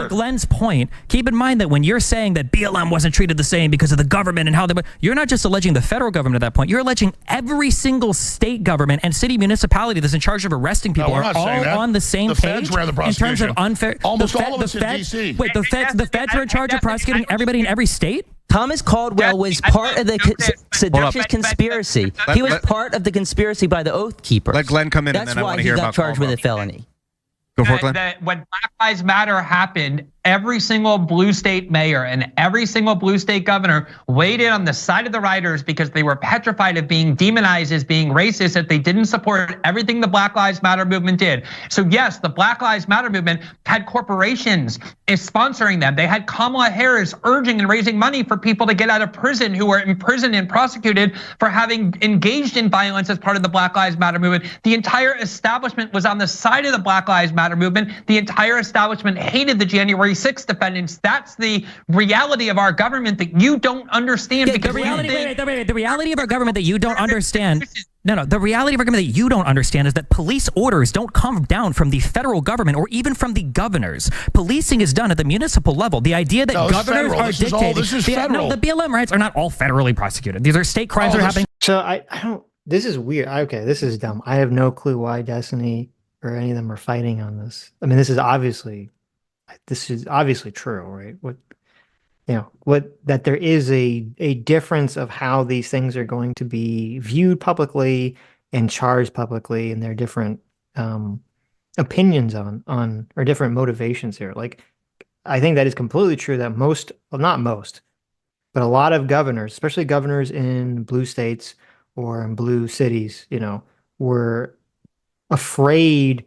Glen's point, keep in mind that when you're saying that BLM wasn't treated the same because of the government and how they, you're not just alleging the federal government at that point. You're alleging every single state government and city municipality that's in charge of arresting people are all on the same page in terms of unfair. Almost all of us in D.C. Wait, the feds are in charge of prosecuting everybody in every state? Thomas Caldwell was part of the seductious conspiracy. He was part of the conspiracy by the Oath Keepers. Let Glenn come in, That's and then I why want to he hear got about charged Caldwell. with a felony. Go for it, Glenn. When Black Lives Matter happened, every single blue state mayor and every single blue state governor weighed in on the side of the rioters because they were petrified of being demonized as being racist if they didn't support everything the Black Lives Matter movement did. So yes, the Black Lives Matter movement had corporations sponsoring them. They had Kamala Harris urging and raising money for people to get out of prison who were imprisoned and prosecuted for having engaged in violence as part of the Black Lives Matter movement. The entire establishment was on the side of the Black Lives Matter movement. The entire establishment hated the January 6th defendants. That's the reality of our government that you don't understand. Because the reality of our government that you don't understand. No, the reality of our government that you don't understand is that police orders don't come down from the federal government or even from the governors. Policing is done at the municipal level. The idea that governors are dictating. This is federal. No, the BLM riots are not all federally prosecuted. These are state crimes that are happening. So I don't. This is weird. Okay, this is dumb. I have no clue why Destiny or any of them are fighting on this. I mean, this is obviously true, right? That there is a difference of how these things are going to be viewed publicly and charged publicly, and their different opinions on or different motivations here. Like, I think that is completely true that not most, but a lot of governors, especially governors in blue states or in blue cities, were afraid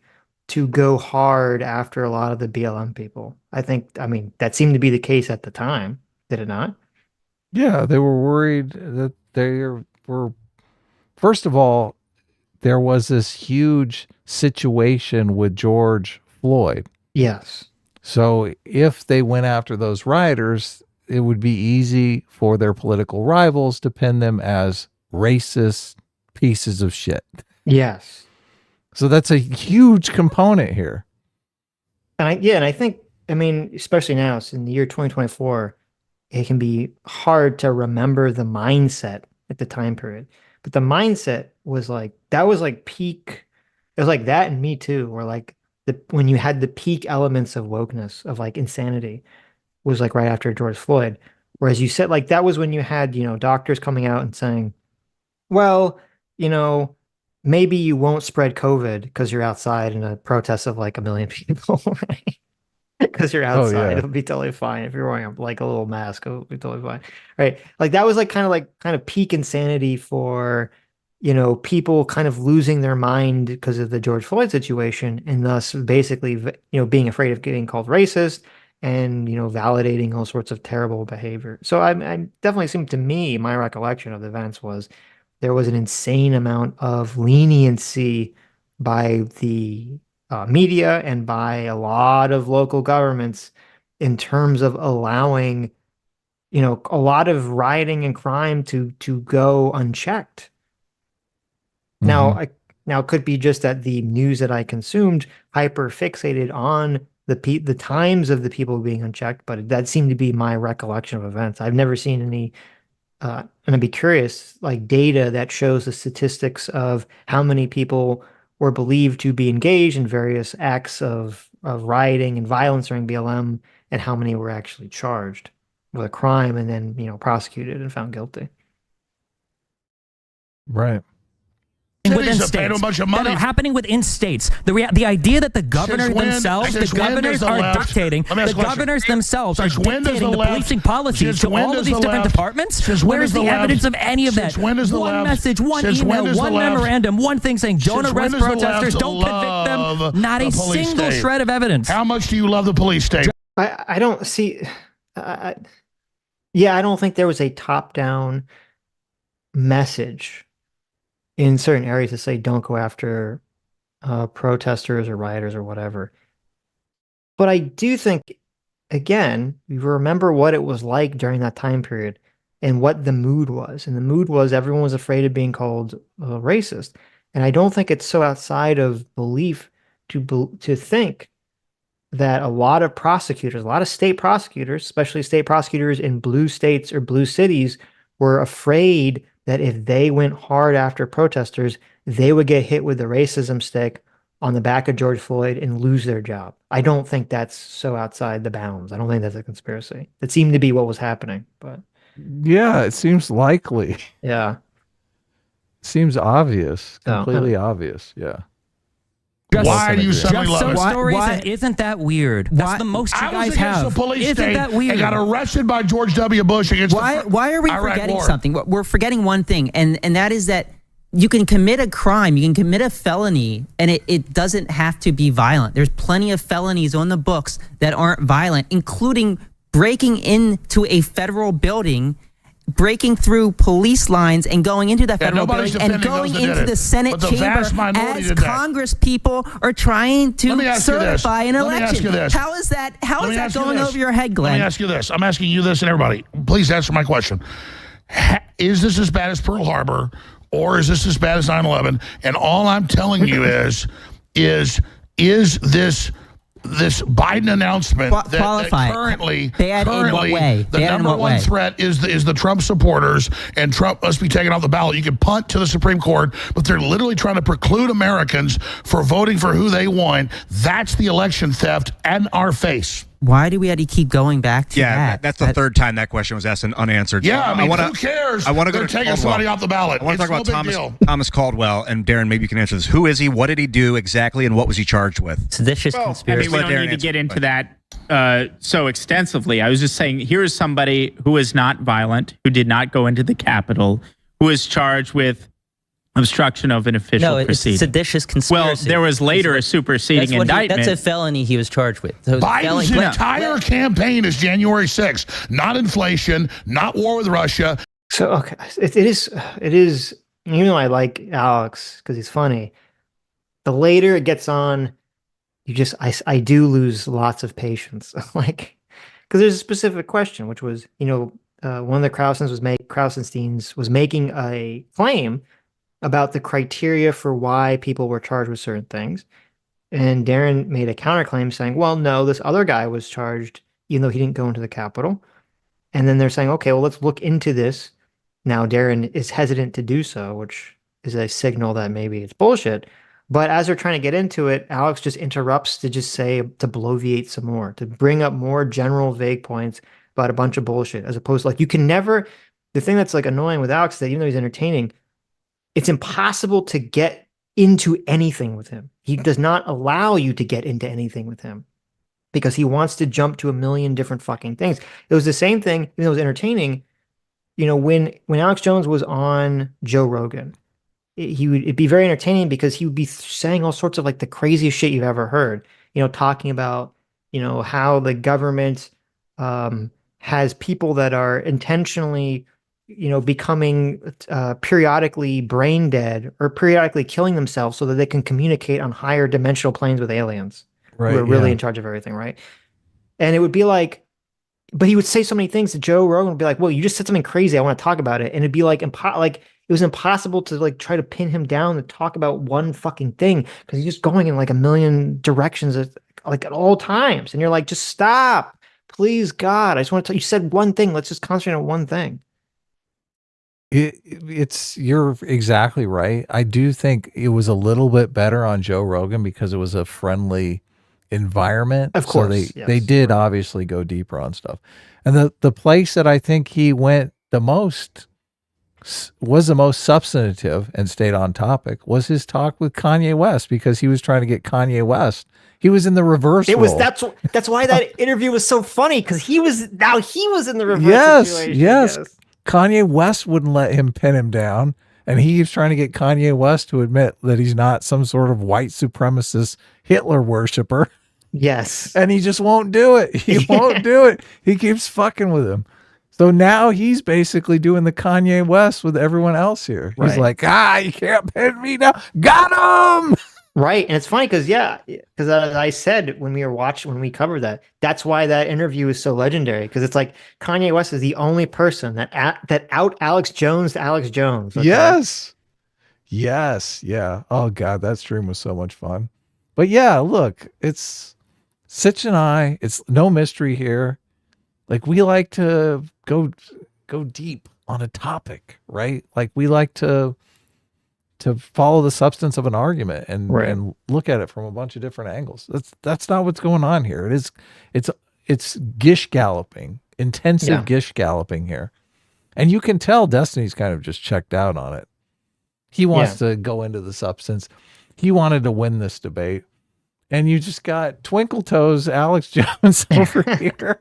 to go hard after a lot of the BLM people. I mean, that seemed to be the case at the time, did it not? Yeah, they were worried that first of all, there was this huge situation with George Floyd. Yes. So if they went after those rioters, it would be easy for their political rivals to pin them as racist pieces of shit. Yes. So that's a huge component here. And I think, especially now, it's in the year 2024, it can be hard to remember the mindset at the time period. But the mindset was like, that was like peak. It was like that and Me Too, where like when you had the peak elements of wokeness, of like insanity, was like right after George Floyd. Whereas you said like that was when you had, doctors coming out and saying, well, maybe you won't spread COVID because you're outside in a protest of like 1 million people, right? Because you're outside, it'll be totally fine. If you're wearing like a little mask, it'll be totally fine, right? Like that was like kind of peak insanity for, people kind of losing their mind because of the George Floyd situation, and thus basically, being afraid of getting called racist and validating all sorts of terrible behavior. So I definitely seemed to me, my recollection of the events was there was an insane amount of leniency by the media and by a lot of local governments in terms of allowing, a lot of rioting and crime to go unchecked. Mm-hmm. Now it could be just that the news that I consumed hyper fixated on the times of the people being unchecked, but that seemed to be my recollection of events. I've never seen any. And I'd be curious, like data that shows the statistics of how many people were believed to be engaged in various acts of rioting and violence during BLM, and how many were actually charged with a crime and then, prosecuted and found guilty. Right. Within states that are happening within states. The idea that the governors themselves are dictating, the governors themselves are dictating the policing policies to all of these different departments. Where is the evidence of any of that? One message, one email, one memorandum, one thing saying don't arrest protesters, don't convict them. Not a single shred of evidence. How much do you love the police state? I don't see. I don't think there was a top-down message in certain areas to say don't go after protesters or rioters or whatever. But I do think, again, you remember what it was like during that time period. and what the mood was. And the mood was everyone was afraid of being called racist. And I don't think it's so outside of belief to think that a lot of prosecutors, a lot of state prosecutors, especially state prosecutors in blue states or blue cities, were afraid that if they went hard after protesters, they would get hit with the racism stick on the back of George Floyd and lose their job. I don't think that's so outside the bounds. I don't think that's a conspiracy. It seemed to be what was happening, but yeah, it seems likely. Yeah. Seems obvious, completely obvious. Yeah. Why do you suddenly love it? Stories and isn't that weird? That's the most you guys have. The police isn't state that weird? And got arrested by George W. Bush against why are we Iraq forgetting war. something? We're forgetting one thing, and that is that you can commit a crime, you can commit a felony, and it doesn't have to be violent. There's plenty of felonies on the books that aren't violent, including breaking into a federal building, breaking through police lines and going into that federal building and going into the Senate chamber as Congress people are trying to certify an election. How is that going over your head, Glenn? Let me ask you this. I'm asking you this and everybody. Please answer my question. Is this as bad as Pearl Harbor, or is this as bad as 9/11? And all I'm telling you is this Biden announcement that currently the number one threat is the Trump supporters, and Trump must be taken off the ballot. You can punt to the Supreme Court, but they're literally trying to preclude Americans for voting for who they want. That's the election theft in our face. Why do we have to keep going back to that? That's the third time that question was asked and unanswered. Yeah, who cares? I want to go They're to taking Caldwell. somebody off the ballot. I want to talk It's about no big deal. Thomas Caldwell, and Darren, maybe you can answer this. Who is he? What did he do exactly, and what was he charged with? Seditious I conspiracy. mean, we don't need to get into that so extensively. I was just saying, here is somebody who is not violent, who did not go into the Capitol, who is charged with obstruction of an official proceeding. It's seditious conspiracy. Well, there was later a superseding indictment. That's a felony he was charged with. So Biden's entire campaign is January 6th. Not inflation, not war with Russia. So, okay, it is, even though I like Alex because he's funny, the later it gets on, I do lose lots of patience. Like, because there's a specific question, which was, one of the Krausensteins was making a claim about the criteria for why people were charged with certain things. And Darren made a counterclaim saying, well, no, this other guy was charged even though he didn't go into the Capitol. And then they're saying, okay, well, let's look into this. Now Darren is hesitant to do so, which is a signal that maybe it's bullshit. But as they're trying to get into it, Alex just interrupts to just say, to bloviate some more, to bring up more general vague points about a bunch of bullshit, as opposed to like, you can never, the thing that's like annoying with Alex is that even though he's entertaining, it's impossible to get into anything with him. He does not allow you to get into anything with him because he wants to jump to a million different fucking things. It was the same thing, even though it was entertaining, when Alex Jones was on Joe Rogan, it'd be very entertaining because he would be saying all sorts of like the craziest shit you've ever heard, talking about, how the government has people that are intentionally becoming periodically brain dead or periodically killing themselves so that they can communicate on higher dimensional planes with aliens who are really in charge of everything, right? And it would be like, but he would say so many things that Joe Rogan would be like, well, you just said something crazy, I want to talk about it. And it'd be like, it was impossible to like try to pin him down to talk about one fucking thing because he's just going in like a million directions at all times. And you're like, just stop, please, God. I just want to tell you, said one thing. Let's just concentrate on one thing. You're exactly right. I do think it was a little bit better on Joe Rogan because it was a friendly environment. Of course, so they did obviously go deeper on stuff. And the place that I think he went the most was the most substantive and stayed on topic was his talk with Kanye West because he was trying to get Kanye West. He was in the reverse role. That's why that interview was so funny because he was in the reverse situation. Yes. Kanye West wouldn't let him pin him down, and he's trying to get Kanye West to admit that he's not some sort of white supremacist Hitler worshiper. Yes. And he just won't do it. He won't do it. He keeps fucking with him. So now he's basically doing the Kanye West with everyone else here. He's like, you can't pin me down. Got him! Right. And it's funny because as I said when we covered that, that's why that interview is so legendary, because it's like Kanye West is the only person that out Alex Jones to Alex Jones. Okay? Yes. Yes. Yeah. Oh God, that stream was so much fun. But yeah, look, it's Sitch and I, it's no mystery here. Like, we like to go deep on a topic, right? Like, we like to follow the substance of an argument and look at it from a bunch of different angles. That's not what's going on here. It's gish galloping, intensive gish galloping here. And you can tell Destiny's kind of just checked out on it. He wants to go into the substance. He wanted to win this debate. And you just got Twinkle Toes Alex Jones over here.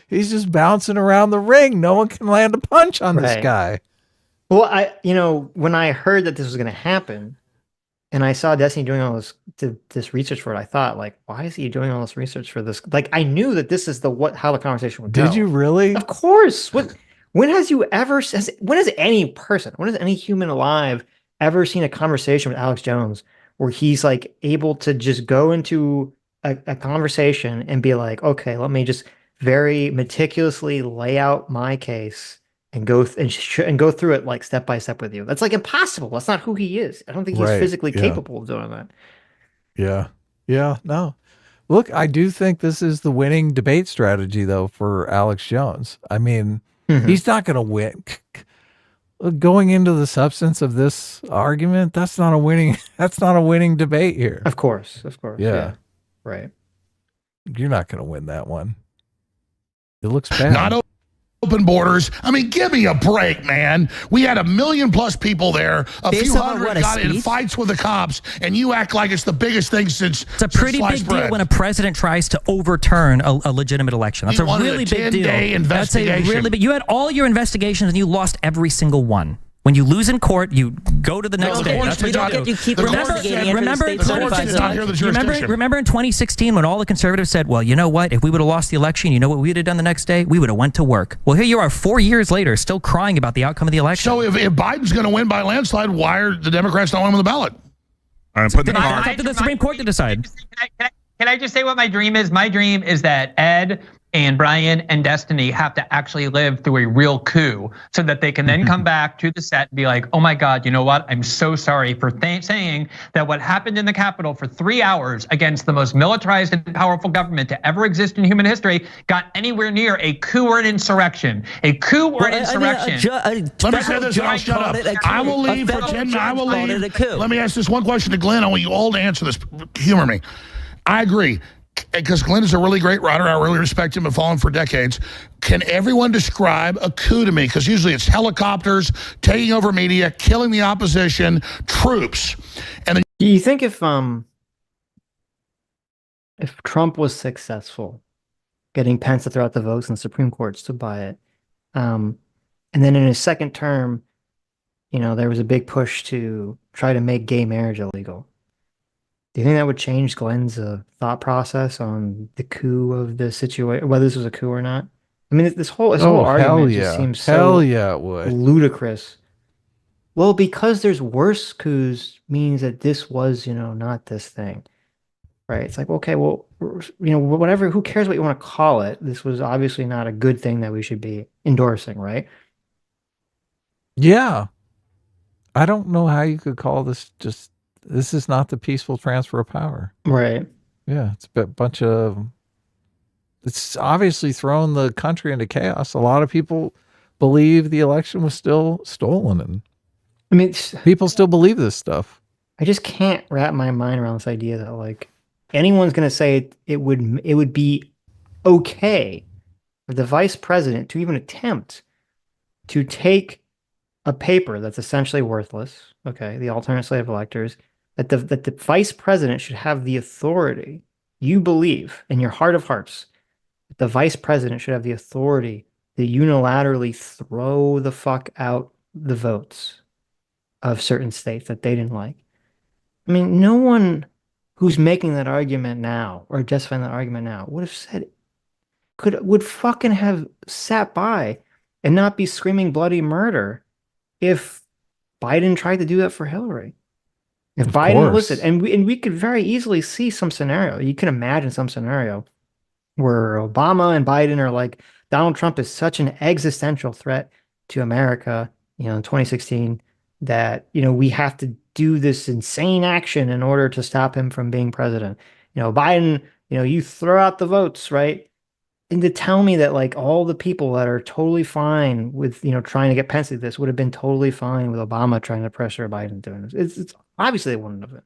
He's just bouncing around the ring. No one can land a punch on this guy. Well, when I heard that this was going to happen, and I saw Destiny doing all this research for it, I thought, like, why is he doing all this research for this? Like, I knew that this is how the conversation would go. Did you really? Of course. When has any human alive ever seen a conversation with Alex Jones where he's like able to just go into a conversation and be like, okay, let me just very meticulously lay out my case and go through it like step by step with you? That's like impossible. That's not who he is. I don't think he's physically capable of doing that. Yeah. Yeah. No. Look, I do think this is the winning debate strategy, though, for Alex Jones. I mean, he's not going to win. Going into the substance of this argument, that's not a winning debate here. Of course. Yeah. Right. You're not going to win that one. It looks bad. Not open borders. I mean, give me a break, man. We had 1 million+ people there. A few hundred got in fights with the cops, and you act like it's the biggest thing since It's a pretty big deal when a president tries to overturn a legitimate election. That's a really big deal. That's a really big. You had all your investigations, and you lost every single one. When you lose in court, you go to the next day. That's what you do. Remember in 2016 when all the conservatives said, well, you know what? If we would have lost the election, you know what we would have done the next day? We would have went to work. Well, here you are 4 years later, still crying about the outcome of the election. So if Biden's going to win by landslide, why are the Democrats not winning on the ballot? It's up to the Supreme Court to decide. Can I just say what my dream is? My dream is that Ed and Brian and Destiny have to actually live through a real coup so that they can then come back to the set and be like, oh my God, you know what? I'm so sorry for saying that what happened in the Capitol for 3 hours against the most militarized and powerful government to ever exist in human history got anywhere near a coup or an insurrection. A coup or an insurrection. Let me say this and I'll shut up. I will leave for 10 minutes. I will leave. Let me ask this one question to Glenn. I want you all to answer this. Humor me. I agree. Because Glenn is a really great writer. I really respect him and follow him for decades. Can everyone describe a coup to me? Because usually it's helicopters, taking over media, killing the opposition, troops. And then do you think if Trump was successful getting Pence to throw out the votes and the Supreme Court stood by it, and then in his second term, there was a big push to try to make gay marriage illegal, do you think that would change Glenn's thought process on the coup of the situation, whether this was a coup or not? I mean, this whole argument just seems so it would. ludicrous. Well, because there's worse coups means that this was, not this thing, right? It's like, okay, well, whatever, who cares what you want to call it? This was obviously not a good thing that we should be endorsing, right? Yeah. I don't know how you could call this this is not the peaceful transfer of power. Right. Yeah, it's a bunch of... It's obviously thrown the country into chaos. A lot of people believe the election was still stolen, and people still believe this stuff. I just can't wrap my mind around this idea that like anyone's going to say it would be okay for the vice president to even attempt to take a paper that's essentially worthless, okay, the alternate slate of electors, that the vice president should have the authority, you believe in your heart of hearts, that the vice president should have the authority to unilaterally throw the fuck out the votes of certain states that they didn't like. I mean, no one who's making that argument now or justifying that argument now would have said, would fucking have sat by and not be screaming bloody murder if Biden tried to do that for Hillary. If Biden, listen, and we could very easily see some scenario. You can imagine some scenario where Obama and Biden are like, Donald Trump is such an existential threat to America, in 2016, that, we have to do this insane action in order to stop him from being president. Biden, you throw out the votes, right? And to tell me that like all the people that are totally fine with, trying to get Pence to this would have been totally fine with Obama trying to pressure Biden doing this. It's obviously they wouldn't have been.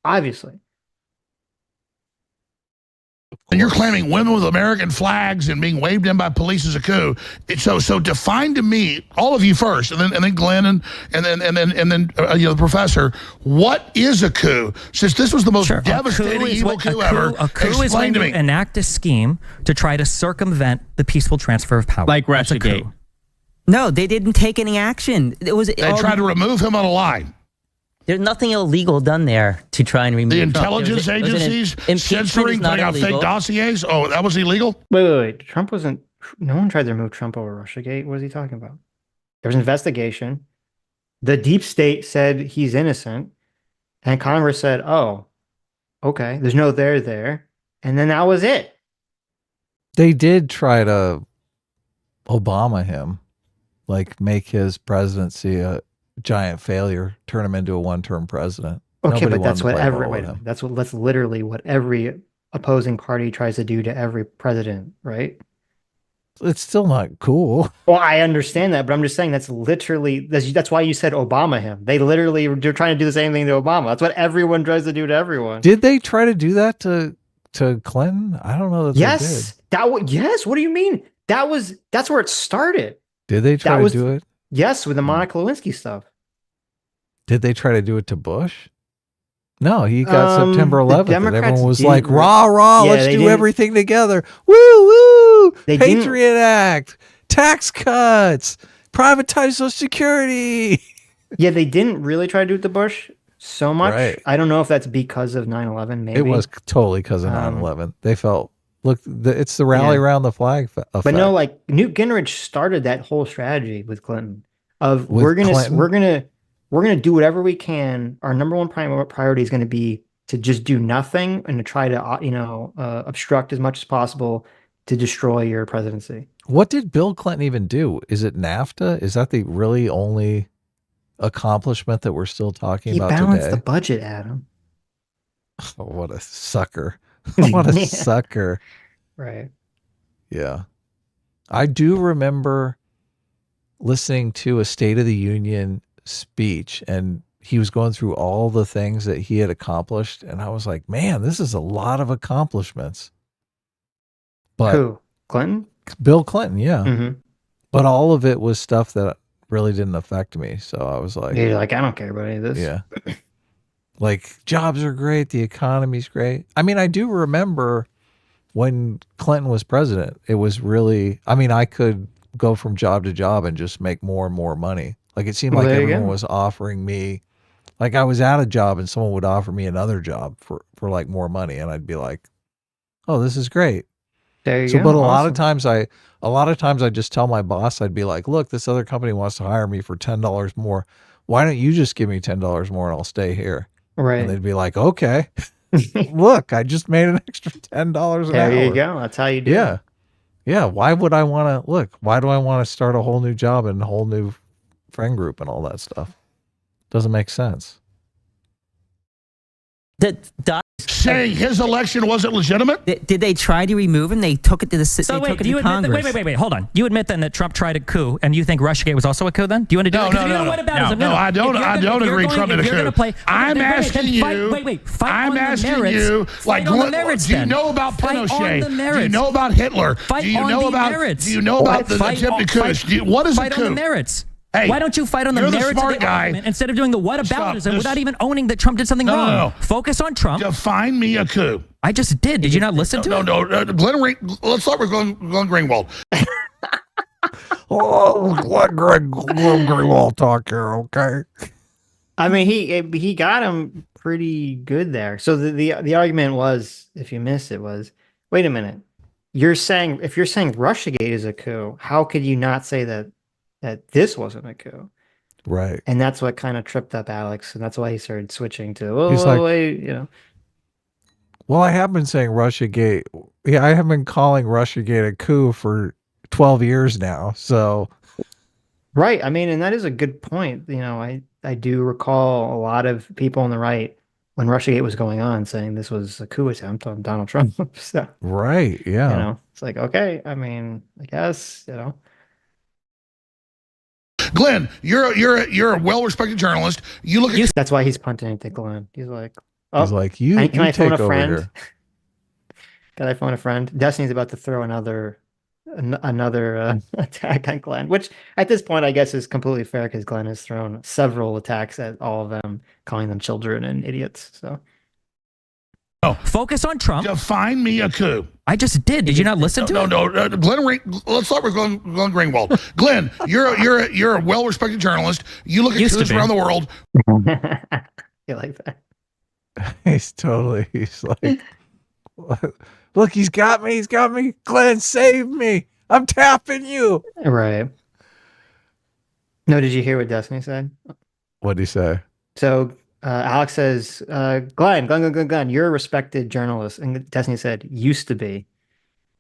Obviously. And you're claiming women with American flags and being waved in by police as a coup. So define to me, all of you first, and then Glenn and then the professor, what is a coup? Since this was the most devastating evil coup ever, a coup is when you enact a scheme to try to circumvent the peaceful transfer of power, like Russiagate. No, they didn't take any action. They tried to remove him on a line. There's nothing illegal done there to try and remove the intelligence agencies censoring, putting out fake dossiers. Oh, that was illegal? Wait. Trump wasn't. No one tried to remove Trump over Russiagate. What is he talking about? There was an investigation. The deep state said he's innocent, and Congress said, "Oh, okay, there's no there," and then that was it. They did try to Obama him, like make his presidency a giant failure, turn him into a one-term president. Okay, but that's what that's literally what every opposing party tries to do to every president, right? It's still not cool. Well, I understand that, but I'm just saying that's why you said Obama him. They're trying to do the same thing to Obama. That's what everyone tries to do to everyone. Did they try to do that to Clinton? I don't know that yes, they did. Yes. What do you mean? That's where it started. Did they try to do it? Yes, with the Monica Lewinsky stuff. Did they try to do it to Bush? No, he got September 11th, and everyone was like, rah, let's do everything together. Woo, woo, Patriot Act, tax cuts, privatize Social Security. Yeah, they didn't really try to do it to Bush so much. Right. I don't know if that's because of 9/11, maybe. It was totally because of 9/11. They felt, look, it's the rally around the flag effect. But no, like Newt Gingrich started that whole strategy with Clinton of we're gonna do whatever we can. Our number one priority is going to be to just do nothing and to try to obstruct as much as possible to destroy your presidency. What did Bill Clinton even do? Is it NAFTA? Is that the really only accomplishment that we're still talking about today? He balanced the budget, Adam. Oh, what a sucker. What a sucker. Right. Yeah. I do remember listening to a State of the Union speech, and he was going through all the things that he had accomplished, and I was like, man, this is a lot of accomplishments. But who? Clinton? Bill Clinton, yeah. Mm-hmm. But all of it was stuff that really didn't affect me. So I was like, you're like, I don't care about any of this. Yeah. Like, jobs are great, the economy's great. I mean, I do remember when Clinton was president, it was really, I could go from job to job and just make more and more money. Like, it seemed like everyone was offering me, like I was at a job and someone would offer me another job for like more money. And I'd be like, oh, this is great. There you go. But a lot of times I just tell my boss, I'd be like, look, this other company wants to hire me for $10 more. Why don't you just give me $10 more and I'll stay here? Right. And they'd be like, okay, look, I just made an extra $10 an hour. There you go. That's how you do it. Yeah. Why would I want to why do I want to start a whole new job and a whole new friend group and all that stuff? Doesn't make sense. Saying his election wasn't legitimate? Did they try to remove him? They took it to the So wait, do you admit that, wait, hold on. You admit then that Trump tried a coup, and you think Russiagate was also a coup then? Do you want to do it? No, I don't agree Trump did a coup. I'm asking you, like, do you know about Pinochet? Do you know about Hitler? Do you know about the attempted coups? What is a coup? On the merits. Hey, why don't you fight on the merits of the argument instead of doing the whataboutism without even owning that Trump did something wrong? No. Focus on Trump. Define me a coup. I just did. Did you not listen to it? No. Let's start with Glen Greenwald. Glen Greenwald talk here, okay? I mean, he got him pretty good there. So the argument was, if you missed it, was, wait a minute. If you're saying Russiagate is a coup, how could you not say that this wasn't a coup? Right. And that's what kind of tripped up Alex, and that's why he started switching to, He's like, wait, you know. Well, I have been saying Russiagate. Yeah, I have been calling Russiagate a coup for 12 years now. So, right. I mean, and that is a good point. You know, I do recall a lot of people on the right when Russiagate was going on saying this was a coup attempt on Donald Trump. So, right. Yeah. you know, it's like, okay, I mean, I guess, you know. Glenn, you're a well-respected journalist. You look at that's why he's punting to Glenn. He's like, oh, he's like, can I phone a friend? Can I phone a friend? Destiny's about to throw another attack on Glenn, which at this point I guess is completely fair because Glenn has thrown several attacks at all of them, calling them children and idiots. So, focus on Trump. Define me a coup. I just did. Did you not listen to it? No. Let's start with Glen Greenwald. Glenn, you're a well-respected journalist. You look at coups around the world. You like that? He's like, look, he's got me. Glenn, save me. I'm tapping you. Right. No, did you hear what Destiny said? What'd he say? So Alex says, Glenn, you're a respected journalist. And Destiny said, used to be.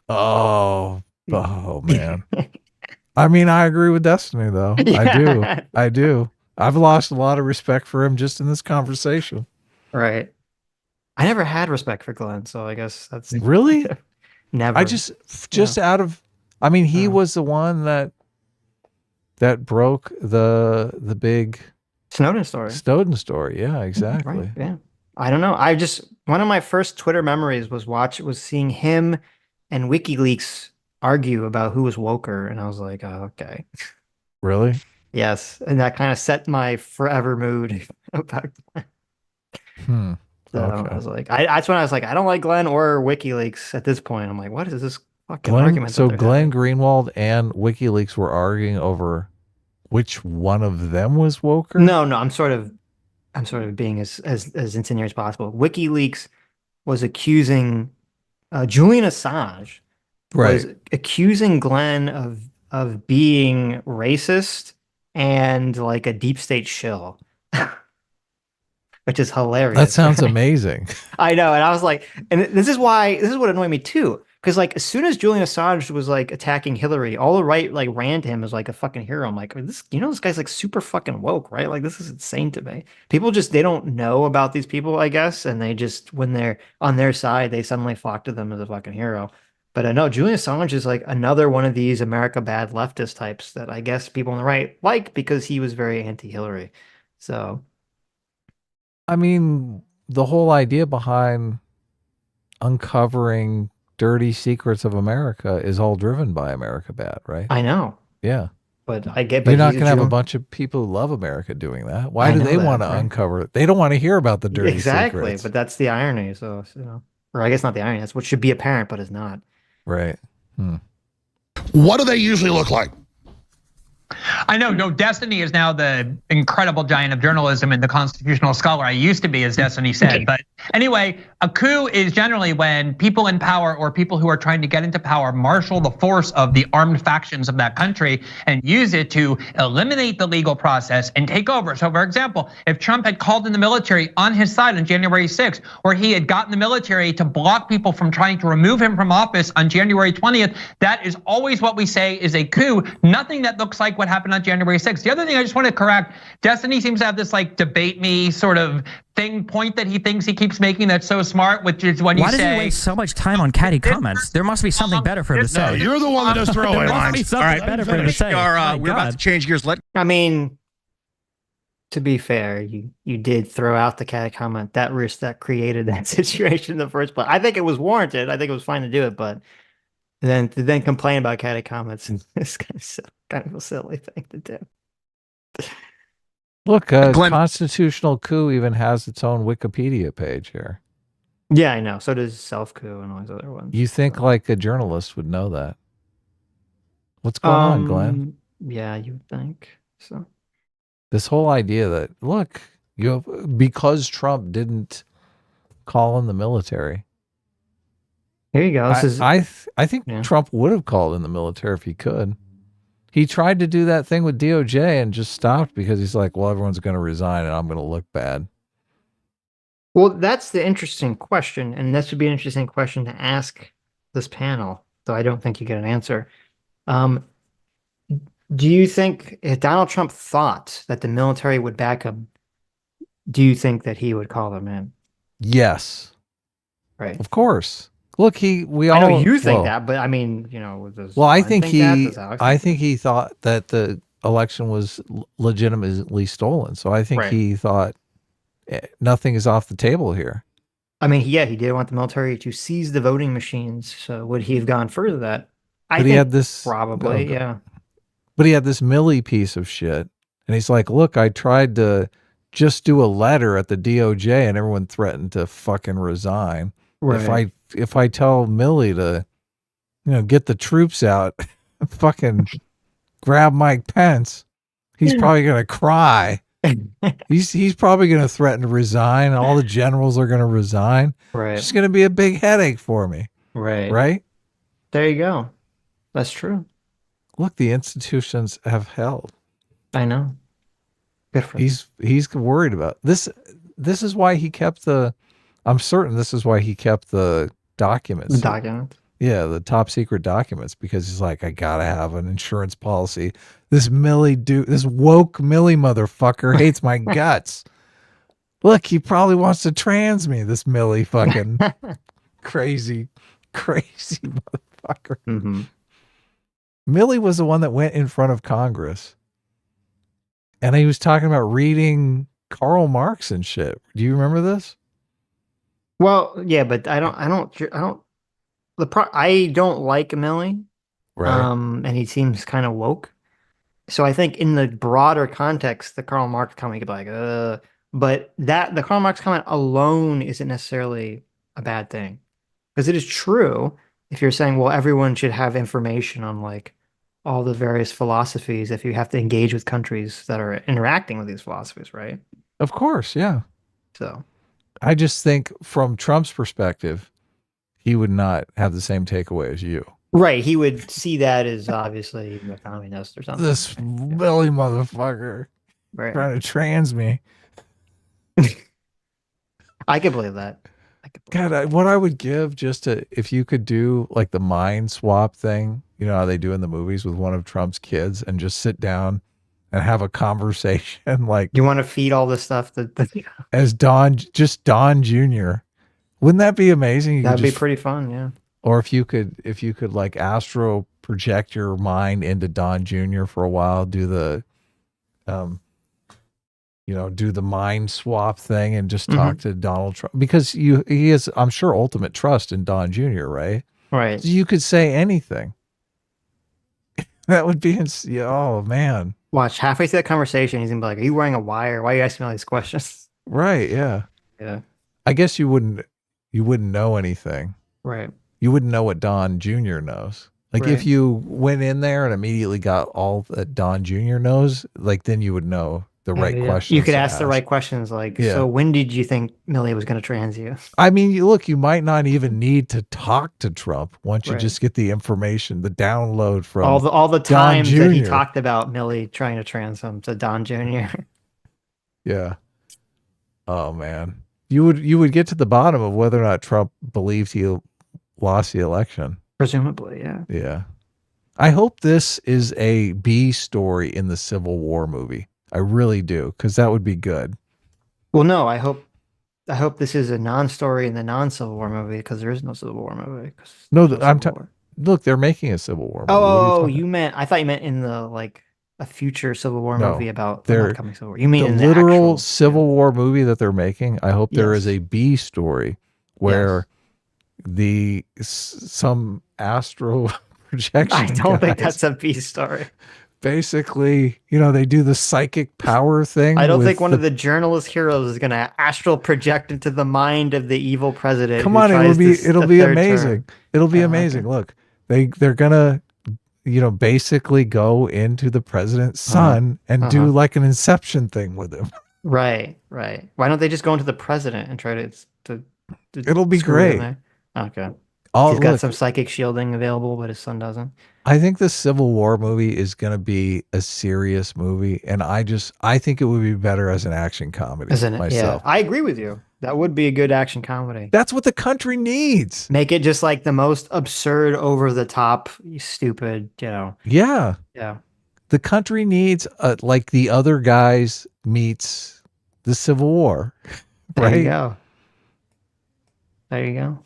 Oh man. I mean, I agree with Destiny, though. Yeah. I do. I've lost a lot of respect for him just in this conversation. Right. I never had respect for Glenn, so I guess that's really never. I just out of, I mean, he was the one that broke the big Snowden story. Yeah, exactly. Right. Yeah. I don't know. One of my first Twitter memories was seeing him and WikiLeaks argue about who was woker, and I was like, oh, okay. Really? Yes, and that kind of set my forever mood about Glenn. So okay. I was like, that's when I was like, I don't like Glenn or WikiLeaks at this point. I'm like, what is this fucking argument? So Glen Greenwald and WikiLeaks were arguing over which one of them was woker? No, I'm sort of being as insinuating as possible. WikiLeaks was accusing Julian Assange, was accusing Glenn of being racist and like a deep state shill. Which is hilarious. That sounds amazing. I know. And I was like, and this is what annoyed me too. Because like, as soon as Julian Assange was like attacking Hilary, all the right like ran to him as like a fucking hero. I'm like, this guy's like super fucking woke, right? Like, this is insane to me. People they don't know about these people, I guess. And they just, when they're on their side, they suddenly flock to them as a fucking hero. But I know Julian Assange is like another one of these America bad leftist types that I guess people on the right like because he was very anti-Hillary. So. I mean, the whole idea behind uncovering dirty secrets of America is all driven by America Bad, right? I know. Yeah. But I get you're not going to have a bunch of people who love America doing that. Why do they want to uncover it? They don't want to hear about the dirty secrets. But that's the irony. So, or I guess not the irony. That's what should be apparent, but is not. Right. What do they usually look like? I know. No, Destiny is now the incredible giant of journalism and the constitutional scholar I used to be, as Destiny said. But anyway, a coup is generally when people in power or people who are trying to get into power marshal the force of the armed factions of that country and use it to eliminate the legal process and take over. So, for example, if Trump had called in the military on his side on January 6th, or he had gotten the military to block people from trying to remove him from office on January 20th, that is always what we say is a coup. Nothing that looks like what happened on January 6th. The other thing I just want to correct, Destiny seems to have this like debate me sort of point that he thinks he keeps making that's so smart, which is when you say— Why does he waste so much time on CADDY comments? There must be something better for him to say. No, you're the one that does throwaway lines. All right, better for him to say. We're about to change gears. I mean, to be fair, you did throw out the CADDY comment that created that situation in the first place. I think it was warranted. I think it was fine to do it, but then complain about CADDY comments is kind of a silly thing to do. Look, Constitutional Coup even has its own Wikipedia page here. Yeah, I know. So does Self Coup and all these other ones. You think like a journalist would know that? What's going on, Glenn? Yeah, you would think so. This whole idea that, look, because Trump didn't call in the military. Here you go. I think Trump would have called in the military if he could. He tried to do that thing with DOJ and just stopped because he's like, well, everyone's going to resign and I'm going to look bad. Well, that's the interesting question, and this would be an interesting question to ask this panel, though I don't think you get an answer. Do you think if Donald Trump thought that the military would back him, do you think that he would call them in? Yes. Right. Of course. Look, I know you think that, but I mean, you know, I think he thought that the election was legitimately stolen. So I think he thought nothing is off the table here. I mean, yeah, he did want the military to seize the voting machines. So would he have gone further than that? I think he had this probably, yeah. But he had this Milley piece of shit, and he's like, "Look, I tried to just do a letter at the DOJ, and everyone threatened to fucking resign. Right. If I tell Milley to, get the troops out, fucking grab Mike Pence, he's probably gonna cry. He's probably gonna threaten to resign. All the generals are gonna resign. Right. It's gonna be a big headache for me. Right. Right. There you go. That's true. Look, the institutions have held. I know. Good for he's worried about this. This is why he kept I'm certain this is why he kept the documents. The documents. Yeah, the top secret documents, because he's like, I gotta have an insurance policy. This woke Milley motherfucker hates my guts. Look, he probably wants to trans me, this Milley fucking crazy motherfucker. Mm-hmm. Milley was the one that went in front of Congress and he was talking about reading Karl Marx and shit. Do you remember this? Well, yeah, but I don't like Milley. Right. And he seems kind of woke. So I think in the broader context, the Karl Marx comment could be like, but the Karl Marx comment alone isn't necessarily a bad thing. Because it is true if you're saying, well, everyone should have information on like all the various philosophies if you have to engage with countries that are interacting with these philosophies, right? Of course, yeah. So I just think from Trump's perspective, he would not have the same takeaway as you. Right. He would see that as obviously a communist or something. This Milley motherfucker trying to trans me. I could believe that. God, what I would give if you could do like the mind swap thing, you know how they do in the movies with one of Trump's kids, and just sit down and have a conversation. Like, you want to feed all this stuff as Don Jr. Wouldn't that be amazing? That'd be pretty fun, yeah. Or if you could like astro project your mind into Don Jr. for a while, do the mind swap thing and just talk to Donald Trump, because he has, I'm sure, ultimate trust in Don Jr., right? Right. So you could say anything. That would be, oh man. Watch, halfway through that conversation, he's gonna be like, are you wearing a wire? Why are you asking me all these questions? Right, yeah. Yeah. I guess you wouldn't know anything. Right. You wouldn't know what Don Jr. knows. Like if you went in there and immediately got all that Don Jr. knows, like then you would know the right questions. You could ask the right questions, like, so when did you think Milley was going to trans you? I mean, you might not even need to talk to Trump once you just get the information, the download from all the times that he talked about Milley trying to trans him to Don Jr. Yeah. Oh man, you would get to the bottom of whether or not Trump believed he lost the election. Presumably, yeah. Yeah. I hope this is a B story in the Civil War movie. I really do, because that would be good. Well, no, I hope this is a non-story in the non-Civil War movie, because there is no Civil War movie. No, look, they're making a Civil War movie. Oh, I thought you meant in the like a future Civil War movie about the upcoming Civil War. You mean the in the literal Civil War movie that they're making? I hope there is a B story where some astral projection. I don't think that's a B story. Basically, they do the psychic power thing. I don't think one of the journalist heroes is going to astral project into the mind of the evil president. Come on, it'll be amazing. It'll be amazing. Look, they're gonna, basically go into the president's son and do like an Inception thing with him. Right. Why don't they just go into the president and try to it'll be great. Okay. He's got some psychic shielding available, but his son doesn't. I think the Civil War movie is going to be a serious movie, and I think it would be better as an action comedy. Myself. Yeah, I agree with you. That would be a good action comedy. That's what the country needs. Make it just like the most absurd, over the top, stupid, Yeah. Yeah. The country needs like The Other Guys meets the Civil War. There right? you go. There you go.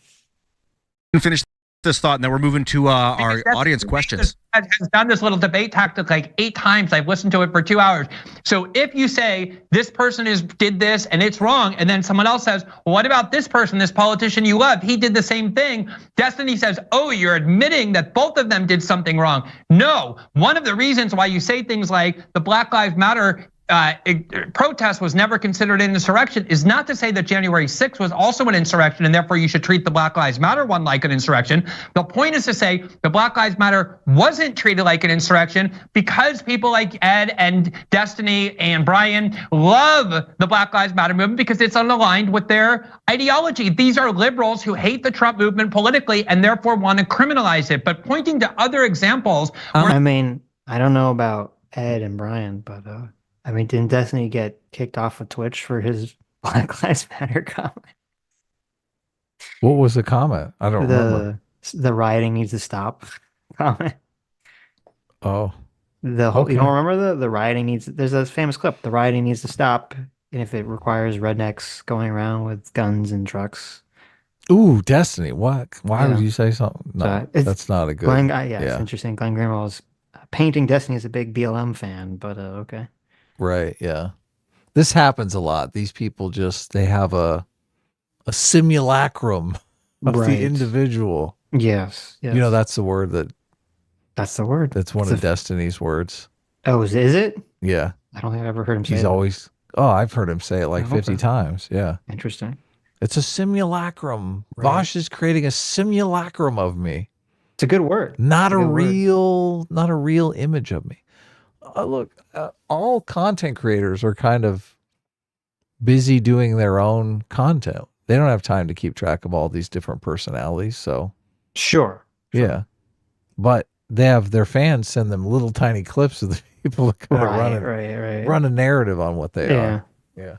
Finish this thought, and then we're moving to our audience questions. Has done this little debate tactic like 8 times. I've listened to it for 2 hours. So if you say this person did this and it's wrong, and then someone else says, well, what about this person, this politician you love? He did the same thing. Destiny says, oh, you're admitting that both of them did something wrong. No, one of the reasons why you say things like the Black Lives Matter protest was never considered an insurrection is not to say that January 6th was also an insurrection and therefore you should treat the Black Lives Matter one like an insurrection. The point is to say the Black Lives Matter wasn't treated like an insurrection because people like Ed and Destiny and Brian love the Black Lives Matter movement because it's unaligned with their ideology. These are liberals who hate the Trump movement politically and therefore want to criminalize it. But pointing to other examples. I mean, I don't know about Ed and Brian, but I mean, didn't Destiny get kicked off of Twitch for his Black Lives Matter comment? What was the comment? I don't remember. The rioting needs to stop comment. Oh. The whole, you don't remember the rioting needs, there's a famous clip, the rioting needs to stop, and if it requires rednecks going around with guns and trucks. Ooh, Destiny. What? Why would you say something? No, So that's not a good. Glen, it's interesting. Glen Greenwald is painting Destiny as a big BLM fan, but okay. Right, yeah. This happens a lot. These people they have a simulacrum of the individual. Yes. You know, that's the word that's the word. That's one of Destiny's words. Oh, is it? Yeah. I don't think I've ever heard him say it. He's always, I've heard him say it like 50 times. Yeah. Interesting. It's a simulacrum. Vosh is creating a simulacrum of me. It's a good word. Not a real image of me. Look, all content creators are kind of busy doing their own content. They don't have time to keep track of all these different personalities. So, sure. Yeah, but they have their fans send them little tiny clips of the people that kind of run a narrative on what they are. Yeah.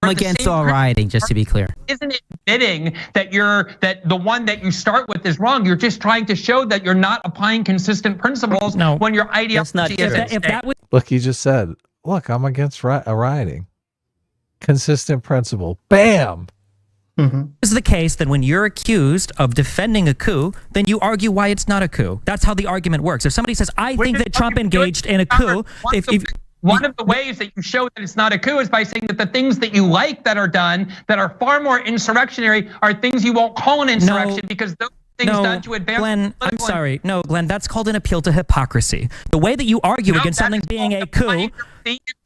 I'm against all rioting, just to be clear. Isn't admitting that that the one that you start with is wrong? You're just trying to show that you're not applying consistent principles when your ideology is at stake. Look, he just said, look, I'm against rioting. Consistent principle. Bam! This is the case, then when you're accused of defending a coup, then you argue why it's not a coup. That's how the argument works. If somebody says, I think that Trump engaged in a coup, one of the ways that you show that it's not a coup is by saying that the things that you like that are done that are far more insurrectionary are things you won't call an insurrection because those things done to advance. Glenn, I'm sorry. No, Glenn, that's called an appeal to hypocrisy. The way that you argue against something being a coup.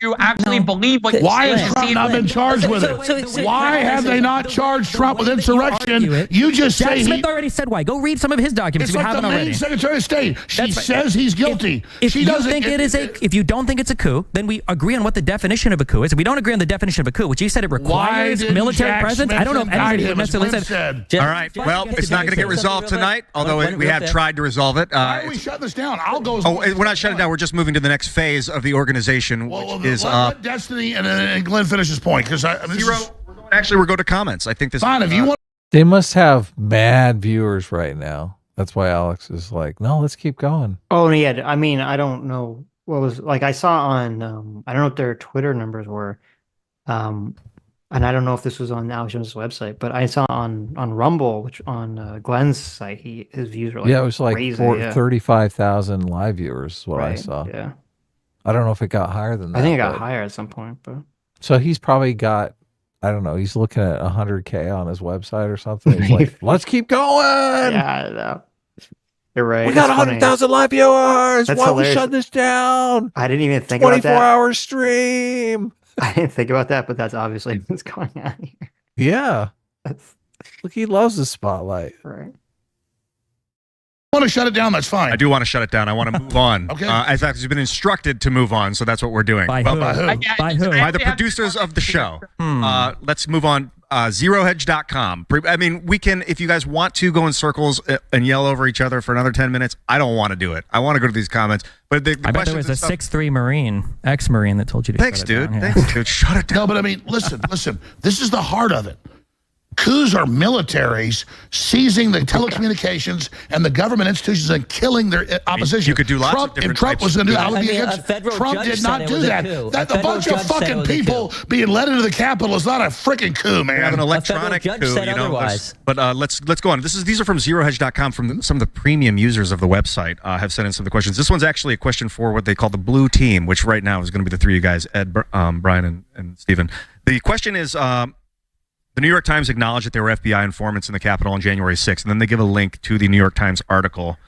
You actually believe what why has Trump not been charged with it? Why have they not charged Trump with insurrection? You just say Jack Smith already said why. Go read some of his documents if you haven't already. It's like the main Secretary of State. She says he's guilty. If you don't think it's a coup, then we agree on what the definition of a coup is. If we don't agree on the definition of a coup, which you said it requires military presence, I don't know if anybody would necessarily said. All right. Well, it's not going to get resolved tonight, although we have tried to resolve it. Why are we shutting this down? I'll go. We're not shutting it down. We're just moving to the next phase of the organization, which is let Destiny and Glenn finish his point because we're going to comments. I think this. Fine, if you want. They must have mad viewers right now. That's why Alex is like, no, let's keep going. Oh yeah, I mean, I don't know what was like. I saw on I don't know what their Twitter numbers were, and I don't know if this was on Alex Jones' website, but I saw on Rumble, which on Glenn's site, his views were like it was like crazy, 35,000 live viewers. Is what I saw. Yeah. I don't know if it got higher than that. I think it got higher at some point, but so he's probably got, I don't know, he's looking at 100K on his website or something. He's like, let's keep going. Yeah, I know. You're right. We got 100,000 live viewers. Why don't we shut this down? I didn't even think about that. 24-hour stream. I didn't think about that, but that's obviously what's going on here. Yeah. Look, he loves the spotlight. Right. Want to shut it down? That's fine. I do want to shut it down. I want to move on. Okay. In fact, he's been instructed to move on, so that's what we're doing. By who? By who? By who? By the producers of the show. Let's move on. zerohedge.com. I mean, we can, if you guys want to go in circles and yell over each other for another 10 minutes, I don't want to do it. I want to go to these comments. But I bet there was a 6'3" Marine, ex-Marine that told you to Thanks, dude. Thanks, dude. Shut it down. No, but I mean, listen. This is the heart of it. Coups are militaries seizing the telecommunications and the government institutions and killing their opposition. You could do lots of different If Trump was going to do that, I would be against. Trump did not do that. That a bunch of fucking people being led into the Capitol is not a freaking coup, man. We have an electronic coup, said otherwise. But let's go on. These are from zerohedge.com. From some of the premium users of the website have sent in some of the questions. This one's actually a question for what they call the blue team, which right now is going to be the three of you guys, Ed, Brian, and Stephen. The question is. The New York Times acknowledged that there were FBI informants in the Capitol on January 6th, and then they give a link to the New York Times article.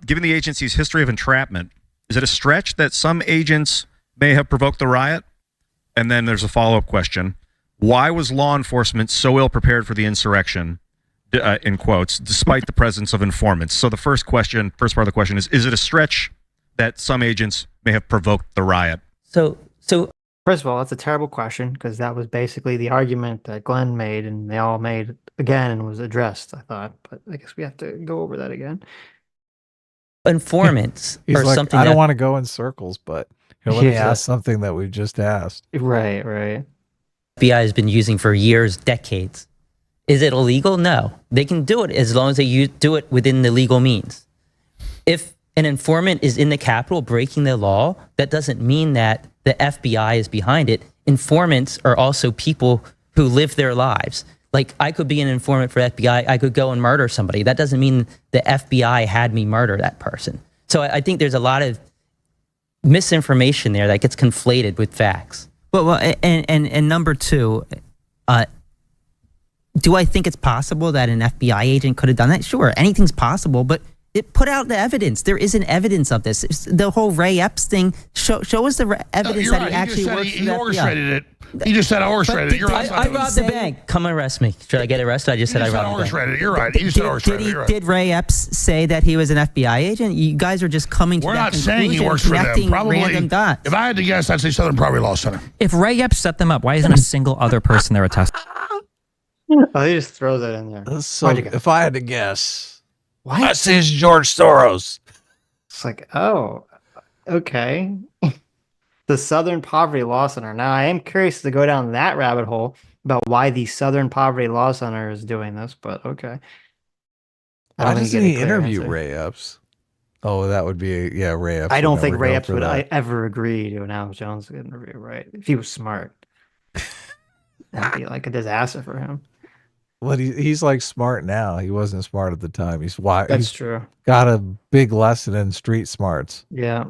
Given the agency's history of entrapment, is it a stretch that some agents may have provoked the riot? And then there's a follow-up question. Why was law enforcement so ill-prepared for the insurrection, in quotes, despite the presence of informants? So the first part of the question is it a stretch that some agents may have provoked the riot? So first of all, that's a terrible question because that was basically the argument that Glenn made and they all made again and was addressed, I thought. But I guess we have to go over that again. Informants He's or like, something. I don't want to go in circles, but here, let me ask something that we've just asked. Right. FBI has been using for years, decades. Is it illegal? No. They can do it as long as they do it within the legal means. If an informant is in the Capitol breaking the law, that doesn't mean that the FBI is behind it. Informants are also people who live their lives. Like, I could be an informant for FBI. I could go and murder somebody. That doesn't mean the FBI had me murder that person. So I think there's a lot of misinformation there that gets conflated with facts. Well, and number two, do I think it's possible that an FBI agent could have done that? Sure, anything's possible, but it put out the evidence. There isn't evidence of this. The whole Ray Epps thing. Show us the evidence that he actually works for the FBI. He orchestrated it. He just said I orchestrated it. You're right. I robbed the bank. Come arrest me. Should I get arrested? I just said I robbed the bank. You're right. You said orchestrated. You're right. Did Ray Epps say that he was an FBI agent? You guys are just coming to We're that not saying he works for them. Probably. Random dots. If I had to guess, I'd say Southern Poverty Law Center. If Ray Epps set them up, why isn't a single other person there attesting? Oh, he just throws that in there. So if I had to guess, what? I say it's George Soros. It's like, oh, okay. The Southern Poverty Law Center. Now, I am curious to go down that rabbit hole about why the Southern Poverty Law Center is doing this, but okay. Why doesn't he interview Ray Epps? Oh, that would be, Ray Epps. I don't think Ray Epps would ever agree to an Alex Jones interview, right? If he was smart. That'd be like a disaster for him. Well, he's like smart now. He wasn't smart at the time. That's true. Got a big lesson in street smarts. Yeah.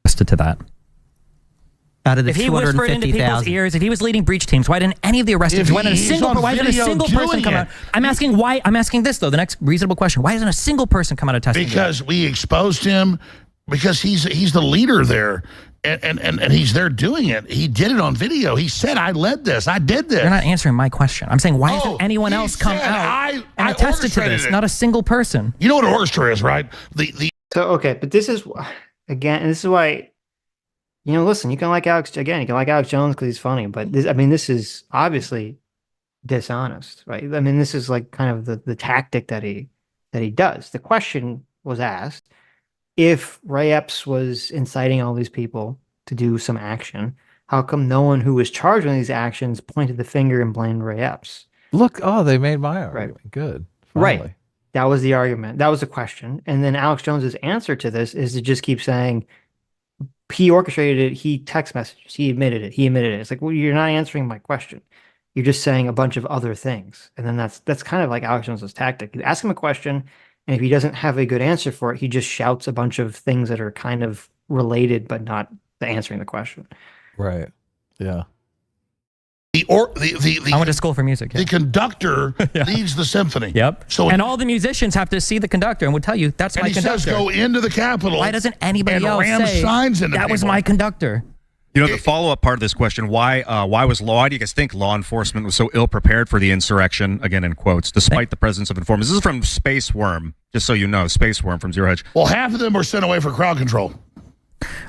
To that. Out of the if he whispered into people's ears, if he was leading breach teams, why didn't any of the arrested why didn't a single person come out? I'm asking why. I'm asking this though. The next reasonable question: why isn't a single person come out of testimony? Because we exposed him. Because he's the leader there. And he's there doing it. He did it on video. He said, I led this. I did this. You're not answering my question. I'm saying, why hasn't anyone else come out and attested to this? Not a single person. You know what an orchestra is, right? So, okay, but this is, again, and this is why, listen, you can like Alex Jones because he's funny, but this is obviously dishonest, right? I mean, this is like kind of the tactic that he does. The question was asked, if Ray Epps was inciting all these people to do some action, how come no one who was charged with these actions pointed the finger and blamed Ray Epps? Look, they made my argument. Right. Good. Finally. Right. That was the argument. That was the question. And then Alex Jones's answer to this is to just keep saying he orchestrated it. He text messages. He admitted it. It's like, well, you're not answering my question. You're just saying a bunch of other things. And then that's kind of like Alex Jones's tactic. You ask him a question, and if he doesn't have a good answer for it, he just shouts a bunch of things that are kind of related, but not answering the question. Right. Yeah. I went to school for music. The conductor leads the symphony. Yep. And all the musicians have to see the conductor and would tell you, that's my conductor. And he says, go into the Capitol. Why doesn't anybody else say, that was my conductor? The follow-up part of this question, why do you guys think law enforcement was so ill-prepared for the insurrection, again in quotes, despite the presence of informants? This is from Space Worm, just so you know, Space Worm from Zero Hedge. Well, half of them were sent away for crowd control.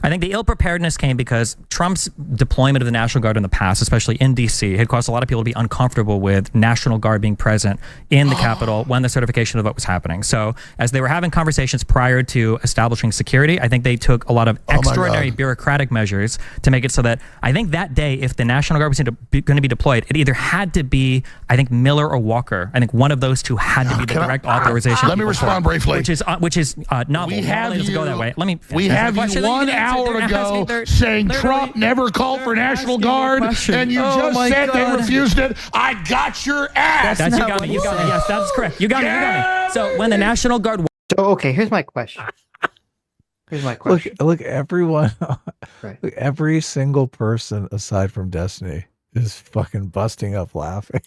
I think the ill preparedness came because Trump's deployment of the National Guard in the past, especially in D.C., had caused a lot of people to be uncomfortable with National Guard being present in the Capitol when the certification of the vote was happening. So as they were having conversations prior to establishing security, I think they took a lot of extraordinary bureaucratic measures to make it so that I think that day, if the National Guard was going to be deployed, it either had to be, I think, Miller or Walker. I think one of those two had to be the direct authorization. Let me respond briefly. Which is novel. We have doesn't go that way. Let me. We have you 1 hour ago saying Trump never called for National Guard, and you just said they refused it. I got your ass. You got me. Yes, that's correct. You got me. So when the National Guard. So okay, here's my question. Look, everyone. Right. Look, every single person aside from Destiny is fucking busting up laughing.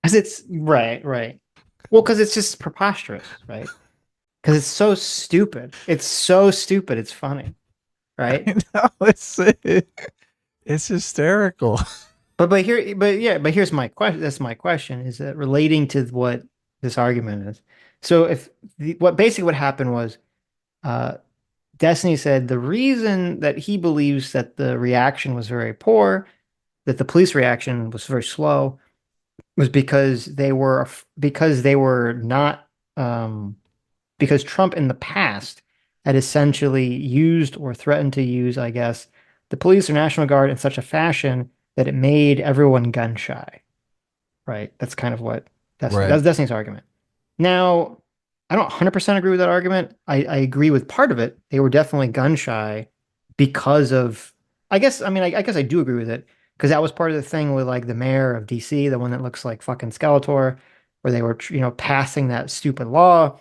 Because it's right. Well, because it's just preposterous, right? Because it's so stupid. It's funny, right? No, it's hysterical. But here's my question. That's my question. Is that relating to what this argument is? So what happened was, Destiny said the reason that he believes that the reaction was very poor, that the police reaction was very slow, was because Trump in the past had essentially used or threatened to use, I guess, the police or National Guard in such a fashion that it made everyone gun shy. Right? That's kind of what that's Destiny's argument. Now, I don't 100% agree with that argument. I agree with part of it. They were definitely gun shy because of, I guess I do agree with it, because that was part of the thing with like the mayor of DC, the one that looks like fucking Skeletor, where they were, passing that stupid law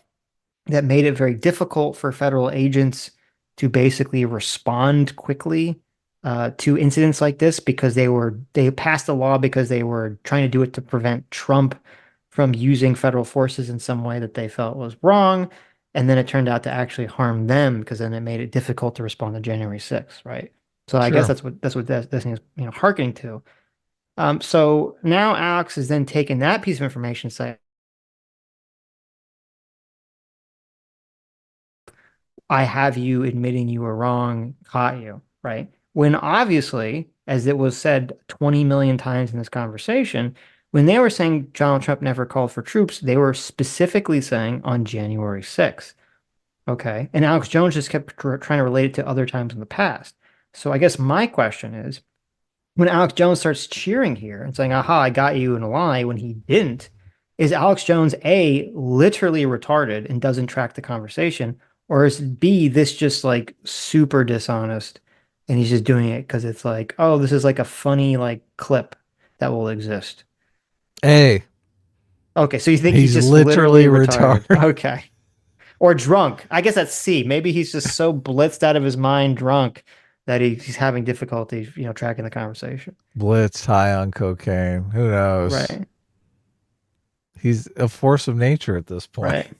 that made it very difficult for federal agents to basically respond quickly to incidents like this, because they passed the law because they were trying to do it to prevent Trump from using federal forces in some way that they felt was wrong. And then it turned out to actually harm them, because then it made it difficult to respond to January 6th, right? So I guess that's what Destiny is hearkening to. So now Alex has then taken that piece of information, say, I have you admitting you were wrong, caught you, right? When obviously, as it was said 20 million times in this conversation, when they were saying Donald Trump never called for troops, they were specifically saying on January 6th. Okay. And Alex Jones just kept trying to relate it to other times in the past. So I guess my question is, when Alex Jones starts cheering here and saying, aha, I got you in a lie, when he didn't, is Alex Jones A, literally retarded and doesn't track the conversation, or is B, this just like super dishonest and he's just doing it because it's like, oh, this is like a funny like clip that will exist? A. Okay, so you think he's just literally retarded? Okay. Or drunk. I guess that's C. Maybe he's just so blitzed out of his mind drunk that he's having difficulty, tracking the conversation. Blitz, high on cocaine. Who knows? Right. He's a force of nature at this point. Right.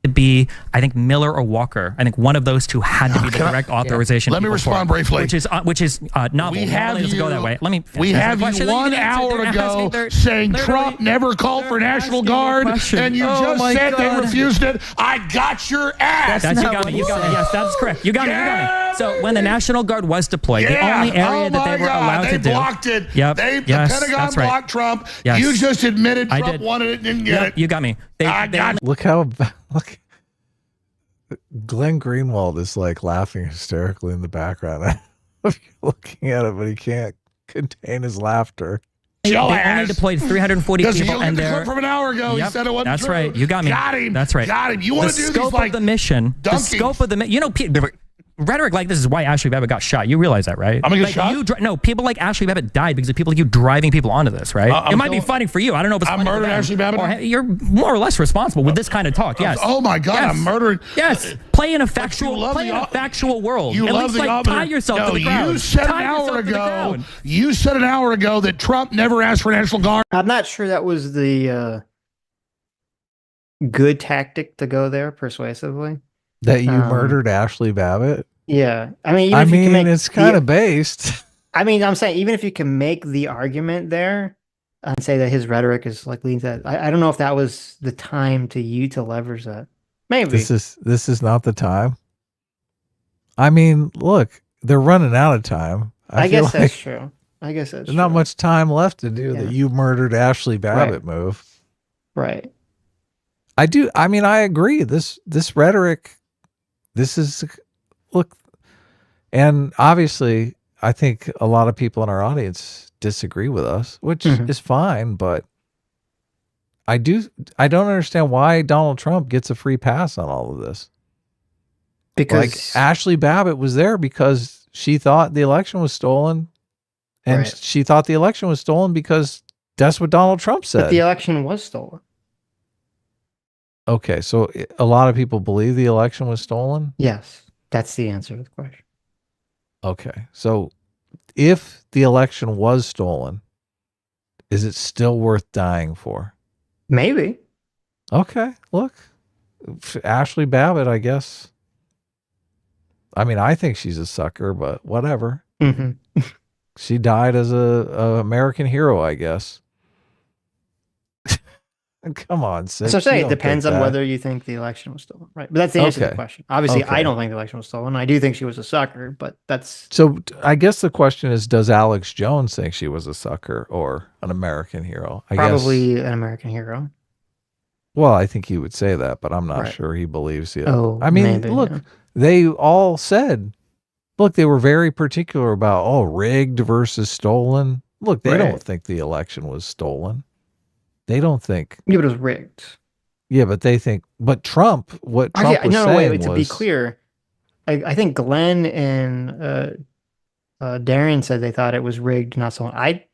To be, I think, Miller or Walker. I think one of those two had to be the direct authorization. Let me respond briefly. Which is novel. We have you go that way. Let me. We have you 1 hour ago saying Trump never called for National Guard, and you just said they refused it. I got your ass. You got me. Yes, that's correct. You got me. So when the National Guard was deployed, the only area that they were allowed to do. They blocked it. Yep. The Pentagon blocked Trump. Yes. You just admitted Trump wanted it, didn't get it. You got me. Look, Glen Greenwald is like laughing hysterically in the background. You're looking at it, but he can't contain his laughter. They only deployed 340 people, and they're from an hour ago. He said it wasn't That's true. Right. You got me. Got him. That's right. Got him. You want to do the scope of the mission? The scope of the mission. Rhetoric like this is why Ashley Babbitt got shot. You realize that, right? I'm gonna get shot? No, people like Ashley Babbitt died because of people like you driving people onto this, right? It might be funny for you. I don't know if it's funny murdered for them. Ashley Babbitt? You're more or less responsible with this kind of talk, yes. Oh my God, yes. I'm murdering. Yes, play in a factual world. You At love least, the tie yourself to the ground. You said an hour ago that Trump never asked for National Guard. I'm not sure that was the good tactic to go there persuasively. That you murdered Ashley Babbitt? Yeah. I mean, it's kind of based. I mean, I'm saying, even if you can make the argument there and say that his rhetoric is like leads that, I don't know if that was the time to leverage that. Maybe. This is not the time. I mean, look, they're running out of time. I guess that's true. I guess that's there's not much time left to do the "you murdered Ashley Babbitt" move. Right. I mean, I agree. This rhetoric, look, and obviously, I think a lot of people in our audience disagree with us, which is fine. But I don't understand why Donald Trump gets a free pass on all of this. Because Ashley Babbitt was there because she thought the election was stolen, and she thought the election was stolen because that's what Donald Trump said. But the election was stolen. Okay, so a lot of people believe the election was stolen? Yes, that's the answer to the question. Okay, so if the election was stolen, is it still worth dying for? Maybe. Okay, look, Ashley Babbitt, I guess. I mean, I think she's a sucker, but whatever. She died as a American hero, I guess. Come on, Sitch. So say it depends on whether you think the election was stolen, right? But that's the answer to the question. Obviously, I don't think the election was stolen. I do think she was a sucker, but that's... So I guess the question is, does Alex Jones think she was a sucker or an American hero? Probably an American hero. Well, I think he would say that, but I'm not sure he believes it. Oh, I mean, maybe, look, they all said, look, they were very particular about, rigged versus stolen. Look, they don't think the election was stolen. They don't think. Yeah, but it was rigged. Yeah, but they think. But Trump, what Trump was saying was. To be clear, I think Glenn and Darren said they thought it was rigged, not stolen. I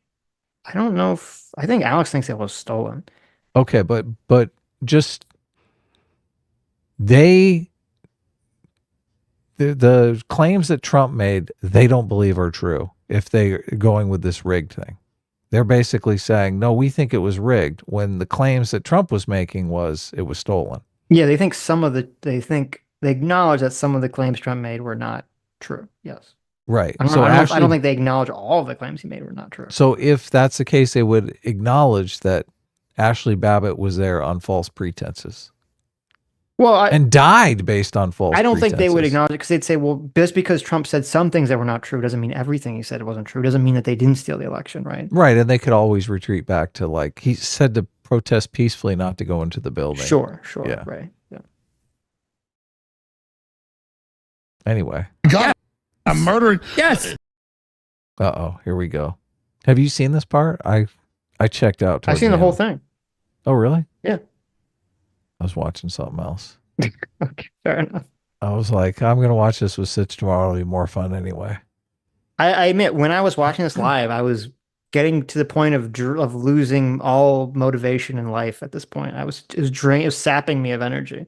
don't know if. I think Alex thinks it was stolen. Okay, but just the claims that Trump made, they don't believe are true if they're going with this rigged thing. They're basically saying, no, we think it was rigged, when the claims that Trump was making was it was stolen. Yeah, they think they acknowledge that some of the claims Trump made were not true. Yes. Right. I don't think they acknowledge all of the claims he made were not true. So if that's the case, they would acknowledge that Ashley Babbitt was there on false pretenses. Well, and died based on false I don't pretenses. think they would acknowledge it because they'd say, well, just because Trump said some things that were not true doesn't mean everything he said wasn't true. Doesn't mean that they didn't steal the election, right? Right, and they could always retreat back to, like, he said to protest peacefully, not to go into the building. Sure, yeah. Right, yeah. Anyway. God, I'm murdering. Yes. Uh-oh, here we go. Have you seen this part? I checked out. I've seen the whole thing. Oh, really? Yeah. I was watching something else. Okay, fair enough. I was like, I'm going to watch this with Sitch tomorrow. It'll be more fun anyway. I admit, when I was watching this live, I was getting to the point of losing all motivation in life at this point. It was sapping me of energy.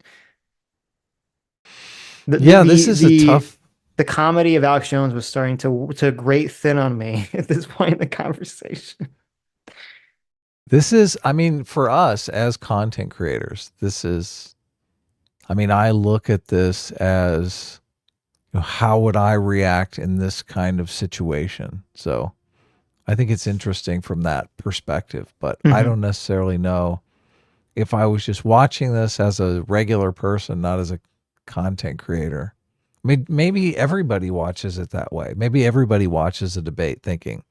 This is a tough... The comedy of Alex Jones was starting to grate thin on me at this point in the conversation. This is, I mean, for us as content creators, this is, I mean, I look at this as, how would I react in this kind of situation? So I think it's interesting from that perspective, but I don't necessarily know if I was just watching this as a regular person, not as a content creator. I mean, maybe everybody watches it that way. Maybe everybody watches a debate thinking,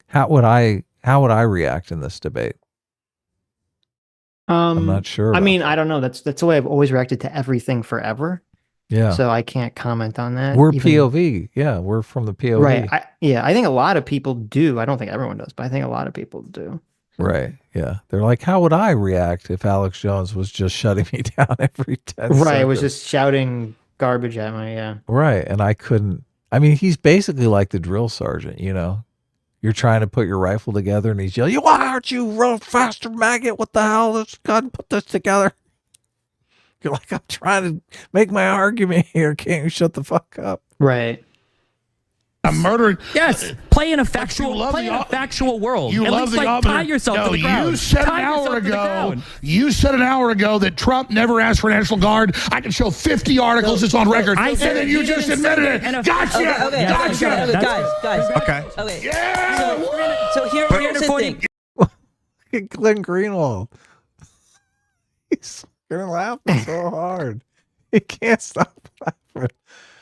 how would I react in this debate? I'm not sure. I mean, I don't know. That's the way I've always reacted to everything forever. Yeah. So I can't comment on that. We're POV. Yeah, we're from the POV. Right. I think a lot of people do. I don't think everyone does, but I think a lot of people do. Right. Yeah. They're like, how would I react if Alex Jones was just shutting me down every 10 seconds? Right. It was just shouting garbage at me. Yeah. Right. And I couldn't. I mean, he's basically like the drill sergeant, You're trying to put your rifle together and he's yelling, why aren't you run faster, maggot? What the hell? Let's go and put this together. You're like, I'm trying to make my argument here. Can't you shut the fuck up? Right. I'm murdering. Yes. Play in a factual world. You At love least, the tie yourself to the ground. You said an hour ago that Trump never asked for National Guard. I can show 50 articles. It's on record. And then you just admitted it. Gotcha. Okay, guys. Okay. Yeah. So here's the thing. Glen Greenwald. He's going to laugh so hard. He can't stop laughing.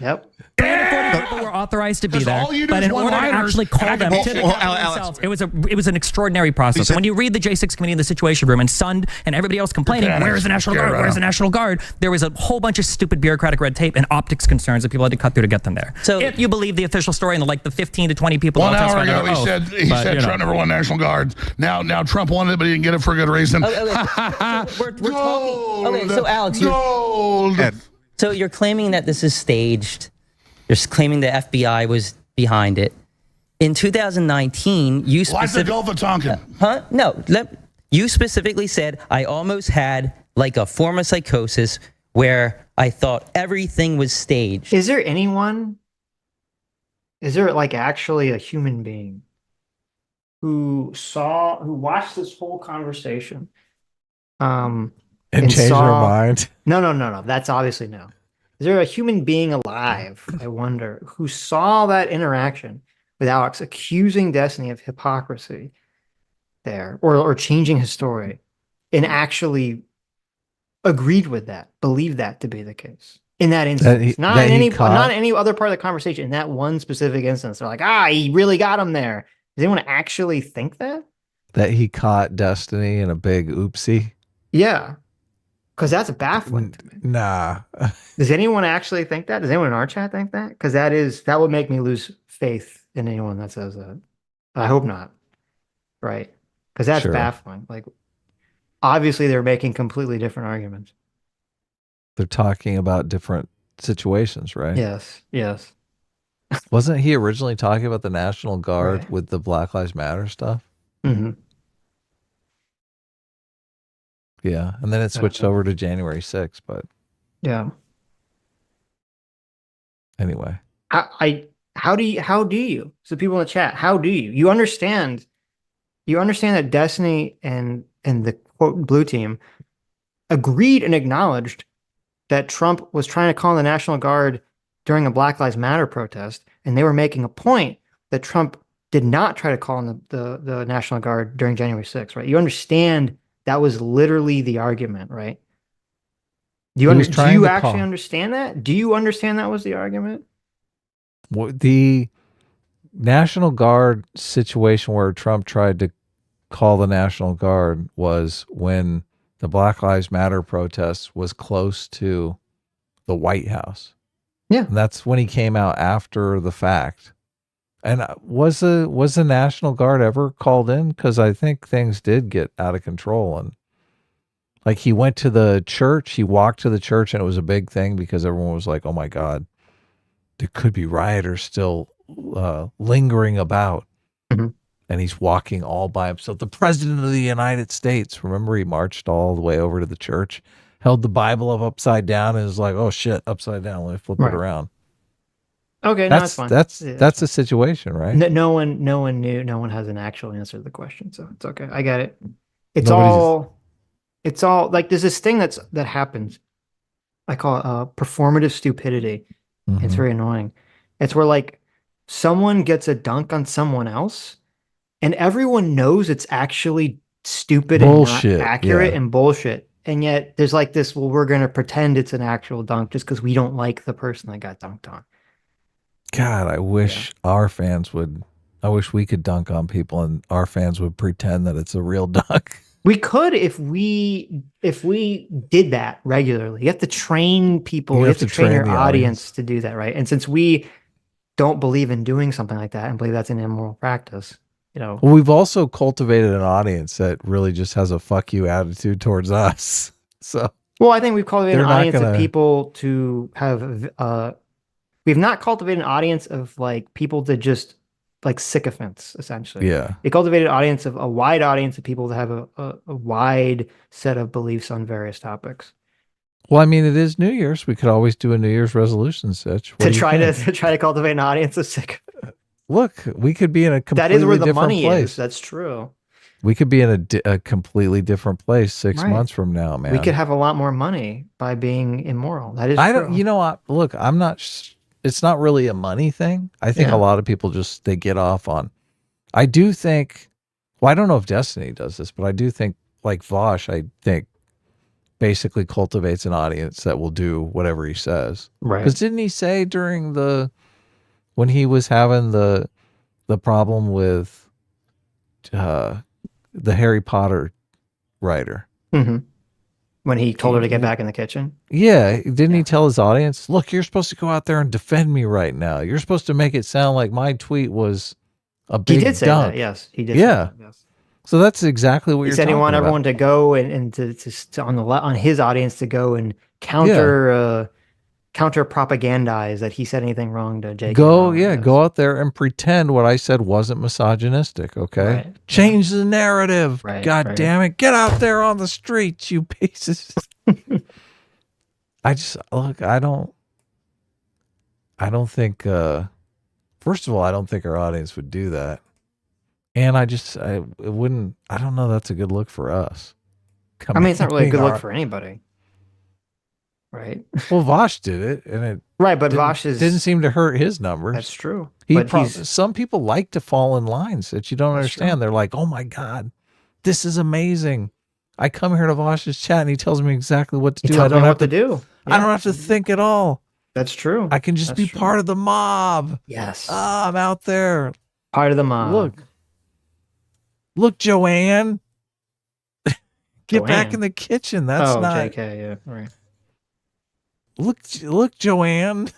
Yep. Play in a people were authorized to be there. all you do But is in order to one-liners, actually call and I them can- to the Well, Capitol Alex, themselves, it was an extraordinary process. And when you read the J6 committee in the Situation Room and Sund and everybody else complaining, where's the National Guard? Where's the National Guard? There was a whole bunch of stupid bureaucratic red tape and optics concerns that people had to cut through to get them there. So if you believe the official story and the 15 to 20 people 1 that hour testified ago, under oath, he said but, Trump never won National Guard. Now Trump wanted it, but he didn't get it for a good reason. Okay, we're talking. Okay, so Alex, so you're claiming that this is staged. You're claiming the FBI was behind it. In 2019, you like the Gulf of Tonkin. Huh? No. You specifically said, I almost had like a form of psychosis where I thought everything was staged. Is there like actually a human being who watched this whole conversation and changed their mind? No. That's obviously no. Is there a human being alive, I wonder, who saw that interaction with Alex accusing Destiny of hypocrisy there, or changing his story, and actually agreed with that, believed that to be the case in that instance? Not any other part of the conversation. In that one specific instance, they're like, he really got him there. Does anyone actually think that? That he caught Destiny in a big oopsie? Yeah. Because that's baffling to me. Nah. Does anyone actually think that? Does anyone in our chat think that? Because that would make me lose faith in anyone that says that. I hope not. Right? Because that's baffling. Like, obviously, they're making completely different arguments. They're talking about different situations, right? Yes. Wasn't he originally talking about the National Guard with the Black Lives Matter stuff? Mm-hmm. Yeah, and then it switched over to January 6th, but yeah. Anyway, how do you? So people in the chat, how do you? You understand that Destiny and the quote blue team agreed and acknowledged that Trump was trying to call the National Guard during a Black Lives Matter protest, and they were making a point that Trump did not try to call on the National Guard during January 6th, right? You understand that was literally the argument, right? Do you actually understand that? Do you understand that was the argument? The National Guard situation where Trump tried to call the National Guard was when the Black Lives Matter protest was close to the White House. Yeah. And that's when he came out after the fact. And was the National Guard ever called in? Because I think things did get out of control. And like he went to the church, he walked to the church, and it was a big thing because everyone was like, oh my God, there could be rioters still lingering about. Mm-hmm. And he's walking all by himself. The President of the United States, remember, he marched all the way over to the church, held the Bible up upside down, and was like, oh shit, upside down, let me flip it around. Okay, that's fine. That's the situation, right? No one knew. No one has an actual answer to the question, so it's okay. I get it. It's all like there's this thing that happens. I call it performative stupidity. Mm-hmm. It's very annoying. It's where like someone gets a dunk on someone else, and everyone knows it's actually stupid bullshit, and not accurate and bullshit. And yet there's like this, well, we're going to pretend it's an actual dunk just because we don't like the person that got dunked on. God, I wish our fans would. I wish we could dunk on people and our fans would pretend that it's a real dunk. We could if we did that regularly. You have to train people. You have to train your audience to do that, right? And since we don't believe in doing something like that and believe that's an immoral practice, well, we've also cultivated an audience that really just has a fuck you attitude towards us. So, well, I think we've cultivated an audience of people to have. We've not cultivated an audience of like people to just like sycophants, essentially. Yeah. We cultivated an audience of a wide audience of people that have a wide set of beliefs on various topics. Well, I mean, it is New Year's. We could always do a New Year's resolution, Sitch. To try to cultivate an audience of sycophants. Look, we could be in a completely that is where the different money place. Is. That's true. We could be in a completely different place 6 months from now, man. We could have a lot more money by being immoral. That is true. You know, look, I'm not. It's not really a money thing. I think a lot of people they get off on. I do think. Well, I don't know if Destiny does this, but I do think like Vosh. I think basically cultivates an audience that will do whatever he says. Right. Because didn't he say during the when he was having the problem with the Harry Potter writer. Mm-hmm. When he told her to get back in the kitchen. Yeah, didn't he tell his audience, look, you're supposed to go out there and defend me right now. You're supposed to make it sound like my tweet was a big He did say dunk. that, yes. He did. Yeah. Say that, yes. So that's exactly what he you're said. talking He wanted about. everyone to go and to on his audience to go and counter propagandize that he said anything wrong to J.K. Go out there and pretend what I said wasn't misogynistic, okay? Right. Change the narrative. Right, God right. damn it. Get out there on the streets, you pieces. I don't think first of all, I don't think our audience would do that. And I don't know that's a good look for us. I mean, it's not really a good look for anybody. Right. Well, Vosh did it, and it right, but Vosh didn't seem to hurt his numbers. That's true. Some people like to fall in lines that you don't understand. True. They're like, "Oh my God, this is amazing! I come here to Vosh's chat, and he tells me exactly what to do. I don't have to do. Yeah. I don't have to think at all. That's true. I can just be part of the mob. Yes. I'm out there, part of the mob. Look, Joanne, get back in the kitchen. That's not JK. Yeah, right. Look, Joanne.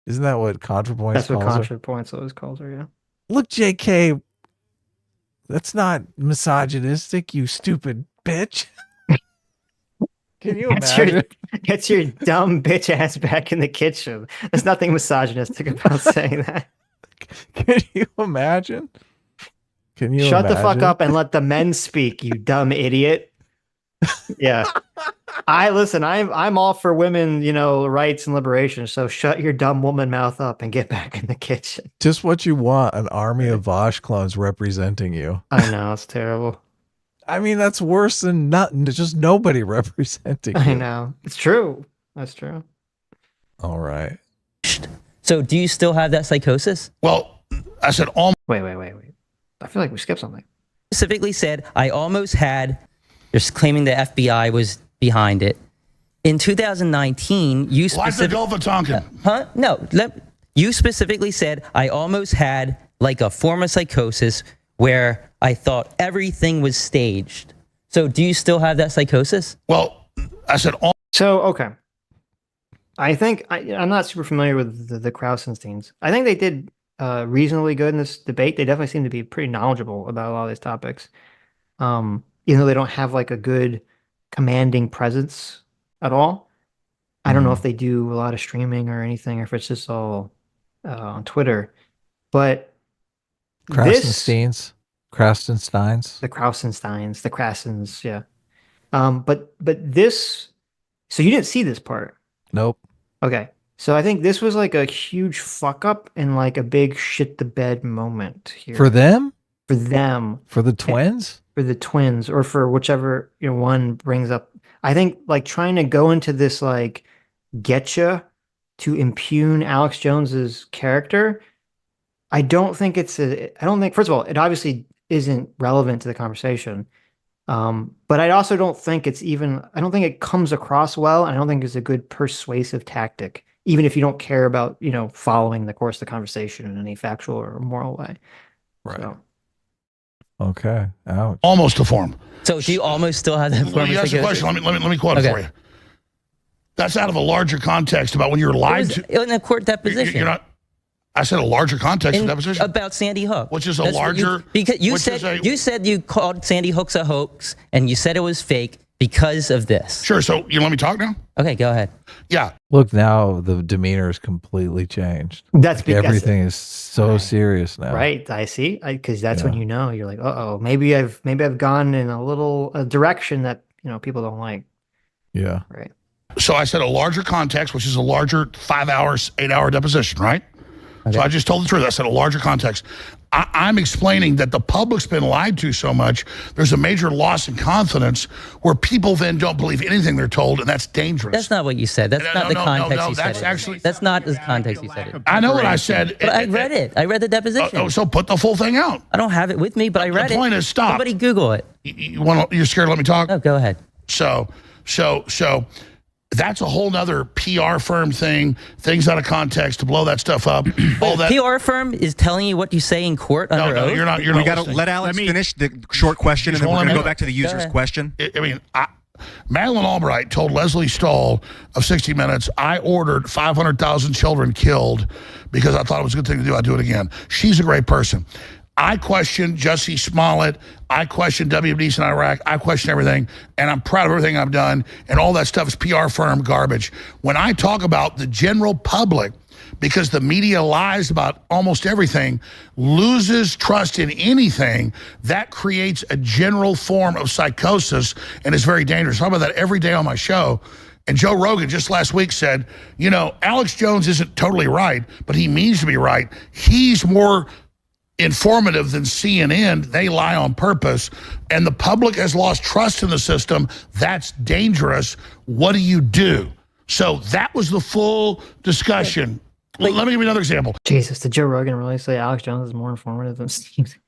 Isn't that what ContraPoints? That's what ContraPoints always calls her. Yeah. Look, JK. That's not misogynistic, you stupid bitch. Can you imagine? Get your dumb bitch ass back in the kitchen. There's nothing misogynistic about saying that. Can you imagine? Shut the fuck up and let the men speak, you dumb idiot. Yeah. I'm all for women, rights and liberation. So shut your dumb woman mouth up and get back in the kitchen. Just what you want, an army of Vosh clones representing you. I know, it's terrible. I mean, that's worse than nothing. There's just nobody representing you. I know. It's true. That's true. All right. So do you still have that psychosis? Well, I said almost. Wait. I feel like we skipped something. Specifically said, I almost had, just claiming the FBI was behind it. In 2019, you specifically... Like the Gulf of Tonkin. No. You specifically said, I almost had like a form of psychosis where I thought everything was staged. So do you still have that psychosis? Well, I said... So, okay. I think, I'm not super familiar with the Krausensteins. I think they did reasonably good in this debate. They definitely seem to be pretty knowledgeable about a lot of these topics. Even though they don't have like a good commanding presence at all. I don't know if they do a lot of streaming or anything, or if it's just all on Twitter. But the Krausensteins, the Krausens, yeah. But this, so you didn't see this part? Nope. Okay. So I think this was like a huge fuck up and like a big shit the bed moment here. For them? For them. For the twins? For the twins, or for whichever one brings up. I think like trying to go into this like getcha to impugn Alex Jones's character. I don't think first of all, it obviously isn't relevant to the conversation. But I also don't think I don't think it comes across well. And I don't think it's a good persuasive tactic, even if you don't care about, following the course of the conversation in any factual or moral way. Right. So. Okay. Ouch. Almost a form. So do you almost still have that form? You asked a question. Let me quote it for you. That's out of a larger context about when you're lied to. In a court deposition. You're not. I said a larger context of deposition. About Sandy Hook. Which is a larger. Because you said you called Sandy Hook's a hoax and you said it was fake because of this. Sure. So you let me talk now? Okay, go ahead. Yeah. Look, now the demeanor is completely changed. That's because everything is so serious now. Right. I see. Because that's when you're like, maybe I've gone in a direction that people don't like. Yeah. Right. So I said a larger context, which is a larger 5 hours, 8 hour deposition, right? Okay. So I just told the truth. I said a larger context. I'm explaining that the public's been lied to so much, there's a major loss in confidence where people then don't believe anything they're told, and that's dangerous. That's not what you said. That's not the context you said it. That's not the context you said it. I know what I said. But I read it. I read the deposition. So put the full thing out. I don't have it with me, but I read it. The point is, stop. Somebody Google it. You're scared to let me talk? No, go ahead. So That's a whole nother PR firm thing, things out of context to blow that stuff up. All that PR firm is telling you what you say in court under oath? You're not. We got to let Alex finish the short question, and then we're going to go back to the user's question. Madeleine Albright told Leslie Stahl of 60 Minutes, I ordered 500,000 children killed because I thought it was a good thing to do. I'd do it again. She's a great person. I question Jussie Smollett. I question WMDs in Iraq. I question everything, and I'm proud of everything I've done, and all that stuff is PR firm garbage. When I talk about the general public, because the media lies about almost everything, loses trust in anything, that creates a general form of psychosis and is very dangerous. I talk about that every day on my show. And Joe Rogan just last week said, you know, Alex Jones isn't totally right, but he means to be right. He's more informative than CNN. They lie on purpose. And the public has lost trust in the system. That's dangerous. What do? So that was the full discussion. Let me give you another example. Jesus, did Joe Rogan really say Alex Jones is more informative than Steve?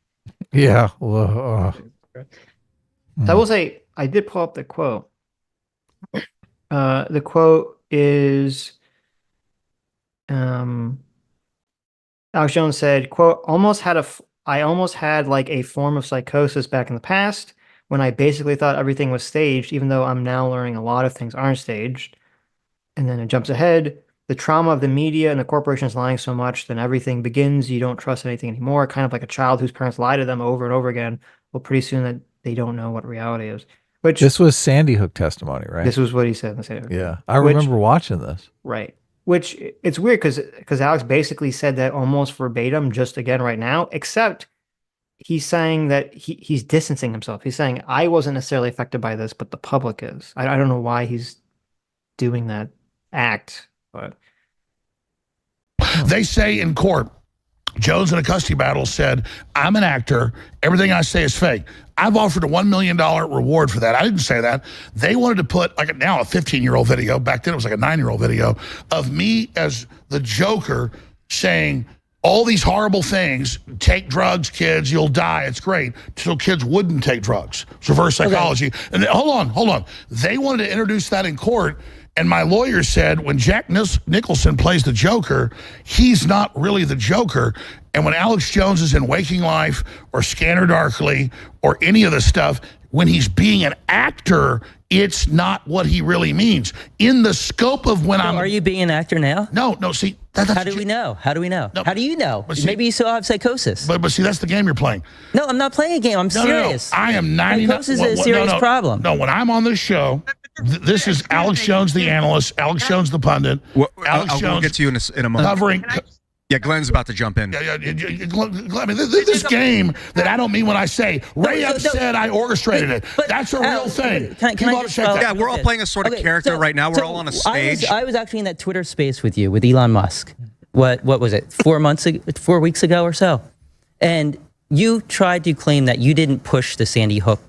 Yeah. Well, I will say, I did pull up the quote. The quote is, Alex Jones said, quote, I almost had like a form of psychosis back in the past when I basically thought everything was staged, even though I'm now learning a lot of things aren't staged. And then it jumps ahead. The trauma of the media and the corporations lying so much, then everything begins. You don't trust anything anymore. Kind of like a child whose parents lie to them over and over again. Well, pretty soon that they don't know what reality is. Which this was Sandy Hook testimony, right? This was what he said in the Sandy Hook. Yeah, I remember watching this. Right. Which it's weird because Alex basically said that almost verbatim just again right now, except he's saying that he's distancing himself. He's saying I wasn't necessarily affected by this, but the public is. I don't know why he's doing that act. But they say in court, Jones in a custody battle said, I'm an actor. Everything I say is fake. I've offered a $1 million reward for that. I didn't say that. They wanted to put now a 15-year-old video. Back then it was like a 9-year-old video of me as the Joker saying all these horrible things. Take drugs, kids, you'll die. It's great. So kids wouldn't take drugs. It's reverse psychology. Okay. And hold on. They wanted to introduce that in court. And my lawyer said when Jack Nicholson plays the Joker, he's not really the Joker. And when Alex Jones is in Waking Life or Scanner Darkly or any of the stuff, when he's being an actor, it's not what he really means. In the scope of when Are you being an actor now? No, see. How do we know? How do we know? No, how do you know? See, maybe you still have psychosis. But see, that's the game you're playing. No, I'm not playing a game. I'm serious. No. I am 99. Psychosis is a serious problem. No, when I'm on this show, this is Alex Jones, the analyst, Alex Jones, the pundit. Well, Alex Jones, we'll get to you in a moment. Covering. Yeah, Glenn's about to jump in. I mean, this game that I don't mean when I say Ray Epps said I orchestrated it. That's a real thing. Yeah, we're all playing a sort of character right now. We're all on a stage. I was actually in that Twitter space with you, with Elon Musk. What was it? 4 weeks ago or so, and you tried to claim that you didn't push the Sandy Hook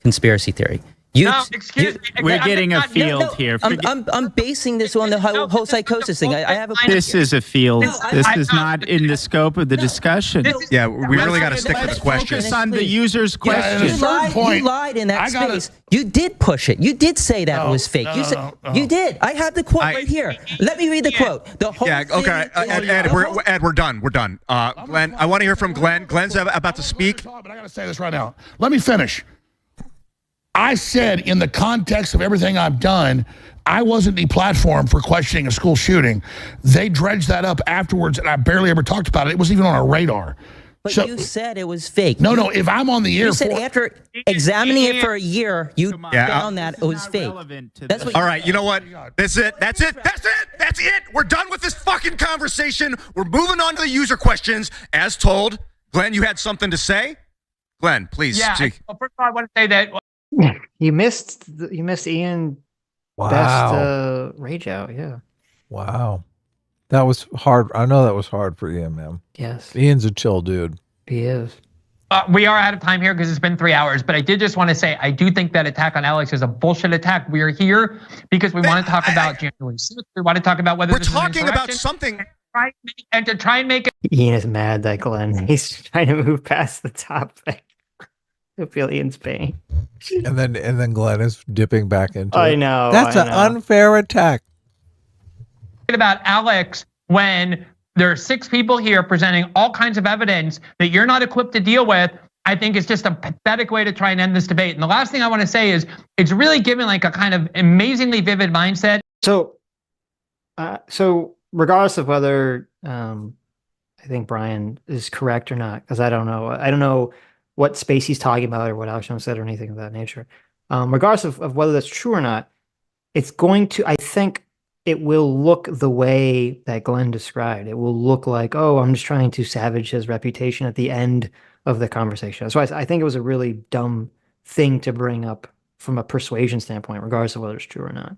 conspiracy theory. Excuse me. We're getting a field here. I'm basing this on the whole psychosis thing. I have a point. This is a field. This is not in the scope of the discussion. Yeah, we really got to stick to the question. Focus on the user's question. You lied in that space. You did push it. You did say that was fake. You did. I have the quote right here. Let me read the quote. The whole okay. Ed, we're done. Glenn, I want to hear from Glenn. Glenn's about to speak. But I got to say this right now. Let me finish. I said in the context of everything I've done, I wasn't deplatformed for questioning a school shooting. They dredged that up afterwards, and I barely ever talked about it. It wasn't even on our radar. But you said it was fake. No, if I'm on the air... You said after examining it for a year, you found that it was fake. That's what all right, you know what? That's it. We're done with this fucking conversation. We're moving on to the user questions. As told, Glenn, you had something to say? Glenn, please. Yeah, first of all, I want to say that... You missed Ian. Wow. Best rage out. Yeah. Wow. That was hard. I know that was hard for Ian, man. Yes. Ian's a chill dude. He is. We are out of time here because it's been 3 hours, but I did just want to say I do think that attack on Alex is a bullshit attack. We are here because we want to talk about January 6th. We want to talk about whether we're talking about something. And to try and make it. Ian is mad that Glenn. He's trying to move past the top thing. Ophelia Spain. And then Glenn is dipping back into I it. know. That's an unfair attack. About Alex when there are 6 people here presenting all kinds of evidence that you're not equipped to deal with, I think is just a pathetic way to try and end this debate. And the last thing I want to say is it's really given like a kind of amazingly vivid mindset. So regardless of whether I think Brian is correct or not, because I don't know what space he's talking about or what Alex Jones said or anything of that nature. Regardless of whether that's true or not, it's going to, I think it will look the way that Glenn described. It will look like, oh, I'm just trying to savage his reputation at the end of the conversation. So I think it was a really dumb thing to bring up from a persuasion standpoint, regardless of whether it's true or not.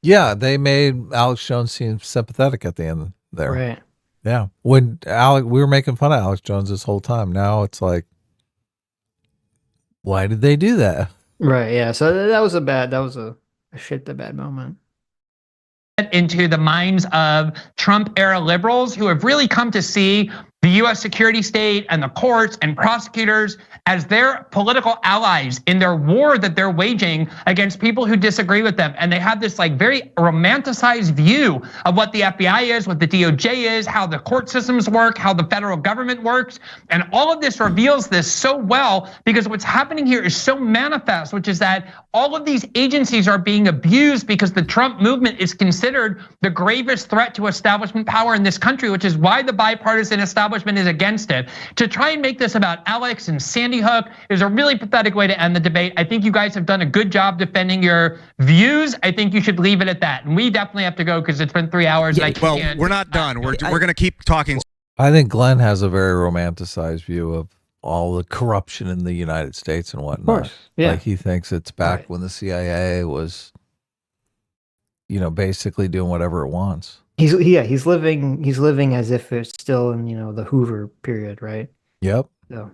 Yeah, they made Alex Jones seem sympathetic at the end there. Right. Yeah. When we were making fun of Alex Jones this whole time. Now it's like, why did they do that? Right. Yeah. So that was a bad moment. Into the minds of Trump era liberals who have really come to see the US security state and the courts and prosecutors as their political allies in their war that they're waging against people who disagree with them. And they have this like very romanticized view of what the FBI is, what the DOJ is, how the court systems work, how the federal government works. And all of this reveals this so well because what's happening here is so manifest, which is that all of these agencies are being abused because the Trump movement is considered the gravest threat to establishment power in this country, which is why the bipartisan establishment is against it. To try and make this about Alex and Sandy Hook is a really pathetic way to end the debate. I think you guys have done a good job defending your views. I think you should leave it at that. And we definitely have to go because it's been 3 hours. Yeah, well, we're not done. We're going to keep talking. I think Glenn has a very romanticized view of all the corruption in the United States and whatnot. Of course. Yeah. Like he thinks it's back when the CIA was, basically doing whatever it wants. He's living as if it's still in, the Hoover period, right? Yep. So,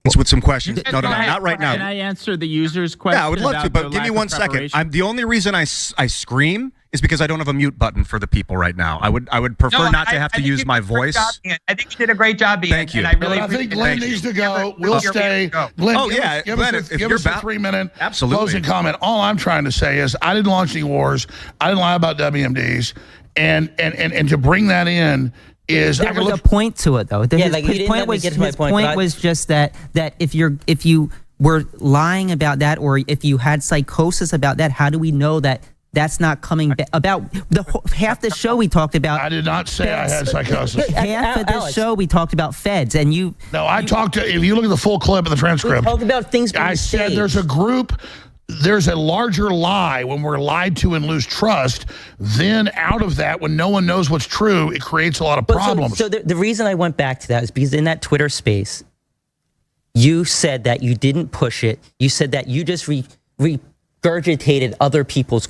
It's with some questions. No, not right now. Can I answer the user's question? Yeah, I would love to, but give me 1 second. The only reason I scream is because I don't have a mute button for the people right now. I would prefer not to have to use my voice. I think you did a great job, Ian. Thank you. And I really I think Glenn needs to go. We'll stay. Glenn, give us a 3-minute closing comment. All I'm trying to say is I didn't launch any wars. I didn't lie about WMDs. And to bring that in is there was a point to it though. His point was just that if you were lying about that or if you had psychosis about that, how do we know that that's not coming back? About half the show we talked about. I did not say I had psychosis. Half of the show we talked about feds, and you. No, I talked to. If you look at the full clip of the transcript, we talked about things. I said there's a group. There's a larger lie when we're lied to and lose trust. Then out of that, when no one knows what's true, it creates a lot of problems. So the reason I went back to that is because in that Twitter space, you said that you didn't push it. You said that you just regurgitated other people's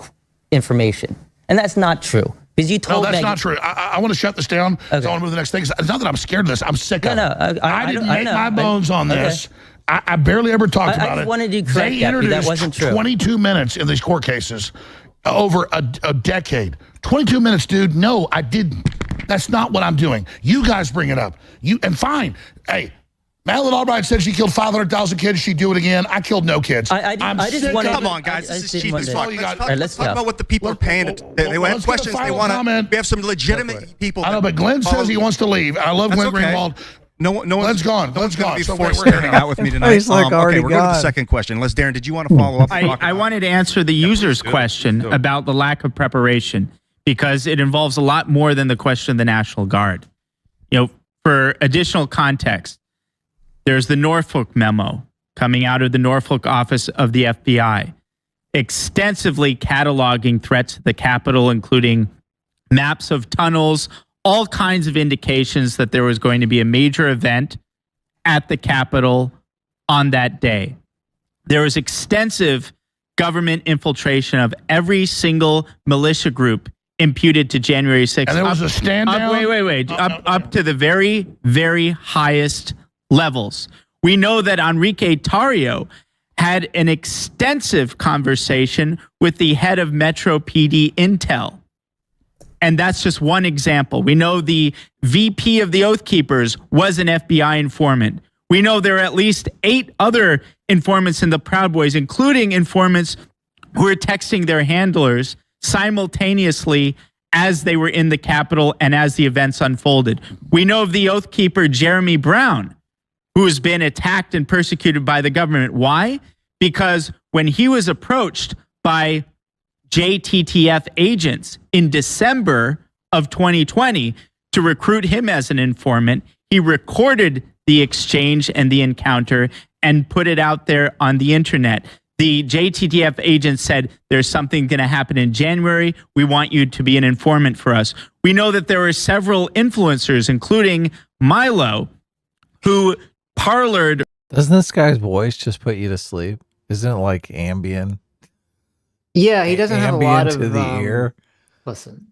information. And that's not true. Because you told No, that's not true. I want to shut this down. Okay. So I want to move to the next thing. It's not that I'm scared of this. I'm sick of it. I didn't make my bones on this. I barely ever talked about it. Wanted to correct they introduced that wasn't true. 22 minutes in these court cases over a decade. 22 minutes, dude. No, I didn't. That's not what I'm doing. You guys bring it up. And fine. Hey, Madeleine Albright said she killed 500,000 kids. She'd do it again. I killed no kids. I just wanted. Come on, guys. This is cheap as fuck. Let's talk about what the people are paying. They have questions. They want to. We have some legitimate people. I know, but Glenn says he wants to leave. I love Glen Greenwald. No one's gone. Glenn's going to be forced to hang out with me tonight. He's like already we're going to the second question. Unless, Darren, did you want to follow up? I wanted to answer the user's question about the lack of preparation because it involves a lot more than the question of the National Guard. For additional context, there's the Norfolk memo coming out of the Norfolk office of the FBI, extensively cataloging threats to the Capitol, including maps of tunnels, all kinds of indications that there was going to be a major event at the Capitol on that day. There was extensive government infiltration of every single militia group imputed to January 6th. And there was a stand down? Wait. Up to the very, very highest levels. We know that Enrique Tarrio had an extensive conversation with the head of Metro PD Intel. And that's just one example. We know the VP of the Oath Keepers was an FBI informant. We know there are at least 8 other informants in the Proud Boys, including informants who were texting their handlers simultaneously as they were in the Capitol and as the events unfolded. We know of the Oath Keeper Jeremy Brown, who has been attacked and persecuted by the government. Why? Because when he was approached by JTTF agents in December of 2020 to recruit him as an informant, he recorded the exchange and the encounter and put it out there on the internet. The JTTF agent said, there's something going to happen in January. We want you to be an informant for us. We know that there were several influencers, including Milo, who parlored. Doesn't this guy's voice just put you to sleep? Isn't it like Ambien? Yeah, he doesn't have a lot of to the ear. Listen,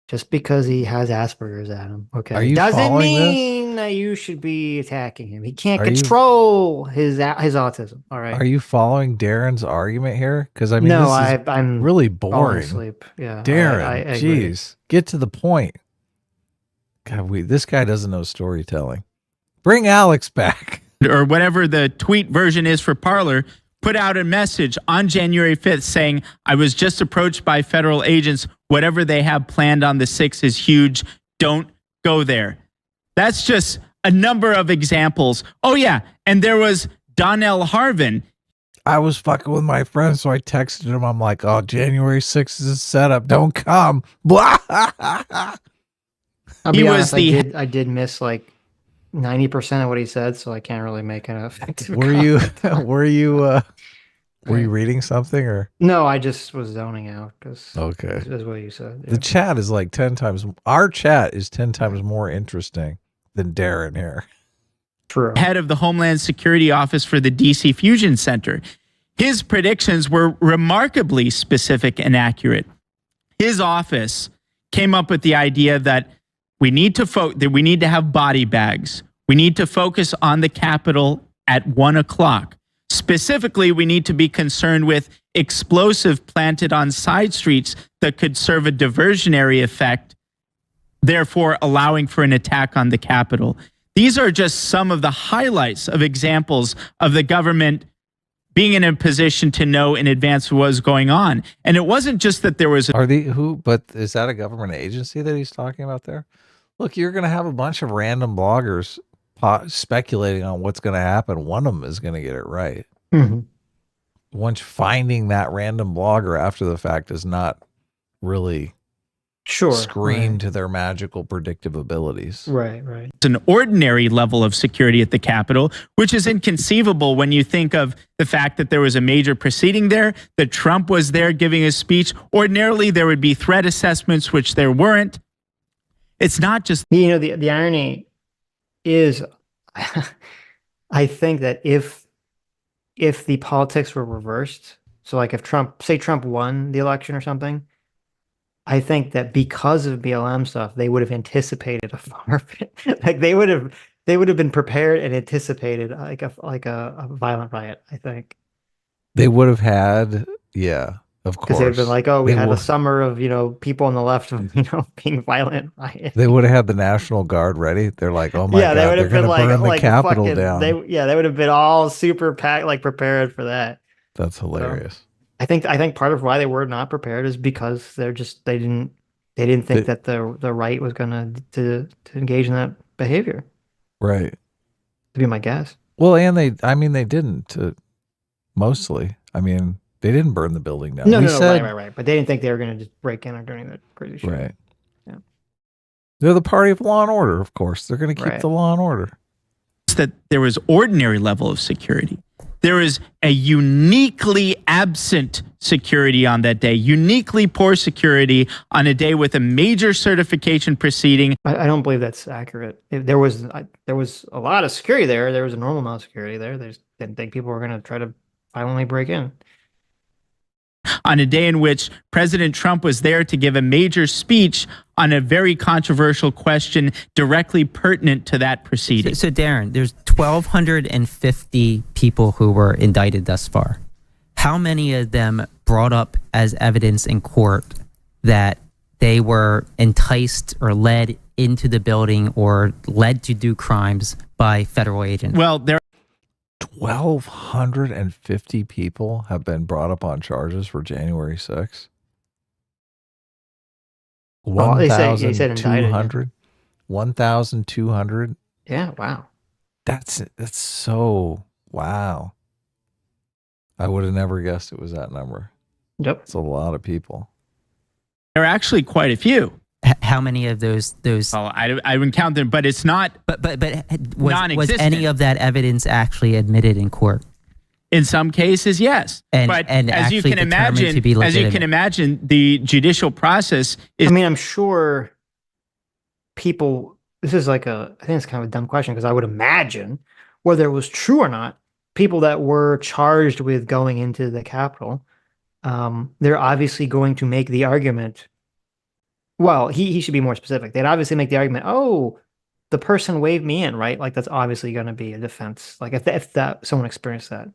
just because he has Asperger's, Adam, okay, Are you doesn't following mean that you should be attacking him. He can't control his autism. All right. Are you following Darren's argument here? Because I mean, no, this is I'm really falling boring. asleep. Yeah, Darren, I jeez, get to the point. God, this guy doesn't know storytelling. Bring Alex back. Or whatever the tweet version is for Parler, put out a message on January 5th saying, I was just approached by federal agents. Whatever they have planned on the 6th is huge. Don't go there. That's just a number of examples. Oh, yeah. And there was Donnell Harvin. I was fucking with my friend, so I texted him. I'm like, oh, January 6th is a setup. Don't come. Blah. I'll be honest, I did miss like 90% of what he said, so I can't really make an effective comment. Were you reading something or? No, I just was zoning out because okay, that's what you said. Yeah. The chat is like 10 times. Our chat is 10 times more interesting than Darren here. True. Head of the Homeland Security Office for the DC Fusion Center. His predictions were remarkably specific and accurate. His office came up with the idea that we need to have body bags. We need to focus on the Capitol at 1 o'clock. Specifically, we need to be concerned with explosive planted on side streets that could serve a diversionary effect, therefore allowing for an attack on the Capitol. These are just some of the highlights of examples of the government being in a position to know in advance what was going on. And it wasn't just that there was but is that a government agency that he's talking about there? Look, you're going to have a bunch of random bloggers speculating on what's going to happen. One of them is going to get it right. Mm-hmm. Once finding that random blogger after the fact is not really scream to their magical predictive abilities. Right. It's an ordinary level of security at the Capitol, which is inconceivable when you think of the fact that there was a major proceeding there, that Trump was there giving a speech. Ordinarily, there would be threat assessments, which there weren't. It's not just... the irony is, I think that if the politics were reversed, so like if Trump won the election or something, I think that because of BLM stuff, they would have anticipated a far like they would have been prepared and anticipated like a violent riot. I think they would have had, yeah, of course. Because they've been like, oh, we had a summer of people on the left being violent. They would have had the National Guard ready. They're like, oh my god, they're going to burn the Capitol down. They would have been all super packed, like prepared for that. That's hilarious. So, I think part of why they were not prepared is because they didn't think that the right was going to engage in that behavior. Right. To be my guess. Well, and they didn't mostly. I mean, they didn't burn the building down. No, right. But they didn't think they were going to just break in or do any of that crazy shit. Right. Yeah. They're the party of law and order, of course. They're going to keep the law and order. That there was ordinary level of security. There is a uniquely absent security on that day, uniquely poor security on a day with a major certification proceeding. I don't believe that's accurate. There was a lot of security there. There was a normal amount of security there. They just didn't think people were going to try to violently break in. On a day in which President Trump was there to give a major speech on a very controversial question directly pertinent to that proceeding. So Darren, there's 1,250 people who were indicted thus far. How many of them brought up as evidence in court that they were enticed or led into the building or led to do crimes by federal agents. Well, there 1,250 people have been brought up on charges for January 6th. 1,200. 1,200. Yeah, wow. That's so wow. I would have never guessed it was that number. Yep. It's a lot of people. are actually quite a few. How many of those? Well, I wouldn't count them, but it's not. But was any of that evidence actually admitted in court? In some cases, yes. And as you can imagine, the judicial process is. I mean, I'm sure people. This is like I think it's kind of a dumb question because I would imagine whether it was true or not, people that were charged with going into the Capitol, they're obviously going to make the argument. Well, he should be more specific. They'd obviously make the argument, oh, the person waved me in, right? Like that's obviously going to be a defense. Like if someone experienced that,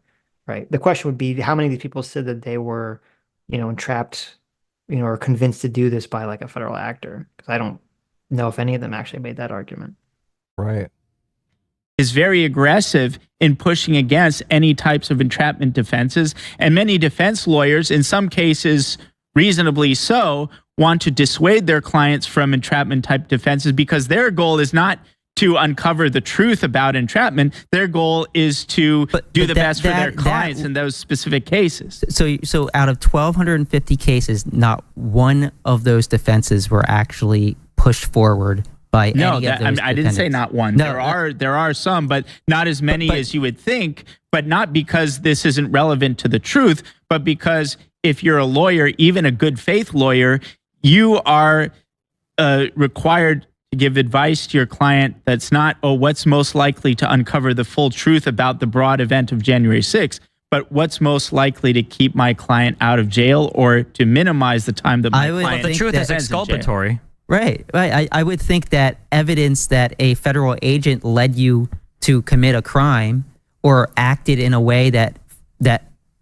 right? The question would be, how many of these people said that they were, entrapped, or convinced to do this by like a federal actor? Because I don't know if any of them actually made that argument. Right. Is very aggressive in pushing against any types of entrapment defenses. And many defense lawyers, in some cases reasonably so, want to dissuade their clients from entrapment type defenses because their goal is not to uncover the truth about entrapment. Their goal is to do the best for their clients in those specific cases. So out of 1,250 cases, not one of those defenses were actually pushed forward by any of those defendants. I didn't say not one. No, there are some, but not as many as you would think, but not because this isn't relevant to the truth, but because if you're a lawyer, even a good faith lawyer, you are required to give advice to your client that's not, what's most likely to uncover the full truth about the broad event of January 6th, but what's most likely to keep my client out of jail or to minimize the time that my client the truth is exculpatory. Right. I would think that evidence that a federal agent led you to commit a crime or acted in a way that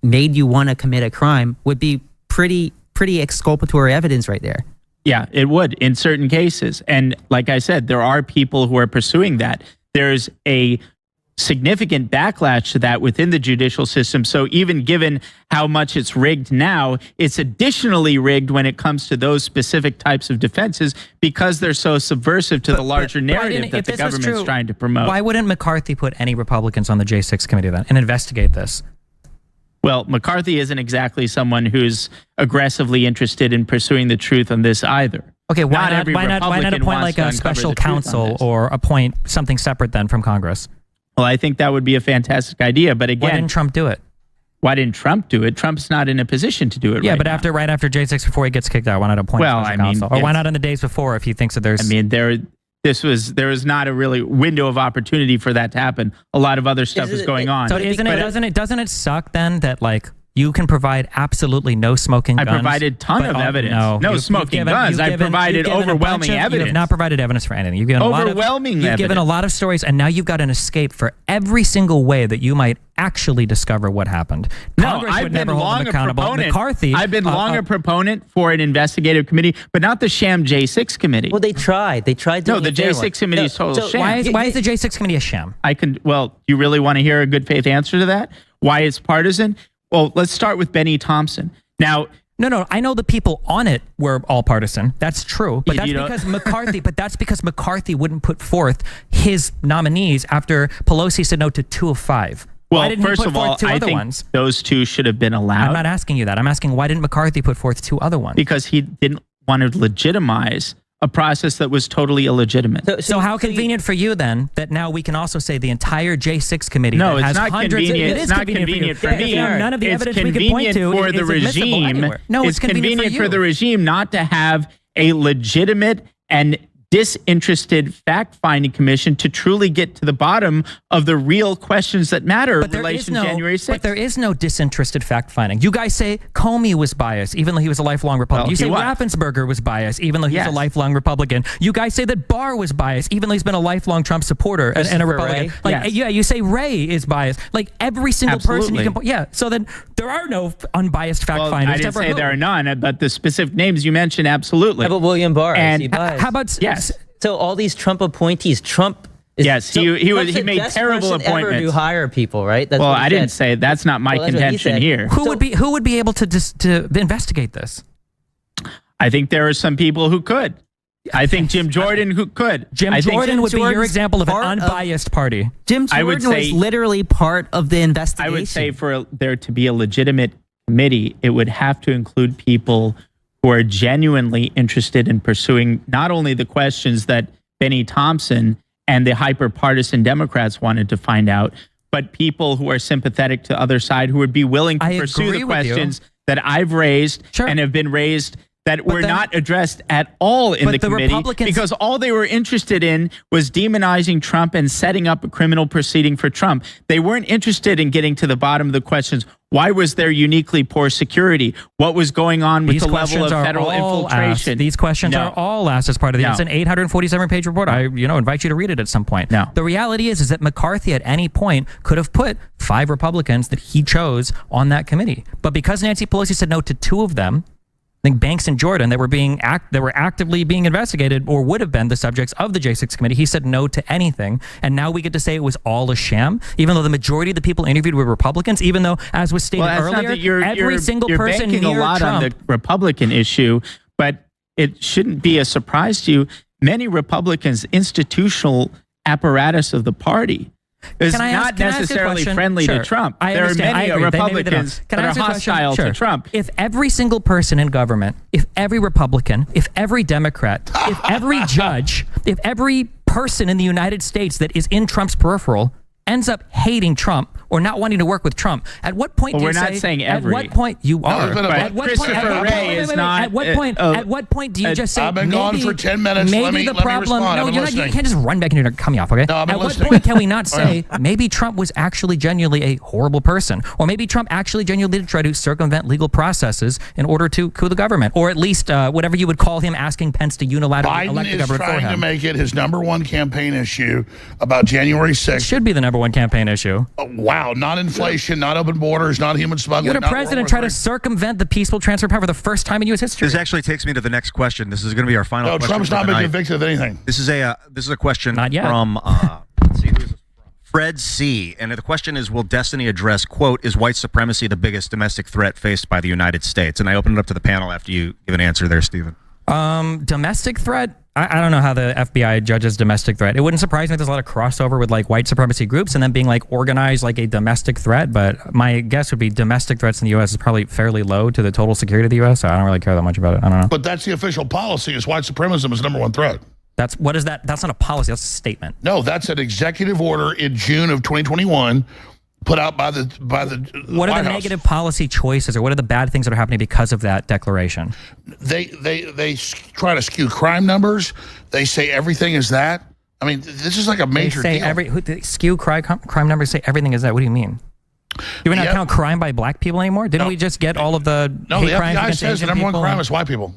made you want to commit a crime would be pretty exculpatory evidence right there. Yeah, it would in certain cases. And like I said, there are people who are pursuing that. There's a significant backlash to that within the judicial system. So even given how much it's rigged now, it's additionally rigged when it comes to those specific types of defenses because they're so subversive to the larger narrative that the government's trying to promote. Why wouldn't McCarthy put any Republicans on the J6 committee then and investigate this? Well, McCarthy isn't exactly someone who's aggressively interested in pursuing the truth on this either. Okay, why not appoint like a special counsel or appoint something separate then from Congress? Well, I think that would be a fantastic idea, but again, why didn't Trump do it? Why didn't Trump do it? Trump's not in a position to do it. Yeah, but right after J6, before he gets kicked out, why not appoint a special counsel? Or why not in the days before if he thinks that there's? I mean, there was not a really window of opportunity for that to happen. A lot of other stuff was going on. So doesn't it suck then that like you can provide absolutely no smoking guns? I provided a ton of evidence. No smoking guns. I provided overwhelming evidence. You have not provided evidence for anything. You've given You've given a lot of stories, and now you've got an escape for every single way that you might actually discover what happened. Congress would never hold them accountable. McCarthy. I've been long a proponent for an investigative committee, but not the sham J6 committee. Well, they tried. No, the J6 committee is total sham. Why is the J6 committee a sham? You really want to hear a good faith answer to that? Why it's partisan? Well, let's start with Benny Thompson. Now, no, I know the people on it were all partisan. That's true, but that's because McCarthy. But that's because McCarthy wouldn't put forth his nominees after Pelosi said no to 2 of 5. Well, why didn't first he put of all, forth 2 I other think ones? Those 2 should have been allowed. I'm not asking you that. I'm asking why didn't McCarthy put forth 2 other ones? Because he didn't want to legitimize a process that was totally illegitimate. So how convenient for you then that now we can also say the entire J6 committee no, that it's has not hundreds convenient. It is it's not convenient for me. None of the it's evidence we can point to for the regime. No, it's convenient for the regime not to have a legitimate and disinterested fact-finding commission to truly get to the bottom of the real questions that matter in relation to January 6th. But there is no disinterested fact-finding. You guys say Comey was biased, even though he was a lifelong Republican. You say Raffensperger was biased, even though he was a lifelong Republican. You guys say that Barr was biased, even though he's been a lifelong Trump supporter and a Republican. You say Ray is biased. Like every single person you can. Yeah. So then there are no unbiased fact-finders. I didn't say there are none, but the specific names you mentioned, absolutely. How about William Barr? And how about yes? So all these Trump appointees, Trump Yes, he made terrible appointments. Ever do hire people, right? That's I didn't say that's not my contention here. Who would be able to investigate this? I think there are some people who could. I think Jim Jordan who could. Jim Jordan would be your example of an unbiased party. Jim Jordan was literally part of the investigation. I would say for there to be a legitimate committee, it would have to include people who are genuinely interested in pursuing not only the questions that Benny Thompson and the hyper-partisan Democrats wanted to find out, but people who are sympathetic to the other side who would be willing to pursue the questions that I've raised and have been raised that were not addressed at all in the committee, because all they were interested in was demonizing Trump and setting up a criminal proceeding for Trump. They weren't interested in getting to the bottom of the questions. Why was there uniquely poor security? What was going on with the level of federal infiltration? These questions are all asked as part of the. It's an 847-page report. I invite you to read it at some point. No. The reality is that McCarthy at any point could have put 5 Republicans that he chose on that committee, but because Nancy Pelosi said no to 2 of them, I think Banks and Jordan that were actively being investigated or would have been the subjects of the J6 committee, he said no to anything. And now we get to say it was all a sham, even though the majority of the people interviewed were Republicans, even though, as was stated earlier, every single person near a lot Trump. On the Republican issue, but it shouldn't be a surprise to you. Many Republicans, institutional apparatus of the party, is not necessarily friendly to Trump. There are many Republicans that are hostile to Trump. If every single person in government, if every Republican, if every Democrat, if every judge, if every person in the United States that is in Trump's peripheral ends up hating Trump or not wanting to work with Trump, at what point do you say? We're not saying every. At what point you are? At what point do you just say? I've been gone for 10 minutes. Maybe the problem. No, you're not. You can't just run back and you're cut me off. Okay. No, at what point can we not say maybe Trump was actually genuinely a horrible person, or maybe Trump actually genuinely did try to circumvent legal processes in order to coup the government, or at least whatever you would call him asking Pence to unilaterally elect the government for him. Biden is trying to make it his #1 campaign issue about January 6th. It should be the #1 campaign issue. Wow, not inflation, not open borders, not human smuggling. You had a president try to circumvent the peaceful transfer of power for the first time in U.S. history. This actually takes me to the next question. This is going to be our final question. Trump's not been convicted of anything. This is a question from let's see, who is this from? Fred C. And the question is, will Destiny address, quote, is white supremacy the biggest domestic threat faced by the United States? And I open it up to the panel after you give an answer there, Stephen. Domestic threat? I don't know how the FBI judges domestic threat. It wouldn't surprise me if there's a lot of crossover with like white supremacy groups and then being like organized like a domestic threat. But my guess would be domestic threats in the U.S. is probably fairly low to the total security of the U.S. So I don't really care that much about it. I don't know. But that's the official policy is white supremacism is #1 threat. What is that? That's not a policy. That's a statement. No, that's an executive order in June of 2021 put out by the What are the negative policy choices or what are the bad things that are happening because of that declaration? They try to skew crime numbers. They say everything is that. I mean, this is like a major deal. Skew crime numbers say everything is that. What do you mean? Do we not count crime by black people anymore? Didn't we just get all of the hate crimes FBI against says the Asian #1 people? crime is white people.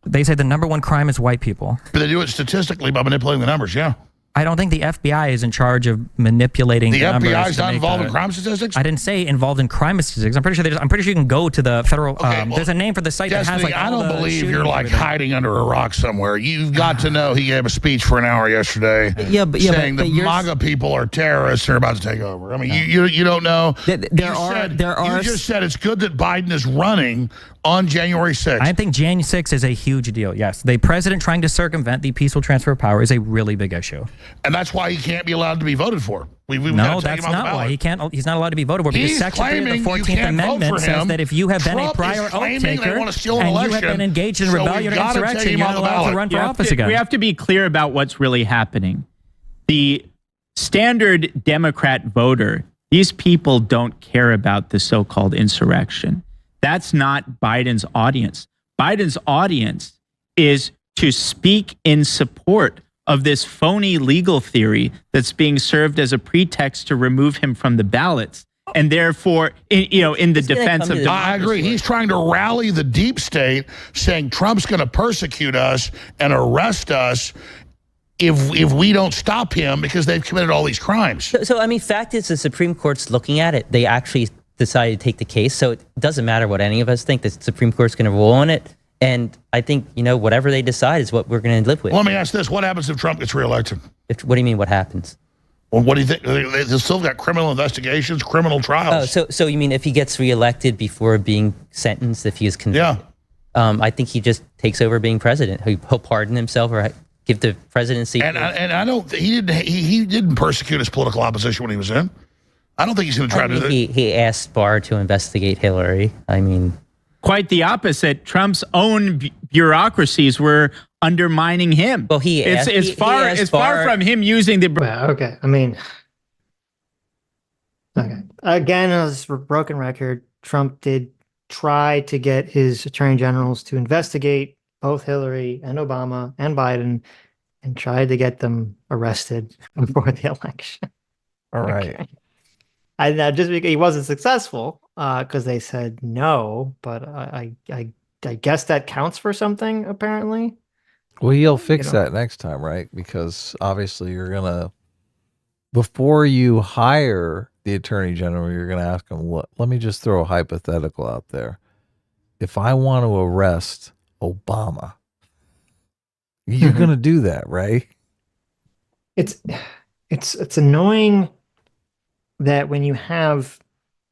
They say the #1 crime is white people. But they do it statistically by manipulating the numbers, yeah. I don't think the FBI is in charge of manipulating the numbers. The FBI is not involved in crime statistics? I didn't say involved in crime statistics. I'm pretty sure you can go to the federal. There's a name for the site that has like. I don't believe you're like hiding under a rock somewhere. You've got to know he gave a speech for an hour yesterday. Saying the MAGA people are terrorists and are about to take over. I mean, you don't know. You just said it's good that Biden is running on January 6th. I think January 6th is a huge deal. Yes, the president trying to circumvent the peaceful transfer of power is a really big issue. And that's why he can't be allowed to be voted for. No, that's not why he can't. He's not allowed to be voted for because Section 3 of the 14th Amendment says that if you have been a prior oath taker and you have been engaged in rebellion or insurrection, you're not allowed to run for office again. We have to be clear about what's really happening. The standard Democrat voter, these people don't care about the so-called insurrection. That's not Biden's audience. Biden's audience is to speak in support of this phony legal theory that's being served as a pretext to remove him from the ballots. And therefore, in the defense of democracy. I agree. He's trying to rally the deep state, saying Trump's going to persecute us and arrest us if we don't stop him because they've committed all these crimes. So I mean, fact is the Supreme Court's looking at it. They actually decided to take the case. So it doesn't matter what any of us think. The Supreme Court's going to rule on it. And I think, whatever they decide is what we're going to live with. Well, let me ask this. What happens if Trump gets reelected? What do you mean what happens? Well, what do you think? They've still got criminal investigations, criminal trials. Oh, so you mean if he gets reelected before being sentenced, if he is convicted? Yeah. I think he just takes over being president. He'll pardon himself or give the presidency. And I don't. He didn't persecute his political opposition when he was in. I don't think he's going to try to do that. He asked Barr to investigate Hillary. I mean, quite the opposite. Trump's own bureaucracies were undermining him. Well, it's far from him using the. Well, okay, I mean, okay. Again, as a broken record, Trump did try to get his attorney generals to investigate both Hillary and Obama and Biden, and tried to get them arrested before the election. All right. Okay. And just because he wasn't successful, because they said no, but I guess that counts for something, apparently. Well, he'll fix that next time, right? Because obviously you're going to, before you hire the attorney general, you're going to ask him, let me just throw a hypothetical out there. If I want to arrest Obama, you're going to do that, right? It's annoying that when you have,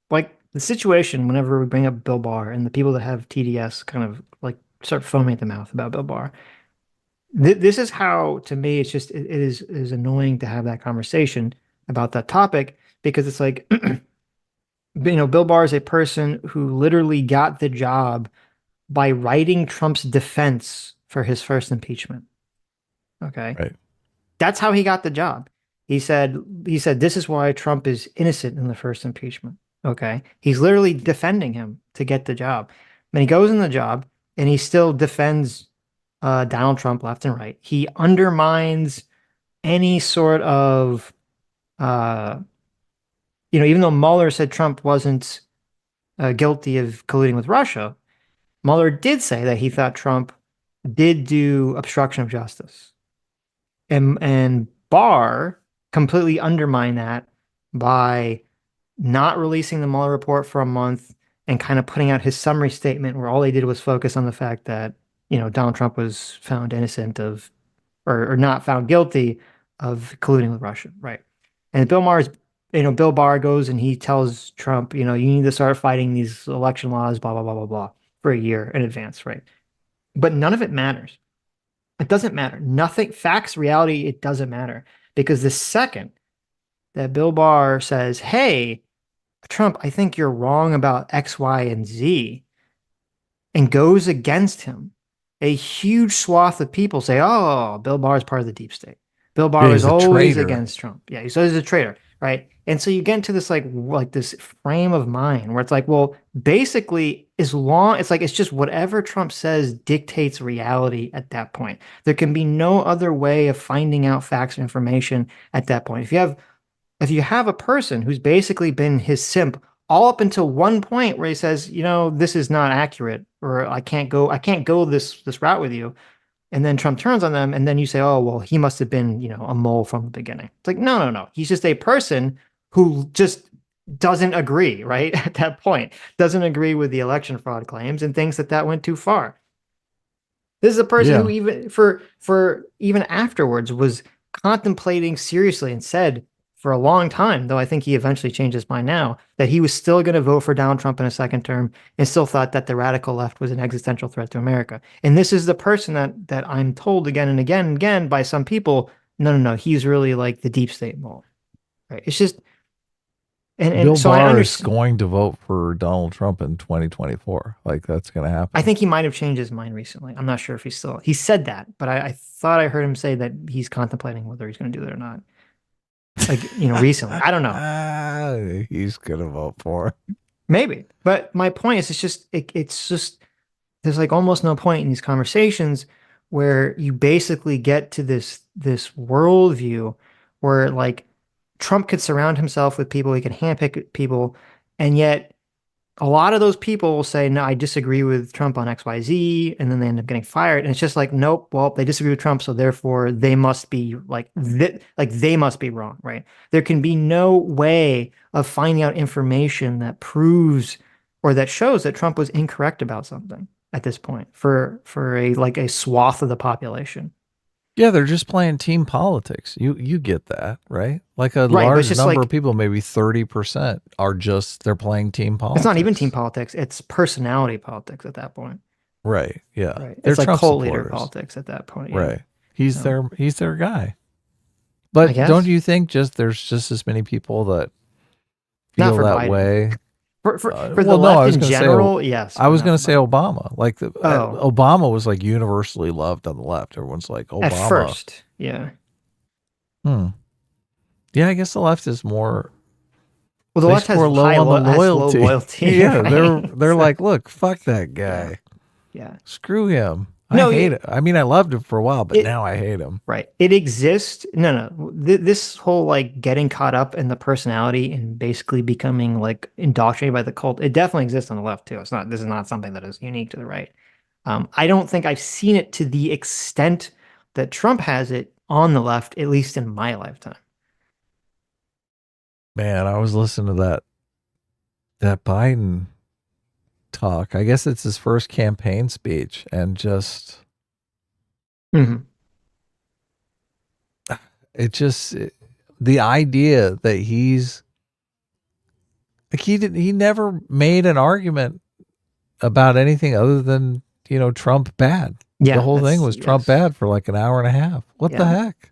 like, the situation, whenever we bring up Bill Barr and the people that have TDS kind of like start foaming at the mouth about Bill Barr, this is how, to me, it's just, it is annoying to have that conversation about that topic, because it's like, Bill Barr is a person who literally got the job by writing Trump's defense for his first impeachment. Okay. Right. That's how he got the job. He said, this is why Trump is innocent in the first impeachment. Okay. He's literally defending him to get the job. And he goes in the job and he still defends Donald Trump left and right. He undermines any sort of, even though Mueller said Trump wasn't guilty of colluding with Russia, Mueller did say that he thought Trump did do obstruction of justice. And Barr completely undermined that by not releasing the Mueller report for a month and kind of putting out his summary statement where all they did was focus on the fact that, Donald Trump was found innocent of, or not found guilty of colluding with Russia. Right. And Bill Barr goes and he tells Trump, you need to start fighting these election laws, blah, blah, blah, blah, blah, for a year in advance. Right. But none of it matters. It doesn't matter. Nothing, facts, reality, it doesn't matter. Because the second that Bill Barr says, hey, Trump, I think you're wrong about X, Y, and Z, and goes against him, a huge swath of people say, oh, Bill Barr is part of the deep state. Bill Barr is always against Trump. Yeah, he's always a traitor, right? And so you get into this like this frame of mind where it's like, well, basically, it's just whatever Trump says dictates reality at that point. There can be no other way of finding out facts or information at that point. If you have a person who's basically been his simp all up until one point where he says, this is not accurate, or I can't go this route with you. And then Trump turns on them, and then you say, oh, well, he must have been, a mole from the beginning. It's like, no. He's just a person who just doesn't agree, right? At that point, doesn't agree with the election fraud claims and thinks that went too far. This is a person who even for even afterwards was contemplating seriously and said for a long time, though I think he eventually changed his mind now, that he was still going to vote for Donald Trump in a second term and still thought that the radical left was an existential threat to America. And this is the person that I'm told again and again and again by some people, no, he's really like the deep state mole. Right? It's just, and Bill so Barr is going to vote for Donald Trump in 2024. Like, that's going to happen. I think he might have changed his mind recently. I'm not sure if he said that, but I thought I heard him say that he's contemplating whether he's going to do that or not. Like, recently. I don't know. He's going to vote for it. Maybe. But my point is, it's just, there's like almost no point in these conversations where you basically get to this worldview where like Trump could surround himself with people, he can handpick people, and yet a lot of those people will say, no, I disagree with Trump on XYZ, and then they end up getting fired. And it's just like, nope, well, they disagree with Trump, so therefore they must be they must be wrong, right? There can be no way of finding out information that proves or that shows that Trump was incorrect about something. at this point for a swath of the population. Yeah, they're just playing team politics. You get that, right? Like a large number of people, maybe 30% they're playing team politics. It's not even team politics, it's personality politics at that point. Right. Yeah. Right. They're it's like Trump cult supporters. leader politics at that point. Right. He's their guy. But don't you think there's just as many people that feel that Biden. way? For the left in general, yes. I was going to say Obama. Like Obama was like universally loved on the left. Everyone's like Obama. At first, yeah. Yeah, I guess the left is more. Well, the left has low on the loyalty. Low loyalty. Yeah, right? they're like, look, fuck that guy. Yeah. Screw him. I hate it. I mean, I loved him for a while, but now I hate him. Right. It exists. No. This whole like getting caught up in the personality and basically becoming like indoctrinated by the cult, it definitely exists on the left too. This is not something that is unique to the right. I don't think I've seen it to the extent that Trump has it on the left, at least in my lifetime. Man, I was listening to that Biden talk. I guess it's his first campaign speech, and just the idea that he's like he never made an argument about anything other than Trump bad. Yeah, the whole thing was Trump bad for like an hour and a half. What the heck?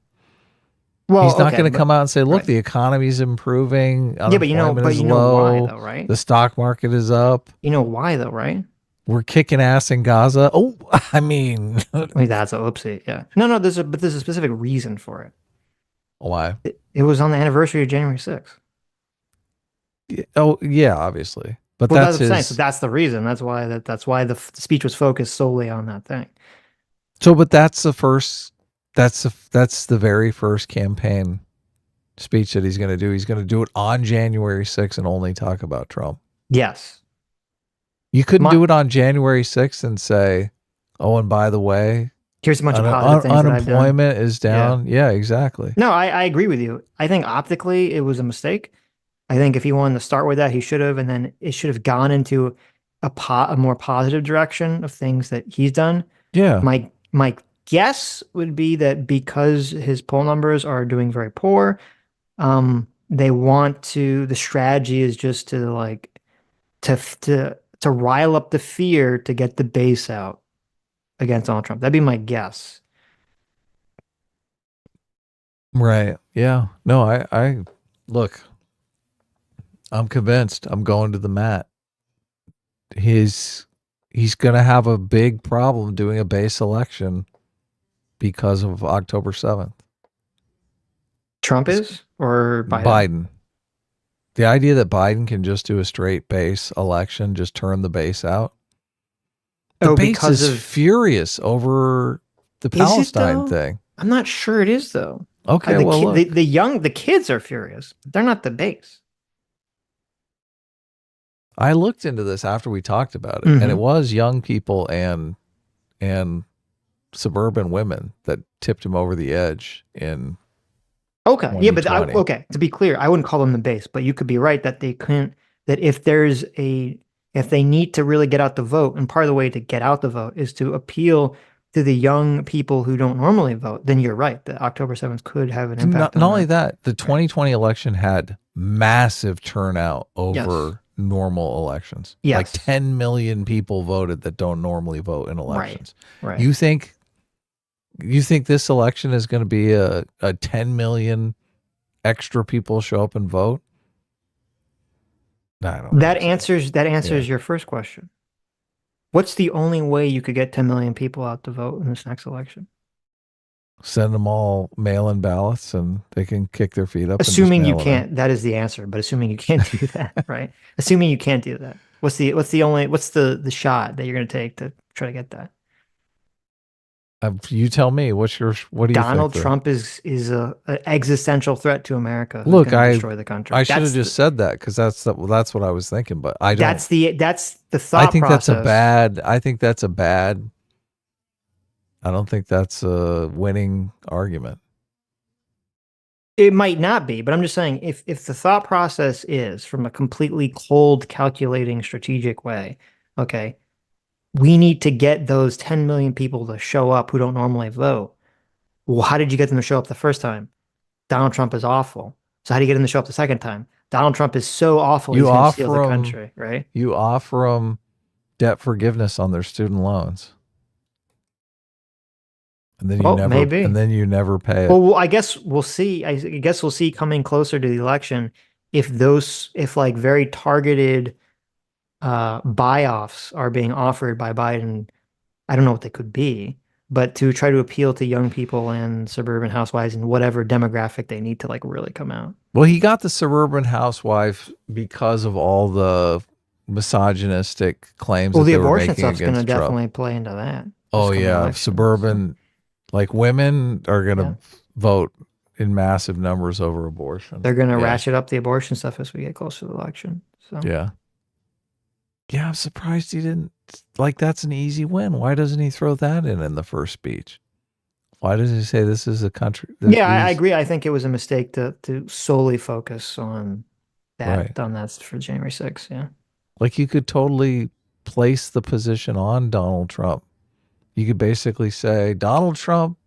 Well, he's not going to come out and say, "Look, the economy's improving. Yeah, but you know low, why though, right? The stock market is up. You know why though, right? We're kicking ass in Gaza." Oh, I mean, that's a oopsie. Yeah, no. There's a specific reason for it. Why? It was on the anniversary of January 6th. Oh, yeah, obviously, but that's what I'm saying. So that's the reason. That's why the speech was focused solely on that thing. So, but that's the first. That's the very first campaign speech that he's going to do. He's going to do it on January 6th and only talk about Trump. Yes. You couldn't do it on January 6th and say, "Oh, and by the way, here's a bunch of positive things unemployment is down." Yeah, exactly. No, I agree with you. I think optically it was a mistake. I think if he wanted to start with that, he should have, and then it should have gone into a more positive direction of things that he's done. Yeah. My guess would be that because his poll numbers are doing very poor, the strategy is just to rile up the fear to get the base out against Donald Trump. That'd be my guess. Right. Yeah. No, I look, I'm convinced. I'm going to the mat. He's going to have a big problem doing a base election because of October 7th. Trump is or Biden? Biden. The idea that Biden can just do a straight base election, just turn the base out. The base is furious over the Palestine thing. I'm not sure it is though. Okay, the kids are furious. They're not the base. I looked into this after we talked about it, and it was young people and suburban women that tipped him over the edge in. Okay, yeah, but to be clear, I wouldn't call them the base, but you could be right that they couldn't. That if they need to really get out the vote, and part of the way to get out the vote is to appeal to the young people who don't normally vote, then you're right. The October 7th could have an impact. Not only that, the 2020 election had massive turnout over normal elections. Yes. Like 10 million people voted that don't normally vote in elections. Right. You think this election is going to be a 10 million extra people show up and vote? No, I don't. That answers your first question. What's the only way you could get 10 million people out to vote in this next election? Send them all mail-in ballots and they can kick their feet up. Assuming you can't, that is the answer. But assuming you can't do that, right? Assuming you can't do that, what's the shot that you're going to take to try to get that? You tell me. What do you think? Donald Trump is an existential threat to America. Look, I destroy the country. I should have just said that because that's what I was thinking. But I don't. That's the thought. I think process. that's a bad. I think that's a bad. I don't think that's a winning argument. It might not be, but I'm just saying if the thought process is from a completely cold, calculating, strategic way, okay, we need to get those 10 million people to show up who don't normally vote. Well, how did you get them to show up the first time? Donald Trump is awful. So how do you get them to show up the second time? Donald Trump is so awful, he's going to steal the country, right? You offer them debt forgiveness on their student loans. And then you never pay it. Well, I guess we'll see. I guess we'll see coming closer to the election if like very targeted buy-offs are being offered by Biden. I don't know what they could be, but to try to appeal to young people and suburban housewives and whatever demographic they need to like really come out. Well, he got the suburban housewife because of all the misogynistic claims. Well, that the they were abortion making stuff's going to against Trump. definitely play into that. Oh yeah, suburban, like women are going to vote in massive numbers over abortion. They're going to ratchet up the abortion stuff as we get closer to the election. So yeah, I'm surprised he didn't. Like, that's an easy win. Why doesn't he throw that in the first speech? Why does he say this is a country? I agree. I think it was a mistake to solely focus on that. Right. On that for January 6th. Yeah. Like, you could totally place the position on Donald Trump. You could basically say Donald Trump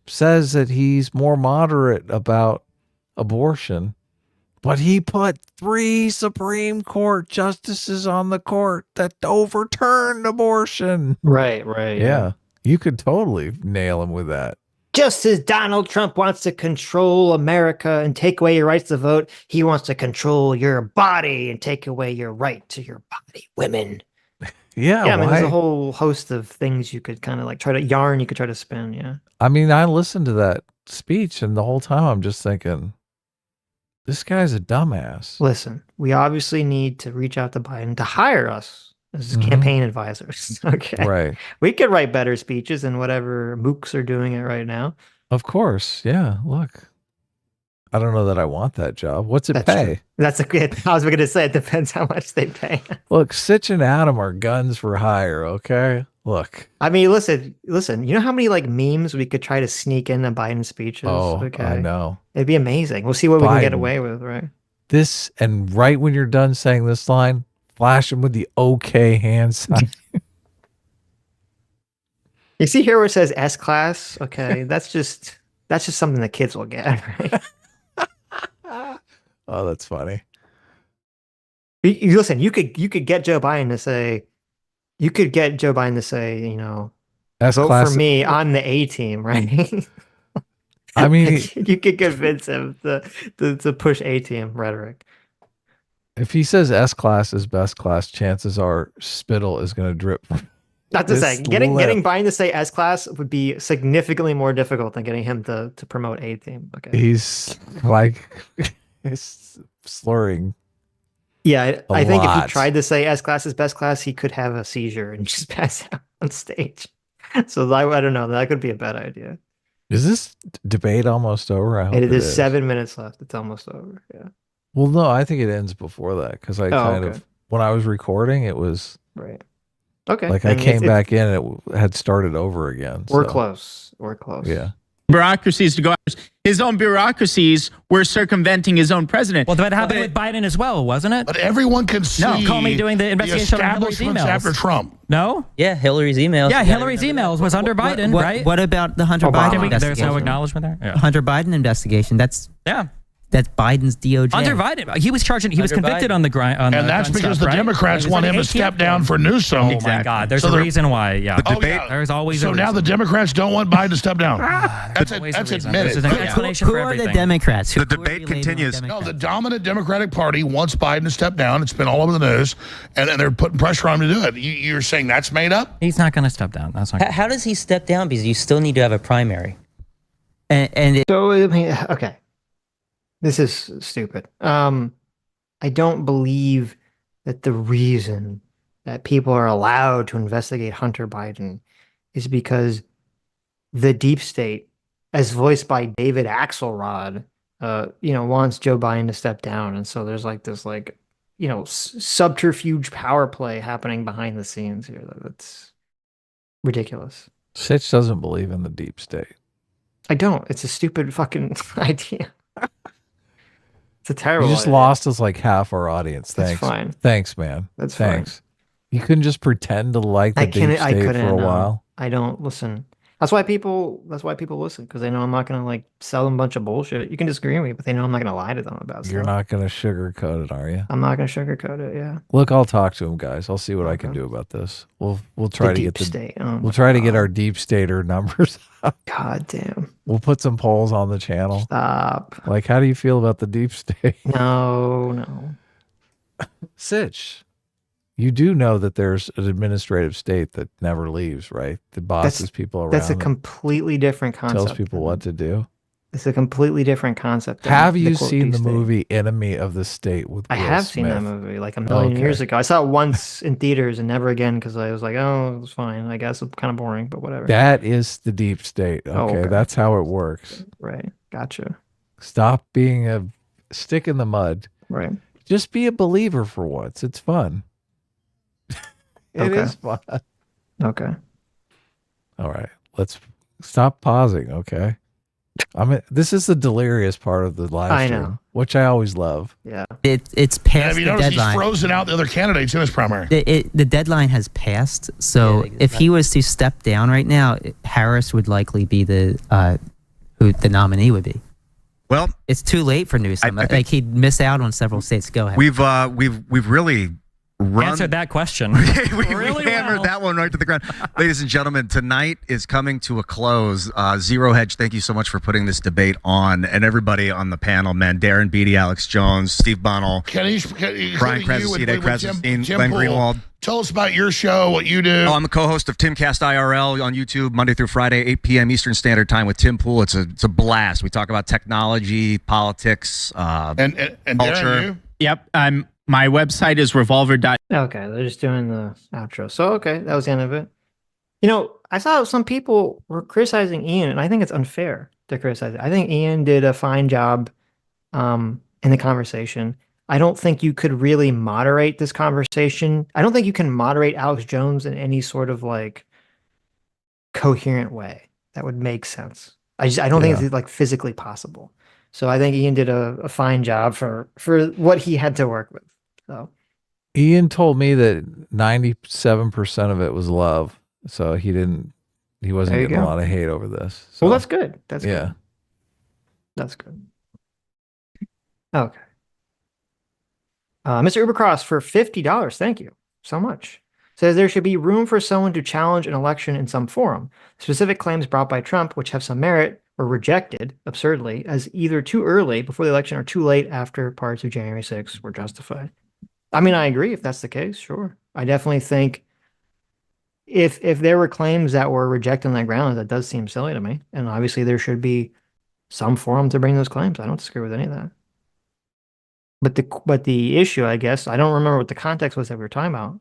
says that he's more moderate about abortion, but he put 3 Supreme Court justices on the court that overturned abortion. Right. Yeah. You could totally nail him with that. Just as Donald Trump wants to control America and take away your rights to vote, he wants to control your body and take away your right to your body, women. Yeah. I mean, there's a whole host of things you could kind of like try to spin. Yeah. I mean, I listened to that speech and the whole time I'm just thinking, this guy's a dumbass. Listen, we obviously need to reach out to Biden to hire us as campaign advisors. Okay. Right. We could write better speeches than whatever mooks are doing it right now. Of course. Yeah. Look, I don't know that I want that job. What's it pay? True. That's a good. I was going to say it depends how much they pay. Look, Sitch and Adam are guns for hire. Okay. Look. I mean, listen. You know how many like memes we could try to sneak into Biden speeches? Oh, okay. I know. It'd be amazing. We'll see what we can get away with, right? This, and right when you're done saying this line, flash him with the okay hand sign. You see here where it says S class? Okay, that's just something the kids will get, right? Oh, that's funny. Listen, you could get Joe Biden to say, you know, vote for me on the A team, right? I mean, you could convince him to push A team rhetoric. If he says S class is best class, chances are spittle is going to drip. Not to say getting Biden to say S class would be significantly more difficult than getting him to promote A team. Okay, he's slurring. Yeah, I think if he tried to say S class is best class, he could have a seizure and just pass out on stage. So I don't know. That could be a bad idea. Is this debate almost over? I hope it is 7 minutes left. It's almost over. Yeah. Well, no, I think it ends before that because I when I was recording, it was right. Okay. Like I came back in and it had started over again. We're close. Yeah. Bureaucracies to go after his own bureaucracies were circumventing his own president. Well, that happened with Biden as well, wasn't it? But everyone can see. No, call me doing the investigation on Hillary's emails after Trump. No? Yeah, Hillary's emails. Yeah, Hillary's emails was under Biden, right? What about the Hunter Biden investigation? There's no acknowledgement there? Yeah. Hunter Biden investigation. That's Biden's DOJ. Under Biden, he was convicted on the grind. And that's because the Democrats want him to step down for Newsom. Oh my God, there's a reason why. Yeah, there's always. So now the Democrats don't want Biden to step down. That's admitted. There's an explanation for everything. Who are the Democrats? The debate continues. No, the dominant Democratic Party wants Biden to step down. It's been all over the news, and they're putting pressure on him to do it. You're saying that's made up? He's not going to step down. That's not. How does he step down? Because you still need to have a primary. So I mean, okay. This is stupid. I don't believe that the reason that people are allowed to investigate Hunter Biden is because the deep state, as voiced by David Axelrod, wants Joe Biden to step down. And so there's like this subterfuge power play happening behind the scenes here. That's ridiculous. Sitch doesn't believe in the deep state. I don't. It's a stupid fucking idea. It's a terrible You just idea. lost us like half our audience. Thanks. That's fine. Thanks, man. That's Thanks. fine. You couldn't just pretend to like the deep state for a while. I don't listen. That's why people listen, because they know I'm not gonna like sell them a bunch of bullshit. You can disagree with me, but they know I'm not gonna lie to them about stuff. You're not gonna sugarcoat it, are you? I'm not gonna sugarcoat it. Yeah. Look, I'll talk to him, guys. I'll see what I can do about this. We'll try to get the state. We'll try to get our deep stater numbers up. God damn. We'll put some polls on the channel. Stop. Like, how do you feel about the deep state? No. Sitch, you do know that there's an administrative state that never leaves, right? The bosses people around. That's a completely different concept. Tells people what to do. It's a completely different concept. Have you seen the movie Enemy of the State with Will I have Smith? seen that movie like a million years ago. I saw it once in theaters and never again because I was like, oh, it was fine. I guess it's kind of boring, but whatever. That is the deep state. Okay, that's how it works. Right. Gotcha. Stop being a stick in the mud. Right. Just be a believer for once. It's fun. It is fun. Okay. All right. Let's stop pausing, okay? This is the delirious part of the live stream, which I always love. Yeah. It's past the deadline. He's frozen out the other candidates in his primary. The deadline has passed, so if he was to step down right now, Harris would likely be who the nominee would be. Well, it's too late for Newsom. Like he'd miss out on several states. Go ahead. We've really answered that question. we hammered that one right to the ground. Ladies and gentlemen, tonight is coming to a close. Zero Hedge, thank you so much for putting this debate on, and everybody on the panel, man. Darren Beatty, Alex Jones, Steve Bunnell, Brian Krasenstein, Glen Greenwald. Tell us about your show, what you do. Oh, I'm the co-host of Timcast IRL on YouTube, Monday through Friday, 8 p.m. Eastern Standard Time with Tim Pool. It's a blast. We talk about technology, politics, and culture. Darren, you? Yep. My website is revolver. Okay, they're just doing the outro. So, okay, that was the end of it. You know, I saw some people were criticizing Ian, and I think it's unfair to criticize it. I think Ian did a fine job in the conversation. I don't think you could really moderate this conversation. I don't think you can moderate Alex Jones in any sort of like coherent way that would make sense. I don't think it's like physically possible. So I think Ian did a fine job for what he had to work with. So Ian told me that 97% of it was love. So he wasn't getting a lot of hate over this. So, well, that's good. That's good. That's good. Okay. Mr. Ubercross for $50. Thank you so much. Says there should be room for someone to challenge an election in some forum. Specific claims brought by Trump, which have some merit, were rejected absurdly as either too early before the election or too late after parts of January 6th were justified. I mean, I agree if that's the case. Sure. I definitely think if there were claims that were rejected on that ground, that does seem silly to me. And obviously there should be some forum to bring those claims. I don't disagree with any of that. But the issue, I guess, I don't remember what the context was that we were talking about,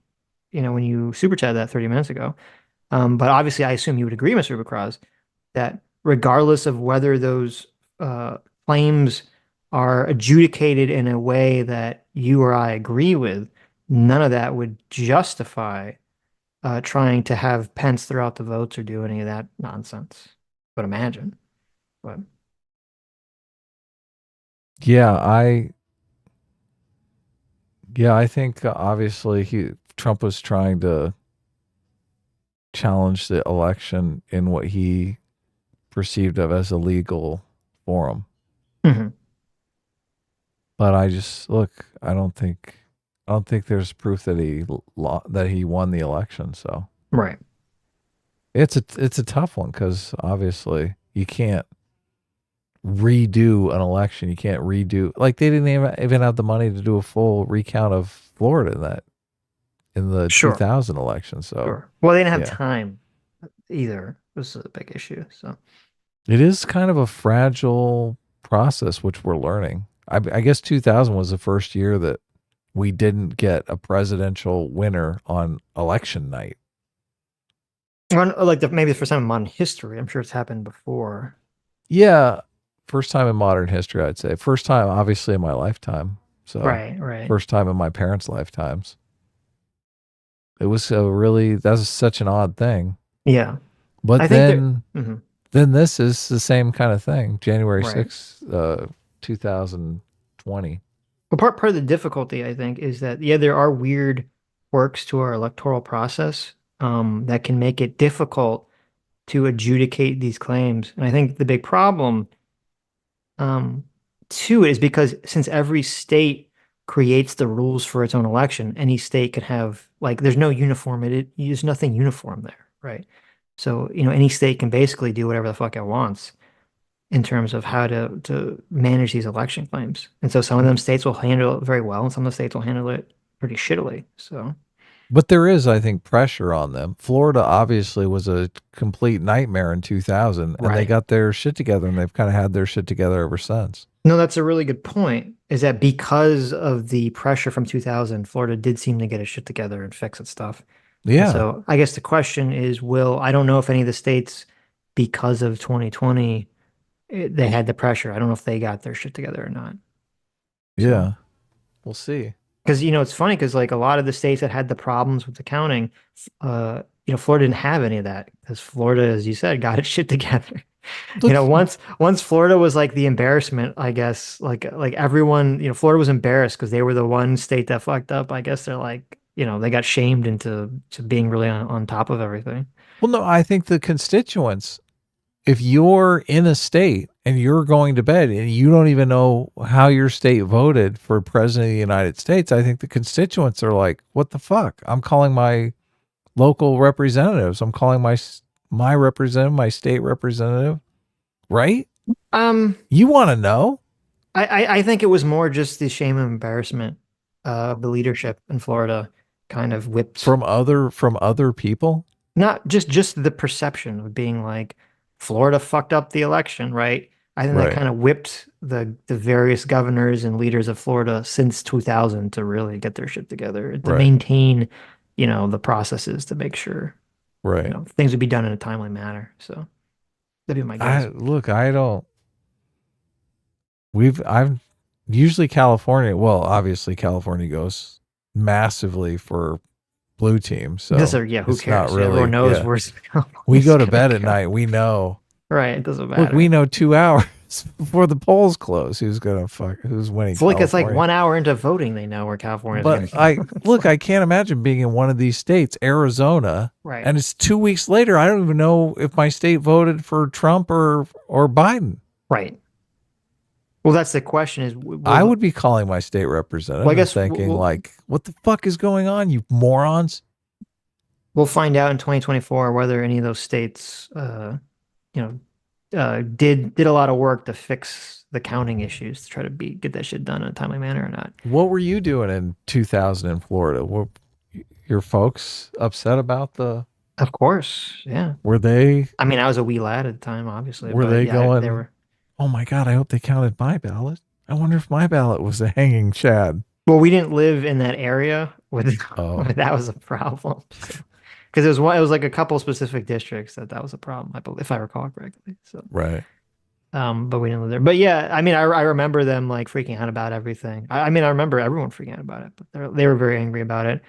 you know, when you super chatted that 30 minutes ago. But obviously I assume you would agree, Mr. Ubercross, that regardless of whether those claims are adjudicated in a way that you or I agree with, none of that would justify trying to have Pence throw out the votes or do any of that nonsense. But imagine. But I think obviously Trump was trying to challenge the election in what he perceived of as a legal forum. Mm-hmm. But I don't think there's proof that he won the election. So right, it's a tough one because obviously you can't redo an election. You can't redo, like they didn't even have the money to do a full recount of Florida in the 2000 election. So well, they didn't have time either. This is a big issue. So it is kind of a fragile process, which we're learning. I guess 2000 was the first year that we didn't get a presidential winner on election night. Like maybe the first time in modern history. I'm sure it's happened before. Yeah. First time in modern history, I'd say. First time, obviously, in my lifetime. So right. First time in my parents' lifetimes. It was that's such an odd thing. Yeah. But then this is the same kind of thing. January 6th, 2020. Well, part of the difficulty, I think, is that, there are weird quirks to our electoral process that can make it difficult to adjudicate these claims. And I think the big problem too is because since every state creates the rules for its own election, any state could have like there's no uniformity, there's nothing uniform there, right? So, any state can basically do whatever the fuck it wants in terms of how to manage these election claims. And so some of them states will handle it very well and some of the states will handle it pretty shittily. So but there is, I think, pressure on them. Florida obviously was a complete nightmare in 2000, and they got their shit together, and they've kind of had their shit together ever since. No, that's a really good point, is that because of the pressure from 2000, Florida did seem to get its shit together and fix its stuff. Yeah. And so I guess the question is, I don't know if any of the states, because of 2020, they had the pressure. I don't know if they got their shit together or not. Yeah. We'll see. Because, it's funny because like a lot of the states that had the problems with the counting, Florida didn't have any of that because Florida, as you said, got its shit together. Once Florida was like the embarrassment, I guess, like everyone, Florida was embarrassed because they were the one state that fucked up. I guess they're like, they got shamed into being really on top of everything. Well, no, I think the constituents, if you're in a state and you're going to bed and you don't even know how your state voted for president of the United States, I think the constituents are like, what the fuck? I'm calling my local representatives. I'm calling my representative, my state representative, right? You want to know? I think it was more just the shame and embarrassment of the leadership in Florida kind of whipped from other people. Not just the perception of being like Florida fucked up the election, right? I think that kind of whipped the various governors and leaders of Florida since 2000 to really get their shit together, to maintain, the processes to make sure, things would be done in a timely manner. So that'd be my guess. I've usually California. Well, obviously California goes massively for blue team. So who cares? Really, everyone knows we go to bed at night. We know. Right. It doesn't matter. Look, we know 2 hours before the polls close who's winning. It's like 1 hour into voting, they know where California is. But I can't imagine being in one of these states, Arizona, and it's 2 weeks later. I don't even know if my state voted for Trump or Biden. Right. Well, that's the question is, I would be calling my state representative and thinking like, what the fuck is going on, you morons? We'll find out in 2024 whether any of those states, did a lot of work to fix the counting issues to try to get that shit done in a timely manner or not. What were you doing in 2000 in Florida? Were your folks upset about the? Of course, yeah. Were they? I mean, I was a wee lad at the time, obviously. Were they going? They were. Oh my God! I hope they counted my ballot. I wonder if my ballot was a hanging chad. Well, we didn't live in that area. That was a problem. Because it was like a couple specific districts that was a problem, if I recall correctly. So right. But we didn't live there. But yeah, I mean, I remember them like freaking out about everything. I remember everyone freaking out about it, but they were very angry about it.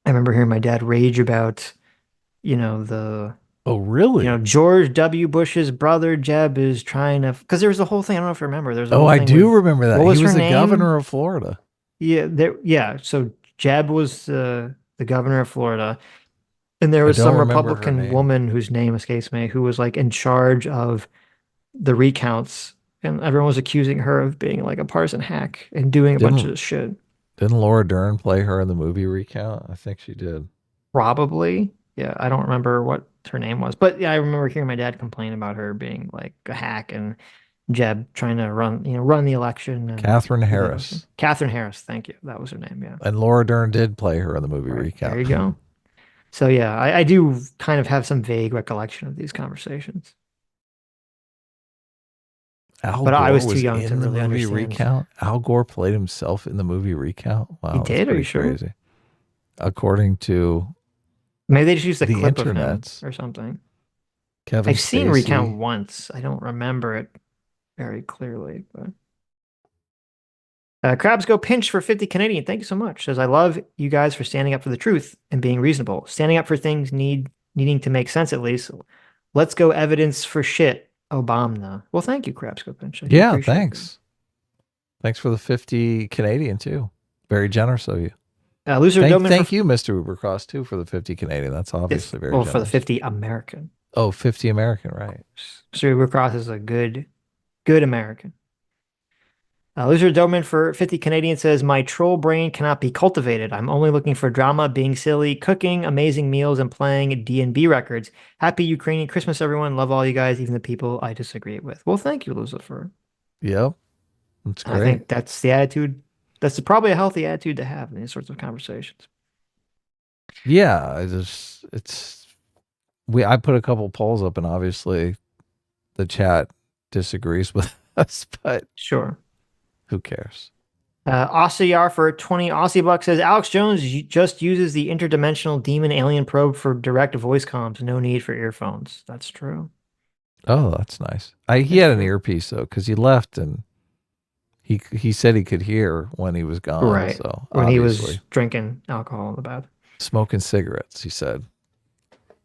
I remember hearing my dad rage about, the. Oh, really? George W. Bush's brother Jeb is trying to, because there was the whole thing. I don't know if you remember. There's I do remember that. He was the governor of Florida. Yeah. So Jeb was the governor of Florida, and there was some Republican woman whose name escapes me who was like in charge of the recounts, and everyone was accusing her of being like a partisan hack and doing a bunch of shit. Didn't Laura Dern play her in the movie Recount? I think she did. Probably. Yeah, I don't remember what her name was, but yeah, I remember hearing my dad complain about her being like a hack and Jeb trying to run the election. And Catherine Harris. Catherine Harris, thank you. That was her name. Yeah. And Laura Dern did play her in the movie Recount. There you go. So yeah, I do kind of have some vague recollection of these conversations. But I was too young to really understand. Recount. Al Gore played himself in the movie Recount. Wow, he did. Are you sure? Crazy. According to. Maybe they just used a clip of him or something. I've seen Recount once. I don't remember it very clearly. But Crabs Go Pinch for 50 Canadian. Thank you so much. Says, I love you guys for standing up for the truth and being reasonable. Standing up for things needing to make sense at least. Let's go evidence for shit. Obama. Well, thank you, Crabs Go Pinch. Yeah, thanks. Thanks for the 50 Canadian too. Very generous of you. Loser Thank you, Mr. Ubercross, too, for the 50 Canadian. That's obviously very generous. For the 50 American. Oh, 50 American, right. Mr. Ubercross is a good American. Loser Doman for 50 Canadian says, my troll brain cannot be cultivated. I'm only looking for drama, being silly, cooking, amazing meals, and playing D&B records. Happy Ukrainian Christmas, everyone. Love all you guys, even the people I disagree with. Well, thank you, Lucifer. Yep. That's great. I think that's the attitude. That's probably a healthy attitude to have in these sorts of conversations. Yeah, I put a couple polls up, and obviously the chat disagrees with us, but sure. Who cares? Aussie for 20 Aussie bucks says Alex Jones just uses the interdimensional demon alien probe for direct voice comms. No need for earphones. That's true. Oh, that's nice. He had an earpiece though, because he left and he said he could hear when he was gone. Right. So when he was drinking alcohol in the bath, smoking cigarettes. He said,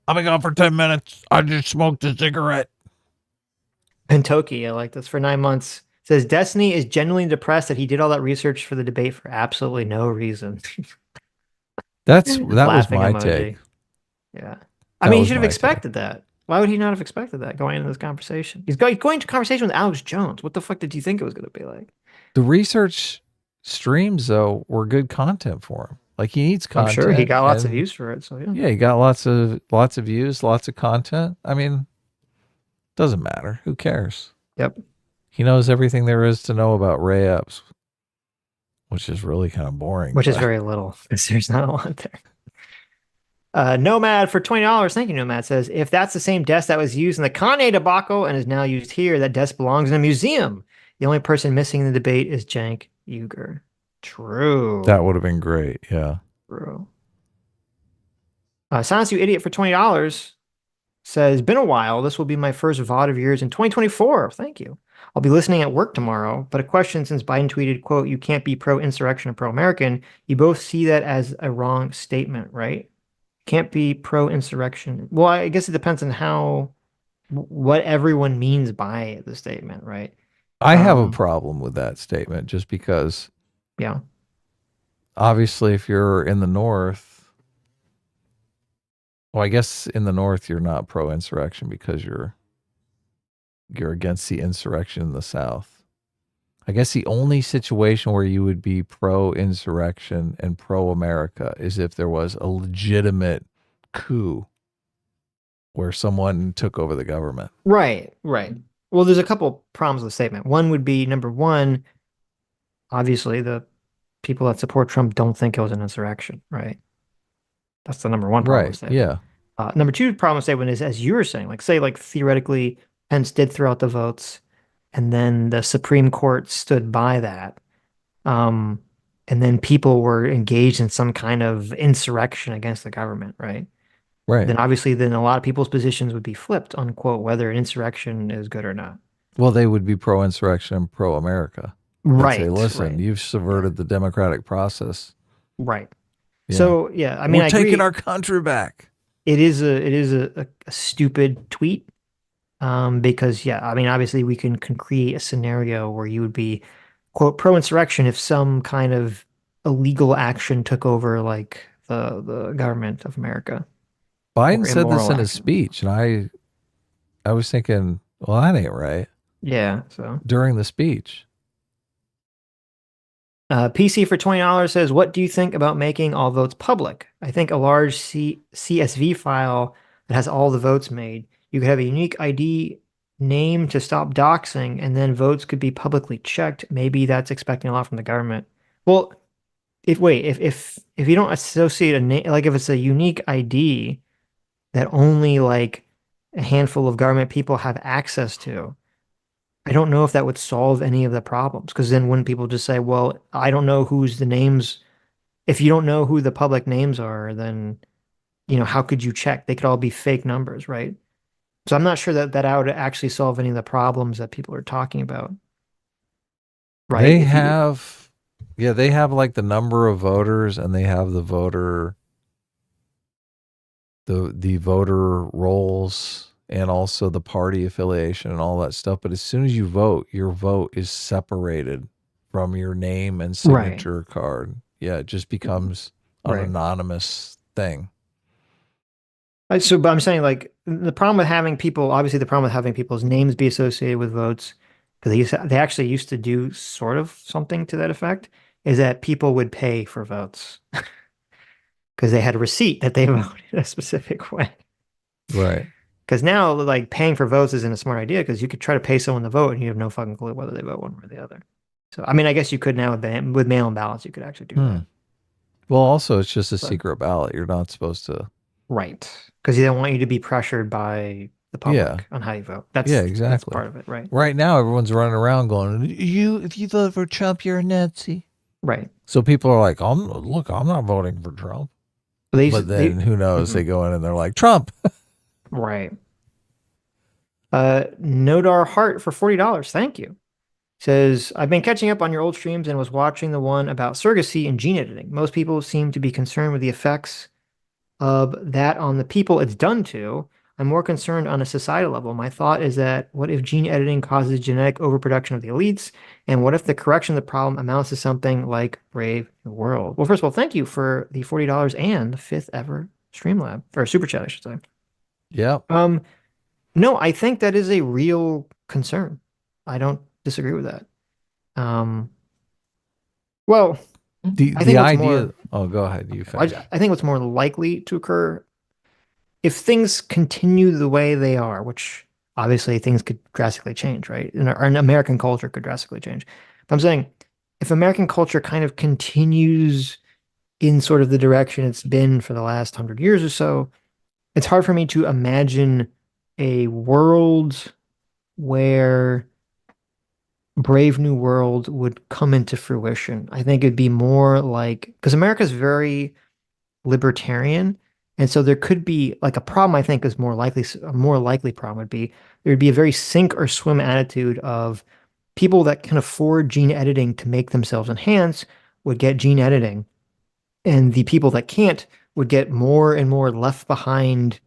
"I've been gone for 10 minutes. I just smoked a cigarette." Pentoki, I like this for 9 months. Says Destiny is genuinely depressed that he did all that research for the debate for absolutely no reason. that was my take. Yeah. I mean, he should have expected that. Why would he not have expected that going into this conversation? He's going to conversation with Alex Jones. What the fuck did you think it was going to be like? The research streams, though, were good content for him. Like, he needs content. I'm sure he got lots of views for it. So yeah. Yeah, he got lots of views, lots of content. I mean, doesn't matter. Who cares? Yep. He knows everything there is to know about Ray Epps, which is really kind of boring. Which is very little, because there's not a lot there. Nomad for $20. Thank you, Nomad. Says, if that's the same desk that was used in the Kanye debacle and is now used here, that desk belongs in a museum. The only person missing in the debate is Cenk Uygur. True. That would have been great. Yeah. True. Silence You Idiot for $20 says, been a while. This will be my first VOD of yours in 2024. Thank you. I'll be listening at work tomorrow, but a question since Biden tweeted, quote, you can't be pro-insurrection or pro-American. You both see that as a wrong statement, right? Can't be pro-insurrection. Well, I guess it depends on what everyone means by the statement, right? I have a problem with that statement just because, yeah, obviously if you're in the North, well, I guess in the North, you're not pro-insurrection because you're against the insurrection in the South. I guess the only situation where you would be pro-insurrection and pro-America is if there was a legitimate coup where someone took over the government. Right, right. Well, there's a couple problems with the statement. One would be, number one, obviously the people that support Trump don't think it was an insurrection, right? That's the number one problem with the statement. Yeah. Number two problem with the statement is, as you were saying, like, say, like, theoretically, Pence did throw out the votes, and then the Supreme Court stood by that. And then people were engaged in some kind of insurrection against the government, right? Right. Then obviously, then a lot of people's positions would be flipped, unquote, whether an insurrection is good or not. Well, they would be pro-insurrection and pro-America. Right. Say, listen, right. You've subverted the democratic process. Right. Yeah. So, yeah, I mean, we're taking our country back. It is a stupid tweet. Because, yeah, I mean, obviously we can create a scenario where you would be, quote, pro-insurrection if some kind of illegal action took over, like, the government of America. Biden said this in his speech, and I was thinking, well, that ain't right. Yeah, so. During the speech. PC for $20 says, what do you think about making all votes public? I think a large CSV file that has all the votes made. You could have a unique ID name to stop doxing, and then votes could be publicly checked. Maybe that's expecting a lot from the government. Well, if you don't associate a name, like if it's a unique ID that only like a handful of government people have access to, I don't know if that would solve any of the problems. Because then wouldn't people just say, well, I don't know who's the names. If you don't know who the public names are, then, how could you check? They could all be fake numbers, right? So I'm not sure that would actually solve any of the problems that people are talking about. Right? They have like the number of voters, and they have the voter rolls, and also the party affiliation and all that stuff. But as soon as you vote, your vote is separated from your name and signature card. Yeah, it just becomes an anonymous thing. But I'm saying, like, the problem with having people, obviously the problem with having people's names be associated with votes, because they actually used to do sort of something to that effect, is that people would pay for votes because they had a receipt that they voted a specific way. Right. Because now, like, paying for votes isn't a smart idea because you could try to pay someone to vote and you have no fucking clue whether they vote one way or the other. So, I mean, I guess you could now with mail-in ballots, you could actually do that. Well, also, it's just a secret ballot. You're not supposed to. Right. Because they don't want you to be pressured by the public on how you vote. That's exactly. That's part of it, right? Right now, everyone's running around going, if you vote for Trump, you're a Nazi. Right. So people are like, I'm not voting for Trump. But then who knows? They go in and they're like, Trump. Right. Nodar Hart for $40. Thank you. Says, I've been catching up on your old streams and was watching the one about surrogacy and gene editing. Most people seem to be concerned with the effects of that on the people it's done to. I'm more concerned on a societal level. My thought is that what if gene editing causes genetic overproduction of the elites? And what if the correction of the problem amounts to something like Brave New World? Well, first of all, thank you for the $40 and the 5th ever Streamlab, or Super Chat, I should say. Yeah. No, I think that is a real concern. I don't disagree with that. Well, the idea. Go ahead. You finish. I think what's more likely to occur if things continue the way they are, which obviously things could drastically change, right? And American culture could drastically change. But I'm saying if American culture kind of continues in sort of the direction it's been for the last 100 years or so, it's hard for me to imagine a world where Brave New World would come into fruition. I think it'd be more like, because America's very libertarian, and so there could be like a problem. I think is a more likely problem would be there would be a very sink or swim attitude of people that can afford gene editing to make themselves enhance would get gene editing, and the people that can't would get more and more left behind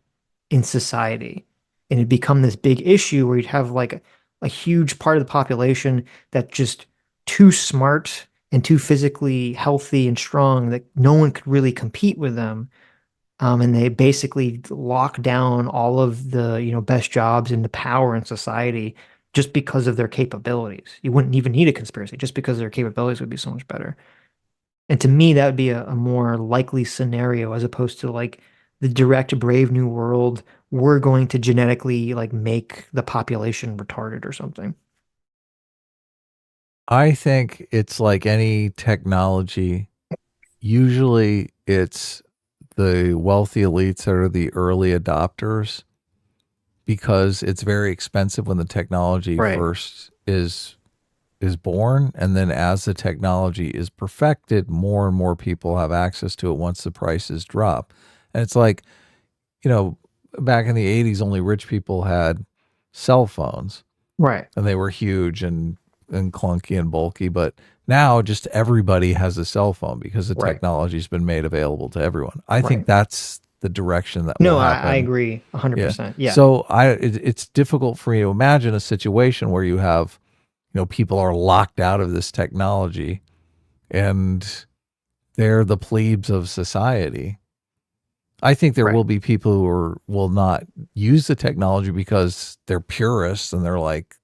in society, and it'd become this big issue where you'd have like a huge part of the population that's just too smart and too physically healthy and strong that no one could really compete with them. And they basically lock down all of the, best jobs and the power in society just because of their capabilities. You wouldn't even need a conspiracy just because their capabilities would be so much better. And to me, that would be a more likely scenario as opposed to like the direct Brave New World. We're going to genetically like make the population retarded or something. I think it's like any technology. Usually it's the wealthy elites that are the early adopters because it's very expensive when the technology first is born. And then as the technology is perfected, more and more people have access to it once the prices drop. And it's like, back in the 80s, only rich people had cell phones. Right. And they were huge and clunky and bulky. But now just everybody has a cell phone because the technology's been made available to everyone. I think that's the direction that will happen. I agree 100%. Yeah. So it's difficult for me to imagine a situation where you have, people are locked out of this technology and they're the plebes of society. I think there will be people who will not use the technology because they're purists and they're like,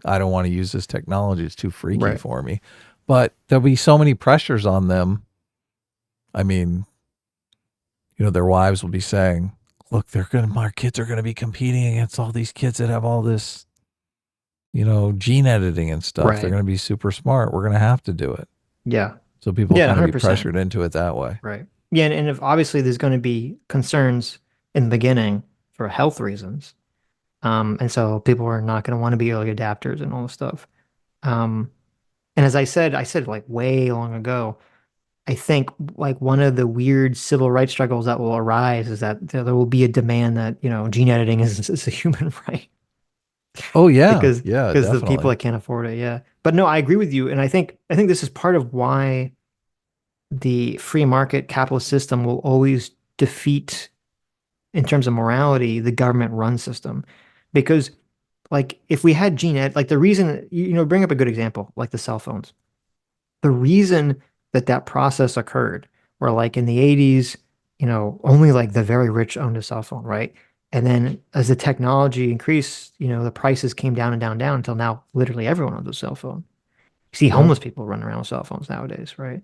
I don't want to use this technology. It's too freaky for me. But there'll be so many pressures on them. I mean, their wives will be saying, look, our kids are going to be competing against all these kids that have all this, gene editing and stuff. They're going to be super smart. We're going to have to do it. Yeah. So people kind of be pressured into it that way. Right. Yeah, and if obviously there's going to be concerns in the beginning for health reasons, and so people are not going to want to be early adapters and all this stuff. And as I said like way long ago, I think like one of the weird civil rights struggles that will arise is that there will be a demand that gene editing is a human right. Oh yeah, because definitely. the people that can't afford it. Yeah, but no, I agree with you, and I think this is part of why the free market capitalist system will always defeat, in terms of morality, the government run system. Because like if we had gene ed, like the reason, bring up a good example, like the cell phones. The reason that process occurred where like in the 80s, only like the very rich owned a cell phone, right? And then as the technology increased, the prices came down and down and down until now literally everyone owns a cell phone. You see homeless people running around with cell phones nowadays, right?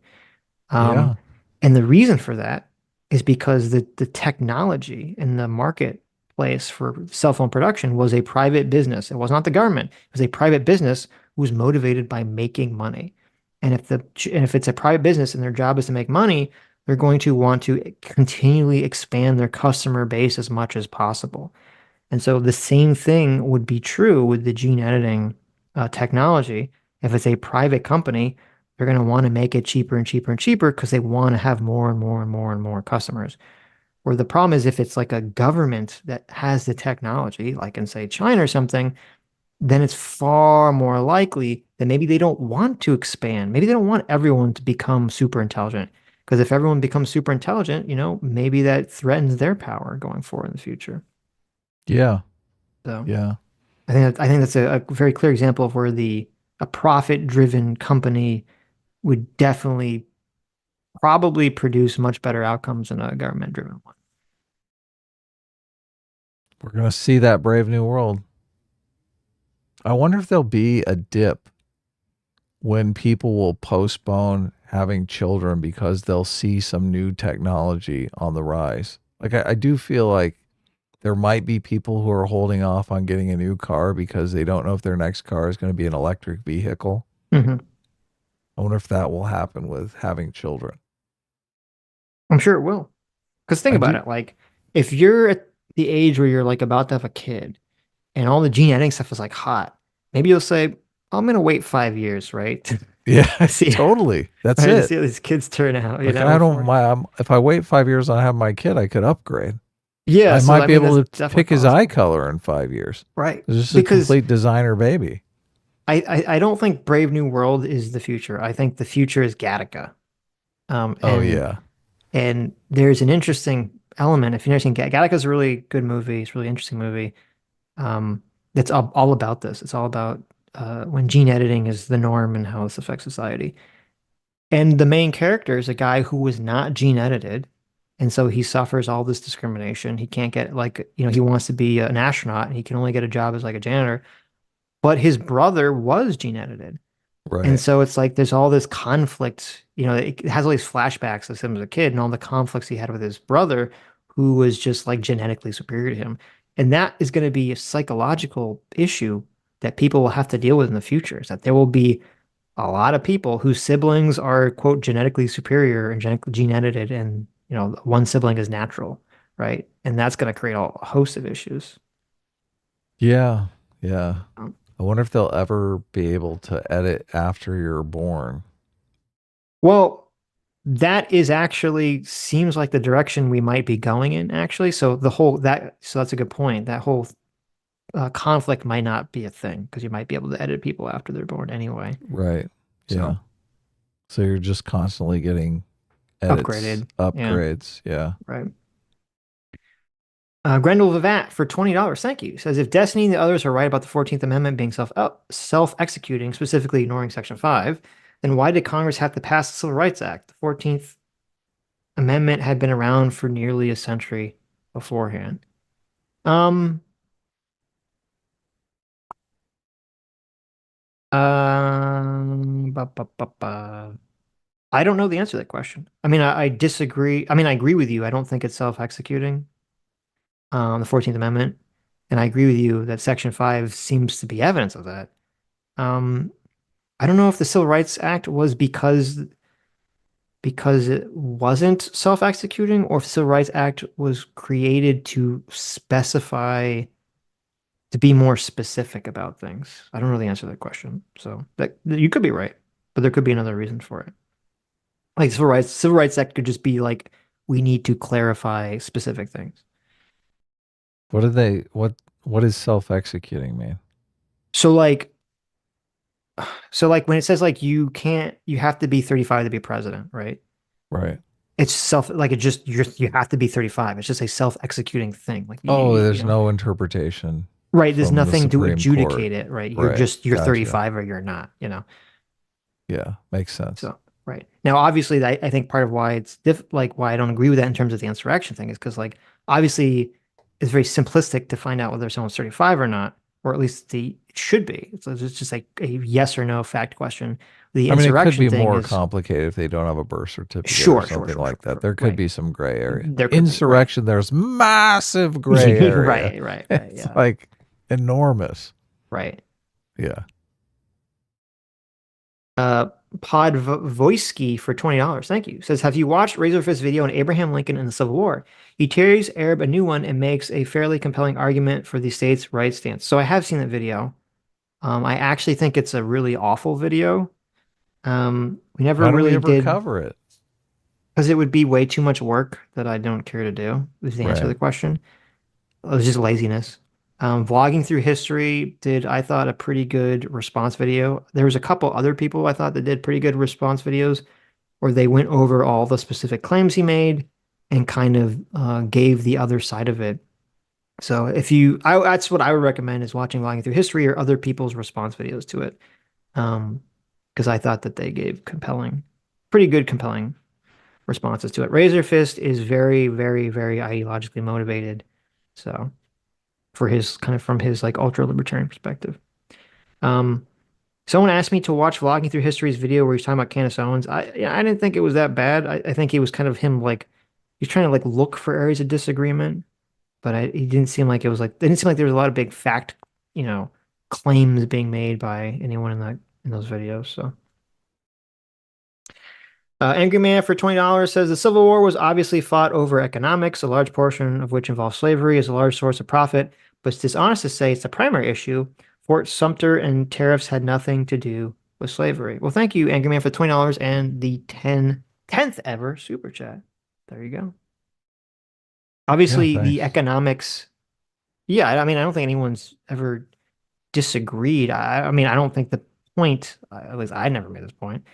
And the reason for that is because the technology and the marketplace for cell phone production was a private business. It was not the government. It was a private business who was motivated by making money. And if it's a private business and their job is to make money, they're going to want to continually expand their customer base as much as possible. And so the same thing would be true with the gene editing technology. If it's a private company, they're going to want to make it cheaper and cheaper and cheaper because they want to have more and more and more and more customers. Where the problem is if it's like a government that has the technology, like in say China or something, then it's far more likely that maybe they don't want to expand. Maybe they don't want everyone to become super intelligent. Because if everyone becomes super intelligent, maybe that threatens their power going forward in the future. Yeah. So yeah. I think that's a very clear example of where a profit-driven company would definitely probably produce much better outcomes than a government-driven one. We're going to see that Brave New World. I wonder if there'll be a dip when people will postpone having children because they'll see some new technology on the rise. Like I do feel like there might be people who are holding off on getting a new car because they don't know if their next car is going to be an electric vehicle. Mm-hmm. I wonder if that will happen with having children. I'm sure it will. Because think about it. Like if you're at the age where you're like about to have a kid and all the gene editing stuff is like hot, maybe you'll say, I'm going to wait 5 years, right? Yeah, see, totally. That's right, it. To see how these kids turn out. Like, I don't mind. If I wait 5 years and I have my kid, I could upgrade. Yeah. I might be able to pick his eye color in 5 years. Right. It's just a complete designer baby. I don't think Brave New World is the future. I think the future is Gattaca. And there's an interesting element. If you've never seen Gattaca, is a really good movie. It's a really interesting movie. It's all about this. It's all about when gene editing is the norm and how this affects society. And the main character is a guy who was not gene edited. And so he suffers all this discrimination. He can't get he wants to be an astronaut and he can only get a job as like a janitor. But his brother was gene edited. Right. And so it's like there's all this conflict, it has all these flashbacks of him as a kid and all the conflicts he had with his brother who was just like genetically superior to him. And that is going to be a psychological issue that people will have to deal with in the future, is that there will be a lot of people whose siblings are, quote, genetically superior and gene edited, and one sibling is natural, right? And that's going to create a host of issues. Yeah. I wonder if they'll ever be able to edit after you're born. Well, that is actually seems like the direction we might be going in, actually. So that's a good point. That whole conflict might not be a thing because you might be able to edit people after they're born anyway. Right. Yeah. So you're just constantly getting edits, upgrades. Yeah. Right. Grendel Vivat for $20. Thank you. Says if Destiny and the others are right about the 14th Amendment being self-executing, specifically ignoring Section 5, then why did Congress have to pass the Civil Rights Act? The 14th Amendment had been around for nearly a century beforehand. I don't know the answer to that question. I mean, I disagree. I mean, I agree with you. I don't think it's self-executing, the 14th Amendment. And I agree with you that Section 5 seems to be evidence of that. I don't know if the Civil Rights Act was because it wasn't self-executing, or if the Civil Rights Act was created to specify, to be more specific about things. I don't know the answer to that question. So that you could be right, but there could be another reason for it. Like Civil Rights Act could just be like, we need to clarify specific things. What does self-executing mean? So like when it says like you have to be 35 to be president, right? Right. It's you have to be 35. It's just a self-executing thing. Like there's no interpretation. Right. There's nothing to adjudicate it. Right. You're 35 or you're not. Yeah, makes sense. So Right. Now, obviously, I think part of why it's why I don't agree with that in terms of the insurrection thing is because, like, obviously, it's very simplistic to find out whether someone's 35 or not, or at least it should be. It's just like a yes or no fact question. The insurrection it could be thing more is complicated if they don't have a birth certificate sure, or something like that. Sure, there could right. be some gray area. Insurrection, there's massive gray area. right. It's Yeah. like enormous. Right. Yeah. Podvoisky for $20. Thank you. Says, have you watched Razor Fist video on Abraham Lincoln and the Civil War? He tears Arab a new one and makes a fairly compelling argument for the states' rights stance. So I have seen that video. I actually think it's a really awful video. We never Why really don't we ever did cover it because it would be way too much work that I don't care to do. Is the answer to the question? It was just laziness. Vlogging through history did, I thought, a pretty good response video. There was a couple other people I thought that did pretty good response videos where they went over all the specific claims he made and kind of gave the other side of it. So that's what I would recommend is watching Vlogging Through History or other people's response videos to it. Because I thought that they gave pretty good compelling responses to it. Razor Fist is very, very, very ideologically motivated. So from his like ultra libertarian perspective. Someone asked me to watch Vlogging Through History's video where he's talking about Candace Owens. I didn't think it was that bad. I think it was kind of him like he's trying to like look for areas of disagreement, but it didn't seem like there was a lot of big fact, claims being made by anyone in those videos. So Angry Man for $20 says the Civil War was obviously fought over economics, a large portion of which involves slavery as a large source of profit, but it's dishonest to say it's the primary issue. Fort Sumter and tariffs had nothing to do with slavery. Well, thank you, Angry Man, for $20 and the 10th ever super chat. There you go. Obviously, the economics. Yeah, I mean, I don't think anyone's ever disagreed. I mean, I don't think the point, at least I never made this point,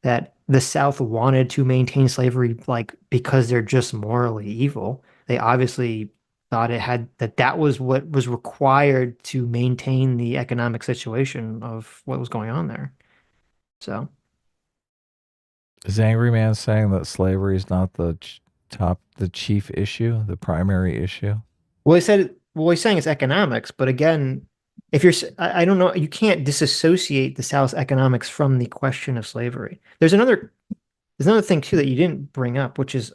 that the South wanted to maintain slavery because they're just morally evil. They obviously thought that was what was required to maintain the economic situation of what was going on there. So is Angry Man saying that slavery is not the chief issue, the primary issue? Well, he's saying it's economics, but again, I don't know, you can't disassociate the South's economics from the question of slavery. There's another thing too that you didn't bring up, which is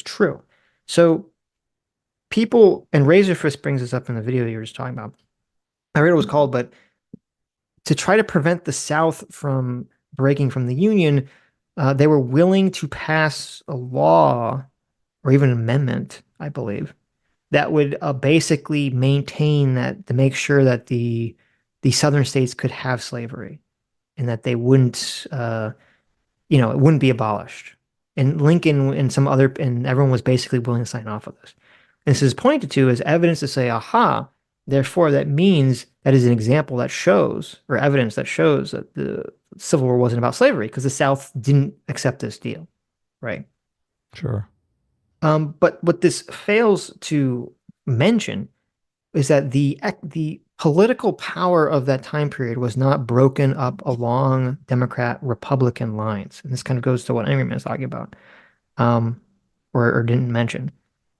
true. So people, and Razor Fist brings this up in the video you were just talking about. I forget what it was called, but to try to prevent the South from breaking from the Union, they were willing to pass a law or even an amendment, I believe, that would basically maintain that, to make sure that the southern states could have slavery and that they wouldn't, it wouldn't be abolished. And Lincoln and everyone was basically willing to sign off on this. And this is pointed to as evidence to say, aha, therefore that means that is an example that shows, or evidence that shows that the Civil War wasn't about slavery because the South didn't accept this deal, right? Sure. But what this fails to mention is that the political power of that time period was not broken up along Democrat-Republican lines. And this kind of goes to what Angry Man is talking about, or didn't mention.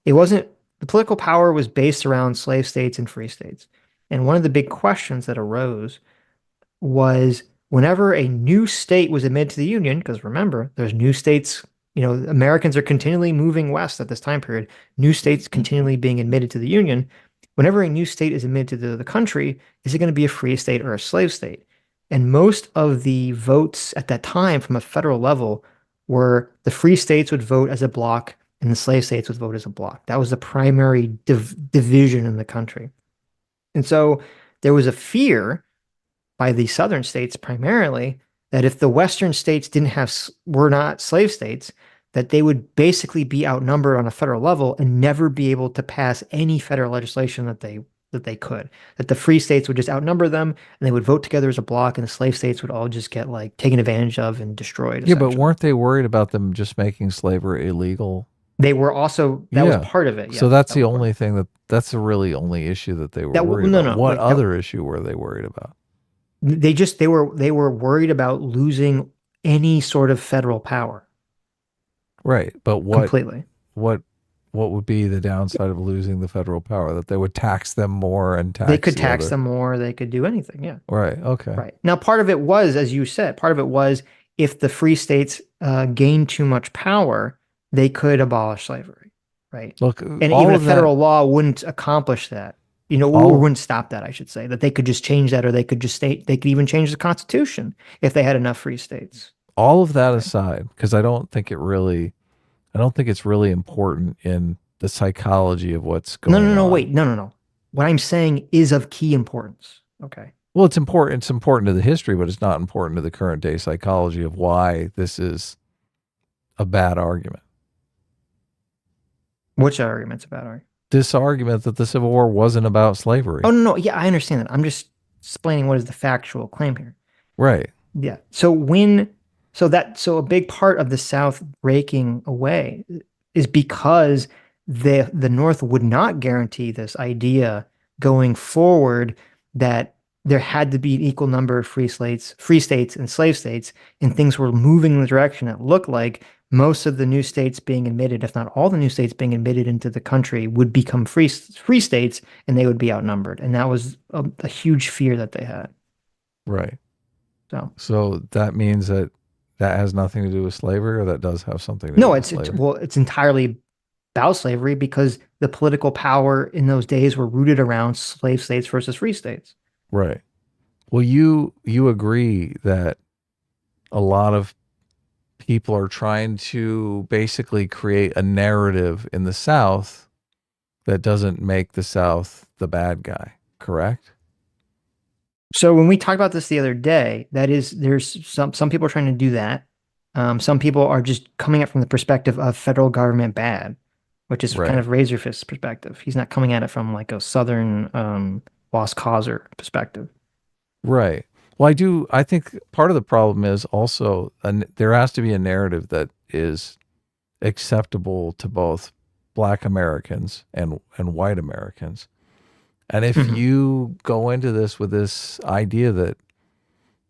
The political power was based around slave states and free states. And one of the big questions that arose was whenever a new state was admitted to the Union, because remember, there's new states. Americans are continually moving west at this time period, new states continually being admitted to the Union. Whenever a new state is admitted to the country, is it going to be a free state or a slave state? And most of the votes at that time from a federal level were the free states would vote as a block and the slave states would vote as a block. That was the primary division in the country. And so there was a fear by the southern states primarily that if the western states were not slave states, that they would basically be outnumbered on a federal level and never be able to pass any federal legislation that they could. That the free states would just outnumber them and they would vote together as a block, and the slave states would all just get taken advantage of and destroyed. Yeah, but weren't they worried about them just making slavery illegal? They were also, that was part of it. Yeah, so that's the only thing that's the really only issue that they were worried about. What other issue were they worried about? They were worried about losing any sort of federal power. Right. But what completely? What would be the downside of losing the federal power? That they would tax them more and tax they could tax them more. They could do anything. Yeah. Right. Okay. Right. Now, part of it was, as you said, part of it was if the free states gained too much power, they could abolish slavery. Right. Look, and even a federal law wouldn't accomplish that. You know, or wouldn't stop that, I should say, that they could just change that, or they could they could even change the Constitution if they had enough free states. All of that aside, because I don't think it's really important in the psychology of what's going on. No, wait. No. What I'm saying is of key importance. Okay. Well, it's important. It's important to the history, but it's not important to the current day psychology of why this is a bad argument. Which argument's a bad argument? This argument that the Civil War wasn't about slavery. Oh, no. Yeah, I understand that. I'm just explaining what is the factual claim here. Right. Yeah. So a big part of the South breaking away is because the North would not guarantee this idea going forward that there had to be an equal number of free states and slave states, and things were moving in the direction that looked like most of the new states being admitted, if not all the new states being admitted into the country, would become free states, and they would be outnumbered. And that was a huge fear that they had. Right. So that means that has nothing to do with slavery, or that does have something to do with slavery? It's entirely about slavery, because the political power in those days were rooted around slave states versus free states. Right. Well, you agree that a lot of people are trying to basically create a narrative in the South that doesn't make the South the bad guy, correct? So when we talked about this the other day, there's some people are trying to do that. Some people are just coming at from the perspective of federal government bad, which is kind of razor fist perspective. He's not coming at it from like a Southern lost causer perspective. Right. Well, I think part of the problem is also there has to be a narrative that is acceptable to both Black Americans and white Americans. And if you go into this with this idea that,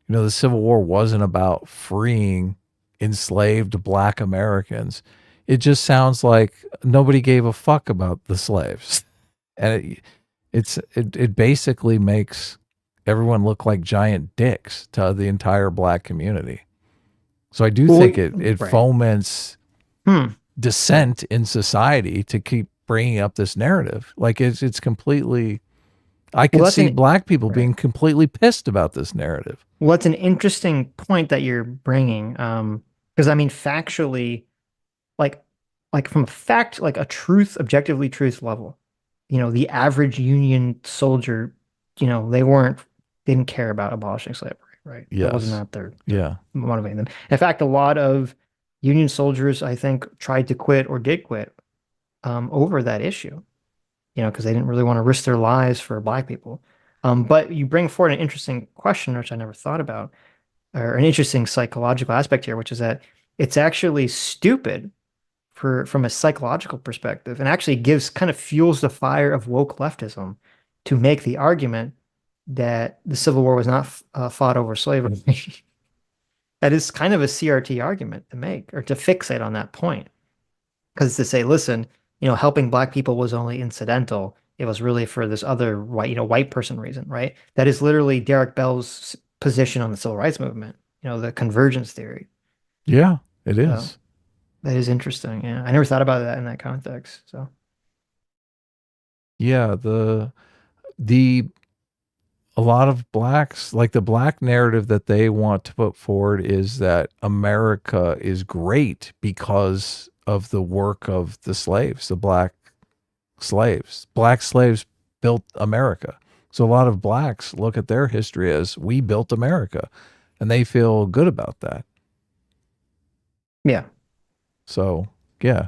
the Civil War wasn't about freeing enslaved Black Americans, it just sounds like nobody gave a fuck about the slaves. And it basically makes everyone look like giant dicks to the entire Black community. So I do think it foments dissent in society to keep bringing up this narrative. Like it's completely, I can see Black people being completely pissed about this narrative. Well, it's an interesting point that you're bringing. Because I mean, factually, like from a fact, like a objectively truth level, the average Union soldier, they didn't care about abolishing slavery, right? Yes. That wasn't out there motivating them. In fact, a lot of Union soldiers, I think, tried to quit or did quit over that issue, because they didn't really want to risk their lives for Black people. But you bring forward an interesting question, which I never thought about, or an interesting psychological aspect here, which is that it's actually stupid from a psychological perspective, and actually fuels the fire of woke leftism to make the argument that the Civil War was not fought over slavery. That is kind of a CRT argument to make, or to fixate on that point. Because to say, listen, helping Black people was only incidental. It was really for this other white person reason, right? That is literally Derek Bell's position on the civil rights movement, the convergence theory. Yeah, it is. So, that is interesting. Yeah. I never thought about that in that context. So yeah, a lot of Blacks, like the Black narrative that they want to put forward is that America is great because of the work of the slaves, the Black slaves. Black slaves built America. So a lot of Blacks look at their history as, we built America, and they feel good about that. Yeah. So, yeah.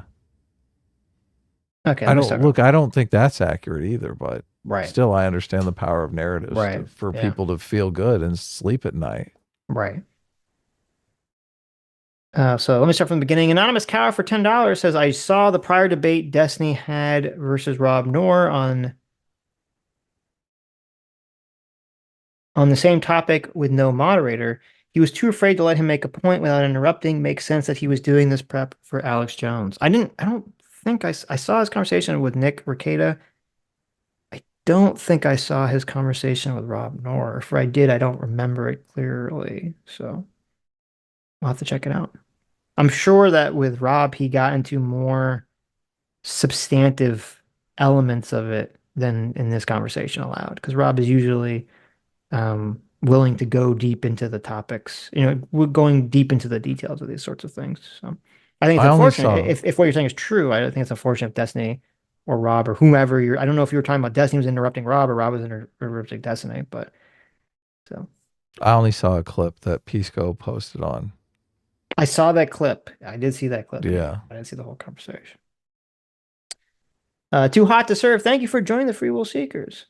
Okay. I don't think that's accurate either, but right. Still, I understand the power of narratives for people to feel good and sleep at night. Right. So let me start from the beginning. Anonymous Cow for $10 says, I saw the prior debate Destiny had versus Rob Noor on the same topic with no moderator. He was too afraid to let him make a point without interrupting. Makes sense that he was doing this prep for Alex Jones. I don't think I saw his conversation with Nick Rekieta. I don't think I saw his conversation with Rob Noor. If I did, I don't remember it clearly. So I'll have to check it out. I'm sure that with Rob, he got into more substantive elements of it than in this conversation allowed, because Rob is usually willing to go deep into the topics. We're going deep into the details of these sorts of things. So I think it's unfortunate if what you're saying is true. I think it's unfortunate if Destiny or Rob or whomever I don't know if you were talking about Destiny was interrupting Rob or Rob was interrupting Destiny, but so. I only saw a clip that Pisco posted on. I saw that clip. I did see that clip. Yeah. I didn't see the whole conversation. Too hot to serve. Thank you for joining the Free Will Seekers.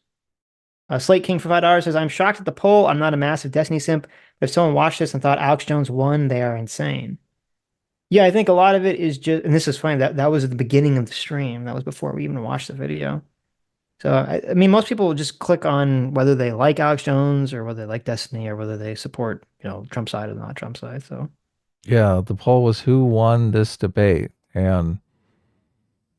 Slate King for $5 says, I'm shocked at the poll. I'm not a massive Destiny simp. But if someone watched this and thought Alex Jones won, they are insane. Yeah, I think a lot of it is just, and this is funny, that was at the beginning of the stream. That was before we even watched the video. So, I mean, most people will just click on whether they like Alex Jones or whether they like Destiny or whether they support, Trump side or not Trump side. So, yeah, the poll was who won this debate. And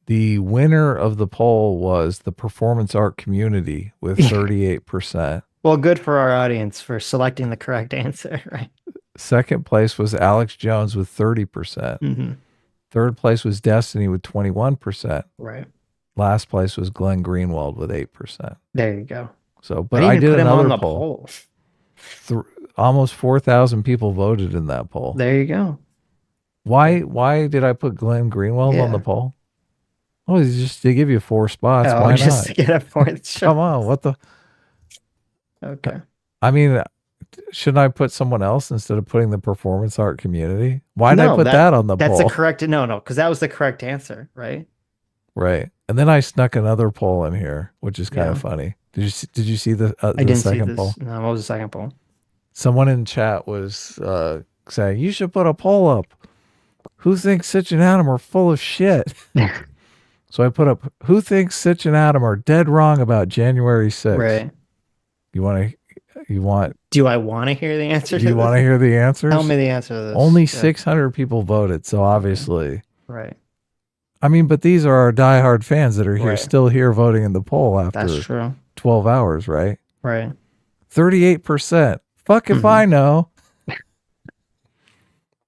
the winner of the poll was the performance art community with 38%. Well, good for our audience for selecting the correct answer, right? Second place was Alex Jones with 30%. Mm-hmm. Third place was Destiny with 21%. Right. Last place was Glen Greenwald with 8%. There you go. So, but I did another poll. Almost 4,000 people voted in that poll. There you go. Why did I put Glen Greenwald on the poll? Oh, it's just to give you 4 spots. Oh, why just not? to get a fourth. Come on, what the? Okay. I mean, shouldn't I put someone else instead of putting the performance art community? Why did I put that on the poll? That's the correct. No, because that was the correct answer, right? Right. And then I snuck another poll in here, which is kind of funny. Did you see the second poll? No, what was the second poll? Someone in chat was saying you should put a poll up. Who thinks Sitch and Adam are full of shit? So I put up who thinks Sitch and Adam are dead wrong about January 6th. Right. Do I want to hear the answer? Do you want to hear the answers? Tell me the answer to this. Only 600 people voted, so obviously. Right. I mean, but these are our diehard fans that are here, still here voting in the poll after That's true. 12 hours, right? Right. 38%. Fuck if I know.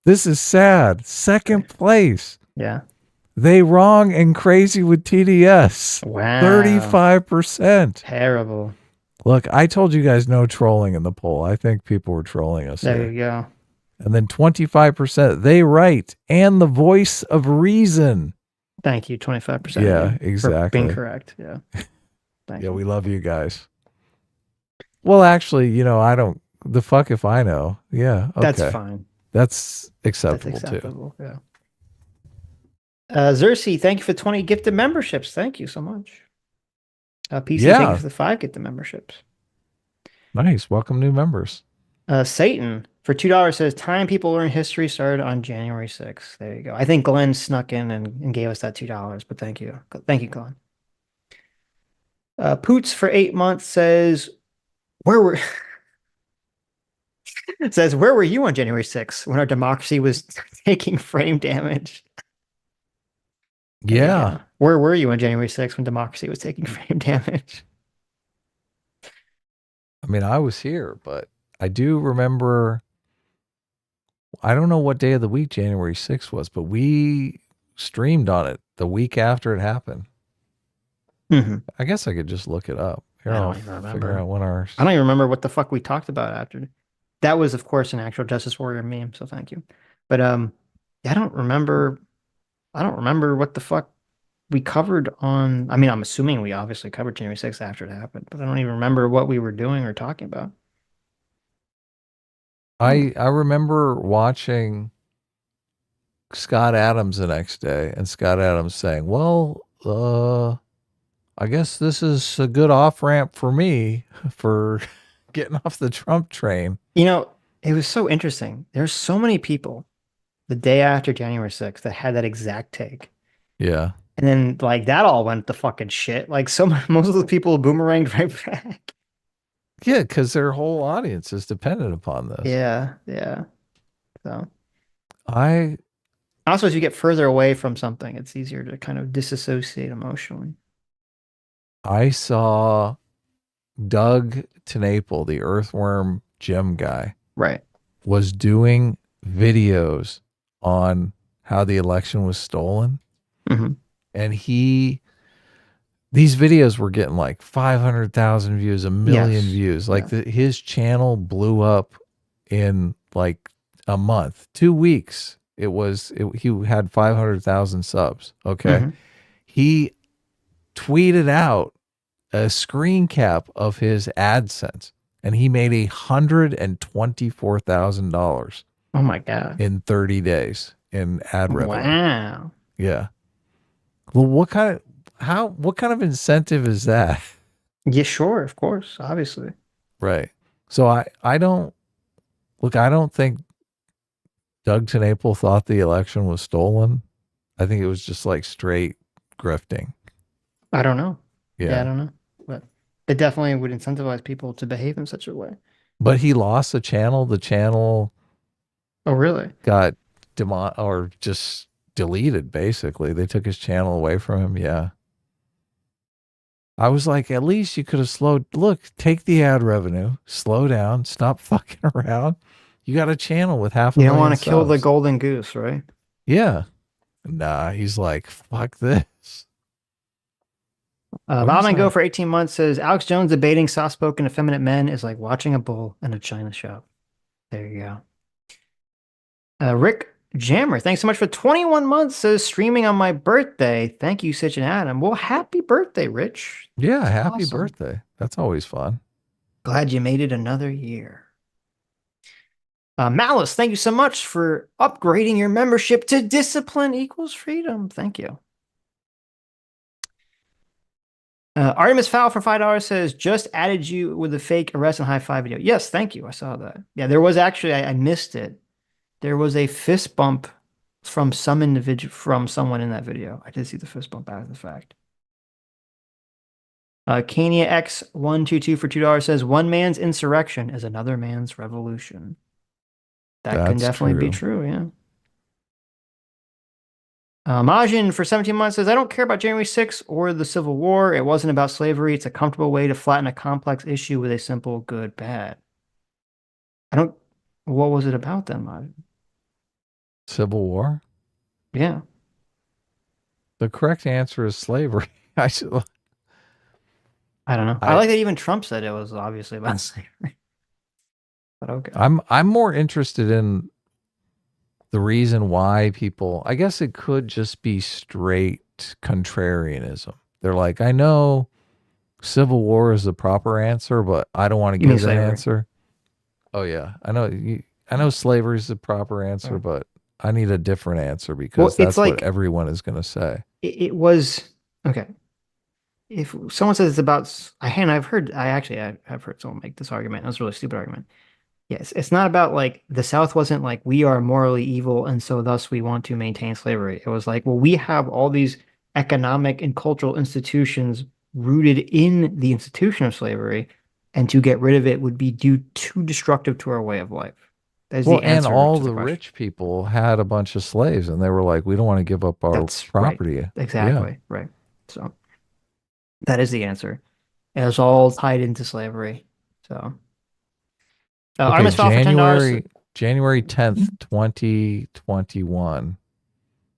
This is sad. Second place. Yeah. They wrong and crazy with TDS. Wow. 35%. Terrible. Look, I told you guys no trolling in the poll. I think people were trolling us. There you go. And then 25%, they right, and the voice of reason. Thank you, 25%. Yeah, exactly. Being correct. Yeah. Thank you. We love you guys. Well, actually, the fuck if I know. Yeah. Okay. That's fine. That's acceptable, too. Yeah. Xerxes, thank you for 20 gifted memberships. Thank you so much. PC, thank you for the 5 gifted memberships. Nice. Welcome new members. Satan for $2 says time people learn history started on January 6th. There you go. I think Glenn snuck in and gave us that $2, but thank you. Thank you, Glenn. Poots for 8 months says, where were you on January 6th when our democracy was taking frame damage? Yeah. Where were you on January 6th when democracy was taking frame damage? I mean, I was here, but I do remember, I don't know what day of the week January 6th was, but we streamed on it the week after it happened. Mm-hmm. I guess I could just look it up. Here, I I'll don't even remember. figure out when our... I don't even remember what the fuck we talked about after. That was, of course, an actual Justice Warrior meme, so thank you. But I don't remember what the fuck we covered on. I mean, I'm assuming we obviously covered January 6th after it happened, but I don't even remember what we were doing or talking about. I remember watching Scott Adams the next day, and Scott Adams saying, well, I guess this is a good off-ramp for me for getting off the Trump train. It was so interesting. There's so many people the day after January 6th that had that exact take. Yeah. And then that all went to fucking shit. Most of the people boomeranged right back. Yeah, because their whole audience is dependent upon this. Yeah, yeah. So also, as you get further away from something, it's easier to kind of disassociate emotionally. I saw Doug TenNapel, the Earthworm Jim guy, right, was doing videos on how the election was stolen. Mm-hmm. And these videos were getting like 500,000 views, 1 million views. Like his channel blew up in like a month, 2 weeks. He had 500,000 subs. Okay. Mm-hmm. He tweeted out a screen cap of his AdSense, and he made $124,000. Oh my God. In 30 days in ad revenue. Wow. Yeah. Well, what kind of incentive is that? Yeah, sure, of course, obviously. Right. So I don't think Doug TenNapel thought the election was stolen. I think it was just like straight grifting. I don't know. Yeah, I don't know. But it definitely would incentivize people to behave in such a way. But he lost the channel. The channel really? Got just deleted, basically. They took his channel away from him. Yeah. I was like, at least you could have take the ad revenue, slow down, stop fucking around. You got a channel with half a million. You don't want to kill the subs. golden goose, right? Yeah. Nah, he's like, fuck this. Bob Go for 18 months says Alex Jones debating soft-spoken effeminate men is like watching a bull in a china shop. There you go. Rick Jammer, thanks so much for 21 months. Says streaming on my birthday. Thank you, Sitch and Adam. Well, happy birthday, Rich. Yeah, happy birthday. That's always fun. Glad you made it another year. Malice, thank you so much for upgrading your membership to Discipline Equals Freedom. Thank you. Artemis Fowl for $5 says, just added you with a fake arrest and high five video. Yes, thank you. I saw that. Yeah, there was actually, I missed it. There was a fist bump from some individual, from someone in that video. I did see the fist bump after the fact. Kania X122 for $2 says, one man's insurrection is another man's revolution. That can definitely be true, yeah. Majin for 17 months says, I don't care about January 6th or the Civil War. It wasn't about slavery. It's a comfortable way to flatten a complex issue with a simple good, bad. What was it about then, Majin? Civil War? Yeah. The correct answer is slavery. I don't know. I like that even Trump said it was obviously about slavery. But okay. I'm more interested in the reason why people, I guess it could just be straight contrarianism. They're like, I know Civil War is the proper answer, but I don't want to give that answer. Oh yeah. I know slavery is the proper answer, but I need a different answer because that's like, what everyone is going to say. It was okay. If someone says it's about, I've heard someone make this argument. It was a really stupid argument. Yes, it's not about like the South wasn't like we are morally evil and so thus we want to maintain slavery. It was like, well, we have all these economic and cultural institutions rooted in the institution of slavery, and to get rid of it would be too destructive to our way of life. That's the answer. And all the rich people had a bunch of slaves, and they were like, we don't want to give up our property. Right. Exactly. Yeah. Right. So that is the answer. It was all tied into slavery. So. January 10th, 2021.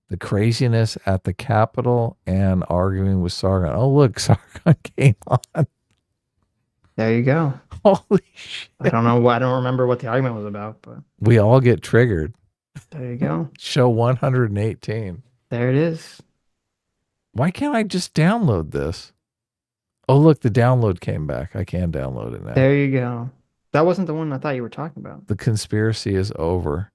The craziness at the Capitol and arguing with Sargon. Oh, look, Sargon came on. There you go. Holy shit. I don't know. I don't remember what the argument was about, but we all get triggered. There you go. Show 118. There it is. Why can't I just download this? Oh, look, the download came back. I can download it now. There you go. That wasn't the one I thought you were talking about. The conspiracy is over.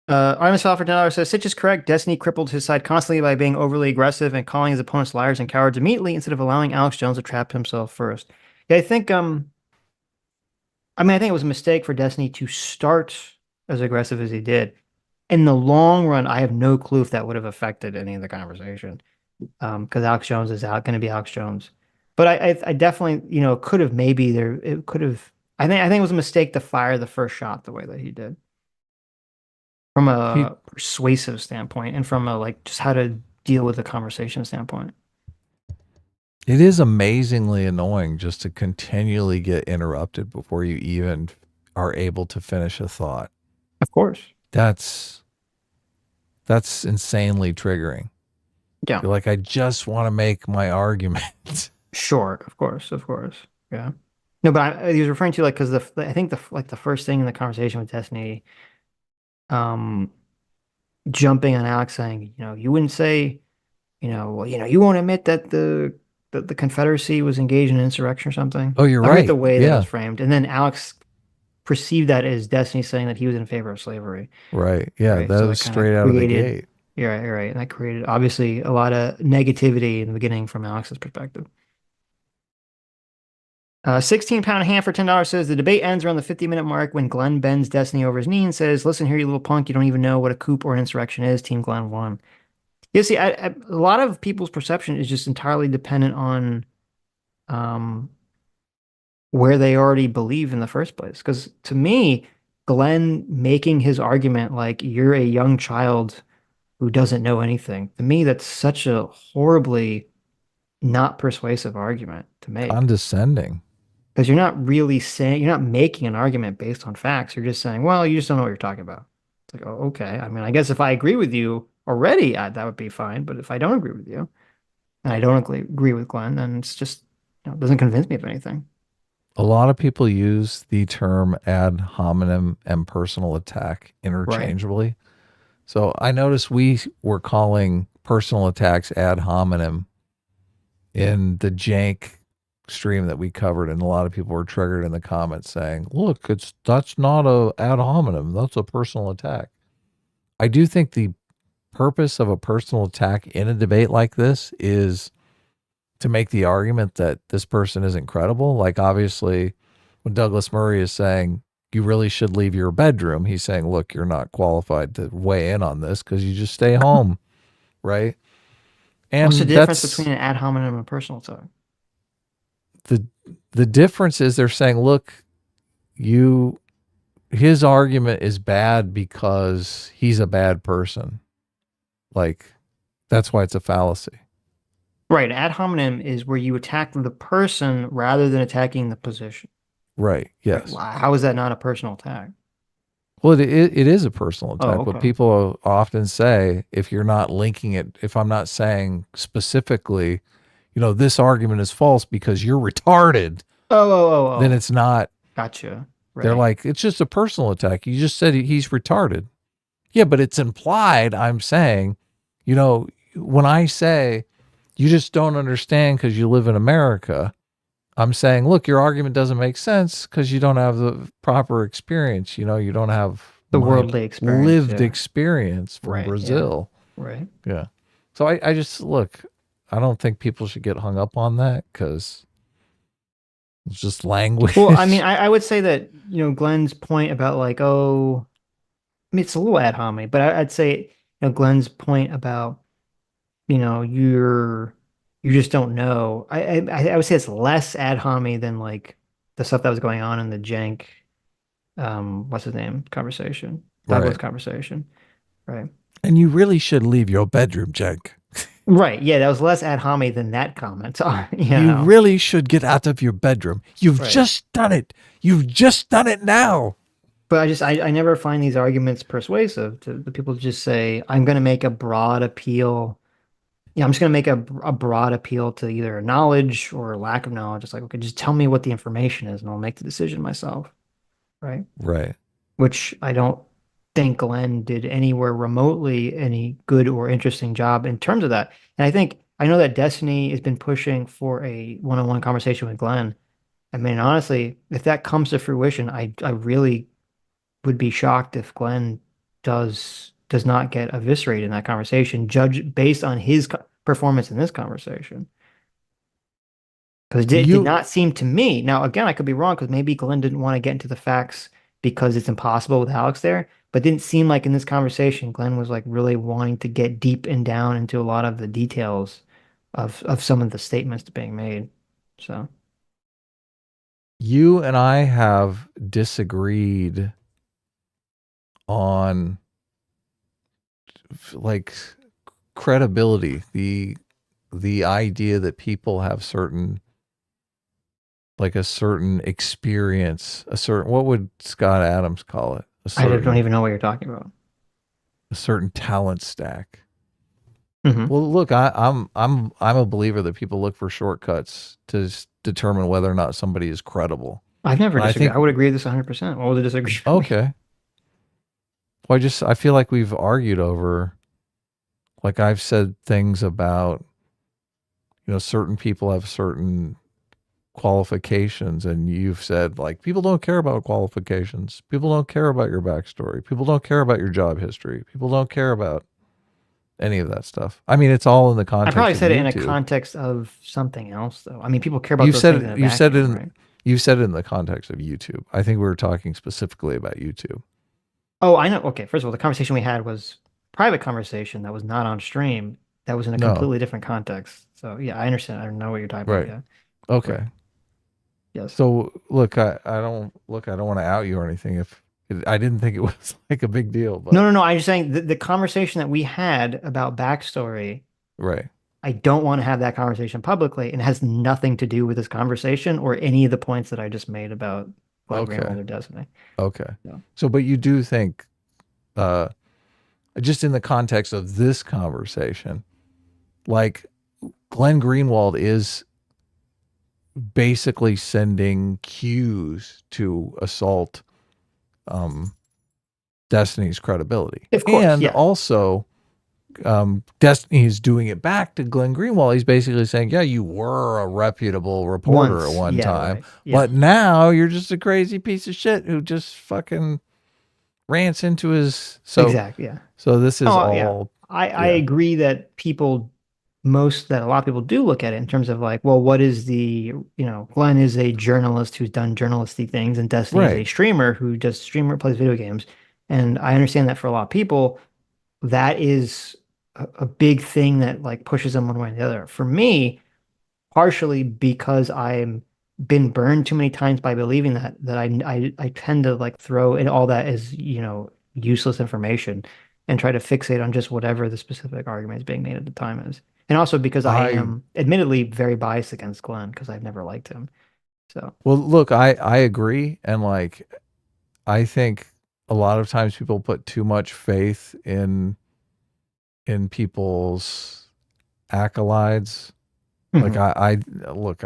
Artemis Fowler for $10 says, Sitch is correct. Destiny crippled his side constantly by being overly aggressive and calling his opponents liars and cowards immediately instead of allowing Alex Jones to trap himself first. Yeah, I think it was a mistake for Destiny to start as aggressive as he did. In the long run, I have no clue if that would have affected any of the conversation. Because Alex Jones is going to be Alex Jones. But I definitely, you know, could have maybe there, it could have, I think it was a mistake to fire the first shot the way that he did. From a persuasive standpoint and from a like just how to deal with the conversation standpoint. It is amazingly annoying just to continually get interrupted before you even are able to finish a thought. Of course. That's insanely triggering. Yeah. You're like, I just want to make my argument. Sure, of course. Yeah. No, but he was referring to like because I think the first thing in the conversation with Destiny, jumping on Alex saying, you know, you wouldn't say, you know, well, you know, you won't admit that the Confederacy was engaged in insurrection or something. Oh, you're I right. forget the way that was framed, and then Alex perceived that as Destiny saying that he was in favor of slavery. Right. Yeah, right? that was straight out of the gate. Yeah, right. And that created obviously a lot of negativity in the beginning from Alex's perspective. 16-pound ham for $10 says the debate ends around the 50-minute mark when Glen bends Destiny over his knee and says, "Listen here, you little punk, you don't even know what a coup or an insurrection is. Team Glen won." You see, a lot of people's perception is just entirely dependent on where they already believe in the first place. Because to me, Glen making his argument like you're a young child who doesn't know anything, to me, that's such a horribly not persuasive argument to make. Condescending. Because you're not really saying, you're not making an argument based on facts. You're just saying, well, you just don't know what you're talking about. It's like, oh, okay. I mean, I guess if I agree with you already, that would be fine. But if I don't agree with you, and I don't agree with Glen, then it's just, you know, it doesn't convince me of anything. A lot of people use the term ad hominem and personal attack interchangeably. Right. So I noticed we were calling personal attacks ad hominem in the jank stream that we covered, and a lot of people were triggered in the comments saying, look, that's not a ad hominem, that's a personal attack. I do think the purpose of a personal attack in a debate like this is to make the argument that this person isn't credible. Like obviously when Douglas Murray is saying you really should leave your bedroom, he's saying, look, you're not qualified to weigh in on this because you just stay home. Right. And what's the difference between an ad hominem and a personal attack? The difference is they're saying, look, his argument is bad because he's a bad person. Like, that's why it's a fallacy. Right. Ad hominem is where you attack the person rather than attacking the position. Right. Yes. How is that not a personal attack? Well, it is a personal attack. Oh, okay. But people often say, if you're not linking it, if I'm not saying specifically, you know, this argument is false because you're retarded. Oh. Then it's not. Gotcha. Right. They're like, it's just a personal attack. You just said he's retarded. Yeah, but it's implied. I'm saying, you know, when I say you just don't understand because you live in America, I'm saying, look, your argument doesn't make sense because you don't have the proper experience. You know, you don't have the worldly experience, lived experience from Brazil. Yeah. Right. Yeah. So I just, look, I don't think people should get hung up on that because it's just language. Well, I mean, I would say that, you know, Glen's point about like, oh, I mean, it's a little ad hominem, but I'd say, you know, Glen's point about, you know, you just don't know. I would say it's less ad hominem than like the stuff that was going on in the jank, what's his name, conversation, Douglas conversation, right? And you really should leave your bedroom, jank. Right. Yeah, that was less ad hominem than that comment. You really should get out of your bedroom. You've just done it. You've just done it now. But I never find these arguments persuasive to the people just say, I'm going to make a broad appeal. Yeah, I'm just going to make a broad appeal to either knowledge or lack of knowledge. It's like, okay, just tell me what the information is and I'll make the decision myself. Right. Right. Which I don't think Glen did anywhere remotely any good or interesting job in terms of that. And I know that Destiny has been pushing for a one-on-one conversation with Glen. I mean, honestly, if that comes to fruition, I really would be shocked if Glen does not get eviscerated in that conversation, judged based on his performance in this conversation. Because it did not seem to me. Now, again, I could be wrong because maybe Glen didn't want to get into the facts because it's impossible with Alex there. But it didn't seem like in this conversation, Glen was like really wanting to get deep and down into a lot of the details of some of the statements being made. So you and I have disagreed on like credibility, the idea that people have certain, like a certain experience, a certain, what would Scott Adams call it? I don't even know what you're talking about. A certain talent stack. Mm-hmm. Well, look, I'm a believer that people look for shortcuts to determine whether or not somebody is credible. I've never disagreed. I would agree with this 100%. What was the disagreement? Okay. Well, I feel like we've argued over, like I've said things about, certain people have certain qualifications, and you've said like people don't care about qualifications. People don't care about your backstory. People don't care about your job history. People don't care about any of that stuff. I mean, it's all in the context. I probably said it YouTube. in a context of something else, though. I mean, people care about. You those said things it. You said it. Right? You said it in the context of YouTube. I think we were talking specifically about YouTube. Oh, I know. Okay, first of all, the conversation we had was private conversation that was not on stream. That was in a completely different context. So yeah, I understand. I know what you're talking about. Yeah. Okay. Right. Yes. So look, I don't want to out you or anything. I didn't think it was like a big deal. But. No. I'm just saying the conversation that we had about backstory. Right. I don't want to have that conversation publicly, and it has nothing to do with this conversation or any of the points that I just made about Glen Greenwald or Destiny. Okay. No. So, but you do think, just in the context of this conversation, like Glen Greenwald is basically sending cues to assault Destiny's credibility. Of course, and also Destiny is doing it back to Glen Greenwald. He's basically saying, yeah, you were a reputable reporter at one time, right. Yeah. but now you're just a crazy piece of shit who just fucking rants into his... Exactly, yeah. So this is all... Yeah. I agree that a lot of people do look at it in terms of like, well, what is Glen is a journalist who's done journalistic things, and Destiny is a streamer who just plays video games. And I understand that for a lot of people, that is a big thing that like pushes them one way or the other. For me, partially because I'm been burned too many times by believing that I tend to like throw in all that as, useless information and try to fixate on just whatever the specific argument is being made at the time is. And also because I am admittedly very biased against Glen because I've never liked him. So, well, look, I agree. And like, I think a lot of times people put too much faith in people's accolades. Mm-hmm. Like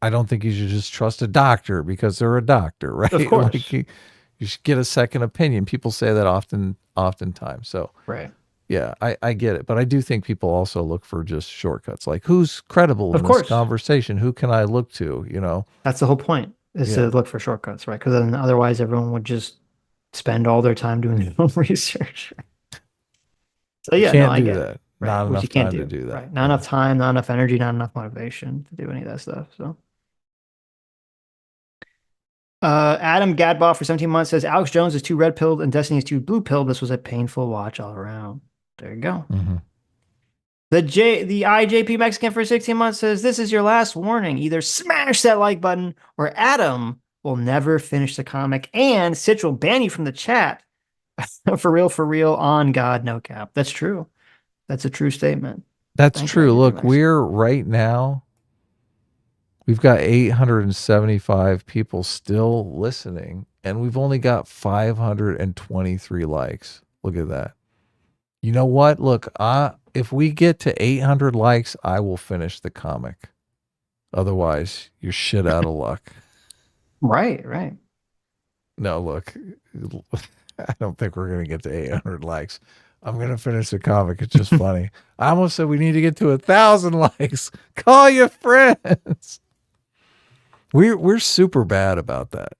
I don't think you should just trust a doctor because they're a doctor, right? Of course. Like you should get a second opinion. People say that oftentimes. So right. Yeah, I get it. But I do think people also look for just shortcuts. Like who's credible in this conversation? Who can I look to, That's the whole point, is to look for shortcuts, right? Because then otherwise everyone would just spend all their time doing their own research. So yeah, I get that. Right. Not enough time to do that. Right. Not enough time, not enough energy, not enough motivation to do any of that stuff. So Adam Gadboff for 17 months says Alex Jones is too red pilled and Destiny is too blue pilled. This was a painful watch all around. There you go. Mm-hmm. The IJP Mexican for 16 months says this is your last warning. Either smash that like button or Adam will never finish the comic and Sitch will ban you from the chat. For real, on God, no cap. That's true. That's a true statement. That's true. Look, we're right now, we've got 875 people still listening, and we've only got 523 likes. Look at that. You know what? Look, if we get to 800 likes, I will finish the comic. Otherwise, you're shit out of luck. Right. No, look, I don't think we're going to get to 800 likes. I'm going to finish the comic. It's just funny. I almost said we need to get to 1,000 likes. Call your friends. We're super bad about that.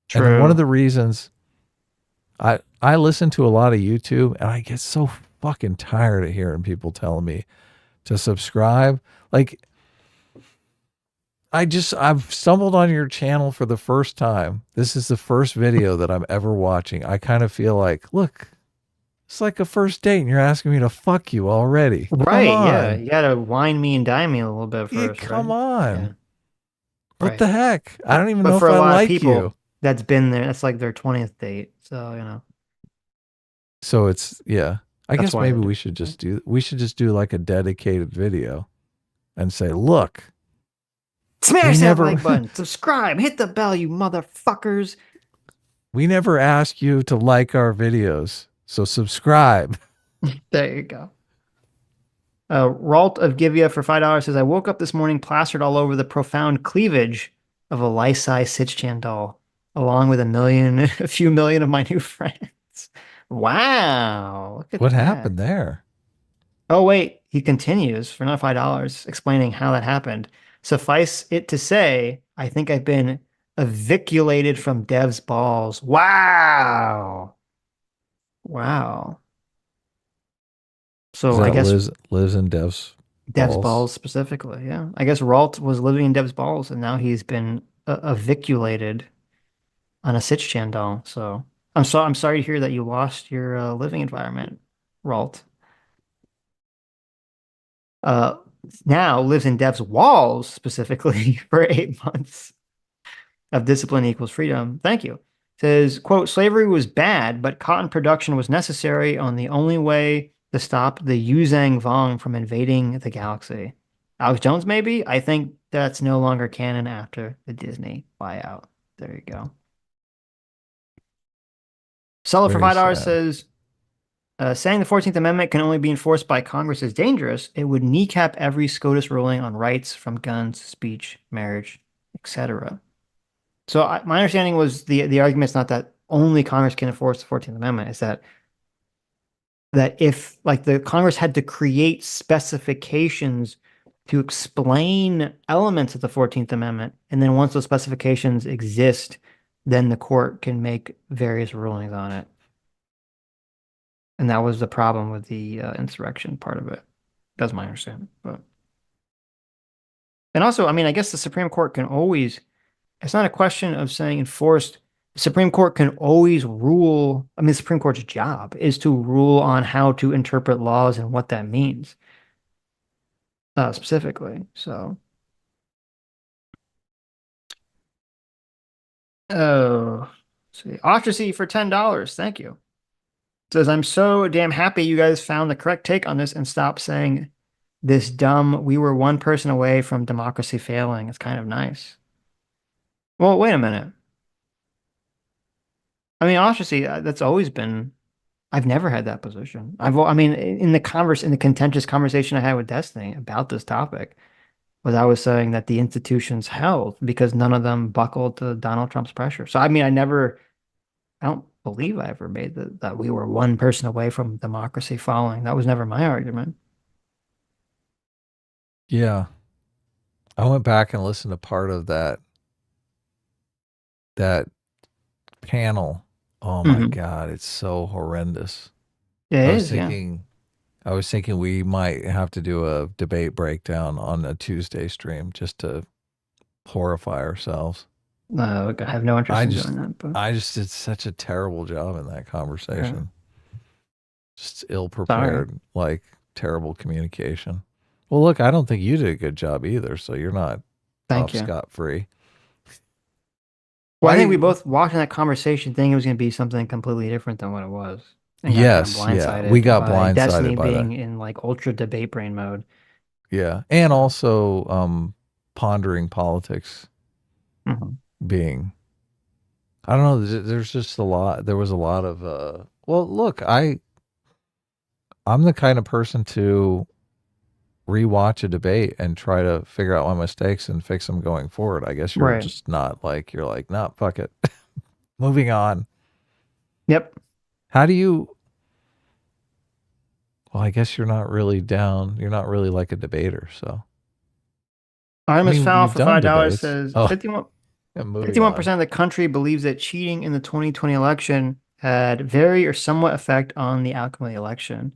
True. And one of the reasons I listen to a lot of YouTube, and I get so fucking tired of hearing people telling me to subscribe. Like, I've stumbled on your channel for the first time. This is the first video that I'm ever watching. I kind of feel like, look, it's like a first date and you're asking me to fuck you already. Right, yeah. You got to wine me and dine me a little bit first. Come on. What the heck? I don't even but know if for a I lot like of people, you. that's been there. That's like their 20th date. So, you know. So it's, yeah. I That's guess why maybe they we should just do like a dedicated video and say, look. Smash that like button. Subscribe. Hit the bell, you motherfuckers. We never ask you to like our videos. So subscribe. There you go. Ralt of Givia for $5 says, I woke up this morning plastered all over the profound cleavage of a life-size Sitch doll, along with a few million of my new friends. Wow. Look at What that. happened there? Oh, wait. He continues for not $5, explaining how that happened. Suffice it to say, I think I've been eviculated from Dev's balls. Wow. Wow. So I guess lives in Dev's balls specifically. Yeah. I guess Ralt was living in Dev's balls and now he's been eviculated on a Sitch doll. So I'm sorry to hear that you lost your living environment, Ralt. Now lives in Dev's walls specifically for 8 months of discipline equals freedom. Thank you. Says, quote, slavery was bad, but cotton production was necessary on the only way to stop the Yuzhang Vong from invading the galaxy. Alex Jones, maybe? I think that's no longer canon after the Disney buyout. There you go. Seller for $5 says, saying the 14th Amendment can only be enforced by Congress is dangerous. It would kneecap every SCOTUS ruling on rights from guns, speech, marriage, etc. So my understanding was the argument is not that only Congress can enforce the 14th Amendment. It's that if like the Congress had to create specifications to explain elements of the 14th Amendment, and then once those specifications exist, then the court can make various rulings on it. And that was the problem with the insurrection part of it. That's my understanding. And also, I mean, I guess the Supreme Court can always, it's not a question of saying enforced. The Supreme Court can always rule. I mean, the Supreme Court's job is to rule on how to interpret laws and what that means specifically. So, oh, see, Ostracy for $10. Thank you. Says, I'm so damn happy you guys found the correct take on this and stopped saying this dumb, we were one person away from democracy failing. It's kind of nice. Well, wait a minute. I mean, Ostracy, that's always been, I've never had that position. I mean, in the contentious conversation I had with Destiny about this topic, was I was saying that the institutions held because none of them buckled to Donald Trump's pressure. So, I mean, I don't believe I ever made that we were one person away from democracy falling. That was never my argument. Yeah. I went back and listened to part of that panel. Oh my God, it's so horrendous. Yeah, I was thinking we might have to do a debate breakdown on a Tuesday stream just to horrify ourselves. I have no interest in doing that. But I just did such a terrible job in that conversation. Yeah. Just ill-prepared, like terrible communication. Well, look, I don't think you did a good job either, so you're not scot-free. Well, I think we both walked in that conversation thinking it was going to be something completely different than what it was. Yes, yeah. We got blindsided Destiny by being that. in like ultra debate brain mode. Yeah, and also pondering politics being, I don't know, there's just a lot, there was a lot of, well, look, I'm the kind of person to rewatch a debate and try to figure out my mistakes and fix them going forward. I guess you're just not like, you're like, nah, fuck it. Moving on. Yep. How do you, well, I guess you're not really down. You're not really like a debater, so. Artemis Fowl for $5 says 51% of the country believes that cheating in the 2020 election had very or somewhat effect on the outcome of the election.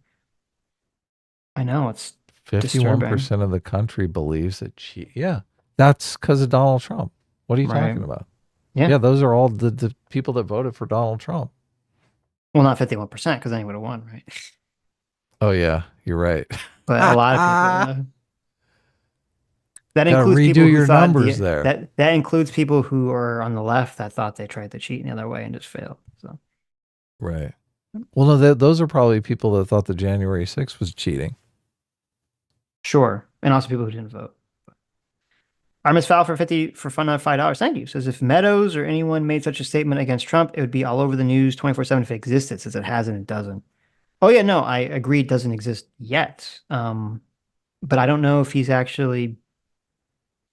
I know, it's 51% of the country believes that yeah, that's because of Donald Trump. What are you talking about? Yeah, those are all the people that voted for Donald Trump. Well, not 51%, because then he would have won, right? Oh yeah, you're right. But a lot of people. That Gotta includes redo people who your thought numbers there. That includes people who are on the left that thought they tried to cheat in the other way and just failed. So, right. Well, no, those are probably people that thought the January 6th was cheating. sure, and also people who didn't vote. Armis Fowl for $5. Thank you. Says if Meadows or anyone made such a statement against Trump, it would be all over the news 24/7 if it existed. Says it hasn't, it doesn't. Oh yeah, no, I agree, it doesn't exist yet. But I don't know if he's actually.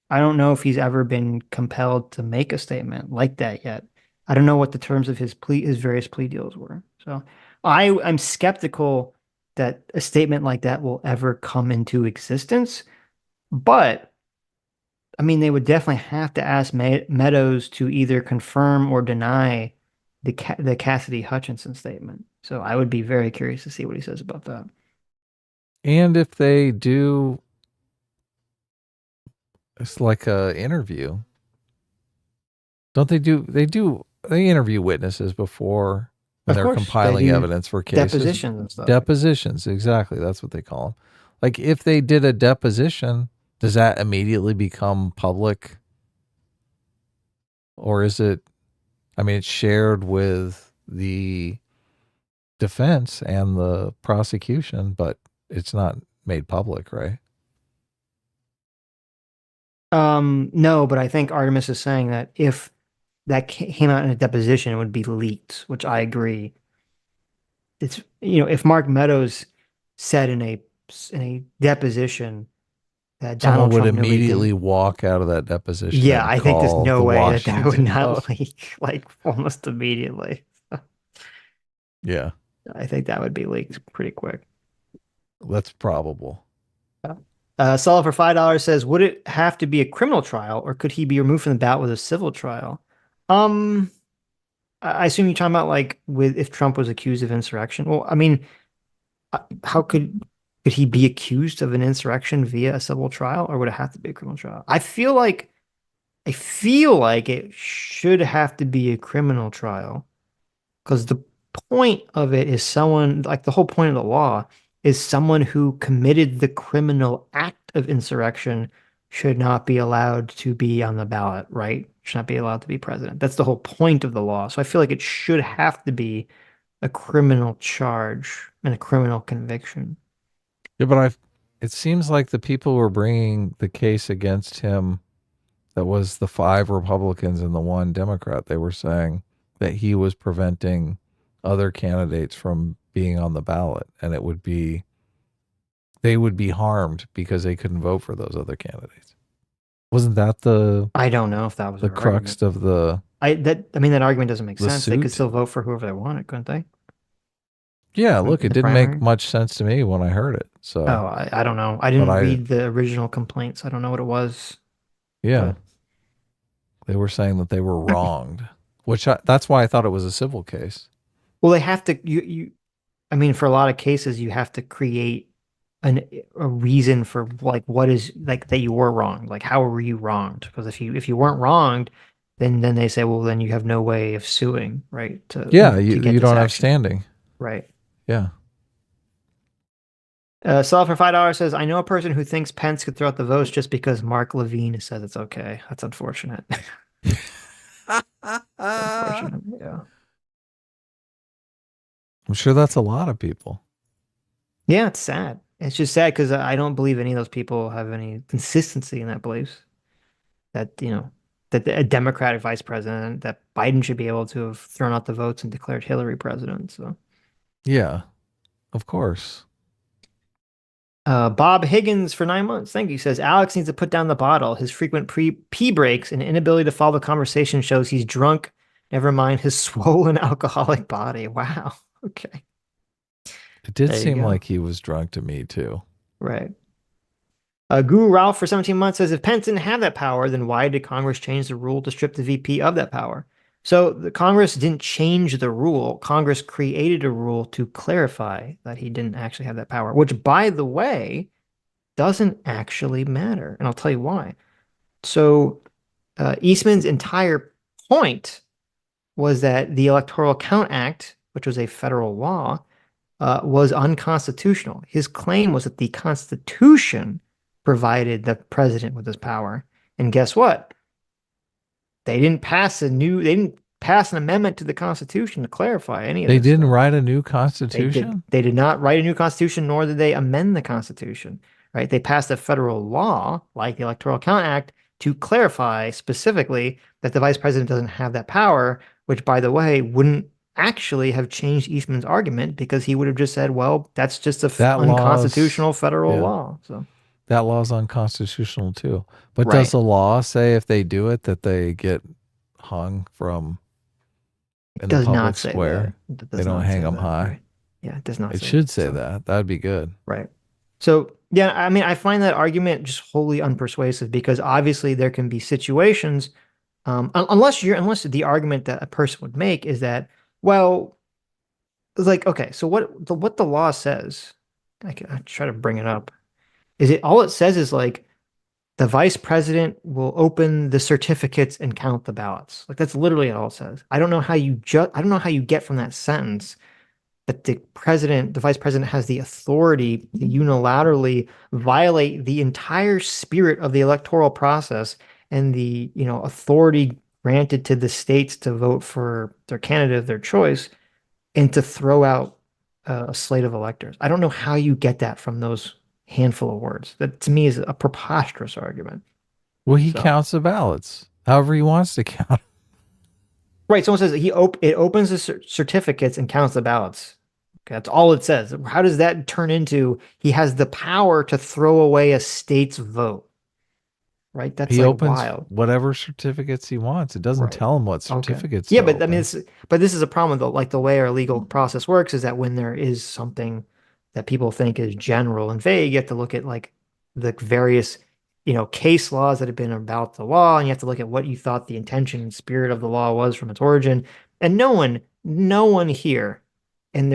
I don't know if he's ever been compelled to make a statement like that yet. I don't know what the terms of his various plea deals were. So I'm skeptical that a statement like that will ever come into existence. But I mean, they would definitely have to ask Meadows to either confirm or deny the Cassidy Hutchinson statement. So I would be very curious to see what he says about that. And if they do, it's like a interview. Don't they do? They interview witnesses before when they're compiling evidence for cases. Depositions and stuff. Depositions, exactly. That's what they call them. Like if they did a deposition, does that immediately become public? Or is it, I mean, it's shared with the defense and the prosecution, but it's not made public, right? No, but I think Artemis is saying that if that came out in a deposition, it would be leaked, which I agree. It's, if Mark Meadows said in a deposition that Someone Donald would Trump immediately walk out of that deposition. Yeah, I think there's no way that would not Oh. leak like almost immediately. Yeah, I think that would be leaked pretty quick. that's probable. Sulla for $5 says, would it have to be a criminal trial or could he be removed from the ballot with a civil trial? I assume you're talking about like if Trump was accused of insurrection. Well, I mean, how could he be accused of an insurrection via a civil trial, or would it have to be a criminal trial? I feel like it should have to be a criminal trial because the point of it is the whole point of the law is someone who committed the criminal act of insurrection should not be allowed to be on the ballot, right? Should not be allowed to be president. That's the whole point of the law. So I feel like it should have to be a criminal charge and a criminal conviction. Yeah, but it seems like the people who were bringing the case against him, that was the 5 Republicans and the 1 Democrat, they were saying that he was preventing other candidates from being on the ballot, and they would be harmed because they couldn't vote for those other candidates. Wasn't that I don't know if that was the crux of the that argument doesn't make sense. They could suit? still vote for whoever they wanted, couldn't they? Yeah, look, it the didn't primary? make much sense to me when I heard it. So I don't know. I didn't read the original complaints. I don't know what it was. Yeah. They were saying that they were wronged, that's why I thought it was a civil case. Well, they have to. I mean, for a lot of cases, you have to create a reason for like what is like that you were wronged. Like, how were you wronged? Because if you weren't wronged, then they say, well, then you have no way of suing, right? You don't have standing, right? Yeah. Saul for $5 says, I know a person who thinks Pence could throw out the votes just because Mark Levine says it's okay. That's unfortunate. Unfortunate, yeah. I'm sure that's a lot of people. Yeah, it's sad. It's just sad because I don't believe any of those people have any consistency in that beliefs. That, that a Democratic vice president, that Biden should be able to have thrown out the votes and declared Hillary president. So, yeah, of course. Bob Higgins for 9 months. Thank you. Says Alex needs to put down the bottle. His frequent pee breaks and inability to follow the conversation shows he's drunk. Never mind his swollen alcoholic body. Wow. Okay. It did seem like he was drunk to me too. Right. Guru Ralph for 17 months says if Pence didn't have that power, then why did Congress change the rule to strip the VP of that power? So the Congress didn't change the rule. Congress created a rule to clarify that he didn't actually have that power, which, by the way, doesn't actually matter. And I'll tell you why. So Eastman's entire point was that the Electoral Count Act, which was a federal law, was unconstitutional. His claim was that the Constitution provided the president with this power. And guess what? They didn't pass an amendment to the Constitution to clarify any of this. They didn't write a new Constitution? They did not write a new Constitution, nor did they amend the Constitution, right? They passed a federal law, like the Electoral Count Act, to clarify specifically that the vice president doesn't have that power, which, by the way, wouldn't actually have changed Eastman's argument, because he would have just said, well, that's just unconstitutional federal law. So that law is unconstitutional too. But does the law say if they do it that they get hung from in the public square? They don't hang them high. Right. Yeah, it does not. It should say that. That'd be good. Right. So yeah, I mean, I find that argument just wholly unpersuasive, because obviously there can be situations, unless the argument that a person would make is that, well, it's like, okay, so what the law says, I try to bring it up, is all it says is like the vice president will open the certificates and count the ballots. Like, that's literally all it says. I don't know how you get from that sentence that the vice president has the authority to unilaterally violate the entire spirit of the electoral process and the, authority granted to the states to vote for their candidate of their choice, and to throw out a slate of electors. I don't know how you get that from those handful of words. That to me is a preposterous argument. Well, he counts the ballots however he wants to count. Right. Someone says it opens the certificates and counts the ballots. Okay, that's all it says. How does that turn into he has the power to throw away a state's vote? Right. That's he like opens wild. Whatever certificates he wants. It doesn't tell him what certificates. Yeah, but I mean, this is a problem though. Like, the way our legal process works is that when there is something that people think is general and vague, you have to look at like the various, case laws that have been about the law, and you have to look at what you thought the intention and spirit of the law was from its origin. And no one here in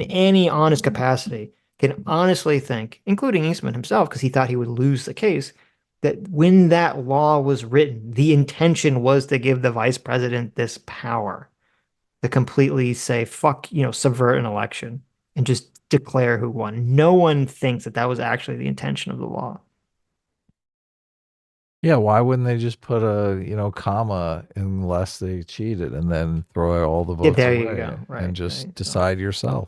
any honest capacity can honestly think, including Eastman himself, because he thought he would lose the case, that when that law was written, the intention was to give the vice president this power to completely say, fuck, subvert an election and just declare who won. No one thinks that was actually the intention of the law. Yeah, why wouldn't they just put a comma unless they cheated, and then throw out all the votes there away you go. Right, and just decide yourself?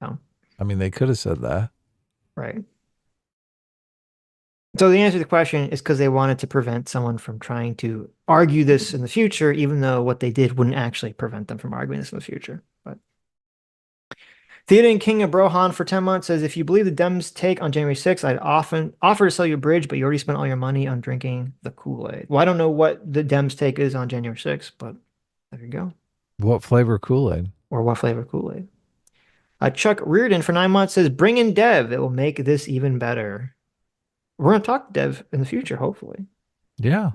No. I mean, they could have said that. Right. So the answer to the question is because they wanted to prevent someone from trying to argue this in the future, even though what they did wouldn't actually prevent them from arguing this in the future. But Theoden King of Brohan for 10 months says, if you believe the Dems take on January 6th, I'd often offer to sell you a bridge, but you already spent all your money on drinking the Kool-Aid. Well, I don't know what the Dems take is on January 6th, but there you go. What flavor Kool-Aid? Or what flavor Kool-Aid? Chuck Reardon for 9 months says, bring in Dev. It will make this even better. We're going to talk Dev in the future, hopefully. Yeah.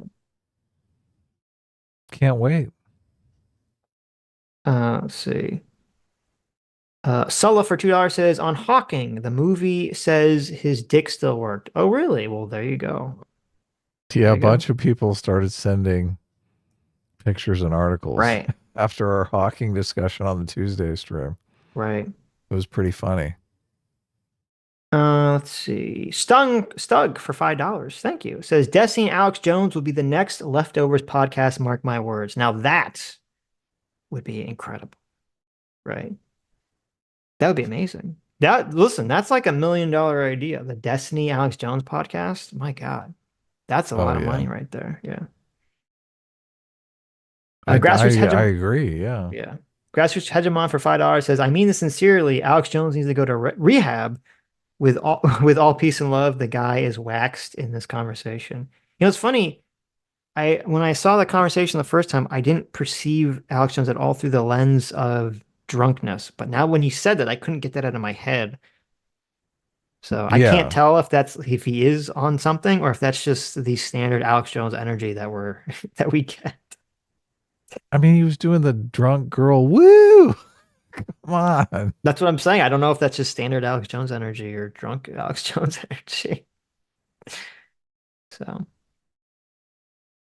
Can't wait. Let's see. Sulla for $2 says, on Hawking, the movie says his dick still worked. Oh, really? Well, there you go. Yeah, a bunch of people started sending pictures and articles. Right. After our Hawking discussion on the Tuesday stream. Right. It was pretty funny. Let's see. Stug for $5. Thank you. Says, Destiny and Alex Jones will be the next Leftovers podcast. Mark my words. Now that would be incredible. Right. That would be amazing. Listen, that's like $1 million idea. The Destiny Alex Jones podcast. My God. That's a lot of money right there. Yeah. I agree. Yeah. Yeah. Grassroots Hegemon for $5 says, I mean this sincerely. Alex Jones needs to go to rehab. With all peace and love, the guy is waxed in this conversation. It's funny. When I saw the conversation the first time, I didn't perceive Alex Jones at all through the lens of drunkenness. But now when you said that, I couldn't get that out of my head. So I can't tell if he is on something or if that's just the standard Alex Jones energy that we get. I mean, he was doing the drunk girl woo. Come on. That's what I'm saying. I don't know if that's just standard Alex Jones energy or drunk Alex Jones energy. So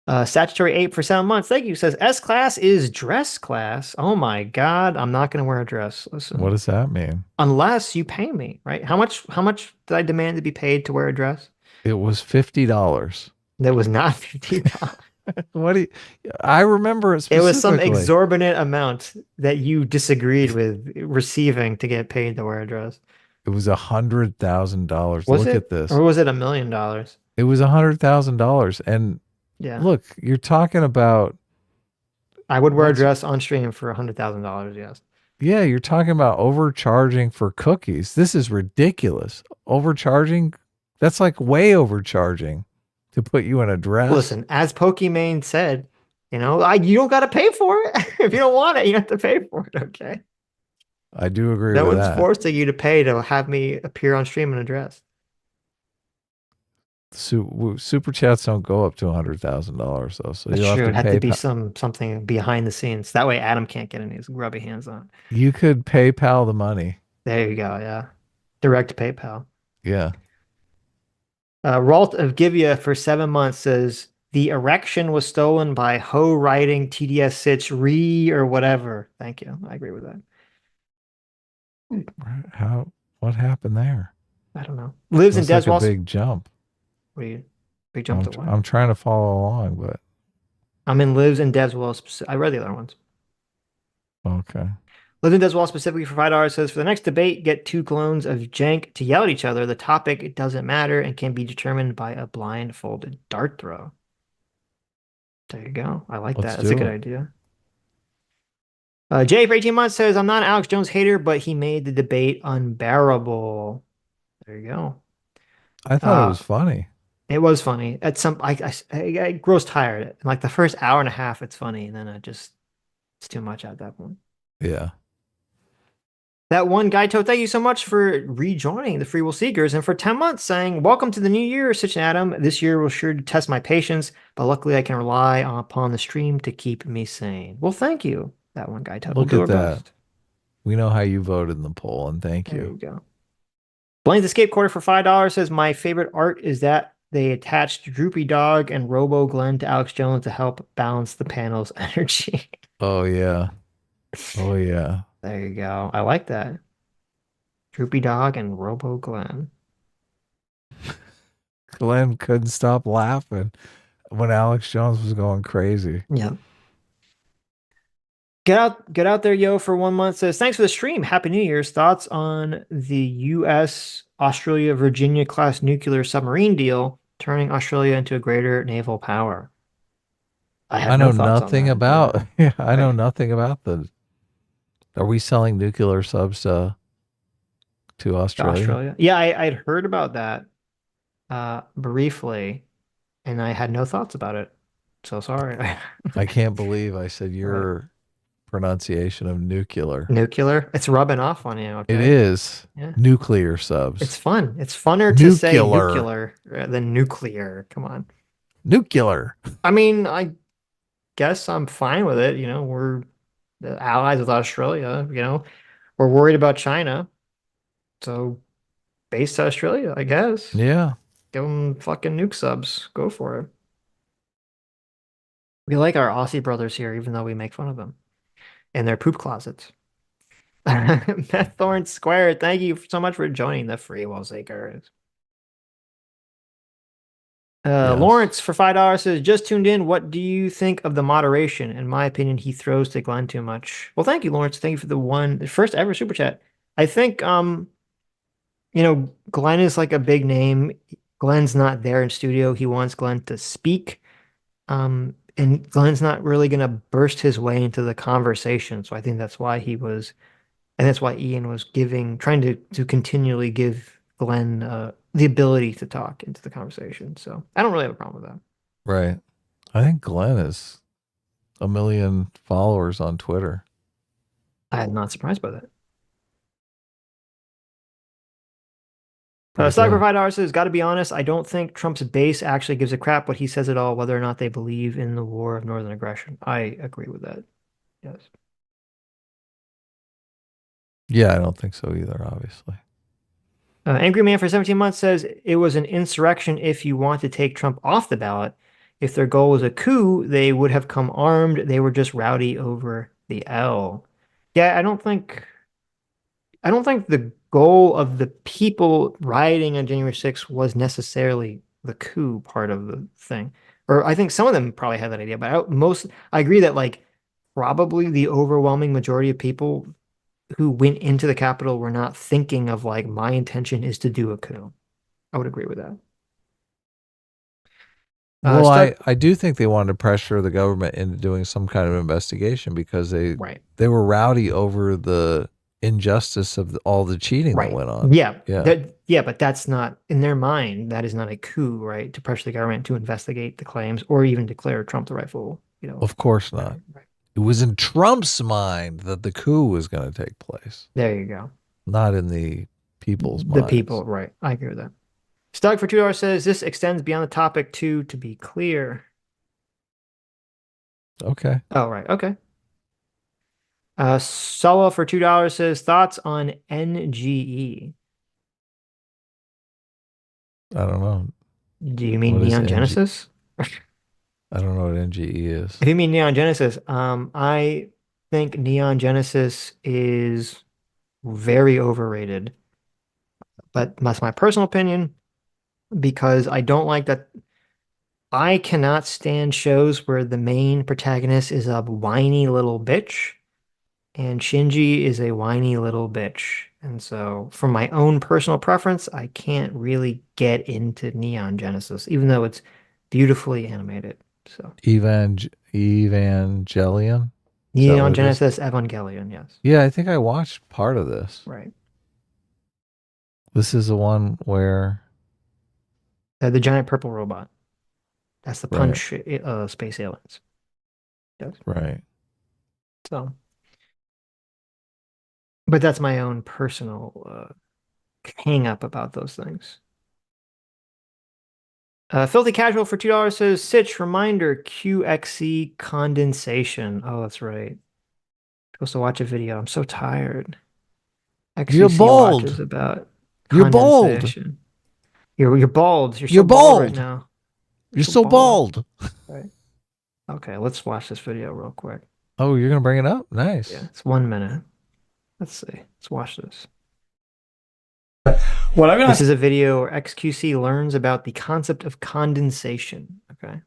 Statutory 8 for 7 months. Thank you. Says S class is dress class. Oh my God. I'm not going to wear a dress. Listen. What does that mean? Unless you pay me, right? How much did I demand to be paid to wear a dress? It was $50. That was not $50. What do you, I remember it specifically. It was some exorbitant amount that you disagreed with receiving to get paid to wear a dress. It was $100,000. Look at this. Or was it $1 million? It was $100,000. And yeah, look, you're talking about. I would wear a dress on stream for $100,000. Yes. Yeah, you're talking about overcharging for cookies. This is ridiculous. Overcharging. That's like way overcharging to put you in a dress. Listen, as Pokimane said, you don't got to pay for it. If you don't want it, you have to pay for it. Okay. I do agree with that. No one's forcing you to pay to have me appear on stream in a dress. Super chats don't go up to $100,000 though. So you'll have to be something behind the scenes. That way Adam can't get any grubby hands on it. You could PayPal the money. There you go. Yeah. Direct PayPal. Yeah. Ralt of Givia for 7 months says the erection was stolen by Ho writing TDS Sitch or whatever. Thank you. I agree with that. What happened there? I don't know. Lives in Deswall. Like a big jump. What are you? Big jump to what? I'm trying to follow along, but I'm in Lives in Deswall. I read the other ones. Okay. Lives in Deswall specifically for $5 says for the next debate, get 2 clones of Jank to yell at each other. The topic doesn't matter and can be determined by a blindfolded dart throw. There you go. I like that. That's a good idea. Jay for 18 months says I'm not an Alex Jones hater, but he made the debate unbearable. There you go. I thought it was funny. It was funny. At some, I grows tired. In like the first hour and a half, it's funny, and then it's too much at that point. Yeah. That one guy, thank you so much for rejoining the Free Will Seekers and for 10 months saying, welcome to the new year, Sitch and Adam. This year will sure to test my patience, but luckily I can rely upon the stream to keep me sane. Well, thank you, that one guy. Look at that. Best. We know how you voted in the poll, and thank you. There you go. Blaine's Escape Quarter for $5 says, my favorite art is that they attached Droopy Dog and Robo Glen to Alex Jones to help balance the panel's energy. Oh, yeah. Oh, yeah. There you go. I like that. Droopy Dog and Robo Glen. Glen couldn't stop laughing when Alex Jones was going crazy. Yeah. Get out there, yo, for 1 month. Says, thanks for the stream. Happy New Year's. Thoughts on the U.S. Australia Virginia class nuclear submarine deal turning Australia into a greater naval power? I know nothing about. Yeah, I know nothing about the. Are we selling nuclear subs to Australia? Yeah, I'd heard about that briefly, and I had no thoughts about it. So sorry. I can't believe I said your pronunciation of nuclear. Nuclear? It's rubbing off on you. Okay? It is. Yeah. Nuclear subs. It's fun. It's funner to say nuclear than nuclear. Come on. Nuclear. I mean, I guess I'm fine with it. We're the allies with Australia. We're worried about China. So base to Australia, I guess. Yeah. Give them fucking nuke subs. Go for it. We like our Aussie brothers here, even though we make fun of them. And their poop closets. Matt Thorne Square, thank you so much for joining the Free Will Seekers. Yes. Lawrence for $5 says, just tuned in. What do you think of the moderation? In my opinion, he throws to Glen too much. Well, thank you, Lawrence. Thank you for the first ever super chat. I think, Glen is like a big name. Glen's not there in studio. He wants Glen to speak. And Glen's not really going to burst his way into the conversation. So I think that's why that's why Ian was trying to continually give Glen the ability to talk into the conversation. So I don't really have a problem with that. Right. I think Glen is 1 million followers on Twitter. I'm not surprised by that. Stock for $5 says, got to be honest, I don't think Trump's base actually gives a crap what he says at all, whether or not they believe in the war of northern aggression. I agree with that. Yes. Yeah, I don't think so either, obviously. Angry Man for 17 months says, it was an insurrection if you want to take Trump off the ballot. If their goal was a coup, they would have come armed. They were just rowdy over the L. Yeah, I don't think the goal of the people rioting on January 6th was necessarily the coup part of the thing. Or I think some of them probably had that idea, but I agree that like probably the overwhelming majority of people who went into the Capitol were not thinking of like, my intention is to do a coup. I would agree with that. Well, I do think they wanted to pressure the government into doing some kind of investigation because they were rowdy over the injustice of all the cheating that went on. Yeah. But that's not, in their mind, that is not a coup, right? To pressure the government to investigate the claims or even declare Trump the rightful, Of course not. Right. It was in Trump's mind that the coup was going to take place. There you go. Not in the people's minds. The people, right. I agree with that. Stock for $2 says, this extends beyond the topic to be clear. Okay. Oh, right. Okay. Solo for $2 says, thoughts on NGE? I don't know. Do you mean Neon Genesis? I don't know what NGE is. If you mean Neon Genesis, I think Neon Genesis is very overrated. But that's my personal opinion, because I don't like that. I cannot stand shows where the main protagonist is a whiny little bitch, and Shinji is a whiny little bitch. And so, from my own personal preference, I can't really get into Neon Genesis, even though it's beautifully animated. So Evangelion? Neon Genesis Evangelion, yes. Yeah, I think I watched part of this. Right. This is the one where... the giant purple robot. That's the Punch space aliens. Yes. Right. So... But that's my own personal hang up about those things. Filthy Casual for $2 says, Sitch, reminder, QXC condensation. Oh, that's right. Supposed to watch a video. I'm so tired. XCC You're bald. Is about You're bald. You're bald. You're so You're bald bald right now. You're so bald. Right. Okay, let's watch this video real quick. Oh, you're going to bring it up? Nice. Yeah, it's 1 minute. Let's see. Let's watch this. This is a video where XQC learns about the concept of condensation. Okay.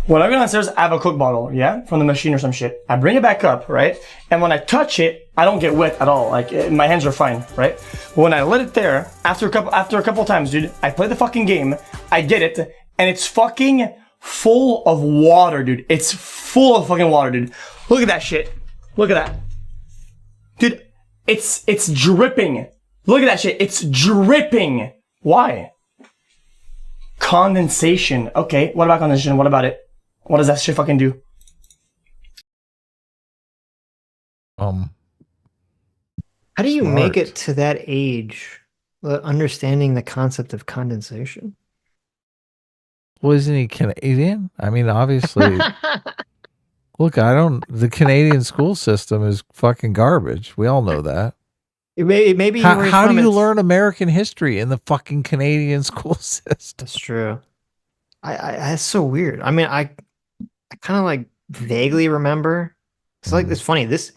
When I go downstairs, I have a Coke bottle, yeah, from the machine or some shit. I bring it back up, right? And when I touch it, I don't get wet at all. Like my hands are fine, right? When I let it there, after a couple times, dude, I play the fucking game. I get it, and it's fucking full of water, dude. It's full of fucking water, dude. Look at that shit. Look at that. Dude, it's dripping. Look at that shit. It's dripping. Why? Condensation. Okay, what about condensation? What about it? What does that shit fucking do? How do you make it to that age, understanding the concept of condensation? Well, isn't he Canadian? I mean, obviously... Look, the Canadian school system is fucking garbage. We all know that. Maybe how do you learn American history in the fucking Canadian school system? That's true. That's so weird. I mean, I kind of like vaguely remember. It's like, it's funny. This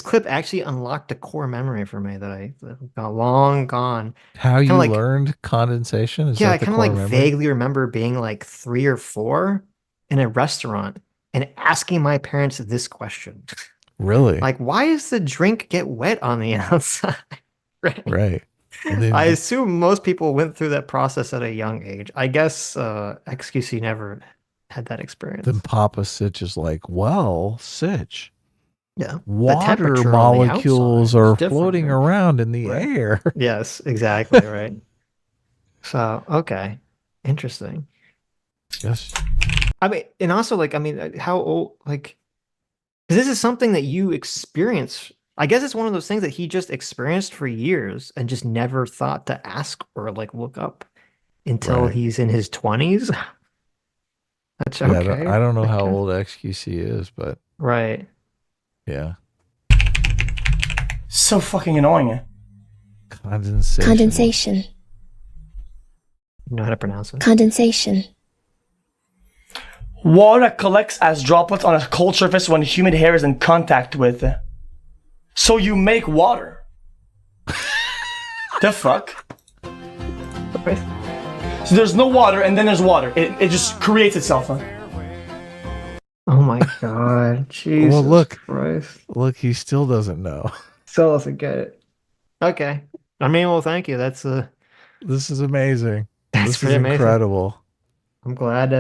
clip actually unlocked a core memory for me that I got long gone. How you learned condensation? I kind of like vaguely remember being like 3 or 4 in a restaurant and asking my parents this question. Really? Like, why does the drink get wet on the outside? Right. I assume most people went through that process at a young age. I guess XQC never had that experience. Then Papa Sitch is like, well, Sitch. Yeah. Water molecules are floating around in the air. Yes, exactly. Right. So, okay. Interesting. Yes. I mean, and also, like, I mean, how old, like, this is something that you experience. I guess it's one of those things that he just experienced for years and just never thought to ask or, like, look up until he's in his 20s. That's okay. I don't know how old XQC is, but. Right. Yeah. So fucking annoying. Condensation. Condensation. You know how to pronounce it? Condensation. Water collects as droplets on a cold surface when humid air is in contact with. So you make water. The fuck? So there's no water and then there's water. It just creates itself. Oh my god. Jesus well, look. Christ. Look, he still doesn't know. Still doesn't get it. Okay. I mean, well, thank you. That's This is amazing. That's this is incredible. I'm glad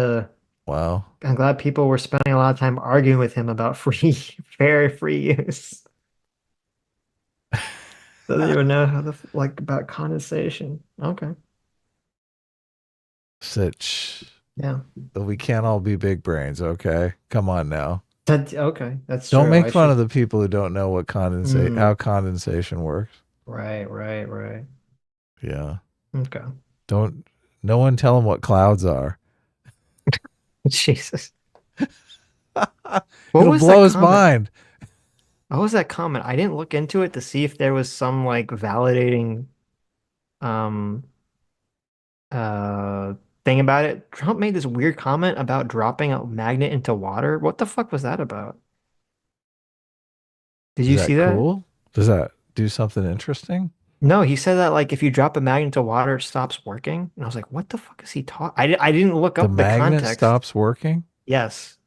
wow. I'm glad people were spending a lot of time arguing with him about fair free use. Doesn't even know how about condensation. Okay. Sitch. Yeah. We can't all be big brains, okay? Come on now. Okay, that's Don't true. make fun of the people who don't know what how condensation works. Right. Yeah. Okay. No one tell them what clouds are. Jesus. It'll blow his mind. What was that comment? I didn't look into it to see if there was some validating thing about it. Trump made this weird comment about dropping a magnet into water. What the fuck was that about? Did you see that? Cool? Does that do something interesting? No, he said that if you drop a magnet into water, it stops working. And I was like, what the fuck is he talking? I didn't look up the magnet context. Stops working? Yes.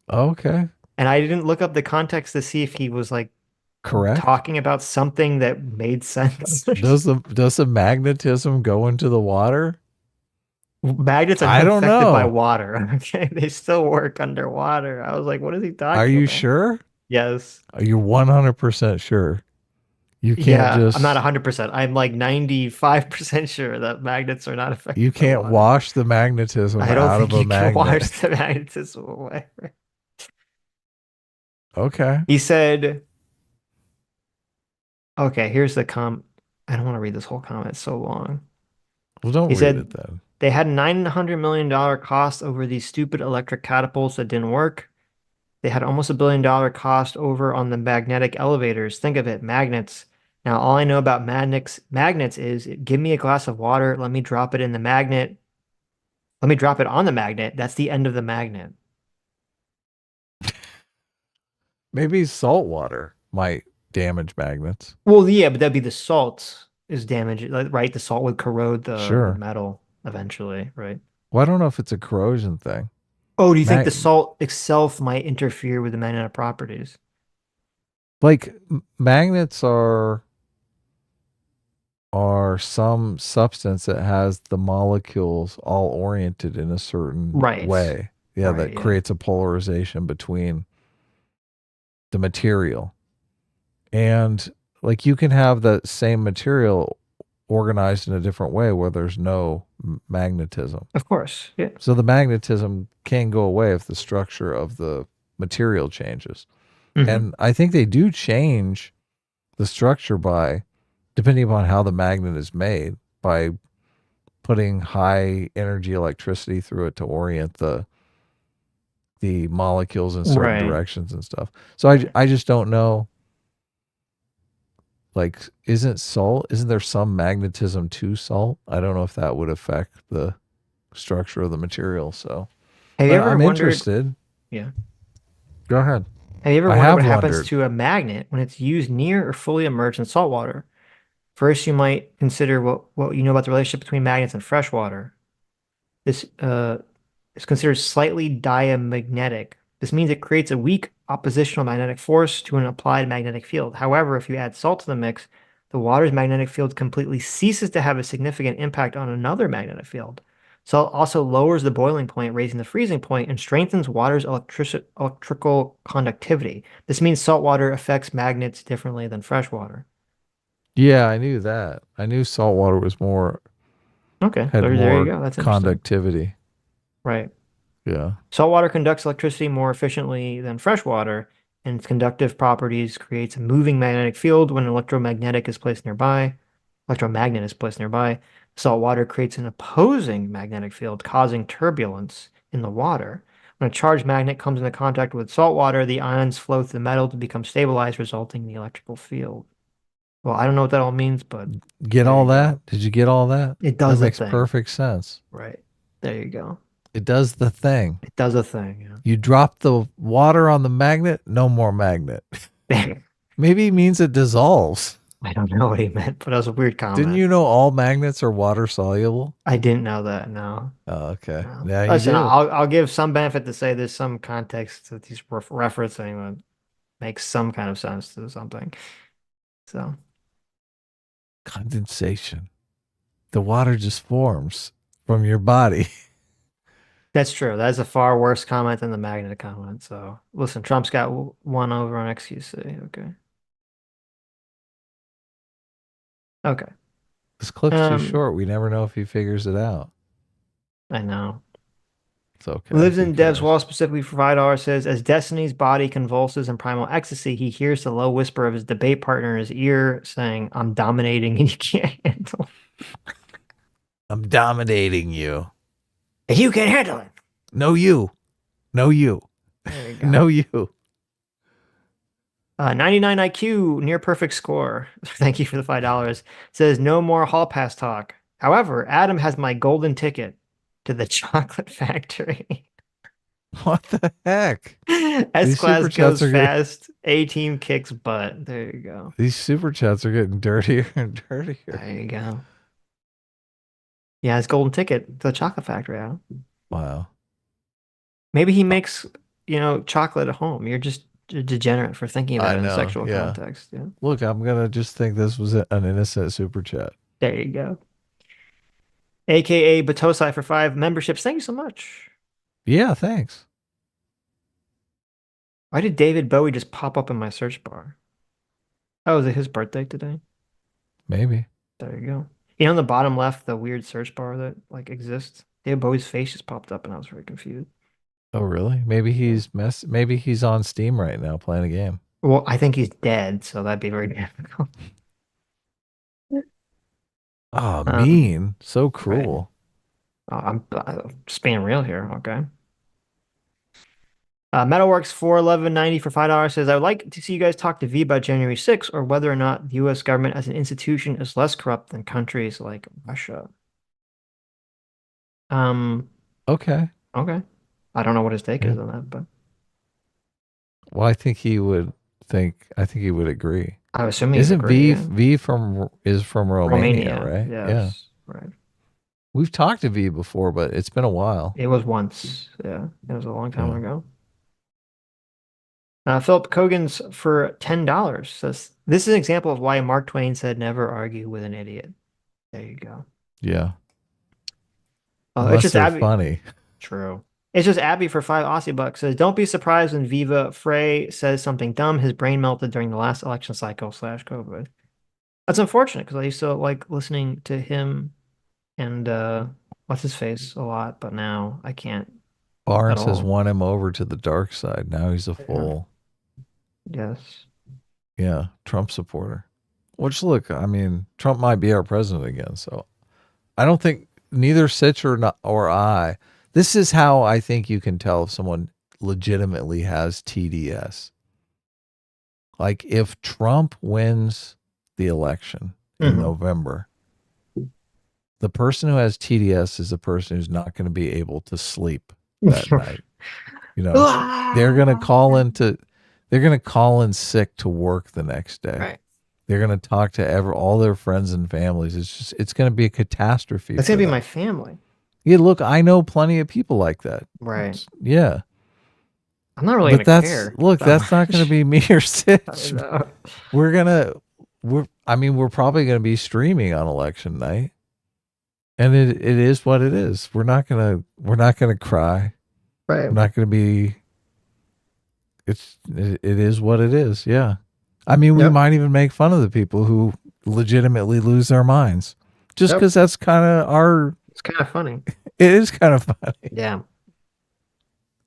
Okay. And I didn't look up the context to see if he was correct talking about something that made sense. Does the magnetism go into the water? Magnets are not affected by water. Okay, they still work underwater. I was like, what is he talking about? Are you sure? Yes. Are you 100% sure? You can't I'm not 100%. I'm 95% sure that magnets are not affected. You can't wash the magnetism out of a magnet. Can wash the magnetism away. Okay. He said, okay, here's the I don't want to read this whole comment. It's so long. Well, don't read it then. They had $900 million cost over these stupid electric catapults that didn't work. They had almost $1 billion cost over on the magnetic elevators. Think of it, magnets. Now, all I know about magnets is give me a glass of water. Let me drop it in the magnet. Let me drop it on the magnet. That's the end of the magnet. Maybe salt water might damage magnets. Well, yeah, but that'd be the salt is damaged, right? The salt would corrode the metal eventually, right? Well, I don't know if it's a corrosion thing. Oh, do you think the salt itself might interfere with the magnetic properties? Magnets are some substance that has the molecules all oriented in a certain way. Yeah, that creates a polarization between the material. And you can have the same material organized in a different way where there's no magnetism. Of course, yeah. So the magnetism can go away if the structure of the material changes. Mm-hmm. And I think they do change the structure depending upon how the magnet is made, by putting high energy electricity through it to orient the molecules in certain directions and stuff. So I just don't know. Isn't there some magnetism to salt? I don't know if that would affect the structure of the material. So I'm interested. Yeah. Go ahead. Have you ever wondered what happens to a magnet when it's used near or fully immersed in salt water? First, you might consider what you know about the relationship between magnets and fresh water. This is considered slightly diamagnetic. This means it creates a weak oppositional magnetic force to an applied magnetic field. However, if you add salt to the mix, the water's magnetic field completely ceases to have a significant impact on another magnetic field. Salt also lowers the boiling point, raising the freezing point, and strengthens water's electrical conductivity. This means salt water affects magnets differently than fresh water. Yeah, I knew that. I knew salt water was more... Okay, there you go. That's conductivity. Right. Yeah. Salt water conducts electricity more efficiently than fresh water, and its conductive properties creates a moving magnetic field when an electromagnet is placed nearby. Salt water creates an opposing magnetic field, causing turbulence in the water. When a charged magnet comes into contact with salt water, the ions flow through the metal to become stabilized, resulting in the electrical field. Well, I don't know what that all means, but... Get all that? Did you get all that? It does. That makes perfect sense. Right. There you go. It does the thing. It does a thing. Yeah. You drop the water on the magnet, no more magnet. Maybe he means it dissolves. I don't know what he meant, but that was a weird comment. Didn't you know all magnets are water soluble? I didn't know that. No. Oh, okay. No. Yeah, Listen, you do. I'll give some benefit to say there's some context that he's referencing that makes some kind of sense to something. So. Condensation. The water just forms from your body. That's true. That's a far worse comment than the magnet comment. So listen, Trump's got one over on XQC. Okay. Okay. This clip's too short. We never know if he figures it out. I know. It's okay. Lives in Dev's wall specifically for $5 says, as Destiny's body convulses in primal ecstasy, he hears the low whisper of his debate partner in his ear saying, I'm dominating and you can't handle it. I'm dominating you. You can't handle it. No, you. No, you. There you go. No, you. 99 IQ, near perfect score. Thank you for the $5. Says no more hall pass talk. However, Adam has my golden ticket to the chocolate factory. What the heck? S-Class goes fast. A-Team kicks butt. There you go. These super chats are getting dirtier and dirtier. There you go. Yeah, his golden ticket to the chocolate factory, Adam. Wow. Maybe he makes, chocolate at home. You're just a degenerate for thinking about it in a sexual context. Yeah. Look, I'm going to just think this was an innocent super chat. There you go. AKA Batosai for 5 memberships. Thank you so much. Yeah, thanks. Why did David Bowie just pop up in my search bar? Oh, is it his birthday today? Maybe. There you go. On the bottom left, the weird search bar that exists. David Bowie's face just popped up and I was very confused. Oh, really? Maybe he's on Steam right now playing a game. Well, I think he's dead, so that'd be very difficult. Oh, mean. So cruel. Right. I'm just being real here, okay? Metalworks 411.90 for $5 says, I would like to see you guys talk to V about January 6th or whether or not the U.S. government as an institution is less corrupt than countries like Russia. Okay. Okay. I don't know what his take is on that, but. Well, I think he would agree. I'm assuming isn't agree, V is from Romania, right? Yes, yeah. Right. We've talked to V before, but it's been a while. It was once. Yeah. It was a long time ago. Philip Kogan's for $10 says, this is an example of why Mark Twain said never argue with an idiot. There you go. Yeah. It's just Abby. Funny. True. It's just Abby for 5 Aussie bucks says, don't be surprised when Viva Frey says something dumb. His brain melted during the last election cycle /COVID. That's unfortunate because I used to like listening to him and what's his face a lot, but now I can't. Barnes has won him over to the dark side. Now he's a full. Yes. Yeah, Trump supporter. Which, look, I mean, Trump might be our president again, so I don't think neither Sitch or I. This is how I think you can tell if someone legitimately has TDS. Like if Trump wins the election in November, the person who has TDS is the person who's not going to be able to sleep that night. They're going to call in sick to work the next day. Right. They're going to talk to all their friends and families. It's going to be a catastrophe. It's going to be my family. Yeah, look, I know plenty of people like that. Right. Yeah. I'm not really going to care. Look, that's not going to be me or Sitch. We're probably going to be streaming on election night. And it is what it is. We're not going to cry. Right. We're not going to be, it is what it is. Yeah. I mean, we might even make fun of the people who legitimately lose their minds just because that's kind of it's kind of funny. It is kind of funny. Yeah.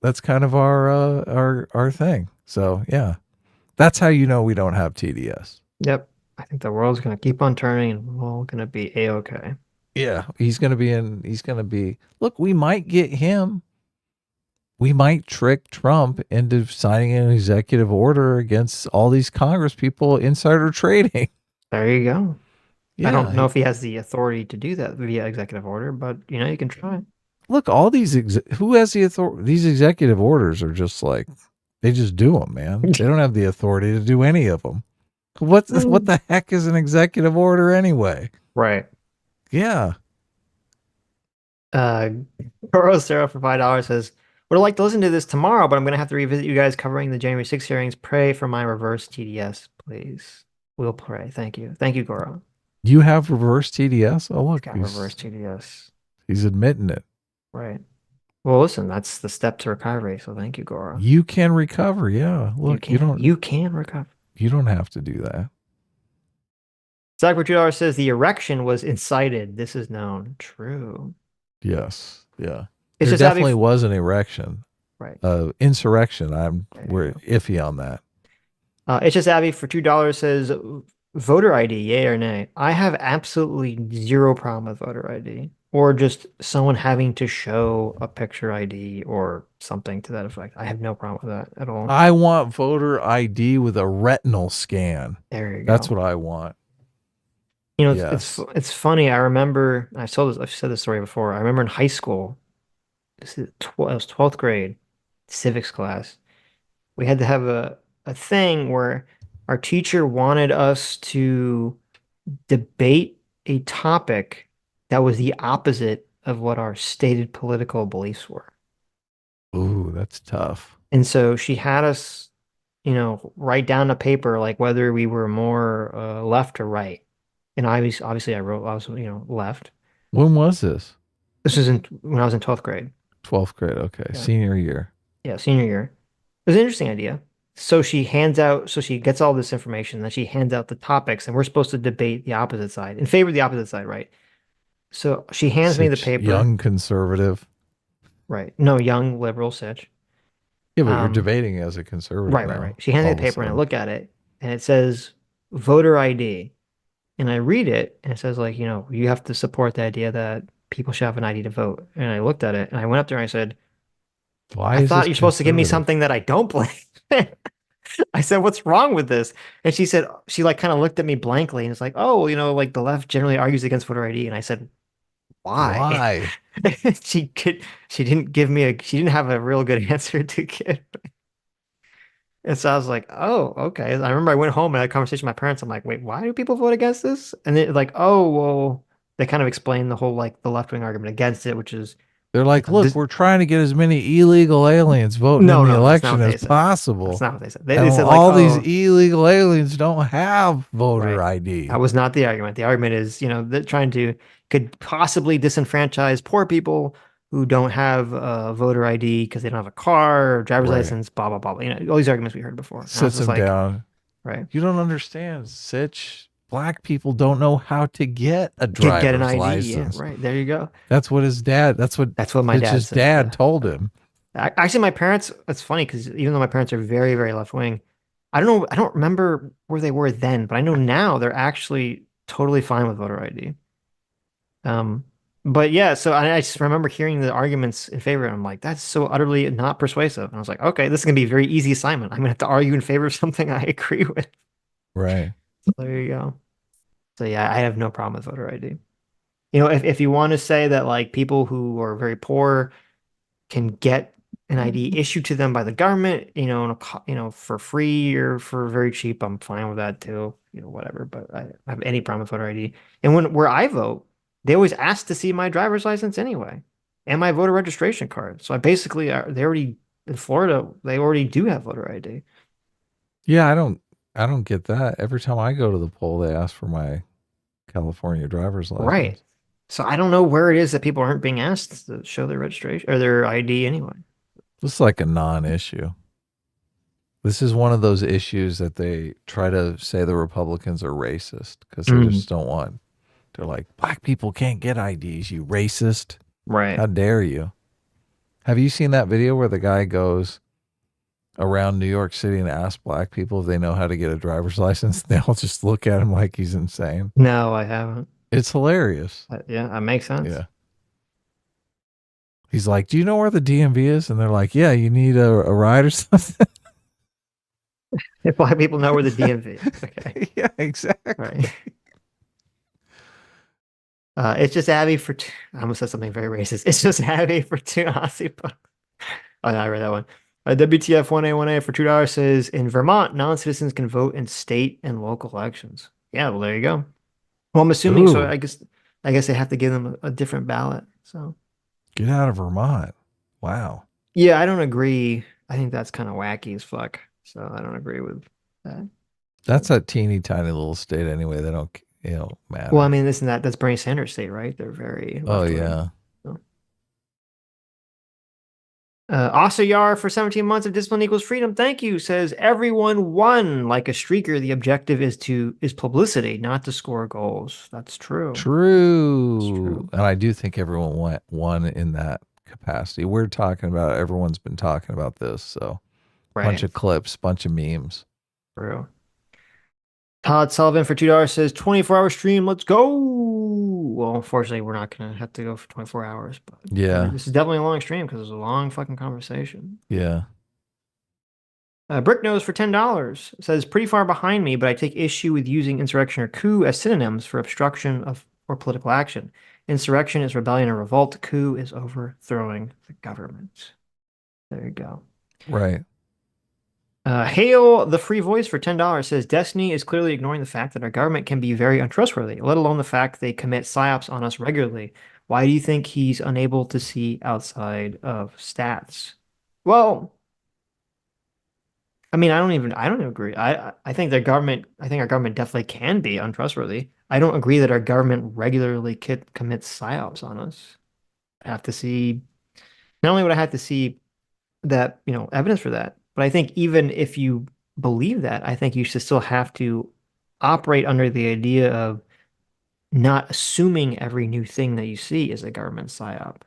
That's kind of our thing. So yeah, that's how you know we don't have TDS. Yep. I think the world's going to keep on turning and we're all going to be A-okay. Yeah. Look, we might get him. We might trick Trump into signing an executive order against all these Congress people insider trading. There you go. Yeah, I don't know if he has the authority to do that via executive order, but you can try. look, all these who has the authority? These executive orders are just like they just do them, man. They don't have the authority to do any of them. What the heck is an executive order anyway? Right. Yeah. Goro Sarah for $5 says, would have liked to listen to this tomorrow, but I'm going to have to revisit you guys covering the January 6th hearings. Pray for my reverse TDS, please. We'll pray. Thank you. Thank you, Goro. You have reverse TDS? Oh, look. Got reverse TDS. He's admitting it. Right. Well, listen, that's the step to recovery. So thank you, Goro. You can recover. Yeah. Look, you can recover. You don't have to do that. Zach for $2 says the erection was incited. This is known. True. Yes. Yeah. It's there just definitely was an erection. Right. Insurrection. We're iffy on that. It's just Abby for $2 says voter ID, yay or nay. I have absolutely zero problem with voter ID or just someone having to show a picture ID or something to that effect. I have no problem with that at all. I want voter ID with a retinal scan. There you go. That's what I want. You know, yes. it's funny. I remember I've said this story before. I remember in high school, it was 12th grade civics class. We had to have a thing where our teacher wanted us to debate a topic that was the opposite of what our stated political beliefs were. Ooh, that's tough. And so she had us, write down a paper like whether we were more left or right. And obviously I was left. When was this? This was when I was in 12th grade. 12th grade, okay. Yeah. Senior year. Yeah, senior year. It was an interesting idea. So she gets all this information, then she hands out the topics, and we're supposed to debate the opposite side, in favor of the opposite side, right? So she hands me the paper. Young conservative. Right. No, young liberal Sitch. Yeah, but you're debating as a conservative. Right. She hands me the paper, and I look at it, and it says voter ID. And I read it, and it says, like, you have to support the idea that people should have an ID to vote. And I looked at it, and I went up there and I said, I thought you're supposed to give me something that I don't believe. I said, what's wrong with this? And she said, she like kind of looked at me blankly and it's like, oh, like the left generally argues against voter ID. And I said, why? She didn't have a real good answer to give. And so I was like, oh, okay. I remember I went home and I had a conversation with my parents. I'm like, wait, why do people vote against this? And they're like, oh, well, they kind of explained the whole, like, the left-wing argument against it, which is... They're like, look, we're trying to get as many illegal aliens voting in the election as possible. That's not what they said. They said, like, all these illegal aliens don't have voter ID. That was not the argument. The argument is, they're could possibly disenfranchise poor people who don't have voter ID because they don't have a car or driver's license, blah, blah, blah. All these arguments we heard before. Sits them down. Right. You don't understand, Sitch. Black people don't know how to get a driver's ID, license. Yeah, right. There you go. That's what his dad. That's what my dad told him. Actually, my parents. It's funny because even though my parents are very, very left wing, I don't know. I don't remember where they were then, but I know now they're actually totally fine with voter ID. But yeah, so I just remember hearing the arguments in favor, and I'm like, that's so utterly not persuasive. And I was like, okay, this is gonna be a very easy assignment. I'm gonna have to argue in favor of something I agree with. Right. So there you go. So yeah, I have no problem with voter ID. If you want to say that like people who are very poor can get an ID issued to them by the government, for free or for very cheap, I'm fine with that too. Whatever. But I don't have any problem with voter ID. And where I vote, they always ask to see my driver's license anyway, and my voter registration card. So I basically in Florida, they already do have voter ID. Yeah, I don't get that. Every time I go to the poll, they ask for my California driver's license. Right. So I don't know where it is that people aren't being asked to show their registration or their ID anyway. This is like a non-issue. This is one of those issues that they try to say the Republicans are racist because they just don't want. They're like, black people can't get IDs, you racist. Right. How dare you? Have you seen that video where the guy goes around New York City and ask black people if they know how to get a driver's license? They all just look at him like he's insane. No, I haven't. It's hilarious. Yeah, that makes sense. Yeah. He's like, do you know where the DMV is? And they're like, yeah, you need a ride or something. If black people know where the DMV is. Okay. Yeah, exactly. Right. It's just Abby for I almost said something very racist. It's just Abby for 2 Aussie bucks. Oh, no, I read that one. WTF 1A for $2 says in Vermont, non-citizens can vote in state and local elections. Yeah, well, there you go. Well, I'm assuming so. I guess they have to give them a different ballot. So get out of Vermont. Wow. Yeah, I don't agree. I think that's kind of wacky as fuck. So I don't agree with that. That's a teeny tiny little state anyway. They don't, matter. Well, I mean, that's Bernie Sanders' state, right? They're very left-wing. Yeah. So. Asayar for 17 months of discipline equals freedom. Thank you. Says everyone won like a streaker. The objective is publicity, not to score goals. That's true. True. And I do think everyone won in that capacity. We're talking about, everyone's been talking about this. So bunch of clips, bunch of memes. True. Todd Sullivan for $2 says 24-hour stream. Let's go. Well, unfortunately, we're not going to have to go for 24 hours. But yeah, this is definitely a long stream because it's a long fucking conversation. Yeah. Bricknose for $10 says pretty far behind me, but I take issue with using insurrection or coup as synonyms for obstruction of or political action. Insurrection is rebellion or revolt. Coup is overthrowing the government. There you go. Right. Hail the free voice for $10 says Destiny is clearly ignoring the fact that our government can be very untrustworthy, let alone the fact they commit psyops on us regularly. Why do you think he's unable to see outside of stats? Well, I mean, I don't agree. I think our government definitely can be untrustworthy. I don't agree that our government regularly commits psyops on us. I have to see, not only would I have to see that, evidence for that, but I think even if you believe that, I think you should still have to operate under the idea of not assuming every new thing that you see is a government psyop.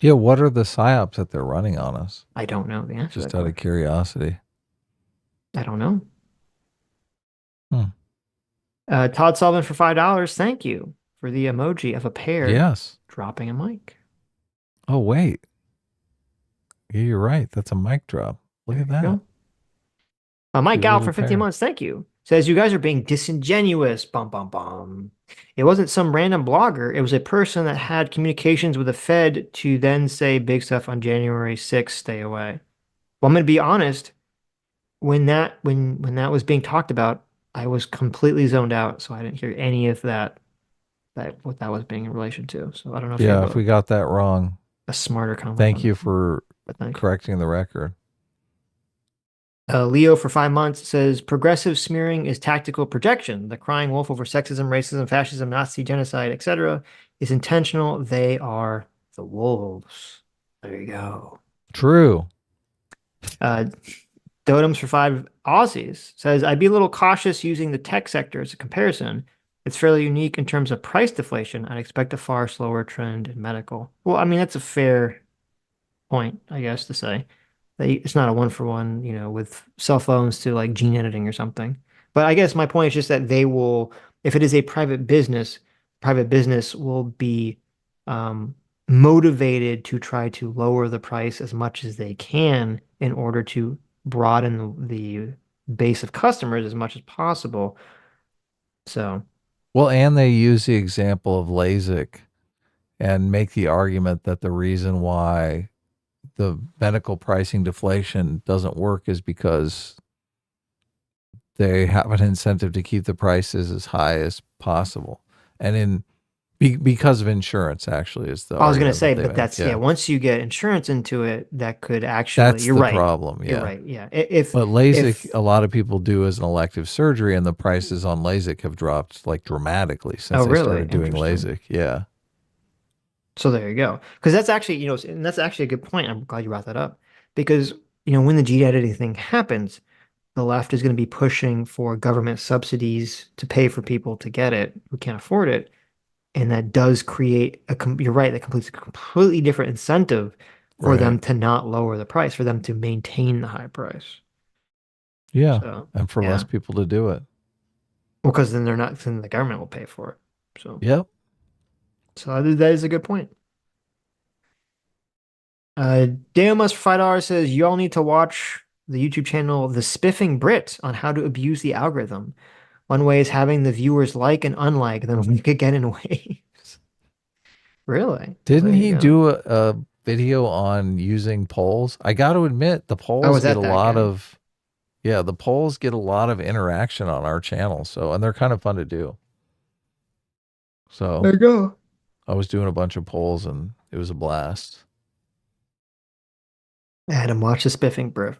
Yeah, what are the psyops that they're running on us? I don't know the answer. Just out of curiosity. I don't know. Todd Sullivan for $5. Thank you for the emoji of a pear. Yes. Dropping a mic. Oh, wait. Yeah, you're right. That's a mic drop. Look at that. Mike Gal for 15 months. Thank you. Says you guys are being disingenuous. Bum, bum, bum. It wasn't some random blogger. It was a person that had communications with the Fed to then say big stuff on January 6th. Stay away. Well, I'm going to be honest. When that was being talked about, I was completely zoned out, so I didn't hear any of that what that was being in relation to. So I don't know if if we got that wrong. A smarter comment. Thank you for correcting the record. Leo for 5 months says progressive smearing is tactical projection. The crying wolf over sexism, racism, fascism, Nazi genocide, etc. is intentional. They are the wolves. There you go. True. Dotems for 5 Aussies says I'd be a little cautious using the tech sector as a comparison. It's fairly unique in terms of price deflation. I'd expect a far slower trend in medical. Well, I mean, that's a fair point, I guess, to say. It's not a one-for-one, with cell phones to like gene editing or something. But I guess my point is just that they will, if it is a private business will be motivated to try to lower the price as much as they can in order to broaden the base of customers as much as possible. So, well, and they use the example of LASIK and make the argument that the reason why the medical pricing deflation doesn't work is because they have an incentive to keep the prices as high as possible. And because of insurance, actually, is the I was going to say, but that's, once you get insurance into it, that could actually, that's the problem. Yeah. You're right. Yeah. But LASIK, a lot of people do as an elective surgery, and the prices on LASIK have dropped like dramatically since they started doing LASIK. Yeah. So there you go. Because that's actually, and that's actually a good point. I'm glad you brought that up. Because, when the gene editing thing happens, the left is going to be pushing for government subsidies to pay for people to get it who can't afford it. And that does create you're right, that completes a completely different incentive for them to not lower the price, for them to maintain the high price. Yeah. So, and for less people to do it. Well, because then then the government will pay for it. So, yep. So that is a good point. Damus for $5 says, you all need to watch the YouTube channel The Spiffing Brit on how to abuse the algorithm. One way is having the viewers like and unlike them once again in waves. Really? Didn't he do a video on using polls? I got to admit, the polls get a lot of, the polls get a lot of interaction on our channel. So, and they're kind of fun to do. So there you go. I was doing a bunch of polls and it was a blast. Adam, watch the spiffing, Brit.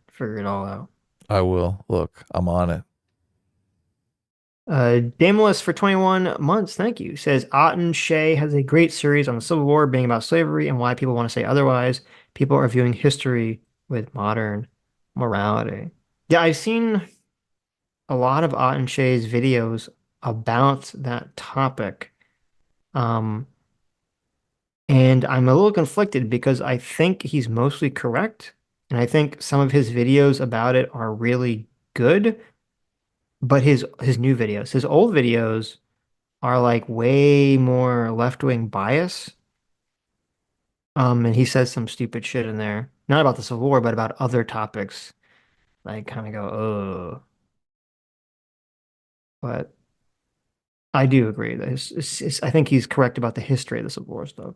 Figure it all out. I will. Look, I'm on it. Dameless for 21 months, thank you. Says Otten Shea has a great series on the Civil War being about slavery and why people want to say otherwise. People are viewing history with modern morality. Yeah, I've seen a lot of Otten Shea's videos about that topic. And I'm a little conflicted because I think he's mostly correct. And I think some of his videos about it are really good. But his new videos, his old videos are like way more left-wing bias. And he says some stupid shit in there. Not about the Civil War, but about other topics. I kind of go, oh. But I do agree that I think he's correct about the history of the Civil War stuff.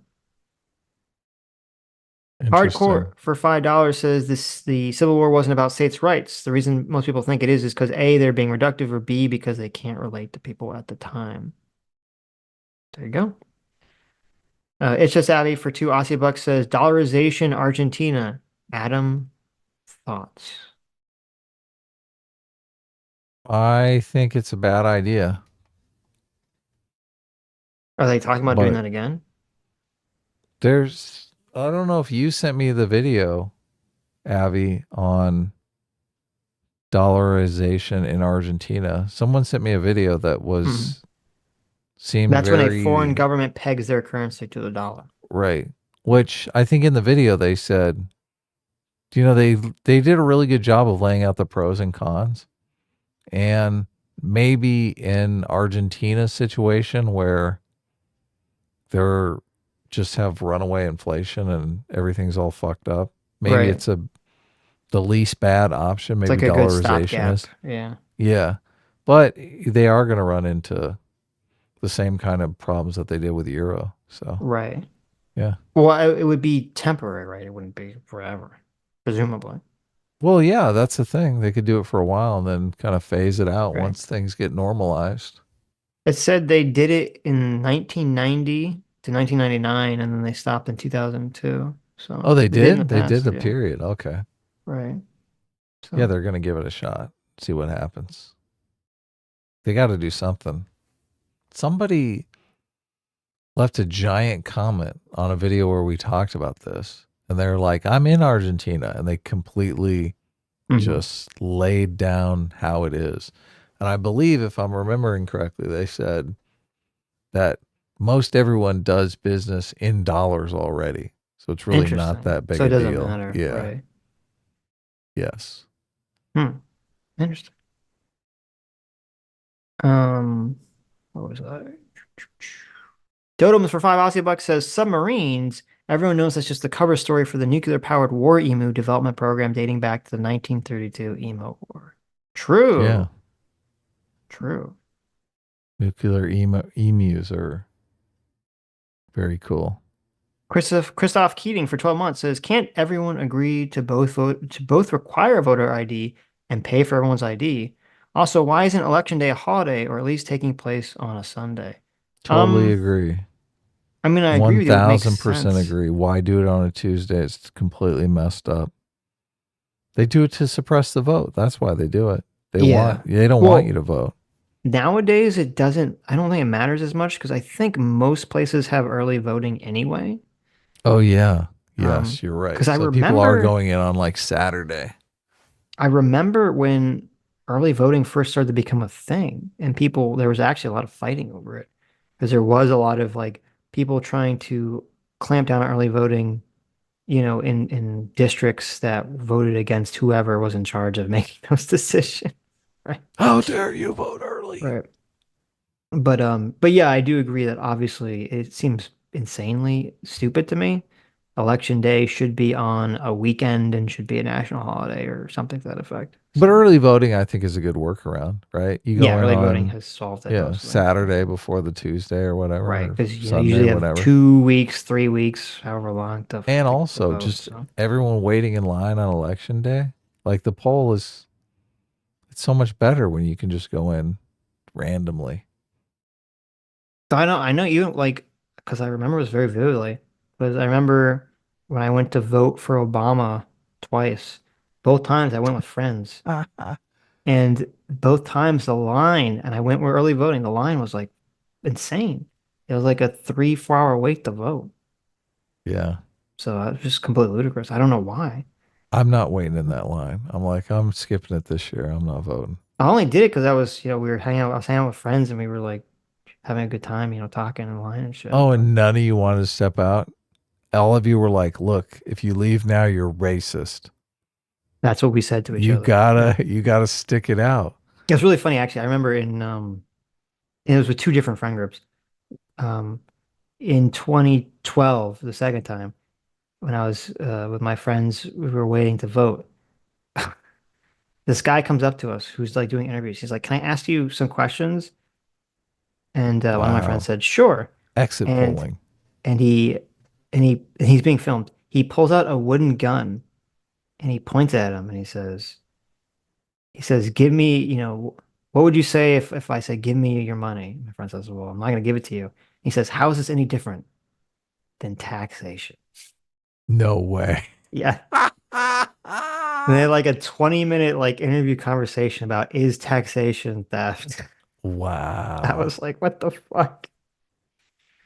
Hardcore for $5 says the Civil War wasn't about states' rights. The reason most people think it is because A, they're being reductive, or B, because they can't relate to people at the time. There you go. It's just Abby for $2 says dollarization Argentina. Adam, thoughts? I think it's a bad idea. Are they talking about doing that again? I don't know if you sent me the video, Avi, on dollarization in Argentina. Someone sent me a video that seemed That's when a foreign government pegs their currency to the dollar. Right. Which I think in the video they said, they did a really good job of laying out the pros and cons. And maybe in Argentina's situation where they're just have runaway inflation and everything's all fucked up. Maybe it's the least bad option. Maybe it's like dollarization is. Yeah. Yeah. But they are going to run into the same kind of problems that they did with the euro. So right. Yeah. Well, it would be temporary, right? It wouldn't be forever, presumably. Well, yeah, that's the thing. They could do it for a while and then kind of phase it out once things get normalized. It said they did it in 1990 to 1999, and then they stopped in 2002. So they did? They did the period. Okay. Right. So. Yeah, they're going to give it a shot. See what happens. They got to do something. Somebody left a giant comment on a video where we talked about this. And they're like, I'm in Argentina. And they completely just laid down how it is. And I believe, if I'm remembering correctly, they said that most everyone does business in dollars already. So it's really not that big a deal. So it doesn't matter. Yeah. Right. Yes. Interesting. What was that? Dodoms for $5 says submarines. Everyone knows that's just the cover story for the nuclear-powered war emu development program dating back to the 1932 Emo War. True. Yeah. True. Nuclear emus are very cool. Christoph Keating for 12 months says, can't everyone agree to both require voter ID and pay for everyone's ID? Also, why isn't Election Day a holiday or at least taking place on a Sunday? Totally agree. I mean, I agree with you. 1000% agree. Why do it on a Tuesday? It's completely messed up. They do it to suppress the vote. That's why they do it. They don't want you to vote. Nowadays, I don't think it matters as much because I think most places have early voting anyway. Oh, yeah. Yes, you're right. Because people are going in on like Saturday. I remember when early voting first started to become a thing and there was actually a lot of fighting over it because there was a lot of like people trying to clamp down on early voting, in districts that voted against whoever was in charge of making those decisions. Right. How dare you vote early? Right. But yeah, I do agree that obviously it seems insanely stupid to me. election day should be on a weekend and should be a national holiday or something to that effect. But early voting, I think, is a good workaround, right? You go early on, voting has solved that. Saturday before the Tuesday or whatever. Right, because you Sunday, usually have whatever. 2 weeks, 3 weeks, however long. And also, just everyone waiting in line on election day. Like the poll it's so much better when you can just go in randomly. So I know you like, because I remember this very vividly. Because I remember when I went to vote for Obama twice. Both times I went with friends. And both times the line, and I went with early voting, the line was like insane. It was like a 3-4 hour wait to vote. Yeah. So it was just completely ludicrous. I don't know why. I'm not waiting in that line. I'm skipping it this year. I'm not voting. I only did it because I was, we were hanging out. I was hanging out with friends and we were like having a good time, talking in line and shit. Oh, and none of you wanted to step out? All of you were like, look, if you leave now, you're racist. That's what we said to each other. You gotta stick it out. It was really funny, actually. I remember it was with 2 different friend groups. In 2012, the second time, when I was with my friends, we were waiting to vote. This guy comes up to us who's like doing interviews. He's like, "Can I ask you some questions?" And one of my friends said, "Sure." Exit polling. And he's being filmed. He pulls out a wooden gun and he points at him and he says, "Give me, what would you say if I said, give me your money?" My friend says, "Well, I'm not going to give it to you." He says, "How is this any different than taxation?" No way. Yeah. And they had like a 20-minute like interview conversation about, is taxation theft? Wow. I was like, what the fuck?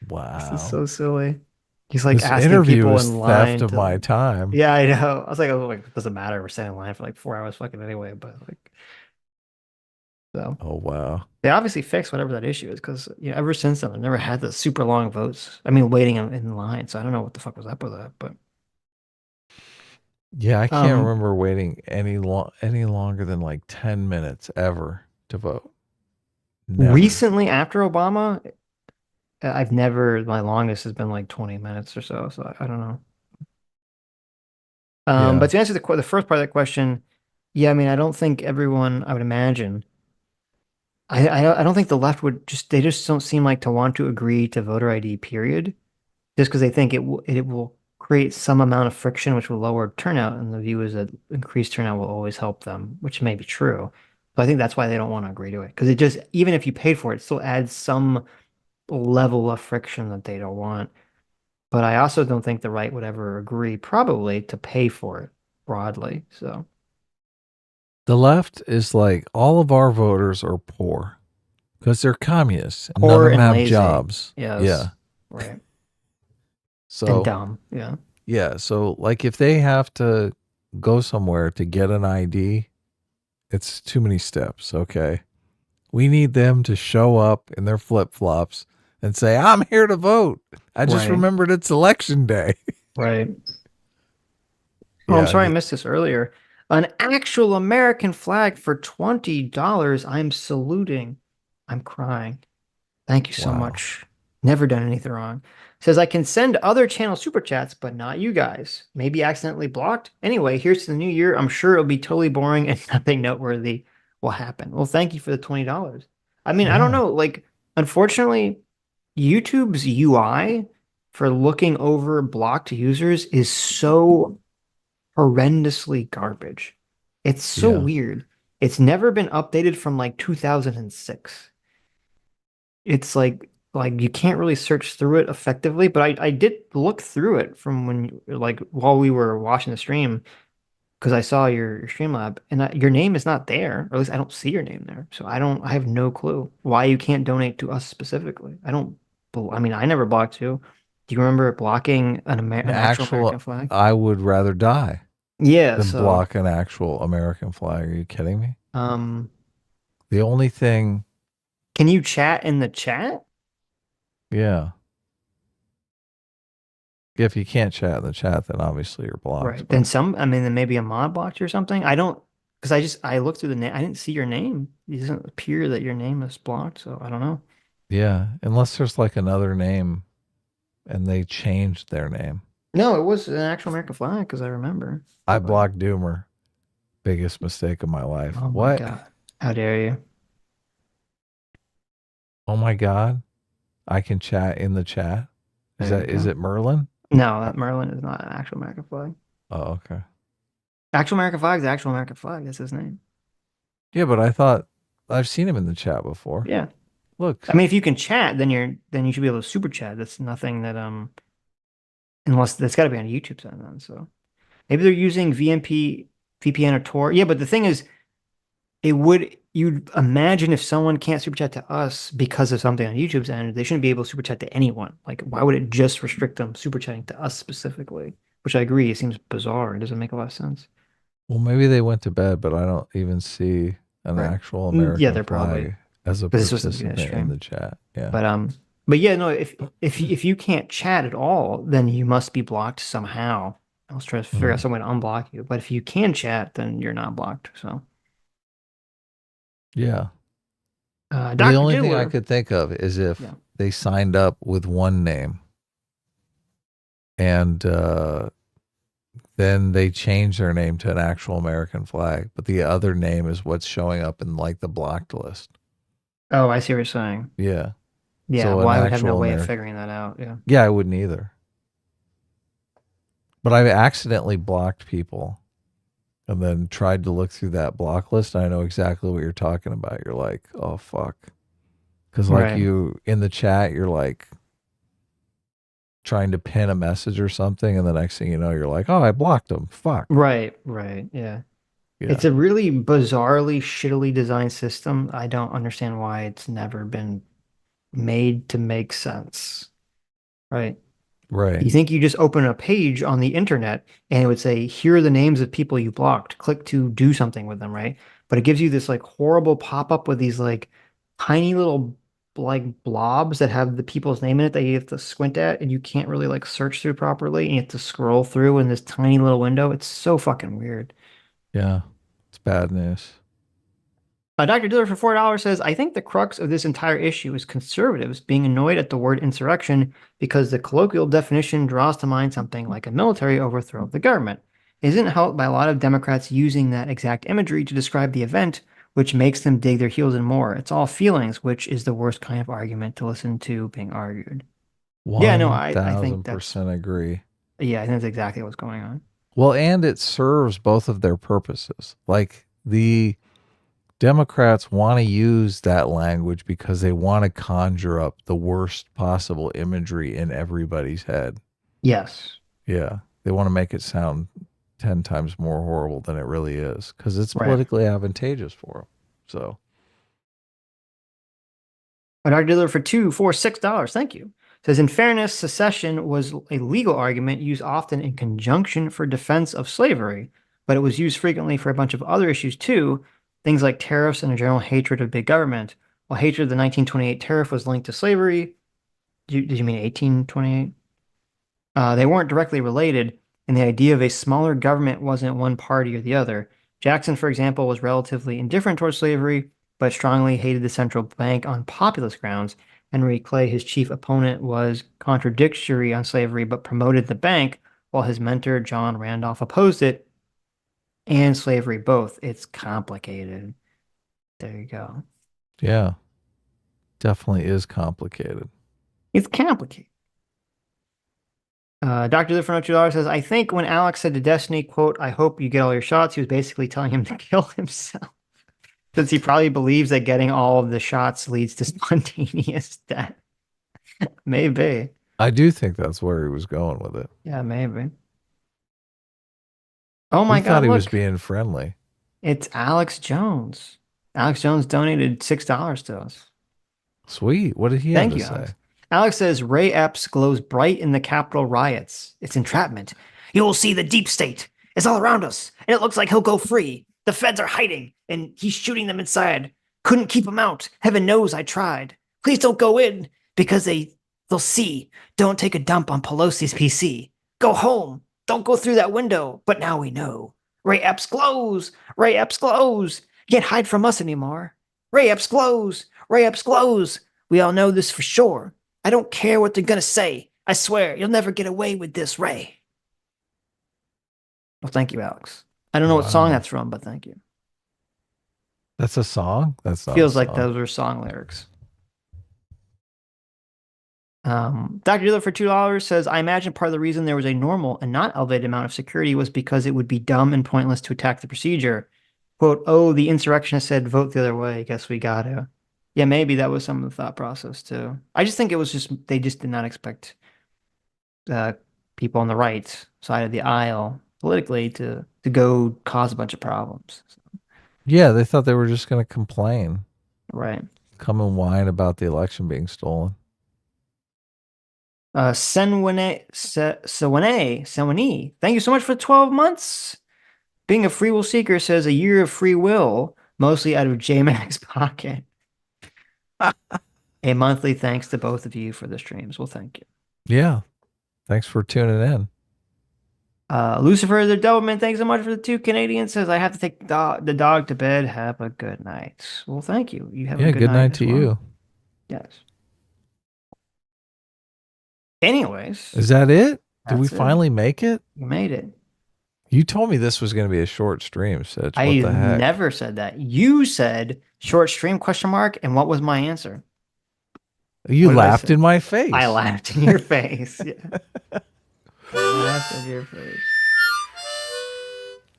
Wow. This is so silly. He's like this asking interview people is in line theft of my time. Yeah, I know. I was like, it doesn't matter. We're staying in line for like 4 hours fucking anyway, but like, so. Oh, wow. They obviously fixed whatever that issue is because, ever since then, I've never had the super long votes. I mean, waiting in line. So I don't know what the fuck was up with that, but. Yeah, I can't remember waiting any longer than like 10 minutes ever to vote. Never. Recently, after Obama, my longest has been like 20 minutes or so. So I don't know. But to answer the first part of that question, yeah, I mean, I don't think everyone, I would imagine, I don't think the left they just don't seem like to want to agree to voter ID, period. Just because they think it will create some amount of friction, which will lower turnout. And the view is that increased turnout will always help them, which may be true. But I think that's why they don't want to agree to it. Because it just, even if you paid for it, it still adds some level of friction that they don't want. But I also don't think the right would ever agree, probably, to pay for it broadly. So the left is like, all of our voters are poor because they're communists and poor none of them and have lazy. jobs. Yes. Yeah. Right. So and dumb. Yeah. Yeah. So like if they have to go somewhere to get an ID, it's too many steps. Okay. We need them to show up in their flip-flops and say, I'm here to vote. I just remembered it's election day. Right. Oh, I'm sorry I missed this earlier. An actual American flag for $20. I'm saluting. I'm crying. Thank you so much. Never done anything wrong. Says I can send other channel super chats, but not you guys. Maybe accidentally blocked. Anyway, here's to the new year. I'm sure it'll be totally boring and nothing noteworthy will happen. Well, thank you for the $20. I mean, I don't know. Like, unfortunately, YouTube's UI for looking over blocked users is so horrendously garbage. It's so weird. It's never been updated from like 2006. It's like you can't really search through it effectively, but I did look through it from when, like, while we were watching the stream, because I saw your Streamlab, and your name is not there, or at least I don't see your name there. So I have no clue why you can't donate to us specifically. I mean, I never blocked you. Do you remember blocking an actual American flag? I would rather die. Yeah, than block an actual American flag. Are you kidding me? The only thing. Can you chat in the chat? Yeah. If you can't chat in the chat, then obviously you're blocked. Right. Then maybe a mod blocked you or something. I don't, because I looked through the name. I didn't see your name. It doesn't appear that your name is blocked. So I don't know. Yeah. Unless there's like another name and they changed their name. No, it was an actual American flag because I remember. I blocked Doomer. Biggest mistake of my life. Oh my What? God. How dare you? Oh my God. I can chat in the chat. Is it Merlin? No, that Merlin is not an actual American flag. Oh, okay. Actual American flag is the actual American flag. That's his name. Yeah, but I thought I've seen him in the chat before. Yeah. Look. I mean, if you can chat, then you should be able to super chat. That's nothing that unless that's got to be on a YouTube side then. So maybe they're using VPN or Tor. Yeah, but the thing is, you'd imagine if someone can't super chat to us because of something on YouTube's end, they shouldn't be able to super chat to anyone. Like, why would it just restrict them super chatting to us specifically? Which I agree, it seems bizarre. It doesn't make a lot of sense. Well, maybe they went to bed, but I don't even see an actual American they're flag probably as a participant in the chat. Yeah. But yeah, no, if you can't chat at all, then you must be blocked somehow. I was trying to figure out some way to unblock you. But if you can chat, then you're not blocked. So yeah. The only thing I could think of is if they signed up with one name and then they change their name to an actual American flag, but the other name is what's showing up in like the blocked list. Oh, I see what you're saying. Yeah. Yeah, So well, I would have no way of figuring that out. Yeah. Yeah, I wouldn't either. But I've accidentally blocked people and then tried to look through that block list. And I know exactly what you're talking about. You're like, oh, fuck. Because like you in the chat, you're like trying to pin a message or something. And the next thing you know, you're like, oh, I blocked them. Fuck. Right. Yeah. It's a really bizarrely, shittily designed system. I don't understand why it's never been made to make sense. Right. You think you just open a page on the internet and it would say, here are the names of people you blocked. Click to do something with them, right? But it gives you this like horrible pop-up with these like tiny little like blobs that have the people's name in it that you have to squint at and you can't really like search through properly and you have to scroll through in this tiny little window. It's so fucking weird. Yeah. It's bad news. Dr. Diller for $4 says, I think the crux of this entire issue is conservatives being annoyed at the word insurrection because the colloquial definition draws to mind something like a military overthrow of the government. It isn't helped by a lot of Democrats using that exact imagery to describe the event, which makes them dig their heels in more. It's all feelings, which is the worst kind of argument to listen to being argued. Yeah, no, I think that's... 1000% agree. Yeah, I think that's exactly what's going on. Well, and it serves both of their purposes. Like the Democrats want to use that language because they want to conjure up the worst possible imagery in everybody's head. Yes. Yeah. They want to make it sound 10 times more horrible than it really is because it's politically advantageous for them. So. Dr. Diller for $6. Thank you. Says, in fairness, secession was a legal argument used often in conjunction for defense of slavery, but it was used frequently for a bunch of other issues too, things like tariffs and a general hatred of big government. While hatred of the 1928 tariff was linked to slavery, did you mean 1828? They weren't directly related, and the idea of a smaller government wasn't one party or the other. Jackson, for example, was relatively indifferent towards slavery, but strongly hated the central bank on populist grounds. Henry Clay, his chief opponent, was contradictory on slavery, but promoted the bank, while his mentor, John Randolph, opposed it and slavery both. It's complicated. There you go. Yeah. Definitely is complicated. It's complicated. Dr. Different $2 says, I think when Alex said to Destiny, quote, I hope you get all your shots, he was basically telling him to kill himself. Since he probably believes that getting all of the shots leads to spontaneous death. Maybe. I do think that's where he was going with it. Yeah, maybe. Oh my God, thought he was being friendly. It's Alex Jones. Alex Jones donated $6 to us. Sweet. What did he have to say? Alex. Alex says, Ray Epps glows bright in the Capitol riots. It's entrapment. You will see the deep state. It's all around us, and it looks like he'll go free. The feds are hiding, and he's shooting them inside. Couldn't keep him out. Heaven knows I tried. Please don't go in, because they'll see. Don't take a dump on Pelosi's PC. Go home. Don't go through that window. But now we know. Ray Epps glows. Ray Epps glows. Can't hide from us anymore. Ray Epps glows. Ray Epps glows. We all know this for sure. I don't care what they're gonna say. I swear, you'll never get away with this, Ray. Well, thank you, Alex. I don't know what song that's from, but thank you. That's a song? That's not Feels a like song. those were song lyrics. Dr. Dealer for $2 says, I imagine part of the reason there was a normal and not elevated amount of security was because it would be dumb and pointless to attack the procedure. Quote, oh, the insurrectionist said vote the other way. Guess we gotta. Yeah, maybe that was some of the thought process too. I just think it was just, they just did not expect people on the right side of the aisle politically to go cause a bunch of problems. So. Yeah, they thought they were just going to complain. Right. Come and whine about the election being stolen. Senwene, thank you so much for 12 months. Being a free will seeker says a year of free will, mostly out of J-Mac's pocket. A monthly thanks to both of you for the streams. Well, thank you. Yeah. Thanks for tuning in. Lucifer the Doubleman, thanks so much for the 2 Canadians. Says I have to take the dog to bed. Have a good night. Well, thank you. You have a good night to you. Yes. Anyways. Is that it? Did we finally make it? We made it. You told me this was going to be a short stream, Sitch. What I the heck? never said that. You said short stream ? And what was my answer? You laughed in my face. I laughed in your face. Yeah. I laughed in your face.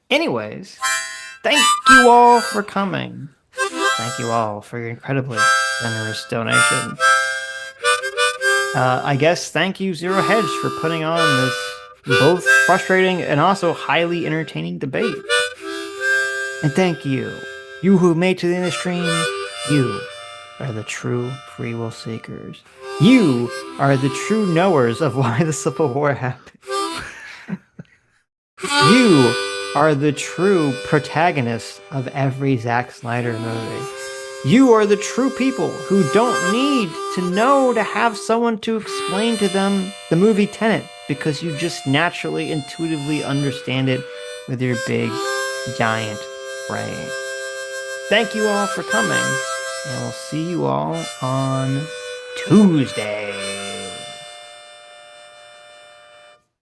Anyways, thank you all for coming. Thank you all for your incredibly generous donation. I guess thank you, Zero Hedge, for putting on this both frustrating and also highly entertaining debate. And thank you, you who made to the end of the stream. You are the true free will seekers. You are the true knowers of why the Civil War happened. You are the true protagonists of every Zack Snyder movie. You are the true people who don't need to know to have someone to explain to them the movie Tenet, because you just naturally, intuitively understand it with your big, giant brain. Thank you all for coming, and we'll see you all on Tuesday.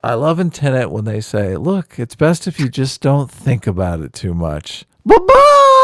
I love in Tenet when they say, look, it's best if you just don't think about it too much. Bye-bye!